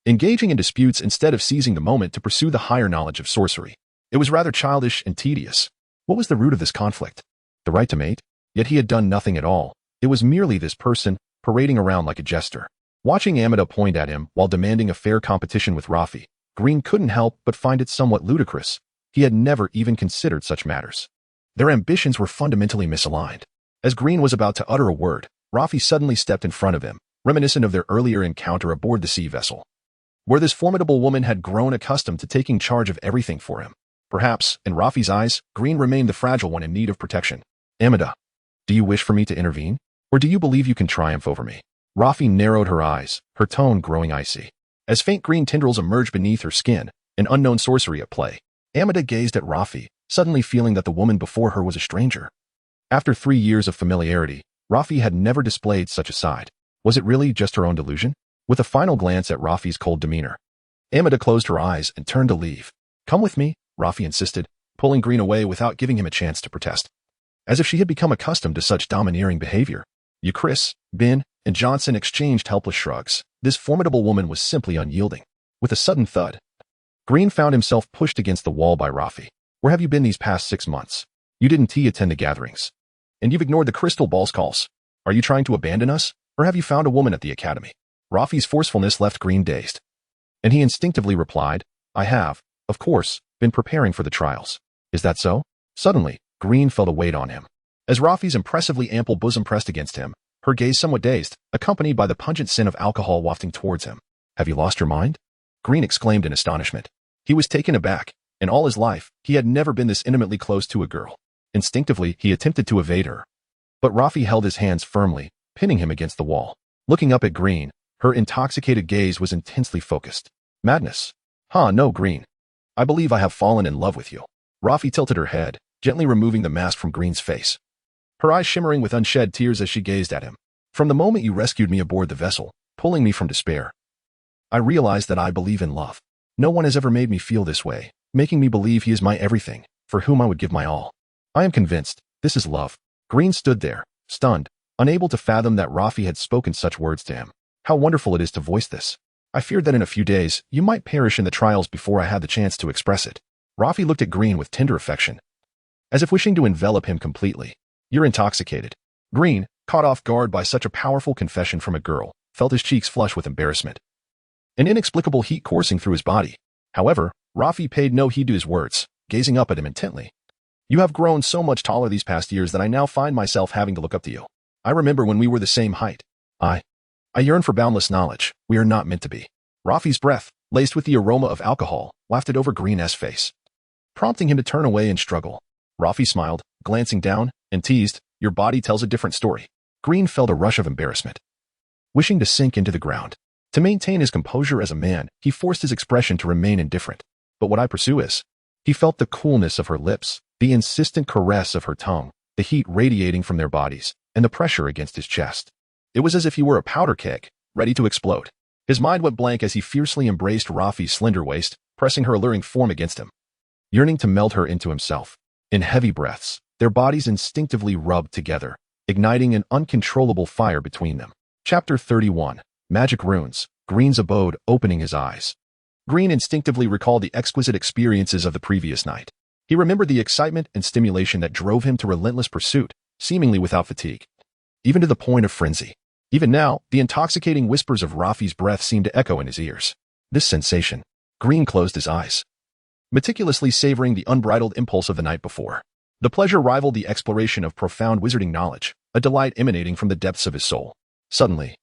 engaging in disputes instead of seizing the moment to pursue the higher knowledge of sorcery. It was rather childish and tedious. What was the root of this conflict? The right to mate? Yet he had done nothing at all. It was merely this person, parading around like a jester. Watching Amida point at him while demanding a fair competition with Rafi, Green couldn't help but find it somewhat ludicrous. He had never even considered such matters. Their ambitions were fundamentally misaligned. As Green was about to utter a word, Rafi suddenly stepped in front of him, reminiscent of their earlier encounter aboard the sea vessel, where this formidable woman had grown accustomed to taking charge of everything for him. Perhaps, in Rafi's eyes, Green remained the fragile one in need of protection. Amida, do you wish for me to intervene? Or do you believe you can triumph over me? Rafi narrowed her eyes, her tone growing icy. As faint green tendrils emerged beneath her skin, an unknown sorcery at play, Amida gazed at Rafi, suddenly feeling that the woman before her was a stranger. After 3 years of familiarity, Rafi had never displayed such a side. Was it really just her own delusion? With a final glance at Rafi's cold demeanor, Amida closed her eyes and turned to leave. Come with me, Rafi insisted, pulling Green away without giving him a chance to protest. As if she had become accustomed to such domineering behavior. You, Chris, Ben, and Johnson exchanged helpless shrugs. This formidable woman was simply unyielding. With a sudden thud, Green found himself pushed against the wall by Rafi. Where have you been these past 6 months? You didn't attend the gatherings. And you've ignored the crystal ball's calls. Are you trying to abandon us? Or have you found a woman at the academy? Rafi's forcefulness left Green dazed. And he instinctively replied, I have, of course, been preparing for the trials. Is that so? Suddenly, Green felt a weight on him. As Rafi's impressively ample bosom pressed against him, her gaze somewhat dazed, accompanied by the pungent scent of alcohol wafting towards him. Have you lost your mind? Green exclaimed in astonishment. He was taken aback. In all his life, he had never been this intimately close to a girl. Instinctively, he attempted to evade her. But Rafi held his hands firmly, pinning him against the wall. Looking up at Green, her intoxicated gaze was intensely focused. Madness. No, Green. I believe I have fallen in love with you. Rafi tilted her head, gently removing the mask from Green's face, her eyes shimmering with unshed tears as she gazed at him. From the moment you rescued me aboard the vessel, pulling me from despair, I realized that I believe in love. No one has ever made me feel this way, making me believe he is my everything, for whom I would give my all. I am convinced, this is love. Green stood there, stunned, unable to fathom that Rafi had spoken such words to him. How wonderful it is to voice this. I feared that in a few days, you might perish in the trials before I had the chance to express it. Rafi looked at Green with tender affection, as if wishing to envelop him completely. You're intoxicated. Green, caught off guard by such a powerful confession from a girl, felt his cheeks flush with embarrassment, an inexplicable heat coursing through his body. However, Rafi paid no heed to his words, gazing up at him intently. You have grown so much taller these past years that I now find myself having to look up to you. I remember when we were the same height. I yearn for boundless knowledge. We are not meant to be. Rafi's breath, laced with the aroma of alcohol, wafted over Green's face, prompting him to turn away and struggle. Rafi smiled, glancing down, and teased, your body tells a different story. Green felt a rush of embarrassment, wishing to sink into the ground. To maintain his composure as a man, he forced his expression to remain indifferent. But what I pursue is, he felt the coolness of her lips, the insistent caress of her tongue, the heat radiating from their bodies, and the pressure against his chest. It was as if he were a powder keg, ready to explode. His mind went blank as he fiercely embraced Rafi's slender waist, pressing her alluring form against him, yearning to melt her into himself. In heavy breaths, their bodies instinctively rubbed together, igniting an uncontrollable fire between them. Chapter 31. Magic Runes. Green's abode opening his eyes. Green instinctively recalled the exquisite experiences of the previous night. He remembered the excitement and stimulation that drove him to relentless pursuit, seemingly without fatigue, even to the point of frenzy. Even now, the intoxicating whispers of Rafi's breath seemed to echo in his ears. This sensation. Green closed his eyes, meticulously savoring the unbridled impulse of the night before. The pleasure rivaled the exploration of profound wizarding knowledge, a delight emanating from the depths of his soul. Suddenly,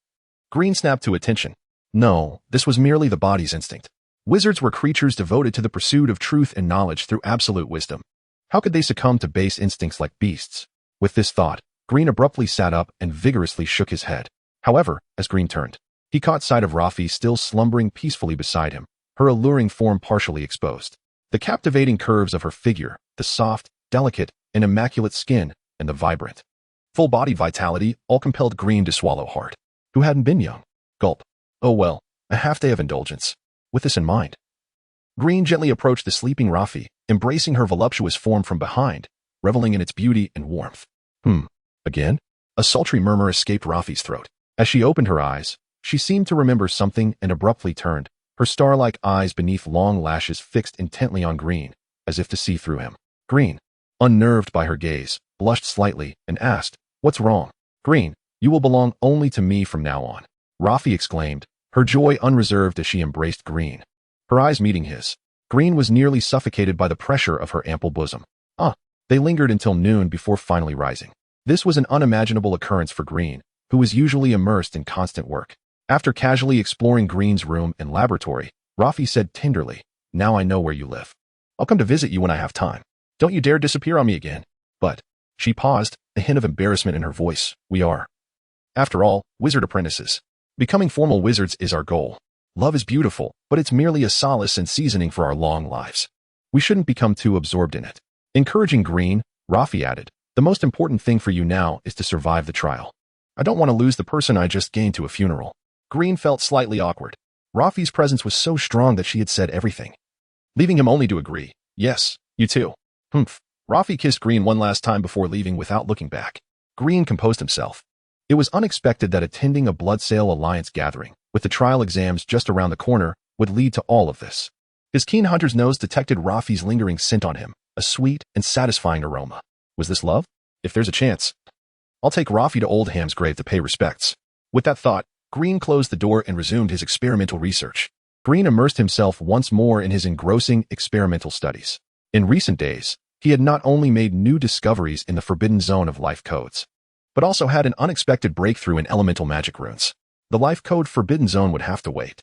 Green snapped to attention. No, this was merely the body's instinct. Wizards were creatures devoted to the pursuit of truth and knowledge through absolute wisdom. How could they succumb to base instincts like beasts? With this thought, Green abruptly sat up and vigorously shook his head. However, as Green turned, he caught sight of Rafi still slumbering peacefully beside him, her alluring form partially exposed. The captivating curves of her figure, the soft, delicate, and immaculate skin, and the vibrant, full-body vitality all compelled Green to swallow hard. Who hadn't been young? Gulp. Oh well, a half-day of indulgence. With this in mind, Green gently approached the sleeping Rafi, embracing her voluptuous form from behind, reveling in its beauty and warmth. Again? A sultry murmur escaped Rafi's throat. As she opened her eyes, she seemed to remember something and abruptly turned, her star-like eyes beneath long lashes fixed intently on Green, as if to see through him. Green, unnerved by her gaze, blushed slightly and asked, "What's wrong?" "Green, you will belong only to me from now on," Rafi exclaimed, her joy unreserved as she embraced Green. Her eyes meeting his, Green was nearly suffocated by the pressure of her ample bosom. They lingered until noon before finally rising. This was an unimaginable occurrence for Green, who was usually immersed in constant work. After casually exploring Green's room and laboratory, Rafi said tenderly, "Now I know where you live. I'll come to visit you when I have time. Don't you dare disappear on me again." But, she paused, a hint of embarrassment in her voice. "We are, after all, wizard apprentices. Becoming formal wizards is our goal. Love is beautiful, but it's merely a solace and seasoning for our long lives. We shouldn't become too absorbed in it." Encouraging Green, Rafi added, "The most important thing for you now is to survive the trial. I don't want to lose the person I just gained to a funeral." Green felt slightly awkward. Rafi's presence was so strong that she had said everything, leaving him only to agree. "Yes, you too." Rafi kissed Green one last time before leaving without looking back. Green composed himself. It was unexpected that attending a Bloodsail Alliance gathering, with the trial exams just around the corner, would lead to all of this. His keen hunter's nose detected Rafi's lingering scent on him, a sweet and satisfying aroma. Was this love? If there's a chance, I'll take Rafi to Old Ham's grave to pay respects. With that thought, Green closed the door and resumed his experimental research. Green immersed himself once more in his engrossing experimental studies. In recent days, he had not only made new discoveries in the forbidden zone of life codes, but also had an unexpected breakthrough in elemental magic runes. The life code forbidden zone would have to wait.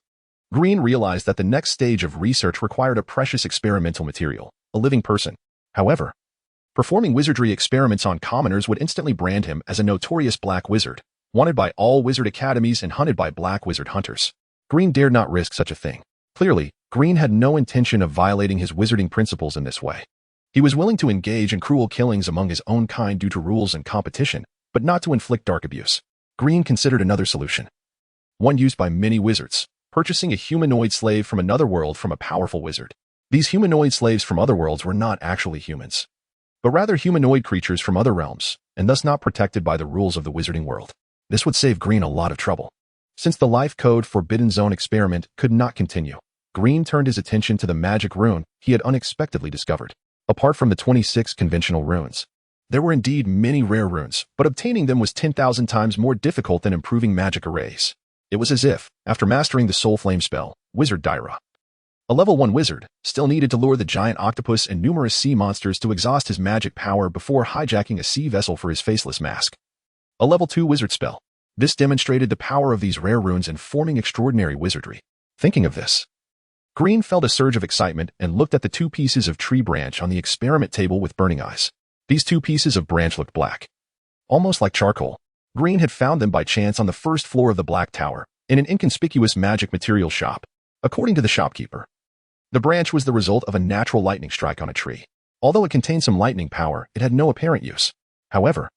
Green realized that the next stage of research required a precious experimental material, a living person. However, performing wizardry experiments on commoners would instantly brand him as a notorious black wizard, wanted by all wizard academies and hunted by black wizard hunters. Green dared not risk such a thing. Clearly, Green had no intention of violating his wizarding principles in this way. He was willing to engage in cruel killings among his own kind due to rules and competition, but not to inflict dark abuse. Green considered another solution, one used by many wizards, purchasing a humanoid slave from another world from a powerful wizard. These humanoid slaves from other worlds were not actually humans, but rather humanoid creatures from other realms, and thus not protected by the rules of the wizarding world. This would save Green a lot of trouble. Since the life code Forbidden Zone experiment could not continue, Green turned his attention to the magic rune he had unexpectedly discovered. Apart from the 26 conventional runes, there were indeed many rare runes, but obtaining them was 10,000 times more difficult than improving magic arrays. It was as if, after mastering the Soul Flame spell, Wizard Daira, a level 1 wizard, still needed to lure the giant octopus and numerous sea monsters to exhaust his magic power before hijacking a sea vessel for his faceless mask. A level 2 wizard spell. This demonstrated the power of these rare runes in forming extraordinary wizardry. Thinking of this, Green felt a surge of excitement and looked at the 2 pieces of tree branch on the experiment table with burning eyes. These 2 pieces of branch looked black, almost like charcoal. Green had found them by chance on the first floor of the Black Tower, in an inconspicuous magic material shop. According to the shopkeeper, the branch was the result of a natural lightning strike on a tree. Although it contained some lightning power, it had no apparent use. However,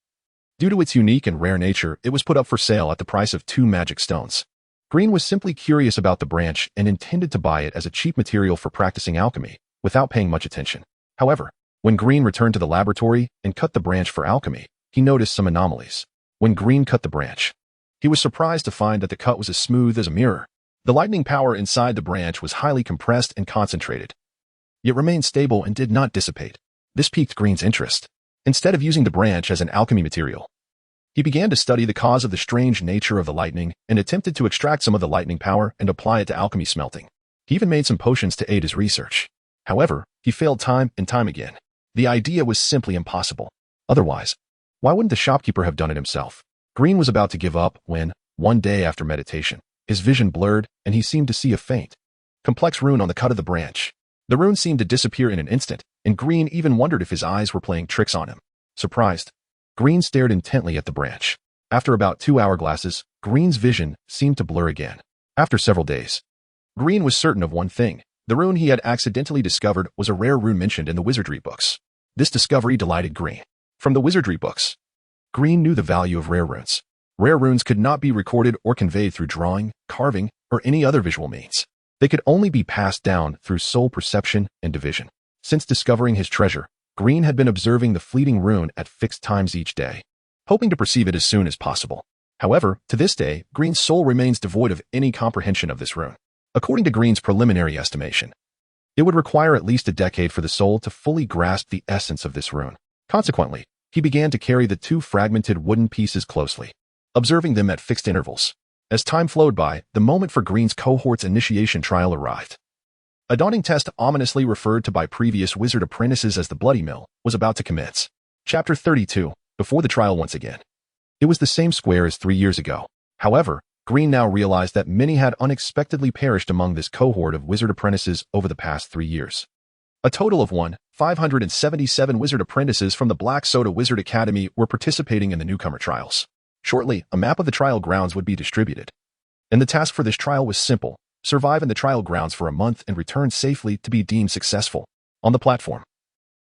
due to its unique and rare nature, it was put up for sale at the price of 2 magic stones. Green was simply curious about the branch and intended to buy it as a cheap material for practicing alchemy, without paying much attention. However, when Green returned to the laboratory and cut the branch for alchemy, he noticed some anomalies. When Green cut the branch, he was surprised to find that the cut was as smooth as a mirror. The lightning power inside the branch was highly compressed and concentrated, yet remained stable and did not dissipate. This piqued Green's interest. Instead of using the branch as an alchemy material, he began to study the cause of the strange nature of the lightning and attempted to extract some of the lightning power and apply it to alchemy smelting. He even made some potions to aid his research. However, he failed time and time again. The idea was simply impossible. Otherwise, Why wouldn't the shopkeeper have done it himself? Green was about to give up when, one day after meditation, his vision blurred and he seemed to see a faint, complex rune on the cut of the branch. The rune seemed to disappear in an instant, and Green even wondered if his eyes were playing tricks on him. Surprised, Green stared intently at the branch. After about 2 hourglasses, Green's vision seemed to blur again. After several days, Green was certain of one thing. The rune he had accidentally discovered was a rare rune mentioned in the wizardry books. This discovery delighted Green. From the wizardry books, Green knew the value of rare runes. Rare runes could not be recorded or conveyed through drawing, carving, or any other visual means. They could only be passed down through soul perception and division. Since discovering his treasure, Green had been observing the fleeting rune at fixed times each day, hoping to perceive it as soon as possible. However, to this day, Green's soul remains devoid of any comprehension of this rune. According to Green's preliminary estimation, it would require at least a decade for the soul to fully grasp the essence of this rune. Consequently, he began to carry the 2 fragmented wooden pieces closely, observing them at fixed intervals. As time flowed by, the moment for Green's cohort's initiation trial arrived. A daunting test ominously referred to by previous wizard apprentices as the Bloody Mill was about to commence. Chapter 32, Before the Trial Once Again. It was the same square as 3 years ago. However, Green now realized that many had unexpectedly perished among this cohort of wizard apprentices over the past 3 years. A total of 577 wizard apprentices from the Black Soda Wizard Academy were participating in the newcomer trials. Shortly, a map of the trial grounds would be distributed. And the task for this trial was simple: survive in the trial grounds for a month and return safely to be deemed successful. On the platform,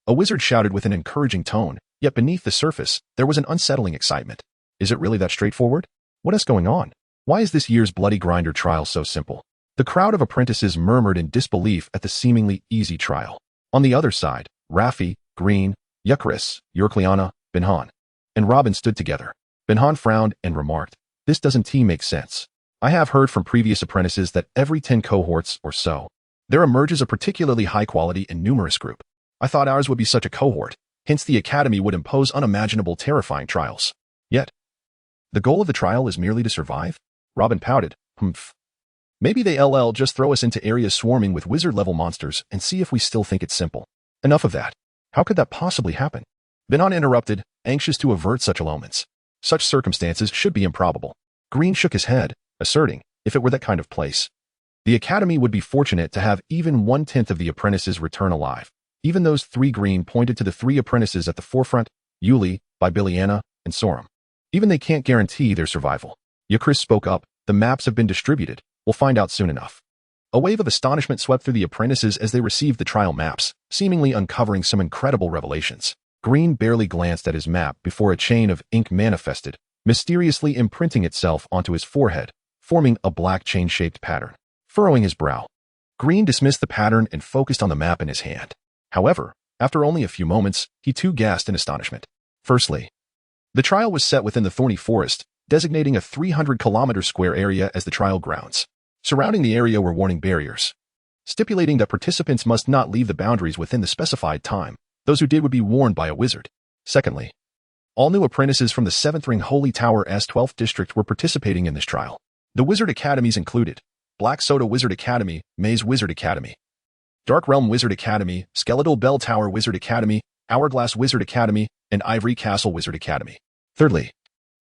a wizard shouted with an encouraging tone, yet beneath the surface, there was an unsettling excitement. Is it really that straightforward? What is going on? Why is this year's Bloody Grinder trial so simple? The crowd of apprentices murmured in disbelief at the seemingly easy trial. On the other side, Raffi, Green, Yukaris, Yorkliana, Binhan, and Robin stood together. Binhan frowned and remarked, "This doesn't make sense. I have heard from previous apprentices that every 10 cohorts or so, there emerges a particularly high-quality and numerous group. I thought ours would be such a cohort, hence the Academy would impose unimaginable terrifying trials. Yet, the goal of the trial is merely to survive?" Robin pouted, "Humph. Maybe they just throw us into areas swarming with wizard-level monsters and see if we still think it's simple. Enough of that. How could that possibly happen?" Binhan interrupted, anxious to avert such omens. Such circumstances should be improbable. Green shook his head, asserting, if it were that kind of place, the Academy would be fortunate to have even 1/10 of the apprentices return alive. Even those 3 Green pointed to the 3 apprentices at the forefront, Yuli, Bibiliana, and Sorum. Even they can't guarantee their survival. Yukaris spoke up, "The maps have been distributed. We'll find out soon enough." A wave of astonishment swept through the apprentices as they received the trial maps, seemingly uncovering some incredible revelations. Green barely glanced at his map before a chain of ink manifested, mysteriously imprinting itself onto his forehead, forming a black chain-shaped pattern. Furrowing his brow, Green dismissed the pattern and focused on the map in his hand. However, after only a few moments, he too gasped in astonishment. Firstly, the trial was set within the thorny forest, designating a 300-kilometer square area as the trial grounds. Surrounding the area were warning barriers, stipulating that participants must not leave the boundaries within the specified time. Those who did would be warned by a wizard. Secondly, all new apprentices from the 7th Ring Holy Tower's 12th District were participating in this trial. The wizard academies included Black Soda Wizard Academy, Maze Wizard Academy, Dark Realm Wizard Academy, Skeletal Bell Tower Wizard Academy, Hourglass Wizard Academy, and Ivory Castle Wizard Academy. Thirdly,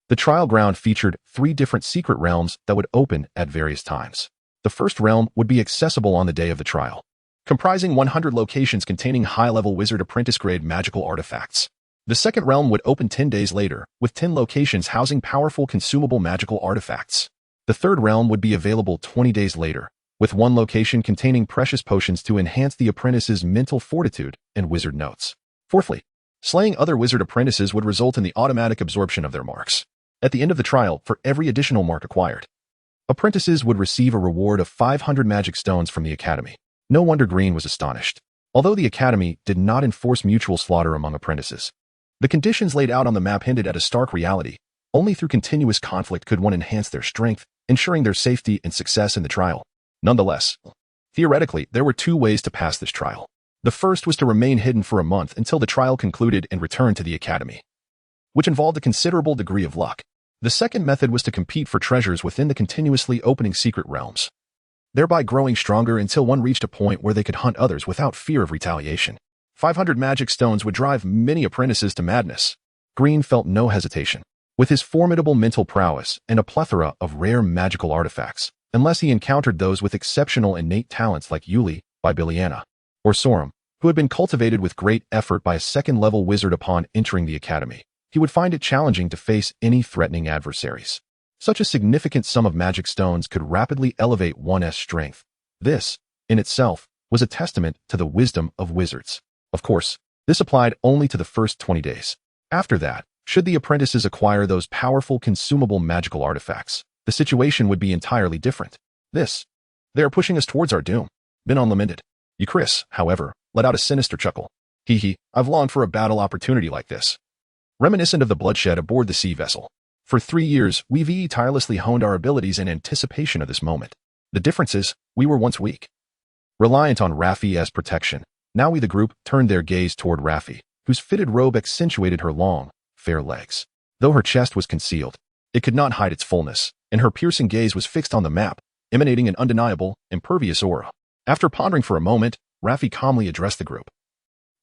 the trial ground featured 3 different secret realms that would open at various times. The first realm would be accessible on the day of the trial, comprising 100 locations containing high-level wizard apprentice-grade magical artifacts. The second realm would open 10 days later, with 10 locations housing powerful consumable magical artifacts. The third realm would be available 20 days later, with 1 location containing precious potions to enhance the apprentice's mental fortitude and wizard notes. Fourthly, slaying other wizard apprentices would result in the automatic absorption of their marks. At the end of the trial, for every additional mark acquired, apprentices would receive a reward of 500 magic stones from the Academy. No wonder Green was astonished. Although the Academy did not enforce mutual slaughter among apprentices, the conditions laid out on the map hinted at a stark reality. Only through continuous conflict could one enhance their strength, ensuring their safety and success in the trial. Nonetheless, theoretically, there were 2 ways to pass this trial. The first was to remain hidden for a month until the trial concluded and return to the Academy, which involved a considerable degree of luck. The second method was to compete for treasures within the continuously opening secret realms, thereby growing stronger until one reached a point where they could hunt others without fear of retaliation. 500 magic stones would drive many apprentices to madness. Green felt no hesitation. With his formidable mental prowess and a plethora of rare magical artifacts, unless he encountered those with exceptional innate talents like Yuli by Biliana, or Sorum, who had been cultivated with great effort by a second-level wizard upon entering the academy, he would find it challenging to face any threatening adversaries. Such a significant sum of magic stones could rapidly elevate one's strength. This, in itself, was a testament to the wisdom of wizards. Of course, this applied only to the first 20 days. After that, should the apprentices acquire those powerful consumable magical artifacts, the situation would be entirely different. They are pushing us towards our doom. Binon lamented. Euchris, however, let out a sinister chuckle. I've longed for a battle opportunity like this. Reminiscent of the bloodshed aboard the sea vessel. For 3 years, we've tirelessly honed our abilities in anticipation of this moment. The difference is, we were once weak. Reliant on Raffi's protection, now we the group turned their gaze toward Raffi, whose fitted robe accentuated her long, fair legs. Though her chest was concealed, it could not hide its fullness, and her piercing gaze was fixed on the map, emanating an undeniable, impervious aura. After pondering for a moment, Raffi calmly addressed the group.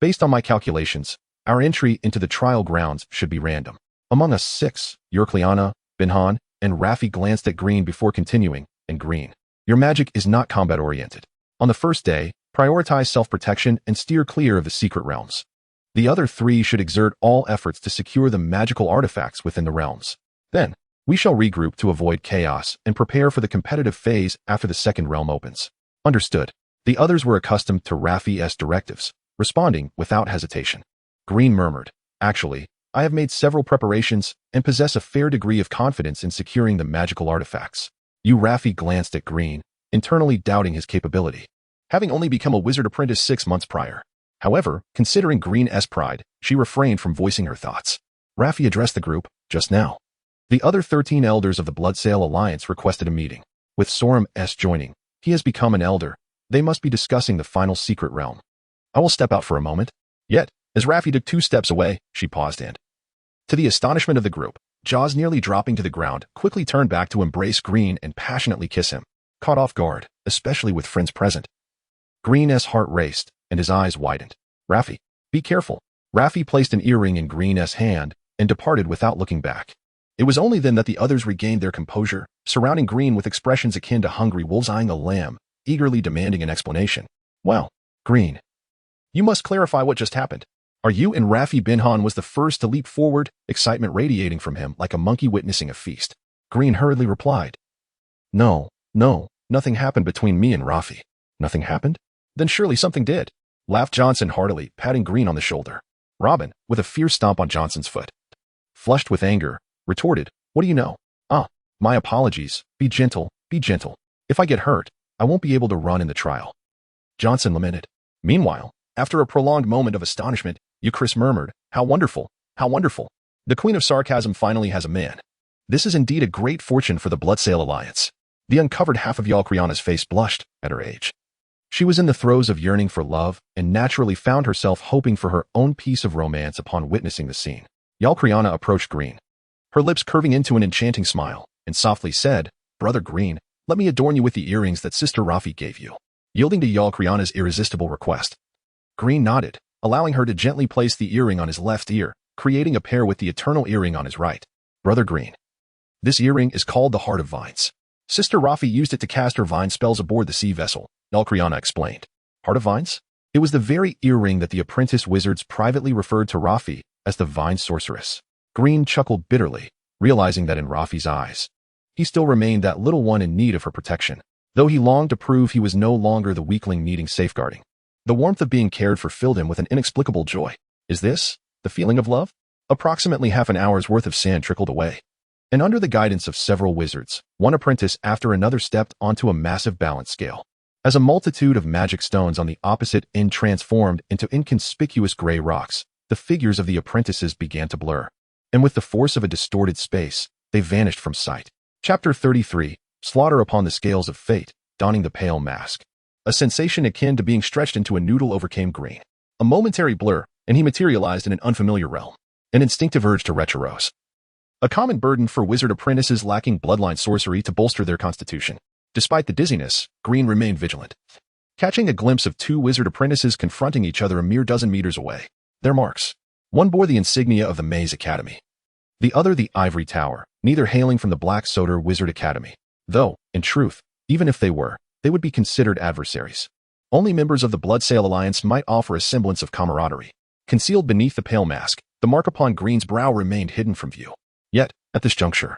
Based on my calculations, our entry into the trial grounds should be random. Among us 6, Eurcliana, Binhan, and Raffi glanced at Green before continuing, and Green, your magic is not combat-oriented. On the first day, prioritize self-protection and steer clear of the secret realms. The other 3 should exert all efforts to secure the magical artifacts within the realms. Then, we shall regroup to avoid chaos and prepare for the competitive phase after the second realm opens. Understood. The others were accustomed to Raffi's directives, responding without hesitation. Green murmured, actually, I have made several preparations and possess a fair degree of confidence in securing the magical artifacts. Raffi glanced at Green, internally doubting his capability, having only become a wizard apprentice 6 months prior. However, considering Green's pride, she refrained from voicing her thoughts. Raffi addressed the group, just now. The other 13 elders of the Bloodsail Alliance requested a meeting. With Sorum's joining, he has become an elder. They must be discussing the final secret realm. I will step out for a moment. Yet, as Raffi took 2 steps away, she paused and, to the astonishment of the group, jaws nearly dropping to the ground, quickly turned back to embrace Green and passionately kiss him, caught off guard, especially with friends present. Green's heart raced, and his eyes widened. Raffi, be careful. Raffi placed an earring in Green's hand and departed without looking back. It was only then that the others regained their composure, surrounding Green with expressions akin to hungry wolves eyeing a lamb, eagerly demanding an explanation. Well, Green, you must clarify what just happened. Are you and Raffi Binhan was the first to leap forward, excitement radiating from him like a monkey witnessing a feast. Green hurriedly replied. No, nothing happened between me and Raffi. Nothing happened? Then surely something did, laughed Johnson heartily, patting Green on the shoulder. Robin, with a fierce stomp on Johnson's foot, flushed with anger, retorted, what do you know? My apologies, be gentle. If I get hurt, I won't be able to run in the trial. Johnson lamented. Meanwhile, after a prolonged moment of astonishment, Euchris murmured, how wonderful. The Queen of Sarcasm finally has a man. This is indeed a great fortune for the Bloodsail Alliance. The uncovered half of Yalcriana's face blushed at her age. She was in the throes of yearning for love and naturally found herself hoping for her own piece of romance upon witnessing the scene. Yalcriana approached Green, her lips curving into an enchanting smile, and softly said, Brother Green, let me adorn you with the earrings that Sister Raffi gave you. Yielding to Yalcriana's irresistible request, Green nodded, allowing her to gently place the earring on his left ear, creating a pair with the eternal earring on his right. Brother Green. This earring is called the Heart of Vines. Sister Raffi used it to cast her vine spells aboard the sea vessel, Yalcriana explained. Heart of Vines? It was the very earring that the apprentice wizards privately referred to Raffi as the Vine Sorceress. Green chuckled bitterly, realizing that in Raffi's eyes, he still remained that little one in need of her protection, though he longed to prove he was no longer the weakling needing safeguarding. The warmth of being cared for filled him with an inexplicable joy. Is this the feeling of love? Approximately half an hour's worth of sand trickled away, and under the guidance of several wizards, one apprentice after another stepped onto a massive balance scale. As a multitude of magic stones on the opposite end transformed into inconspicuous gray rocks, the figures of the apprentices began to blur, and with the force of a distorted space, they vanished from sight. Chapter 33, Slaughter upon the Scales of Fate, donning the pale mask. A sensation akin to being stretched into a noodle overcame Green. A momentary blur, and he materialized in an unfamiliar realm. An instinctive urge to retrorose. A common burden for wizard apprentices lacking bloodline sorcery to bolster their constitution. Despite the dizziness, Green remained vigilant, catching a glimpse of 2 wizard apprentices confronting each other a mere dozen meters away. Their marks. One bore the insignia of the Maze Academy, the other the Ivory Tower, neither hailing from the Black Soder Wizard Academy. Though, in truth, even if they were, they would be considered adversaries. Only members of the Bloodsail Alliance might offer a semblance of camaraderie. Concealed beneath the pale mask, the mark upon Green's brow remained hidden from view. Yet, at this juncture,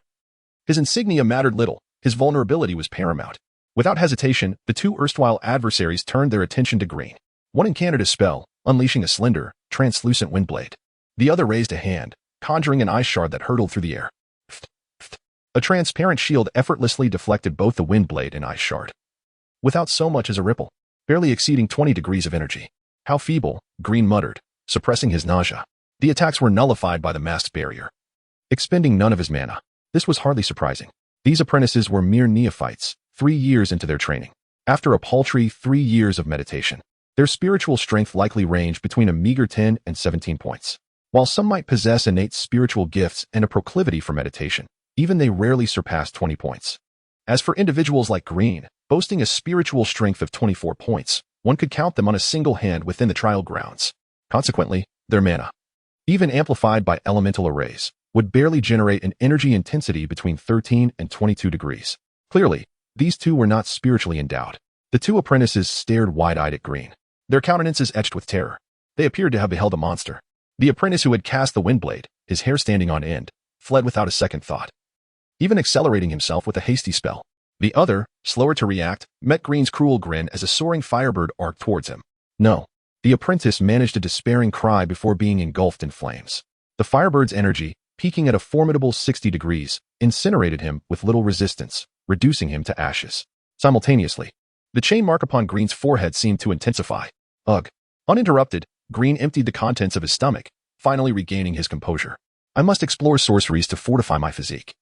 his insignia mattered little. His vulnerability was paramount. Without hesitation, the two erstwhile adversaries turned their attention to Green. One incanted a spell, unleashing a slender, translucent windblade. The other raised a hand, conjuring an ice shard that hurtled through the air. A transparent shield effortlessly deflected both the windblade and ice shard, without so much as a ripple, barely exceeding 20 degrees of energy. How feeble, Green muttered, suppressing his nausea. The attacks were nullified by the masked barrier, expending none of his mana. This was hardly surprising. These apprentices were mere neophytes, 3 years into their training. After a paltry 3 years of meditation, their spiritual strength likely ranged between a meager 10 and 17 points. While some might possess innate spiritual gifts and a proclivity for meditation, even they rarely surpassed 20 points. As for individuals like Green, boasting a spiritual strength of 24 points, one could count them on a single hand within the trial grounds. Consequently, their mana, even amplified by elemental arrays, would barely generate an energy intensity between 13 and 22 degrees. Clearly, these two were not spiritually endowed. The two apprentices stared wide-eyed at Green, their countenances etched with terror. They appeared to have beheld a monster. The apprentice who had cast the windblade, his hair standing on end, fled without a second thought, even accelerating himself with a hasty spell. The other, slower to react, met Green's cruel grin as a soaring firebird arced towards him. No. The apprentice managed a despairing cry before being engulfed in flames. The firebird's energy, peaking at a formidable 60 degrees, incinerated him with little resistance, reducing him to ashes. Simultaneously, the chain mark upon Green's forehead seemed to intensify. Ugh. Uninterrupted, Green emptied the contents of his stomach, finally regaining his composure. I must explore sorceries to fortify my physique,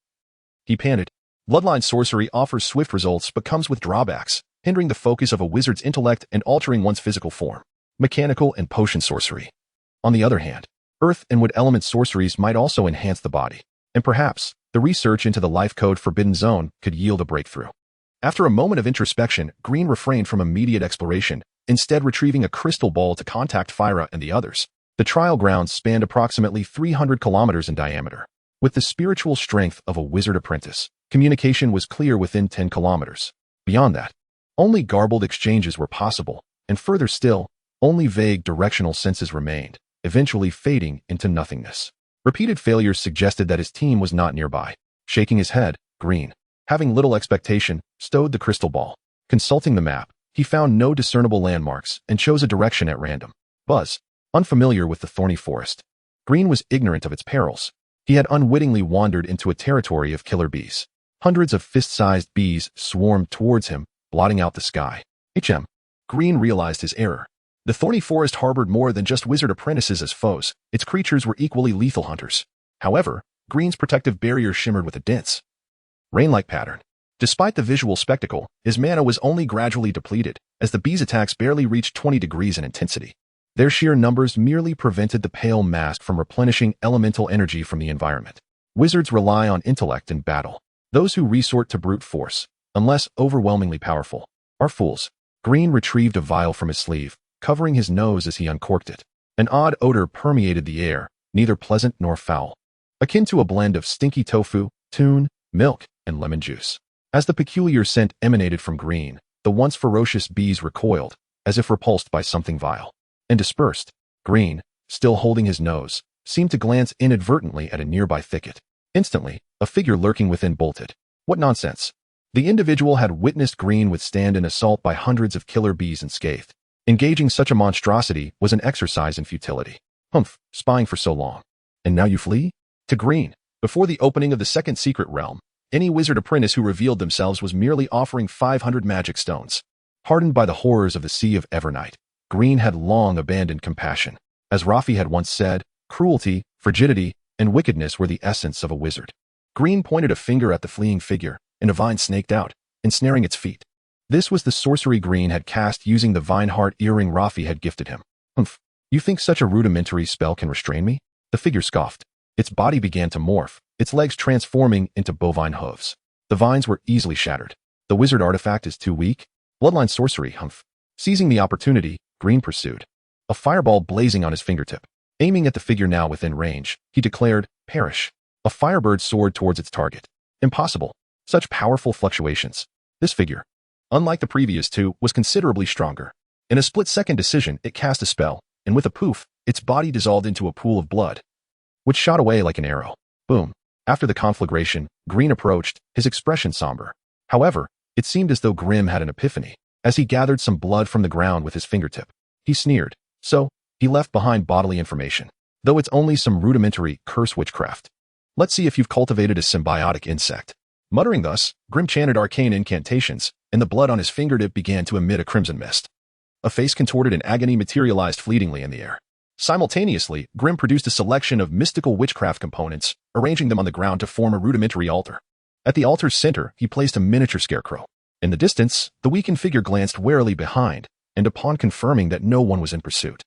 he panted. Bloodline sorcery offers swift results but comes with drawbacks, hindering the focus of a wizard's intellect and altering one's physical form. Mechanical and potion sorcery, on the other hand, earth and wood element sorceries might also enhance the body, and perhaps the research into the life code Forbidden Zone could yield a breakthrough. After a moment of introspection, Green refrained from immediate exploration, instead retrieving a crystal ball to contact Fyra and the others. The trial grounds spanned approximately 300 kilometers in diameter. With the spiritual strength of a wizard apprentice, communication was clear within 10 kilometers. Beyond that, only garbled exchanges were possible, and further still, only vague directional senses remained, eventually fading into nothingness. Repeated failures suggested that his team was not nearby. Shaking his head, Green, having little expectation, stowed the crystal ball. Consulting the map, he found no discernible landmarks and chose a direction at random. Buzz, unfamiliar with the thorny forest, Green was ignorant of its perils. He had unwittingly wandered into a territory of killer bees. Hundreds of fist-sized bees swarmed towards him, blotting out the sky. Green realized his error. The thorny forest harbored more than just wizard apprentices as foes. Its creatures were equally lethal hunters. However, Green's protective barrier shimmered with a dense, rain-like pattern. Despite the visual spectacle, his mana was only gradually depleted, as the bees' attacks barely reached 20 degrees in intensity. Their sheer numbers merely prevented the pale mask from replenishing elemental energy from the environment. Wizards rely on intellect in battle. Those who resort to brute force, unless overwhelmingly powerful, are fools. Green retrieved a vial from his sleeve, covering his nose as he uncorked it. An odd odor permeated the air, neither pleasant nor foul, akin to a blend of stinky tofu, tune, milk, and lemon juice. As the peculiar scent emanated from Green, the once ferocious bees recoiled, as if repulsed by something vile, and dispersed. Green, still holding his nose, seemed to glance inadvertently at a nearby thicket. Instantly, a figure lurking within bolted. What nonsense! The individual had witnessed Green withstand an assault by hundreds of killer bees unscathed. Engaging such a monstrosity was an exercise in futility. Humph, spying for so long. And now you flee? To Green, before the opening of the second secret realm, any wizard apprentice who revealed themselves was merely offering 500 magic stones. Hardened by the horrors of the Sea of Evernight, Green had long abandoned compassion. As Rafi had once said, cruelty, frigidity, and wickedness were the essence of a wizard. Green pointed a finger at the fleeing figure, and a vine snaked out, ensnaring its feet. This was the sorcery Green had cast using the vine heart earring Rafi had gifted him. Humph, you think such a rudimentary spell can restrain me? The figure scoffed. Its body began to morph, its legs transforming into bovine hooves. The vines were easily shattered. The wizard artifact is too weak? Bloodline sorcery, humph. Seizing the opportunity, Green pursued, a fireball blazing on his fingertip. Aiming at the figure now within range, he declared, "Perish." A firebird soared towards its target. Impossible. Such powerful fluctuations. This figure, unlike the previous two, was considerably stronger. In a split-second decision, it cast a spell, and with a poof, its body dissolved into a pool of blood, which shot away like an arrow. Boom. After the conflagration, Green approached, his expression somber. However, it seemed as though Grim had an epiphany, as he gathered some blood from the ground with his fingertip. He sneered. So, he left behind bodily information, though it's only some rudimentary curse witchcraft. Let's see if you've cultivated a symbiotic insect. Muttering thus, Grim chanted arcane incantations, and the blood on his fingertip began to emit a crimson mist. A face contorted in agony materialized fleetingly in the air. Simultaneously, Grim produced a selection of mystical witchcraft components, arranging them on the ground to form a rudimentary altar. At the altar's center, he placed a miniature scarecrow. In the distance, the weakened figure glanced warily behind, and upon confirming that no one was in pursuit,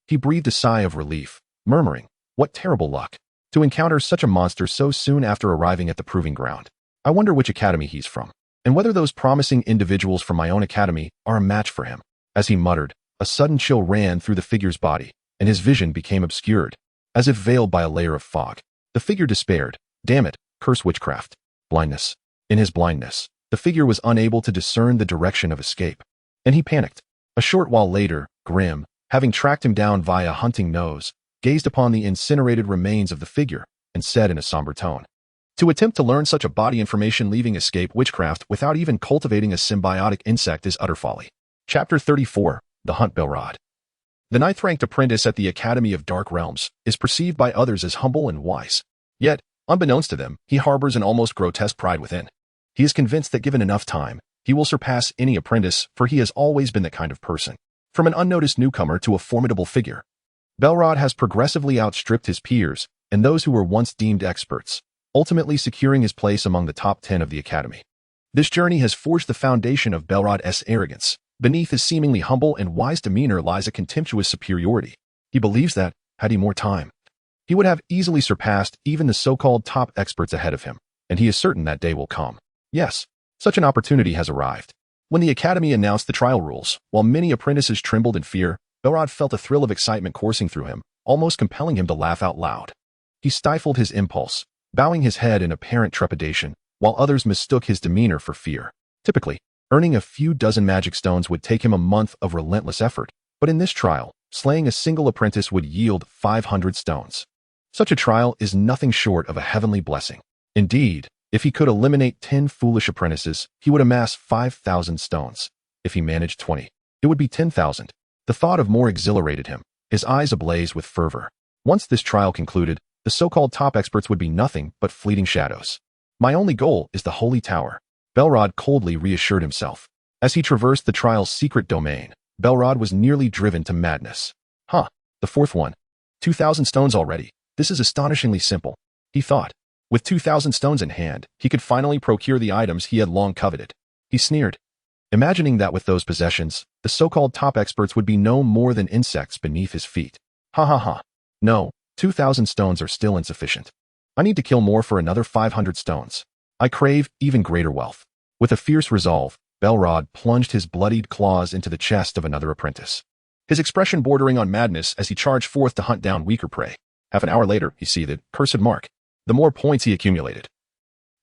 he breathed a sigh of relief, murmuring, "What terrible luck to encounter such a monster so soon after arriving at the proving ground. I wonder which academy he's from, and whether those promising individuals from my own academy are a match for him." As he muttered, a sudden chill ran through the figure's body, and his vision became obscured, as if veiled by a layer of fog. The figure despaired. Damn it, curse witchcraft. Blindness. In his blindness, the figure was unable to discern the direction of escape, and he panicked. A short while later, Grim, having tracked him down via hunting nose, gazed upon the incinerated remains of the figure, and said in a somber tone, "To attempt to learn such a body information leaving escape witchcraft without even cultivating a symbiotic insect is utter folly." Chapter 34, The Hunt Belrod. The ninth-ranked apprentice at the Academy of Dark Realms is perceived by others as humble and wise. Yet, unbeknownst to them, he harbors an almost grotesque pride within. He is convinced that given enough time, he will surpass any apprentice, for he has always been that kind of person. From an unnoticed newcomer to a formidable figure, Belrod has progressively outstripped his peers and those who were once deemed experts, ultimately securing his place among the top 10 of the Academy. This journey has forged the foundation of Belrod's arrogance. Beneath his seemingly humble and wise demeanor lies a contemptuous superiority. He believes that, had he more time, he would have easily surpassed even the so-called top experts ahead of him, and he is certain that day will come. Yes, such an opportunity has arrived. When the Academy announced the trial rules, while many apprentices trembled in fear, Belrod felt a thrill of excitement coursing through him, almost compelling him to laugh out loud. He stifled his impulse, bowing his head in apparent trepidation, while others mistook his demeanor for fear. Typically, earning a few dozen magic stones would take him a month of relentless effort, but in this trial, slaying a single apprentice would yield 500 stones. Such a trial is nothing short of a heavenly blessing. Indeed, if he could eliminate 10 foolish apprentices, he would amass 5,000 stones. If he managed 20, it would be 10,000. The thought of more exhilarated him, his eyes ablaze with fervor. Once this trial concluded, the so-called top experts would be nothing but fleeting shadows. My only goal is the Holy Tower, Belrod coldly reassured himself. As he traversed the trial's secret domain, Belrod was nearly driven to madness. The fourth one. 2,000 stones already. This is astonishingly simple, he thought. With 2,000 stones in hand, he could finally procure the items he had long coveted. He sneered, imagining that with those possessions, the so-called top experts would be no more than insects beneath his feet. No, 2,000 stones are still insufficient. I need to kill more for another 500 stones. I crave even greater wealth. With a fierce resolve, Belrod plunged his bloodied claws into the chest of another apprentice, his expression bordering on madness as he charged forth to hunt down weaker prey. Half an hour later, he seethed, "Cursed mark." The more points he accumulated,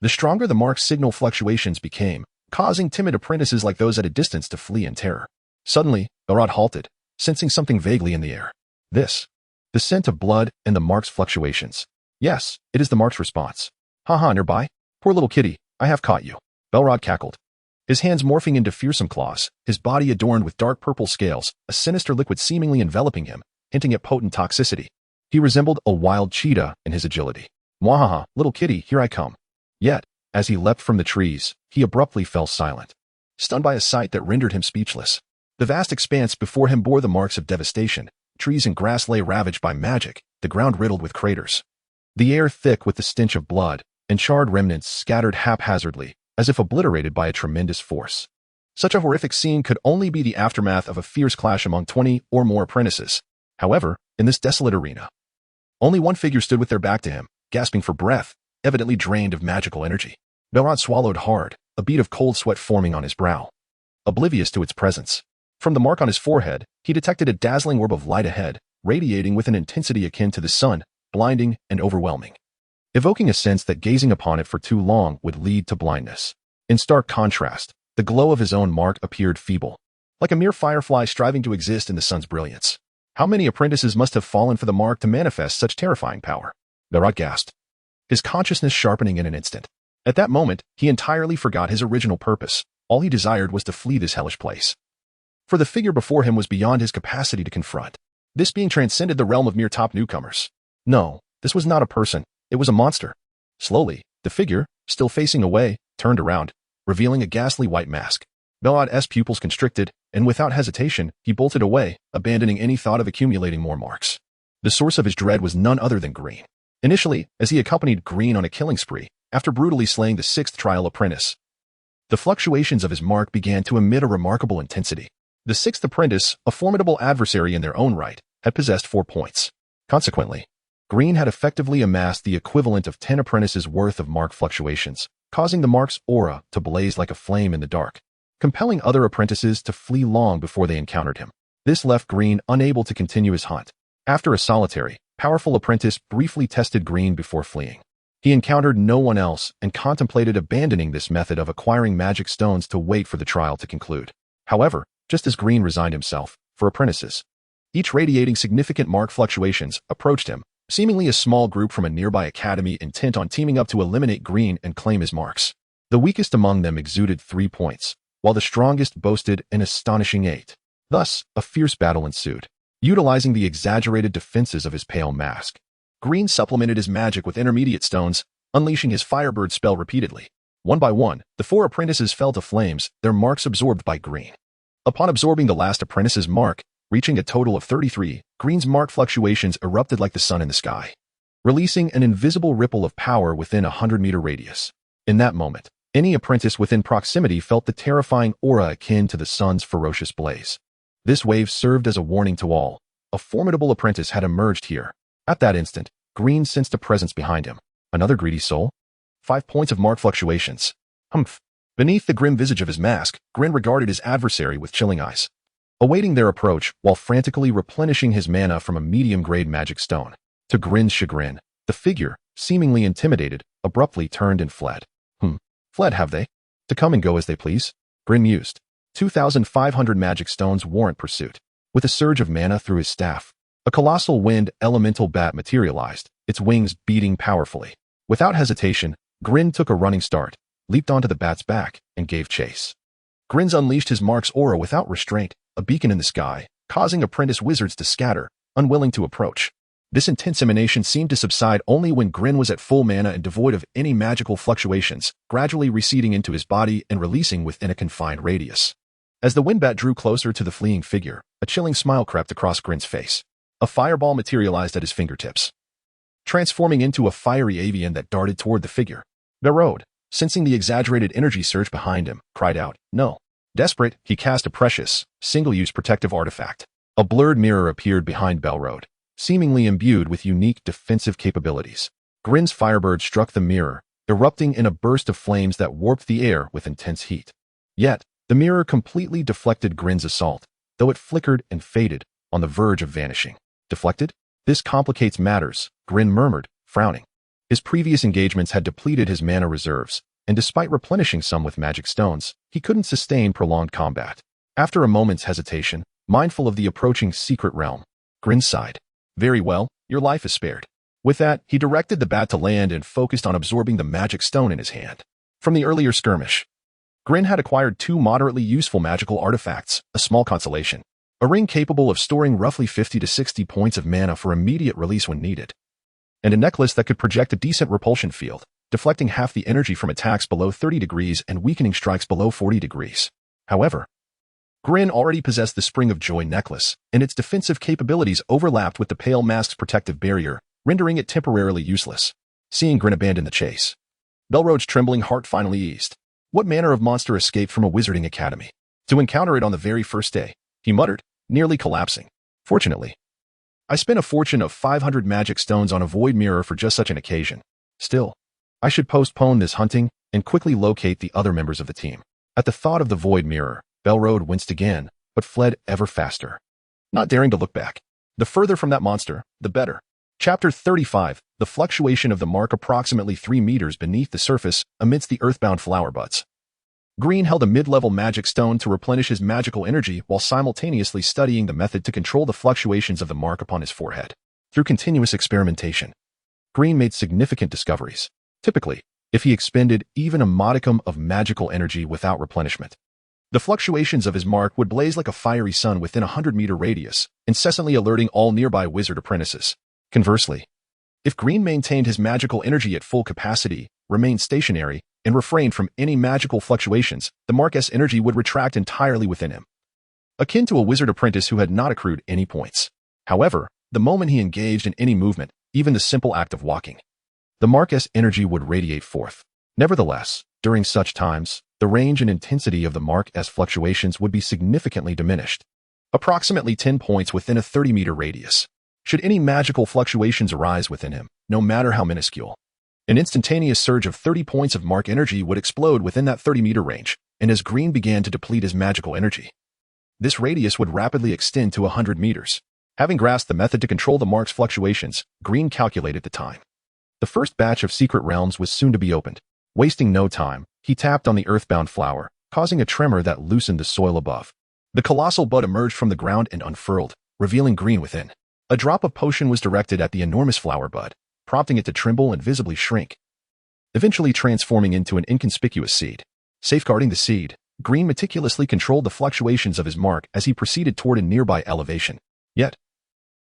the stronger the mark's signal fluctuations became, causing timid apprentices like those at a distance to flee in terror. Suddenly, Belrod halted, sensing something vaguely in the air. The scent of blood and the mark's fluctuations. Yes, it is the mark's response. Nearby? Poor little kitty, I have caught you. Belrod cackled, his hands morphing into fearsome claws, his body adorned with dark purple scales, a sinister liquid seemingly enveloping him, hinting at potent toxicity. He resembled a wild cheetah in his agility. Mwahaha, little kitty, here I come. Yet, as he leapt from the trees, he abruptly fell silent, stunned by a sight that rendered him speechless. The vast expanse before him bore the marks of devastation. Trees and grass lay ravaged by magic, the ground riddled with craters, the air thick with the stench of blood, and charred remnants scattered haphazardly, as if obliterated by a tremendous force. Such a horrific scene could only be the aftermath of a fierce clash among 20 or more apprentices. However, in this desolate arena, only one figure stood with their back to him, gasping for breath, evidently drained of magical energy. Belrod swallowed hard, a bead of cold sweat forming on his brow, oblivious to its presence. From the mark on his forehead, he detected a dazzling orb of light ahead, radiating with an intensity akin to the sun, blinding and overwhelming, evoking a sense that gazing upon it for too long would lead to blindness. In stark contrast, the glow of his own mark appeared feeble, like a mere firefly striving to exist in the sun's brilliance. How many apprentices must have fallen for the mark to manifest such terrifying power? Belrod gasped, his consciousness sharpening in an instant. At that moment, he entirely forgot his original purpose. All he desired was to flee this hellish place. For the figure before him was beyond his capacity to confront. This being transcended the realm of mere top newcomers. No, this was not a person. It was a monster. Slowly, the figure, still facing away, turned around, revealing a ghastly white mask. Belrod's pupils constricted, and without hesitation, he bolted away, abandoning any thought of accumulating more marks. The source of his dread was none other than Green. Initially, as he accompanied Green on a killing spree, after brutally slaying the sixth trial apprentice, the fluctuations of his mark began to emit a remarkable intensity. The sixth apprentice, a formidable adversary in their own right, had possessed 4 points. Consequently, Green had effectively amassed the equivalent of 10 apprentices' worth of mark fluctuations, causing the mark's aura to blaze like a flame in the dark, compelling other apprentices to flee long before they encountered him. This left Green unable to continue his hunt. After a solitary, powerful apprentice briefly tested Green before fleeing, he encountered no one else and contemplated abandoning this method of acquiring magic stones to wait for the trial to conclude. However, just as Green resigned himself, for apprentices, each radiating significant mark fluctuations, approached him, seemingly a small group from a nearby academy intent on teaming up to eliminate Green and claim his marks. The weakest among them exuded 3 points, while the strongest boasted an astonishing 8. Thus, a fierce battle ensued. Utilizing the exaggerated defenses of his pale mask, Green supplemented his magic with intermediate stones, unleashing his Firebird spell repeatedly. One by one, the 4 apprentices fell to flames, their marks absorbed by Green. Upon absorbing the last apprentice's mark, reaching a total of 33, Green's mark fluctuations erupted like the sun in the sky, releasing an invisible ripple of power within a 100-meter radius. In that moment, any apprentice within proximity felt the terrifying aura akin to the sun's ferocious blaze. This wave served as a warning to all. A formidable apprentice had emerged here. At that instant, Green sensed a presence behind him. Another greedy soul? 5 points of mark fluctuations. Humph. Beneath the grim visage of his mask, Green regarded his adversary with chilling eyes, awaiting their approach while frantically replenishing his mana from a medium-grade magic stone. To Grin's chagrin, the figure, seemingly intimidated, abruptly turned and fled. Fled have they? To come and go as they please? Grin mused. 2,500 magic stones warrant pursuit. With a surge of mana through his staff, a colossal wind elemental bat materialized, its wings beating powerfully. Without hesitation, Grin took a running start, leaped onto the bat's back, and gave chase. Grin's unleashed his mark's aura without restraint, a beacon in the sky, causing apprentice wizards to scatter, unwilling to approach. This intense emanation seemed to subside only when Grin was at full mana and devoid of any magical fluctuations, gradually receding into his body and releasing within a confined radius. As the windbat drew closer to the fleeing figure, a chilling smile crept across Grin's face. A fireball materialized at his fingertips, transforming into a fiery avian that darted toward the figure. Belrod, sensing the exaggerated energy surge behind him, cried out, "No!" Desperate, he cast a precious, single-use protective artifact. A blurred mirror appeared behind Belrod, seemingly imbued with unique defensive capabilities. Grin's Firebird struck the mirror, erupting in a burst of flames that warped the air with intense heat. Yet, the mirror completely deflected Grin's assault, though it flickered and faded, on the verge of vanishing. Deflected? This complicates matters, Grin murmured, frowning. His previous engagements had depleted his mana reserves, and despite replenishing some with magic stones, he couldn't sustain prolonged combat. After a moment's hesitation, mindful of the approaching secret realm, Grin sighed. Very well, your life is spared. With that, he directed the bat to land and focused on absorbing the magic stone in his hand. From the earlier skirmish, Grin had acquired 2 moderately useful magical artifacts, a small consolation, a ring capable of storing roughly 50 to 60 points of mana for immediate release when needed, and a necklace that could project a decent repulsion field, deflecting half the energy from attacks below 30 degrees and weakening strikes below 40 degrees. However, Grin already possessed the Spring of Joy necklace, and its defensive capabilities overlapped with the pale mask's protective barrier, rendering it temporarily useless. Seeing Grin abandon the chase, Belrod's trembling heart finally eased. What manner of monster escaped from a wizarding academy to encounter it on the very first day? He muttered, nearly collapsing. Fortunately, I spent a fortune of 500 magic stones on a void mirror for just such an occasion. Still, I should postpone this hunting and quickly locate the other members of the team. At the thought of the void mirror, Belrod winced again, but fled ever faster, not daring to look back. The further from that monster, the better. Chapter 35, the fluctuation of the mark approximately 3 meters beneath the surface amidst the earthbound flower buds. Green held a mid-level magic stone to replenish his magical energy while simultaneously studying the method to control the fluctuations of the mark upon his forehead. Through continuous experimentation, Green made significant discoveries. Typically, if he expended even a modicum of magical energy without replenishment, the fluctuations of his mark would blaze like a fiery sun within a 100-meter radius, incessantly alerting all nearby wizard apprentices. Conversely, if Green maintained his magical energy at full capacity, remained stationary, and refrained from any magical fluctuations, the mark's energy would retract entirely within him, akin to a wizard apprentice who had not accrued any points. However, the moment he engaged in any movement, even the simple act of walking, the mark's energy would radiate forth. Nevertheless, during such times, the range and intensity of the mark's fluctuations would be significantly diminished, approximately 10 points within a 30-meter radius. Should any magical fluctuations arise within him, no matter how minuscule, an instantaneous surge of 30 points of mark energy would explode within that 30-meter range, and as Green began to deplete his magical energy, this radius would rapidly extend to 100 meters. Having grasped the method to control the mark's fluctuations, Green calculated the time. The first batch of secret realms was soon to be opened. Wasting no time, he tapped on the earthbound flower, causing a tremor that loosened the soil above. The colossal bud emerged from the ground and unfurled, revealing Green within. A drop of potion was directed at the enormous flower bud, prompting it to tremble and visibly shrink, eventually transforming into an inconspicuous seed. Safeguarding the seed, Green meticulously controlled the fluctuations of his mark as he proceeded toward a nearby elevation. Yet,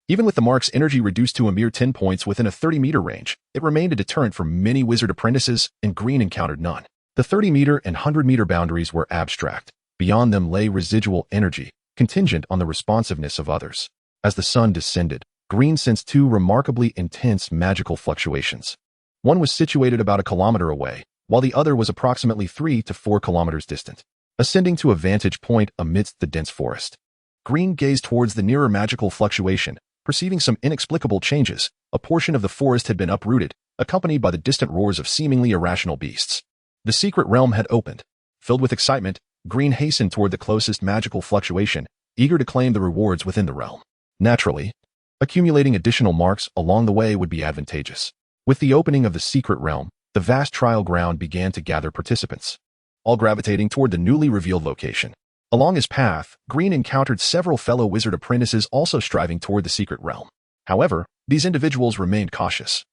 even with the mark's energy reduced to a mere 10 points within a 30-meter range, it remained a deterrent for many wizard apprentices, and Green encountered none. The 30-meter and 100-meter boundaries were abstract. Beyond them lay residual energy, contingent on the responsiveness of others. As the sun descended, Green sensed two remarkably intense magical fluctuations. One was situated about a kilometer away, while the other was approximately 3 to 4 kilometers distant. Ascending to a vantage point amidst the dense forest, Green gazed towards the nearer magical fluctuation, perceiving some inexplicable changes. A portion of the forest had been uprooted, accompanied by the distant roars of seemingly irrational beasts. The secret realm had opened. Filled with excitement, Green hastened toward the closest magical fluctuation, eager to claim the rewards within the realm. Naturally, accumulating additional marks along the way would be advantageous. With the opening of the secret realm, the vast trial ground began to gather participants, all gravitating toward the newly revealed location. Along his path, Green encountered several fellow wizard apprentices also striving toward the secret realm. However, these individuals remained cautious,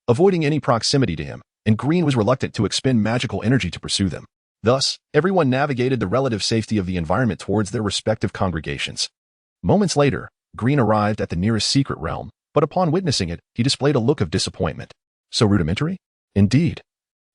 avoiding any proximity to him, and Green was reluctant to expend magical energy to pursue them. Thus, everyone navigated the relative safety of the environment towards their respective congregations. Moments later, Green arrived at the nearest secret realm, but upon witnessing it, he displayed a look of disappointment. So rudimentary? Indeed.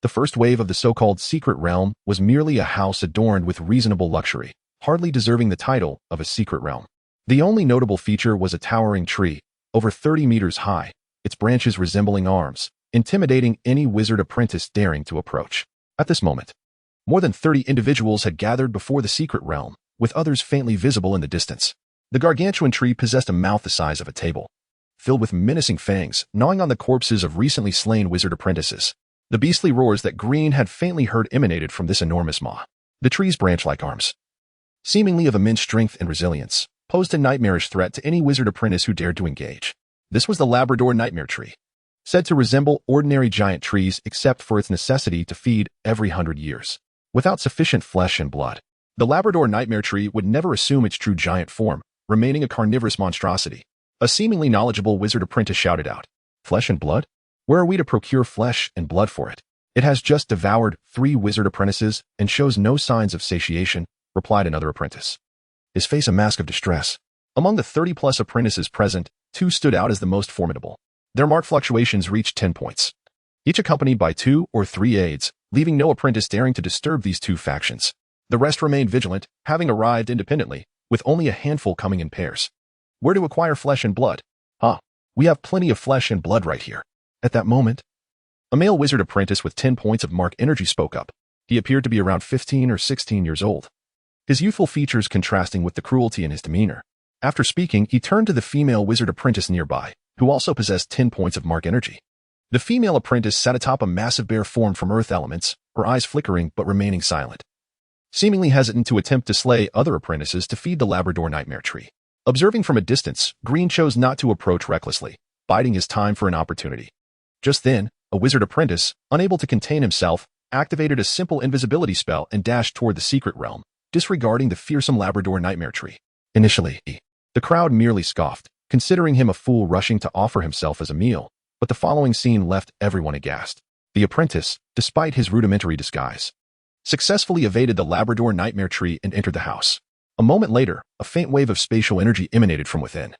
The first wave of the so-called secret realm was merely a house adorned with reasonable luxury, hardly deserving the title of a secret realm. The only notable feature was a towering tree, over 30 meters high, its branches resembling arms, intimidating any wizard apprentice daring to approach. At this moment, more than 30 individuals had gathered before the secret realm, with others faintly visible in the distance. The gargantuan tree possessed a mouth the size of a table, filled with menacing fangs, gnawing on the corpses of recently slain wizard apprentices. The beastly roars that Green had faintly heard emanated from this enormous maw. The tree's branch-like arms, seemingly of immense strength and resilience, posed a nightmarish threat to any wizard apprentice who dared to engage. This was the Labrador nightmare tree, said to resemble ordinary giant trees except for its necessity to feed every 100 years. Without sufficient flesh and blood, the Labrador nightmare tree would never assume its true giant form, remaining a carnivorous monstrosity. A seemingly knowledgeable wizard apprentice shouted out, "Flesh and blood? Where are we to procure flesh and blood for it? It has just devoured 3 wizard apprentices and shows no signs of satiation," replied another apprentice, his face a mask of distress. Among the 30-plus apprentices present, 2 stood out as the most formidable. Their mark fluctuations reached 10 points, each accompanied by 2 or 3 aides, leaving no apprentice daring to disturb these 2 factions. The rest remained vigilant, having arrived independently, with only a handful coming in pairs. Where to acquire flesh and blood? We have plenty of flesh and blood right here. At that moment, a male wizard apprentice with 10 points of mark energy spoke up. He appeared to be around 15 or 16 years old, his youthful features contrasting with the cruelty in his demeanor. After speaking, he turned to the female wizard apprentice nearby, who also possessed 10 points of mark energy. The female apprentice sat atop a massive bear formed from earth elements, her eyes flickering but remaining silent, seemingly hesitant to attempt to slay other apprentices to feed the Labrador nightmare tree. Observing from a distance, Green chose not to approach recklessly, biding his time for an opportunity. Just then, a wizard apprentice, unable to contain himself, activated a simple invisibility spell and dashed toward the secret realm, disregarding the fearsome Labrador nightmare tree. Initially, the crowd merely scoffed, considering him a fool rushing to offer himself as a meal, but the following scene left everyone aghast. The apprentice, despite his rudimentary disguise, successfully evaded the Labrador nightmare tree and entered the house. A moment later, a faint wave of spatial energy emanated from within,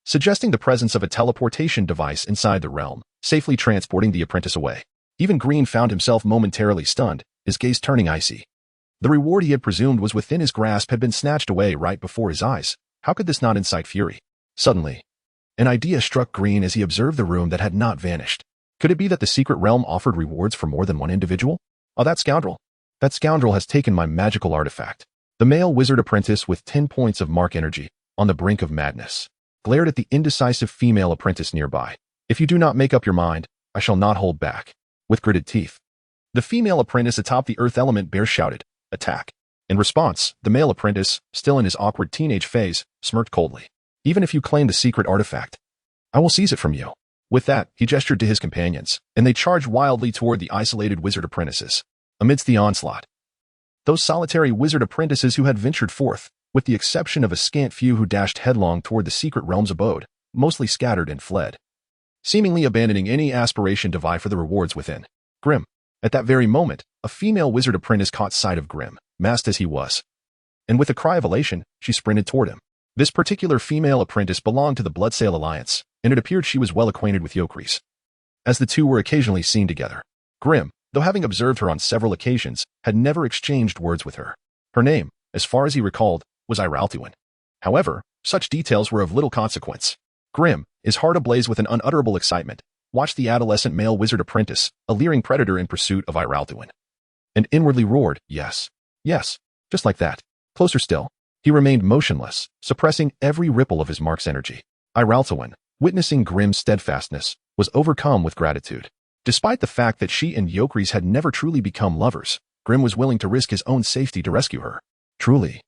suggesting the presence of a teleportation device inside the realm, safely transporting the apprentice away. Even Green found himself momentarily stunned, his gaze turning icy. The reward he had presumed was within his grasp had been snatched away right before his eyes. How could this not incite fury? Suddenly, an idea struck Green as he observed the room that had not vanished. Could it be that the secret realm offered rewards for more than one individual? Oh, that scoundrel. That scoundrel has taken my magical artifact. The male wizard apprentice with 10 points of mark energy, on the brink of madness, glared at the indecisive female apprentice nearby. If you do not make up your mind, I shall not hold back. With gritted teeth, the female apprentice atop the earth element bear shouted, "Attack." In response, the male apprentice, still in his awkward teenage phase, smirked coldly. Even if you claim the secret artifact, I will seize it from you. With that, he gestured to his companions, and they charged wildly toward the isolated wizard apprentices. Amidst the onslaught, those solitary wizard apprentices who had ventured forth, with the exception of a scant few who dashed headlong toward the secret realm's abode, mostly scattered and fled, seemingly abandoning any aspiration to vie for the rewards within. Grim. At that very moment, a female wizard apprentice caught sight of Grim, masked as he was, and with a cry of elation, she sprinted toward him. This particular female apprentice belonged to the Bloodsail Alliance, and it appeared she was well acquainted with Yokris, as the two were occasionally seen together. Grim, though having observed her on several occasions, had never exchanged words with her. Her name, as far as he recalled, was Iraltuin. However, such details were of little consequence. Grim, his heart ablaze with an unutterable excitement, watched the adolescent male wizard apprentice, a leering predator in pursuit of Iraltuin, and inwardly roared, "Yes, yes," just like that. Closer still, he remained motionless, suppressing every ripple of his mark's energy. Iraltuin, witnessing Grim's steadfastness, was overcome with gratitude. Despite the fact that she and Yokris had never truly become lovers, Grim was willing to risk his own safety to rescue her. Truly,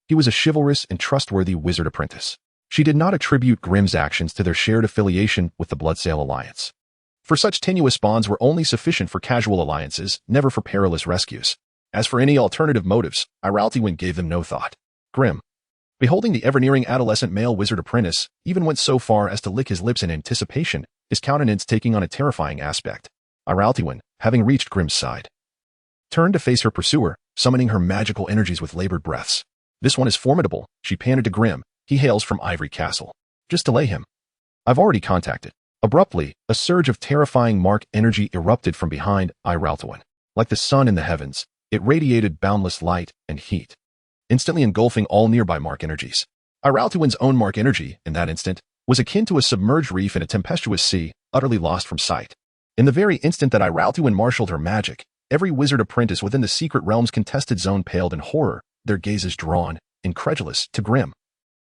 he was a chivalrous and trustworthy wizard apprentice. She did not attribute Grim's actions to their shared affiliation with the Bloodsail Alliance, for such tenuous bonds were only sufficient for casual alliances, never for perilous rescues. As for any alternative motives, Iraltuin gave them no thought. Grim, beholding the ever-nearing adolescent male wizard apprentice, even went so far as to lick his lips in anticipation, his countenance taking on a terrifying aspect. Iraltuin, having reached Grim's side, turned to face her pursuer, summoning her magical energies with labored breaths. "This one is formidable," she panted to Grim. "He hails from Ivory Castle. Just delay him. I've already contacted." Abruptly, a surge of terrifying mark energy erupted from behind Iraltuin. Like the sun in the heavens, it radiated boundless light and heat, instantly engulfing all nearby mark energies. Iraltuin's own mark energy, in that instant, was akin to a submerged reef in a tempestuous sea, utterly lost from sight. In the very instant that Iraltuin marshaled her magic, every wizard apprentice within the secret realm's contested zone paled in horror, their gazes drawn, incredulous, to Grim,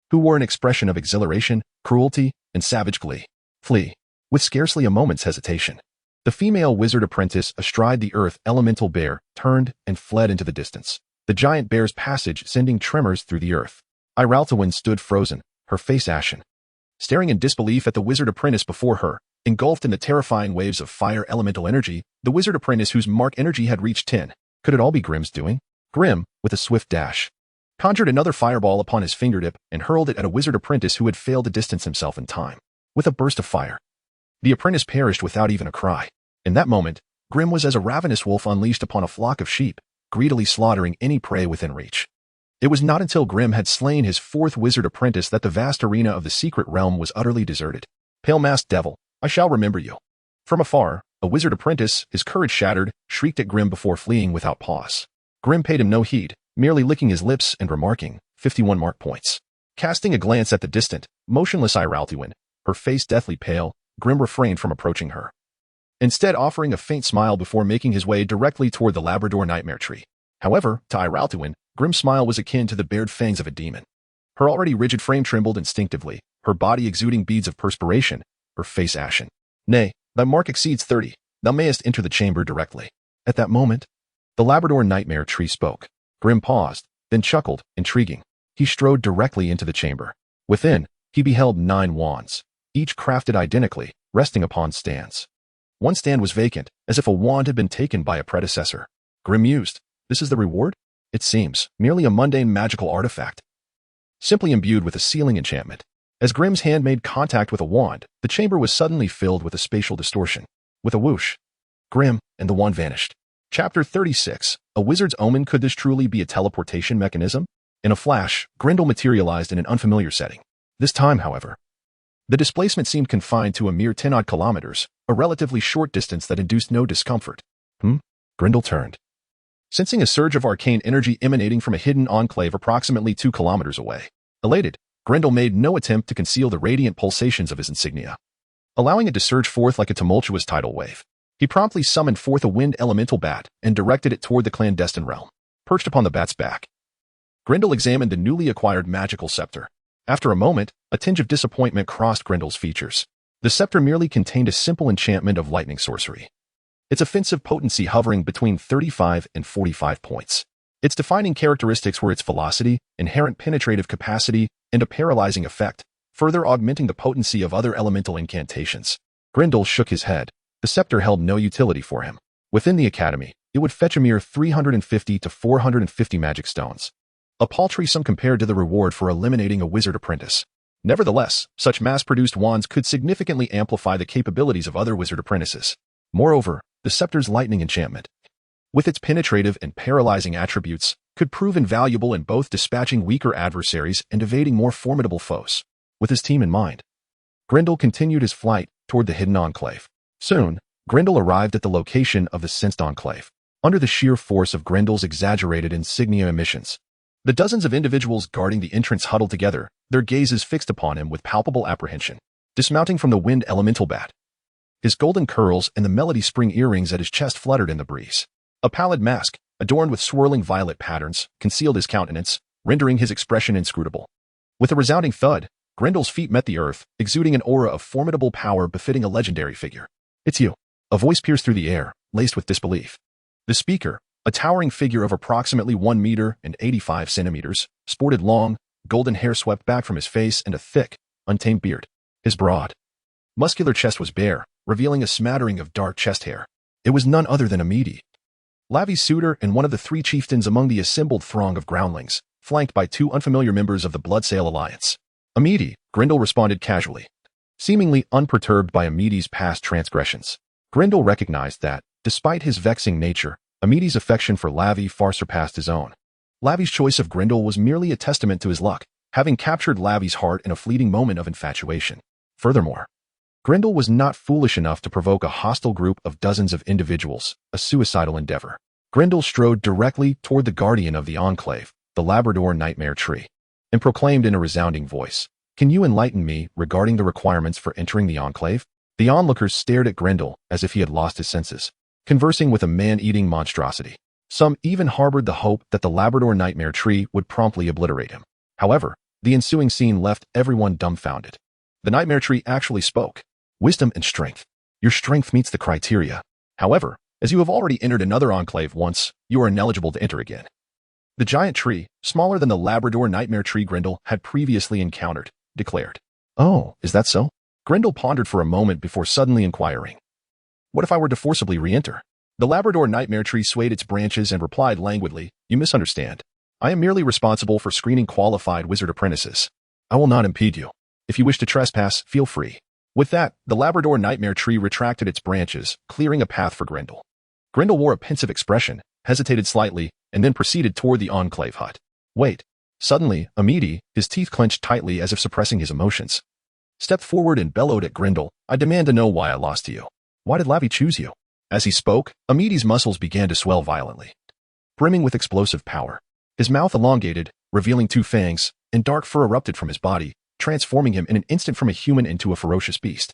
who wore an expression of exhilaration, cruelty, and savage glee. "Flee," with scarcely a moment's hesitation. The female wizard apprentice astride the earth elemental bear turned and fled into the distance, the giant bear's passage sending tremors through the earth. Iraltuin stood frozen, her face ashen, staring in disbelief at the wizard apprentice before her, engulfed in the terrifying waves of fire elemental energy, the wizard apprentice whose mark energy had reached 10. Could it all be Grim's doing? Grim, with a swift dash, conjured another fireball upon his fingertip and hurled it at a wizard apprentice who had failed to distance himself in time. With a burst of fire, the apprentice perished without even a cry. In that moment, Grim was as a ravenous wolf unleashed upon a flock of sheep, greedily slaughtering any prey within reach. It was not until Grim had slain his fourth wizard apprentice that the vast arena of the secret realm was utterly deserted. "Pale-masked devil, I shall remember you." From afar, a wizard apprentice, his courage shattered, shrieked at Grim before fleeing without pause. Grim paid him no heed, merely licking his lips and remarking, 51 mark points. Casting a glance at the distant, motionless Iraltuin, her face deathly pale, Grim refrained from approaching her, instead offering a faint smile before making his way directly toward the Labrador nightmare tree. However, to Iraltuin, Grim's smile was akin to the bared fangs of a demon. Her already rigid frame trembled instinctively, her body exuding beads of perspiration, her face ashen. "Nay, thy mark exceeds 30. Thou mayest enter the chamber directly." At that moment, the Labrador nightmare tree spoke. Grim paused, then chuckled, intriguing. He strode directly into the chamber. Within, he beheld 9 wands, each crafted identically, resting upon stands. One stand was vacant, as if a wand had been taken by a predecessor. Grimm mused, "This is the reward? It seems merely a mundane magical artifact, simply imbued with a sealing enchantment." As Grimm's hand made contact with a wand, the chamber was suddenly filled with a spatial distortion. With a whoosh, Grimm and the wand vanished. Chapter 36. A Wizard's Omen. Could this truly be a teleportation mechanism? In a flash, Grendel materialized in an unfamiliar setting. This time, however, the displacement seemed confined to a mere 10-odd kilometers, a relatively short distance that induced no discomfort. Grendel turned. Sensing a surge of arcane energy emanating from a hidden enclave approximately 2 kilometers away. Elated, Grendel made no attempt to conceal the radiant pulsations of his insignia. Allowing it to surge forth like a tumultuous tidal wave, he promptly summoned forth a wind elemental bat and directed it toward the clandestine realm. Perched upon the bat's back, Grendel examined the newly acquired magical scepter. After a moment, a tinge of disappointment crossed Grendel's features. The scepter merely contained a simple enchantment of lightning sorcery, its offensive potency hovering between 35 and 45 points. Its defining characteristics were its velocity, inherent penetrative capacity, and a paralyzing effect, further augmenting the potency of other elemental incantations. Grendel shook his head. The scepter held no utility for him. Within the academy, it would fetch a mere 350 to 450 magic stones. A paltry sum compared to the reward for eliminating a wizard apprentice. Nevertheless, such mass-produced wands could significantly amplify the capabilities of other wizard apprentices. Moreover, the scepter's lightning enchantment, with its penetrative and paralyzing attributes, could prove invaluable in both dispatching weaker adversaries and evading more formidable foes. With his team in mind, Grendel continued his flight toward the hidden enclave. Soon, Grendel arrived at the location of the sensed enclave. Under the sheer force of Grendel's exaggerated insignia emissions, the dozens of individuals guarding the entrance huddled together, their gazes fixed upon him with palpable apprehension. Dismounting from the wind elemental bat, his golden curls and the melody spring earrings at his chest fluttered in the breeze. A pallid mask, adorned with swirling violet patterns, concealed his countenance, rendering his expression inscrutable. With a resounding thud, Grendel's feet met the earth, exuding an aura of formidable power befitting a legendary figure. "It's you." A voice pierced through the air, laced with disbelief. The speaker, a towering figure of approximately 1 meter and 85 centimeters, sported long, golden hair swept back from his face and a thick, untamed beard. His broad, muscular chest was bare, revealing a smattering of dark chest hair. It was none other than Amidi, Lavi's suitor and one of the 3 chieftains among the assembled throng of groundlings, flanked by 2 unfamiliar members of the Bloodsail Alliance. Amidi, Grendel responded casually, seemingly unperturbed by Amidi's past transgressions. Grendel recognized that, despite his vexing nature, Amidi's affection for Lavi far surpassed his own. Lavi's choice of Grendel was merely a testament to his luck, having captured Lavi's heart in a fleeting moment of infatuation. Furthermore, Grendel was not foolish enough to provoke a hostile group of dozens of individuals, a suicidal endeavor. Grendel strode directly toward the guardian of the enclave, the Labrador Nightmare Tree, and proclaimed in a resounding voice, "Can you enlighten me regarding the requirements for entering the enclave?" The onlookers stared at Grendel as if he had lost his senses, conversing with a man-eating monstrosity. Some even harbored the hope that the Labrador Nightmare Tree would promptly obliterate him. However, the ensuing scene left everyone dumbfounded. The Nightmare Tree actually spoke. "Wisdom and strength. Your strength meets the criteria. However, as you have already entered another enclave once, you are ineligible to enter again." The giant tree, smaller than the Labrador Nightmare Tree Grendel had previously encountered, declared. "Oh, is that so?" Grendel pondered for a moment before suddenly inquiring, "What if I were to forcibly re-enter?" The Labrador Nightmare Tree swayed its branches and replied languidly, "You misunderstand. I am merely responsible for screening qualified wizard apprentices. I will not impede you. If you wish to trespass, feel free." With that, the Labrador Nightmare Tree retracted its branches, clearing a path for Grendel. Grendel wore a pensive expression, hesitated slightly, and then proceeded toward the enclave hut. "Wait." Suddenly, Amidi, his teeth clenched tightly as if suppressing his emotions, stepped forward and bellowed at Grendel, "I demand to know why I lost to you. Why did Lavi choose you?" As he spoke, Amidi's muscles began to swell violently, brimming with explosive power. His mouth elongated, revealing 2 fangs, and dark fur erupted from his body, transforming him in an instant from a human into a ferocious beast.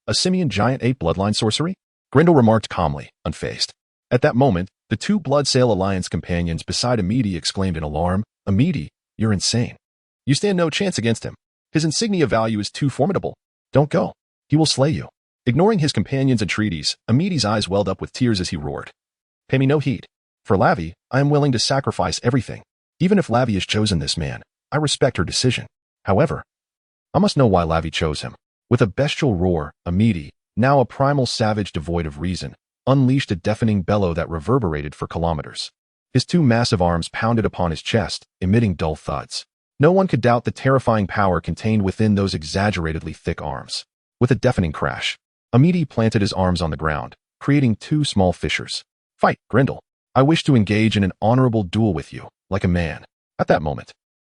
"A simian giant ape bloodline sorcery?" Grendel remarked calmly, unfazed. At that moment, the 2 Bloodsail Alliance companions beside Amidi exclaimed in alarm, "Amidi, you're insane. You stand no chance against him. His insignia value is too formidable. Don't go. He will slay you." Ignoring his companion's entreaties, Amidi's eyes welled up with tears as he roared, "Pay me no heed. For Lavi, I am willing to sacrifice everything. Even if Lavi has chosen this man, I respect her decision. However, I must know why Lavi chose him. With a bestial roar, Amiti, now a primal savage devoid of reason, unleashed a deafening bellow that reverberated for kilometers. His two massive arms pounded upon his chest, emitting dull thuds. No one could doubt the terrifying power contained within those exaggeratedly thick arms. With a deafening crash, Amiti planted his arms on the ground, creating two small fissures. Fight, Grindel. I wish to engage in an honorable duel with you, like a man. At that moment,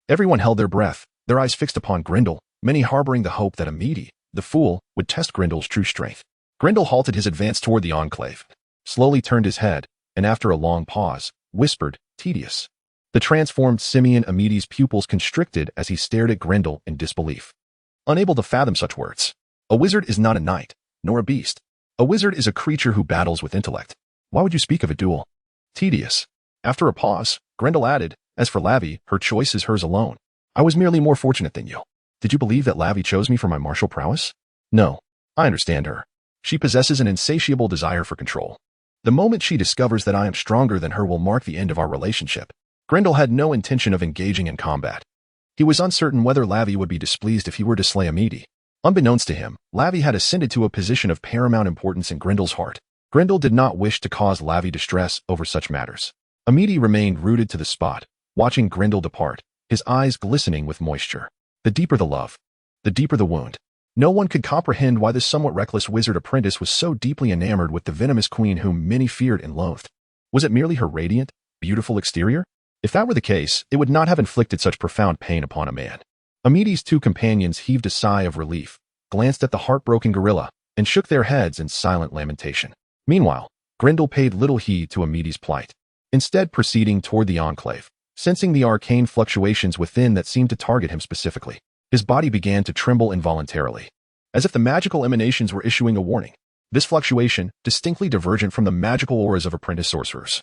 everyone held their breath, their eyes fixed upon Grindel, many harboring the hope that Amiti, the fool, would test Grindel's true strength. Grindel halted his advance toward the enclave, slowly turned his head, and after a long pause, whispered, "Tedious." The transformed simian Amiti's pupils constricted as he stared at Grindel in disbelief. Unable to fathom such words. A wizard is not a knight, nor a beast. A wizard is a creature who battles with intellect. Why would you speak of a duel? Tedious. After a pause, Grindel added, "As for Lavi, her choice is hers alone. I was merely more fortunate than you. Did you believe that Lavi chose me for my martial prowess? No. I understand her. She possesses an insatiable desire for control. The moment she discovers that I am stronger than her will mark the end of our relationship." Grindel had no intention of engaging in combat. He was uncertain whether Lavi would be displeased if he were to slay Amiti. Unbeknownst to him, Lavi had ascended to a position of paramount importance in Grindel's heart. Grindel did not wish to cause Lavi distress over such matters. Amiti remained rooted to the spot, watching Grindel depart, his eyes glistening with moisture. The deeper the love, the deeper the wound. No one could comprehend why this somewhat reckless wizard apprentice was so deeply enamored with the venomous queen whom many feared and loathed. Was it merely her radiant, beautiful exterior? If that were the case, it would not have inflicted such profound pain upon a man. Amiti's two companions heaved a sigh of relief, glanced at the heartbroken gorilla, and shook their heads in silent lamentation. Meanwhile, Grindel paid little heed to Amiti's plight, instead proceeding toward the enclave, sensing the arcane fluctuations within that seemed to target him specifically. His body began to tremble involuntarily, as if the magical emanations were issuing a warning. This fluctuation, distinctly divergent from the magical auras of apprentice sorcerers,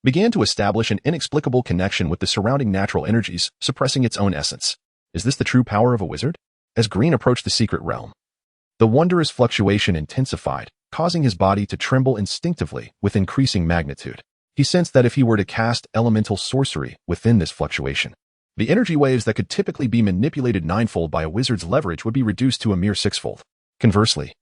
began to establish an inexplicable connection with the surrounding natural energies, suppressing its own essence. Is this the true power of a wizard? As Green approached the secret realm, the wondrous fluctuation intensified, causing his body to tremble instinctively with increasing magnitude. He sensed that if he were to cast elemental sorcery within this fluctuation, the energy waves that could typically be manipulated ninefold by a wizard's leverage would be reduced to a mere sixfold. Conversely,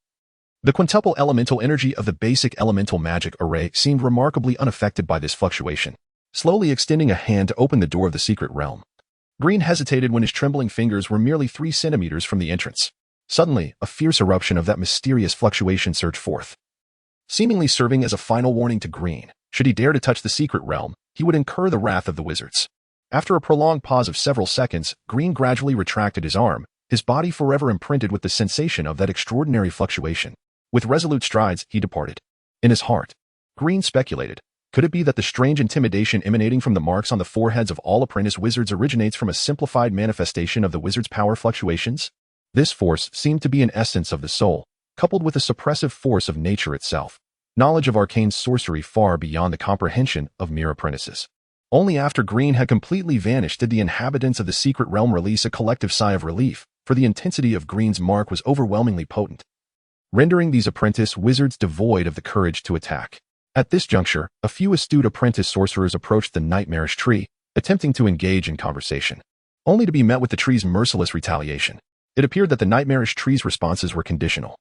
the quintuple elemental energy of the basic elemental magic array seemed remarkably unaffected by this fluctuation. Slowly extending a hand to open the door of the secret realm, Green hesitated when his trembling fingers were merely 3 centimeters from the entrance. Suddenly, a fierce eruption of that mysterious fluctuation surged forth, seemingly serving as a final warning to Green. Should he dare to touch the secret realm, he would incur the wrath of the wizards. After a prolonged pause of several seconds, Green gradually retracted his arm, his body forever imprinted with the sensation of that extraordinary fluctuation. With resolute strides, he departed. In his heart, Green speculated, could it be that the strange intimidation emanating from the marks on the foreheads of all apprentice wizards originates from a simplified manifestation of the wizard's power fluctuations? This force seemed to be an essence of the soul, coupled with a suppressive force of nature itself, knowledge of arcane sorcery far beyond the comprehension of mere apprentices. Only after Green had completely vanished did the inhabitants of the secret realm release a collective sigh of relief, for the intensity of Green's mark was overwhelmingly potent, rendering these apprentice wizards devoid of the courage to attack. At this juncture, a few astute apprentice sorcerers approached the nightmarish tree, attempting to engage in conversation, only to be met with the tree's merciless retaliation. It appeared that the nightmarish tree's responses were conditional,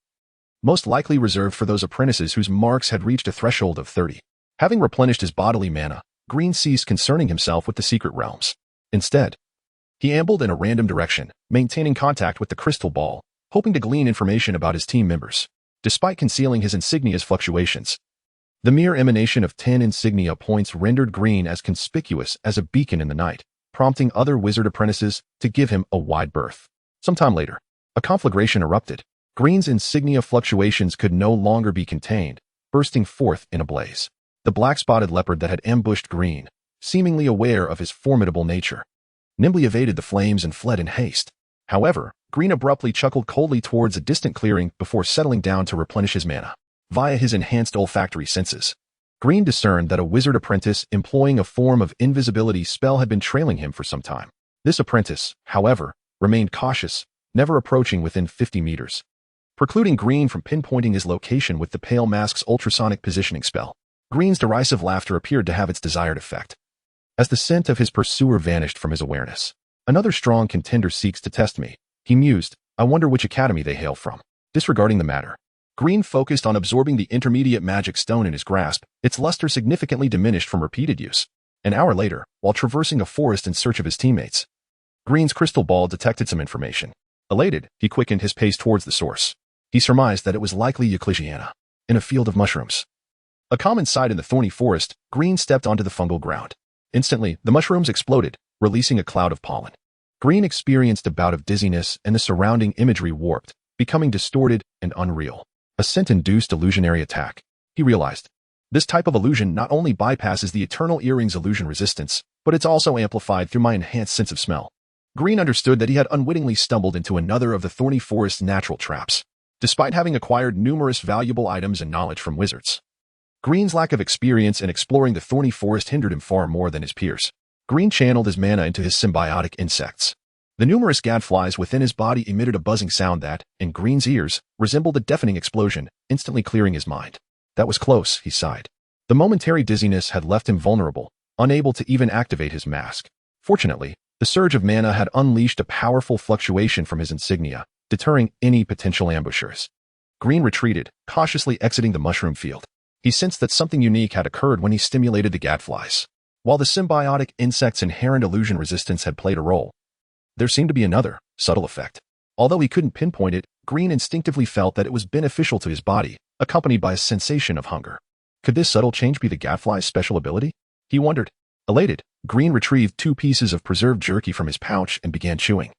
most likely reserved for those apprentices whose marks had reached a threshold of 30. Having replenished his bodily mana, Green ceased concerning himself with the secret realms. Instead, he ambled in a random direction, maintaining contact with the crystal ball, hoping to glean information about his team members. Despite concealing his insignia's fluctuations, the mere emanation of 10 insignia points rendered Green as conspicuous as a beacon in the night, prompting other wizard apprentices to give him a wide berth. Sometime later, a conflagration erupted. Green's insignia fluctuations could no longer be contained, bursting forth in a blaze. The black-spotted leopard that had ambushed Green, seemingly aware of his formidable nature, nimbly evaded the flames and fled in haste. However, Green abruptly chuckled coldly towards a distant clearing before settling down to replenish his mana. Via his enhanced olfactory senses, Green discerned that a wizard apprentice employing a form of invisibility spell had been trailing him for some time. This apprentice, however, remained cautious, never approaching within 50 meters, precluding Green from pinpointing his location with the pale mask's ultrasonic positioning spell. Green's derisive laughter appeared to have its desired effect, as the scent of his pursuer vanished from his awareness. Another strong contender seeks to test me, he mused, I wonder which academy they hail from. Disregarding the matter, Green focused on absorbing the intermediate magic stone in his grasp, its luster significantly diminished from repeated use. An hour later, while traversing a forest in search of his teammates, Green's crystal ball detected some information. Elated, he quickened his pace towards the source. He surmised that it was likely Eucligiana, in a field of mushrooms. A common sight in the thorny forest, Green stepped onto the fungal ground. Instantly, the mushrooms exploded, releasing a cloud of pollen. Green experienced a bout of dizziness and the surrounding imagery warped, becoming distorted and unreal. A scent-induced illusionary attack. He realized. This type of illusion not only bypasses the eternal earring's illusion resistance, but it's also amplified through my enhanced sense of smell. Green understood that he had unwittingly stumbled into another of the thorny forest's natural traps. Despite having acquired numerous valuable items and knowledge from wizards, Green's lack of experience in exploring the thorny forest hindered him far more than his peers. Green channeled his mana into his symbiotic insects. The numerous gadflies within his body emitted a buzzing sound that, in Green's ears, resembled a deafening explosion, instantly clearing his mind. That was close, he sighed. The momentary dizziness had left him vulnerable, unable to even activate his mask. Fortunately, the surge of mana had unleashed a powerful fluctuation from his insignia, deterring any potential ambushers. Green retreated, cautiously exiting the mushroom field. He sensed that something unique had occurred when he stimulated the gadflies. While the symbiotic insect's inherent illusion resistance had played a role, there seemed to be another, subtle effect. Although he couldn't pinpoint it, Green instinctively felt that it was beneficial to his body, accompanied by a sensation of hunger. Could this subtle change be the gadfly's special ability? He wondered. Elated, Green retrieved 2 pieces of preserved jerky from his pouch and began chewing.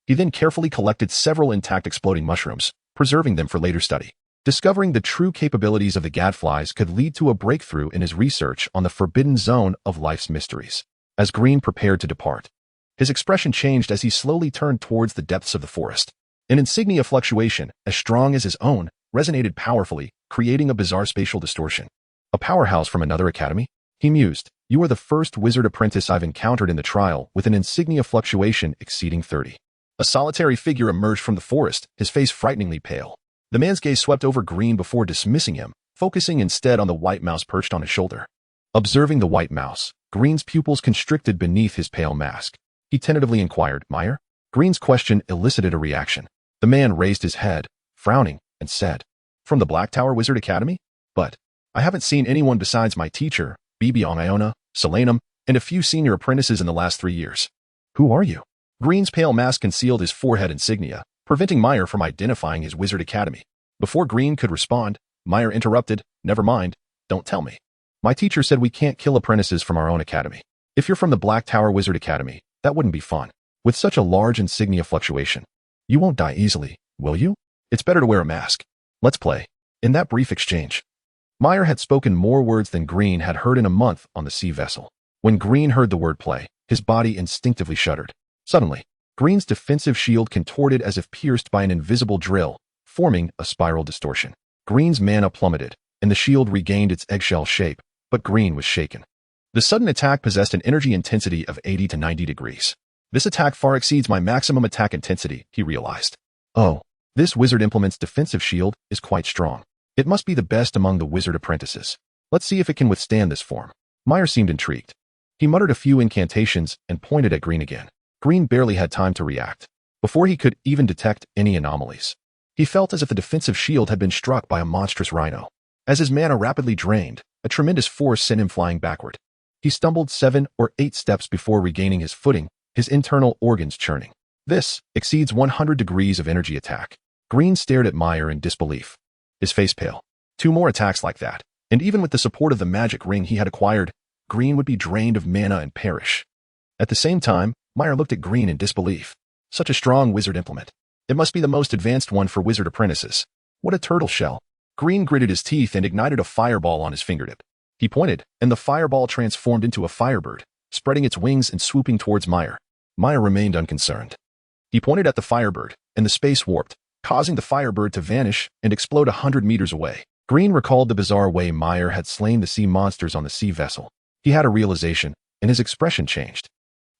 He then carefully collected several intact exploding mushrooms, preserving them for later study. Discovering the true capabilities of the gadflies could lead to a breakthrough in his research on the forbidden zone of life's mysteries. As Green prepared to depart, his expression changed as he slowly turned towards the depths of the forest. An insignia fluctuation, as strong as his own, resonated powerfully, creating a bizarre spatial distortion. A powerhouse from another academy? He mused. You are the first wizard apprentice I've encountered in the trial with an insignia fluctuation exceeding 30. A solitary figure emerged from the forest, his face frighteningly pale. The man's gaze swept over Green before dismissing him, focusing instead on the white mouse perched on his shoulder. Observing the white mouse, Green's pupils constricted beneath his pale mask. He tentatively inquired, Meyer? Green's question elicited a reaction. The man raised his head, frowning, and said, From the Black Tower Wizard Academy? But I haven't seen anyone besides my teacher, Bibiong Iona, Solanum, and a few senior apprentices in the last 3 years. Who are you? Green's pale mask concealed his forehead insignia, preventing Meyer from identifying his wizard academy. Before Green could respond, Meyer interrupted, Never mind, don't tell me. My teacher said we can't kill apprentices from our own academy. If you're from the Black Tower Wizard Academy, that wouldn't be fun. With such a large insignia fluctuation, you won't die easily, will you? It's better to wear a mask. Let's play. In that brief exchange, Meyer had spoken more words than Green had heard in a month on the sea vessel. When Green heard the word play, his body instinctively shuddered. Suddenly, Green's defensive shield contorted as if pierced by an invisible drill, forming a spiral distortion. Green's mana plummeted, and the shield regained its eggshell shape, but Green was shaken. The sudden attack possessed an energy intensity of 80 to 90 degrees. This attack far exceeds my maximum attack intensity, he realized. Oh, this wizard implement's defensive shield is quite strong. It must be the best among the wizard apprentices. Let's see if it can withstand this form. Meyer seemed intrigued. He muttered a few incantations and pointed at Green again. Green barely had time to react, before he could even detect any anomalies. He felt as if the defensive shield had been struck by a monstrous rhino. As his mana rapidly drained, a tremendous force sent him flying backward. He stumbled 7 or 8 steps before regaining his footing, his internal organs churning. This exceeds 100 degrees of energy attack. Green stared at Meyer in disbelief, his face pale. 2 more attacks like that, and even with the support of the magic ring he had acquired, Green would be drained of mana and perish. At the same time, Meyer looked at Green in disbelief. Such a strong wizard implement. It must be the most advanced one for wizard apprentices. What a turtle shell. Green gritted his teeth and ignited a fireball on his fingertip. He pointed, and the fireball transformed into a firebird, spreading its wings and swooping towards Meyer. Meyer remained unconcerned. He pointed at the firebird, and the space warped, causing the firebird to vanish and explode 100 meters away. Green recalled the bizarre way Meyer had slain the sea monsters on the sea vessel. He had a realization, and his expression changed.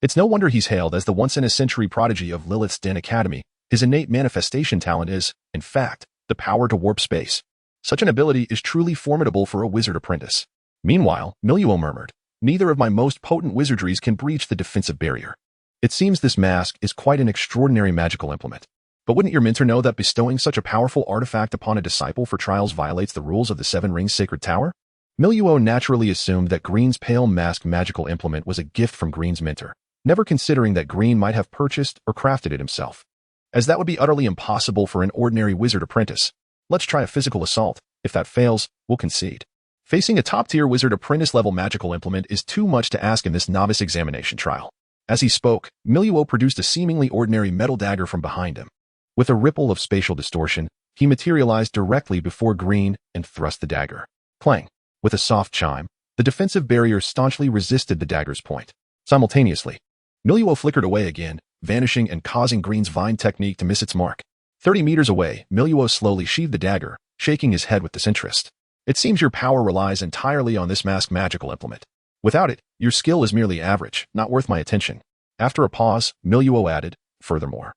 It's no wonder he's hailed as the once-in-a-century prodigy of Lilith's Den Academy. His innate manifestation talent is, in fact, the power to warp space. Such an ability is truly formidable for a wizard apprentice. Meanwhile, Miluo murmured, Neither of my most potent wizardries can breach the defensive barrier. It seems this mask is quite an extraordinary magical implement. But wouldn't your mentor know that bestowing such a powerful artifact upon a disciple for trials violates the rules of the Seven Rings Sacred Tower? Miluo naturally assumed that Green's pale mask magical implement was a gift from Green's mentor, never considering that Green might have purchased or crafted it himself. As that would be utterly impossible for an ordinary wizard apprentice. Let's try a physical assault. If that fails, we'll concede. Facing a top-tier wizard apprentice-level magical implement is too much to ask in this novice examination trial. As he spoke, Miluo produced a seemingly ordinary metal dagger from behind him. With a ripple of spatial distortion, he materialized directly before Green and thrust the dagger. Clang! With a soft chime, the defensive barrier staunchly resisted the dagger's point. Simultaneously, Miluo flickered away again, vanishing and causing Green's vine technique to miss its mark. 30 meters away, Miluo slowly sheathed the dagger, shaking his head with disinterest. It seems your power relies entirely on this masked magical implement. Without it, your skill is merely average, not worth my attention. After a pause, Miluo added, furthermore,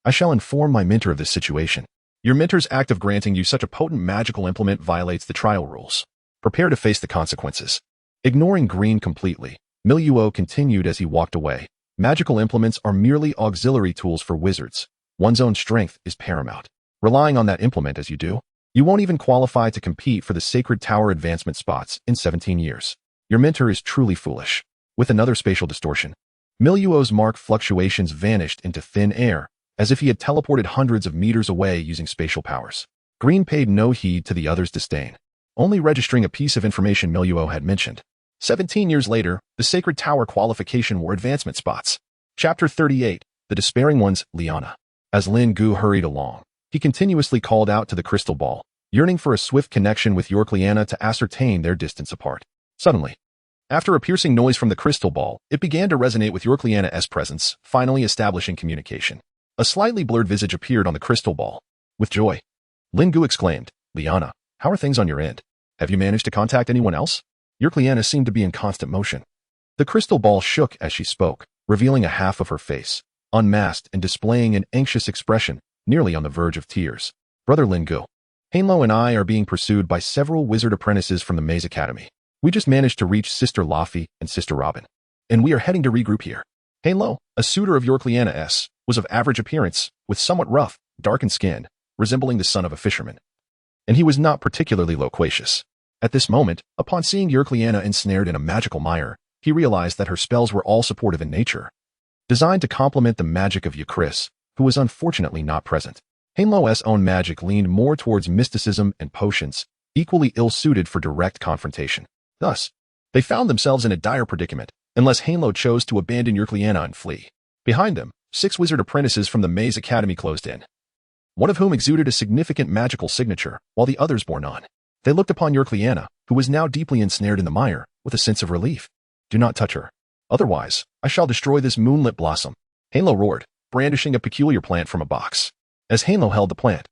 I shall inform my mentor of this situation. Your mentor's act of granting you such a potent magical implement violates the trial rules. Prepare to face the consequences. Ignoring Green completely, Miluo continued as he walked away. Magical implements are merely auxiliary tools for wizards. One's own strength is paramount. Relying on that implement as you do, you won't even qualify to compete for the Sacred Tower advancement spots in 17 years. Your mentor is truly foolish. With another spatial distortion, Miluo's mark fluctuations vanished into thin air, as if he had teleported hundreds of meters away using spatial powers. Green paid no heed to the other's disdain, only registering a piece of information Miluo had mentioned. 17 years later, the Sacred Tower qualification war advancement spots. Chapter 38, The Despairing Ones, Liana. As Lin Gu hurried along, he continuously called out to the crystal ball, yearning for a swift connection with Liana to ascertain their distance apart. Suddenly, after a piercing noise from the crystal ball, it began to resonate with Liana's presence, finally establishing communication. A slightly blurred visage appeared on the crystal ball. With joy, Lin Gu exclaimed, Liana, how are things on your end? Have you managed to contact anyone else? Liana seemed to be in constant motion. The crystal ball shook as she spoke, revealing a half of her face, unmasked and displaying an anxious expression, nearly on the verge of tears. Brother Lin Gu, Hanlo and I are being pursued by several wizard apprentices from the Maze Academy. We just managed to reach Sister Laffy and Sister Robin, and we are heading to regroup here. Hanlo, a suitor of Liana's, was of average appearance, with somewhat rough, darkened skin, resembling the son of a fisherman. And he was not particularly loquacious. At this moment, upon seeing Liana ensnared in a magical mire, he realized that her spells were all supportive in nature, designed to complement the magic of Chris, who was unfortunately not present. Hanlo's own magic leaned more towards mysticism and potions, equally ill-suited for direct confrontation. Thus, they found themselves in a dire predicament, unless Hanlo chose to abandon Liana and flee. Behind them, 6 wizard apprentices from the Maze Academy closed in, one of whom exuded a significant magical signature, while the others bore none. They looked upon Liana, who was now deeply ensnared in the mire, with a sense of relief. Do not touch her. Otherwise, I shall destroy this moonlit blossom. Hanlo roared, brandishing a peculiar plant from a box. As Hanlo held the plant,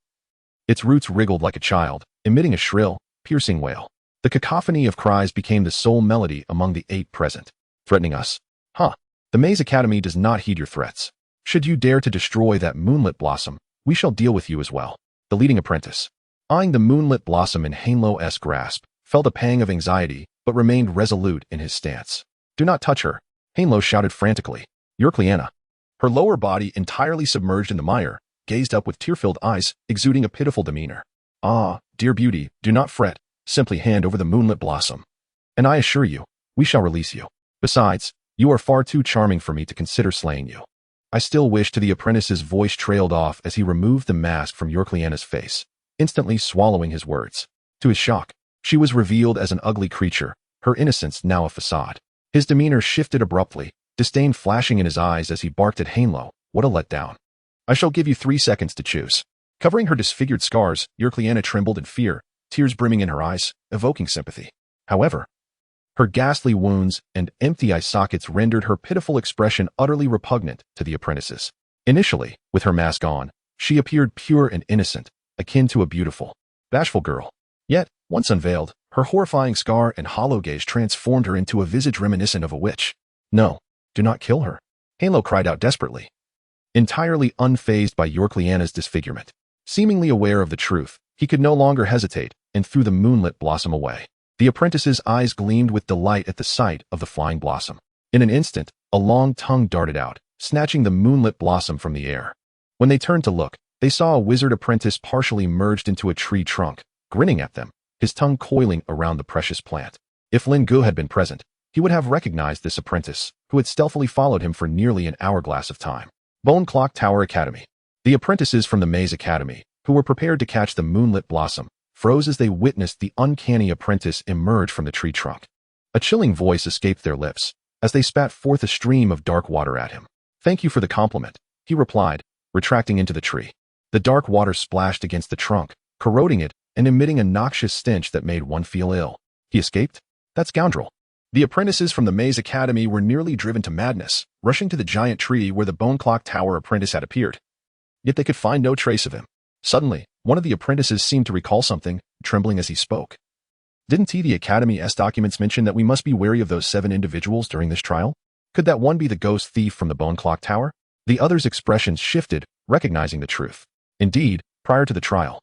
its roots wriggled like a child, emitting a shrill, piercing wail. The cacophony of cries became the sole melody among the 8 present. Threatening us? Huh. The Maze Academy does not heed your threats. Should you dare to destroy that moonlit blossom, we shall deal with you as well. The leading apprentice, eyeing the moonlit blossom in Hanlo's grasp, felt a pang of anxiety, but remained resolute in his stance. Do not touch her, Hanlo shouted frantically. Liana, her lower body entirely submerged in the mire, gazed up with tear-filled eyes, exuding a pitiful demeanor. Ah, dear beauty, do not fret, simply hand over the moonlit blossom, and I assure you, we shall release you. Besides, you are far too charming for me to consider slaying you. I still wish to. The apprentice's voice trailed off as he removed the mask from Liana's face, instantly swallowing his words. To his shock, she was revealed as an ugly creature, her innocence now a facade. His demeanor shifted abruptly, disdain flashing in his eyes as he barked at Hanlo. What a letdown. I shall give you 3 seconds to choose. Covering her disfigured scars, Liana trembled in fear, tears brimming in her eyes, evoking sympathy. However, her ghastly wounds and empty eye sockets rendered her pitiful expression utterly repugnant to the apprentices. Initially, with her mask on, she appeared pure and innocent, akin to a beautiful, bashful girl. Yet, once unveiled, her horrifying scar and hollow gaze transformed her into a visage reminiscent of a witch. No, do not kill her, Hanlo cried out desperately. Entirely unfazed by Liana's disfigurement, seemingly aware of the truth, he could no longer hesitate and threw the moonlit blossom away. The apprentice's eyes gleamed with delight at the sight of the flying blossom. In an instant, a long tongue darted out, snatching the moonlit blossom from the air. When they turned to look, They saw a wizard apprentice partially merged into a tree trunk, grinning at them, his tongue coiling around the precious plant. If Lin Gu had been present, he would have recognized this apprentice, who had stealthily followed him for nearly an hourglass of time. Bone Clock Tower Academy. The apprentices from the Maze Academy, who were prepared to catch the moonlit blossom, froze as they witnessed the uncanny apprentice emerge from the tree trunk. A chilling voice escaped their lips, as they spat forth a stream of dark water at him. "Thank you for the compliment," he replied, retracting into the tree. The dark water splashed against the trunk, corroding it and emitting a noxious stench that made one feel ill. He escaped? That scoundrel. The apprentices from the Maze Academy were nearly driven to madness, rushing to the giant tree where the Bone Clock Tower apprentice had appeared. Yet they could find no trace of him. Suddenly, one of the apprentices seemed to recall something, trembling as he spoke. "Didn't the Academy's documents mention that we must be wary of those 7 individuals during this trial? Could that one be the ghost thief from the Bone Clock Tower?" The other's expressions shifted, recognizing the truth. Indeed, prior to the trial,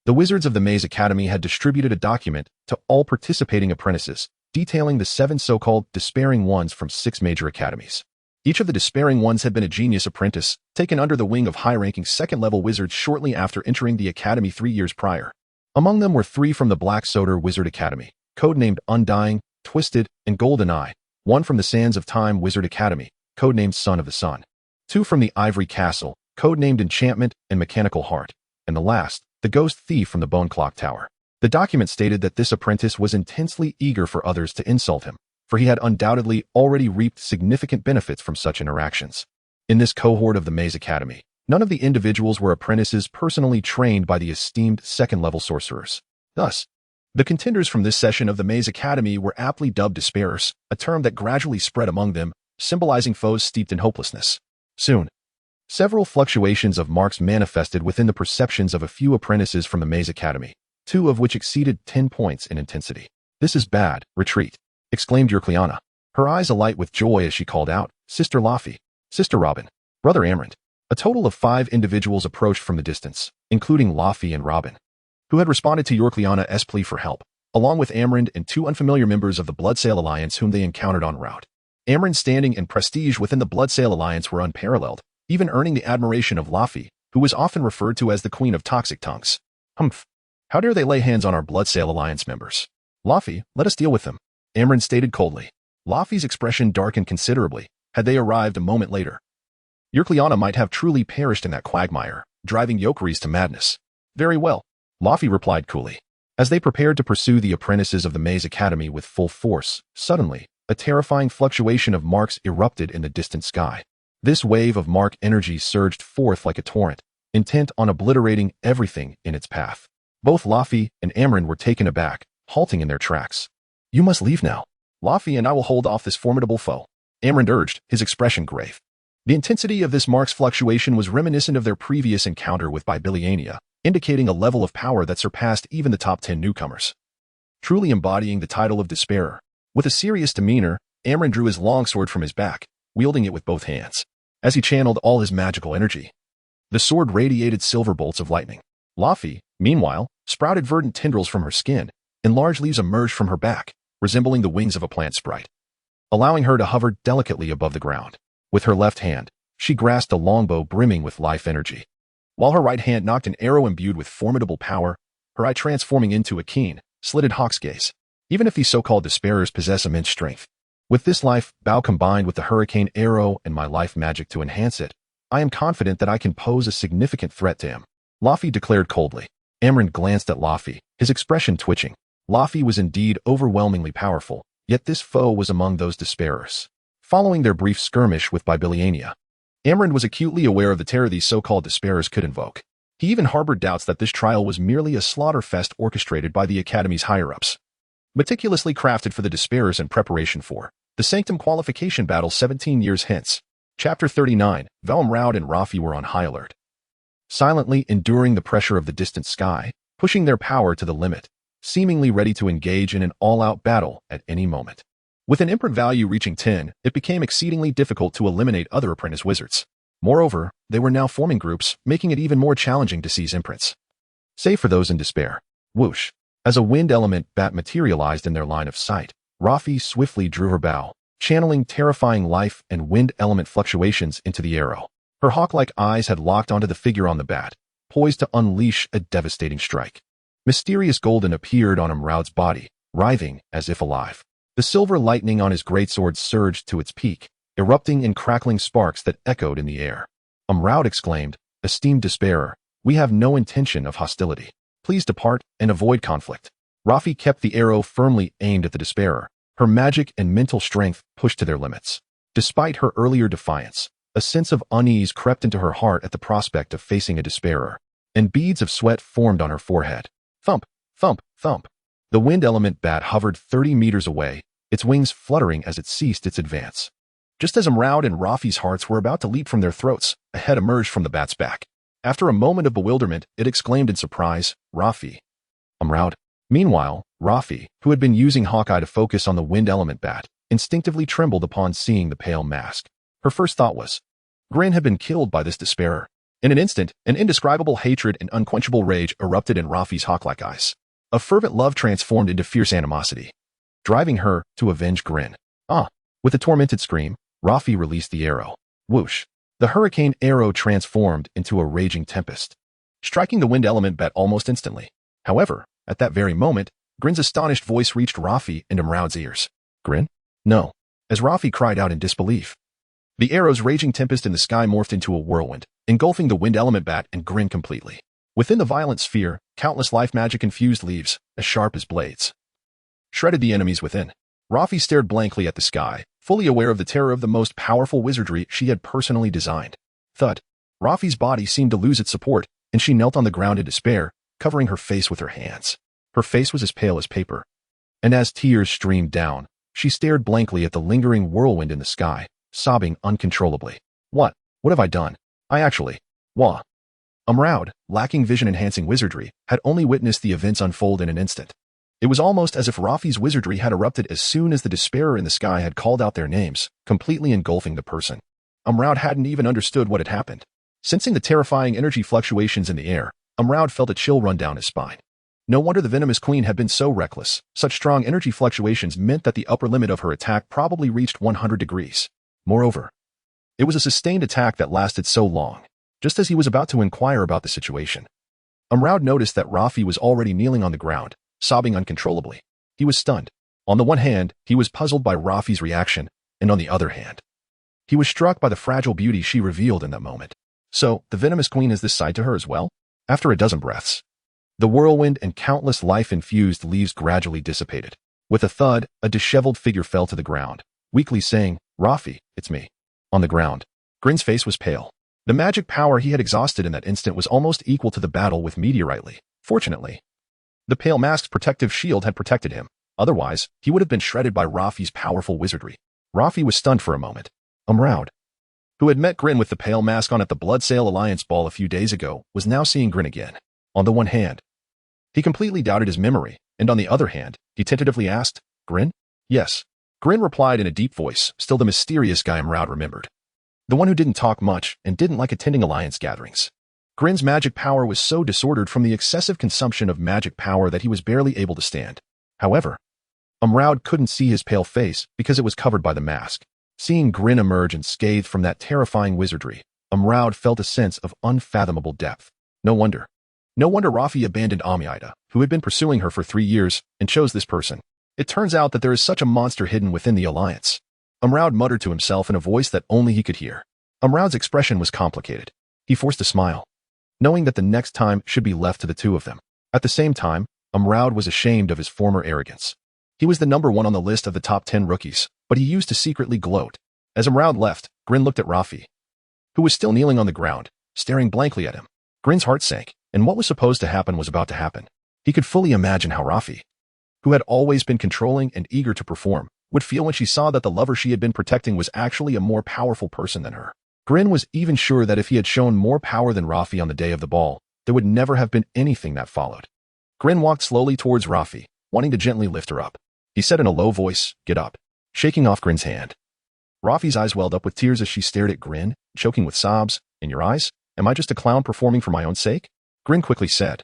the wizards of the Maze Academy had distributed a document to all participating apprentices, detailing the 7 so-called despairing ones from 6 major academies. Each of the despairing ones had been a genius apprentice, taken under the wing of high-ranking second-level wizards shortly after entering the academy 3 years prior. Among them were 3 from the Black Soda Wizard Academy, codenamed Undying, Twisted, and Golden Eye, 1 from the Sands of Time Wizard Academy, codenamed Son of the Sun, 2 from the Ivory Castle, codenamed Enchantment and Mechanical Heart, and the last, the Ghost Thief from the Bone Clock Tower. The document stated that this apprentice was intensely eager for others to insult him, for he had undoubtedly already reaped significant benefits from such interactions. In this cohort of the Maze Academy, none of the individuals were apprentices personally trained by the esteemed second-level sorcerers. Thus, the contenders from this session of the Maze Academy were aptly dubbed despairers, a term that gradually spread among them, symbolizing foes steeped in hopelessness. Soon, several fluctuations of marks manifested within the perceptions of a few apprentices from the Maze Academy, 2 of which exceeded 10 points in intensity. "This is bad, retreat," exclaimed Eurcleana, her eyes alight with joy as she called out, "Sister Laffy, Sister Robin, Brother Amrand." A total of 5 individuals approached from the distance, including Laffy and Robin, who had responded to Eurcleana's plea for help, along with Amrand and 2 unfamiliar members of the Bloodsail Alliance whom they encountered en route. Amrand's standing and prestige within the Bloodsail Alliance were unparalleled, even earning the admiration of Laffy, who was often referred to as the Queen of Toxic Tongues. "Humph! How dare they lay hands on our Bloodsail Alliance members? Laffy, let us deal with them," Amrand stated coldly. Laffy's expression darkened considerably, had they arrived a moment later. Eurcleana might have truly perished in that quagmire, driving Yokeries to madness. "Very well," Laffy replied coolly. As they prepared to pursue the apprentices of the Maze Academy with full force, suddenly, a terrifying fluctuation of marks erupted in the distant sky. This wave of mark energy surged forth like a torrent, intent on obliterating everything in its path. Both Laffy and Amrand were taken aback, halting in their tracks. "You must leave now. Laffy and I will hold off this formidable foe," Amrand urged, his expression grave. The intensity of this mark's fluctuation was reminiscent of their previous encounter with Bibiliania, indicating a level of power that surpassed even the top 10 newcomers. Truly embodying the title of Despairer, with a serious demeanor, Amrand drew his longsword from his back, wielding it with both hands. As he channeled all his magical energy, the sword radiated silver bolts of lightning. Laffy, meanwhile, sprouted verdant tendrils from her skin, and large leaves emerged from her back, resembling the wings of a plant sprite, allowing her to hover delicately above the ground. With her left hand, she grasped a longbow brimming with life energy, while her right hand knocked an arrow imbued with formidable power, her eye transforming into a keen, slitted hawk's gaze. Even if these so-called despairers possess immense strength, with this life bow combined with the hurricane arrow and my life magic to enhance it, I am confident that I can pose a significant threat to him," Laffy declared coldly. Amrand glanced at Laffy, his expression twitching. Laffy was indeed overwhelmingly powerful, yet this foe was among those despairers. Following their brief skirmish with Bibiliania, Amrand was acutely aware of the terror these so-called despairers could invoke. He even harbored doubts that this trial was merely a slaughter fest orchestrated by the Academy's higher-ups, meticulously crafted for the despairers in preparation for the Sanctum qualification battle 17 years hence. Chapter 39, Velmraud and Rafi were on high alert, silently enduring the pressure of the distant sky, pushing their power to the limit, seemingly ready to engage in an all-out battle at any moment. With an imprint value reaching 10, it became exceedingly difficult to eliminate other apprentice wizards. Moreover, they were now forming groups, making it even more challenging to seize imprints. Save for those in despair. Whoosh! As a wind element bat materialized in their line of sight, Rafi swiftly drew her bow, channeling terrifying life and wind element fluctuations into the arrow. Her hawk-like eyes had locked onto the figure on the bat, poised to unleash a devastating strike. Mysterious golden appeared on Amraud's body, writhing as if alive. The silver lightning on his greatsword surged to its peak, erupting in crackling sparks that echoed in the air. Amraud exclaimed, "Esteemed despairer, we have no intention of hostility. Please depart and avoid conflict." Rafi kept the arrow firmly aimed at the despairer, her magic and mental strength pushed to their limits. Despite her earlier defiance, a sense of unease crept into her heart at the prospect of facing a despairer, and beads of sweat formed on her forehead. Thump, thump, thump. The wind element bat hovered 30 meters away, its wings fluttering as it ceased its advance. Just as Amraud and Rafi's hearts were about to leap from their throats, a head emerged from the bat's back. After a moment of bewilderment, it exclaimed in surprise, "Rafi." Amraud. Meanwhile, Rafi, who had been using Hawkeye to focus on the wind element bat, instinctively trembled upon seeing the pale mask. Her first thought was, Grin had been killed by this despairer. In an instant, an indescribable hatred and unquenchable rage erupted in Rafi's hawk-like eyes. A fervent love transformed into fierce animosity, driving her to avenge Grin. With a tormented scream, Rafi released the arrow. Whoosh! The hurricane arrow transformed into a raging tempest, striking the wind element bat almost instantly. However, at that very moment, Grin's astonished voice reached Rafi and Amraud's ears. "Grin? No." As Rafi cried out in disbelief. The arrow's raging tempest in the sky morphed into a whirlwind, engulfing the wind element bat and Grin completely. Within the violent sphere, countless life magic-infused leaves, as sharp as blades, shredded the enemies within. Rafi stared blankly at the sky, fully aware of the terror of the most powerful wizardry she had personally designed. Thud. Rafi's body seemed to lose its support, and she knelt on the ground in despair, covering her face with her hands. Her face was as pale as paper. And as tears streamed down, she stared blankly at the lingering whirlwind in the sky, sobbing uncontrollably. What have I done? Wah. Amraud, lacking vision-enhancing wizardry, had only witnessed the events unfold in an instant. It was almost as if Rafi's wizardry had erupted as soon as the despairer in the sky had called out their names, completely engulfing the person. Amraud hadn't even understood what had happened. Sensing the terrifying energy fluctuations in the air, Amraud felt a chill run down his spine. No wonder the venomous queen had been so reckless. Such strong energy fluctuations meant that the upper limit of her attack probably reached 100 degrees. Moreover, it was a sustained attack that lasted so long. Just as he was about to inquire about the situation, Amraud noticed that Rafi was already kneeling on the ground, sobbing uncontrollably. He was stunned. On the one hand, he was puzzled by Rafi's reaction, and on the other hand, he was struck by the fragile beauty she revealed in that moment. So, the venomous queen has this side to her as well? After a dozen breaths, the whirlwind and countless life-infused leaves gradually dissipated. With a thud, a disheveled figure fell to the ground, weakly saying, "Rafi, it's me." On the ground, Grin's face was pale. The magic power he had exhausted in that instant was almost equal to the battle with Meteorite. Fortunately, the pale mask's protective shield had protected him. Otherwise, he would have been shredded by Rafi's powerful wizardry. Rafi was stunned for a moment. Amraud, who had met Grin with the pale mask on at the Bloodsail Alliance ball a few days ago, was now seeing Grin again. On the one hand, he completely doubted his memory, and on the other hand, he tentatively asked, "Grin?" "Yes." Grin replied in a deep voice, still the mysterious guy Amraud remembered. The one who didn't talk much and didn't like attending Alliance gatherings. Grin's magic power was so disordered from the excessive consumption of magic power that he was barely able to stand. However, Amraud couldn't see his pale face because it was covered by the mask. Seeing Grin emerge unscathed from that terrifying wizardry, Amraud felt a sense of unfathomable depth. No wonder Rafi abandoned Amyaita, who had been pursuing her for 3 years, and chose this person. It turns out that there is such a monster hidden within the Alliance. Amraud muttered to himself in a voice that only he could hear. Amraud's expression was complicated. He forced a smile, knowing that the next time should be left to the two of them. At the same time, Amraud was ashamed of his former arrogance. He was the number 1 on the list of the top 10 rookies, but he used to secretly gloat. As Amraud left, Grin looked at Rafi, who was still kneeling on the ground, staring blankly at him. Grin's heart sank, and what was supposed to happen was about to happen. He could fully imagine how Rafi, who had always been controlling and eager to perform, would feel when she saw that the lover she had been protecting was actually a more powerful person than her. Grin was even sure that if he had shown more power than Rafi on the day of the ball, there would never have been anything that followed. Grin walked slowly towards Rafi, wanting to gently lift her up. He said in a low voice, "Get up," shaking off Grin's hand. Rafi's eyes welled up with tears as she stared at Grin, choking with sobs. "In your eyes? Am I just a clown performing for my own sake?" Grin quickly said,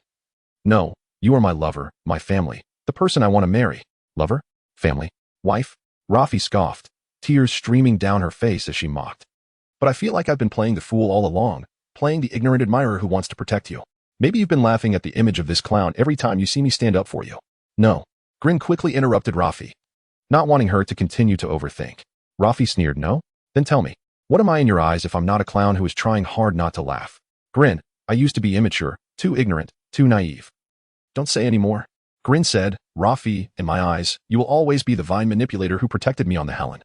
"No, you are my lover, my family, the person I want to marry." "Lover? Family? Wife?" Rafi scoffed, tears streaming down her face as she mocked. "But I feel like I've been playing the fool all along, playing the ignorant admirer who wants to protect you." Maybe you've been laughing at the image of this clown every time you see me stand up for you. No. Grin quickly interrupted Rafi, not wanting her to continue to overthink. Rafi sneered, no? Then tell me, what am I in your eyes if I'm not a clown who is trying hard not to laugh? Grin, I used to be immature, too ignorant, too naive. Don't say any more. Grin said, Rafi, in my eyes, you will always be the vine manipulator who protected me on the Helen.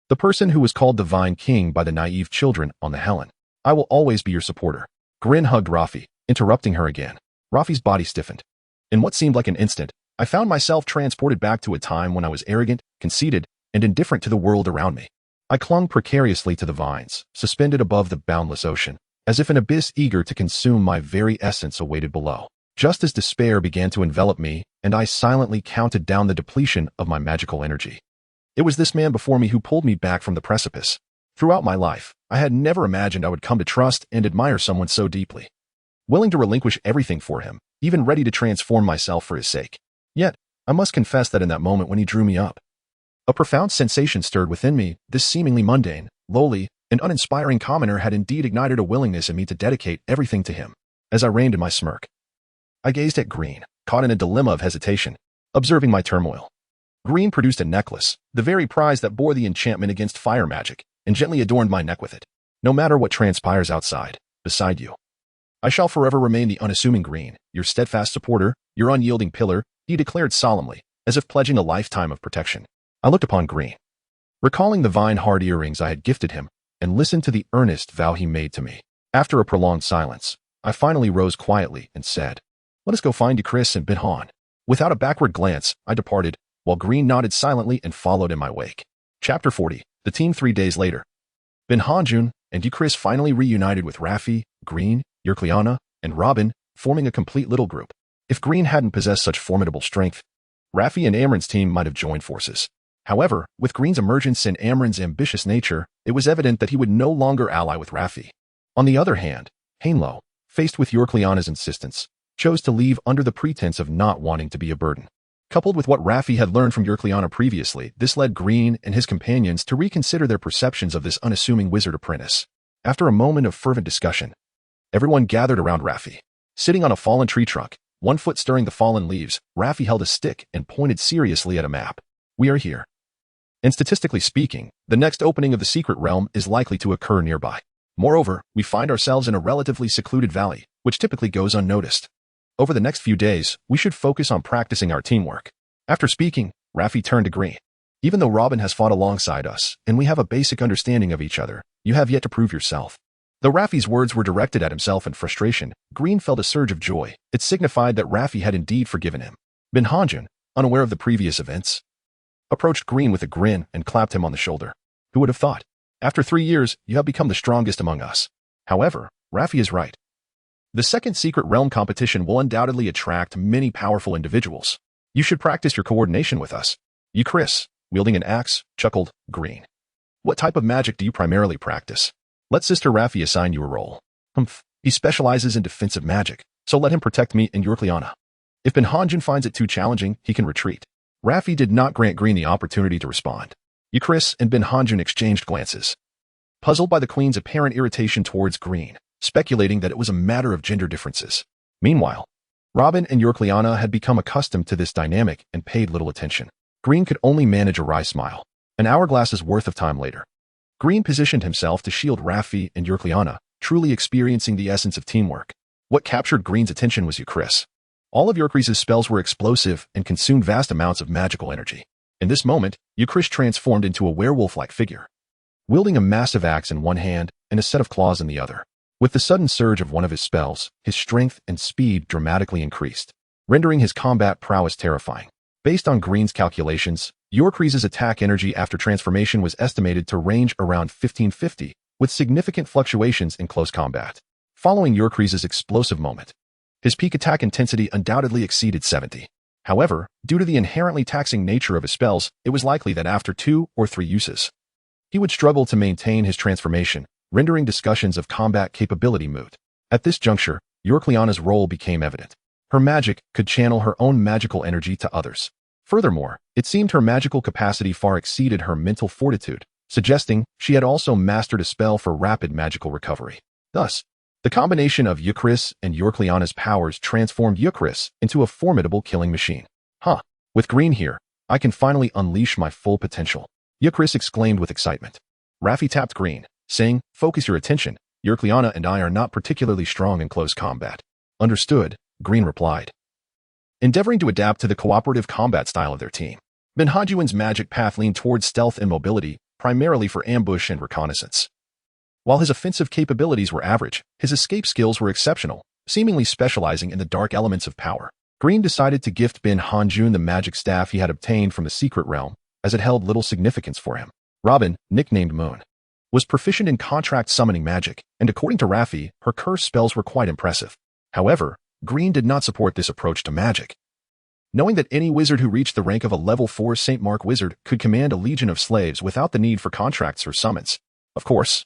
The person who was called the Vine King by the naive children on the Helen. I will always be your supporter. Grin hugged Rafi, interrupting her again. Rafi's body stiffened. In what seemed like an instant, I found myself transported back to a time when I was arrogant, conceited, and indifferent to the world around me. I clung precariously to the vines, suspended above the boundless ocean, as if an abyss eager to consume my very essence awaited below. Just as despair began to envelop me, and I silently counted down the depletion of my magical energy. It was this man before me who pulled me back from the precipice. Throughout my life, I had never imagined I would come to trust and admire someone so deeply. Willing to relinquish everything for him, even ready to transform myself for his sake. Yet, I must confess that in that moment when he drew me up, a profound sensation stirred within me. This seemingly mundane, lowly, and uninspiring commoner had indeed ignited a willingness in me to dedicate everything to him. As I reined in my smirk, I gazed at Green, caught in a dilemma of hesitation, observing my turmoil. Green produced a necklace, the very prize that bore the enchantment against fire magic, and gently adorned my neck with it. No matter what transpires outside, beside you, I shall forever remain the unassuming Green, your steadfast supporter, your unyielding pillar, he declared solemnly, as if pledging a lifetime of protection. I looked upon Green, recalling the vine heart earrings I had gifted him, and listened to the earnest vow he made to me. After a prolonged silence, I finally rose quietly and said, let us go find Chris and Bin-Han. Without a backward glance, I departed, while Green nodded silently and followed in my wake. Chapter 40. The team 3 days later. Bin-Han and Chris finally reunited with Rafi, Green, Yerkliana, and Robin, forming a complete little group. If Green hadn't possessed such formidable strength, Rafi and Amron's team might have joined forces. However, with Green's emergence and Amron's ambitious nature, it was evident that he would no longer ally with Rafi. On the other hand, Hainlo, faced with Yerkliana's insistence, chose to leave under the pretense of not wanting to be a burden. Coupled with what Rafi had learned from Yerkliana previously, this led Green and his companions to reconsider their perceptions of this unassuming wizard apprentice. After a moment of fervent discussion, everyone gathered around Rafi. Sitting on a fallen tree trunk, one foot stirring the fallen leaves, Rafi held a stick and pointed seriously at a map. We are here. And statistically speaking, the next opening of the secret realm is likely to occur nearby. Moreover, we find ourselves in a relatively secluded valley, which typically goes unnoticed. Over the next few days, we should focus on practicing our teamwork. After speaking, Rafi turned to Green. Even though Robin has fought alongside us, and we have a basic understanding of each other, you have yet to prove yourself. Though Rafi's words were directed at himself in frustration, Green felt a surge of joy. It signified that Rafi had indeed forgiven him. Bin-Han, unaware of the previous events, approached Green with a grin and clapped him on the shoulder. Who would have thought? After 3 years, you have become the strongest among us. However, Rafi is right. The second secret realm competition will undoubtedly attract many powerful individuals. You should practice your coordination with us. You, Chris, wielding an axe, chuckled Green. What type of magic do you primarily practice? Let Sister Rafi assign you a role. He specializes in defensive magic, so let him protect me and Yerkliana. If Bin-Han finds it too challenging, he can retreat. Rafi did not grant Green the opportunity to respond. You, Chris, and Bin-Han exchanged glances, puzzled by the Queen's apparent irritation towards Green, speculating that it was a matter of gender differences. Meanwhile, Robin and Yerkliana had become accustomed to this dynamic and paid little attention. Green could only manage a wry smile. An hourglass's worth of time later, Green positioned himself to shield Rafi and Yerkliana, truly experiencing the essence of teamwork. What captured Green's attention was Chris. All of Yerkris's spells were explosive and consumed vast amounts of magical energy. In this moment, Chris transformed into a werewolf-like figure, wielding a massive axe in one hand and a set of claws in the other. With the sudden surge of one of his spells, his strength and speed dramatically increased, rendering his combat prowess terrifying. Based on Green's calculations, Yerkris's attack energy after transformation was estimated to range around 1550, with significant fluctuations in close combat. Following Yerkris's explosive moment, his peak attack intensity undoubtedly exceeded 70. However, due to the inherently taxing nature of his spells, it was likely that after 2 or 3 uses, he would struggle to maintain his transformation, rendering discussions of combat capability moot. At this juncture, Yerkliana's role became evident. Her magic could channel her own magical energy to others. Furthermore, it seemed her magical capacity far exceeded her mental fortitude, suggesting she had also mastered a spell for rapid magical recovery. Thus, The combination of Euchris and Yorkliana's powers transformed Euchris into a formidable killing machine. With Green here, I can finally unleash my full potential, Euchris exclaimed with excitement. Raffi tapped Green, saying, "Focus your attention. Yorkliana and I are not particularly strong in close combat." "Understood," Green replied, endeavoring to adapt to the cooperative combat style of their team. Benhajuan's magic path leaned towards stealth and mobility, primarily for ambush and reconnaissance. While his offensive capabilities were average, his escape skills were exceptional, seemingly specializing in the dark elements of power. Green decided to gift Ben Hanjun the magic staff he had obtained from the secret realm, as it held little significance for him. Robin, nicknamed Moon, was proficient in contract summoning magic, and according to Raffi, her curse spells were quite impressive. However, Green did not support this approach to magic. Knowing that any wizard who reached the rank of a level 4 St. Mark wizard could command a legion of slaves without the need for contracts or summons. Of course,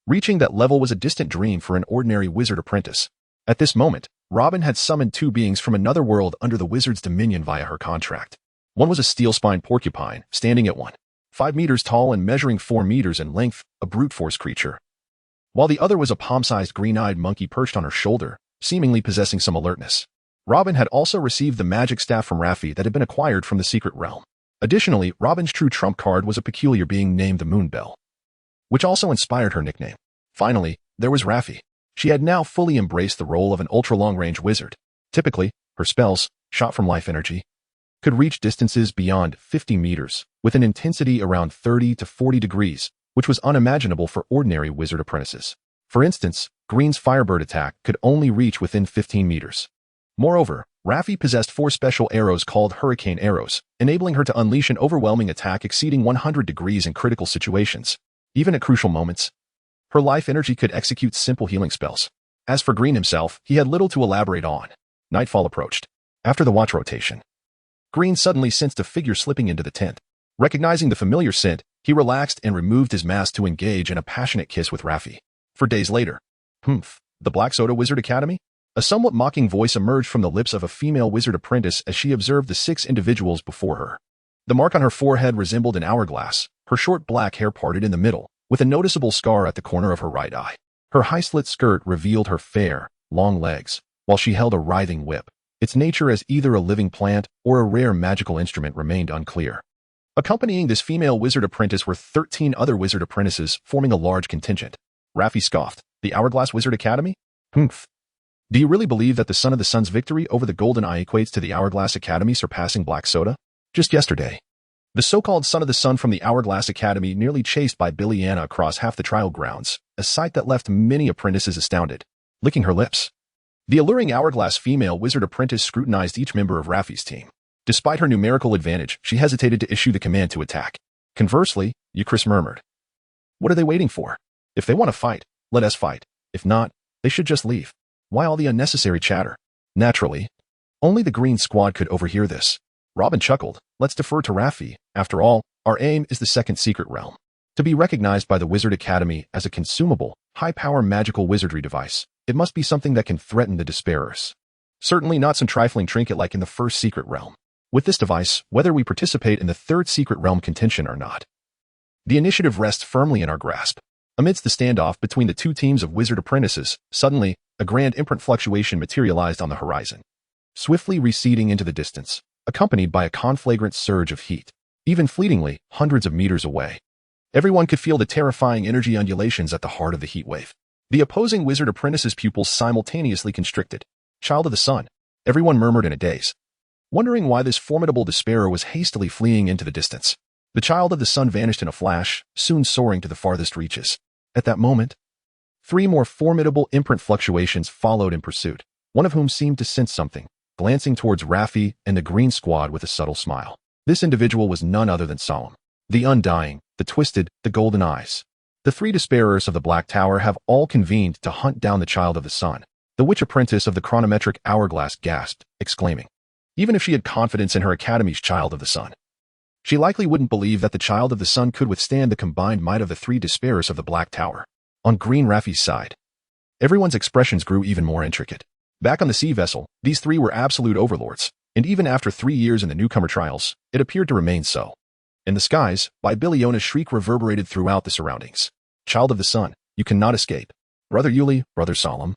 reaching that level was a distant dream for an ordinary wizard apprentice. At this moment, Robin had summoned two beings from another world under the wizard's dominion via her contract. One was a steel-spined porcupine, standing at 1.5 meters tall and measuring 4 meters in length, a brute force creature, while the other was a palm-sized green-eyed monkey perched on her shoulder, seemingly possessing some alertness. Robin had also received the magic staff from Raffi that had been acquired from the secret realm. Additionally, Robin's true trump card was a peculiar being named the Moonbell, which also inspired her nickname. Finally, there was Raffi. She had now fully embraced the role of an ultra-long-range wizard. Typically, her spells, shot from life energy, could reach distances beyond 50 meters, with an intensity around 30 to 40 degrees, which was unimaginable for ordinary wizard apprentices. For instance, Green's Firebird attack could only reach within 15 meters. Moreover, Raffi possessed 4 special arrows called hurricane arrows, enabling her to unleash an overwhelming attack exceeding 100 degrees in critical situations. Even at crucial moments, her life energy could execute simple healing spells. As for Green himself, he had little to elaborate on. Nightfall approached. After the watch rotation, Green suddenly sensed a figure slipping into the tent. Recognizing the familiar scent, he relaxed and removed his mask to engage in a passionate kiss with Raffi. 4 days later, the Black Soda Wizard Academy? A somewhat mocking voice emerged from the lips of a female wizard apprentice as she observed the 6 individuals before her. The mark on her forehead resembled an hourglass, her short black hair parted in the middle, with a noticeable scar at the corner of her right eye. Her high-slit skirt revealed her fair, long legs, while she held a writhing whip. Its nature as either a living plant or a rare magical instrument remained unclear. Accompanying this female wizard apprentice were 13 other wizard apprentices, forming a large contingent. Raffi scoffed. The Hourglass Wizard Academy? Do you really believe that the Son of the Sun's victory over the Golden Eye equates to the Hourglass Academy surpassing Black Soda? Just yesterday, the so-called Son of the Sun from the Hourglass Academy nearly chased by Billy Anna across half the trial grounds, a sight that left many apprentices astounded, licking her lips. The alluring Hourglass female wizard apprentice scrutinized each member of Raffi's team. Despite her numerical advantage, she hesitated to issue the command to attack. Conversely, Euchris murmured, "What are they waiting for? If they want to fight, let us fight. If not, they should just leave. Why all the unnecessary chatter?" Naturally, only the Green Squad could overhear this. Robin chuckled. "Let's defer to Raffi. After all, our aim is the second secret realm. To be recognized by the Wizard Academy as a consumable, high-power magical wizardry device, it must be something that can threaten the Disparers. Certainly not some trifling trinket like in the first secret realm. With this device, whether we participate in the third secret realm contention or not, the initiative rests firmly in our grasp." Amidst the standoff between the two teams of wizard apprentices, suddenly, a grand imprint fluctuation materialized on the horizon, swiftly receding into the distance, accompanied by a conflagrant surge of heat. Even fleetingly, hundreds of meters away, everyone could feel the terrifying energy undulations at the heart of the heat wave. The opposing wizard apprentices' pupils simultaneously constricted. "Child of the Sun," everyone murmured in a daze, wondering why this formidable Disparer was hastily fleeing into the distance. The Child of the Sun vanished in a flash, soon soaring to the farthest reaches. At that moment, 3 more formidable imprint fluctuations followed in pursuit, one of whom seemed to sense something, glancing towards Raffi and the Green Squad with a subtle smile. This individual was none other than Solemn, the Undying, the Twisted, the Golden Eyes. The 3 Disparers of the Black Tower have all convened to hunt down the Child of the Sun. The witch apprentice of the chronometric hourglass gasped, exclaiming, even if she had confidence in her academy's Child of the Sun, she likely wouldn't believe that the Child of the Sun could withstand the combined might of the 3 Disparers of the Black Tower. On Green Raffi's side, everyone's expressions grew even more intricate. Back on the sea vessel, these 3 were absolute overlords, and even after 3 years in the newcomer trials, it appeared to remain so. In the skies, Bilionia's shriek reverberated throughout the surroundings. "Child of the Sun, you cannot escape." Brother Yuli, Brother Solemn.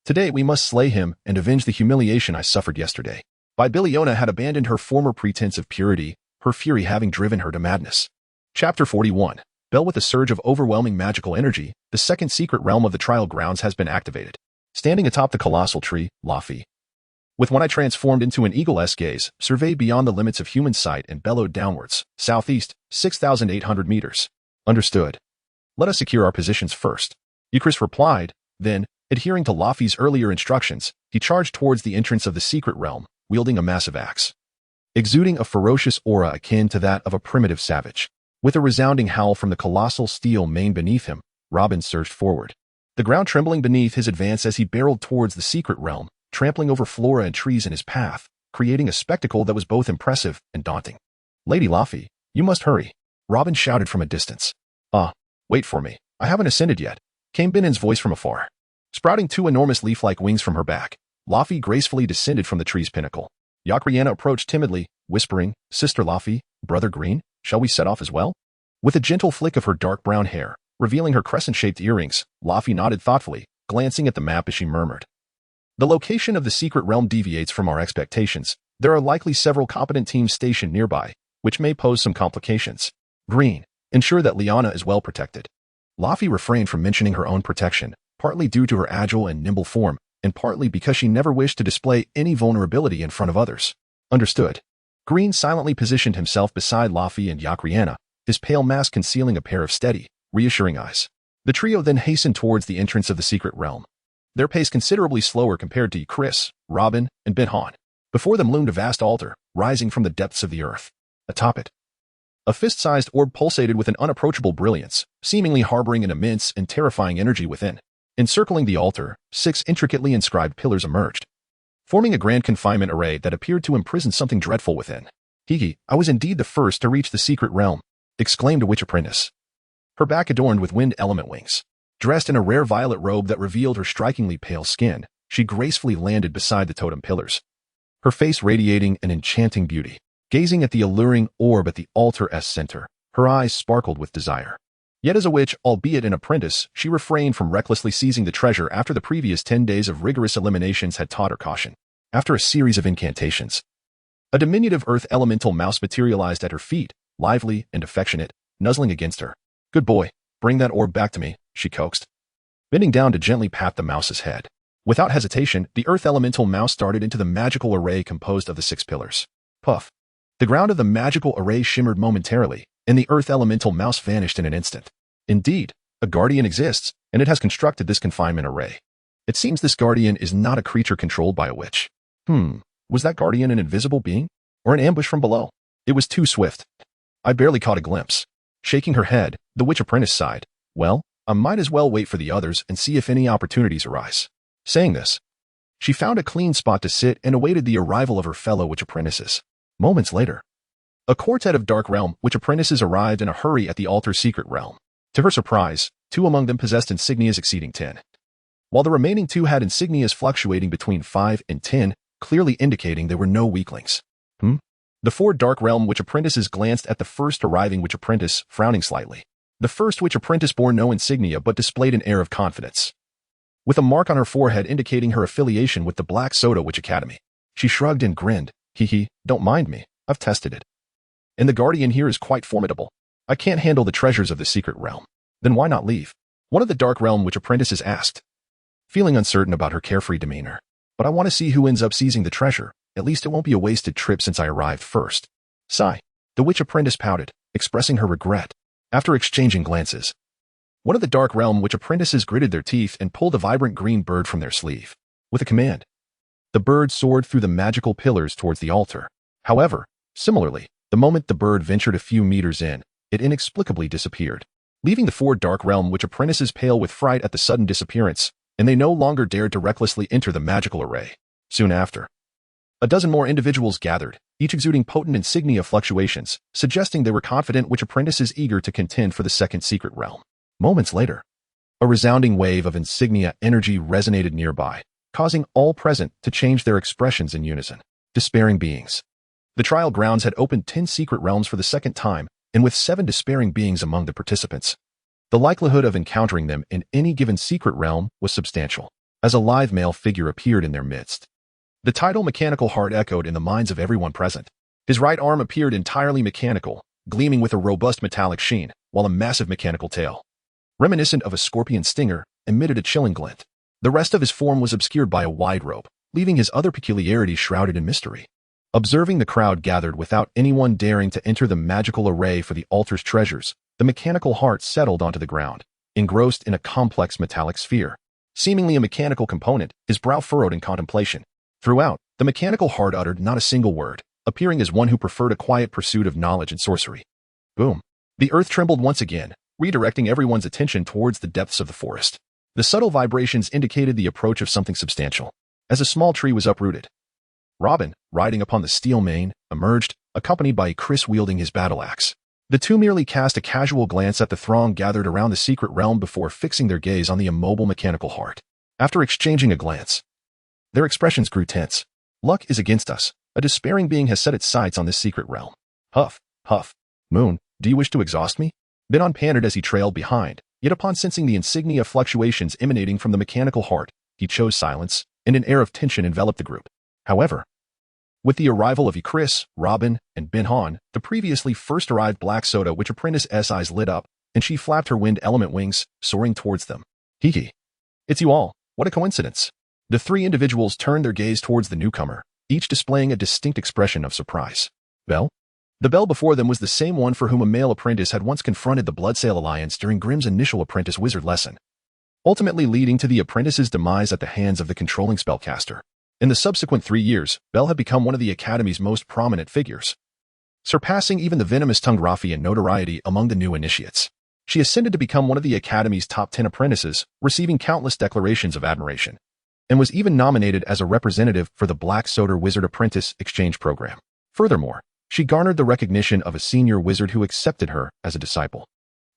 Today we must slay him and avenge the humiliation I suffered yesterday. By Biliona had abandoned her former pretense of purity, her fury having driven her to madness. Chapter 41. Bell. With a surge of overwhelming magical energy, the second secret realm of the trial grounds has been activated. Standing atop the colossal tree, Laffy, with one eye transformed into an eagle-esque gaze, surveyed beyond the limits of human sight and bellowed downwards, southeast, 6,800 meters. Understood. Let us secure our positions first. Euchris replied, then, adhering to Laffy's earlier instructions, he charged towards the entrance of the secret realm, wielding a massive axe, exuding a ferocious aura akin to that of a primitive savage. With a resounding howl from the colossal steel mane beneath him, Robin surged forward, the ground trembling beneath his advance as he barreled towards the secret realm, trampling over flora and trees in his path, creating a spectacle that was both impressive and daunting. Lady Laffy, you must hurry, Robin shouted from a distance. Wait for me, I haven't ascended yet, came Binan's voice from afar. Sprouting two enormous leaf-like wings from her back, Laffy gracefully descended from the tree's pinnacle. Yakriana approached timidly, whispering, Sister Laffy, Brother Green, shall we set off as well? With a gentle flick of her dark brown hair, revealing her crescent-shaped earrings, Laffy nodded thoughtfully, glancing at the map as she murmured. The location of the secret realm deviates from our expectations. There are likely several competent teams stationed nearby, which may pose some complications. Green, ensure that Liana is well protected. Laffy refrained from mentioning her own protection, partly due to her agile and nimble form, and partly because she never wished to display any vulnerability in front of others. Understood. Green silently positioned himself beside Laffy and Yakriana, his pale mask concealing a pair of steady, reassuring eyes. The trio then hastened towards the entrance of the secret realm, their pace considerably slower compared to Chris, Robin, and Ben-Han. Before them loomed a vast altar, rising from the depths of the earth. Atop it, a fist-sized orb pulsated with an unapproachable brilliance, seemingly harboring an immense and terrifying energy within. Encircling the altar, 6 intricately inscribed pillars emerged, forming a grand confinement array that appeared to imprison something dreadful within. Hee, I was indeed the first to reach the secret realm, exclaimed a witch apprentice, her back adorned with wind element wings. Dressed in a rare violet robe that revealed her strikingly pale skin, she gracefully landed beside the totem pillars, her face radiating an enchanting beauty. Gazing at the alluring orb at the altar's center, her eyes sparkled with desire. Yet as a witch, albeit an apprentice, she refrained from recklessly seizing the treasure after the previous 10 days of rigorous eliminations had taught her caution. After a series of incantations, a diminutive earth elemental mouse materialized at her feet, lively and affectionate, nuzzling against her. Good boy, bring that orb back to me, she coaxed, bending down to gently pat the mouse's head. Without hesitation, the earth elemental mouse darted into the magical array composed of the 6 pillars. Puff. The ground of the magical array shimmered momentarily, and the earth elemental mouse vanished in an instant. Indeed, a guardian exists, and it has constructed this confinement array. It seems this guardian is not a creature controlled by a witch. Was that guardian an invisible being? Or an ambush from below? It was too swift. I barely caught a glimpse. Shaking her head, the witch apprentice sighed. Well, I might as well wait for the others and see if any opportunities arise. Saying this, she found a clean spot to sit and awaited the arrival of her fellow witch apprentices. Moments later, a quartet of Dark Realm witch apprentices arrived in a hurry at the altar's secret realm. To her surprise, 2 among them possessed insignias exceeding 10, while the remaining 2 had insignias fluctuating between 5 and 10, clearly indicating they were no weaklings. The 4 Dark Realm witch apprentices glanced at the first arriving witch apprentice, frowning slightly. The first witch apprentice bore no insignia but displayed an air of confidence, with a mark on her forehead indicating her affiliation with the Black Soda Witch Academy. She shrugged and grinned. Don't mind me, I've tested it. And the guardian here is quite formidable. I can't handle the treasures of the secret realm. Then why not leave? One of the Dark Realm witch apprentices asked, feeling uncertain about her carefree demeanor. But I want to see who ends up seizing the treasure. At least it won't be a wasted trip since I arrived first. Sigh. The witch apprentice pouted, expressing her regret. After exchanging glances, one of the Dark Realm witch apprentices gritted their teeth and pulled a vibrant green bird from their sleeve. With a command, the bird soared through the magical pillars towards the altar. However, similarly, the moment the bird ventured a few meters in, it inexplicably disappeared, leaving the 4 Dark Realm witch apprentices pale with fright at the sudden disappearance, and they no longer dared to recklessly enter the magical array. Soon after, a dozen more individuals gathered, each exuding potent insignia fluctuations, suggesting they were confident witch apprentices eager to contend for the second secret realm. Moments later, a resounding wave of insignia energy resonated nearby, causing all present to change their expressions in unison. Despairing beings. The trial grounds had opened 10 secret realms for the second time, and with 7 despairing beings among the participants. The likelihood of encountering them in any given secret realm was substantial, as a live male figure appeared in their midst. The title Mechanical Heart echoed in the minds of everyone present. His right arm appeared entirely mechanical, gleaming with a robust metallic sheen, while a massive mechanical tail, reminiscent of a scorpion stinger, emitted a chilling glint. The rest of his form was obscured by a wide robe, leaving his other peculiarities shrouded in mystery. Observing the crowd gathered without anyone daring to enter the magical array for the altar's treasures, the mechanical heart settled onto the ground, engrossed in a complex metallic sphere. Seemingly a mechanical component, his brow furrowed in contemplation. Throughout, the mechanical heart uttered not a single word, appearing as one who preferred a quiet pursuit of knowledge and sorcery. Boom. The earth trembled once again, redirecting everyone's attention towards the depths of the forest. The subtle vibrations indicated the approach of something substantial, as a small tree was uprooted. Robin, riding upon the steel mane, emerged, accompanied by Chris wielding his battle axe. The two merely cast a casual glance at the throng gathered around the secret realm before fixing their gaze on the immobile mechanical heart. After exchanging a glance, their expressions grew tense. Luck is against us. A despairing being has set its sights on this secret realm. Huff, huff. Moon, do you wish to exhaust me? Benon panted as he trailed behind, yet upon sensing the insignia fluctuations emanating from the mechanical heart, he chose silence, and an air of tension enveloped the group. However, with the arrival of Chris, Robin, and Benon, the previously first-arrived black soda which apprentice's eyes lit up, and she flapped her wind element wings, soaring towards them. Hee. It's you all. What a coincidence. The three individuals turned their gaze towards the newcomer, each displaying a distinct expression of surprise. Belle? The Belle before them was the same one for whom a male apprentice had once confronted the Bloodsail Alliance during Grimm's initial apprentice wizard lesson, ultimately leading to the apprentice's demise at the hands of the controlling spellcaster. In the subsequent 3 years, Belle had become one of the Academy's most prominent figures, surpassing even the venomous-tongued Rafi in notoriety among the new initiates. She ascended to become one of the Academy's top 10 apprentices, receiving countless declarations of admiration, and was even nominated as a representative for the Black Soda Wizard Apprentice Exchange Program. Furthermore, she garnered the recognition of a senior wizard who accepted her as a disciple.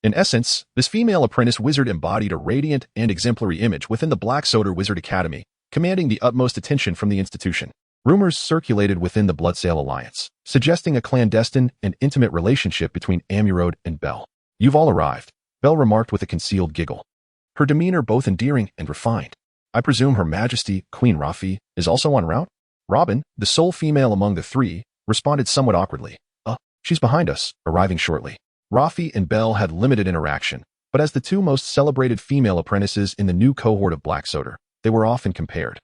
In essence, this female apprentice wizard embodied a radiant and exemplary image within the Black Soda Wizard Academy, commanding the utmost attention from the institution. Rumors circulated within the Bloodsail Alliance, suggesting a clandestine and intimate relationship between Amurode and Belle. You've all arrived, Belle remarked with a concealed giggle, her demeanor both endearing and refined. I presume Her Majesty, Queen Rafi, is also en route? Robin, the sole female among the three, responded somewhat awkwardly. She's behind us, arriving shortly. Rafi and Belle had limited interaction, but as the two most celebrated female apprentices in the new cohort of Black Soda, they were often compared,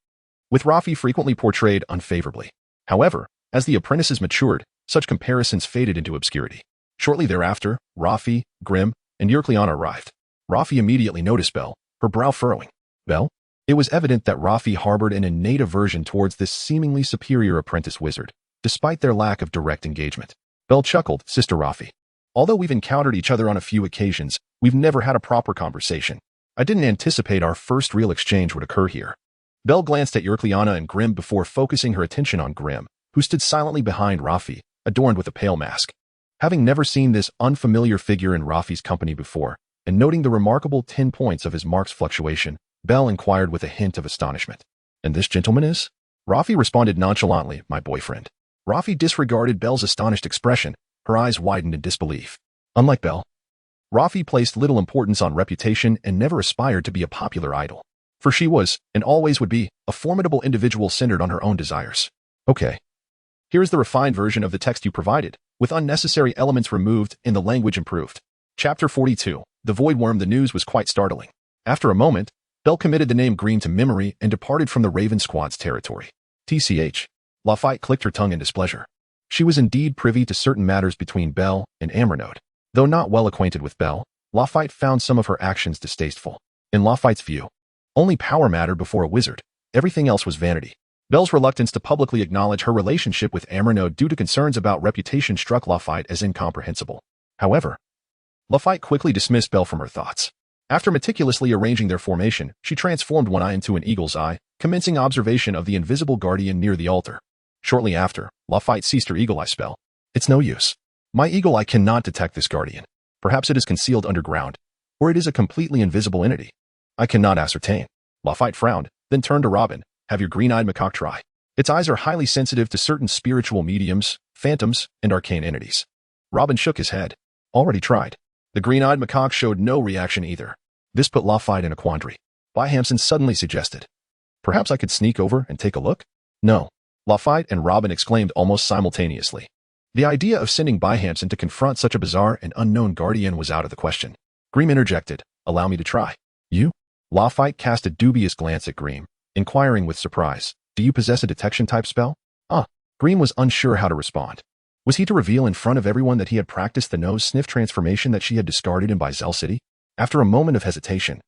with Rafi frequently portrayed unfavorably. However, as the apprentices matured, such comparisons faded into obscurity. Shortly thereafter, Rafi, Grimm, and Yerkliana arrived. Rafi immediately noticed Belle, her brow furrowing. Belle? It was evident that Rafi harbored an innate aversion towards this seemingly superior apprentice wizard, despite their lack of direct engagement. Belle chuckled, Sister Rafi. Although we've encountered each other on a few occasions, we've never had a proper conversation. I didn't anticipate our first real exchange would occur here. Belle glanced at Yerkliana and Grimm before focusing her attention on Grimm, who stood silently behind Rafi, adorned with a pale mask. Having never seen this unfamiliar figure in Rafi's company before, and noting the remarkable 10 points of his mark's fluctuation, Belle inquired with a hint of astonishment. And this gentleman is? Rafi responded nonchalantly, my boyfriend. Rafi disregarded Belle's astonished expression, her eyes widened in disbelief. Unlike Belle, Rafi placed little importance on reputation and never aspired to be a popular idol. For she was, and always would be, a formidable individual centered on her own desires. Okay. Here is the refined version of the text you provided, with unnecessary elements removed and the language improved. Chapter 42. The Void Worm. The news was quite startling. After a moment, Belle committed the name Green to memory and departed from the Raven Squad's territory. TCH. Lafayette clicked her tongue in displeasure. She was indeed privy to certain matters between Belle and Amrenode. Though not well acquainted with Belle, Lafayette found some of her actions distasteful. In Lafayette's view, only power mattered before a wizard. Everything else was vanity. Belle's reluctance to publicly acknowledge her relationship with Amrenode due to concerns about reputation struck Lafayette as incomprehensible. However, Lafayette quickly dismissed Belle from her thoughts. After meticulously arranging their formation, she transformed one eye into an eagle's eye, commencing observation of the invisible guardian near the altar. Shortly after, Lafayette ceased her eagle eye spell. It's no use. My eagle eye cannot detect this guardian. Perhaps it is concealed underground, or it is a completely invisible entity. I cannot ascertain. Lafayette frowned, then turned to Robin. Have your green-eyed macaque try. Its eyes are highly sensitive to certain spiritual mediums, phantoms, and arcane entities. Robin shook his head. Already tried. The green-eyed macaque showed no reaction either. This put Lafayette in a quandary. Byhamson suddenly suggested, "Perhaps I could sneak over and take a look?" "No," Lafayette and Robin exclaimed almost simultaneously. The idea of sending Byhamson to confront such a bizarre and unknown guardian was out of the question. Grimm interjected, "Allow me to try." "You?" Lafayette cast a dubious glance at Grimm, inquiring with surprise, "Do you possess a detection-type spell?" Grimm was unsure how to respond. Was he to reveal in front of everyone that he had practiced the nose-sniff transformation that she had discarded in Byzell City? After a moment of hesitation,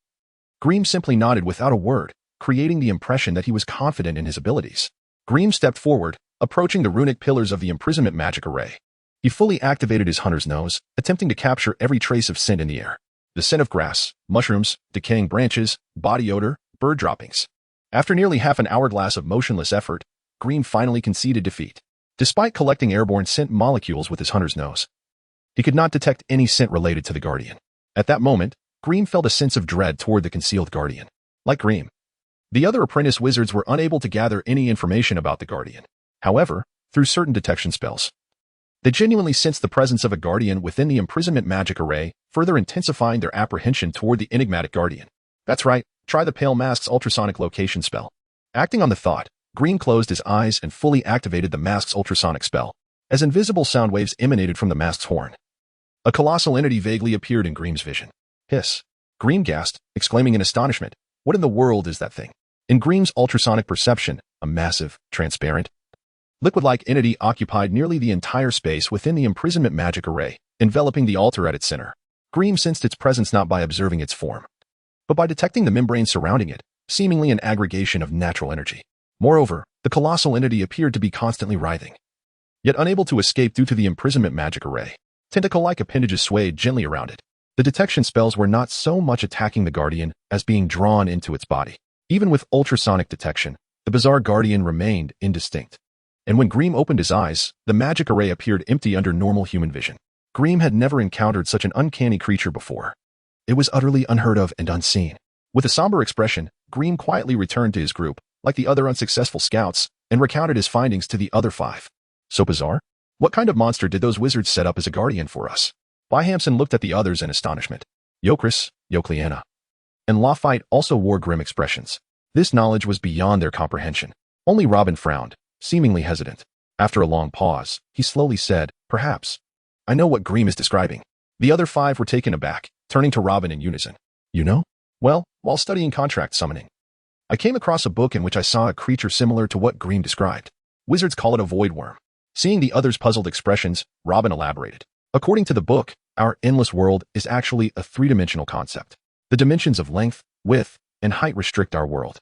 Grimm simply nodded without a word, creating the impression that he was confident in his abilities. Grimm stepped forward, approaching the runic pillars of the imprisonment magic array. He fully activated his hunter's nose, attempting to capture every trace of scent in the air. The scent of grass, mushrooms, decaying branches, body odor, bird droppings. After nearly half an hourglass of motionless effort, Grimm finally conceded defeat. Despite collecting airborne scent molecules with his hunter's nose, he could not detect any scent related to the guardian. At that moment, Grimm felt a sense of dread toward the concealed guardian. Like Grimm, the other apprentice wizards were unable to gather any information about the guardian. However, through certain detection spells, they genuinely sensed the presence of a guardian within the imprisonment magic array, further intensifying their apprehension toward the enigmatic guardian. That's right, try the Pale Mask's ultrasonic location spell. Acting on the thought, Grimm closed his eyes and fully activated the mask's ultrasonic spell, as invisible sound waves emanated from the mask's horn. A colossal entity vaguely appeared in Grimm's vision. "Hiss!" Grimm gasped, exclaiming in astonishment, "What in the world is that thing?" In Grimm's ultrasonic perception, a massive, transparent, liquid-like entity occupied nearly the entire space within the imprisonment magic array, enveloping the altar at its center. Grimm sensed its presence not by observing its form, but by detecting the membrane surrounding it, seemingly an aggregation of natural energy. Moreover, the colossal entity appeared to be constantly writhing, yet unable to escape due to the imprisonment magic array. Tentacle-like appendages swayed gently around it. The detection spells were not so much attacking the guardian as being drawn into its body. Even with ultrasonic detection, the bizarre guardian remained indistinct. And when Grimm opened his eyes, the magic array appeared empty under normal human vision. Grimm had never encountered such an uncanny creature before. It was utterly unheard of and unseen. With a somber expression, Grimm quietly returned to his group, like the other unsuccessful scouts, and recounted his findings to the other 5. "So bizarre? What kind of monster did those wizards set up as a guardian for us?" Byhamson looked at the others in astonishment. Yokris, Yokliana, and Lafayette also wore grim expressions. This knowledge was beyond their comprehension. Only Robin frowned, seemingly hesitant. After a long pause, he slowly said, "Perhaps. I know what Grimm is describing." The other 5 were taken aback, turning to Robin in unison. "You know?" "Well, while studying contract summoning, I came across a book in which I saw a creature similar to what Grimm described. Wizards call it a void worm." Seeing the others' puzzled expressions, Robin elaborated. "According to the book, our endless world is actually a 3-dimensional concept. The dimensions of length, width, and height restrict our world.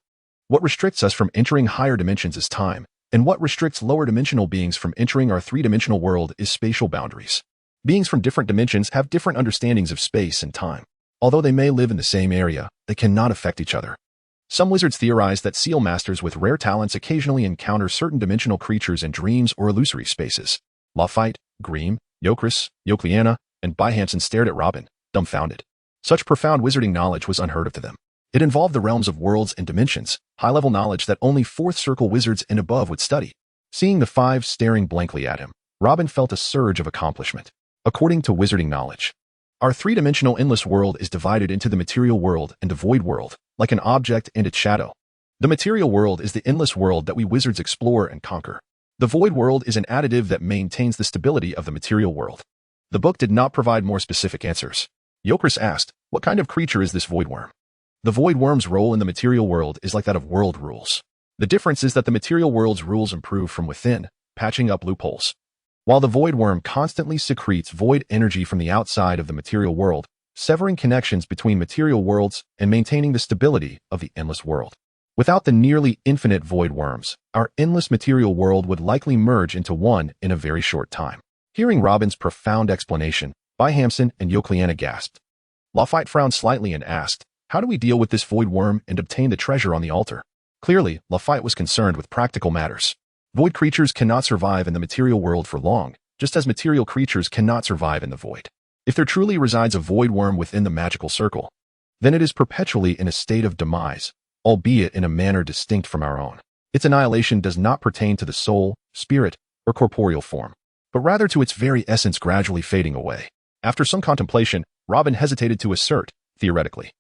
What restricts us from entering higher dimensions is time, and what restricts lower dimensional beings from entering our 3-dimensional world is spatial boundaries. Beings from different dimensions have different understandings of space and time. Although they may live in the same area, they cannot affect each other. Some wizards theorize that seal masters with rare talents occasionally encounter certain dimensional creatures in dreams or illusory spaces." Lafayette, Grimm, Yokris, Yokliana, and Byhamson stared at Robin, dumbfounded. Such profound wizarding knowledge was unheard of to them. It involved the realms of worlds and dimensions, high-level knowledge that only 4th circle wizards and above would study. Seeing the 5 staring blankly at him, Robin felt a surge of accomplishment. According to wizarding knowledge, our 3-dimensional endless world is divided into the material world and the void world, like an object and its shadow. The material world is the endless world that we wizards explore and conquer. The void world is an additive that maintains the stability of the material world. The book did not provide more specific answers. Yokris asked, "What kind of creature is this void worm?" "The void worm's role in the material world is like that of world rules. The difference is that the material world's rules improve from within, patching up loopholes, while the void worm constantly secretes void energy from the outside of the material world, severing connections between material worlds and maintaining the stability of the endless world. Without the nearly infinite void worms, our endless material world would likely merge into one in a very short time." Hearing Robin's profound explanation, Byhamson and Yokliana gasped. Lafayette frowned slightly and asked, "How do we deal with this void worm and obtain the treasure on the altar?" Clearly, Lafayette was concerned with practical matters. Void creatures cannot survive in the material world for long, just as material creatures cannot survive in the void. If there truly resides a void worm within the magical circle, then it is perpetually in a state of demise, albeit in a manner distinct from our own. Its annihilation does not pertain to the soul, spirit, or corporeal form, but rather to its very essence gradually fading away. After some contemplation, Robin hesitated to assert, theoretically.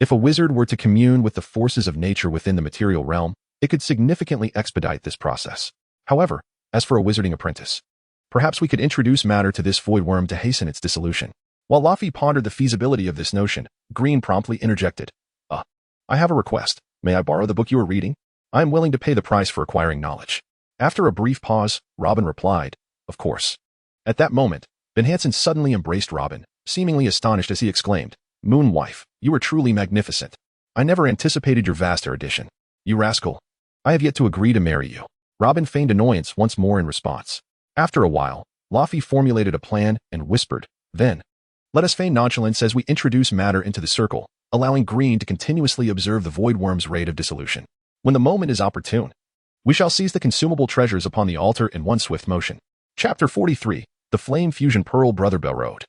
If a wizard were to commune with the forces of nature within the material realm, it could significantly expedite this process. However, as for a wizarding apprentice, perhaps we could introduce matter to this void worm to hasten its dissolution. While Laffy pondered the feasibility of this notion, Green promptly interjected. I have a request. May I borrow the book you are reading? I am willing to pay the price for acquiring knowledge. After a brief pause, Robin replied, Of course. At that moment, Van Hansen suddenly embraced Robin, seemingly astonished as he exclaimed, Moonwife, you are truly magnificent. I never anticipated your vast erudition. You rascal. I have yet to agree to marry you. Robin feigned annoyance once more in response. After a while, Laffy formulated a plan and whispered, Then, let us feign nonchalance as we introduce matter into the circle, allowing Green to continuously observe the void worm's rate of dissolution. When the moment is opportune, we shall seize the consumable treasures upon the altar in one swift motion. Chapter 43, The Flame Fusion Pearl Brother Belrode.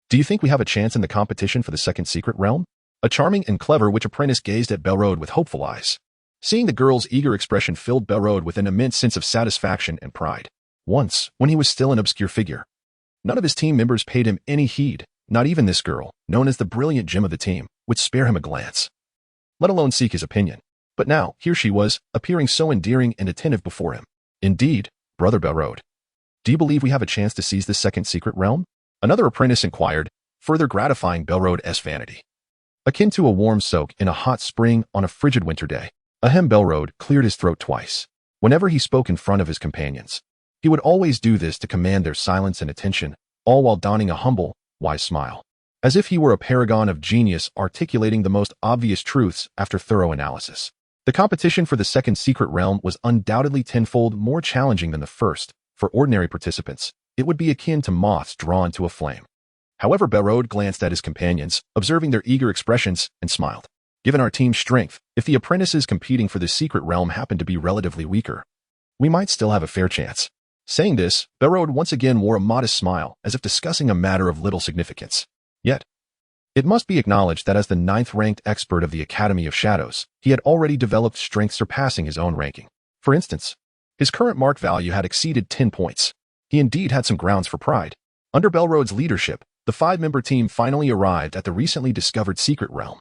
Do you think we have a chance in the competition for the second secret realm? A charming and clever witch apprentice gazed at Belrode with hopeful eyes. Seeing the girl's eager expression filled Belrode with an immense sense of satisfaction and pride. Once, when he was still an obscure figure, none of his team members paid him any heed, not even this girl, known as the brilliant gem of the team, would spare him a glance, let alone seek his opinion. But now, here she was, appearing so endearing and attentive before him. Indeed, Brother Belrode. Do you believe we have a chance to seize this second secret realm? Another apprentice inquired, further gratifying Belrode's vanity. Akin to a warm soak in a hot spring on a frigid winter day, Belrode cleared his throat twice. Whenever he spoke in front of his companions, he would always do this to command their silence and attention, all while donning a humble, wise smile, as if he were a paragon of genius articulating the most obvious truths after thorough analysis. The competition for the second secret realm was undoubtedly tenfold more challenging than the first. For ordinary participants, it would be akin to moths drawn to a flame. However, Belrode glanced at his companions, observing their eager expressions, and smiled. Given our team's strength, if the apprentices competing for the secret realm happened to be relatively weaker, we might still have a fair chance. Saying this, Belrode once again wore a modest smile, as if discussing a matter of little significance. Yet, it must be acknowledged that as the 9th-ranked expert of the Academy of Shadows, he had already developed strength surpassing his own ranking. For instance, his current mark value had exceeded 10 points. He indeed had some grounds for pride. Under Belrode's leadership, the 5-member team finally arrived at the recently discovered secret realm.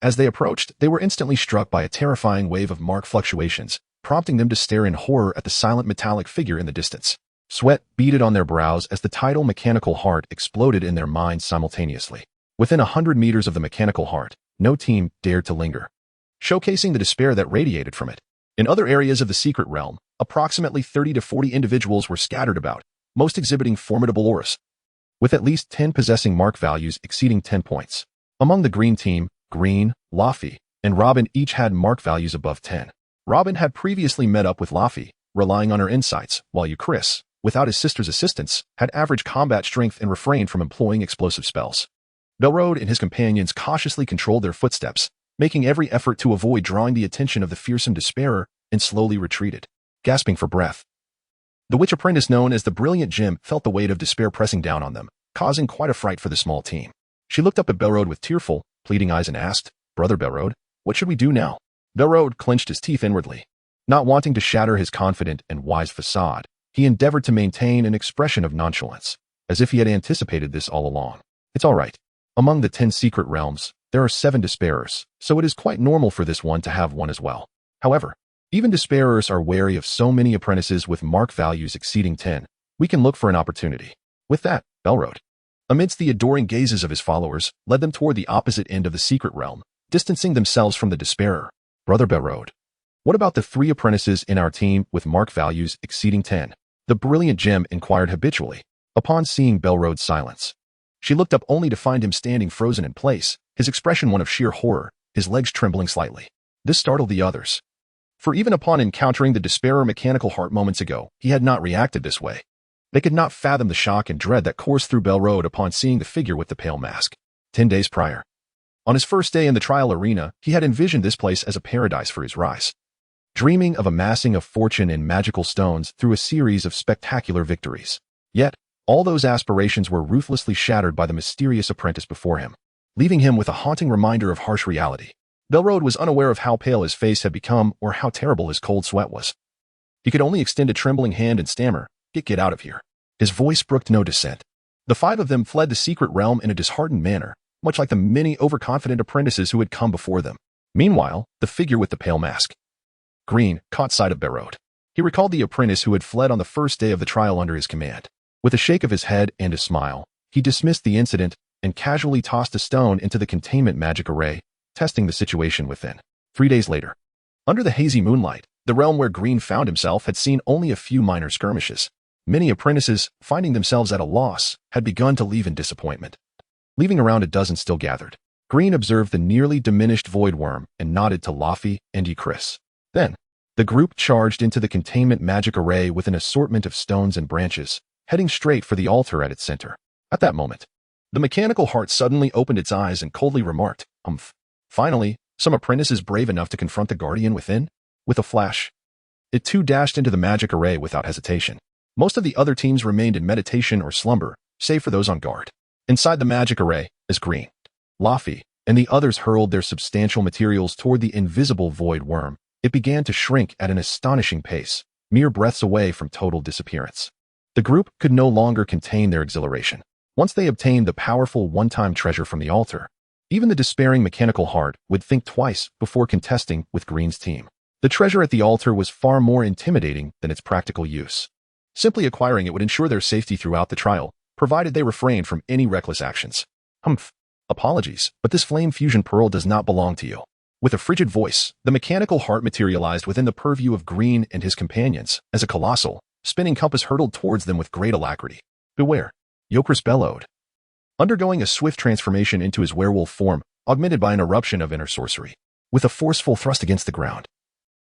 As they approached, they were instantly struck by a terrifying wave of mark fluctuations, prompting them to stare in horror at the silent metallic figure in the distance. Sweat beaded on their brows as the tidal mechanical heart exploded in their minds simultaneously. Within 100 meters of the mechanical heart, no team dared to linger, showcasing the despair that radiated from it. In other areas of the secret realm, approximately 30 to 40 individuals were scattered about, most exhibiting formidable auras, with at least 10 possessing mark values exceeding 10 points. Among the green team, Green, Laffy, and Robin each had mark values above 10. Robin had previously met up with Laffy, relying on her insights, while Chris, without his sister's assistance, had average combat strength and refrained from employing explosive spells. Belrode and his companions cautiously controlled their footsteps, making every effort to avoid drawing the attention of the fearsome despairer, and slowly retreated, gasping for breath. The witch apprentice known as the Brilliant Gem felt the weight of despair pressing down on them, causing quite a fright for the small team. She looked up at Belrode with tearful, pleading eyes and asked, Brother Belrode, what should we do now? Belrode clenched his teeth inwardly. Not wanting to shatter his confident and wise facade, he endeavored to maintain an expression of nonchalance, as if he had anticipated this all along. It's all right. Among the 10 secret realms, there are 7 despairers, so it is quite normal for this one to have one as well. However, even despairers are wary of so many apprentices with mark values exceeding 10. We can look for an opportunity. With that, Belrode, amidst the adoring gazes of his followers, led them toward the opposite end of the secret realm, distancing themselves from the despairer. Brother Belrode, what about the 3 apprentices in our team with mark values exceeding 10? The Brilliant Gem inquired habitually. Upon seeing Belrode's silence, she looked up only to find him standing frozen in place, his expression one of sheer horror, his legs trembling slightly. This startled the others, for even upon encountering the despairer mechanical heart moments ago, he had not reacted this way. They could not fathom the shock and dread that coursed through Belrode upon seeing the figure with the pale mask. 10 days prior, on his first day in the trial arena, he had envisioned this place as a paradise for his rise, dreaming of amassing a fortune in magical stones through a series of spectacular victories. Yet, all those aspirations were ruthlessly shattered by the mysterious apprentice before him, leaving him with a haunting reminder of harsh reality. Belrode was unaware of how pale his face had become or how terrible his cold sweat was. He could only extend a trembling hand and stammer, Get out of here. His voice brooked no dissent. The five of them fled the secret realm in a disheartened manner, much like the many overconfident apprentices who had come before them. Meanwhile, the figure with the pale mask, Green, caught sight of Barrode. He recalled the apprentice who had fled on the first day of the trial under his command. With a shake of his head and a smile, he dismissed the incident and casually tossed a stone into the containment magic array, testing the situation within. 3 days later, under the hazy moonlight, the realm where Green found himself had seen only a few minor skirmishes. Many apprentices, finding themselves at a loss, had begun to leave in disappointment. Leaving around a dozen still gathered, Green observed the nearly diminished void worm and nodded to Laffy and Chris. Then, the group charged into the containment magic array with an assortment of stones and branches, heading straight for the altar at its center. At that moment, the mechanical heart suddenly opened its eyes and coldly remarked, "Humph." Finally, some apprentice is brave enough to confront the guardian within? With a flash, it too dashed into the magic array without hesitation. Most of the other teams remained in meditation or slumber, save for those on guard. Inside the magic array, as Green, Laffy, and the others hurled their substantial materials toward the invisible void worm, it began to shrink at an astonishing pace, mere breaths away from total disappearance. The group could no longer contain their exhilaration. Once they obtained the powerful one-time treasure from the altar, even the despairing mechanical heart would think twice before contesting with Green's team. The treasure at the altar was far more intimidating than its practical use. Simply acquiring it would ensure their safety throughout the trial, provided they refrained from any reckless actions. "Humph. Apologies, but this flame fusion pearl does not belong to you." With a frigid voice, the mechanical heart materialized within the purview of Green and his companions as a colossal, spinning compass hurtled towards them with great alacrity. "Beware," Yokris bellowed, undergoing a swift transformation into his werewolf form, augmented by an eruption of inner sorcery. With a forceful thrust against the ground,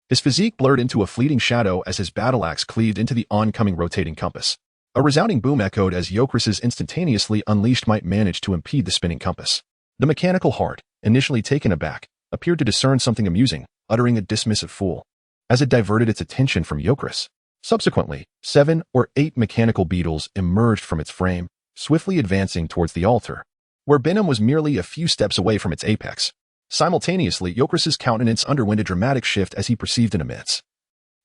his physique blurred into a fleeting shadow as his battle axe cleaved into the oncoming rotating compass. A resounding boom echoed as Yokris's instantaneously unleashed might managed to impede the spinning compass. The mechanical heart, initially taken aback, appeared to discern something amusing, uttering a dismissive fool, as it diverted its attention from Yokris. Subsequently, 7 or 8 mechanical beetles emerged from its frame, swiftly advancing towards the altar, where Benham was merely a few steps away from its apex. Simultaneously, Yokris's countenance underwent a dramatic shift as he perceived an immense,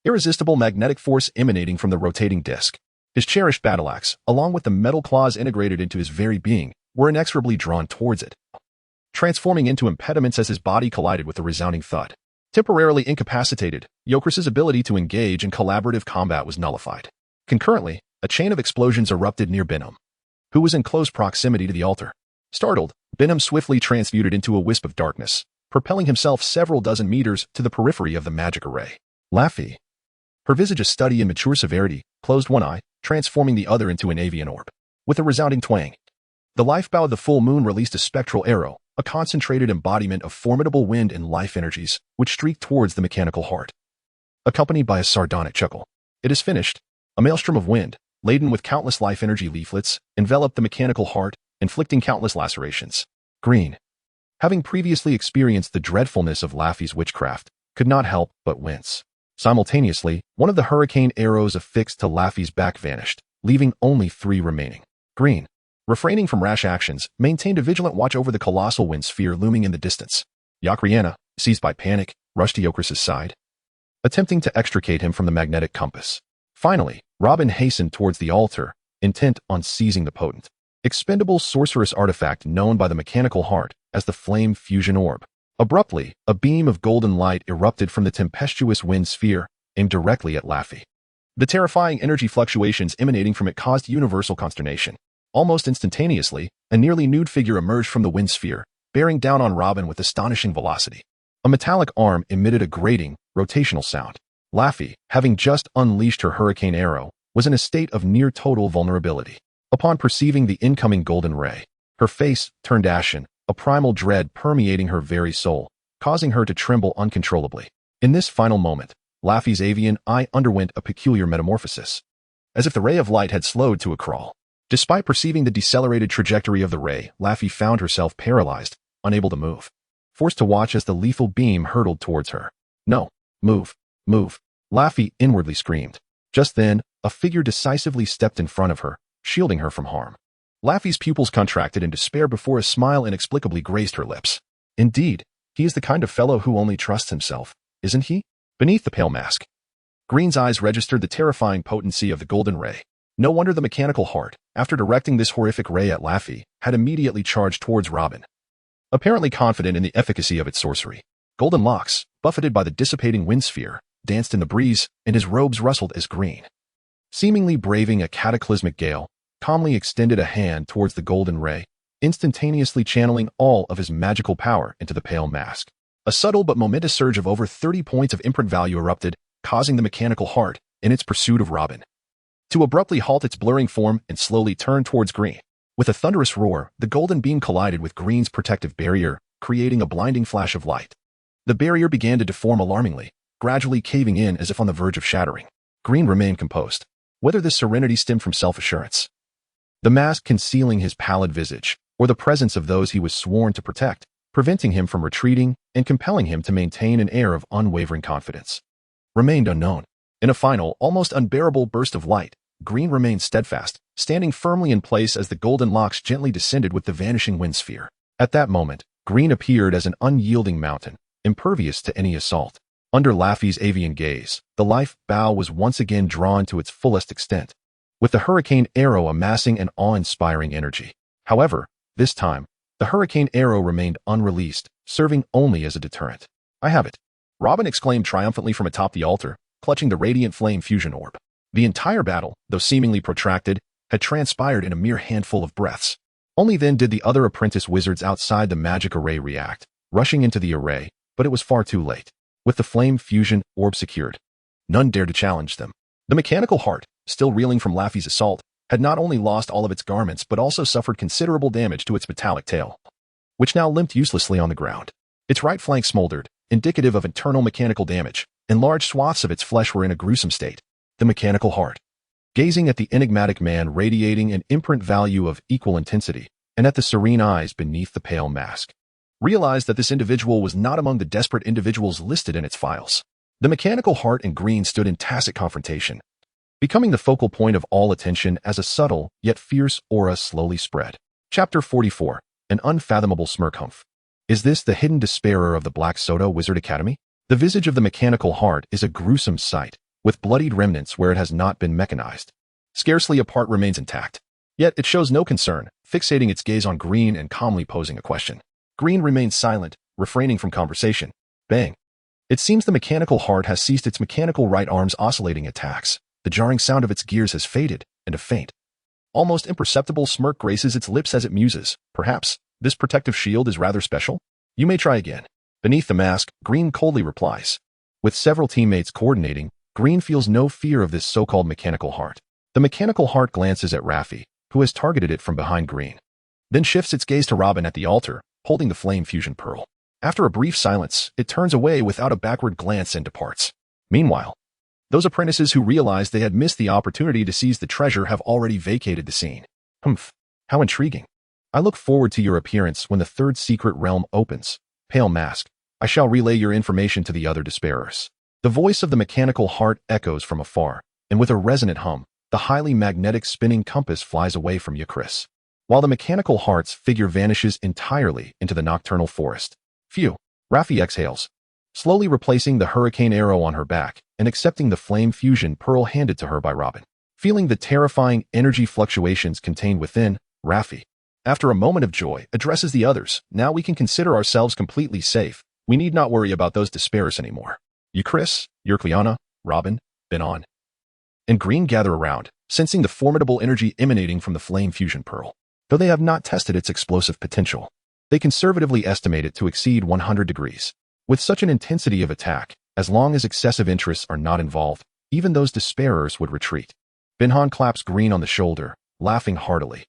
irresistible magnetic force emanating from the rotating disc. His cherished battle axe, along with the metal claws integrated into his very being, were inexorably drawn towards it, transforming into impediments as his body collided with a resounding thud. Temporarily incapacitated, Yokris's ability to engage in collaborative combat was nullified. Concurrently, a chain of explosions erupted near Benham, who was in close proximity to the altar. Startled, Benham swiftly transmuted into a wisp of darkness, propelling himself several dozen meters to the periphery of the magic array. Laffy, her visage a study in mature severity, closed one eye, transforming the other into an avian orb. With a resounding twang, the lifebow of the full moon released a spectral arrow, a concentrated embodiment of formidable wind and life energies, which streaked towards the mechanical heart, accompanied by a sardonic chuckle. "It is finished." A maelstrom of wind, laden with countless life energy leaflets, enveloped the mechanical heart, inflicting countless lacerations. Green, having previously experienced the dreadfulness of Laffy's witchcraft, could not help but wince. Simultaneously, one of the hurricane arrows affixed to Laffy's back vanished, leaving only 3 remaining. Green, refraining from rash actions, maintained a vigilant watch over the colossal wind sphere looming in the distance. Yakriana, seized by panic, rushed to Yokris's side, attempting to extricate him from the magnetic compass. Finally, Robin hastened towards the altar, intent on seizing the potent, expendable sorcerous artifact known by the mechanical heart as the flame fusion orb. Abruptly, a beam of golden light erupted from the tempestuous wind sphere, aimed directly at Laffy. The terrifying energy fluctuations emanating from it caused universal consternation. Almost instantaneously, a nearly nude figure emerged from the wind sphere, bearing down on Robin with astonishing velocity. A metallic arm emitted a grating, rotational sound. Laffy, having just unleashed her hurricane arrow, was in a state of near total vulnerability. Upon perceiving the incoming golden ray, her face turned ashen, a primal dread permeating her very soul, causing her to tremble uncontrollably. In this final moment, Laffy's avian eye underwent a peculiar metamorphosis, as if the ray of light had slowed to a crawl. Despite perceiving the decelerated trajectory of the ray, Laffy found herself paralyzed, unable to move, forced to watch as the lethal beam hurtled towards her. "No, move, move," Laffy inwardly screamed. Just then, a figure decisively stepped in front of her, shielding her from harm. Laffy's pupils contracted in despair before a smile inexplicably graced her lips. Indeed, he is the kind of fellow who only trusts himself, isn't he? Beneath the pale mask, Green's eyes registered the terrifying potency of the golden ray. No wonder the mechanical heart, after directing this horrific ray at Laffy, had immediately charged towards Robin. Apparently confident in the efficacy of its sorcery, Golden Locks, buffeted by the dissipating wind sphere, danced in the breeze, and his robes rustled as Green, seemingly braving a cataclysmic gale, calmly extended a hand towards the golden ray, instantaneously channeling all of his magical power into the pale mask. A subtle but momentous surge of over 30 points of imprint value erupted, causing the mechanical heart, in its pursuit of Robin, to abruptly halt its blurring form and slowly turn towards Green. With a thunderous roar, the golden beam collided with Green's protective barrier, creating a blinding flash of light. The barrier began to deform alarmingly, gradually caving in as if on the verge of shattering. Green remained composed. Whether this serenity stemmed from self-assurance, the mask concealing his pallid visage, or the presence of those he was sworn to protect, preventing him from retreating and compelling him to maintain an air of unwavering confidence, remained unknown. In a final, almost unbearable burst of light, Green remained steadfast, standing firmly in place as the golden locks gently descended with the vanishing wind sphere. At that moment, Green appeared as an unyielding mountain, impervious to any assault. Under Laffy's avian gaze, the life bow was once again drawn to its fullest extent, with the hurricane arrow amassing an awe-inspiring energy. However, this time, the hurricane arrow remained unreleased, serving only as a deterrent. "I have it," Robin exclaimed triumphantly from atop the altar, clutching the radiant flame fusion orb. The entire battle, though seemingly protracted, had transpired in a mere handful of breaths. Only then did the other apprentice wizards outside the magic array react, rushing into the array, but it was far too late. With the flame fusion orb secured, none dared to challenge them. The mechanical heart, still reeling from Laffy's assault, had not only lost all of its garments but also suffered considerable damage to its metallic tail, which now limped uselessly on the ground. Its right flank smoldered, indicative of internal mechanical damage, and large swaths of its flesh were in a gruesome state. The mechanical heart, gazing at the enigmatic man radiating an imprint value of equal intensity, and at the serene eyes beneath the pale mask, realized that this individual was not among the desperate individuals listed in its files. The mechanical heart and Green stood in tacit confrontation, becoming the focal point of all attention as a subtle yet fierce aura slowly spread. Chapter 44, An Unfathomable Smirkhumph. Is this the hidden despairer of the Black Soda Wizard Academy? The visage of the mechanical heart is a gruesome sight, with bloodied remnants where it has not been mechanized. Scarcely a part remains intact. Yet it shows no concern, fixating its gaze on Green and calmly posing a question. Green remains silent, refraining from conversation. Bang. It seems the mechanical heart has ceased its mechanical right arm's oscillating attacks. The jarring sound of its gears has faded, and a faint, almost imperceptible smirk graces its lips as it muses. Perhaps this protective shield is rather special? You may try again. Beneath the mask, Green coldly replies. With several teammates coordinating, Green feels no fear of this so-called mechanical heart. The mechanical heart glances at Raffi, who has targeted it from behind Green, then shifts its gaze to Robin at the altar, holding the flame fusion pearl. After a brief silence, it turns away without a backward glance and departs. Meanwhile, those apprentices who realized they had missed the opportunity to seize the treasure have already vacated the scene. Humph, how intriguing. I look forward to your appearance when the third secret realm opens. Pale Mask, I shall relay your information to the other despairers. The voice of the mechanical heart echoes from afar, and with a resonant hum, the highly magnetic spinning compass flies away from Yakris, while the mechanical heart's figure vanishes entirely into the nocturnal forest. Phew, Raffi exhales, slowly replacing the hurricane arrow on her back and accepting the flame fusion pearl handed to her by Robin. Feeling the terrifying energy fluctuations contained within, Raffi, after a moment of joy, addresses the others. Now we can consider ourselves completely safe. We need not worry about those despairers anymore. Yakris, Yerkliana, Robin, Benon, and Green gather around, sensing the formidable energy emanating from the flame fusion pearl. Though they have not tested its explosive potential, they conservatively estimate it to exceed 100 degrees. With such an intensity of attack, as long as excessive interests are not involved, even those despairers would retreat. Benhan claps Green on the shoulder, laughing heartily.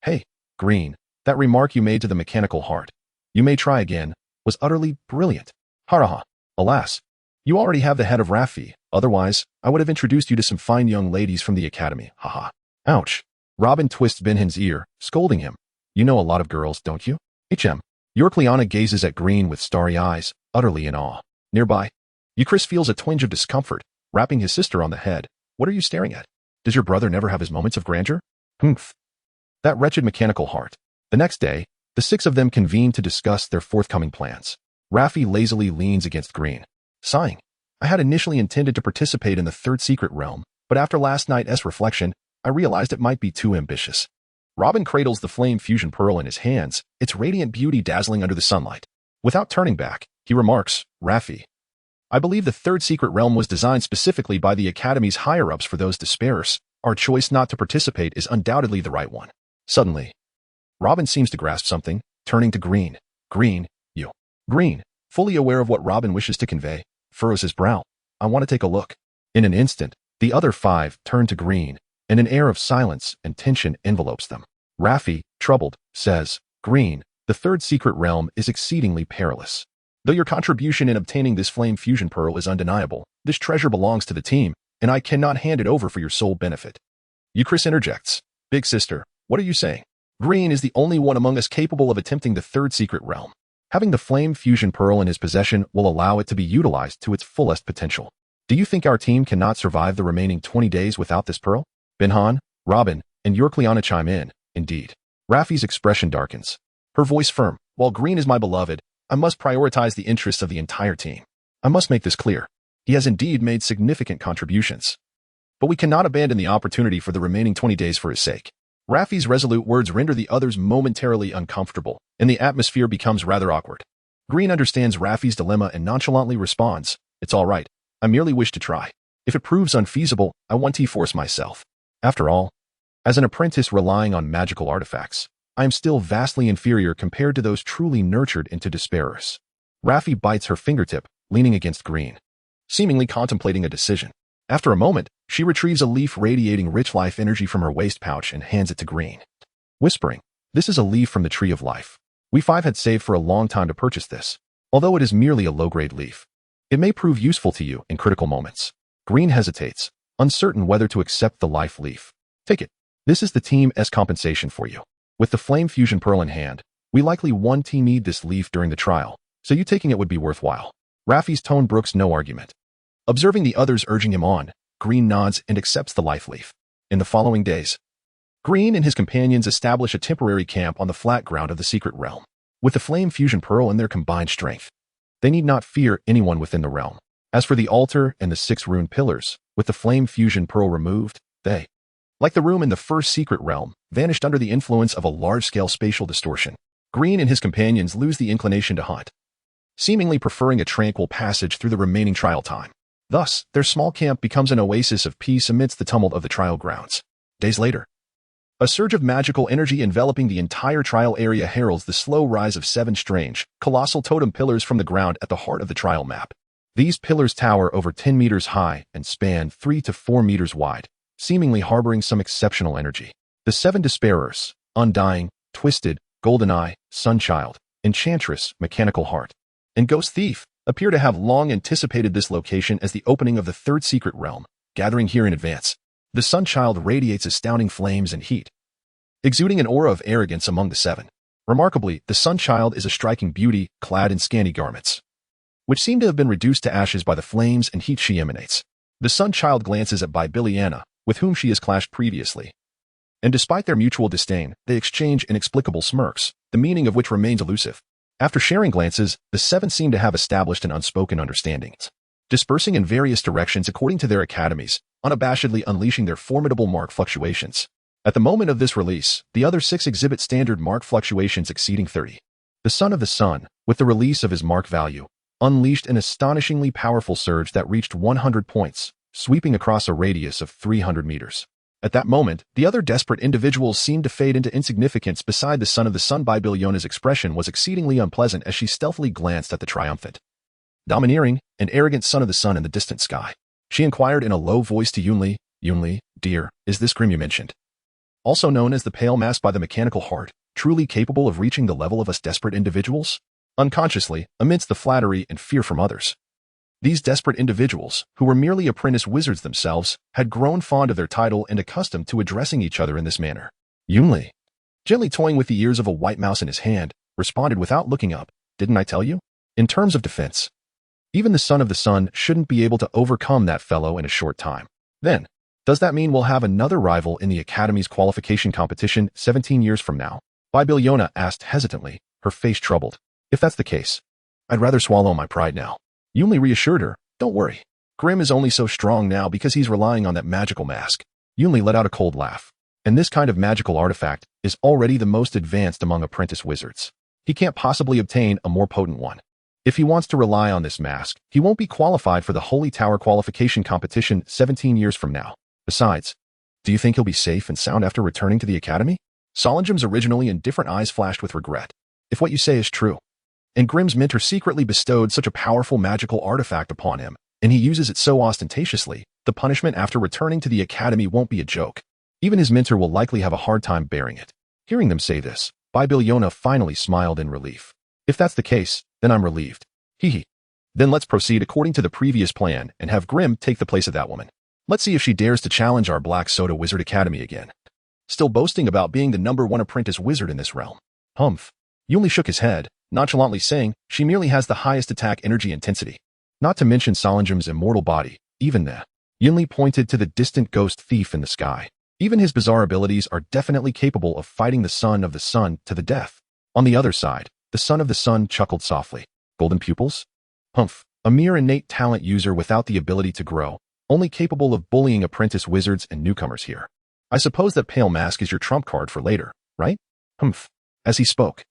Hey, Green, that remark you made to the mechanical heart, "You may try again," was utterly brilliant. Haraha. Alas, you already have the head of Raffi, otherwise, I would have introduced you to some fine young ladies from the academy. Haha. Ouch. Robin twists Benhan's ear, scolding him. You know a lot of girls, don't you? Yerkliana gazes at Green with starry eyes, utterly in awe. Nearby, Yakris feels a twinge of discomfort, rapping his sister on the head. What are you staring at? Does your brother never have his moments of grandeur? Humph. That wretched mechanical heart. The next day, the six of them convene to discuss their forthcoming plans. Raffi lazily leans against Green, sighing. I had initially intended to participate in the third secret realm, but after last night's reflection, I realized it might be too ambitious. Robin cradles the flame fusion pearl in his hands, its radiant beauty dazzling under the sunlight. Without turning back, he remarks, Raffi, I believe the third secret realm was designed specifically by the Academy's higher-ups for those disparers. Our choice not to participate is undoubtedly the right one. Suddenly, Robin seems to grasp something, turning to Green. Green, you. Green, fully aware of what Robin wishes to convey, furrows his brow. I want to take a look. In an instant, the other five turn to Green, and an air of silence and tension envelopes them. Raffi, troubled, says, Green, the third secret realm is exceedingly perilous. Though your contribution in obtaining this flame fusion pearl is undeniable, this treasure belongs to the team, and I cannot hand it over for your sole benefit. Euchris interjects, Big sister, what are you saying? Green is the only one among us capable of attempting the third secret realm. Having the flame fusion pearl in his possession will allow it to be utilized to its fullest potential. Do you think our team cannot survive the remaining 20 days without this pearl? Benhan, Robin, and Yorkliana chime in, indeed. Raffi's expression darkens. Her voice firm, while Green is my beloved, I must prioritize the interests of the entire team. I must make this clear. He has indeed made significant contributions. But we cannot abandon the opportunity for the remaining 20 days for his sake. Raffi's resolute words render the others momentarily uncomfortable, and the atmosphere becomes rather awkward. Green understands Raffi's dilemma and nonchalantly responds, It's all right. I merely wish to try. If it proves unfeasible, I want to force myself. After all, as an apprentice relying on magical artifacts, I am still vastly inferior compared to those truly nurtured into disparers. Raffi bites her fingertip, leaning against Green, seemingly contemplating a decision. After a moment, she retrieves a leaf radiating rich life energy from her waist pouch and hands it to Green, whispering, This is a leaf from the tree of life. We five had saved for a long time to purchase this. Although it is merely a low-grade leaf, it may prove useful to you in critical moments. Green hesitates, uncertain whether to accept the life leaf. Take it. This is the team's compensation for you. With the flame fusion pearl in hand, we likely won team need this leaf during the trial, so you taking it would be worthwhile. Raffi's tone brooks no argument. Observing the others urging him on, Green nods and accepts the life leaf. In the following days, Green and his companions establish a temporary camp on the flat ground of the secret realm. With the flame fusion pearl in their combined strength, they need not fear anyone within the realm. As for the altar and the 6 rune pillars, with the flame fusion pearl removed, they, like the room in the first secret realm, vanished under the influence of a large-scale spatial distortion. Green and his companions lose the inclination to hunt, seemingly preferring a tranquil passage through the remaining trial time. Thus, their small camp becomes an oasis of peace amidst the tumult of the trial grounds. Days later, a surge of magical energy enveloping the entire trial area heralds the slow rise of 7 strange, colossal totem pillars from the ground at the heart of the trial map. These pillars tower over 10 meters high and span 3 to 4 meters wide, seemingly harboring some exceptional energy. The 7 disparers, Undying, Twisted, Golden Eye, Sunchild, Enchantress, Mechanical Heart, and Ghost Thief, appear to have long anticipated this location as the opening of the third secret realm, gathering here in advance. The Sunchild radiates astounding flames and heat, exuding an aura of arrogance among the 7. Remarkably, the Sunchild is a striking beauty, clad in scanty garments, which seem to have been reduced to ashes by the flames and heat she emanates. The Sunchild glances at Biliana, with whom she has clashed previously, and despite their mutual disdain, they exchange inexplicable smirks, the meaning of which remains elusive. After sharing glances, the 7 seem to have established an unspoken understanding, dispersing in various directions according to their academies, unabashedly unleashing their formidable mark fluctuations. At the moment of this release, the other 6 exhibit standard mark fluctuations exceeding 30. The Son of the Sun, with the release of his mark value, unleashed an astonishingly powerful surge that reached 100 points, sweeping across a radius of 300 meters. At that moment, the other desperate individuals seemed to fade into insignificance beside the Son of the Sun. Biliona's expression was exceedingly unpleasant as she stealthily glanced at the triumphant, domineering, and arrogant Son of the Sun in the distant sky. She inquired in a low voice to Yunli, Yunli, dear, is this Grim you mentioned, also known as the Pale Mass by the Mechanical Heart, truly capable of reaching the level of us desperate individuals? Unconsciously, amidst the flattery and fear from others, these desperate individuals, who were merely apprentice wizards themselves, had grown fond of their title and accustomed to addressing each other in this manner. Yunli, gently toying with the ears of a white mouse in his hand, responded without looking up, didn't I tell you? In terms of defense, even the Son of the Sun shouldn't be able to overcome that fellow in a short time. Then, does that mean we'll have another rival in the Academy's qualification competition 17 years from now? Biliona asked hesitantly, her face troubled. If that's the case, I'd rather swallow my pride now. Yunli reassured her, don't worry. Grim is only so strong now because he's relying on that magical mask. Yunli let out a cold laugh. And this kind of magical artifact is already the most advanced among apprentice wizards. He can't possibly obtain a more potent one. If he wants to rely on this mask, he won't be qualified for the Holy Tower qualification competition 17 years from now. Besides, do you think he'll be safe and sound after returning to the academy? Solangem's originally indifferent eyes flashed with regret. If what you say is true, and Grimm's mentor secretly bestowed such a powerful magical artifact upon him, and he uses it so ostentatiously, the punishment after returning to the academy won't be a joke. Even his mentor will likely have a hard time bearing it. Hearing them say this, Bibiliona finally smiled in relief. If that's the case, then I'm relieved. Hee. Then let's proceed according to the previous plan and have Grimm take the place of that woman. Let's see if she dares to challenge our Black Soda Wizard Academy again. Still boasting about being the #1 apprentice wizard in this realm. Humph. Yunli shook his head, nonchalantly saying she merely has the highest attack energy intensity. Not to mention Solangem's immortal body, even that. Yunli pointed to the distant ghost thief in the sky. Even his bizarre abilities are definitely capable of fighting the son of the sun to the death. On the other side, the son of the sun chuckled softly. Golden pupils? Humph. A mere innate talent user without the ability to grow, only capable of bullying apprentice wizards and newcomers here. I suppose that pale mask is your trump card for later, right? Humph. As he spoke,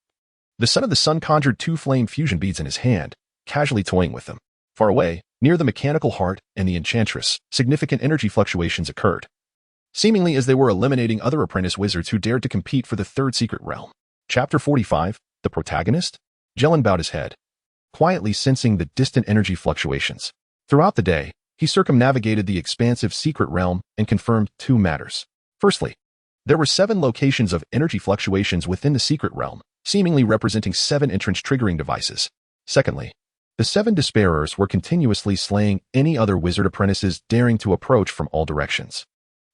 the son of the sun conjured 2 flame fusion beads in his hand, casually toying with them. Far away, near the mechanical heart and the enchantress, significant energy fluctuations occurred, seemingly as they were eliminating other apprentice wizards who dared to compete for the 3rd secret realm. Chapter 45, The Protagonist? Jelen bowed his head, quietly sensing the distant energy fluctuations. Throughout the day, he circumnavigated the expansive secret realm and confirmed 2 matters. Firstly, there were 7 locations of energy fluctuations within the secret realm, seemingly representing 7 entrance triggering devices. Secondly, the 7 Despairers were continuously slaying any other wizard apprentices daring to approach from all directions.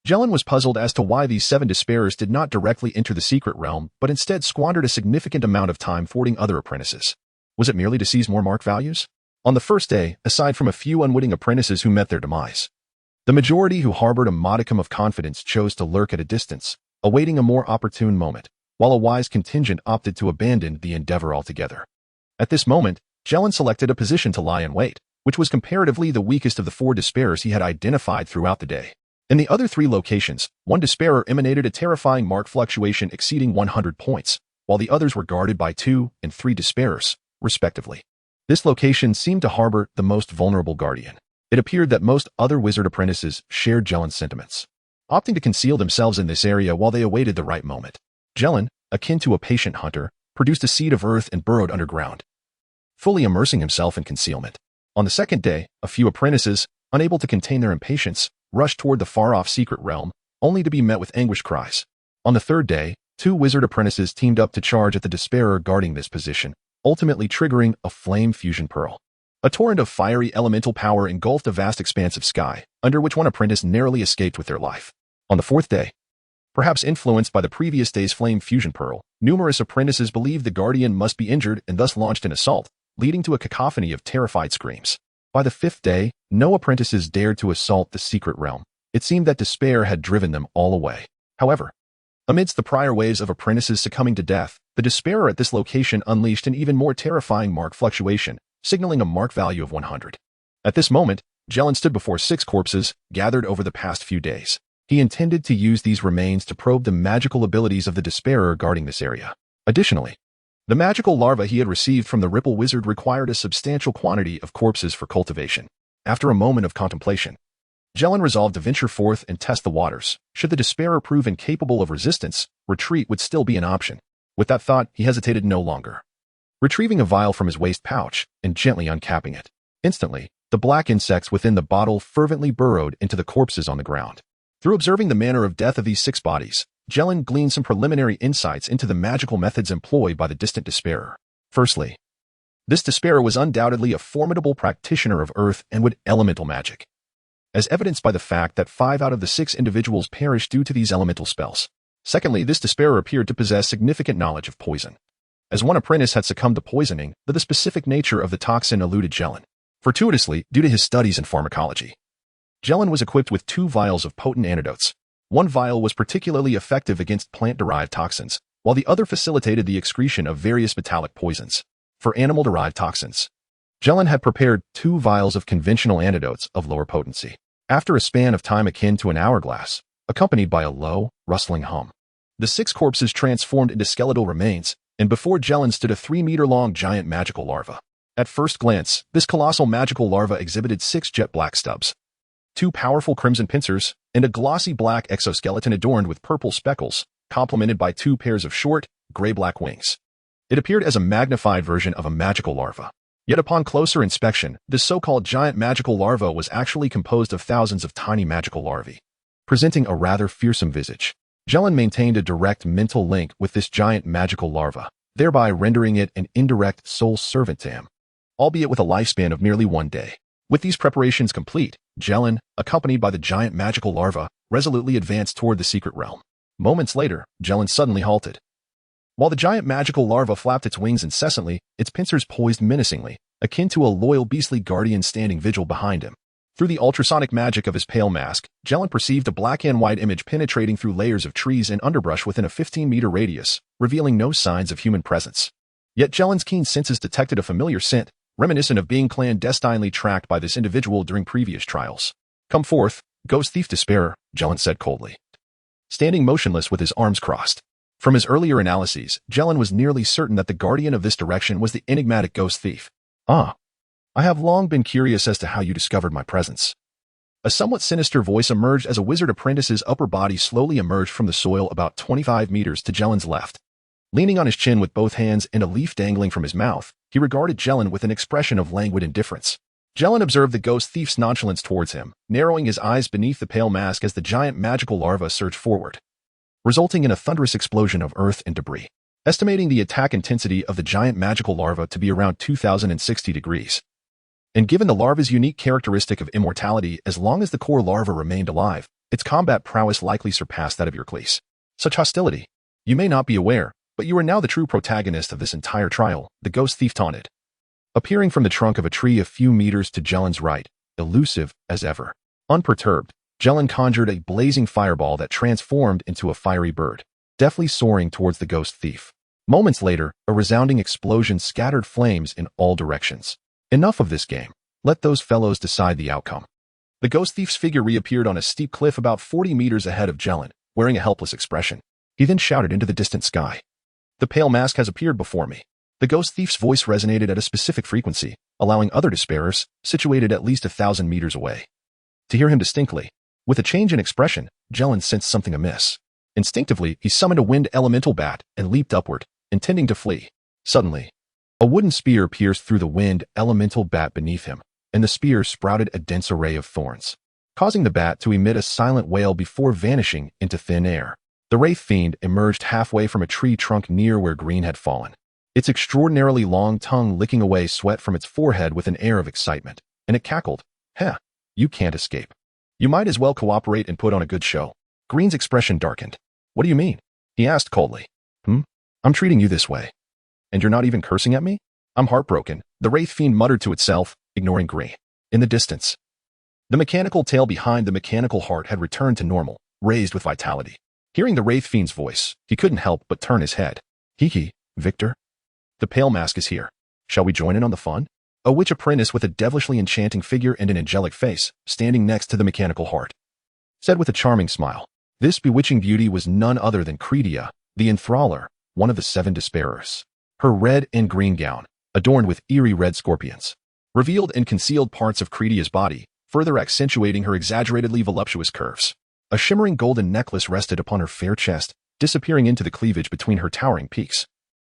Jelen was puzzled as to why these 7 Despairers did not directly enter the secret realm, but instead squandered a significant amount of time thwarting other apprentices. Was it merely to seize more mark values? On the first day, aside from a few unwitting apprentices who met their demise, the majority who harbored a modicum of confidence chose to lurk at a distance, awaiting a more opportune moment, while a wise contingent opted to abandon the endeavor altogether. At this moment, Jelen selected a position to lie in wait, which was comparatively the weakest of the 4 Despairers he had identified throughout the day. In the other 3 locations, 1 Despairer emanated a terrifying mark fluctuation exceeding 100 points, while the others were guarded by 2 and 3 Despairers, respectively. This location seemed to harbor the most vulnerable guardian. It appeared that most other wizard apprentices shared Jelen's sentiments, opting to conceal themselves in this area while they awaited the right moment. Jelen, akin to a patient hunter, produced a seed of earth and burrowed underground, fully immersing himself in concealment. On the second day, a few apprentices, unable to contain their impatience, rushed toward the far-off secret realm, only to be met with anguished cries. On the third day, 2 wizard apprentices teamed up to charge at the Despairer guarding this position, ultimately triggering a flame fusion pearl. A torrent of fiery elemental power engulfed a vast expanse of sky, under which 1 apprentice narrowly escaped with their life. On the 4th day, perhaps influenced by the previous day's flame fusion pearl, numerous apprentices believed the guardian must be injured and thus launched an assault, leading to a cacophony of terrified screams. By the 5th day, no apprentices dared to assault the secret realm. It seemed that despair had driven them all away. However, amidst the prior waves of apprentices succumbing to death, the Despairer at this location unleashed an even more terrifying mark fluctuation, signaling a mark value of 100. At this moment, Jelen stood before 6 corpses, gathered over the past few days. He intended to use these remains to probe the magical abilities of the Despairer guarding this area. Additionally, the magical larva he had received from the Ripple Wizard required a substantial quantity of corpses for cultivation. After a moment of contemplation, Jelen resolved to venture forth and test the waters. Should the Despairer prove incapable of resistance, retreat would still be an option. With that thought, he hesitated no longer. Retrieving a vial from his waist pouch and gently uncapping it. Instantly, the black insects within the bottle fervently burrowed into the corpses on the ground. Through observing the manner of death of these 6 bodies, Jelen gleaned some preliminary insights into the magical methods employed by the distant Despairer. Firstly, this Despairer was undoubtedly a formidable practitioner of earth and wood elemental magic, as evidenced by the fact that 5 out of the 6 individuals perished due to these elemental spells. Secondly, this Despairer appeared to possess significant knowledge of poison, as 1 apprentice had succumbed to poisoning, though the specific nature of the toxin eluded Jelen. Fortuitously, due to his studies in pharmacology, Jelen was equipped with 2 vials of potent antidotes. 1 vial was particularly effective against plant-derived toxins, while the other facilitated the excretion of various metallic poisons. For animal-derived toxins, Jelen had prepared 2 vials of conventional antidotes of lower potency. After a span of time akin to an hourglass, accompanied by a low, rustling hum. The 6 corpses transformed into skeletal remains, and before Jelen stood a 3-meter-long giant magical larva. At first glance, this colossal magical larva exhibited 6 jet black stubs, 2 powerful crimson pincers, and a glossy black exoskeleton adorned with purple speckles, complemented by 2 pairs of short, gray-black wings. It appeared as a magnified version of a magical larva. Yet upon closer inspection, this so-called giant magical larva was actually composed of thousands of tiny magical larvae, presenting a rather fearsome visage. Jelen maintained a direct mental link with this giant magical larva, thereby rendering it an indirect soul servant to him, albeit with a lifespan of merely 1 day. With these preparations complete, Jelen, accompanied by the giant magical larva, resolutely advanced toward the secret realm. Moments later, Jelen suddenly halted. While the giant magical larva flapped its wings incessantly, its pincers poised menacingly, akin to a loyal beastly guardian standing vigil behind him. Through the ultrasonic magic of his pale mask, Jelen perceived a black and white image penetrating through layers of trees and underbrush within a 15-meter radius, revealing no signs of human presence. Yet Jelen's keen senses detected a familiar scent, reminiscent of being clandestinely tracked by this individual during previous trials. "Come forth, ghost thief Despairer," Jelen said coldly, standing motionless with his arms crossed. From his earlier analyses, Jelen was nearly certain that the guardian of this direction was the enigmatic ghost thief. "Ah, I have long been curious as to how you discovered my presence." A somewhat sinister voice emerged as a wizard apprentice's upper body slowly emerged from the soil about 25 meters to Jelen's left. Leaning on his chin with both hands and a leaf dangling from his mouth, he regarded Jelen with an expression of languid indifference. Jelen observed the ghost thief's nonchalance towards him, narrowing his eyes beneath the pale mask as the giant magical larva surged forward, resulting in a thunderous explosion of earth and debris. Estimating the attack intensity of the giant magical larva to be around 2060 degrees. And given the larva's unique characteristic of immortality, as long as the core larva remained alive, its combat prowess likely surpassed that of Euclid. Such hostility. "You may not be aware, but you are now the true protagonist of this entire trial," the ghost thief taunted. Appearing from the trunk of a tree a few meters to Jelen's right, elusive as ever. Unperturbed, Jelen conjured a blazing fireball that transformed into a fiery bird, deftly soaring towards the ghost thief. Moments later, a resounding explosion scattered flames in all directions. Enough of this game. Let those fellows decide the outcome. The ghost thief's figure reappeared on a steep cliff about 40 meters ahead of Jelen, wearing a helpless expression. He then shouted into the distant sky. "The pale mask has appeared before me." The ghost thief's voice resonated at a specific frequency, allowing other despairers, situated at least 1,000 meters away, to hear him distinctly. With a change in expression, Jelen sensed something amiss. Instinctively, he summoned a wind elemental bat and leaped upward, intending to flee. Suddenly, a wooden spear pierced through the wind elemental bat beneath him, and the spear sprouted a dense array of thorns, causing the bat to emit a silent wail before vanishing into thin air. The wraith fiend emerged halfway from a tree trunk near where Green had fallen, its extraordinarily long tongue licking away sweat from its forehead with an air of excitement, and it cackled. "Heh, you can't escape. You might as well cooperate and put on a good show." Green's expression darkened. "What do you mean?" he asked coldly. I'm treating you this way. And you're not even cursing at me?" "I'm heartbroken," the wraith fiend muttered to itself, ignoring Green. In the distance, the mechanical tail behind the mechanical heart had returned to normal, raised with vitality. Hearing the wraith fiend's voice, he couldn't help but turn his head. "Hee, Victor. The pale mask is here. Shall we join in on the fun?" A witch apprentice with a devilishly enchanting figure and an angelic face, standing next to the mechanical heart, said with a charming smile. This bewitching beauty was none other than Credia, the enthraller, one of the 7 despairers. Her red and green gown, adorned with eerie red scorpions, revealed and concealed parts of Credia's body, further accentuating her exaggeratedly voluptuous curves. A shimmering golden necklace rested upon her fair chest, disappearing into the cleavage between her towering peaks,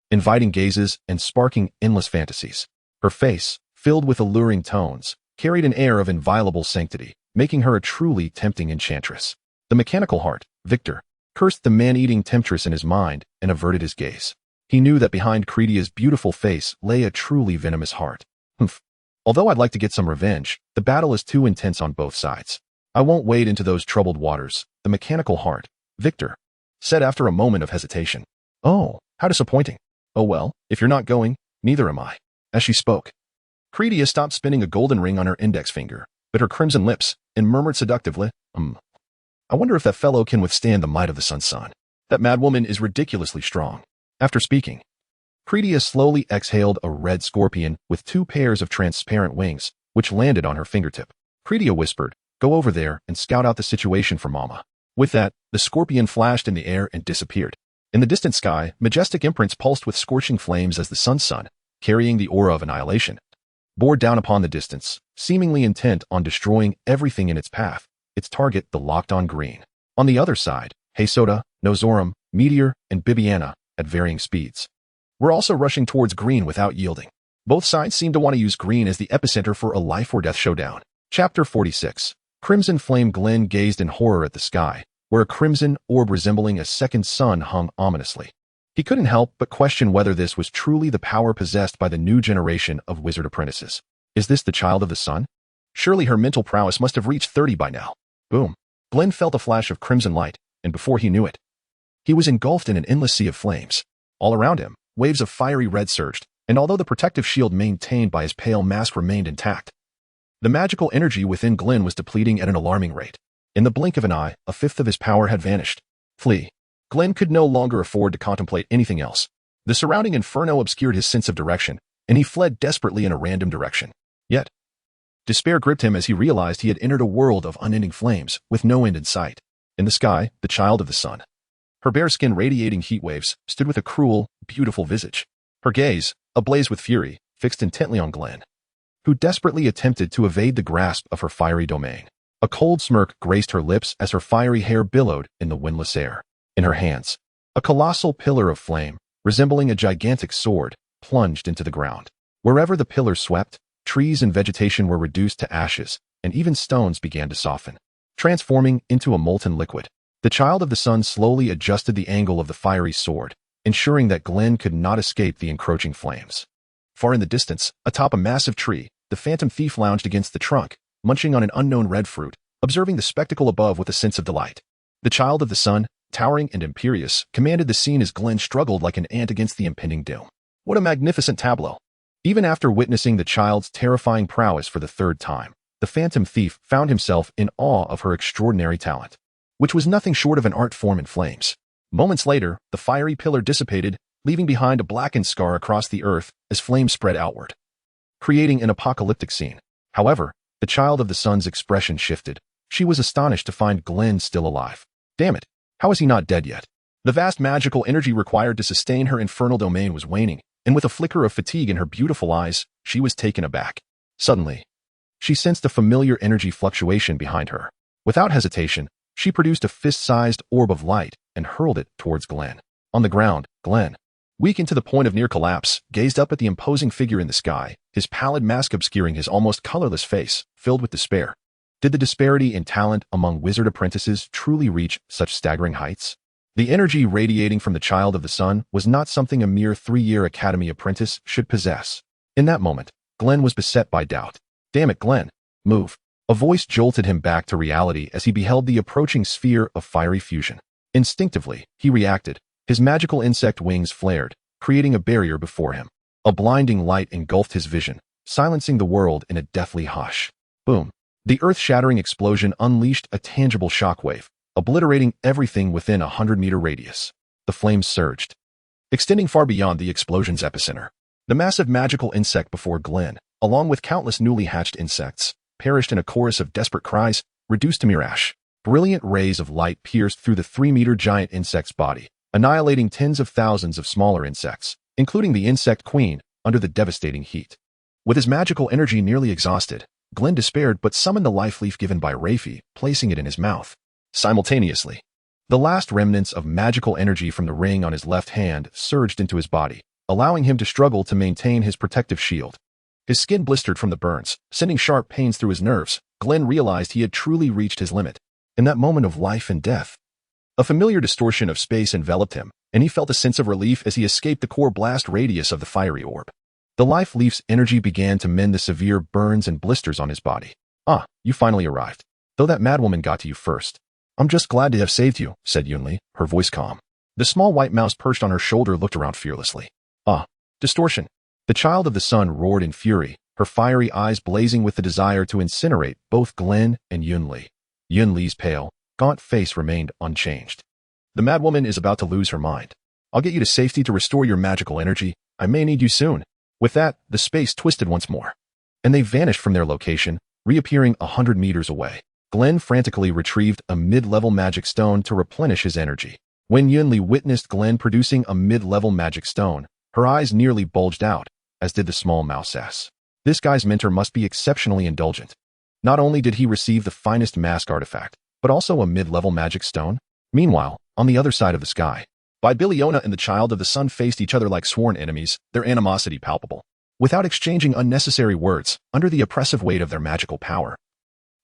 inviting gazes and sparking endless fantasies. Her face, filled with alluring tones, carried an air of inviolable sanctity, making her a truly tempting enchantress. The mechanical heart, Victor, cursed the man-eating temptress in his mind and averted his gaze. He knew that behind Credia's beautiful face lay a truly venomous heart. Although I'd like to get some revenge, the battle is too intense on both sides. I won't wade into those troubled waters, the mechanical heart, Victor, said after a moment of hesitation. Oh, how disappointing. Oh well, if you're not going, neither am I. As she spoke, Credia stopped spinning a golden ring on her index finger, bit her crimson lips, and murmured seductively, I wonder if that fellow can withstand the might of the sun. That madwoman is ridiculously strong. After speaking, Credia slowly exhaled a red scorpion with 2 pairs of transparent wings, which landed on her fingertip. Credia whispered, Go over there and scout out the situation for Mama. With that, the scorpion flashed in the air and disappeared. In the distant sky, majestic imprints pulsed with scorching flames as the sun's sun, carrying the aura of annihilation, bore down upon the distance, seemingly intent on destroying everything in its path, its target the locked-on green. On the other side, Haysoda, Nozorum, Meteor, and Bibiana, at varying speeds, were also rushing towards green without yielding. Both sides seemed to want to use green as the epicenter for a life-or-death showdown. Chapter 46. Crimson Flame. Glenn gazed in horror at the sky, where a crimson orb resembling a second sun hung ominously. He couldn't help but question whether this was truly the power possessed by the new generation of wizard apprentices. Is this the child of the sun? Surely her mental prowess must have reached 30 by now. Boom. Glenn felt a flash of crimson light, and before he knew it, he was engulfed in an endless sea of flames. All around him, waves of fiery red surged, and although the protective shield maintained by his pale mask remained intact, the magical energy within Glenn was depleting at an alarming rate. In the blink of an eye, a fifth of his power had vanished. Flee. Glenn could no longer afford to contemplate anything else. The surrounding inferno obscured his sense of direction, and he fled desperately in a random direction. Yet, despair gripped him as he realized he had entered a world of unending flames, with no end in sight. In the sky, the child of the sun, her bare skin radiating heat waves, stood with a cruel, beautiful visage. Her gaze, ablaze with fury, fixed intently on Glenn, who desperately attempted to evade the grasp of her fiery domain. A cold smirk graced her lips as her fiery hair billowed in the windless air. In her hands, a colossal pillar of flame, resembling a gigantic sword, plunged into the ground. Wherever the pillar swept, trees and vegetation were reduced to ashes, and even stones began to soften, transforming into a molten liquid. The child of the sun slowly adjusted the angle of the fiery sword, ensuring that Glenn could not escape the encroaching flames. Far in the distance, atop a massive tree, the phantom thief lounged against the trunk, munching on an unknown red fruit, observing the spectacle above with a sense of delight. The child of the sun, towering and imperious, commanded the scene as Glenn struggled like an ant against the impending doom. What a magnificent tableau! Even after witnessing the child's terrifying prowess for the third time, the phantom thief found himself in awe of her extraordinary talent, which was nothing short of an art form in flames. Moments later, the fiery pillar dissipated, leaving behind a blackened scar across the earth as flames spread outward, creating an apocalyptic scene. However, the child of the sun's expression shifted. She was astonished to find Glenn still alive. Damn it! How is he not dead yet? The vast magical energy required to sustain her infernal domain was waning, and with a flicker of fatigue in her beautiful eyes, she was taken aback. Suddenly, she sensed a familiar energy fluctuation behind her. Without hesitation, she produced a fist-sized orb of light and hurled it towards Glenn. On the ground, Glenn, weakened to the point of near collapse, gazed up at the imposing figure in the sky, his pallid mask obscuring his almost colorless face, filled with despair. Did the disparity in talent among wizard apprentices truly reach such staggering heights? The energy radiating from the child of the sun was not something a mere 3-year academy apprentice should possess. In that moment, Glenn was beset by doubt. Damn it, Glenn. Move. A voice jolted him back to reality as he beheld the approaching sphere of fiery fusion. Instinctively, he reacted. His magical insect wings flared, creating a barrier before him. A blinding light engulfed his vision, silencing the world in a deathly hush. Boom. The earth-shattering explosion unleashed a tangible shockwave, obliterating everything within a 100-meter radius. The flames surged, extending far beyond the explosion's epicenter. The massive magical insect before Glenn, along with countless newly hatched insects, perished in a chorus of desperate cries, reduced to mere ash. Brilliant rays of light pierced through the 3-meter giant insect's body, annihilating tens of thousands of smaller insects, including the insect queen, under the devastating heat. With his magical energy nearly exhausted, Glenn despaired but summoned the life leaf given by Rafi, placing it in his mouth. Simultaneously, the last remnants of magical energy from the ring on his left hand surged into his body, allowing him to struggle to maintain his protective shield. His skin blistered from the burns, sending sharp pains through his nerves. Glenn realized he had truly reached his limit. In that moment of life and death, a familiar distortion of space enveloped him, and he felt a sense of relief as he escaped the core blast radius of the fiery orb. The life leaf's energy began to mend the severe burns and blisters on his body. Ah, you finally arrived. Though that madwoman got to you first. I'm just glad to have saved you, said Yunli, her voice calm. The small white mouse perched on her shoulder looked around fearlessly. Ah, distortion. The child of the sun roared in fury, her fiery eyes blazing with the desire to incinerate both Glenn and Yunli. Yunli's pale, gaunt face remained unchanged. The madwoman is about to lose her mind. I'll get you to safety to restore your magical energy. I may need you soon. With that, the space twisted once more, and they vanished from their location, reappearing 100 meters away. Glenn frantically retrieved a mid-level magic stone to replenish his energy. When Yunli witnessed Glenn producing a mid-level magic stone, her eyes nearly bulged out, as did the small mouse ass. This guy's mentor must be exceptionally indulgent. Not only did he receive the finest mask artifact, but also a mid-level magic stone. Meanwhile, on the other side of the sky, Biliona and the Child of the Sun faced each other like sworn enemies, their animosity palpable. Without exchanging unnecessary words, under the oppressive weight of their magical power,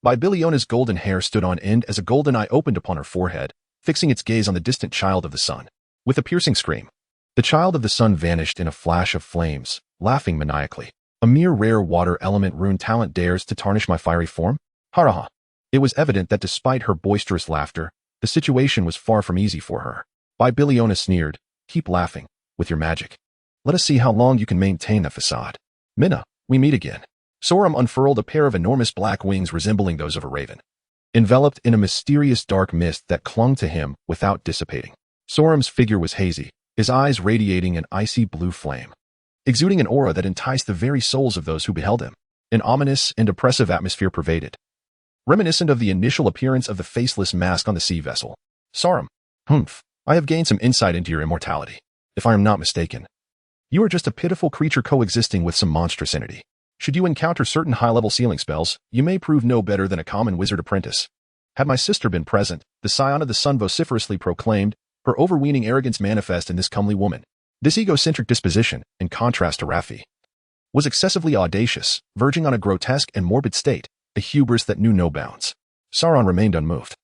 Biliona's golden hair stood on end as a golden eye opened upon her forehead, fixing its gaze on the distant Child of the Sun. With a piercing scream, the Child of the Sun vanished in a flash of flames, laughing maniacally. A mere rare water element rune talent dares to tarnish my fiery form? Haraha. It was evident that despite her boisterous laughter, the situation was far from easy for her. Biliona sneered, keep laughing, with your magic. Let us see how long you can maintain that facade. Minna, we meet again. Sorum unfurled a pair of enormous black wings resembling those of a raven, enveloped in a mysterious dark mist that clung to him without dissipating. Sorum's figure was hazy, his eyes radiating an icy blue flame, exuding an aura that enticed the very souls of those who beheld him. An ominous and oppressive atmosphere pervaded, reminiscent of the initial appearance of the faceless mask on the sea vessel. Sorum, I have gained some insight into your immortality. If I am not mistaken, you are just a pitiful creature coexisting with some monstrous entity. Should you encounter certain high-level sealing spells, you may prove no better than a common wizard apprentice. Had my sister been present, the Scion of the Sun vociferously proclaimed, her overweening arrogance manifest in this comely woman. This egocentric disposition, in contrast to Raffi, was excessively audacious, verging on a grotesque and morbid state, a hubris that knew no bounds. Sauron remained unmoved,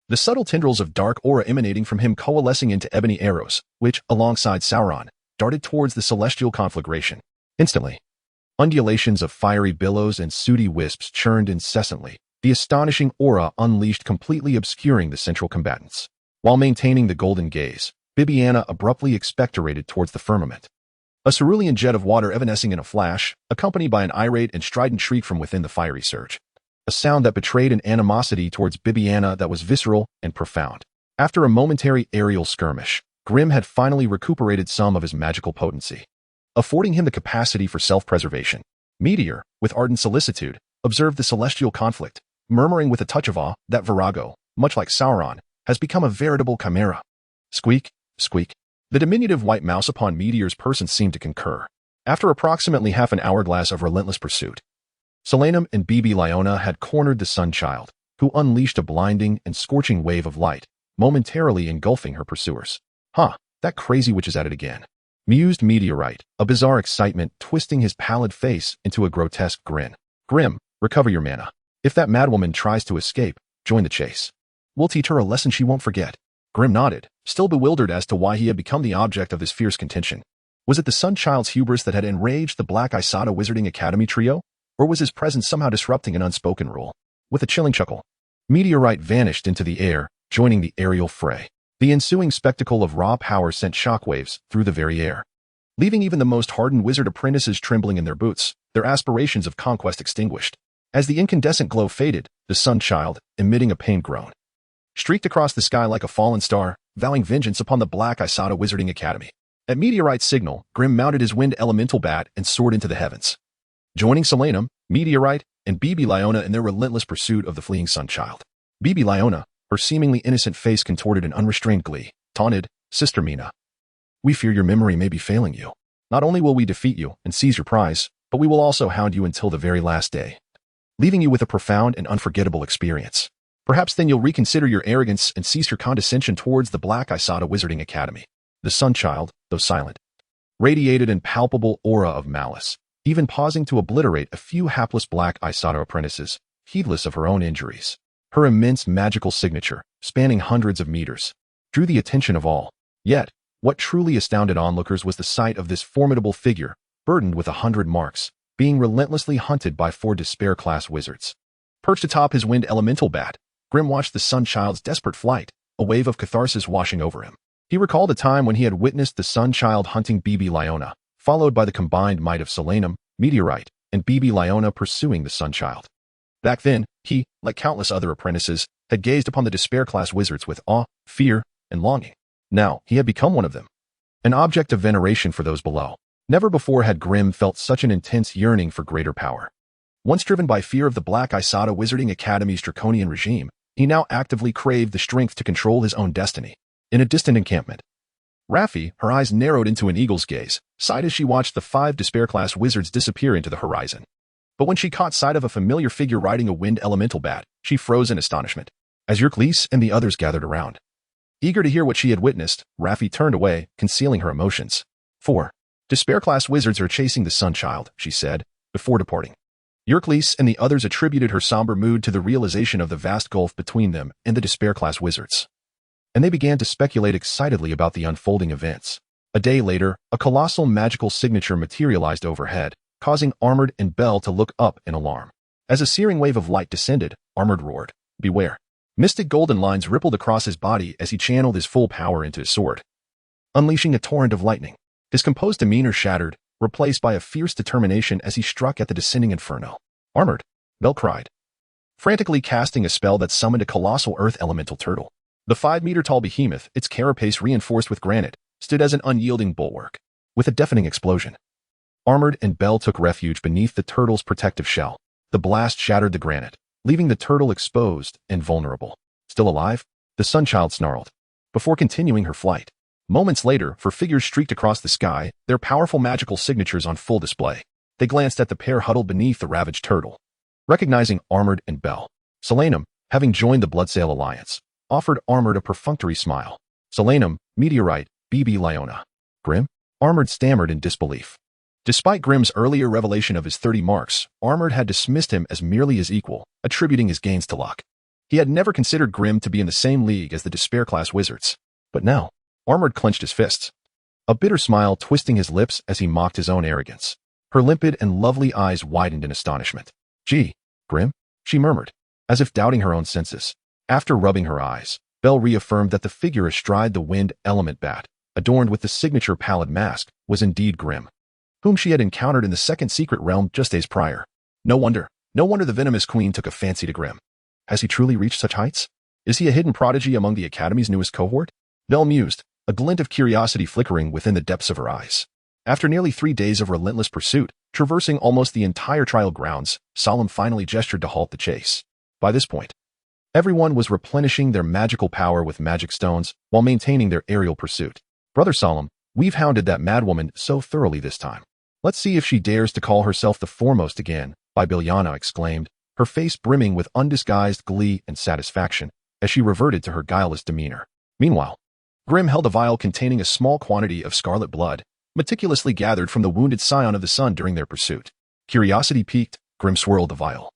the subtle tendrils of dark aura emanating from him coalescing into ebony arrows, which, alongside Sauron, darted towards the celestial conflagration. Instantly, undulations of fiery billows and sooty wisps churned incessantly, the astonishing aura unleashed completely obscuring the central combatants. While maintaining the golden gaze, Bibiana abruptly expectorated towards the firmament. A cerulean jet of water evanescing in a flash, accompanied by an irate and strident shriek from within the fiery surge. A sound that betrayed an animosity towards Bibiana that was visceral and profound. After a momentary aerial skirmish, Grimm had finally recuperated some of his magical potency, affording him the capacity for self-preservation. Meteor, with ardent solicitude, observed the celestial conflict, murmuring with a touch of awe that Virago, much like Sauron, has become a veritable chimera. Squeak, squeak. The diminutive white mouse upon Meteor's person seemed to concur. After approximately half an hourglass of relentless pursuit, Solanum and Biliona had cornered the Sun Child, who unleashed a blinding and scorching wave of light, momentarily engulfing her pursuers. That crazy witch is at it again, mused Meteorite, a bizarre excitement twisting his pallid face into a grotesque grin. Grimm, recover your mana. If that madwoman tries to escape, join the chase. We'll teach her a lesson she won't forget. Grimm nodded, still bewildered as to why he had become the object of this fierce contention. Was it the Sun Child's hubris that had enraged the Black Isada Wizarding Academy trio? Or was his presence somehow disrupting an unspoken rule? With a chilling chuckle, Meteorite vanished into the air, joining the aerial fray. The ensuing spectacle of raw power sent shockwaves through the very air, leaving even the most hardened wizard apprentices trembling in their boots, their aspirations of conquest extinguished. As the incandescent glow faded, the Sun Child, emitting a pained groan, streaked across the sky like a fallen star, vowing vengeance upon the Black Isada Wizarding Academy. At Meteorite's signal, Grimm mounted his wind elemental bat and soared into the heavens, joining Solanum, Meteorite, and Biliona in their relentless pursuit of the fleeing Sun Child. Biliona, her seemingly innocent face contorted in unrestrained glee, taunted, Sister Mina, we fear your memory may be failing you. Not only will we defeat you and seize your prize, but we will also hound you until the very last day, leaving you with a profound and unforgettable experience. Perhaps then you'll reconsider your arrogance and cease your condescension towards the Black Isada Wizarding Academy. The Sun Child, though silent, radiated an palpable aura of malice, even pausing to obliterate a few hapless Black Isada apprentices, heedless of her own injuries. Her immense magical signature, spanning hundreds of meters, drew the attention of all. Yet, what truly astounded onlookers was the sight of this formidable figure, burdened with 100 marks, being relentlessly hunted by 4 despair-class wizards. Perched atop his wind elemental bat, Grimm watched the Sun Child's desperate flight, a wave of catharsis washing over him. He recalled a time when he had witnessed the Sun Child hunting Biliona, followed by the combined might of Solanum, Meteorite, and Biliona pursuing the Sun Child. Back then, he, like countless other apprentices, had gazed upon the despair-class wizards with awe, fear, and longing. Now, he had become one of them, an object of veneration for those below. Never before had Grimm felt such an intense yearning for greater power. Once driven by fear of the Black Isada Wizarding Academy's draconian regime, he now actively craved the strength to control his own destiny. In a distant encampment, Raffi, her eyes narrowed into an eagle's gaze, sighed as she watched the 5 despair-class wizards disappear into the horizon. But when she caught sight of a familiar figure riding a wind elemental bat, she froze in astonishment. As Yerklis and the others gathered around, eager to hear what she had witnessed, Raffi turned away, concealing her emotions. 4 despair-class wizards are chasing the Sun Child, she said, before departing. Yerklis and the others attributed her somber mood to the realization of the vast gulf between them and the despair-class wizards, and they began to speculate excitedly about the unfolding events. A day later, a colossal magical signature materialized overhead, causing Armored and Bell to look up in alarm. As a searing wave of light descended, Armored roared, "Beware." Mystic golden lines rippled across his body as he channeled his full power into his sword, unleashing a torrent of lightning. His composed demeanor shattered, replaced by a fierce determination as he struck at the descending inferno. "Armored," Bell cried, frantically casting a spell that summoned a colossal earth elemental turtle. The 5-meter-tall behemoth, its carapace reinforced with granite, stood as an unyielding bulwark. With a deafening explosion, Armored and Bell took refuge beneath the turtle's protective shell. The blast shattered the granite, leaving the turtle exposed and vulnerable. Still alive? The Sunchild snarled, before continuing her flight. Moments later, 4 figures streaked across the sky, their powerful magical signatures on full display. They glanced at the pair huddled beneath the ravaged turtle. Recognizing Armored and Bell, Solanum, having joined the Bloodsail Alliance, offered Armored a perfunctory smile. "Solanum, Meteorite, BB Lyona." "Grim?" Armored stammered in disbelief. Despite Grimm's earlier revelation of his 30 marks, Armored had dismissed him as merely his equal, attributing his gains to luck. He had never considered Grimm to be in the same league as the despair-class wizards. But now, Armored clenched his fists, a bitter smile twisting his lips as he mocked his own arrogance. Her limpid and lovely eyes widened in astonishment. "Gee, Grimm?" she murmured, as if doubting her own senses. After rubbing her eyes, Bell reaffirmed that the figure astride the wind element bat, adorned with the signature pallid mask, was indeed Grimm, whom she had encountered in the second secret realm just days prior. No wonder the venomous queen took a fancy to Grimm. Has he truly reached such heights? Is he a hidden prodigy among the Academy's newest cohort? Bell mused, a glint of curiosity flickering within the depths of her eyes. After nearly 3 days of relentless pursuit, traversing almost the entire trial grounds, Solemn finally gestured to halt the chase. By this point, everyone was replenishing their magical power with magic stones while maintaining their aerial pursuit. "Brother Solemn, we've hounded that madwoman so thoroughly this time. Let's see if she dares to call herself the foremost again," Bibiliana exclaimed, her face brimming with undisguised glee and satisfaction as she reverted to her guileless demeanor. Meanwhile, Grimm held a vial containing a small quantity of scarlet blood, meticulously gathered from the wounded scion of the sun during their pursuit. Curiosity piqued, Grimm swirled the vial,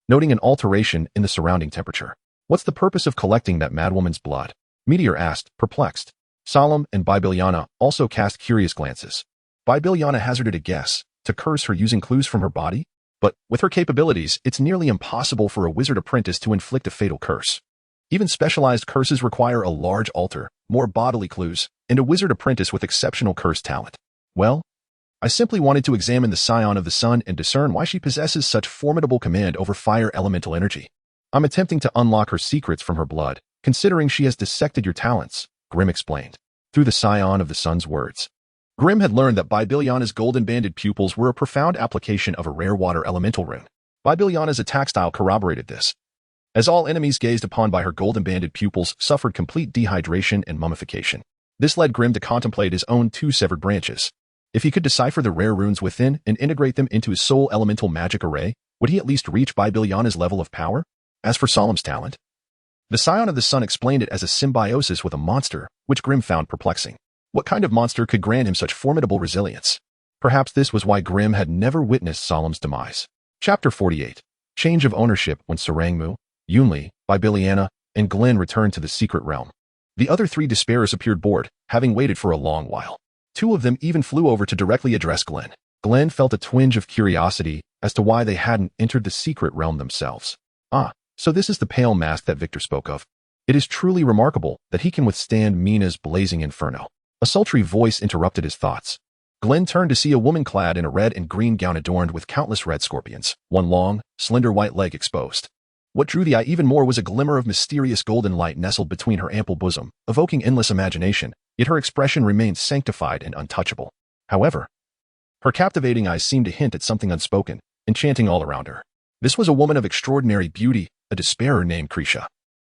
noting an alteration in the surrounding temperature. "What's the purpose of collecting that madwoman's blood?" Meteor asked, perplexed. Solemn and Bibiliana also cast curious glances. Bibiliana hazarded a guess, to curse her using clues from her body? But, with her capabilities, it's nearly impossible for a wizard apprentice to inflict a fatal curse. Even specialized curses require a large altar, more bodily clues, and a wizard apprentice with exceptional curse talent. Well, I simply wanted to examine the scion of the sun and discern why she possesses such formidable command over fire elemental energy. I'm attempting to unlock her secrets from her blood, considering she has dissected your talents, Grimm explained, through the scion of the sun's words. Grimm had learned that Bibiliana's golden-banded pupils were a profound application of a rare water elemental rune. Bibiliana's attack style corroborated this, as all enemies gazed upon by her golden-banded pupils suffered complete dehydration and mummification. This led Grimm to contemplate his own 2 severed branches. If he could decipher the rare runes within and integrate them into his soul elemental magic array, would he at least reach Bibiliana's level of power? As for Solemn's talent, the scion of the sun explained it as a symbiosis with a monster, which Grimm found perplexing. What kind of monster could grant him such formidable resilience? Perhaps this was why Grimm had never witnessed Solemn's demise. Chapter 48. Change of ownership when Sarangmu, Yunli, Bibiliana, and Glenn returned to the secret realm. The other 3 despairers appeared bored, having waited for a long while. 2 of them even flew over to directly address Glenn. Glenn felt a twinge of curiosity as to why they hadn't entered the secret realm themselves. Ah, so this is the pale mask that Victor spoke of. It is truly remarkable that he can withstand Mina's blazing inferno. A sultry voice interrupted his thoughts. Glenn turned to see a woman clad in a red and green gown adorned with countless red scorpions, one long, slender white leg exposed. What drew the eye even more was a glimmer of mysterious golden light nestled between her ample bosom, evoking endless imagination, yet her expression remained sanctified and untouchable. However, her captivating eyes seemed to hint at something unspoken, enchanting all around her. This was a woman of extraordinary beauty, a despairer named Krisha.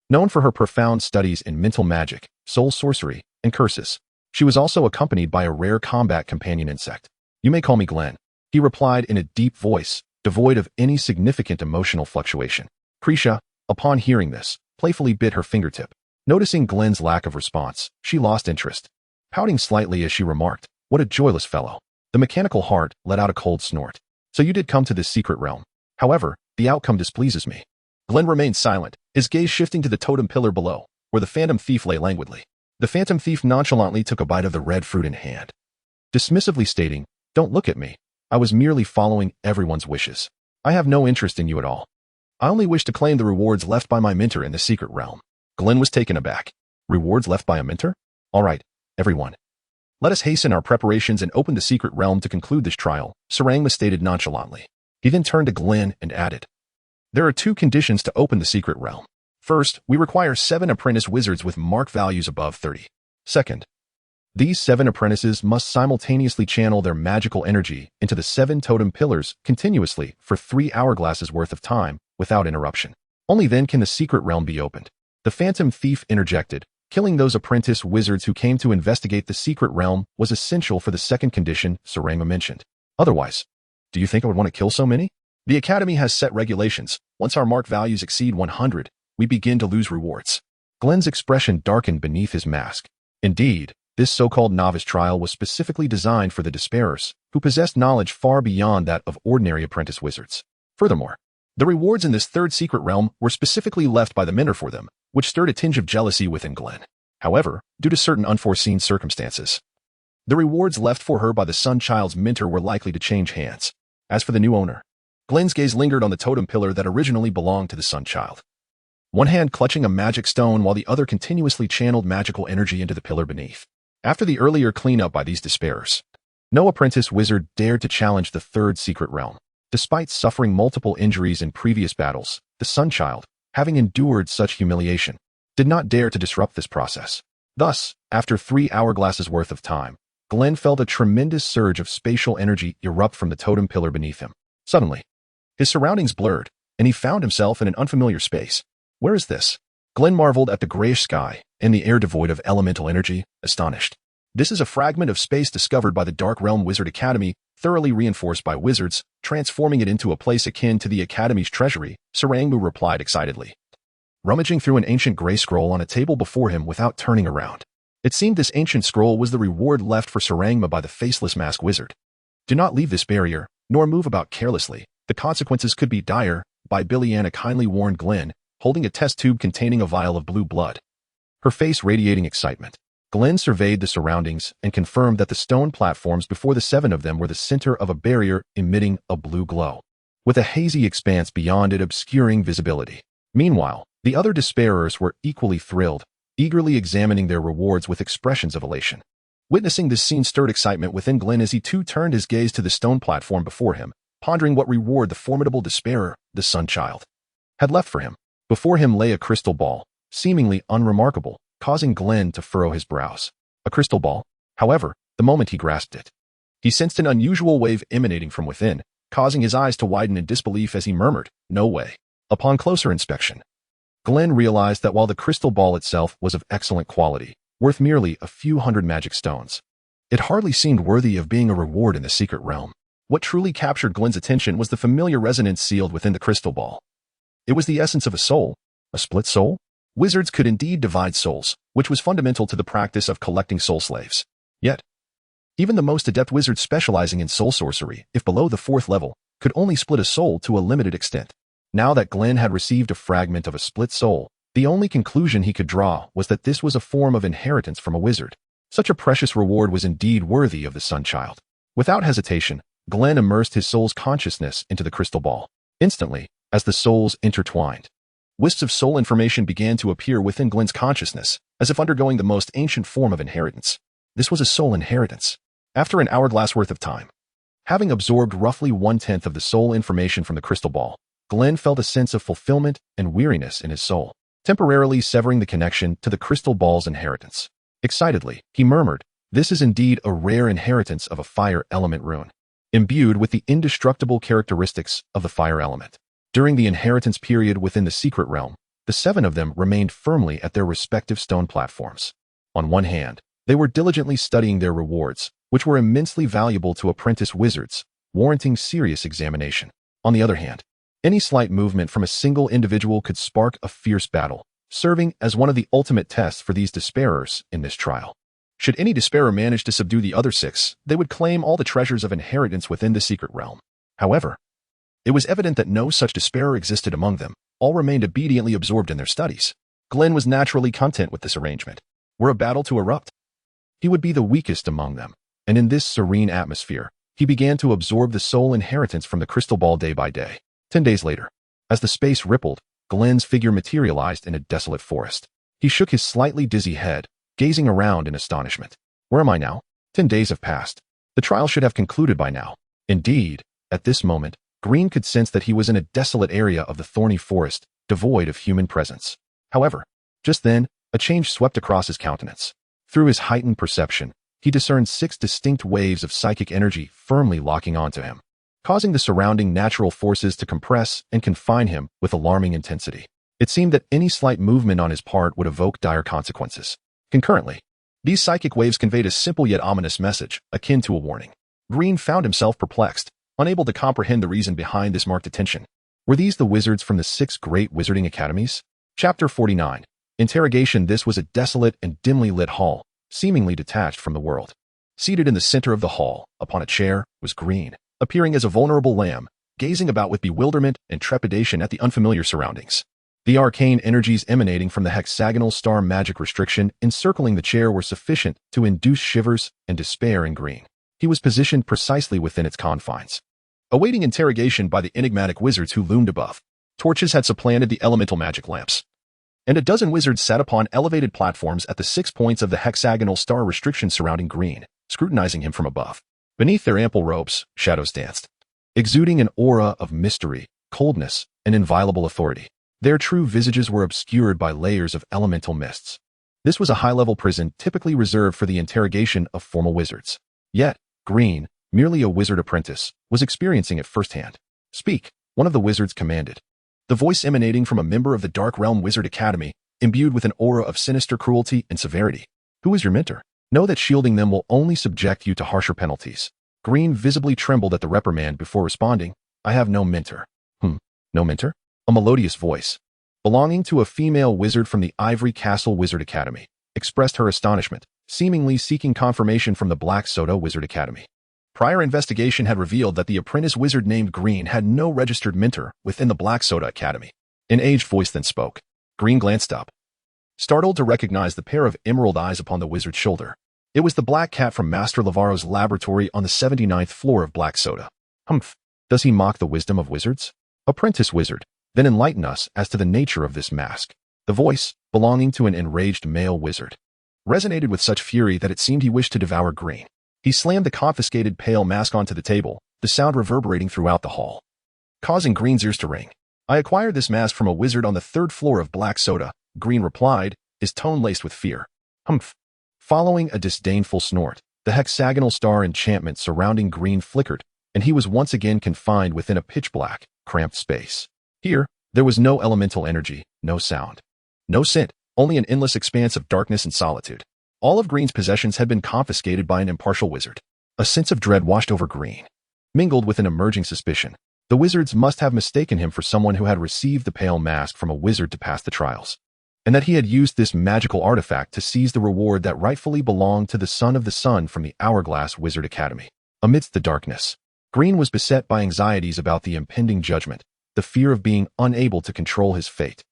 Known for her profound studies in mental magic, soul sorcery, and curses, she was also accompanied by a rare combat companion insect. "You may call me Glenn," he replied in a deep voice, devoid of any significant emotional fluctuation. Krisha, upon hearing this, playfully bit her fingertip. Noticing Glenn's lack of response, she lost interest, pouting slightly as she remarked, "What a joyless fellow." The mechanical heart let out a cold snort. "So you did come to this secret realm. However, the outcome displeases me." Glenn remained silent, his gaze shifting to the totem pillar below, where the phantom thief lay languidly. The phantom thief nonchalantly took a bite of the red fruit in hand, dismissively stating, "Don't look at me. I was merely following everyone's wishes. I have no interest in you at all. I only wish to claim the rewards left by my mentor in the secret realm." Glenn was taken aback. "Rewards left by a mentor? All right, everyone. Let us hasten our preparations and open the secret realm to conclude this trial," Sarangma stated nonchalantly. He then turned to Glenn and added, "There are 2 conditions to open the secret realm. First, we require 7 apprentice wizards with mark values above 30. Second, these 7 apprentices must simultaneously channel their magical energy into the 7 totem pillars continuously for 3 hourglasses worth of time without interruption. Only then can the secret realm be opened." The phantom thief interjected, "Killing those apprentice wizards who came to investigate the secret realm was essential for the second condition Sarangma mentioned. Otherwise, do you think I would want to kill so many? The Academy has set regulations. Once our mark values exceed 100, we begin to lose rewards." Glenn's expression darkened beneath his mask. Indeed, this so-called novice trial was specifically designed for the despairers, who possessed knowledge far beyond that of ordinary apprentice wizards. Furthermore, the rewards in this third secret realm were specifically left by the mentor for them, which stirred a tinge of jealousy within Glenn. However, due to certain unforeseen circumstances, the rewards left for her by the Sun Child's mentor were likely to change hands. As for the new owner, Glenn's gaze lingered on the totem pillar that originally belonged to the Sun Child. One hand clutching a magic stone while the other continuously channeled magical energy into the pillar beneath. After the earlier cleanup by these despairers, no apprentice wizard dared to challenge the third secret realm. Despite suffering multiple injuries in previous battles, the Sun Child, having endured such humiliation, did not dare to disrupt this process. Thus, after 3 hourglasses worth of time, Glenn felt a tremendous surge of spatial energy erupt from the totem pillar beneath him. Suddenly, his surroundings blurred, and he found himself in an unfamiliar space. Where is this? Glenn marveled at the grayish sky and the air devoid of elemental energy, astonished. This is a fragment of space discovered by the Dark Realm Wizard Academy, thoroughly reinforced by wizards, transforming it into a place akin to the Academy's treasury, Sarangmu replied excitedly, rummaging through an ancient gray scroll on a table before him without turning around. It seemed this ancient scroll was the reward left for Sarangma by the faceless masked wizard. "Do not leave this barrier, nor move about carelessly. The consequences could be dire," by Billiana kindly warned Glenn, holding a test tube containing a vial of blue blood. Her face radiating excitement, Glenn surveyed the surroundings and confirmed that the stone platforms before the 7 of them were the center of a barrier emitting a blue glow, with a hazy expanse beyond it obscuring visibility. Meanwhile, the other despairers were equally thrilled, eagerly examining their rewards with expressions of elation. Witnessing this scene stirred excitement within Glenn as he too turned his gaze to the stone platform before him, pondering what reward the formidable despairer, the Sun Child, had left for him. Before him lay a crystal ball, seemingly unremarkable, causing Glenn to furrow his brows. A crystal ball? However, the moment he grasped it, he sensed an unusual wave emanating from within, causing his eyes to widen in disbelief as he murmured, "No way." Upon closer inspection, Glenn realized that while the crystal ball itself was of excellent quality, worth merely a few hundred magic stones, it hardly seemed worthy of being a reward in the secret realm. What truly captured Glenn's attention was the familiar resonance sealed within the crystal ball. It was the essence of a soul. A split soul? Wizards could indeed divide souls, which was fundamental to the practice of collecting soul slaves. Yet, even the most adept wizards specializing in soul sorcery, if below the 4th level, could only split a soul to a limited extent. Now that Glenn had received a fragment of a split soul, the only conclusion he could draw was that this was a form of inheritance from a wizard. Such a precious reward was indeed worthy of the Sun Child. Without hesitation, Glenn immersed his soul's consciousness into the crystal ball. Instantly, as the souls intertwined, wisps of soul information began to appear within Glenn's consciousness, as if undergoing the most ancient form of inheritance. This was a soul inheritance. After an hourglass worth of time, having absorbed roughly 1/10 of the soul information from the crystal ball, Glenn felt a sense of fulfillment and weariness in his soul, temporarily severing the connection to the crystal ball's inheritance. Excitedly, he murmured, "This is indeed a rare inheritance of a fire element rune, imbued with the indestructible characteristics of the fire element. During the inheritance period within the secret realm, the 7 of them remained firmly at their respective stone platforms. On one hand, they were diligently studying their rewards, which were immensely valuable to apprentice wizards, warranting serious examination. On the other hand, any slight movement from a single individual could spark a fierce battle, serving as one of the ultimate tests for these disparers in this trial. Should any disparer manage to subdue the other 6, they would claim all the treasures of inheritance within the secret realm. However, it was evident that no such disparer existed among them. All remained obediently absorbed in their studies. Glenn was naturally content with this arrangement. Were a battle to erupt, he would be the weakest among them, and in this serene atmosphere, he began to absorb the soul inheritance from the crystal ball day by day. 10 days later, as the space rippled, Glenn's figure materialized in a desolate forest. He shook his slightly dizzy head, gazing around in astonishment. Where am I now? 10 days have passed. The trial should have concluded by now. Indeed, at this moment, Green could sense that he was in a desolate area of the thorny forest, devoid of human presence. However, just then, a change swept across his countenance. Through his heightened perception, he discerned 6 distinct waves of psychic energy firmly locking onto him, causing the surrounding natural forces to compress and confine him with alarming intensity. It seemed that any slight movement on his part would evoke dire consequences. Concurrently, these psychic waves conveyed a simple yet ominous message, akin to a warning. Green found himself perplexed, unable to comprehend the reason behind this marked attention. Were these the wizards from the 6 great wizarding academies? Chapter 49. Interrogation. This was a desolate and dimly lit hall, seemingly detached from the world. Seated in the center of the hall, upon a chair, was Green, appearing as a vulnerable lamb, gazing about with bewilderment and trepidation at the unfamiliar surroundings. The arcane energies emanating from the hexagonal star magic restriction encircling the chair were sufficient to induce shivers and despair in Green. He was positioned precisely within its confines, awaiting interrogation by the enigmatic wizards who loomed above. Torches had supplanted the elemental magic lamps, and a dozen wizards sat upon elevated platforms at the 6 points of the hexagonal star restriction surrounding Green, scrutinizing him from above. Beneath their ample robes, shadows danced, exuding an aura of mystery, coldness, and inviolable authority. Their true visages were obscured by layers of elemental mists. This was a high-level prison typically reserved for the interrogation of formal wizards. Yet, Green, merely a wizard apprentice, was experiencing it firsthand. "Speak," one of the wizards commanded. The voice emanating from a member of the Dark Realm Wizard Academy, imbued with an aura of sinister cruelty and severity. "Who is your mentor? Know that shielding them will only subject you to harsher penalties." Green visibly trembled at the reprimand before responding, "I have no mentor." No mentor?" A melodious voice, belonging to a female wizard from the Ivory Castle Wizard Academy, expressed her astonishment, seemingly seeking confirmation from the Black Soda Wizard Academy. Prior investigation had revealed that the apprentice wizard named Green had no registered mentor within the Black Soda Academy. An aged voice then spoke. Green glanced up, startled to recognize the pair of emerald eyes upon the wizard's shoulder. It was the black cat from Master Lavaro's laboratory on the 79th floor of Black Soda. "Humph, does he mock the wisdom of wizards? Apprentice wizard, then enlighten us as to the nature of this mask." The voice, belonging to an enraged male wizard, resonated with such fury that it seemed he wished to devour Green. He slammed the confiscated pale mask onto the table, the sound reverberating throughout the hall, causing Green's ears to ring. "I acquired this mask from a wizard on the 3rd floor of Black Soda," Green replied, his tone laced with fear. "Humph." Following a disdainful snort, the hexagonal star enchantment surrounding Green flickered, and he was once again confined within a pitch-black, cramped space. Here, there was no elemental energy, no sound, no scent, only an endless expanse of darkness and solitude. All of Green's possessions had been confiscated by an impartial wizard. A sense of dread washed over Green, mingled with an emerging suspicion. The wizards must have mistaken him for someone who had received the pale mask from a wizard to pass the trials, and that he had used this magical artifact to seize the reward that rightfully belonged to the son of the sun from the Hourglass Wizard Academy. Amidst the darkness, Green was beset by anxieties about the impending judgment, the fear of being unable to control his fate,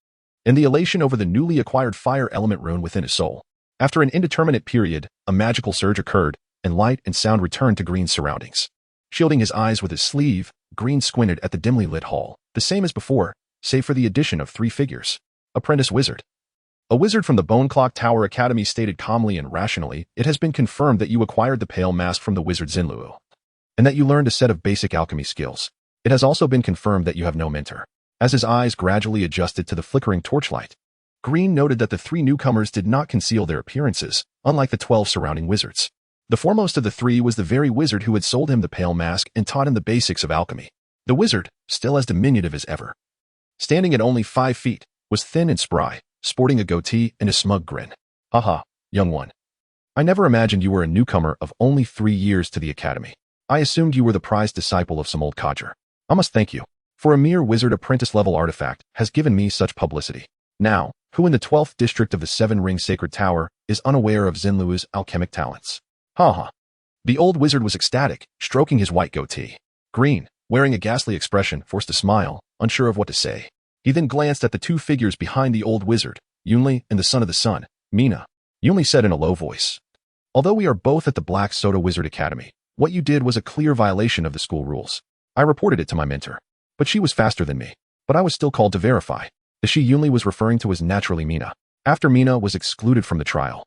and the elation over the newly acquired fire element rune within his soul. After an indeterminate period, a magical surge occurred, and light and sound returned to Green's surroundings. Shielding his eyes with his sleeve, Green squinted at the dimly lit hall, the same as before, save for the addition of 3 figures. Apprentice wizard. A wizard from the Bone Clock Tower Academy stated calmly and rationally, "It has been confirmed that you acquired the pale mask from the wizard Zinluo, and that you learned a set of basic alchemy skills. It has also been confirmed that you have no mentor." As his eyes gradually adjusted to the flickering torchlight, Green noted that the 3 newcomers did not conceal their appearances, unlike the 12 surrounding wizards. The foremost of the 3 was the very wizard who had sold him the pale mask and taught him the basics of alchemy. The wizard, still as diminutive as ever, standing at only 5 feet, was thin and spry, sporting a goatee and a smug grin. Haha, young one. I never imagined you were a newcomer of only 3 years to the academy. I assumed you were the prized disciple of some old codger. I must thank you, for a mere wizard apprentice-level artifact has given me such publicity. Now, who in the 12th district of the 7-ring sacred tower is unaware of Xinlu's alchemic talents? Ha. The old wizard was ecstatic, stroking his white goatee. Green, wearing a ghastly expression, forced a smile, unsure of what to say. He then glanced at the 2 figures behind the old wizard, Yunli and the son of the sun, Mina. Yunli said in a low voice, "Although we are both at the Black Soda Wizard Academy, what you did was a clear violation of the school rules. I reported it to my mentor, but she was faster than me. But I was still called to verify." The she Yunli was referring to was naturally Mina, after Mina was excluded from the trial.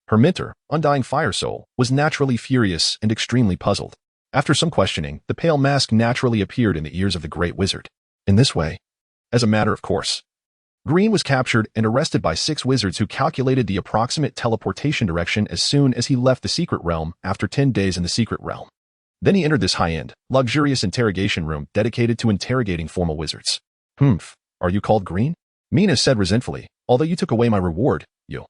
Her mentor, Undying Fire Soul, was naturally furious and extremely puzzled. After some questioning, the pale mask naturally appeared in the ears of the great wizard. In this way, as a matter of course, Green was captured and arrested by 6 wizards who calculated the approximate teleportation direction as soon as he left the secret realm after 10 days in the secret realm. Then he entered this high-end, luxurious interrogation room dedicated to interrogating formal wizards. Are you called Green? Mina said resentfully, although you took away my reward, you.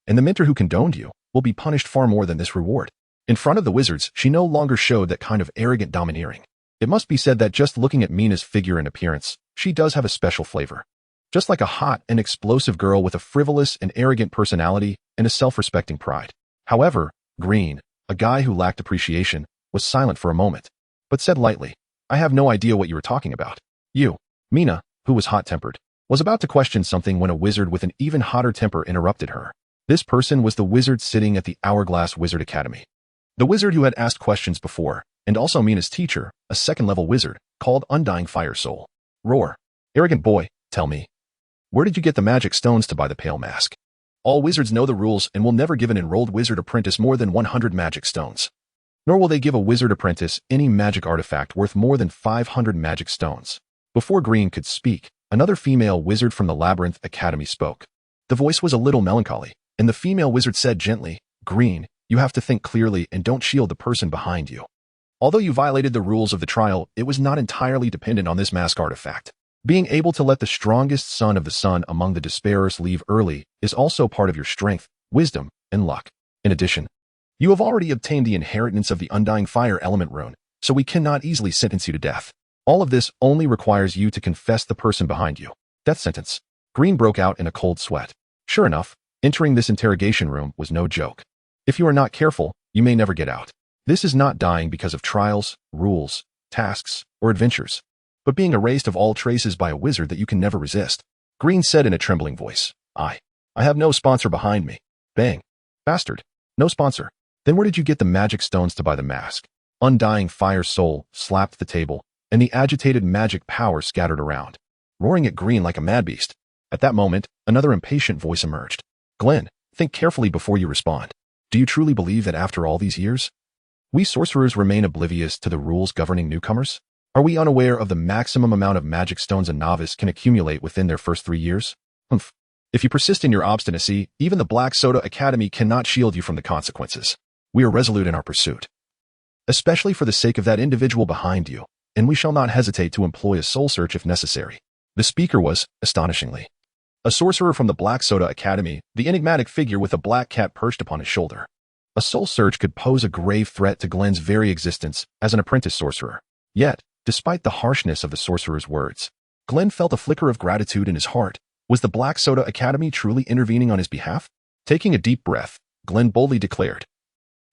And the mentor who condoned you will be punished far more than this reward. In front of the wizards, she no longer showed that kind of arrogant domineering. It must be said that just looking at Mina's figure and appearance, she does have a special flavor. Just like a hot and explosive girl with a frivolous and arrogant personality and a self-respecting pride. However, Green, a guy who lacked appreciation, was silent for a moment, but said lightly, "I have no idea what you are talking about." You, Mina, who was hot-tempered, was about to question something when a wizard with an even hotter temper interrupted her. This person was the wizard sitting at the Hourglass Wizard Academy. The wizard who had asked questions before, and also Mina's teacher, a 2nd-level wizard, called Undying Fire Soul. Roar. Arrogant boy, tell me. Where did you get the magic stones to buy the pale mask? All wizards know the rules and will never give an enrolled wizard apprentice more than 100 magic stones. Nor will they give a wizard apprentice any magic artifact worth more than 500 magic stones. Before Green could speak, another female wizard from the Labyrinth Academy spoke. The voice was a little melancholy, and the female wizard said gently, "Green, you have to think clearly and don't shield the person behind you. Although you violated the rules of the trial, it was not entirely dependent on this mask artifact. Being able to let the strongest son of the sun among the disparers leave early is also part of your strength, wisdom, and luck. In addition, you have already obtained the inheritance of the Undying Fire element rune, so we cannot easily sentence you to death. All of this only requires you to confess the person behind you." Death sentence. Green broke out in a cold sweat. Sure enough, entering this interrogation room was no joke. If you are not careful, you may never get out. This is not dying because of trials, rules, tasks, or adventures, but being erased of all traces by a wizard that you can never resist. Green said in a trembling voice, I have no sponsor behind me. Bang. Bastard. No sponsor. Then where did you get the magic stones to buy the mask? Undying Fire Soul slapped the table, and the agitated magic power scattered around, roaring at Green like a mad beast. At that moment, another impatient voice emerged. Glenn, think carefully before you respond. Do you truly believe that after all these years, we sorcerers remain oblivious to the rules governing newcomers? Are we unaware of the maximum amount of magic stones a novice can accumulate within their first 3 years? If you persist in your obstinacy, even the Black Soda Academy cannot shield you from the consequences. We are resolute in our pursuit, especially for the sake of that individual behind you, and we shall not hesitate to employ a soul search if necessary. The speaker was, astonishingly, a sorcerer from the Black Soda Academy, the enigmatic figure with a black cat perched upon his shoulder. A soul search could pose a grave threat to Glenn's very existence as an apprentice sorcerer. Yet, despite the harshness of the sorcerer's words, Glenn felt a flicker of gratitude in his heart. Was the Black Soda Academy truly intervening on his behalf? Taking a deep breath, Glenn boldly declared,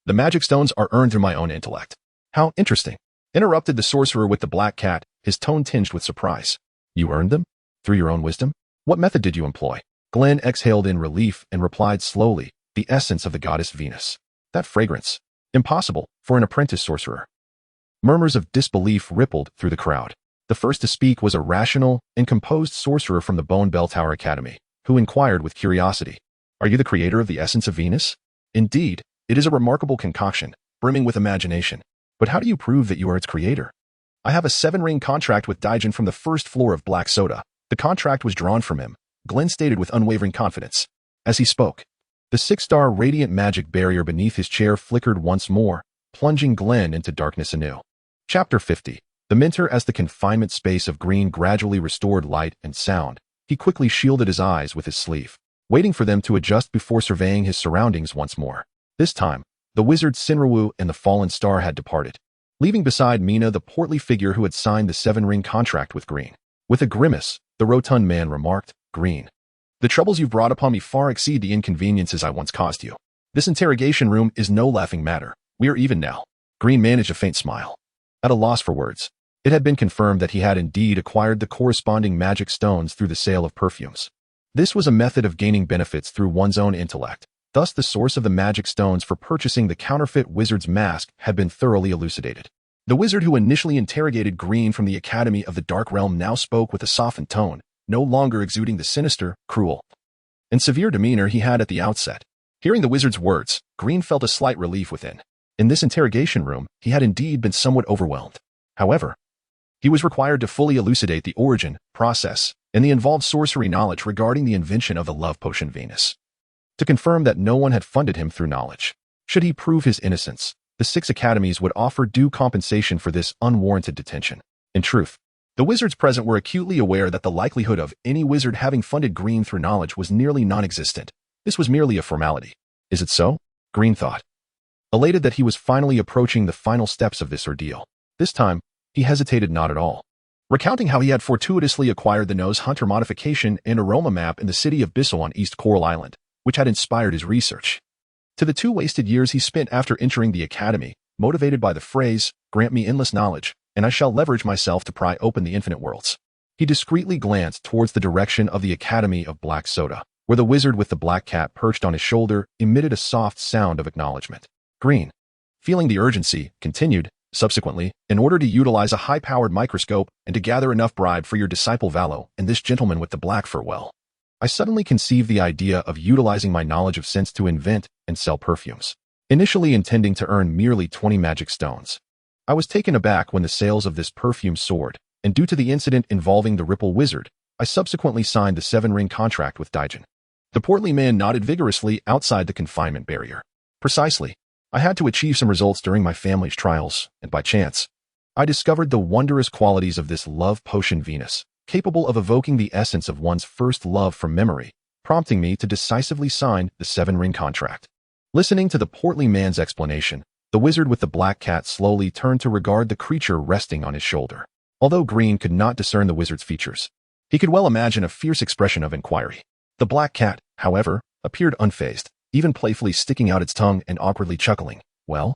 "The magic stones are earned through my own intellect." How interesting, interrupted the sorcerer with the black cat, his tone tinged with surprise. You earned them? Through your own wisdom? What method did you employ? Glenn exhaled in relief and replied slowly, the essence of the goddess Venus. That fragrance. Impossible for an apprentice sorcerer. Murmurs of disbelief rippled through the crowd. The first to speak was a rational and composed sorcerer from the Bone Bell Tower Academy, who inquired with curiosity, "Are you the creator of the essence of Venus?" "Indeed, it is a remarkable concoction, brimming with imagination. But how do you prove that you are its creator?" "I have a 7-ring contract with Daijin from the first floor of Black Soda. The contract was drawn from him," Glenn stated with unwavering confidence. As he spoke, the 6-star radiant magic barrier beneath his chair flickered once more, plunging Glenn into darkness anew. Chapter 50. The mentor, as the confinement space of green gradually restored light and sound, he quickly shielded his eyes with his sleeve, waiting for them to adjust before surveying his surroundings once more. This time, the wizard Sinrawu and the fallen star had departed, leaving beside Mina the portly figure who had signed the 7-ring contract with Green. With a grimace, the rotund man remarked, "Green, the troubles you've brought upon me far exceed the inconveniences I once caused you. This interrogation room is no laughing matter. We are even now." Green managed a faint smile. At a loss for words, it had been confirmed that he had indeed acquired the corresponding magic stones through the sale of perfumes. This was a method of gaining benefits through one's own intellect. Thus, the source of the magic stones for purchasing the counterfeit wizard's mask had been thoroughly elucidated. The wizard who initially interrogated Green from the Academy of the Dark Realm now spoke with a softened tone, no longer exuding the sinister, cruel, and severe demeanor he had at the outset. Hearing the wizard's words, Green felt a slight relief within. In this interrogation room, he had indeed been somewhat overwhelmed. However, he was required to fully elucidate the origin, process, and the involved sorcery knowledge regarding the invention of the love potion Venus, to confirm that no one had funded him through knowledge. Should he prove his innocence, the 6 academies would offer due compensation for this unwarranted detention. In truth, the wizards present were acutely aware that the likelihood of any wizard having funded Green through knowledge was nearly non-existent. This was merely a formality. Is it so? Green thought, elated that he was finally approaching the final steps of this ordeal. This time, he hesitated not at all, recounting how he had fortuitously acquired the nose hunter modification and aroma map in the city of Bissell on East Coral Island, which had inspired his research. To the 2 wasted years he spent after entering the academy, motivated by the phrase, "Grant me endless knowledge, and I shall leverage myself to pry open the infinite worlds." He discreetly glanced towards the direction of the Academy of Black Soda, where the wizard with the black cat perched on his shoulder emitted a soft sound of acknowledgement. Green, feeling the urgency, continued, "Subsequently, in order to utilize a high-powered microscope and to gather enough bribe for your disciple Valo and this gentleman with the black fur, well, I suddenly conceived the idea of utilizing my knowledge of scents to invent and sell perfumes. Initially intending to earn merely 20 magic stones, I was taken aback when the sales of this perfume soared, and due to the incident involving the Ripple Wizard, I subsequently signed the 7-ring contract with Daigen." The portly man nodded vigorously outside the confinement barrier. "Precisely. I had to achieve some results during my family's trials, and by chance, I discovered the wondrous qualities of this love potion Venus, capable of evoking the essence of one's first love from memory, prompting me to decisively sign the 7-ring contract." Listening to the portly man's explanation, the wizard with the black cat slowly turned to regard the creature resting on his shoulder. Although Green could not discern the wizard's features, he could well imagine a fierce expression of inquiry. The black cat, however, appeared unfazed, even playfully sticking out its tongue and awkwardly chuckling. "Well,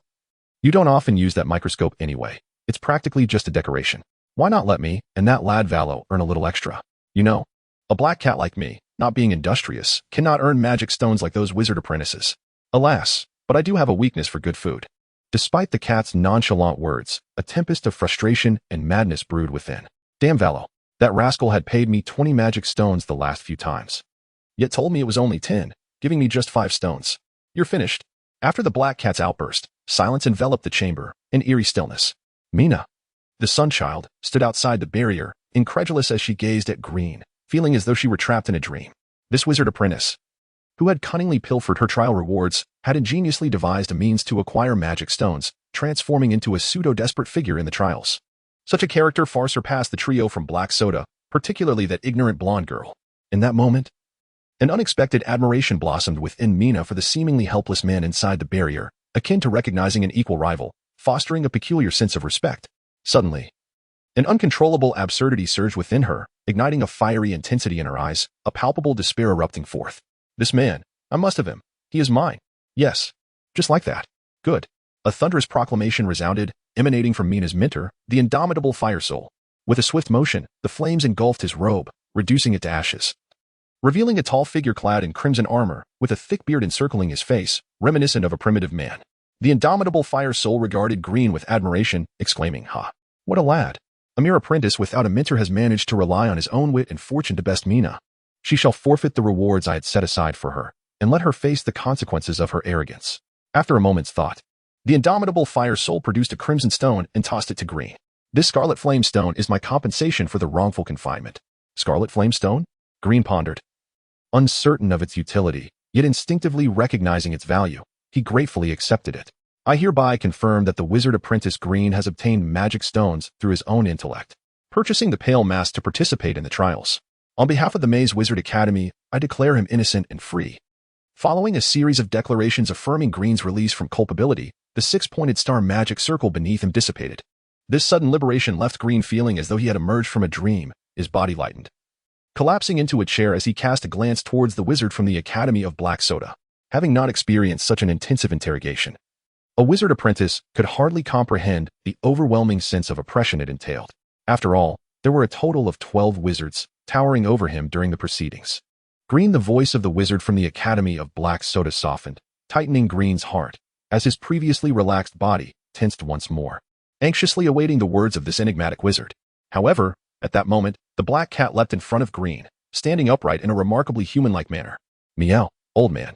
you don't often use that microscope anyway. It's practically just a decoration. Why not let me and that lad Valo earn a little extra? You know, a black cat like me, not being industrious, cannot earn magic stones like those wizard apprentices. Alas, but I do have a weakness for good food." Despite the cat's nonchalant words, a tempest of frustration and madness brewed within. "Damn Valo, that rascal had paid me 20 magic stones the last few times, yet told me it was only 10, giving me just 5 stones. You're finished." After the black cat's outburst, silence enveloped the chamber, in eerie stillness. Mina, the sun-child, stood outside the barrier, incredulous as she gazed at Green, feeling as though she were trapped in a dream. This wizard apprentice, who had cunningly pilfered her trial rewards, had ingeniously devised a means to acquire magic stones, transforming into a pseudo-desperate figure in the trials. Such a character far surpassed the trio from Black Soda, particularly that ignorant blonde girl. In that moment, an unexpected admiration blossomed within Mina for the seemingly helpless man inside the barrier, akin to recognizing an equal rival, fostering a peculiar sense of respect. Suddenly, an uncontrollable absurdity surged within her, igniting a fiery intensity in her eyes, a palpable despair erupting forth. "This man, I must have him. He is mine. Yes, just like that. Good." A thunderous proclamation resounded, emanating from Mina's mentor, the indomitable Fire Soul. With a swift motion, the flames engulfed his robe, reducing it to ashes, revealing a tall figure clad in crimson armor, with a thick beard encircling his face, reminiscent of a primitive man. The indomitable Fire Soul regarded Green with admiration, exclaiming, "Ha! What a lad! A mere apprentice without a mentor has managed to rely on his own wit and fortune to best Mina. She shall forfeit the rewards I had set aside for her, and let her face the consequences of her arrogance." After a moment's thought, the indomitable Fire Soul produced a crimson stone and tossed it to Green. "This scarlet flame stone is my compensation for the wrongful confinement." Scarlet flame stone? Green pondered. Uncertain of its utility, yet instinctively recognizing its value, he gratefully accepted it. I hereby confirm that the wizard apprentice Green has obtained magic stones through his own intellect, purchasing the pale mask to participate in the trials. On behalf of the Maze Wizard Academy, I declare him innocent and free." Following a series of declarations affirming Green's release from culpability, the six-pointed star magic circle beneath him dissipated. This sudden liberation left Green feeling as though he had emerged from a dream, his body lightened, collapsing into a chair as he cast a glance towards the wizard from the Academy of Black Soda. Having not experienced such an intensive interrogation, a wizard apprentice could hardly comprehend the overwhelming sense of oppression it entailed. After all, there were a total of 12 wizards towering over him during the proceedings. Green, the voice of the wizard from the Academy of Black Soda, softened, tightening Green's heart, as his previously relaxed body tensed once more, anxiously awaiting the words of this enigmatic wizard. However, at that moment, the black cat leapt in front of Green, standing upright in a remarkably human-like manner. "Meow, old man.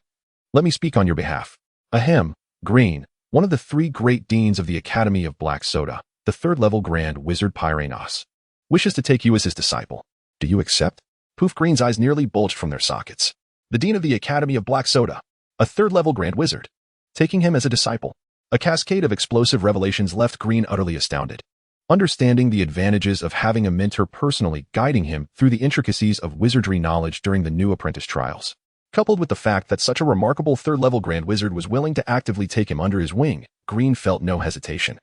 Let me speak on your behalf." Ahem, Green, one of the three great deans of the Academy of Black Soda, the third-level Grand Wizard Pyranos, wishes to take you as his disciple. Do you accept? Poof, Green's eyes nearly bulged from their sockets. The dean of the Academy of Black Soda, a third-level Grand Wizard, taking him as a disciple. A cascade of explosive revelations left Green utterly astounded. Understanding the advantages of having a mentor personally guiding him through the intricacies of wizardry knowledge during the new apprentice trials, coupled with the fact that such a remarkable third-level Grand Wizard was willing to actively take him under his wing, Green felt no hesitation,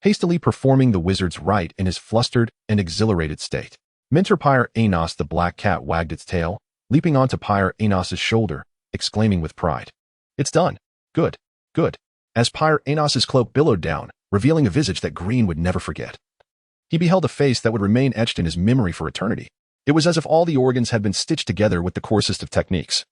hastily performing the wizard's rite in his flustered and exhilarated state. Mentor Pyranos, the black cat, wagged its tail, leaping onto Pyranos's shoulder, exclaiming with pride, "It's done. Good, good," as Pyranos's cloak billowed down, revealing a visage that Green would never forget. He beheld a face that would remain etched in his memory for eternity. It was as if all the organs had been stitched together with the coarsest of techniques,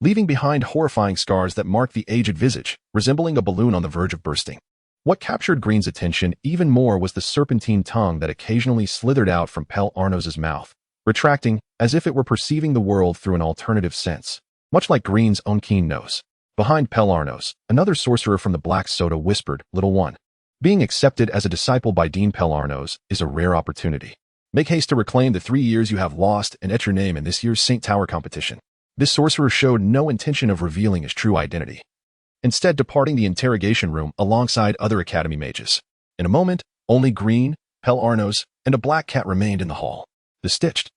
leaving behind horrifying scars that marked the aged visage, resembling a balloon on the verge of bursting. What captured Green's attention even more was the serpentine tongue that occasionally slithered out from Pel Arnos's mouth, retracting as if it were perceiving the world through an alternative sense, much like Green's own keen nose. Behind Pel Arnos, another sorcerer from the Black Soda whispered, "Little one, being accepted as a disciple by Dean Pel Arnos is a rare opportunity. Make haste to reclaim the 3 years you have lost and etch your name in this year's St. Tower competition." This sorcerer showed no intention of revealing his true identity, instead departing the interrogation room alongside other Academy mages. In a moment, only Green, Pel Arnos, and a black cat remained in the hall. The stitched,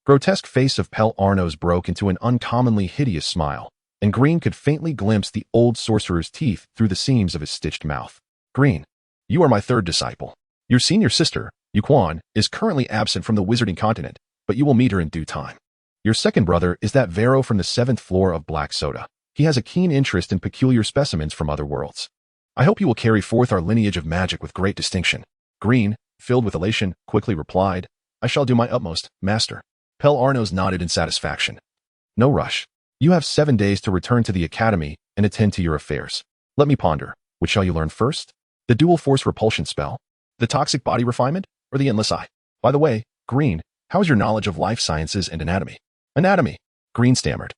grotesque face of Pel Arnos broke into an uncommonly hideous smile, and Green could faintly glimpse the old sorcerer's teeth through the seams of his stitched mouth. "Green, you are my third disciple. Your senior sister, Yuquan, is currently absent from the wizarding continent, but you will meet her in due time. Your second brother is that Vero from the 7th floor of Black Soda. He has a keen interest in peculiar specimens from other worlds. I hope you will carry forth our lineage of magic with great distinction." Green, filled with elation, quickly replied, "I shall do my utmost, master." Pel Arnos nodded in satisfaction. "No rush. You have 7 days to return to the Academy and attend to your affairs. Let me ponder. Which shall you learn first? The dual force repulsion spell? The toxic body refinement? Or the endless eye? By the way, Green, how is your knowledge of life sciences and anatomy?" "Anatomy," Green stammered,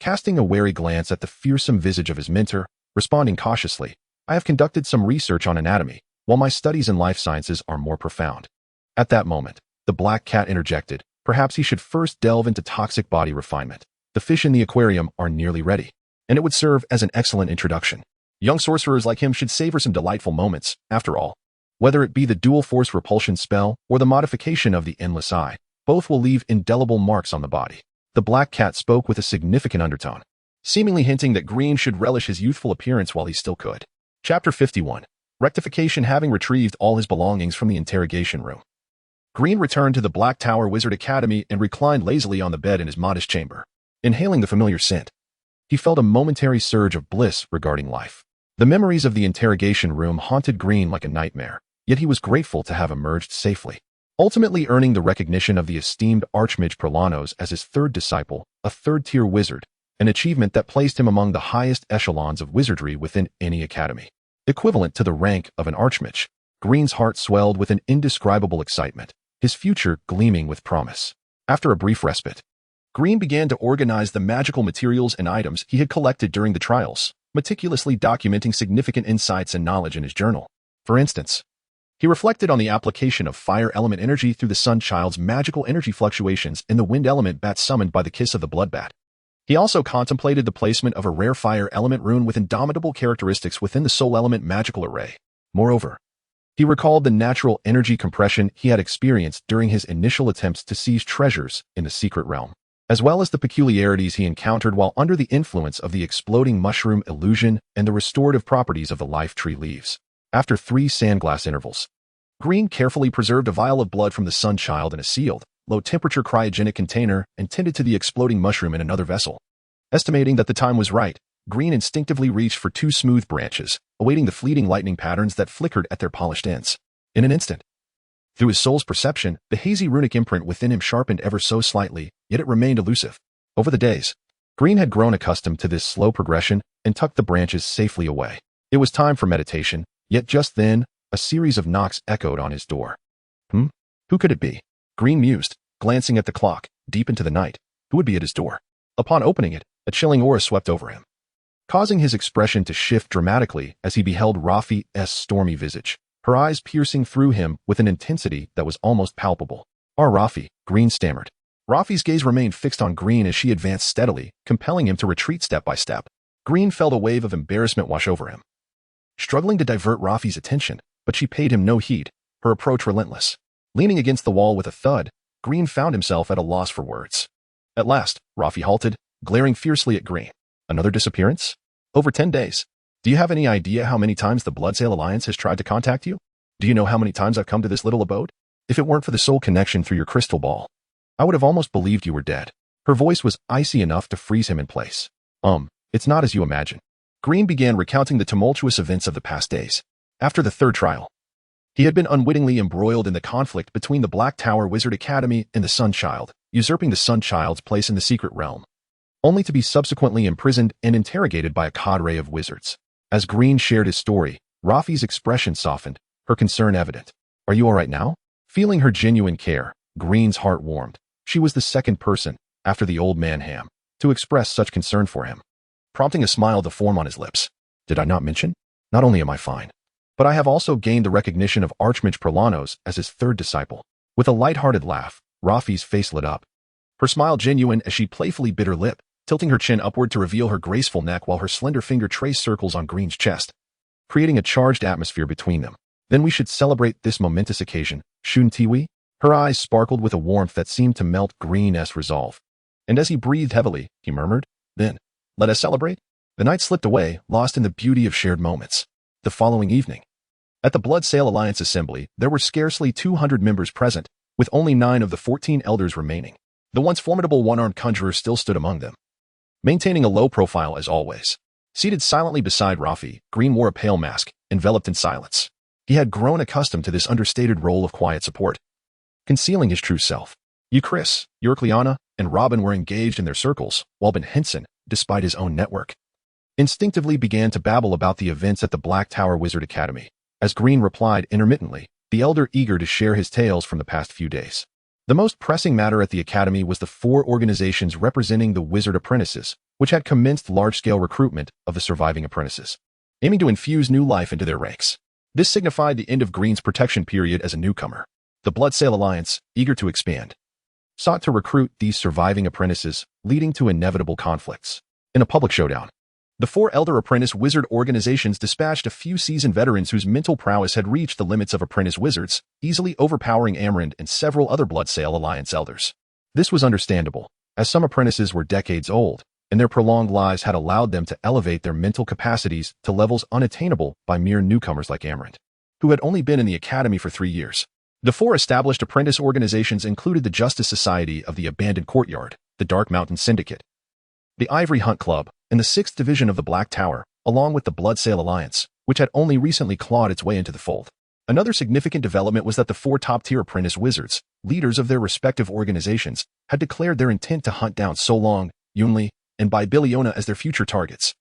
casting a wary glance at the fearsome visage of his mentor, responding cautiously, "I have conducted some research on anatomy, while my studies in life sciences are more profound." At that moment, the black cat interjected, "Perhaps he should first delve into toxic body refinement. The fish in the aquarium are nearly ready, and it would serve as an excellent introduction. Young sorcerers like him should savor some delightful moments, after all. Whether it be the dual force repulsion spell or the modification of the endless eye, both will leave indelible marks on the body." The black cat spoke with a significant undertone, seemingly hinting that Green should relish his youthful appearance while he still could. Chapter 51. Rectification. Having retrieved all his belongings from the interrogation room, Green returned to the Black Tower Wizard Academy and reclined lazily on the bed in his modest chamber. Inhaling the familiar scent, he felt a momentary surge of bliss regarding life. The memories of the interrogation room haunted Green like a nightmare, yet he was grateful to have emerged safely, ultimately earning the recognition of the esteemed Archmage Prolanos as his third disciple, a third-tier wizard, an achievement that placed him among the highest echelons of wizardry within any academy. Equivalent to the rank of an Archmage, Green's heart swelled with an indescribable excitement, his future gleaming with promise. After a brief respite, Green began to organize the magical materials and items he had collected during the trials, meticulously documenting significant insights and knowledge in his journal. For instance, he reflected on the application of fire element energy through the Sun Child's magical energy fluctuations in the wind element bat summoned by the kiss of the blood bat. He also contemplated the placement of a rare fire element rune with indomitable characteristics within the soul element magical array. Moreover, he recalled the natural energy compression he had experienced during his initial attempts to seize treasures in the secret realm, as well as the peculiarities he encountered while under the influence of the exploding mushroom illusion and the restorative properties of the life tree leaves. After 3 sandglass intervals, Green carefully preserved a vial of blood from the Sun Child in a sealed, low-temperature cryogenic container and tended to the exploding mushroom in another vessel. Estimating that the time was right, Green instinctively reached for 2 smooth branches, awaiting the fleeting lightning patterns that flickered at their polished ends. In an instant, through his soul's perception, the hazy runic imprint within him sharpened ever so slightly, yet it remained elusive. Over the days, Green had grown accustomed to this slow progression and tucked the branches safely away. It was time for meditation, yet just then, a series of knocks echoed on his door. Who could it be? Green mused, glancing at the clock, deep into the night. Who would be at his door? Upon opening it, a chilling aura swept over him, causing his expression to shift dramatically as he beheld Rafi's stormy visage, her eyes piercing through him with an intensity that was almost palpable. Rafi, Green stammered. Rafi's gaze remained fixed on Green as she advanced steadily, compelling him to retreat step by step. Green felt a wave of embarrassment wash over him, struggling to divert Rafi's attention, but she paid him no heed, her approach relentless. Leaning against the wall with a thud, Green found himself at a loss for words. At last, Rafi halted, glaring fiercely at Green. Another disappearance? Over 10 days. Do you have any idea how many times the Bloodsail Alliance has tried to contact you? Do you know how many times I've come to this little abode? If it weren't for the soul connection through your crystal ball, I would have almost believed you were dead. Her voice was icy enough to freeze him in place. It's not as you imagine. Green began recounting the tumultuous events of the past days. After the 3rd trial, he had been unwittingly embroiled in the conflict between the Black Tower Wizard Academy and the Sun Child, usurping the Sun Child's place in the secret realm, only to be subsequently imprisoned and interrogated by a cadre of wizards. As Green shared his story, Rafi's expression softened, her concern evident. Are you all right now? Feeling her genuine care, Green's heart warmed. She was the second person, after the old man Ham, to express such concern for him, prompting a smile to form on his lips. Did I not mention? Not only am I fine, but I have also gained the recognition of Archmage Prolanos as his 3rd disciple. With a light-hearted laugh, Rafi's face lit up, her smile genuine as she playfully bit her lip, tilting her chin upward to reveal her graceful neck while her slender finger traced circles on Green's chest, creating a charged atmosphere between them. Then we should celebrate this momentous occasion, shouldn't we? Her eyes sparkled with a warmth that seemed to melt Green's resolve. And as he breathed heavily, he murmured, Then, let us celebrate? The night slipped away, lost in the beauty of shared moments. The following evening, at the Bloodsail Alliance Assembly, there were scarcely 200 members present, with only 9 of the 14 elders remaining. The once formidable one-armed conjurer still stood among them, maintaining a low profile as always. Seated silently beside Rafi, Green wore a pale mask, enveloped in silence. He had grown accustomed to this understated role of quiet support, concealing his true self. Chris, Eurocleana, and Robin were engaged in their circles, while Ben Henson, despite his own network, instinctively began to babble about the events at the Black Tower Wizard Academy. As Green replied intermittently, the elder eager to share his tales from the past few days. The most pressing matter at the academy was the 4 organizations representing the wizard apprentices, which had commenced large-scale recruitment of the surviving apprentices, aiming to infuse new life into their ranks. This signified the end of Green's protection period as a newcomer. The Bloodsail Alliance, eager to expand, sought to recruit these surviving apprentices, leading to inevitable conflicts. In a public showdown, the 4 elder apprentice wizard organizations dispatched a few seasoned veterans whose mental prowess had reached the limits of apprentice wizards, easily overpowering Amrand and several other Bloodsail Alliance elders. This was understandable, as some apprentices were decades old, and their prolonged lives had allowed them to elevate their mental capacities to levels unattainable by mere newcomers like Amrand, who had only been in the academy for 3 years. The 4 established apprentice organizations included the Justice Society of the Abandoned Courtyard, the Dark Mountain Syndicate, the Ivory Hunt Club, and the 6th Division of the Black Tower, along with the Bloodsail Alliance, which had only recently clawed its way into the fold. Another significant development was that the 4 top-tier apprentice wizards, leaders of their respective organizations, had declared their intent to hunt down Solong, Yunli, and Biliona as their future targets.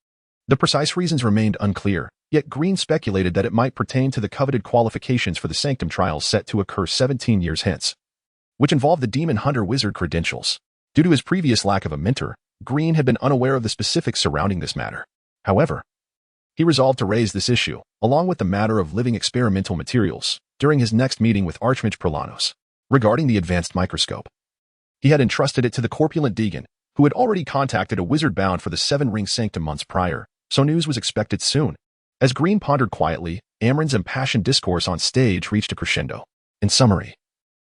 The precise reasons remained unclear, yet Green speculated that it might pertain to the coveted qualifications for the Sanctum trials set to occur 17 years hence, which involved the Demon Hunter Wizard credentials. Due to his previous lack of a mentor, Green had been unaware of the specifics surrounding this matter. However, he resolved to raise this issue, along with the matter of living experimental materials, during his next meeting with Archmage Prolanos. Regarding the advanced microscope, he had entrusted it to the corpulent Deegan, who had already contacted a wizard bound for the Seven-Ring Sanctum months prior, so news was expected soon. As Green pondered quietly, Amren's impassioned discourse on stage reached a crescendo. In summary,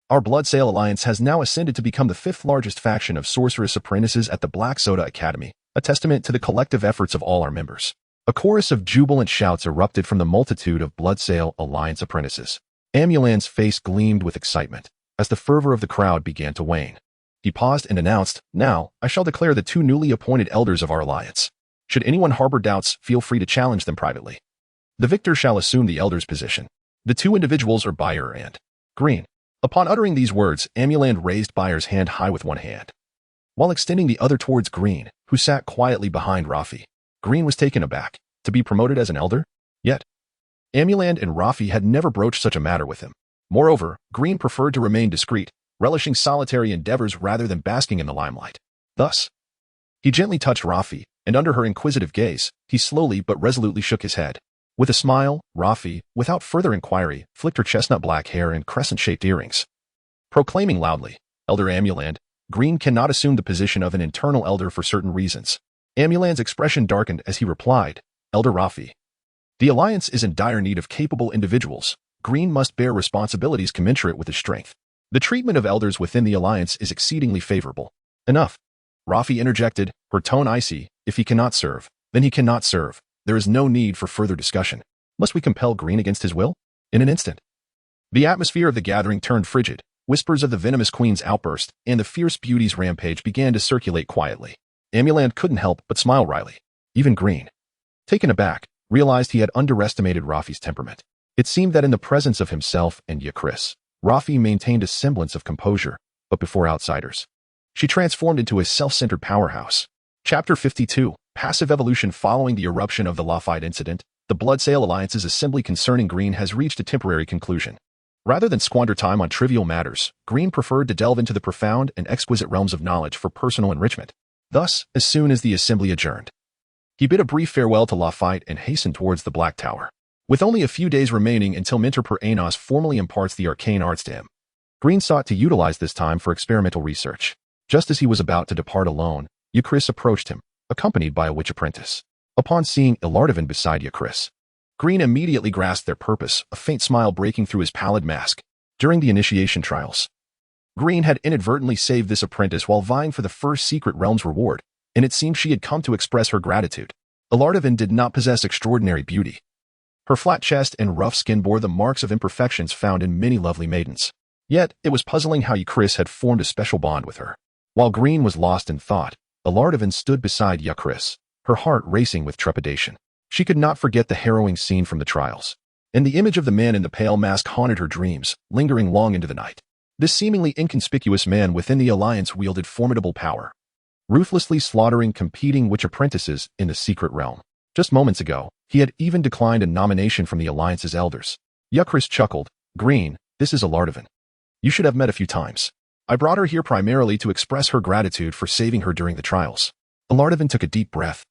our Blood-Sale Alliance has now ascended to become the fifth largest faction of sorceress apprentices at the Black Soda Academy, a testament to the collective efforts of all our members. A chorus of jubilant shouts erupted from the multitude of Blood-Sale Alliance apprentices. Amuland's face gleamed with excitement as the fervor of the crowd began to wane. He paused and announced, "Now, I shall declare the two newly appointed elders of our alliance. Should anyone harbor doubts, feel free to challenge them privately. The victor shall assume the elder's position. The two individuals are Bayer and Green." Upon uttering these words, Amuland raised Bayer's hand high with one hand, while extending the other towards Green, who sat quietly behind Rafi. Green was taken aback. To be promoted as an elder? Yet, Amuland and Rafi had never broached such a matter with him. Moreover, Green preferred to remain discreet, relishing solitary endeavors rather than basking in the limelight. Thus, he gently touched Rafi, and under her inquisitive gaze, he slowly but resolutely shook his head. With a smile, Rafi, without further inquiry, flicked her chestnut black hair and crescent-shaped earrings. Proclaiming loudly, "Elder Amuland, Green cannot assume the position of an internal elder for certain reasons." Amuland's expression darkened as he replied, "Elder Rafi, the Alliance is in dire need of capable individuals. Green must bear responsibilities commensurate with his strength. The treatment of elders within the Alliance is exceedingly favorable." "Enough," Rafi interjected, her tone icy. "If he cannot serve, then he cannot serve. There is no need for further discussion. Must we compel Green against his will?" In an instant, the atmosphere of the gathering turned frigid. Whispers of the venomous queen's outburst and the fierce beauty's rampage began to circulate quietly. Amuland couldn't help but smile wryly. Even Green, taken aback, realized he had underestimated Rafi's temperament. It seemed that in the presence of himself and Yakris, Rafi maintained a semblance of composure, but before outsiders, she transformed into a self-centered powerhouse. Chapter 52, Passive Evolution. Following the eruption of the Lafayette incident, the Blood-Sale Alliance's assembly concerning Green has reached a temporary conclusion. Rather than squander time on trivial matters, Green preferred to delve into the profound and exquisite realms of knowledge for personal enrichment. Thus, as soon as the assembly adjourned, he bid a brief farewell to Lafayette and hastened towards the Black Tower. With only a few days remaining until Mentor Per Anos formally imparts the arcane arts to him, Green sought to utilize this time for experimental research. Just as he was about to depart alone, Yakris approached him, accompanied by a witch apprentice. Upon seeing Ilardovan beside Yakris, Green immediately grasped their purpose, a faint smile breaking through his pallid mask. During the initiation trials, Green had inadvertently saved this apprentice while vying for the first Secret Realms reward, and it seemed she had come to express her gratitude. Ilardovan did not possess extraordinary beauty. Her flat chest and rough skin bore the marks of imperfections found in many lovely maidens. Yet, it was puzzling how Yakris had formed a special bond with her. While Green was lost in thought, Ilardovan stood beside Yakris, her heart racing with trepidation. She could not forget the harrowing scene from the trials, and the image of the man in the pale mask haunted her dreams, lingering long into the night. This seemingly inconspicuous man within the Alliance wielded formidable power, ruthlessly slaughtering competing witch apprentices in the Secret Realm. Just moments ago, he had even declined a nomination from the Alliance's elders. Yakris chuckled. "Green, this is Ilardovan. You should have met a few times. I brought her here primarily to express her gratitude for saving her during the trials." Ilardovan took a deep breath,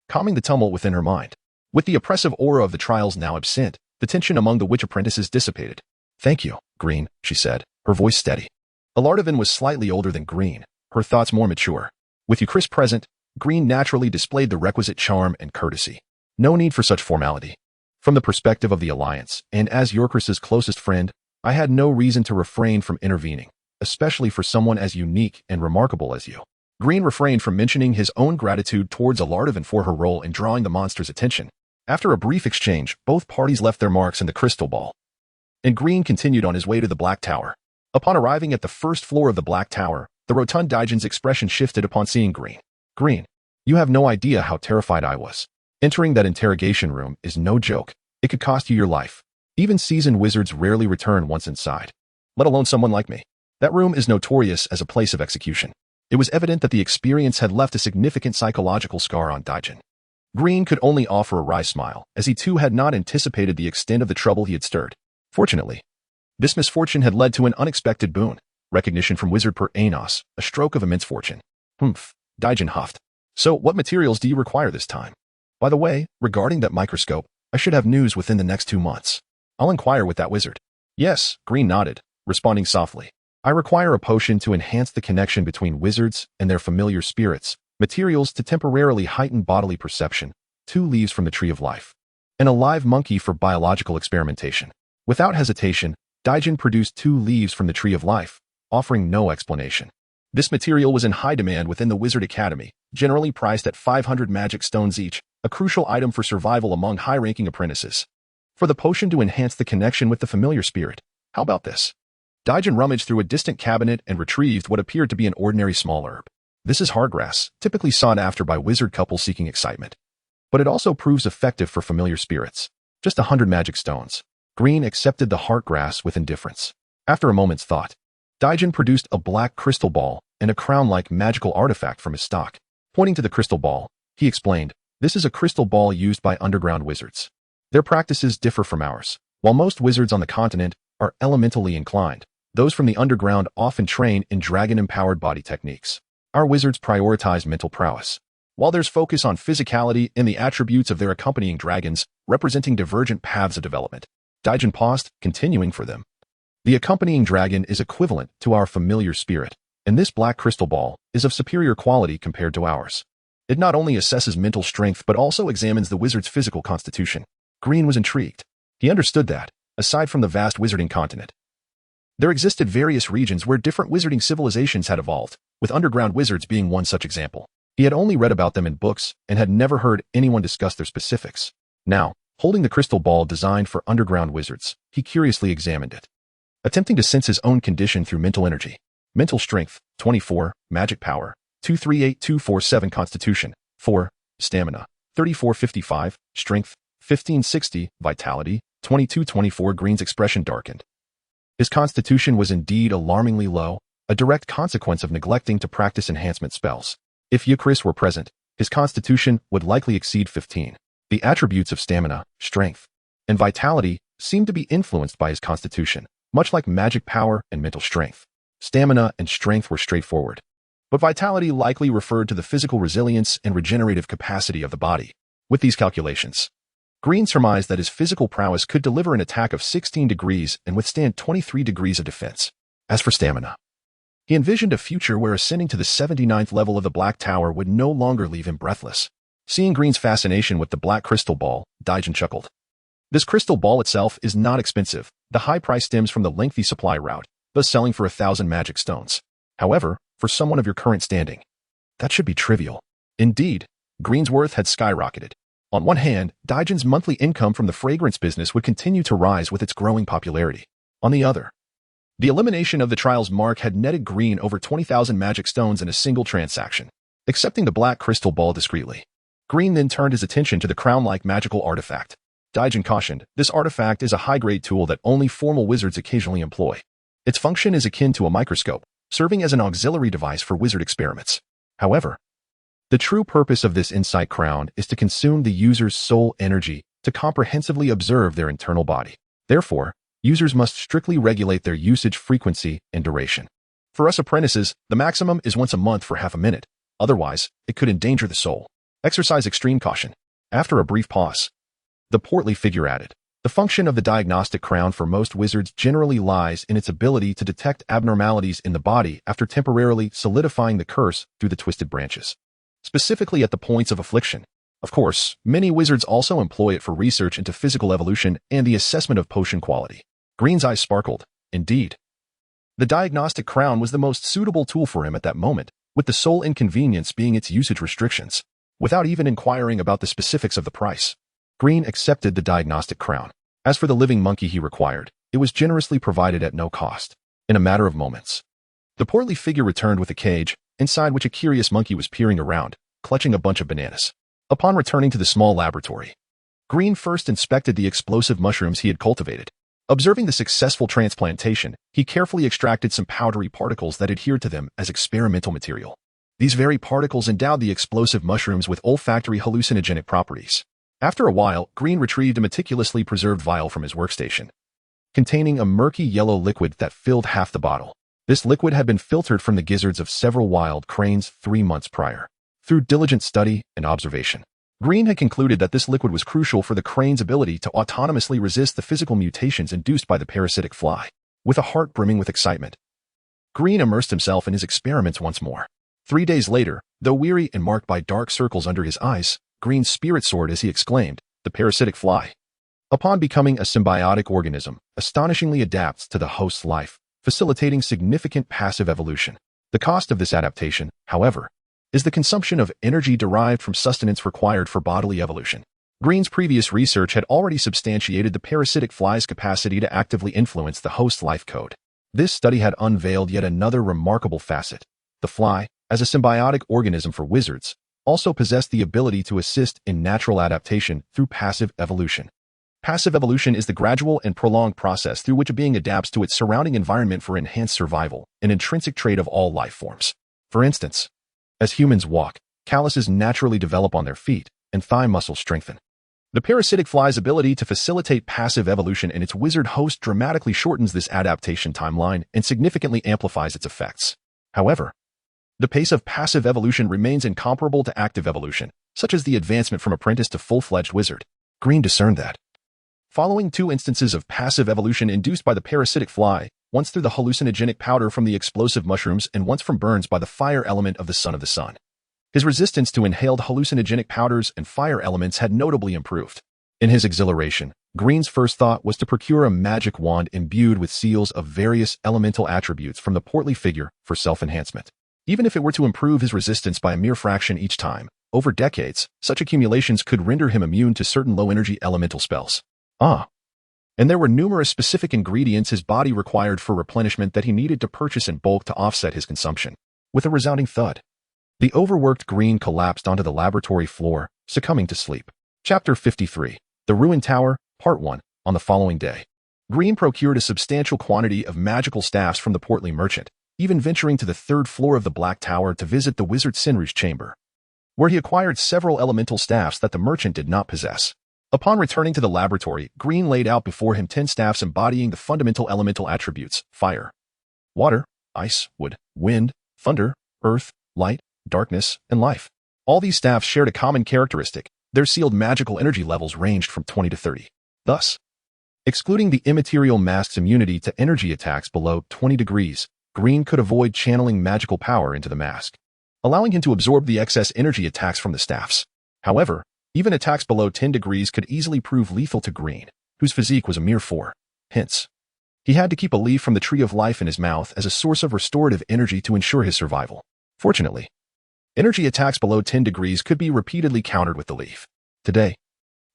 calming the tumult within her mind. With the oppressive aura of the trials now absent, the tension among the witch apprentices dissipated. "Thank you, Green," she said, her voice steady. Ilardovan was slightly older than Green, her thoughts more mature. With Yakris present, Green naturally displayed the requisite charm and courtesy. No need for such formality. From the perspective of the Alliance, and as Yakris's closest friend, I had no reason to refrain from intervening, especially for someone as unique and remarkable as you. Green refrained from mentioning his own gratitude towards Ilardovan for her role in drawing the monster's attention. After a brief exchange, both parties left their marks in the crystal ball, and Green continued on his way to the Black Tower. Upon arriving at the first floor of the Black Tower, the rotund Daigen's expression shifted upon seeing Green. "Green, you have no idea how terrified I was. Entering that interrogation room is no joke. It could cost you your life. Even seasoned wizards rarely return once inside, let alone someone like me. That room is notorious as a place of execution." It was evident that the experience had left a significant psychological scar on Daigen. Green could only offer a wry smile, as he too had not anticipated the extent of the trouble he had stirred. Fortunately, this misfortune had led to an unexpected boon, recognition from Wizard Per Anos, a stroke of immense fortune. "Humph," Daigen huffed. "So what materials do you require this time? By the way, regarding that microscope, I should have news within the next 2 months. I'll inquire with that wizard." "Yes," Green nodded, responding softly. I require a potion to enhance the connection between wizards and their familiar spirits, materials to temporarily heighten bodily perception, 2 leaves from the tree of life, and a live monkey for biological experimentation. Without hesitation, Daijin produced 2 leaves from the tree of life, offering no explanation. This material was in high demand within the Wizard Academy, generally priced at 500 magic stones each, a crucial item for survival among high-ranking apprentices. For the potion to enhance the connection with the familiar spirit, how about this? Daijin rummaged through a distant cabinet and retrieved what appeared to be an ordinary small herb. This is hardgrass, typically sought after by wizard couples seeking excitement. But it also proves effective for familiar spirits. Just 100 magic stones. Green accepted the heartgrass with indifference. After a moment's thought, Daijin produced a black crystal ball and a crown-like magical artifact from his stock. Pointing to the crystal ball, he explained, "This is a crystal ball used by underground wizards. Their practices differ from ours. While most wizards on the continent are elementally inclined, those from the underground often train in dragon-empowered body techniques. Our wizards prioritize mental prowess. While there's focus on physicality and the attributes of their accompanying dragons, representing divergent paths of development." Daijin paused, continuing for them. "The accompanying dragon is equivalent to our familiar spirit, and this black crystal ball is of superior quality compared to ours. It not only assesses mental strength but also examines the wizard's physical constitution." Green was intrigued. He understood that, aside from the vast wizarding continent, there existed various regions where different wizarding civilizations had evolved, with underground wizards being one such example. He had only read about them in books and had never heard anyone discuss their specifics. Now, holding the crystal ball designed for underground wizards, he curiously examined it, attempting to sense his own condition through mental energy. Mental strength, 24, magic power, 238247 constitution, 4, stamina, 3455, strength, 1560, vitality, 2224. Green's expression darkened. His constitution was indeed alarmingly low, a direct consequence of neglecting to practice enhancement spells. If Eucharist were present, his constitution would likely exceed 15. The attributes of stamina, strength, and vitality seemed to be influenced by his constitution, much like magic power and mental strength. Stamina and strength were straightforward, but vitality likely referred to the physical resilience and regenerative capacity of the body. With these calculations, Green surmised that his physical prowess could deliver an attack of 16 degrees and withstand 23 degrees of defense. As for stamina, he envisioned a future where ascending to the 79th level of the Black Tower would no longer leave him breathless. Seeing Green's fascination with the black crystal ball, Daijin chuckled. "This crystal ball itself is not expensive. The high price stems from the lengthy supply route, thus selling for 1,000 magic stones. However, for someone of your current standing, that should be trivial." Indeed, Green's worth had skyrocketed. On one hand, Daijin's monthly income from the fragrance business would continue to rise with its growing popularity. On the other, the elimination of the trial's mark had netted Green over 20,000 magic stones in a single transaction. Accepting the black crystal ball discreetly, Green then turned his attention to the crown-like magical artifact. Daijin cautioned, "This artifact is a high-grade tool that only formal wizards occasionally employ. Its function is akin to a microscope, serving as an auxiliary device for wizard experiments. However, the true purpose of this insight crown is to consume the user's soul energy to comprehensively observe their internal body. Therefore, users must strictly regulate their usage frequency and duration. For us apprentices, the maximum is once a month for half a minute. Otherwise, it could endanger the soul. Exercise extreme caution." After a brief pause, the portly figure added, "The function of the diagnostic crown for most wizards generally lies in its ability to detect abnormalities in the body after temporarily solidifying the curse through the twisted branches, specifically at the points of affliction. Of course, many wizards also employ it for research into physical evolution and the assessment of potion quality." Green's eyes sparkled. Indeed, the diagnostic crown was the most suitable tool for him at that moment, with the sole inconvenience being its usage restrictions. Without even inquiring about the specifics of the price, Green accepted the diagnostic crown. As for the living monkey he required, it was generously provided at no cost. In a matter of moments, the portly figure returned with a cage, inside which a curious monkey was peering around, clutching a bunch of bananas. Upon returning to the small laboratory, Green first inspected the explosive mushrooms he had cultivated. Observing the successful transplantation, he carefully extracted some powdery particles that adhered to them as experimental material. These very particles endowed the explosive mushrooms with olfactory hallucinogenic properties. After a while, Green retrieved a meticulously preserved vial from his workstation, containing a murky yellow liquid that filled half the bottle. This liquid had been filtered from the gizzards of several wild cranes 3 months prior. Through diligent study and observation, Green had concluded that this liquid was crucial for the crane's ability to autonomously resist the physical mutations induced by the parasitic fly. With a heart brimming with excitement, Green immersed himself in his experiments once more. 3 days later, though weary and marked by dark circles under his eyes, Green's spirit soared as he exclaimed, "The parasitic fly." Upon becoming a symbiotic organism, astonishingly adapts to the host's life, facilitating significant passive evolution. The cost of this adaptation, however, is the consumption of energy derived from sustenance required for bodily evolution. Green's previous research had already substantiated the parasitic fly's capacity to actively influence the host's life code. This study had unveiled yet another remarkable facet. The fly, as a symbiotic organism for wizards, also possessed the ability to assist in natural adaptation through passive evolution. Passive evolution is the gradual and prolonged process through which a being adapts to its surrounding environment for enhanced survival, an intrinsic trait of all life forms. For instance, as humans walk, calluses naturally develop on their feet, and thigh muscles strengthen. The parasitic fly's ability to facilitate passive evolution in its wizard host dramatically shortens this adaptation timeline and significantly amplifies its effects. However, the pace of passive evolution remains incomparable to active evolution, such as the advancement from apprentice to full-fledged wizard. Green discerned that. Following 2 instances of passive evolution induced by the parasitic fly, once through the hallucinogenic powder from the explosive mushrooms and once from burns by the fire element of the Son of the Sun, his resistance to inhaled hallucinogenic powders and fire elements had notably improved. In his exhilaration, Green's first thought was to procure a magic wand imbued with seals of various elemental attributes from the portly figure for self-enhancement. Even if it were to improve his resistance by a mere fraction each time, over decades, such accumulations could render him immune to certain low-energy elemental spells. And there were numerous specific ingredients his body required for replenishment that he needed to purchase in bulk to offset his consumption. With a resounding thud, the overworked Green collapsed onto the laboratory floor, succumbing to sleep. Chapter 53. The Ruined Tower, Part 1. On the following day, Green procured a substantial quantity of magical staffs from the portly merchant, even venturing to the 3rd floor of the Black Tower to visit the wizard Sinru's chamber, where he acquired several elemental staffs that the merchant did not possess. Upon returning to the laboratory, Green laid out before him 10 staffs embodying the fundamental elemental attributes: fire, water, ice, wood, wind, thunder, earth, light, darkness, and life. All these staffs shared a common characteristic: their sealed magical energy levels ranged from 20 to 30. Thus, excluding the immaterial mask's immunity to energy attacks below 20 degrees, Green could avoid channeling magical power into the mask, allowing him to absorb the excess energy attacks from the staffs. However, even attacks below 10 degrees could easily prove lethal to Green, whose physique was a mere 4. Hence, he had to keep a leaf from the Tree of Life in his mouth as a source of restorative energy to ensure his survival. Fortunately, energy attacks below 10 degrees could be repeatedly countered with the leaf. Today,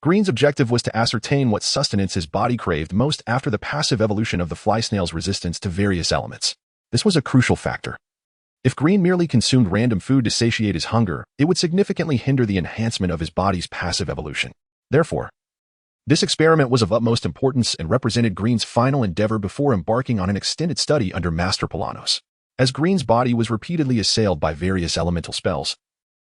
Green's objective was to ascertain what sustenance his body craved most after the passive evolution of the fly snail's resistance to various elements. This was a crucial factor. If Green merely consumed random food to satiate his hunger, it would significantly hinder the enhancement of his body's passive evolution. Therefore, this experiment was of utmost importance and represented Green's final endeavor before embarking on an extended study under Master Polanos. As Green's body was repeatedly assailed by various elemental spells,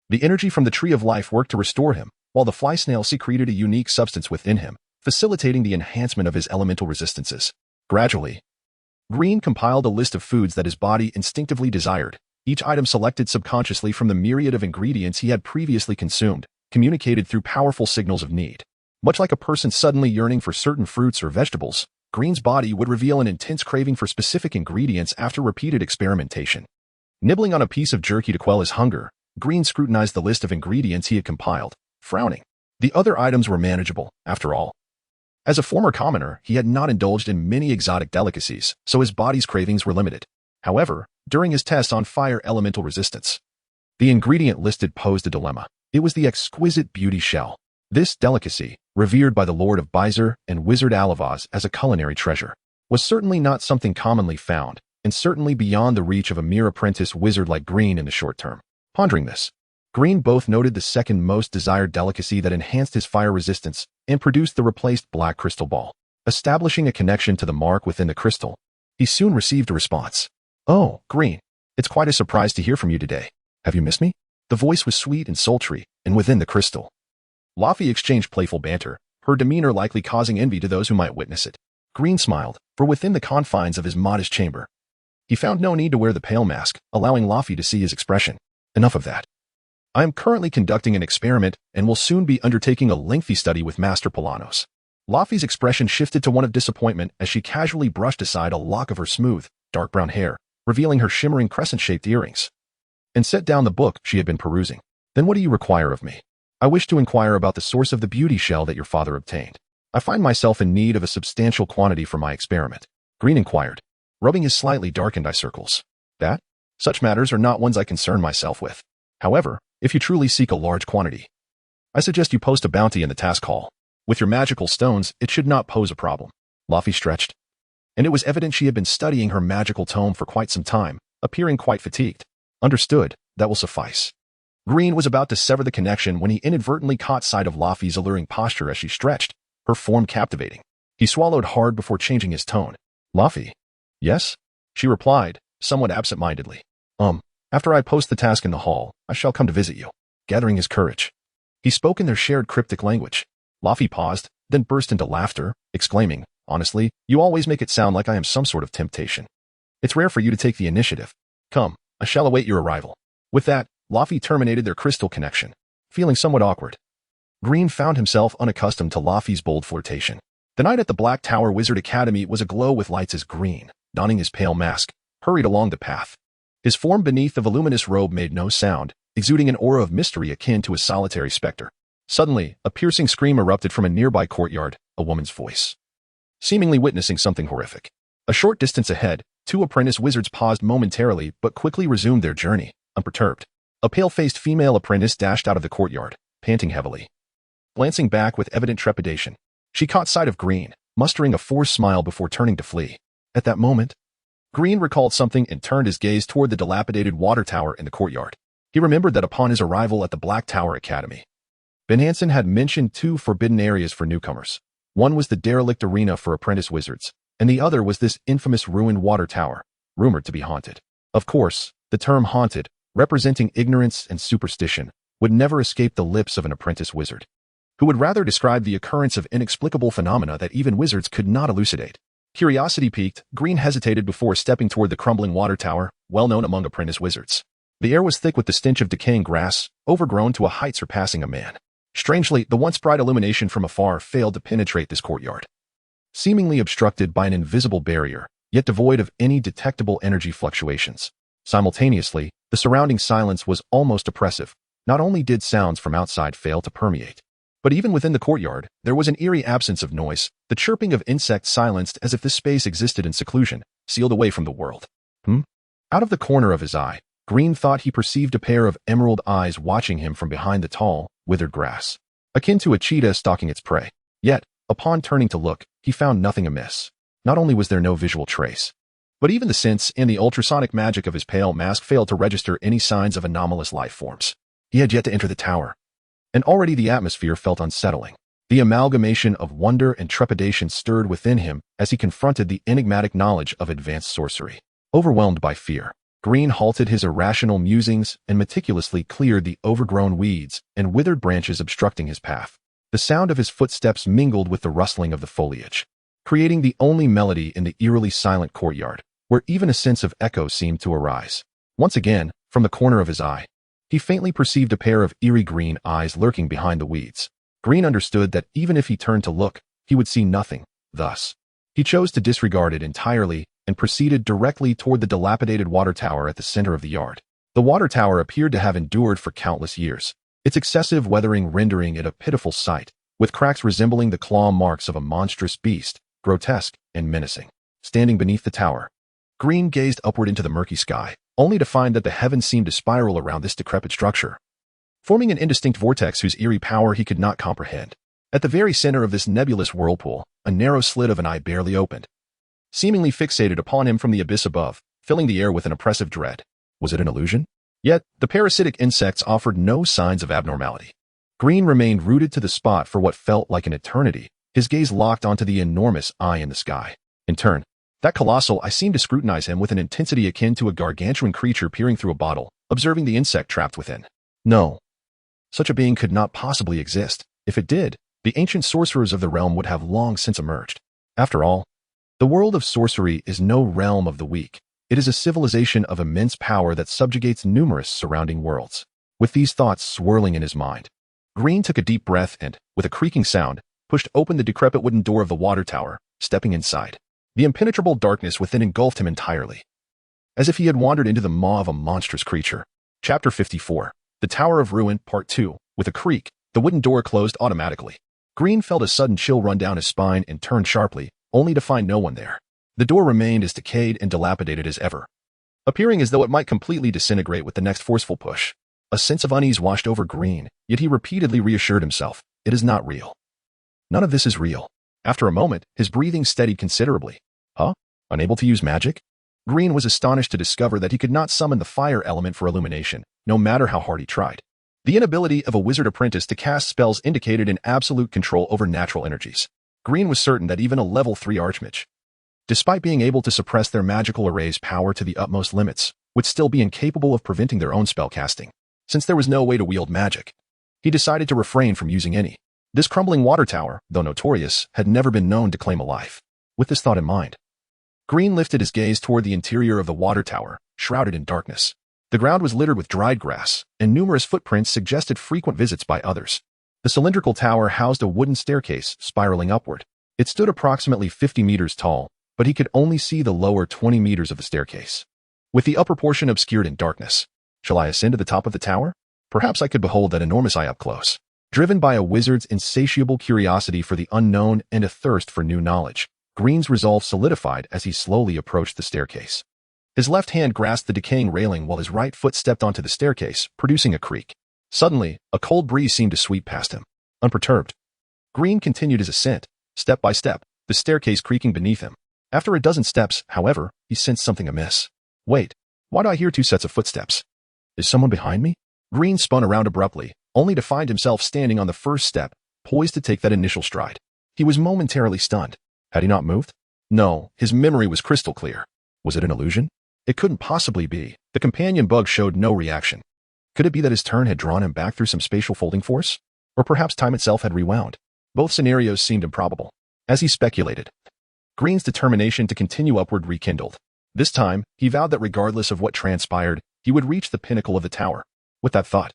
the energy from the Tree of Life worked to restore him, while the fly snail secreted a unique substance within him, facilitating the enhancement of his elemental resistances. Gradually, Green compiled a list of foods that his body instinctively desired, each item selected subconsciously from the myriad of ingredients he had previously consumed, communicated through powerful signals of need. Much like a person suddenly yearning for certain fruits or vegetables, Green's body would reveal an intense craving for specific ingredients after repeated experimentation. Nibbling on a piece of jerky to quell his hunger, Green scrutinized the list of ingredients he had compiled, frowning. The other items were manageable, after all. As a former commoner, he had not indulged in many exotic delicacies, so his body's cravings were limited. However, during his tests on fire elemental resistance, the ingredient listed posed a dilemma. It was the exquisite beauty shell. This delicacy, revered by the Lord of Bizar and Wizard Alavaz as a culinary treasure, was certainly not something commonly found, and certainly beyond the reach of a mere apprentice wizard like Green in the short term. Pondering this, Green both noted the second most desired delicacy that enhanced his fire resistance and produced the replaced black crystal ball. Establishing a connection to the mark within the crystal, he soon received a response. "Oh, Green, it's quite a surprise to hear from you today. Have you missed me?" The voice was sweet and sultry, and within the crystal, Laffy exchanged playful banter, her demeanor likely causing envy to those who might witness it. Green smiled, for within the confines of his modest chamber, he found no need to wear the pale mask, allowing Laffy to see his expression. "Enough of that. I am currently conducting an experiment and will soon be undertaking a lengthy study with Master Polanos." Laffy's expression shifted to one of disappointment as she casually brushed aside a lock of her smooth, dark brown hair, revealing her shimmering crescent-shaped earrings, and set down the book she had been perusing. Then what do you require of me? I wish to inquire about the source of the beauty shell that your father obtained. I find myself in need of a substantial quantity for my experiment, Green inquired, rubbing his slightly darkened eye circles. That? Such matters are not ones I concern myself with. However, if you truly seek a large quantity, I suggest you post a bounty in the task hall. With your magical stones, it should not pose a problem. Laufey stretched, and it was evident she had been studying her magical tome for quite some time, appearing quite fatigued. Understood, that will suffice. Green was about to sever the connection when he inadvertently caught sight of Laufey's alluring posture as she stretched, her form captivating. He swallowed hard before changing his tone. Laufey? Yes? She replied, somewhat absent-mindedly. After I post the task in the hall, I shall come to visit you. Gathering his courage, he spoke in their shared cryptic language. Laufey paused, then burst into laughter, exclaiming, honestly, you always make it sound like I am some sort of temptation. It's rare for you to take the initiative. Come, I shall await your arrival. With that, Laufey terminated their crystal connection, feeling somewhat awkward. Green found himself unaccustomed to Laufey's bold flirtation. The night at the Black Tower Wizard Academy was aglow with lights as Green, donning his pale mask, hurried along the path. His form beneath the voluminous robe made no sound, exuding an aura of mystery akin to a solitary specter. Suddenly, a piercing scream erupted from a nearby courtyard, a woman's voice, seemingly witnessing something horrific. A short distance ahead, two apprentice wizards paused momentarily but quickly resumed their journey, unperturbed. A pale-faced female apprentice dashed out of the courtyard, panting heavily. Glancing back with evident trepidation, she caught sight of Green, mustering a forced smile before turning to flee. At that moment, Green recalled something and turned his gaze toward the dilapidated water tower in the courtyard. He remembered that upon his arrival at the Black Tower Academy, Ben Hansen had mentioned two forbidden areas for newcomers. One was the derelict arena for apprentice wizards, and the other was this infamous ruined water tower, rumored to be haunted. Of course, the term haunted, representing ignorance and superstition, would never escape the lips of an apprentice wizard, who would rather describe the occurrence of inexplicable phenomena that even wizards could not elucidate. Curiosity piqued, Green hesitated before stepping toward the crumbling water tower, well known among apprentice wizards. The air was thick with the stench of decaying grass, overgrown to a height surpassing a man. Strangely, the once bright illumination from afar failed to penetrate this courtyard, seemingly obstructed by an invisible barrier, yet devoid of any detectable energy fluctuations. Simultaneously, the surrounding silence was almost oppressive. Not only did sounds from outside fail to permeate, but even within the courtyard, there was an eerie absence of noise, the chirping of insects silenced as if this space existed in seclusion, sealed away from the world. Out of the corner of his eye, Green thought he perceived a pair of emerald eyes watching him from behind the tall, withered grass, akin to a cheetah stalking its prey. Yet, upon turning to look, he found nothing amiss. Not only was there no visual trace, but even the sense and the ultrasonic magic of his pale mask failed to register any signs of anomalous life forms. He had yet to enter the tower, and already the atmosphere felt unsettling. The amalgamation of wonder and trepidation stirred within him as he confronted the enigmatic knowledge of advanced sorcery. Overwhelmed by fear, Green halted his irrational musings and meticulously cleared the overgrown weeds and withered branches obstructing his path. The sound of his footsteps mingled with the rustling of the foliage, creating the only melody in the eerily silent courtyard, where even a sense of echo seemed to arise. Once again, from the corner of his eye, he faintly perceived a pair of eerie green eyes lurking behind the weeds. Green understood that even if he turned to look, he would see nothing. Thus, he chose to disregard it entirely and proceeded directly toward the dilapidated water tower at the center of the yard. The water tower appeared to have endured for countless years, its excessive weathering rendering it a pitiful sight, with cracks resembling the claw marks of a monstrous beast, grotesque and menacing. Standing beneath the tower, Green gazed upward into the murky sky, only to find that the heavens seemed to spiral around this decrepit structure, forming an indistinct vortex whose eerie power he could not comprehend. At the very center of this nebulous whirlpool, a narrow slit of an eye barely opened, seemingly fixated upon him from the abyss above, filling the air with an oppressive dread. Was it an illusion? Yet, the parasitic insects offered no signs of abnormality. Green remained rooted to the spot for what felt like an eternity, his gaze locked onto the enormous eye in the sky. In turn, that colossal eye seemed to scrutinize him with an intensity akin to a gargantuan creature peering through a bottle, observing the insect trapped within. No, such a being could not possibly exist. If it did, the ancient sorcerers of the realm would have long since emerged. After all, the world of sorcery is no realm of the weak. It is a civilization of immense power that subjugates numerous surrounding worlds. With these thoughts swirling in his mind, Green took a deep breath and, with a creaking sound, pushed open the decrepit wooden door of the water tower, stepping inside. The impenetrable darkness within engulfed him entirely. as if he had wandered into the maw of a monstrous creature. Chapter 54. The Tower of Ruin, Part 2. With a creak, the wooden door closed automatically. Green felt a sudden chill run down his spine and turned sharply, only to find no one there. The door remained as decayed and dilapidated as ever, appearing as though it might completely disintegrate with the next forceful push. A sense of unease washed over Green, yet he repeatedly reassured himself, it is not real. None of this is real. After a moment, his breathing steadied considerably. Huh? Unable to use magic? Green was astonished to discover that he could not summon the fire element for illumination, no matter how hard he tried. The inability of a wizard apprentice to cast spells indicated an absolute control over natural energies. Green was certain that even a level 3 archmage, despite being able to suppress their magical array's power to the utmost limits, would still be incapable of preventing their own spell casting. Since there was no way to wield magic, he decided to refrain from using any. This crumbling water tower, though notorious, had never been known to claim a life. With this thought in mind, Green lifted his gaze toward the interior of the water tower, shrouded in darkness. The ground was littered with dried grass, and numerous footprints suggested frequent visits by others. The cylindrical tower housed a wooden staircase spiraling upward. It stood approximately 50 meters tall, but he could only see the lower 20 meters of the staircase, with the upper portion obscured in darkness. Shall I ascend to the top of the tower? Perhaps I could behold that enormous eye up close. Driven by a wizard's insatiable curiosity for the unknown and a thirst for new knowledge, Green's resolve solidified as he slowly approached the staircase. His left hand grasped the decaying railing while his right foot stepped onto the staircase, producing a creak. Suddenly, a cold breeze seemed to sweep past him. Unperturbed, Green continued his ascent, step by step, the staircase creaking beneath him. After a dozen steps, however, he sensed something amiss. Wait, why do I hear 2 sets of footsteps? Is someone behind me? Green spun around abruptly, only to find himself standing on the first step, poised to take that initial stride. He was momentarily stunned. Had he not moved? No, his memory was crystal clear. Was it an illusion? It couldn't possibly be. The companion bug showed no reaction. Could it be that his turn had drawn him back through some spatial folding force? Or perhaps time itself had rewound? Both scenarios seemed improbable. As he speculated, Green's determination to continue upward rekindled. This time, he vowed that regardless of what transpired, he would reach the pinnacle of the tower. With that thought,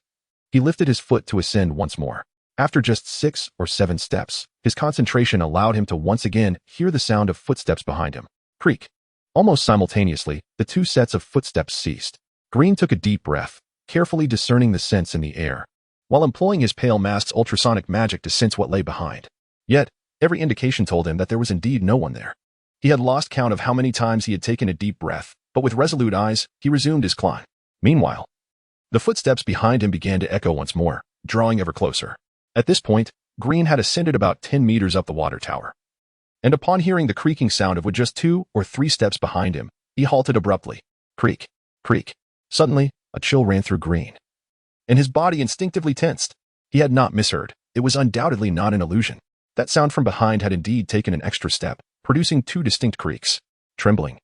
he lifted his foot to ascend once more. After just 6 or 7 steps, his concentration allowed him to once again hear the sound of footsteps behind him. Creak. Almost simultaneously, the 2 sets of footsteps ceased. Green took a deep breath, carefully discerning the scents in the air, while employing his pale mask's ultrasonic magic to sense what lay behind. Yet, every indication told him that there was indeed no one there. He had lost count of how many times he had taken a deep breath, but with resolute eyes, he resumed his climb. Meanwhile, the footsteps behind him began to echo once more, drawing ever closer. At this point, Green had ascended about 10 meters up the water tower. And upon hearing the creaking sound of just 2 or 3 steps behind him, he halted abruptly. Creak, creak. Suddenly, a chill ran through Green, and his body instinctively tensed. He had not misheard. It was undoubtedly not an illusion. That sound from behind had indeed taken an extra step, producing 2 distinct creaks. Trembling,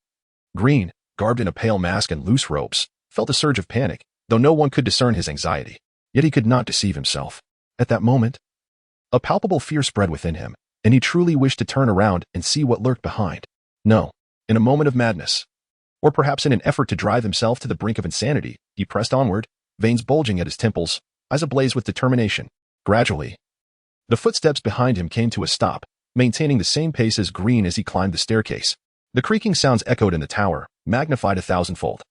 Green, garbed in a pale mask and loose robes, felt a surge of panic, though no one could discern his anxiety. Yet he could not deceive himself. At that moment, a palpable fear spread within him, and he truly wished to turn around and see what lurked behind. No, in a moment of madness, or perhaps in an effort to drive himself to the brink of insanity, he pressed onward, veins bulging at his temples, eyes ablaze with determination. Gradually, the footsteps behind him came to a stop, maintaining the same pace as Green as he climbed the staircase. The creaking sounds echoed in the tower, magnified 1,000-fold,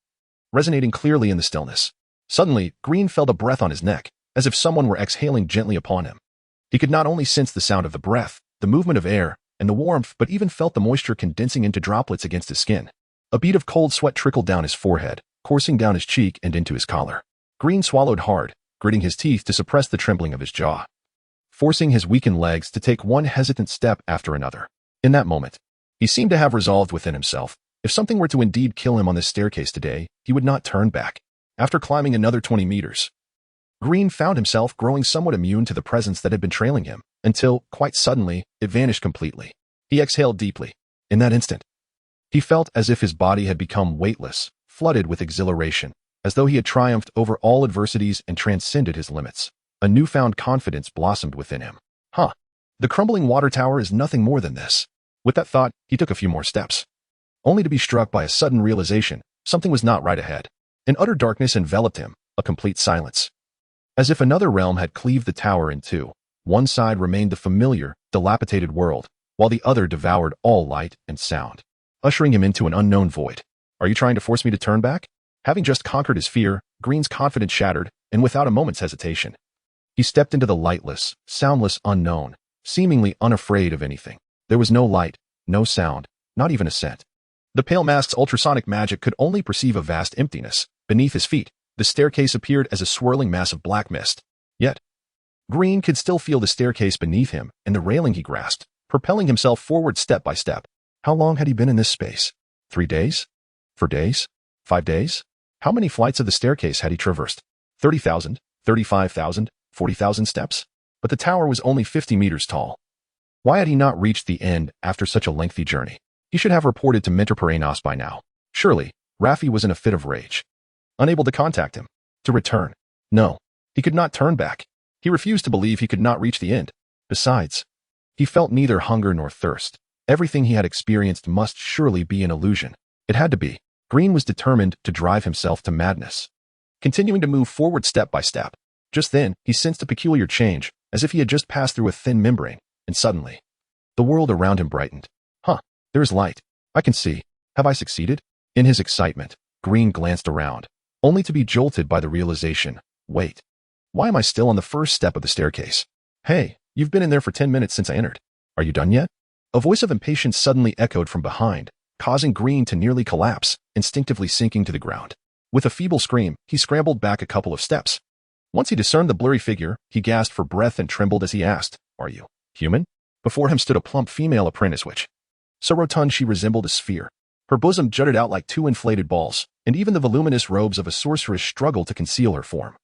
resonating clearly in the stillness. Suddenly, Green felt a breath on his neck, as if someone were exhaling gently upon him. He could not only sense the sound of the breath, the movement of air, and the warmth, but even felt the moisture condensing into droplets against his skin. A bead of cold sweat trickled down his forehead, coursing down his cheek and into his collar. Green swallowed hard, gritting his teeth to suppress the trembling of his jaw, forcing his weakened legs to take one hesitant step after another. In that moment, he seemed to have resolved within himself, if something were to indeed kill him on this staircase today, he would not turn back. After climbing another 20 meters, Green found himself growing somewhat immune to the presence that had been trailing him, until, quite suddenly, it vanished completely. He exhaled deeply. In that instant, he felt as if his body had become weightless, flooded with exhilaration, as though he had triumphed over all adversities and transcended his limits. A newfound confidence blossomed within him. The crumbling water tower is nothing more than this. With that thought, he took a few more steps, only to be struck by a sudden realization something was not right ahead. An utter darkness enveloped him, a complete silence. As if another realm had cleaved the tower in two, one side remained the familiar, dilapidated world, while the other devoured all light and sound, ushering him into an unknown void. Are you trying to force me to turn back? Having just conquered his fear, Green's confidence shattered, and without a moment's hesitation, he stepped into the lightless, soundless unknown, seemingly unafraid of anything. There was no light, no sound, not even a scent. The pale mask's ultrasonic magic could only perceive a vast emptiness. Beneath his feet, the staircase appeared as a swirling mass of black mist. Yet, Green could still feel the staircase beneath him and the railing he grasped, propelling himself forward step by step. How long had he been in this space? 3 days? 4 days? 5 days? How many flights of the staircase had he traversed? 30,000? 35,000? 40,000 steps? But the tower was only 50 meters tall. Why had he not reached the end after such a lengthy journey? He should have reported to Mentor Perennas by now. Surely, Raffi was in a fit of rage. Unable to contact him. To return. No, he could not turn back. He refused to believe he could not reach the end. Besides, he felt neither hunger nor thirst. Everything he had experienced must surely be an illusion. It had to be. Green was determined to drive himself to madness. Continuing to move forward step by step. Just then, he sensed a peculiar change, as if he had just passed through a thin membrane, and suddenly, the world around him brightened. There is light. I can see. Have I succeeded? In his excitement, Green glanced around, only to be jolted by the realization. Wait. Why am I still on the first step of the staircase? Hey, you've been in there for 10 minutes since I entered. Are you done yet? A voice of impatience suddenly echoed from behind, causing Green to nearly collapse, instinctively sinking to the ground. With a feeble scream, he scrambled back a couple of steps. Once he discerned the blurry figure, he gasped for breath and trembled as he asked, "Are you human?" Before him stood a plump female apprentice witch. So rotund she resembled a sphere. Her bosom jutted out like 2 inflated balls, and even the voluminous robes of a sorceress struggled to conceal her form,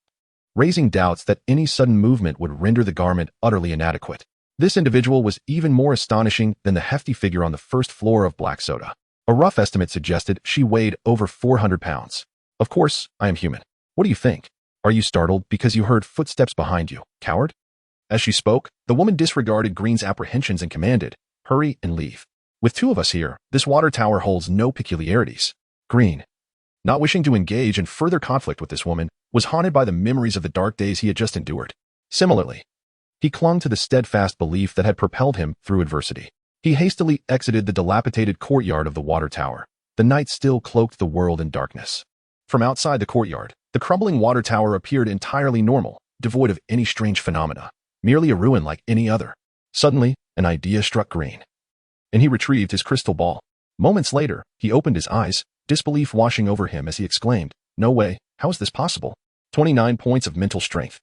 raising doubts that any sudden movement would render the garment utterly inadequate. This individual was even more astonishing than the hefty figure on the first floor of Black Soda. A rough estimate suggested she weighed over 400 pounds. Of course, I am human. What do you think? Are you startled because you heard footsteps behind you, coward? As she spoke, the woman disregarded Green's apprehensions and commanded, "Hurry and leave. With 2 of us here, this water tower holds no peculiarities." Green, not wishing to engage in further conflict with this woman, was haunted by the memories of the dark days he had just endured. Similarly, he clung to the steadfast belief that had propelled him through adversity. He hastily exited the dilapidated courtyard of the water tower. The night still cloaked the world in darkness. From outside the courtyard, the crumbling water tower appeared entirely normal, devoid of any strange phenomena, merely a ruin like any other. Suddenly, an idea struck Green, and he retrieved his crystal ball. Moments later, he opened his eyes, disbelief washing over him as he exclaimed, "No way, how is this possible? 29 points of mental strength.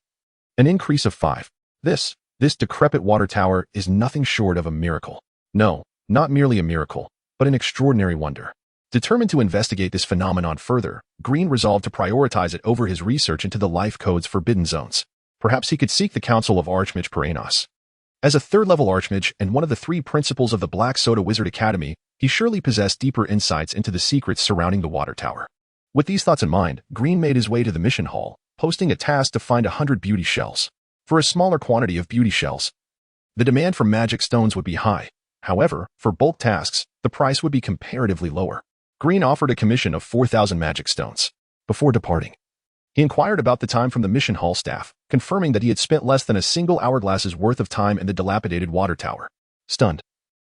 An increase of 5. This decrepit water tower is nothing short of a miracle. No, not merely a miracle, but an extraordinary wonder." Determined to investigate this phenomenon further, Green resolved to prioritize it over his research into the life code's forbidden zones. Perhaps he could seek the counsel of Archmage Perennas. As a third-level Archmage and one of the 3 principals of the Black Soda Wizard Academy, he surely possessed deeper insights into the secrets surrounding the water tower. With these thoughts in mind, Green made his way to the mission hall, posting a task to find 100 beauty shells. For a smaller quantity of beauty shells, the demand for magic stones would be high. However, for bulk tasks, the price would be comparatively lower. Green offered a commission of 4,000 magic stones. Before departing, he inquired about the time from the mission hall staff, confirming that he had spent less than a single hourglass's worth of time in the dilapidated water tower. Stunned,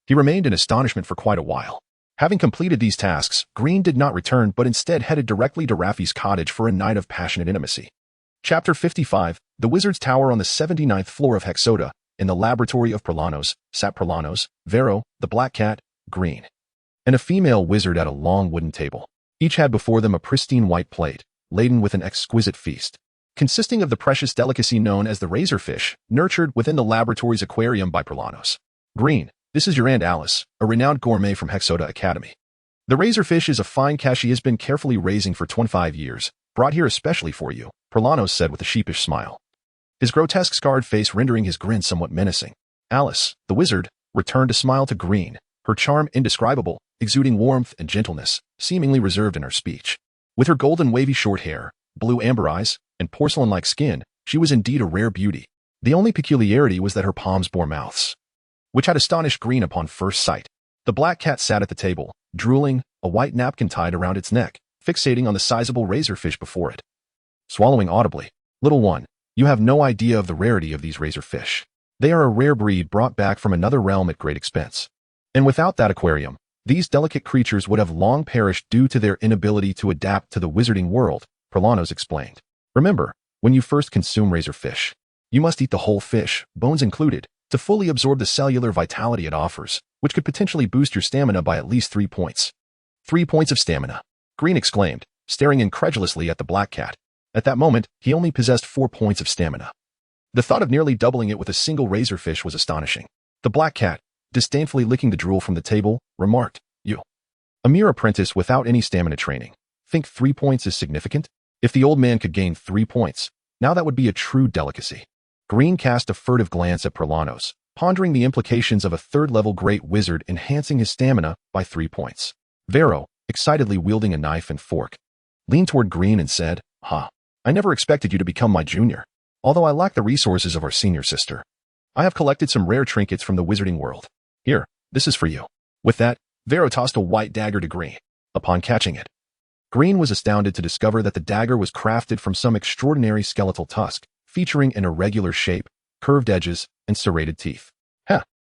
he remained in astonishment for quite a while. Having completed these tasks, Green did not return but instead headed directly to Raffi's cottage for a night of passionate intimacy. Chapter 55, The Wizard's Tower on the 79th floor of Hexoda, in the laboratory of Perlanos, sat Perlanos, Vero, the Black Cat, Green, and a female wizard at a long wooden table. Each had before them a pristine white plate, laden with an exquisite feast, consisting of the precious delicacy known as the razorfish, nurtured within the laboratory's aquarium by Perlanos. Green, this is your Aunt Alice, a renowned gourmet from Hexoda Academy. The razorfish is a fine catch she has been carefully raising for 25 years, brought here especially for you, Perlanos said with a sheepish smile, his grotesque scarred face rendering his grin somewhat menacing. Alice, the wizard, returned a smile to Green, her charm indescribable, exuding warmth and gentleness, seemingly reserved in her speech. With her golden wavy short hair, blue amber eyes, and porcelain-like skin, she was indeed a rare beauty. The only peculiarity was that her palms bore mouths, which had astonished Green upon first sight. The Black Cat sat at the table, drooling, a white napkin tied around its neck, fixating on the sizable razorfish before it. Swallowing audibly, "Little one, you have no idea of the rarity of these razorfish. They are a rare breed brought back from another realm at great expense. And without that aquarium, These delicate creatures would have long perished due to their inability to adapt to the wizarding world, Prolanos explained. Remember, when you first consume razorfish, you must eat the whole fish, bones included, to fully absorb the cellular vitality it offers, which could potentially boost your stamina by at least 3 points. 3 points of stamina, Green exclaimed, staring incredulously at the black cat. At that moment, he only possessed 4 points of stamina. The thought of nearly doubling it with a single razorfish was astonishing. The black cat, disdainfully licking the drool from the table, remarked, "You, a mere apprentice without any stamina training, think 3 points is significant? If the old man could gain 3 points, now that would be a true delicacy." Green cast a furtive glance at Prolanos, pondering the implications of a third-level great wizard enhancing his stamina by 3 points. Vero, excitedly wielding a knife and fork, leaned toward Green and said, I never expected you to become my junior. Although I lack the resources of our senior sister, I have collected some rare trinkets from the wizarding world. Here, this is for you." With that, Vero tossed a white dagger to Green. Upon catching it, Green was astounded to discover that the dagger was crafted from some extraordinary skeletal tusk, featuring an irregular shape, curved edges, and serrated teeth.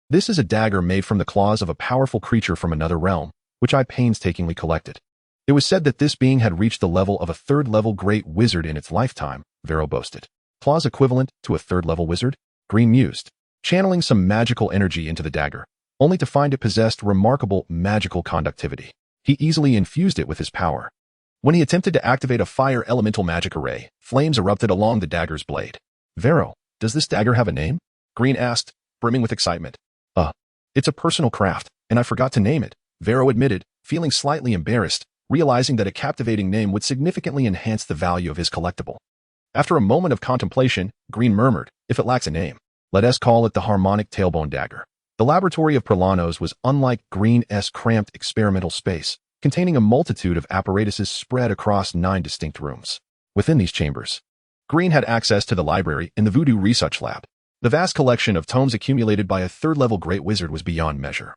This is a dagger made from the claws of a powerful creature from another realm, which I painstakingly collected. It was said that this being had reached the level of a third-level great wizard in its lifetime, Vero boasted. Claws equivalent to a third-level wizard? Green mused, channeling some magical energy into the dagger, only to find it possessed remarkable magical conductivity. He easily infused it with his power. When he attempted to activate a fire elemental magic array, flames erupted along the dagger's blade. "Vero, does this dagger have a name?" Green asked, brimming with excitement. It's a personal craft, and I forgot to name it," Vero admitted, feeling slightly embarrassed, realizing that a captivating name would significantly enhance the value of his collectible. After a moment of contemplation, Green murmured, "If it lacks a name, let us call it the harmonic tailbone dagger." The laboratory of Prolanos was unlike Green's cramped experimental space, containing a multitude of apparatuses spread across 9 distinct rooms. Within these chambers, Green had access to the library and the Voodoo Research Lab. The vast collection of tomes accumulated by a third-level great wizard was beyond measure,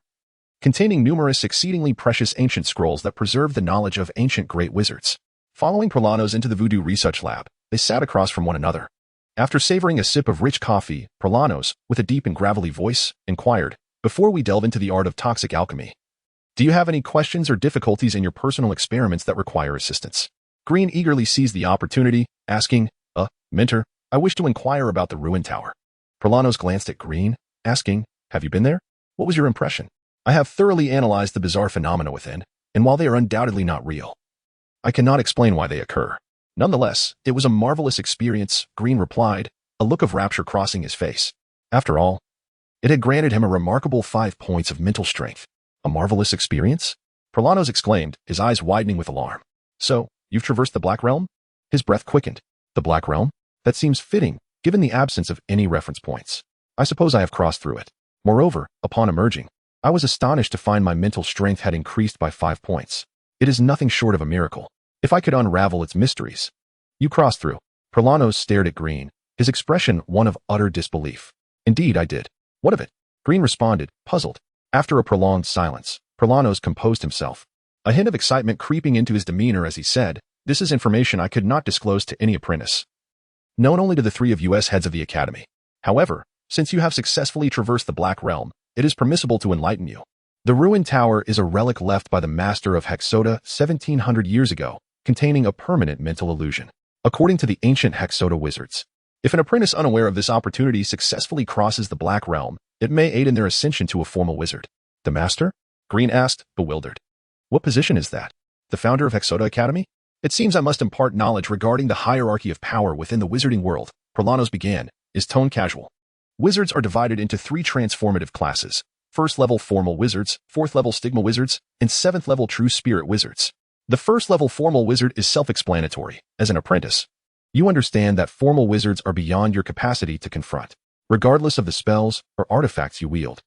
containing numerous exceedingly precious ancient scrolls that preserved the knowledge of ancient great wizards. Following Prolanos into the Voodoo Research Lab, they sat across from one another. After savoring a sip of rich coffee, Prolanos, with a deep and gravelly voice, inquired, "Before we delve into the art of toxic alchemy, do you have any questions or difficulties in your personal experiments that require assistance?" Green eagerly seized the opportunity, asking, Mentor, I wish to inquire about the ruined tower." Prolanos glanced at Green, asking, "Have you been there? What was your impression?" "I have thoroughly analyzed the bizarre phenomena within, and while they are undoubtedly not real, I cannot explain why they occur. Nonetheless, it was a marvelous experience," Green replied, a look of rapture crossing his face. After all, it had granted him a remarkable 5 points of mental strength. "A marvelous experience?" Prolanos exclaimed, his eyes widening with alarm. "So, you've traversed the Black Realm?" His breath quickened. "The Black Realm? That seems fitting, given the absence of any reference points. I suppose I have crossed through it. Moreover, upon emerging, I was astonished to find my mental strength had increased by 5 points. It is nothing short of a miracle. If I could unravel its mysteries." "You crossed through." Prolanos stared at Green, his expression one of utter disbelief. "Indeed, I did." "What of it?" Green responded, puzzled. After a prolonged silence, Prolanos composed himself, a hint of excitement creeping into his demeanor as he said, "This is information I could not disclose to any apprentice, known only to the 3 of US heads of the Academy. However, since you have successfully traversed the Black Realm, it is permissible to enlighten you. The ruined tower is a relic left by the master of Hexoda 1700 years ago, containing a permanent mental illusion. According to the ancient Hexoda wizards, if an apprentice unaware of this opportunity successfully crosses the Black Realm, it may aid in their ascension to a formal wizard." "The master?" Green asked, bewildered. "What position is that? The founder of Hexoda Academy?" "It seems I must impart knowledge regarding the hierarchy of power within the wizarding world," Prolanos began, his tone casual. "Wizards are divided into 3 transformative classes: 1st-level formal wizards, 4th-level stigma wizards, and 7th-level true spirit wizards. The 1st-level formal wizard is self-explanatory. As an apprentice, you understand that formal wizards are beyond your capacity to confront, regardless of the spells or artifacts you wield.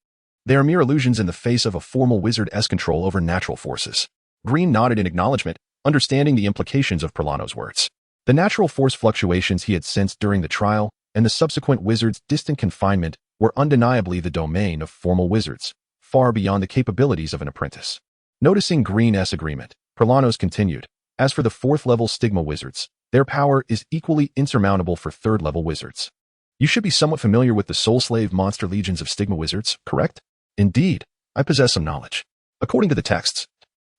They are mere illusions in the face of a formal wizard's control over natural forces." Green nodded in acknowledgement, understanding the implications of Prolanos' words. The natural force fluctuations he had sensed during the trial and the subsequent wizard's distant confinement were undeniably the domain of formal wizards, far beyond the capabilities of an apprentice. Noticing Green's agreement, Prolanos continued, "As for the 4th-level stigma wizards, their power is equally insurmountable for 3rd-level wizards. You should be somewhat familiar with the soul slave monster legions of stigma wizards, correct?" "Indeed, I possess some knowledge." According to the texts,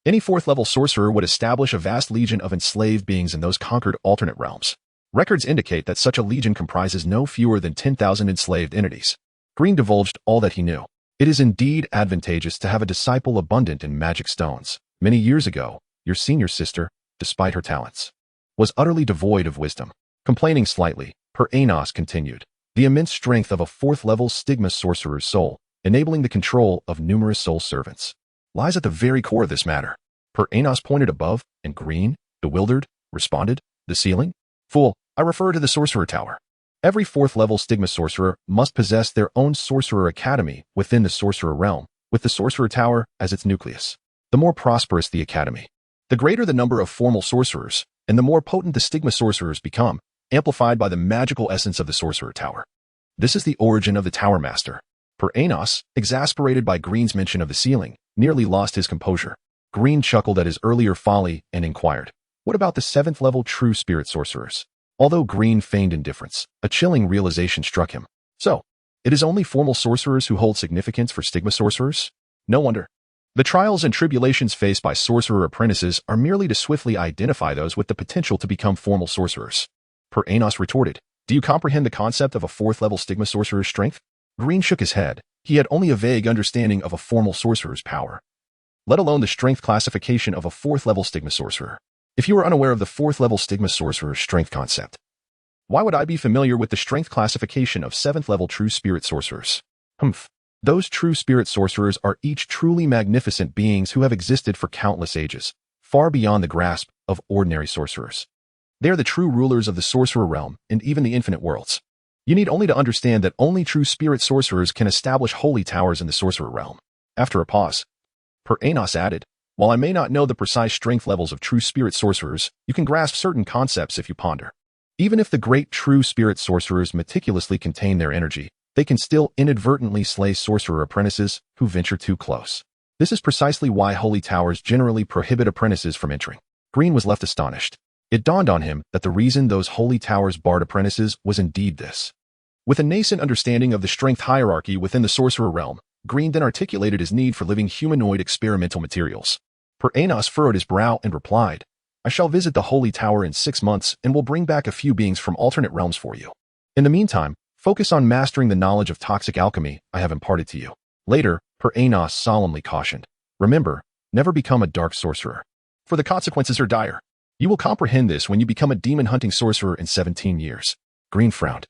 any fourth-level sorcerer would establish a vast legion of enslaved beings in those conquered alternate realms. Records indicate that such a legion comprises no fewer than 10,000 enslaved entities. Green divulged all that he knew. It is indeed advantageous to have a disciple abundant in magic stones. Many years ago, your senior sister, despite her talents, was utterly devoid of wisdom. Complaining slightly, Anos continued, the immense strength of a fourth-level stigma sorcerer's soul, enabling the control of numerous soul servants, lies at the very core of this matter. Anos pointed above, and Green, bewildered, responded, the ceiling? Fool, I refer to the sorcerer tower. Every fourth-level stigma sorcerer must possess their own sorcerer academy within the sorcerer realm, with the sorcerer tower as its nucleus. The more prosperous the academy, the greater the number of formal sorcerers, and the more potent the stigma sorcerers become, amplified by the magical essence of the sorcerer tower. This is the origin of the Tower Master. Anos, exasperated by Green's mention of the ceiling, nearly lost his composure. Green chuckled at his earlier folly and inquired, what about the seventh-level true spirit sorcerers? Although Green feigned indifference, a chilling realization struck him. So, it is only formal sorcerers who hold significance for stigma sorcerers? No wonder. The trials and tribulations faced by sorcerer apprentices are merely to swiftly identify those with the potential to become formal sorcerers. Anos retorted, do you comprehend the concept of a fourth-level stigma sorcerer's strength? Green shook his head. He had only a vague understanding of a formal sorcerer's power, let alone the strength classification of a fourth-level stigma sorcerer. If you are unaware of the fourth-level stigma sorcerer's strength concept, why would I be familiar with the strength classification of seventh-level true spirit sorcerers? Those true spirit sorcerers are each truly magnificent beings who have existed for countless ages, far beyond the grasp of ordinary sorcerers. They are the true rulers of the sorcerer realm and even the infinite worlds. You need only to understand that only true spirit sorcerers can establish holy towers in the sorcerer realm. After a pause, Anos added, while I may not know the precise strength levels of true spirit sorcerers, you can grasp certain concepts if you ponder. Even if the great true spirit sorcerers meticulously contain their energy, they can still inadvertently slay sorcerer apprentices who venture too close. This is precisely why holy towers generally prohibit apprentices from entering. Green was left astonished. It dawned on him that the reason those holy towers barred apprentices was indeed this. With a nascent understanding of the strength hierarchy within the sorcerer realm, Green then articulated his need for living humanoid experimental materials. Anos furrowed his brow and replied, I shall visit the holy tower in 6 months and will bring back a few beings from alternate realms for you. In the meantime, focus on mastering the knowledge of toxic alchemy I have imparted to you. Later, Anos solemnly cautioned, remember, never become a dark sorcerer, for the consequences are dire. You will comprehend this when you become a demon-hunting sorcerer in 17 years. Green frowned.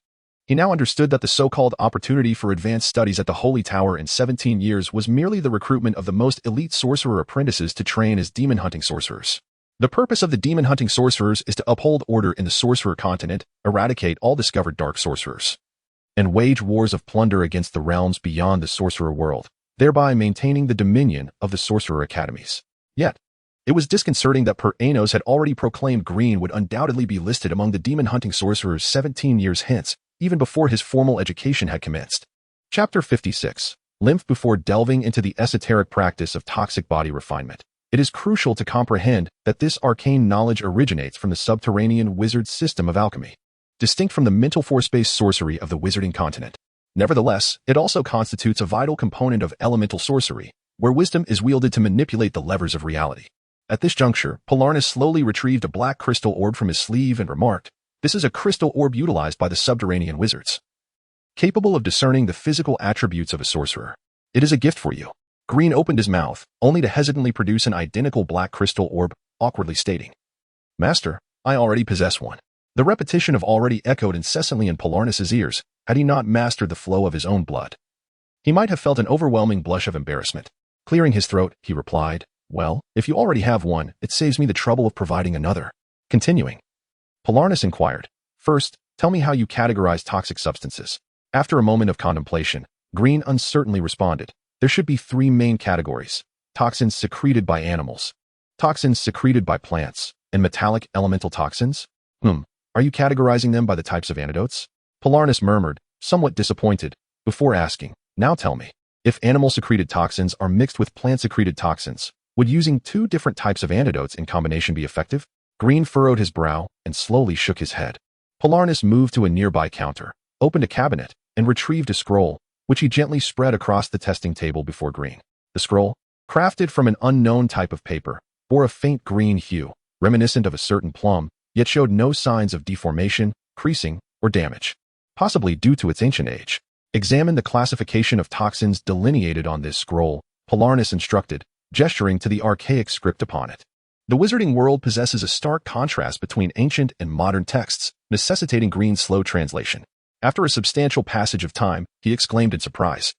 He now understood that the so-called opportunity for advanced studies at the Holy Tower in 17 years was merely the recruitment of the most elite sorcerer apprentices to train as demon-hunting sorcerers. The purpose of the demon-hunting sorcerers is to uphold order in the sorcerer continent, eradicate all discovered dark sorcerers, and wage wars of plunder against the realms beyond the sorcerer world, thereby maintaining the dominion of the sorcerer academies. Yet, it was disconcerting that Anos had already proclaimed Green would undoubtedly be listed among the demon-hunting sorcerers 17 years hence, even before his formal education had commenced. Chapter 56. Lymph. Before delving into the esoteric practice of toxic body refinement, it is crucial to comprehend that this arcane knowledge originates from the subterranean wizard system of alchemy, distinct from the mental force-based sorcery of the wizarding continent. Nevertheless, it also constitutes a vital component of elemental sorcery, where wisdom is wielded to manipulate the levers of reality. At this juncture, Polarnus slowly retrieved a black crystal orb from his sleeve and remarked, this is a crystal orb utilized by the subterranean wizards, capable of discerning the physical attributes of a sorcerer. It is a gift for you. Green opened his mouth, only to hesitantly produce an identical black crystal orb, awkwardly stating, Master, I already possess one. The repetition of already echoed incessantly in Polarnus's ears, had he not mastered the flow of his own blood. He might have felt an overwhelming blush of embarrassment. Clearing his throat, he replied, well, if you already have one, it saves me the trouble of providing another. Continuing, Polarnus inquired, first, tell me how you categorize toxic substances. After a moment of contemplation, Green uncertainly responded, there should be 3 main categories: toxins secreted by animals, toxins secreted by plants, and metallic elemental toxins. Are you categorizing them by the types of antidotes? Polarnus murmured, somewhat disappointed, before asking, now tell me, if animal-secreted toxins are mixed with plant-secreted toxins, would using 2 different types of antidotes in combination be effective? Green furrowed his brow and slowly shook his head. Polarnus moved to a nearby counter, opened a cabinet, and retrieved a scroll, which he gently spread across the testing table before Green. The scroll, crafted from an unknown type of paper, bore a faint green hue, reminiscent of a certain plum, yet showed no signs of deformation, creasing, or damage, possibly due to its ancient age. Examine the classification of toxins delineated on this scroll, Polarnus instructed, gesturing to the archaic script upon it. The wizarding world possesses a stark contrast between ancient and modern texts, necessitating Green's slow translation. After a substantial passage of time, he exclaimed in surprise.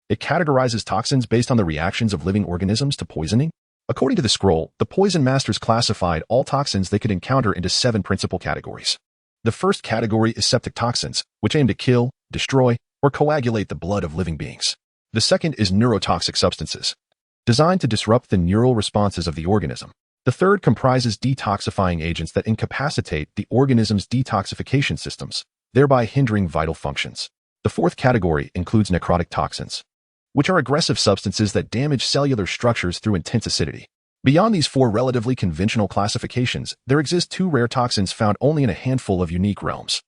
It categorizes toxins based on the reactions of living organisms to poisoning? According to the scroll, the poison masters classified all toxins they could encounter into 7 principal categories. The first category is septic toxins, which aim to kill, destroy, or coagulate the blood of living beings. The second is neurotoxic substances, designed to disrupt the neural responses of the organism. The third comprises detoxifying agents that incapacitate the organism's detoxification systems, thereby hindering vital functions. The fourth category includes necrotic toxins, which are aggressive substances that damage cellular structures through intense acidity. Beyond these 4 relatively conventional classifications, there exist 2 rare toxins found only in a handful of unique realms,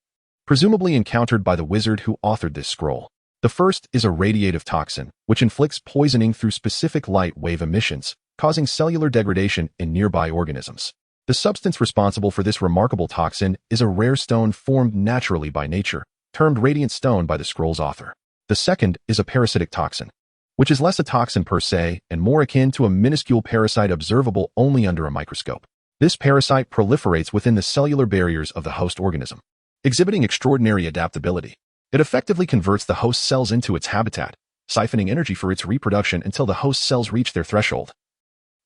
presumably encountered by the wizard who authored this scroll. The first is a radiative toxin, which inflicts poisoning through specific light wave emissions, causing cellular degradation in nearby organisms. The substance responsible for this remarkable toxin is a rare stone formed naturally by nature, termed radiant stone by the scroll's author. The second is a parasitic toxin, which is less a toxin per se and more akin to a minuscule parasite observable only under a microscope. This parasite proliferates within the cellular barriers of the host organism, exhibiting extraordinary adaptability. It effectively converts the host cells into its habitat, siphoning energy for its reproduction until the host cells reach their threshold,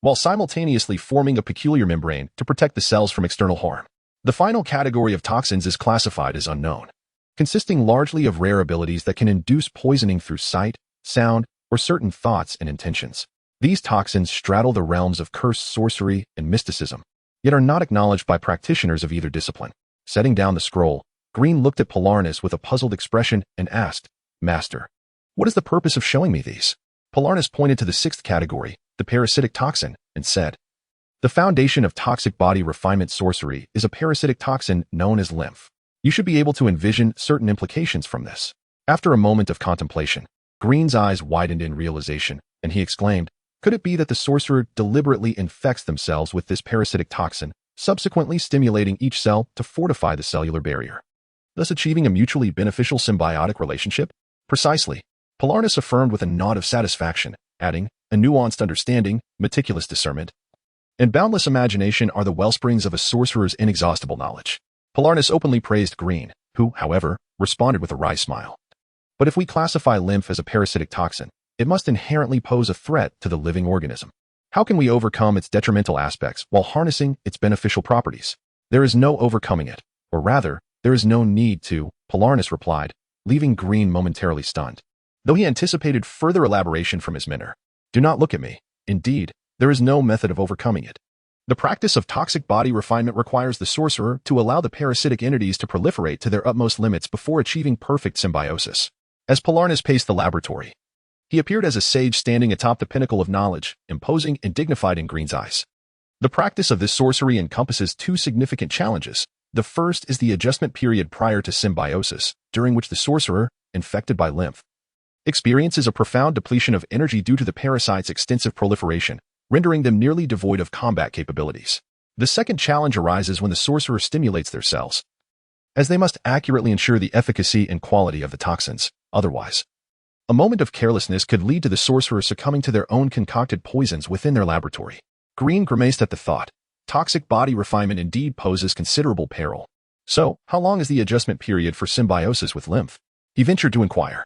while simultaneously forming a peculiar membrane to protect the cells from external harm. The final category of toxins is classified as unknown, consisting largely of rare abilities that can induce poisoning through sight, sound, or certain thoughts and intentions. These toxins straddle the realms of cursed sorcery and mysticism, yet are not acknowledged by practitioners of either discipline. Setting down the scroll, Green looked at Polarnus with a puzzled expression and asked, "Master, what is the purpose of showing me these?" Polarnus pointed to the 6th category, the parasitic toxin, and said, "The foundation of toxic body refinement sorcery is a parasitic toxin known as lymph. You should be able to envision certain implications from this." After a moment of contemplation, Green's eyes widened in realization, and he exclaimed, "Could it be that the sorcerer deliberately infects themselves with this parasitic toxin, subsequently stimulating each cell to fortify the cellular barrier, thus achieving a mutually beneficial symbiotic relationship?" "Precisely," Polarnus affirmed with a nod of satisfaction, adding, "A nuanced understanding, meticulous discernment, and boundless imagination are the wellsprings of a sorcerer's inexhaustible knowledge." Polarnus openly praised Green, who, however, responded with a wry smile. "But if we classify lymph as a parasitic toxin, it must inherently pose a threat to the living organism. How can we overcome its detrimental aspects while harnessing its beneficial properties?" "There is no overcoming it, or rather, there is no need to," Polarnus replied, leaving Green momentarily stunned, though he anticipated further elaboration from his mentor. "Do not look at me. Indeed, there is no method of overcoming it. The practice of toxic body refinement requires the sorcerer to allow the parasitic entities to proliferate to their utmost limits before achieving perfect symbiosis." As Polarnus paced the laboratory, he appeared as a sage standing atop the pinnacle of knowledge, imposing and dignified in Green's eyes. The practice of this sorcery encompasses 2 significant challenges. The first is the adjustment period prior to symbiosis, during which the sorcerer, infected by lymph, experiences a profound depletion of energy due to the parasite's extensive proliferation, rendering them nearly devoid of combat capabilities. The second challenge arises when the sorcerer stimulates their cells, as they must accurately ensure the efficacy and quality of the toxins. Otherwise, a moment of carelessness could lead to the sorcerer succumbing to their own concocted poisons within their laboratory. Green grimaced at the thought. Toxic body refinement indeed poses considerable peril. "So, how long is the adjustment period for symbiosis with lymph?" he ventured to inquire.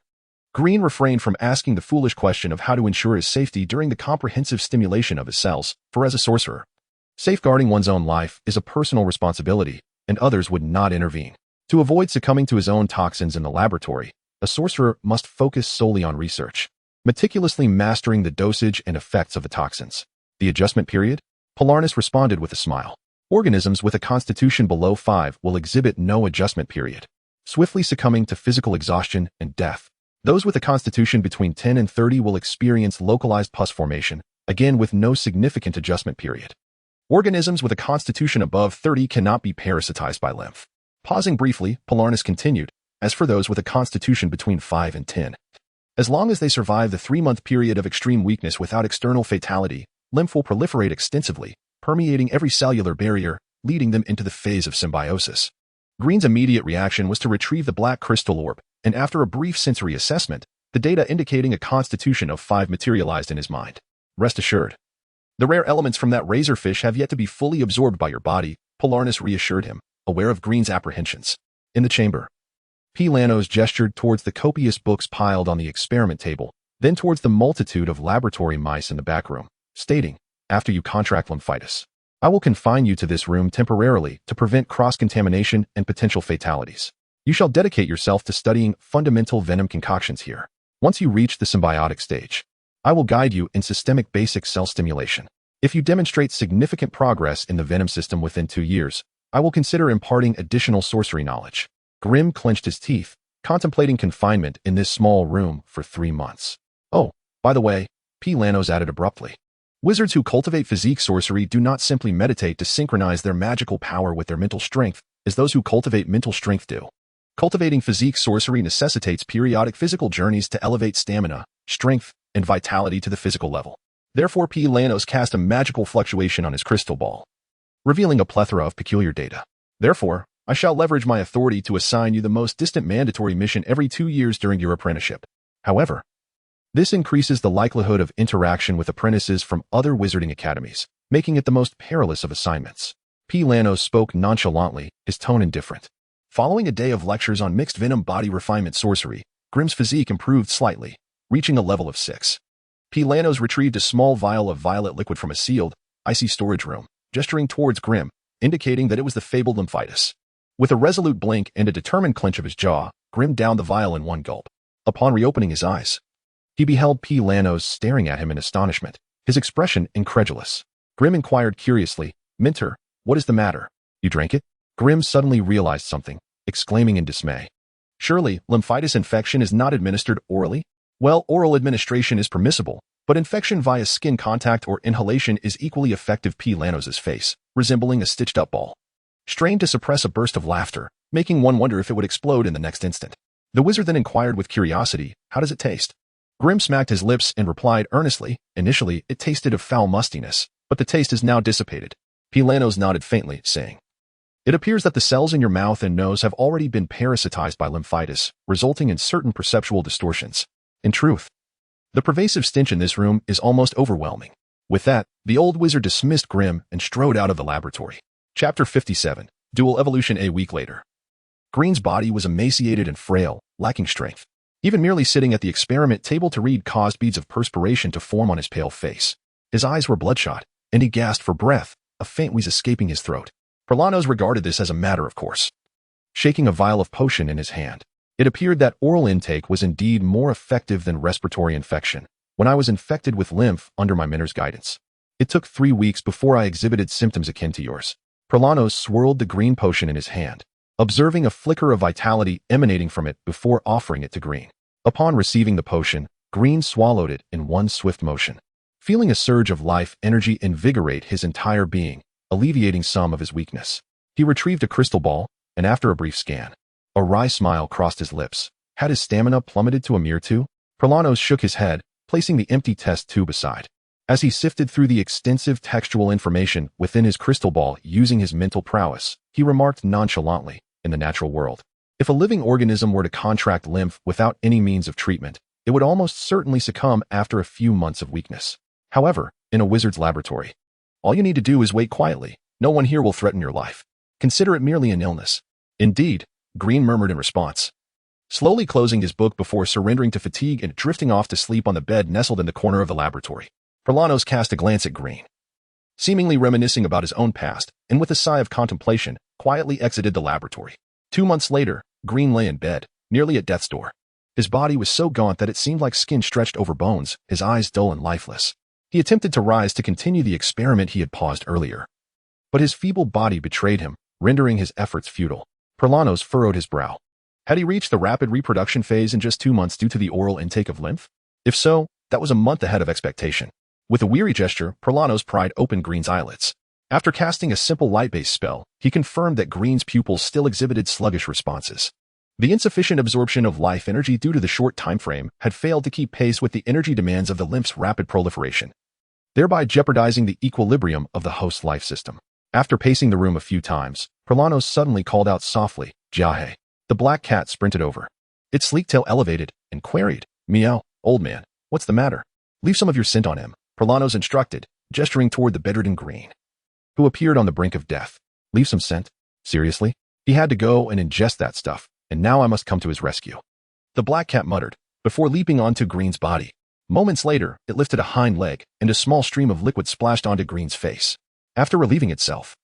Green refrained from asking the foolish question of how to ensure his safety during the comprehensive stimulation of his cells, for as a sorcerer, safeguarding one's own life is a personal responsibility, and others would not intervene. To avoid succumbing to his own toxins in the laboratory, a sorcerer must focus solely on research, meticulously mastering the dosage and effects of the toxins. "The adjustment period?" Polarnus responded with a smile. "Organisms with a constitution below 5 will exhibit no adjustment period, swiftly succumbing to physical exhaustion and death. Those with a constitution between 10 and 30 will experience localized pus formation, again with no significant adjustment period. Organisms with a constitution above 30 cannot be parasitized by lymph." Pausing briefly, Polarnus continued, "As for those with a constitution between 5 and 10, As long as they survive the 3-month period of extreme weakness without external fatality, lymph will proliferate extensively, permeating every cellular barrier, leading them into the phase of symbiosis. Green's immediate reaction was to retrieve the black crystal orb, and after a brief sensory assessment, the data indicating a constitution of 5 materialized in his mind. Rest assured. The rare elements from that razorfish have yet to be fully absorbed by your body, Polarnus reassured him, aware of Green's apprehensions. In the chamber, P. Lanos gestured towards the copious books piled on the experiment table, then towards the multitude of laboratory mice in the back room, stating, after you contract lymphitis, I will confine you to this room temporarily to prevent cross-contamination and potential fatalities. You shall dedicate yourself to studying fundamental venom concoctions here. Once you reach the symbiotic stage, I will guide you in systemic basic cell stimulation. If you demonstrate significant progress in the venom system within 2 years, I will consider imparting additional sorcery knowledge. Grimm clenched his teeth, contemplating confinement in this small room for 3 months. Oh, by the way, P. Lanos added abruptly. Wizards who cultivate physique sorcery do not simply meditate to synchronize their magical power with their mental strength, as those who cultivate mental strength do. Cultivating physique sorcery necessitates periodic physical journeys to elevate stamina, strength, and vitality to the physical level. Therefore, P. Lanos cast a magical fluctuation on his crystal ball, revealing a plethora of peculiar data. Therefore, I shall leverage my authority to assign you the most distant mandatory mission every 2 years during your apprenticeship. However, this increases the likelihood of interaction with apprentices from other wizarding academies, making it the most perilous of assignments. P. Lanos spoke nonchalantly, his tone indifferent. Following a day of lectures on mixed venom body refinement sorcery, Grimm's physique improved slightly, reaching a level of 6. P. Lanos retrieved a small vial of violet liquid from a sealed, icy storage room, gesturing towards Grimm, indicating that it was the fabled lymphitis. With a resolute blink and a determined clench of his jaw, Grimm downed the vial in one gulp. Upon reopening his eyes, he beheld P. Lanos staring at him in astonishment, his expression incredulous. Grimm inquired curiously, Mentor, what is the matter? You drank it? Grimm suddenly realized something, exclaiming in dismay. Surely, lymphitis infection is not administered orally? Well, oral administration is permissible, but infection via skin contact or inhalation is equally effective. P. Lanos' face, resembling a stitched-up ball, strained to suppress a burst of laughter, making one wonder if it would explode in the next instant. The wizard then inquired with curiosity, how does it taste? Grimm smacked his lips and replied earnestly, initially, it tasted of foul mustiness, but the taste is now dissipated. P. Lanos nodded faintly, saying, it appears that the cells in your mouth and nose have already been parasitized by lymphitis, resulting in certain perceptual distortions. In truth, the pervasive stench in this room is almost overwhelming. With that, the old wizard dismissed Grimm and strode out of the laboratory. Chapter 57, Dual Evolution. A week later, Green's body was emaciated and frail, lacking strength. Even merely sitting at the experiment table to read caused beads of perspiration to form on his pale face. His eyes were bloodshot, and he gasped for breath, a faint wheeze escaping his throat. Perlanos regarded this as a matter of course. Shaking a vial of potion in his hand, it appeared that oral intake was indeed more effective than respiratory infection. When I was infected with lymph under my mentor's guidance, it took 3 weeks before I exhibited symptoms akin to yours. Perlanos swirled the green potion in his hand, observing a flicker of vitality emanating from it before offering it to Green. Upon receiving the potion, Green swallowed it in one swift motion, feeling a surge of life energy invigorate his entire being, alleviating some of his weakness. He retrieved a crystal ball, and after a brief scan, a wry smile crossed his lips. Had his stamina plummeted to a mere 2? Perlanos shook his head, placing the empty test tube aside. As he sifted through the extensive textual information within his crystal ball using his mental prowess, he remarked nonchalantly, in the natural world, if a living organism were to contract lymph without any means of treatment, it would almost certainly succumb after a few months of weakness. However, in a wizard's laboratory, all you need to do is wait quietly. No one here will threaten your life. Consider it merely an illness. Indeed, Green murmured in response, slowly closing his book before surrendering to fatigue and drifting off to sleep on the bed nestled in the corner of the laboratory. Perlanos cast a glance at Green, seemingly reminiscing about his own past, and with a sigh of contemplation, quietly exited the laboratory. 2 months later, Green lay in bed, nearly at death's door. His body was so gaunt that it seemed like skin stretched over bones, his eyes dull and lifeless. He attempted to rise to continue the experiment he had paused earlier, but his feeble body betrayed him, rendering his efforts futile. Perlanos furrowed his brow. Had he reached the rapid reproduction phase in just 2 months due to the oral intake of lymph? If so, that was a month ahead of expectation. With a weary gesture, Perlanos pried open Green's eyelids. After casting a simple light-based spell, he confirmed that Green's pupils still exhibited sluggish responses. The insufficient absorption of life energy due to the short time frame had failed to keep pace with the energy demands of the lymph's rapid proliferation, thereby jeopardizing the equilibrium of the host life system. After pacing the room a few times, Prolanos suddenly called out softly, "Jiahe." The black cat sprinted over. Its sleek tail elevated and queried, "Meow, old man, what's the matter?" "Leave some of your scent on him," Prolanos instructed, gesturing toward the bedridden Green, who appeared on the brink of death. "Leave some scent? Seriously? He had to go and ingest that stuff, and now I must come to his rescue," the black cat muttered, before leaping onto Green's body. Moments later, it lifted a hind leg, and a small stream of liquid splashed onto Green's face. After relieving itself,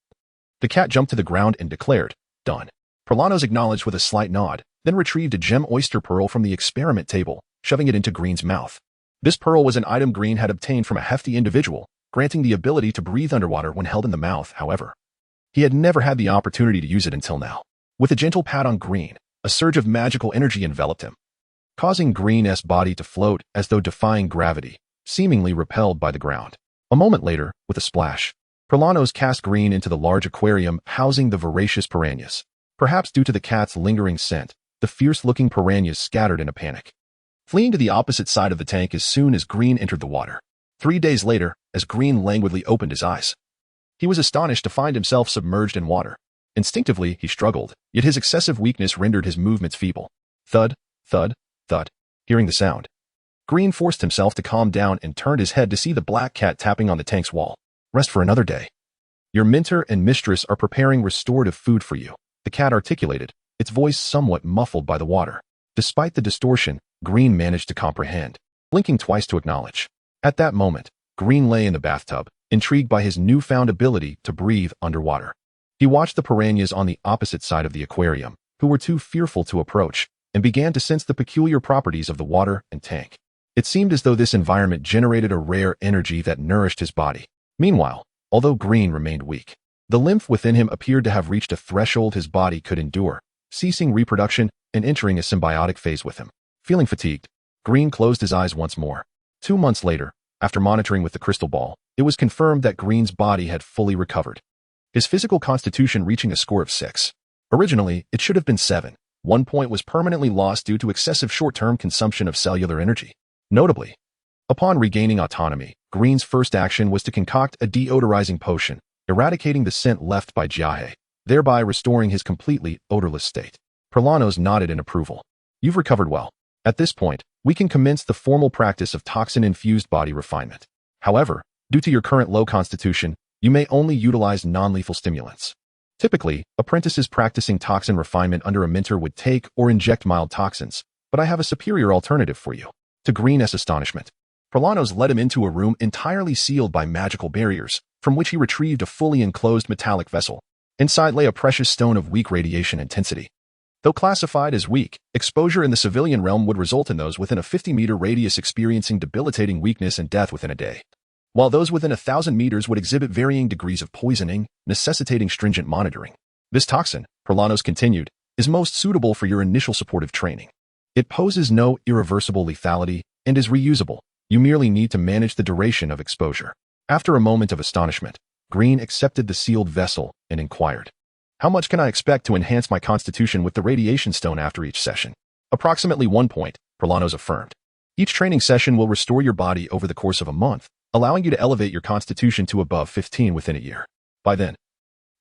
the cat jumped to the ground and declared, "Done." Prolanos acknowledged with a slight nod, then retrieved a gem oyster pearl from the experiment table, shoving it into Green's mouth. This pearl was an item Green had obtained from a hefty individual, granting the ability to breathe underwater when held in the mouth. However, he had never had the opportunity to use it until now. With a gentle pat on Green, a surge of magical energy enveloped him, causing Green's body to float as though defying gravity, seemingly repelled by the ground. A moment later, with a splash, Prolanos cast Green into the large aquarium housing the voracious piranhas. Perhaps due to the cat's lingering scent, the fierce-looking piranhas scattered in a panic, fleeing to the opposite side of the tank as soon as Green entered the water. 3 days later, as Green languidly opened his eyes, he was astonished to find himself submerged in water. Instinctively, he struggled, yet his excessive weakness rendered his movements feeble. Thud, thud, thud. Hearing the sound, Green forced himself to calm down and turned his head to see the black cat tapping on the tank's wall. "Rest for another day. Your mentor and mistress are preparing restorative food for you," the cat articulated, its voice somewhat muffled by the water. Despite the distortion, Green managed to comprehend, blinking twice to acknowledge. At that moment, Green lay in the bathtub, intrigued by his newfound ability to breathe underwater. He watched the piranhas on the opposite side of the aquarium, who were too fearful to approach, and began to sense the peculiar properties of the water and tank. It seemed as though this environment generated a rare energy that nourished his body. Meanwhile, although Green remained weak, the lymph within him appeared to have reached a threshold his body could endure, ceasing reproduction and entering a symbiotic phase with him. Feeling fatigued, Green closed his eyes once more. 2 months later, after monitoring with the crystal ball, it was confirmed that Green's body had fully recovered, his physical constitution reaching a score of 6. Originally, it should have been 7. 1 point was permanently lost due to excessive short-term consumption of cellular energy. Notably, upon regaining autonomy, Green's first action was to concoct a deodorizing potion, eradicating the scent left by Jiahe, thereby restoring his completely odorless state. Prolanos nodded in approval. "You've recovered well. At this point, we can commence the formal practice of toxin-infused body refinement. However, due to your current low constitution, you may only utilize non-lethal stimulants. Typically, apprentices practicing toxin refinement under a mentor would take or inject mild toxins, but I have a superior alternative for you." To Green's astonishment, Prolanos led him into a room entirely sealed by magical barriers, from which he retrieved a fully enclosed metallic vessel. Inside lay a precious stone of weak radiation intensity. Though classified as weak, exposure in the civilian realm would result in those within a 50-meter radius experiencing debilitating weakness and death within a day, while those within 1,000 meters would exhibit varying degrees of poisoning, necessitating stringent monitoring. "This toxin," Prolanos continued, "is most suitable for your initial supportive training. It poses no irreversible lethality and is reusable. You merely need to manage the duration of exposure." After a moment of astonishment, Green accepted the sealed vessel and inquired, "How much can I expect to enhance my constitution with the radiation stone after each session?" "Approximately 1 point, Prolanos affirmed. "Each training session will restore your body over the course of a month, allowing you to elevate your constitution to above 15 within a year. By then,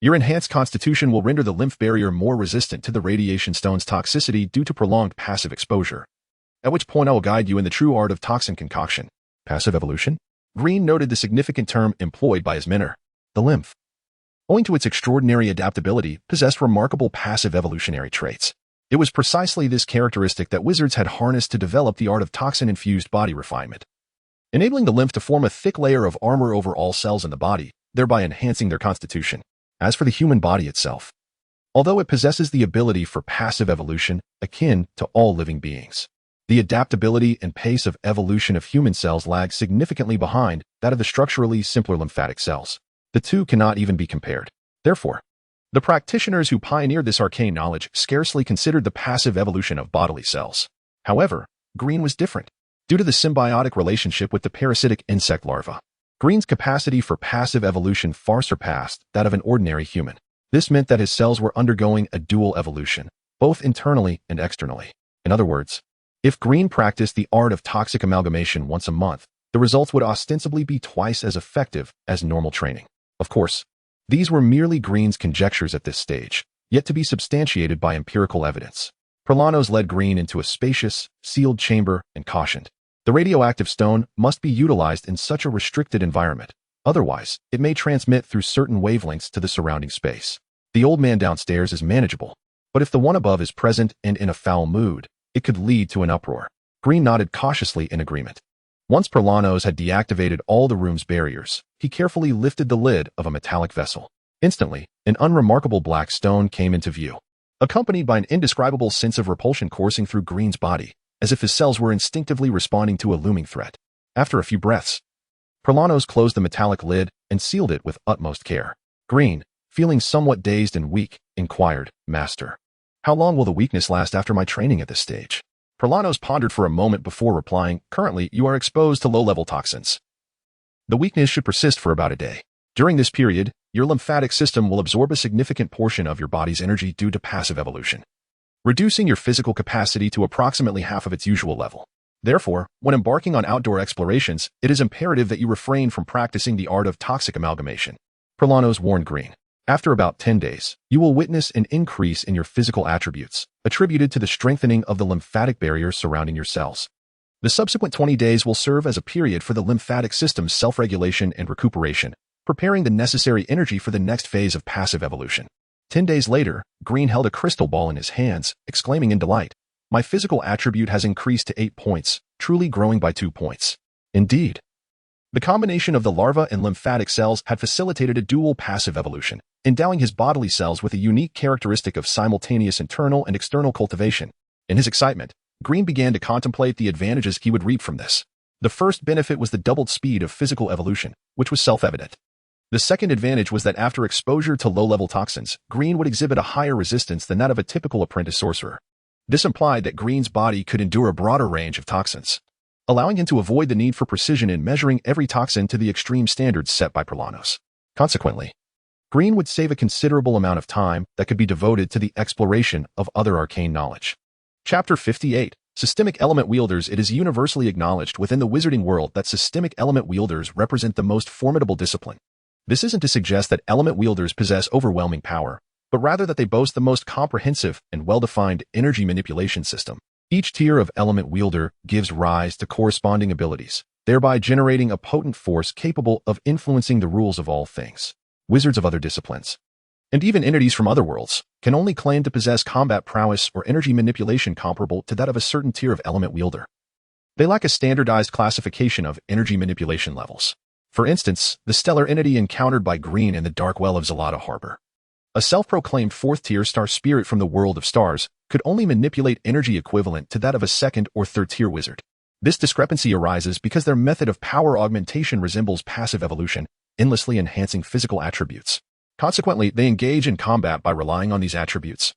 your enhanced constitution will render the lymph barrier more resistant to the radiation stone's toxicity due to prolonged passive exposure. At which point I will guide you in the true art of toxin concoction." Passive evolution? Green noted the significant term employed by his mentor. The lymph, owing to its extraordinary adaptability, possessed remarkable passive evolutionary traits. It was precisely this characteristic that wizards had harnessed to develop the art of toxin-infused body refinement, enabling the lymph to form a thick layer of armor over all cells in the body, thereby enhancing their constitution. As for the human body itself, although it possesses the ability for passive evolution akin to all living beings, the adaptability and pace of evolution of human cells lags significantly behind that of the structurally simpler lymphatic cells. The two cannot even be compared. Therefore, the practitioners who pioneered this arcane knowledge scarcely considered the passive evolution of bodily cells. However, Green was different. Due to the symbiotic relationship with the parasitic insect larva, Green's capacity for passive evolution far surpassed that of an ordinary human. This meant that his cells were undergoing a dual evolution, both internally and externally. In other words, if Green practiced the art of toxic amalgamation once a month, the results would ostensibly be twice as effective as normal training. Of course, these were merely Green's conjectures at this stage, yet to be substantiated by empirical evidence. Prolanos led Green into a spacious, sealed chamber and cautioned, "The radioactive stone must be utilized in such a restricted environment. Otherwise, it may transmit through certain wavelengths to the surrounding space. The old man downstairs is manageable, but if the one above is present and in a foul mood, it could lead to an uproar." Green nodded cautiously in agreement. Once Prolanos had deactivated all the room's barriers, he carefully lifted the lid of a metallic vessel. Instantly, an unremarkable black stone came into view, accompanied by an indescribable sense of repulsion coursing through Green's body, as if his cells were instinctively responding to a looming threat. After a few breaths, Prolanos closed the metallic lid and sealed it with utmost care. Green, feeling somewhat dazed and weak, inquired, "Master, how long will the weakness last after my training at this stage?" Prolanos pondered for a moment before replying, "Currently, you are exposed to low-level toxins. The weakness should persist for about a day. During this period, your lymphatic system will absorb a significant portion of your body's energy due to passive evolution, reducing your physical capacity to approximately half of its usual level. Therefore, when embarking on outdoor explorations, it is imperative that you refrain from practicing the art of toxic amalgamation." Prolanos warned Green. "After about 10 days, you will witness an increase in your physical attributes, attributed to the strengthening of the lymphatic barriers surrounding your cells. The subsequent 20 days will serve as a period for the lymphatic system's self-regulation and recuperation, preparing the necessary energy for the next phase of passive evolution." 10 days later, Green held a crystal ball in his hands, exclaiming in delight, "My physical attribute has increased to 8 points, truly growing by 2 points. Indeed." The combination of the larva and lymphatic cells had facilitated a dual passive evolution, endowing his bodily cells with a unique characteristic of simultaneous internal and external cultivation. In his excitement, Green began to contemplate the advantages he would reap from this. The first benefit was the doubled speed of physical evolution, which was self-evident. The second advantage was that after exposure to low-level toxins, Green would exhibit a higher resistance than that of a typical apprentice sorcerer. This implied that Green's body could endure a broader range of toxins, allowing him to avoid the need for precision in measuring every toxin to the extreme standards set by Prolanos. Consequently, Green would save a considerable amount of time that could be devoted to the exploration of other arcane knowledge. Chapter 58. Systemic Element Wielders. It is universally acknowledged within the wizarding world that systemic element wielders represent the most formidable discipline. This isn't to suggest that element wielders possess overwhelming power, but rather that they boast the most comprehensive and well-defined energy manipulation system. Each tier of element wielder gives rise to corresponding abilities, thereby generating a potent force capable of influencing the rules of all things. Wizards of other disciplines, and even entities from other worlds, can only claim to possess combat prowess or energy manipulation comparable to that of a certain tier of element wielder. They lack a standardized classification of energy manipulation levels. For instance, the stellar entity encountered by Green in the dark well of Zalata Harbor, a self-proclaimed 4th-tier star spirit from the world of stars, could only manipulate energy equivalent to that of a 2nd or 3rd-tier wizard. This discrepancy arises because their method of power augmentation resembles passive evolution, endlessly enhancing physical attributes. Consequently, they engage in combat by relying on these attributes,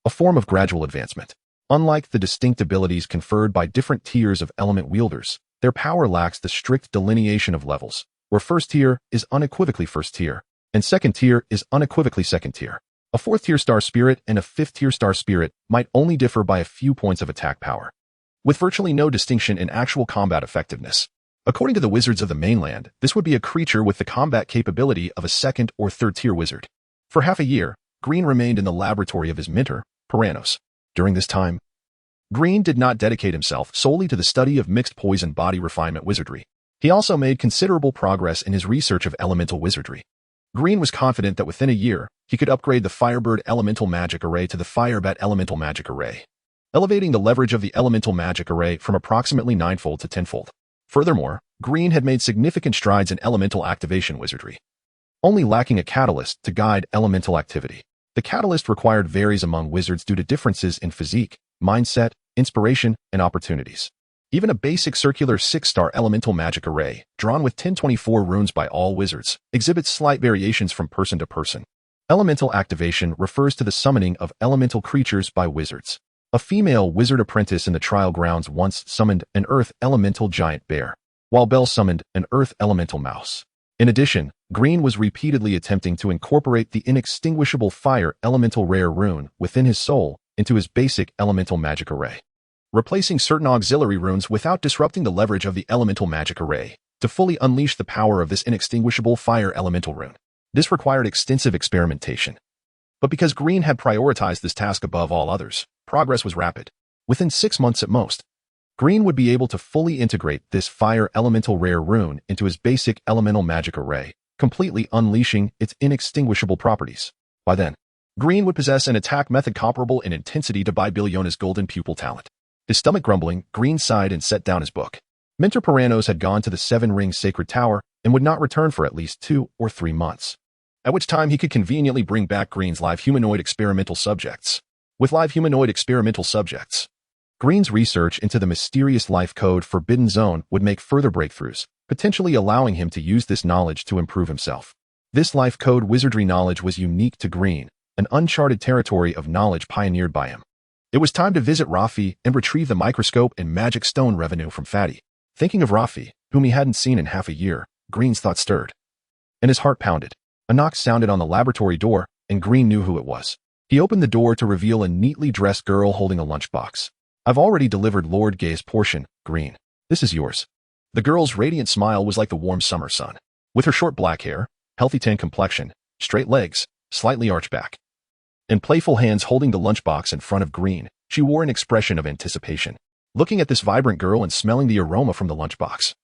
a form of gradual advancement. Unlike the distinct abilities conferred by different tiers of element wielders, their power lacks the strict delineation of levels, where 1st tier is unequivocally 1st tier, and 2nd tier is unequivocally 2nd tier. A 4th-tier star spirit and a 5th-tier star spirit might only differ by a few points of attack power, with virtually no distinction in actual combat effectiveness. According to the wizards of the mainland, this would be a creature with the combat capability of a 2nd or 3rd-tier wizard. For half a year, Green remained in the laboratory of his mentor, Prolanos. During this time, Green did not dedicate himself solely to the study of mixed poison body refinement wizardry. He also made considerable progress in his research of elemental wizardry. Green was confident that within a year, he could upgrade the Firebird Elemental Magic Array to the Firebat Elemental Magic Array, elevating the leverage of the Elemental Magic Array from approximately 9-fold to 10-fold. Furthermore, Green had made significant strides in elemental activation wizardry, only lacking a catalyst to guide elemental activity. The catalyst required varies among wizards due to differences in physique, mindset, inspiration, and opportunities. Even a basic circular 6-star elemental magic array, drawn with 1024 runes by all wizards, exhibits slight variations from person to person. Elemental activation refers to the summoning of elemental creatures by wizards. A female wizard apprentice in the trial grounds once summoned an earth elemental giant bear, while Belle summoned an earth elemental mouse. In addition, Green was repeatedly attempting to incorporate the inextinguishable fire elemental rare rune within his soul, into his basic elemental magic array, replacing certain auxiliary runes without disrupting the leverage of the elemental magic array to fully unleash the power of this inextinguishable fire elemental rune. This required extensive experimentation. But because Green had prioritized this task above all others, progress was rapid. Within 6 months at most, Green would be able to fully integrate this fire elemental rare rune into his basic elemental magic array, completely unleashing its inextinguishable properties. By then, Green would possess an attack method comparable in intensity to Billiona's golden pupil talent. His stomach grumbling, Green sighed and set down his book. Mentor Paranos had gone to the Seven-Ring Sacred Tower and would not return for at least 2 or 3 months, at which time he could conveniently bring back Green's live humanoid experimental subjects. With live humanoid experimental subjects, Green's research into the mysterious life code Forbidden Zone would make further breakthroughs, potentially allowing him to use this knowledge to improve himself. This life code wizardry knowledge was unique to Green, an uncharted territory of knowledge pioneered by him. It was time to visit Rafi and retrieve the microscope and magic stone revenue from Fatty. Thinking of Rafi, whom he hadn't seen in half a year, Green's thought stirred, and his heart pounded. A knock sounded on the laboratory door, and Green knew who it was. He opened the door to reveal a neatly dressed girl holding a lunchbox. "I've already delivered Lord Gay's portion, Green. This is yours." The girl's radiant smile was like the warm summer sun. With her short black hair, healthy tan complexion, straight legs, slightly arched back, and playful hands holding the lunchbox in front of Green, she wore an expression of anticipation. Looking at this vibrant girl and smelling the aroma from the lunchbox,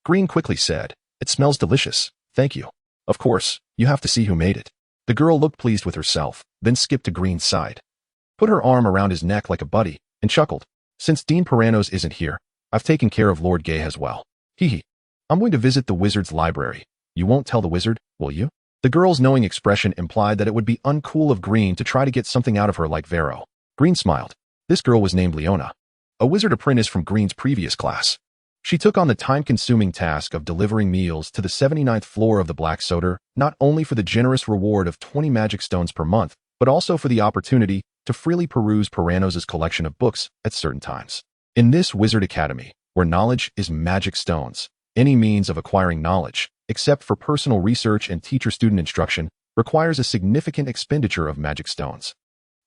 Green quickly said, "It smells delicious, thank you. Of course, you have to see who made it." The girl looked pleased with herself, then skipped to Green's side, put her arm around his neck like a buddy, and chuckled. "Since Dean Paranos isn't here, I've taken care of Lord Gay as well. Hee. I'm going to visit the wizard's library. You won't tell the wizard, will you?" The girl's knowing expression implied that it would be uncool of Green to try to get something out of her like Vero. Green smiled. This girl was named Leona, a wizard apprentice from Green's previous class. She took on the time-consuming task of delivering meals to the 79th floor of the Black Soder, not only for the generous reward of 20 magic stones per month, but also for the opportunity to freely peruse Paranos' collection of books at certain times. In this wizard academy, where knowledge is magic stones, any means of acquiring knowledge, except for personal research and teacher-student instruction, requires a significant expenditure of magic stones.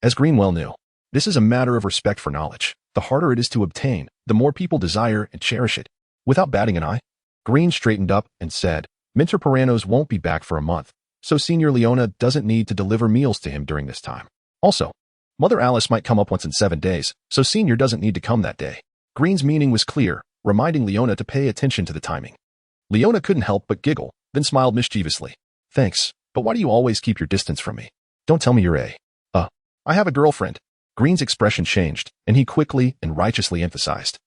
As Green well knew, this is a matter of respect for knowledge. The harder it is to obtain, the more people desire and cherish it. Without batting an eye, Green straightened up and said, "Mentor Paranos won't be back for a month, so Senior Leona doesn't need to deliver meals to him during this time. Also, Mother Alice might come up once in 7 days, so Senior doesn't need to come that day." Green's meaning was clear, reminding Leona to pay attention to the timing. Leona couldn't help but giggle, then smiled mischievously. "Thanks, but why do you always keep your distance from me? Don't tell me you're I have a girlfriend." Green's expression changed, and he quickly and righteously emphasized,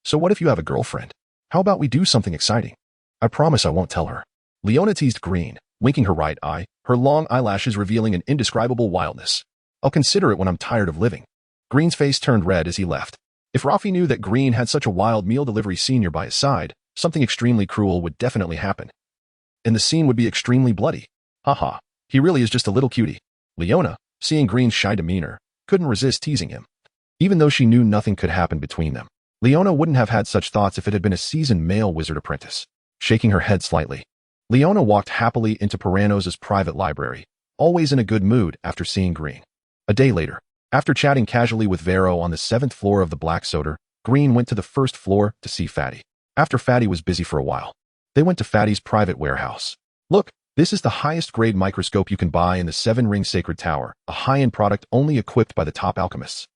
"So what if you have a girlfriend? How about we do something exciting? I promise I won't tell her." Leona teased Green, winking her right eye, her long eyelashes revealing an indescribable wildness. "I'll consider it when I'm tired of living." Green's face turned red as he left. If Rafi knew that Green had such a wild meal delivery senior by his side, something extremely cruel would definitely happen. And the scene would be extremely bloody. Haha, he really is just a little cutie. Leona, seeing Green's shy demeanor, couldn't resist teasing him. Even though she knew nothing could happen between them, Leona wouldn't have had such thoughts if it had been a seasoned male wizard apprentice. Shaking her head slightly, Leona walked happily into Paranos' private library, always in a good mood after seeing Green. A day later, after chatting casually with Vero on the 7th floor of the Black Soder, Green went to the 1st floor to see Fatty. After Fatty was busy for a while, they went to Fatty's private warehouse. "Look, this is the highest grade microscope you can buy in the 7-Ring Sacred Tower, a high-end product only equipped by the top alchemists.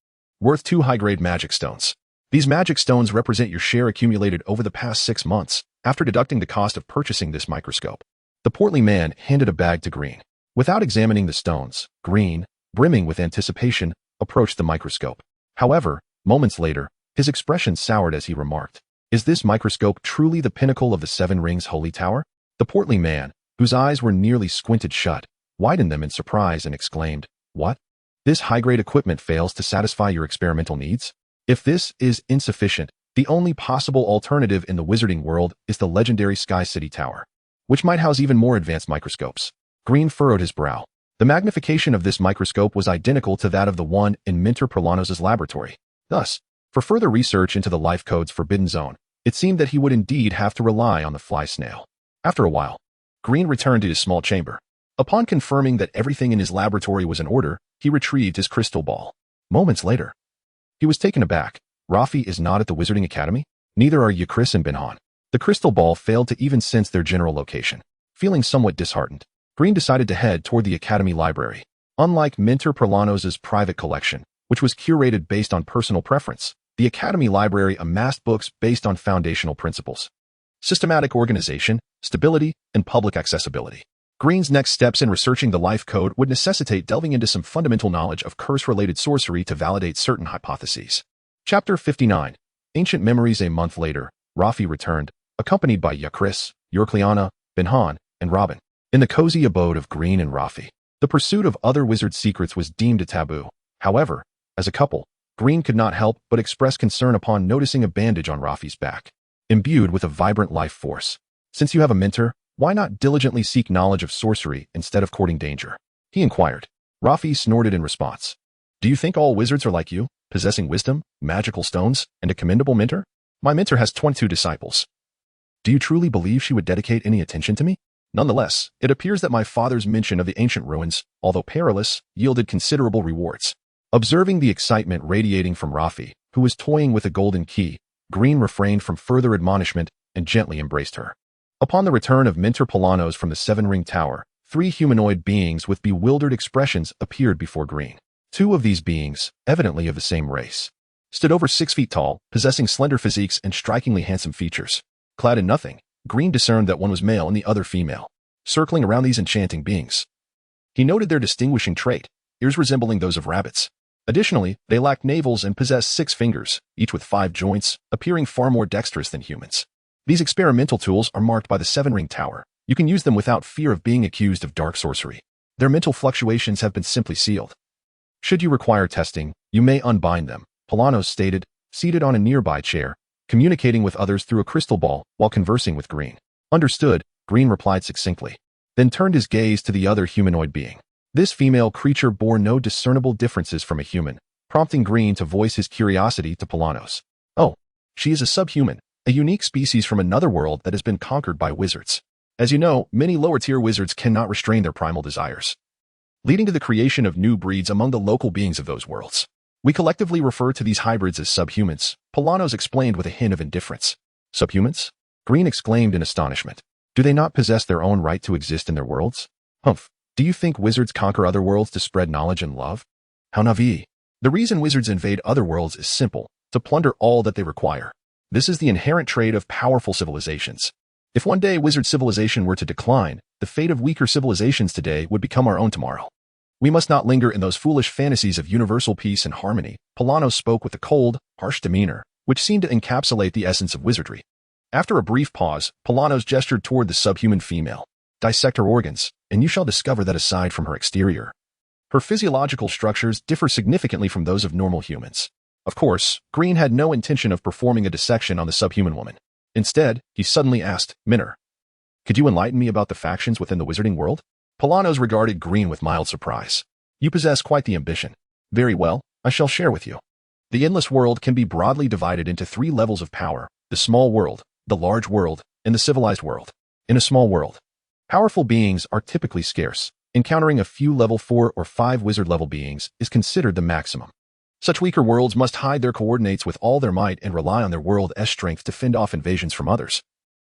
Worth 2 high-grade magic stones. These magic stones represent your share accumulated over the past 6 months, after deducting the cost of purchasing this microscope." The portly man handed a bag to Green. Without examining the stones, Green, brimming with anticipation, approached the microscope. However, moments later, his expression soured as he remarked, "Is this microscope truly the pinnacle of the 7 Rings Holy Tower?" The portly man, whose eyes were nearly squinted shut, widened them in surprise and exclaimed, "What? This high-grade equipment fails to satisfy your experimental needs? If this is insufficient, the only possible alternative in the wizarding world is the legendary Sky City Tower, which might house even more advanced microscopes." Green furrowed his brow. The magnification of this microscope was identical to that of the one in Mentor Paranos' laboratory. Thus, for further research into the life code's Forbidden Zone, it seemed that he would indeed have to rely on the fly snail. After a while, Green returned to his small chamber. Upon confirming that everything in his laboratory was in order, he retrieved his crystal ball. Moments later, he was taken aback. Rafi is not at the Wizarding Academy. Neither are Yakris and Binhan. The crystal ball failed to even sense their general location. Feeling somewhat disheartened, Green decided to head toward the Academy library. Unlike Mentor Prolanos's private collection, which was curated based on personal preference, the Academy library amassed books based on foundational principles: systematic organization, stability, and public accessibility. Green's next steps in researching the life code would necessitate delving into some fundamental knowledge of curse-related sorcery to validate certain hypotheses. Chapter 59. Ancient Memories. A month later, Rafi returned, accompanied by Yakris, Yorkliana, Binhan, and Robin. In the cozy abode of Green and Rafi, the pursuit of other wizard secrets was deemed a taboo. However, as a couple, Green could not help but express concern upon noticing a bandage on Rafi's back, imbued with a vibrant life force. Since you have a mentor, why not diligently seek knowledge of sorcery instead of courting danger? He inquired. Rafi snorted in response. Do you think all wizards are like you, possessing wisdom, magical stones, and a commendable mentor? My mentor has 22 disciples. Do you truly believe she would dedicate any attention to me? Nonetheless, it appears that my father's mention of the ancient ruins, although perilous, yielded considerable rewards. Observing the excitement radiating from Rafi, who was toying with a golden key, Green refrained from further admonishment and gently embraced her. Upon the return of Mentor Polanos from the Seven-Ring Tower, 3 humanoid beings with bewildered expressions appeared before Green. 2 of these beings, evidently of the same race, stood over 6 feet tall, possessing slender physiques and strikingly handsome features. Clad in nothing, Green discerned that one was male and the other female. Circling around these enchanting beings, he noted their distinguishing trait: ears resembling those of rabbits. Additionally, they lacked navels and possessed 6 fingers, each with 5 joints, appearing far more dexterous than humans. These experimental tools are marked by the Seven-Ring Tower. You can use them without fear of being accused of dark sorcery. Their mental fluctuations have been simply sealed. Should you require testing, you may unbind them, Polanos stated, seated on a nearby chair, communicating with others through a crystal ball while conversing with Green. Understood, Green replied succinctly, then turned his gaze to the other humanoid being. This female creature bore no discernible differences from a human, prompting Green to voice his curiosity to Polanos. Oh, she is a subhuman, a unique species from another world that has been conquered by wizards. As you know, many lower-tier wizards cannot restrain their primal desires, leading to the creation of new breeds among the local beings of those worlds. We collectively refer to these hybrids as subhumans, Polanos explained with a hint of indifference. Subhumans? Green exclaimed in astonishment. Do they not possess their own right to exist in their worlds? Humph. Do you think wizards conquer other worlds to spread knowledge and love? How naive. The reason wizards invade other worlds is simple: to plunder all that they require. This is the inherent trait of powerful civilizations. If one day wizard civilization were to decline, the fate of weaker civilizations today would become our own tomorrow. We must not linger in those foolish fantasies of universal peace and harmony. Polanos spoke with a cold, harsh demeanor, which seemed to encapsulate the essence of wizardry. After a brief pause, Polanos gestured toward the subhuman female. Dissect her organs, and you shall discover that aside from her exterior, her physiological structures differ significantly from those of normal humans. Of course, Green had no intention of performing a dissection on the subhuman woman. Instead, he suddenly asked, Mentor, could you enlighten me about the factions within the wizarding world? Polanos regarded Green with mild surprise. You possess quite the ambition. Very well, I shall share with you. The endless world can be broadly divided into 3 levels of power: the small world, the large world, and the civilized world. In a small world, powerful beings are typically scarce. Encountering a few level 4 or 5 wizard-level beings is considered the maximum. Such weaker worlds must hide their coordinates with all their might and rely on their world's strength to fend off invasions from others.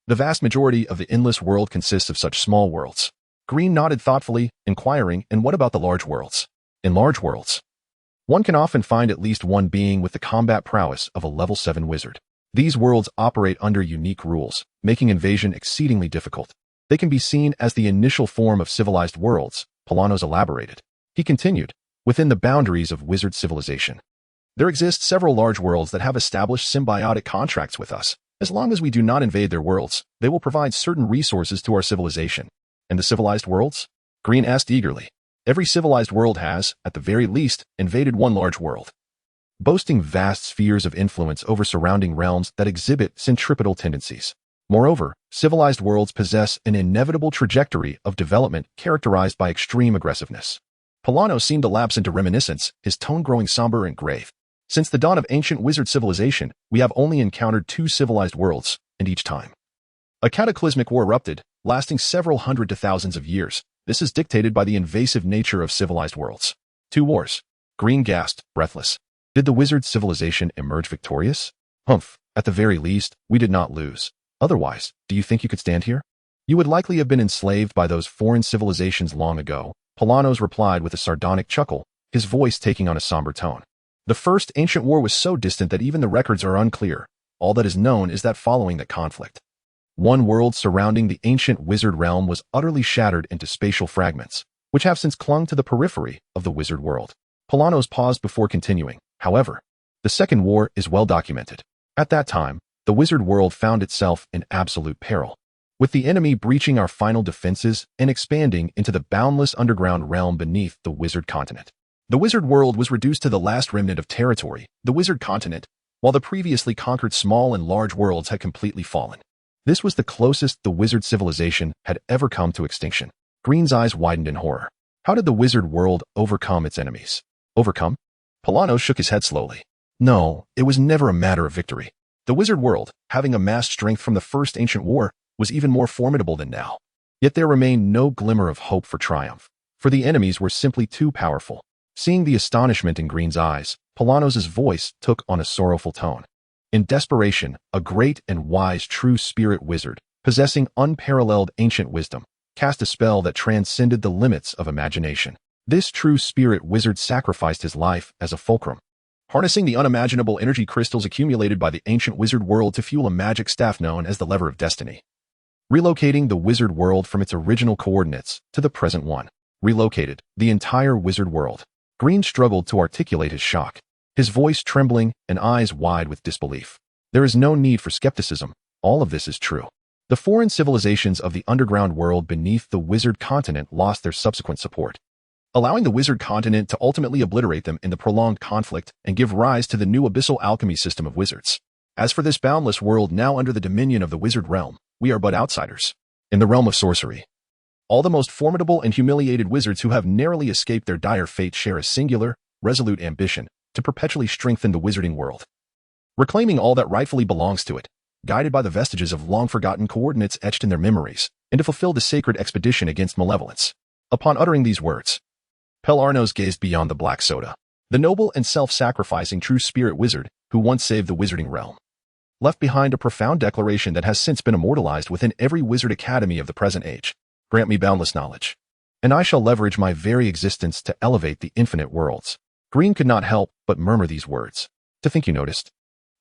The vast majority of the endless world consists of such small worlds. Green nodded thoughtfully, inquiring, and what about the large worlds? In large worlds, one can often find at least one being with the combat prowess of a level 7 wizard. These worlds operate under unique rules, making invasion exceedingly difficult. They can be seen as the initial form of civilized worlds, Polanos elaborated. He continued, within the boundaries of wizard civilization, there exist several large worlds that have established symbiotic contracts with us. As long as we do not invade their worlds, they will provide certain resources to our civilization. And the civilized worlds? Green asked eagerly. Every civilized world has, at the very least, invaded one large world, boasting vast spheres of influence over surrounding realms that exhibit centripetal tendencies. Moreover, civilized worlds possess an inevitable trajectory of development characterized by extreme aggressiveness. Polano seemed to lapse into reminiscence, his tone growing somber and grave. Since the dawn of ancient wizard civilization, we have only encountered 2 civilized worlds, and each time a cataclysmic war erupted, lasting several hundred to thousands of years. This is dictated by the invasive nature of civilized worlds. 2 wars. Green gasped, breathless. Did the wizard civilization emerge victorious? Humph, at the very least, we did not lose. Otherwise, do you think you could stand here? You would likely have been enslaved by those foreign civilizations long ago, Polanos replied with a sardonic chuckle, his voice taking on a somber tone. The first ancient war was so distant that even the records are unclear. All that is known is that following the conflict, one world surrounding the ancient wizard realm was utterly shattered into spatial fragments, which have since clung to the periphery of the wizard world. Polanos paused before continuing. However, the second war is well documented. At that time, the wizard world found itself in absolute peril, with the enemy breaching our final defenses and expanding into the boundless underground realm beneath the wizard continent. The wizard world was reduced to the last remnant of territory, the wizard continent, while the previously conquered small and large worlds had completely fallen. This was the closest the wizard civilization had ever come to extinction. Green's eyes widened in horror. How did the wizard world overcome its enemies? Overcome? Polanos shook his head slowly. No, it was never a matter of victory. The wizard world, having amassed strength from the first ancient war, was even more formidable than now. Yet there remained no glimmer of hope for triumph, for the enemies were simply too powerful. Seeing the astonishment in Green's eyes, Polanos' voice took on a sorrowful tone. In desperation, a great and wise true spirit wizard, possessing unparalleled ancient wisdom, cast a spell that transcended the limits of imagination. This true spirit wizard sacrificed his life as a fulcrum, harnessing the unimaginable energy crystals accumulated by the ancient wizard world to fuel a magic staff known as the Lever of Destiny, relocating the wizard world from its original coordinates to the present one. Relocated the entire wizard world. Green struggled to articulate his shock, his voice trembling and eyes wide with disbelief. There is no need for skepticism. All of this is true. The foreign civilizations of the underground world beneath the wizard continent lost their subsequent support, allowing the wizard continent to ultimately obliterate them in the prolonged conflict and give rise to the new abyssal alchemy system of wizards. As for this boundless world now under the dominion of the wizard realm, we are but outsiders. In the realm of sorcery, all the most formidable and humiliated wizards who have narrowly escaped their dire fate share a singular, resolute ambition to perpetually strengthen the wizarding world, reclaiming all that rightfully belongs to it, guided by the vestiges of long-forgotten coordinates etched in their memories, and to fulfill the sacred expedition against malevolence. Upon uttering these words, Pelarnos gazed beyond the black soda. The noble and self-sacrificing true spirit wizard who once saved the wizarding realm left behind a profound declaration that has since been immortalized within every wizard academy of the present age. Grant me boundless knowledge, and I shall leverage my very existence to elevate the infinite worlds. Green could not help but murmur these words. To think you noticed.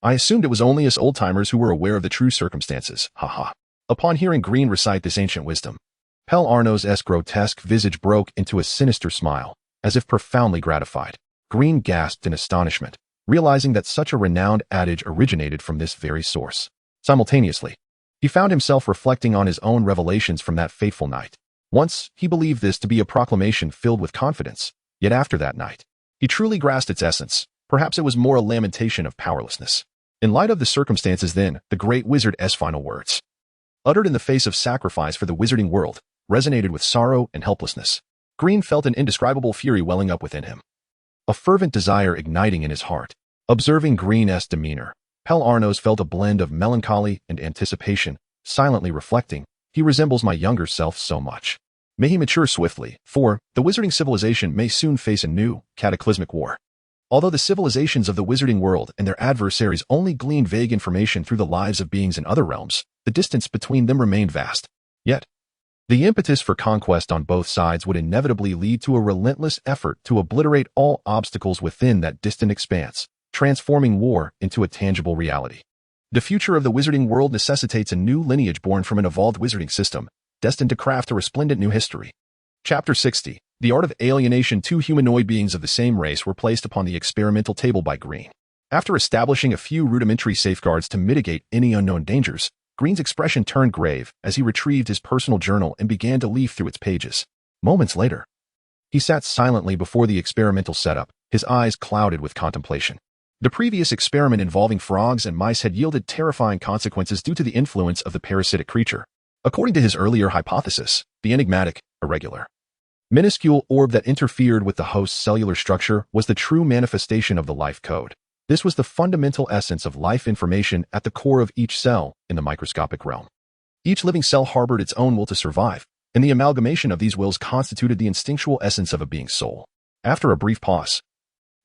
I assumed it was only us old-timers who were aware of the true circumstances. Ha. Upon hearing Green recite this ancient wisdom, Pelarnos' grotesque visage broke into a sinister smile, as if profoundly gratified. Green gasped in astonishment, realizing that such a renowned adage originated from this very source. Simultaneously, he found himself reflecting on his own revelations from that fateful night. Once, he believed this to be a proclamation filled with confidence, yet after that night, he truly grasped its essence. Perhaps it was more a lamentation of powerlessness. In light of the circumstances then, the great wizard's final words, uttered in the face of sacrifice for the wizarding world, resonated with sorrow and helplessness. Green felt an indescribable fury welling up within him, a fervent desire igniting in his heart. Observing Green's demeanor, Pelarnos felt a blend of melancholy and anticipation, silently reflecting, he resembles my younger self so much. May he mature swiftly, for the wizarding civilization may soon face a new, cataclysmic war. Although the civilizations of the wizarding world and their adversaries only gleaned vague information through the lives of beings in other realms, the distance between them remained vast. Yet, the impetus for conquest on both sides would inevitably lead to a relentless effort to obliterate all obstacles within that distant expanse, transforming war into a tangible reality. The future of the wizarding world necessitates a new lineage born from an evolved wizarding system, destined to craft a resplendent new history. Chapter 60. The art of alienation. Two humanoid beings of the same race were placed upon the experimental table by Green. After establishing a few rudimentary safeguards to mitigate any unknown dangers, Green's expression turned grave as he retrieved his personal journal and began to leaf through its pages. Moments later, he sat silently before the experimental setup, his eyes clouded with contemplation. The previous experiment involving frogs and mice had yielded terrifying consequences due to the influence of the parasitic creature. According to his earlier hypothesis, the enigmatic, irregular, minuscule orb that interfered with the host's cellular structure was the true manifestation of the life code. This was the fundamental essence of life information at the core of each cell in the microscopic realm. Each living cell harbored its own will to survive, and the amalgamation of these wills constituted the instinctual essence of a being's soul. After a brief pause,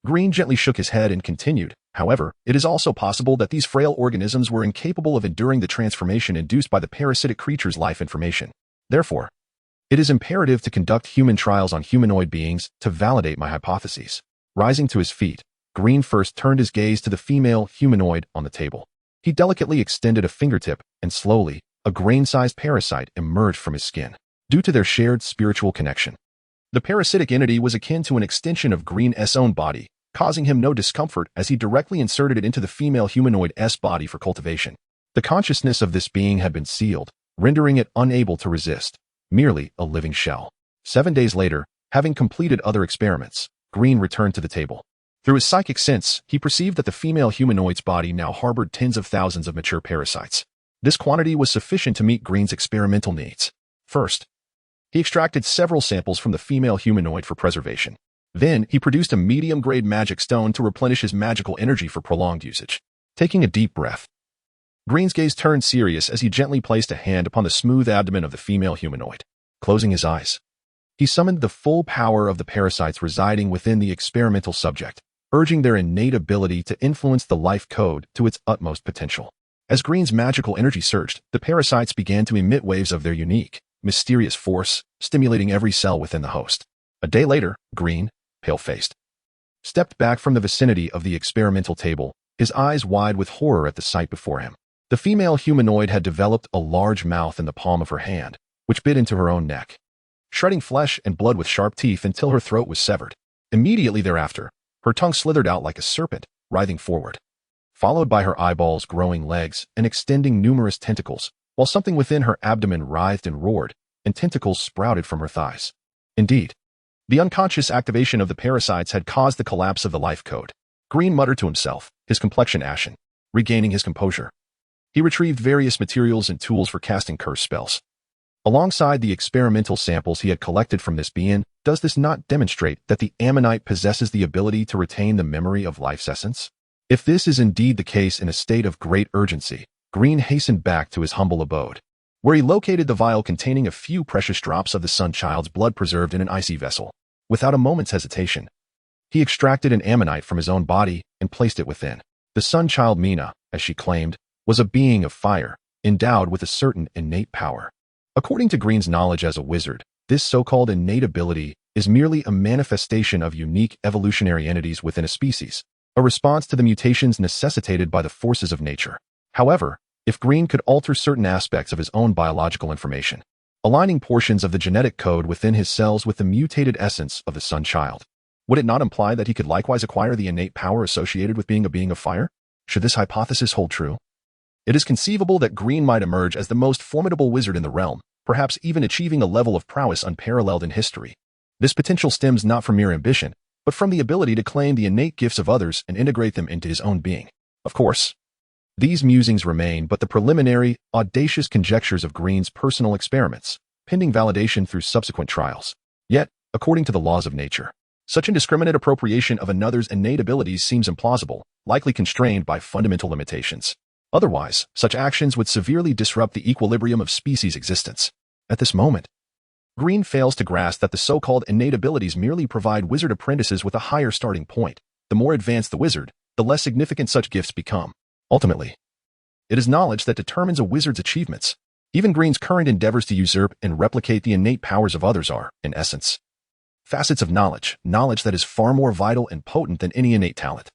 Green gently shook his head and continued, however, it is also possible that these frail organisms were incapable of enduring the transformation induced by the parasitic creature's life information. Therefore, it is imperative to conduct human trials on humanoid beings to validate my hypotheses. Rising to his feet, Green first turned his gaze to the female humanoid on the table. He delicately extended a fingertip, and slowly, a grain-sized parasite emerged from his skin. Due to their shared spiritual connection, the parasitic entity was akin to an extension of Green's own body, causing him no discomfort as he directly inserted it into the female humanoid's body for cultivation. The consciousness of this being had been sealed, rendering it unable to resist, merely a living shell. 7 days later, having completed other experiments, Green returned to the table. Through his psychic sense, he perceived that the female humanoid's body now harbored tens of thousands of mature parasites. This quantity was sufficient to meet Green's experimental needs. First, he extracted several samples from the female humanoid for preservation. Then, he produced a medium-grade magic stone to replenish his magical energy for prolonged usage. Taking a deep breath, Green's gaze turned serious as he gently placed a hand upon the smooth abdomen of the female humanoid. Closing his eyes, he summoned the full power of the parasites residing within the experimental subject, urging their innate ability to influence the life code to its utmost potential. As Green's magical energy surged, the parasites began to emit waves of their unique, mysterious force, stimulating every cell within the host. A day later, Green, pale-faced, stepped back from the vicinity of the experimental table, his eyes wide with horror at the sight before him. The female humanoid had developed a large mouth in the palm of her hand, which bit into her own neck, shredding flesh and blood with sharp teeth until her throat was severed. Immediately thereafter, her tongue slithered out like a serpent, writhing forward, followed by her eyeballs growing legs and extending numerous tentacles, while something within her abdomen writhed and roared, and tentacles sprouted from her thighs. Indeed, the unconscious activation of the parasites had caused the collapse of the life code. Green muttered to himself, his complexion ashen. Regaining his composure, he retrieved various materials and tools for casting curse spells. Alongside the experimental samples he had collected from this being, does this not demonstrate that the ammonite possesses the ability to retain the memory of life's essence? If this is indeed the case, in a state of great urgency, Green hastened back to his humble abode, where he located the vial containing a few precious drops of the sun child's blood preserved in an icy vessel. Without a moment's hesitation, he extracted an ammonite from his own body and placed it within. The sun child Mina, as she claimed, was a being of fire, endowed with a certain innate power. According to Green's knowledge as a wizard, this so-called innate ability is merely a manifestation of unique evolutionary entities within a species, a response to the mutations necessitated by the forces of nature. However, if Green could alter certain aspects of his own biological information, aligning portions of the genetic code within his cells with the mutated essence of the sun child, would it not imply that he could likewise acquire the innate power associated with being a being of fire? Should this hypothesis hold true, it is conceivable that Green might emerge as the most formidable wizard in the realm, perhaps even achieving a level of prowess unparalleled in history. This potential stems not from mere ambition, but from the ability to claim the innate gifts of others and integrate them into his own being. Of course, these musings remain but the preliminary, audacious conjectures of Green's personal experiments, pending validation through subsequent trials. Yet, according to the laws of nature, such indiscriminate appropriation of another's innate abilities seems implausible, likely constrained by fundamental limitations. Otherwise, such actions would severely disrupt the equilibrium of species existence. At this moment, Green fails to grasp that the so-called innate abilities merely provide wizard apprentices with a higher starting point. The more advanced the wizard, the less significant such gifts become. Ultimately, it is knowledge that determines a wizard's achievements. Even Green's current endeavors to usurp and replicate the innate powers of others are, in essence, facets of knowledge that is far more vital and potent than any innate talent.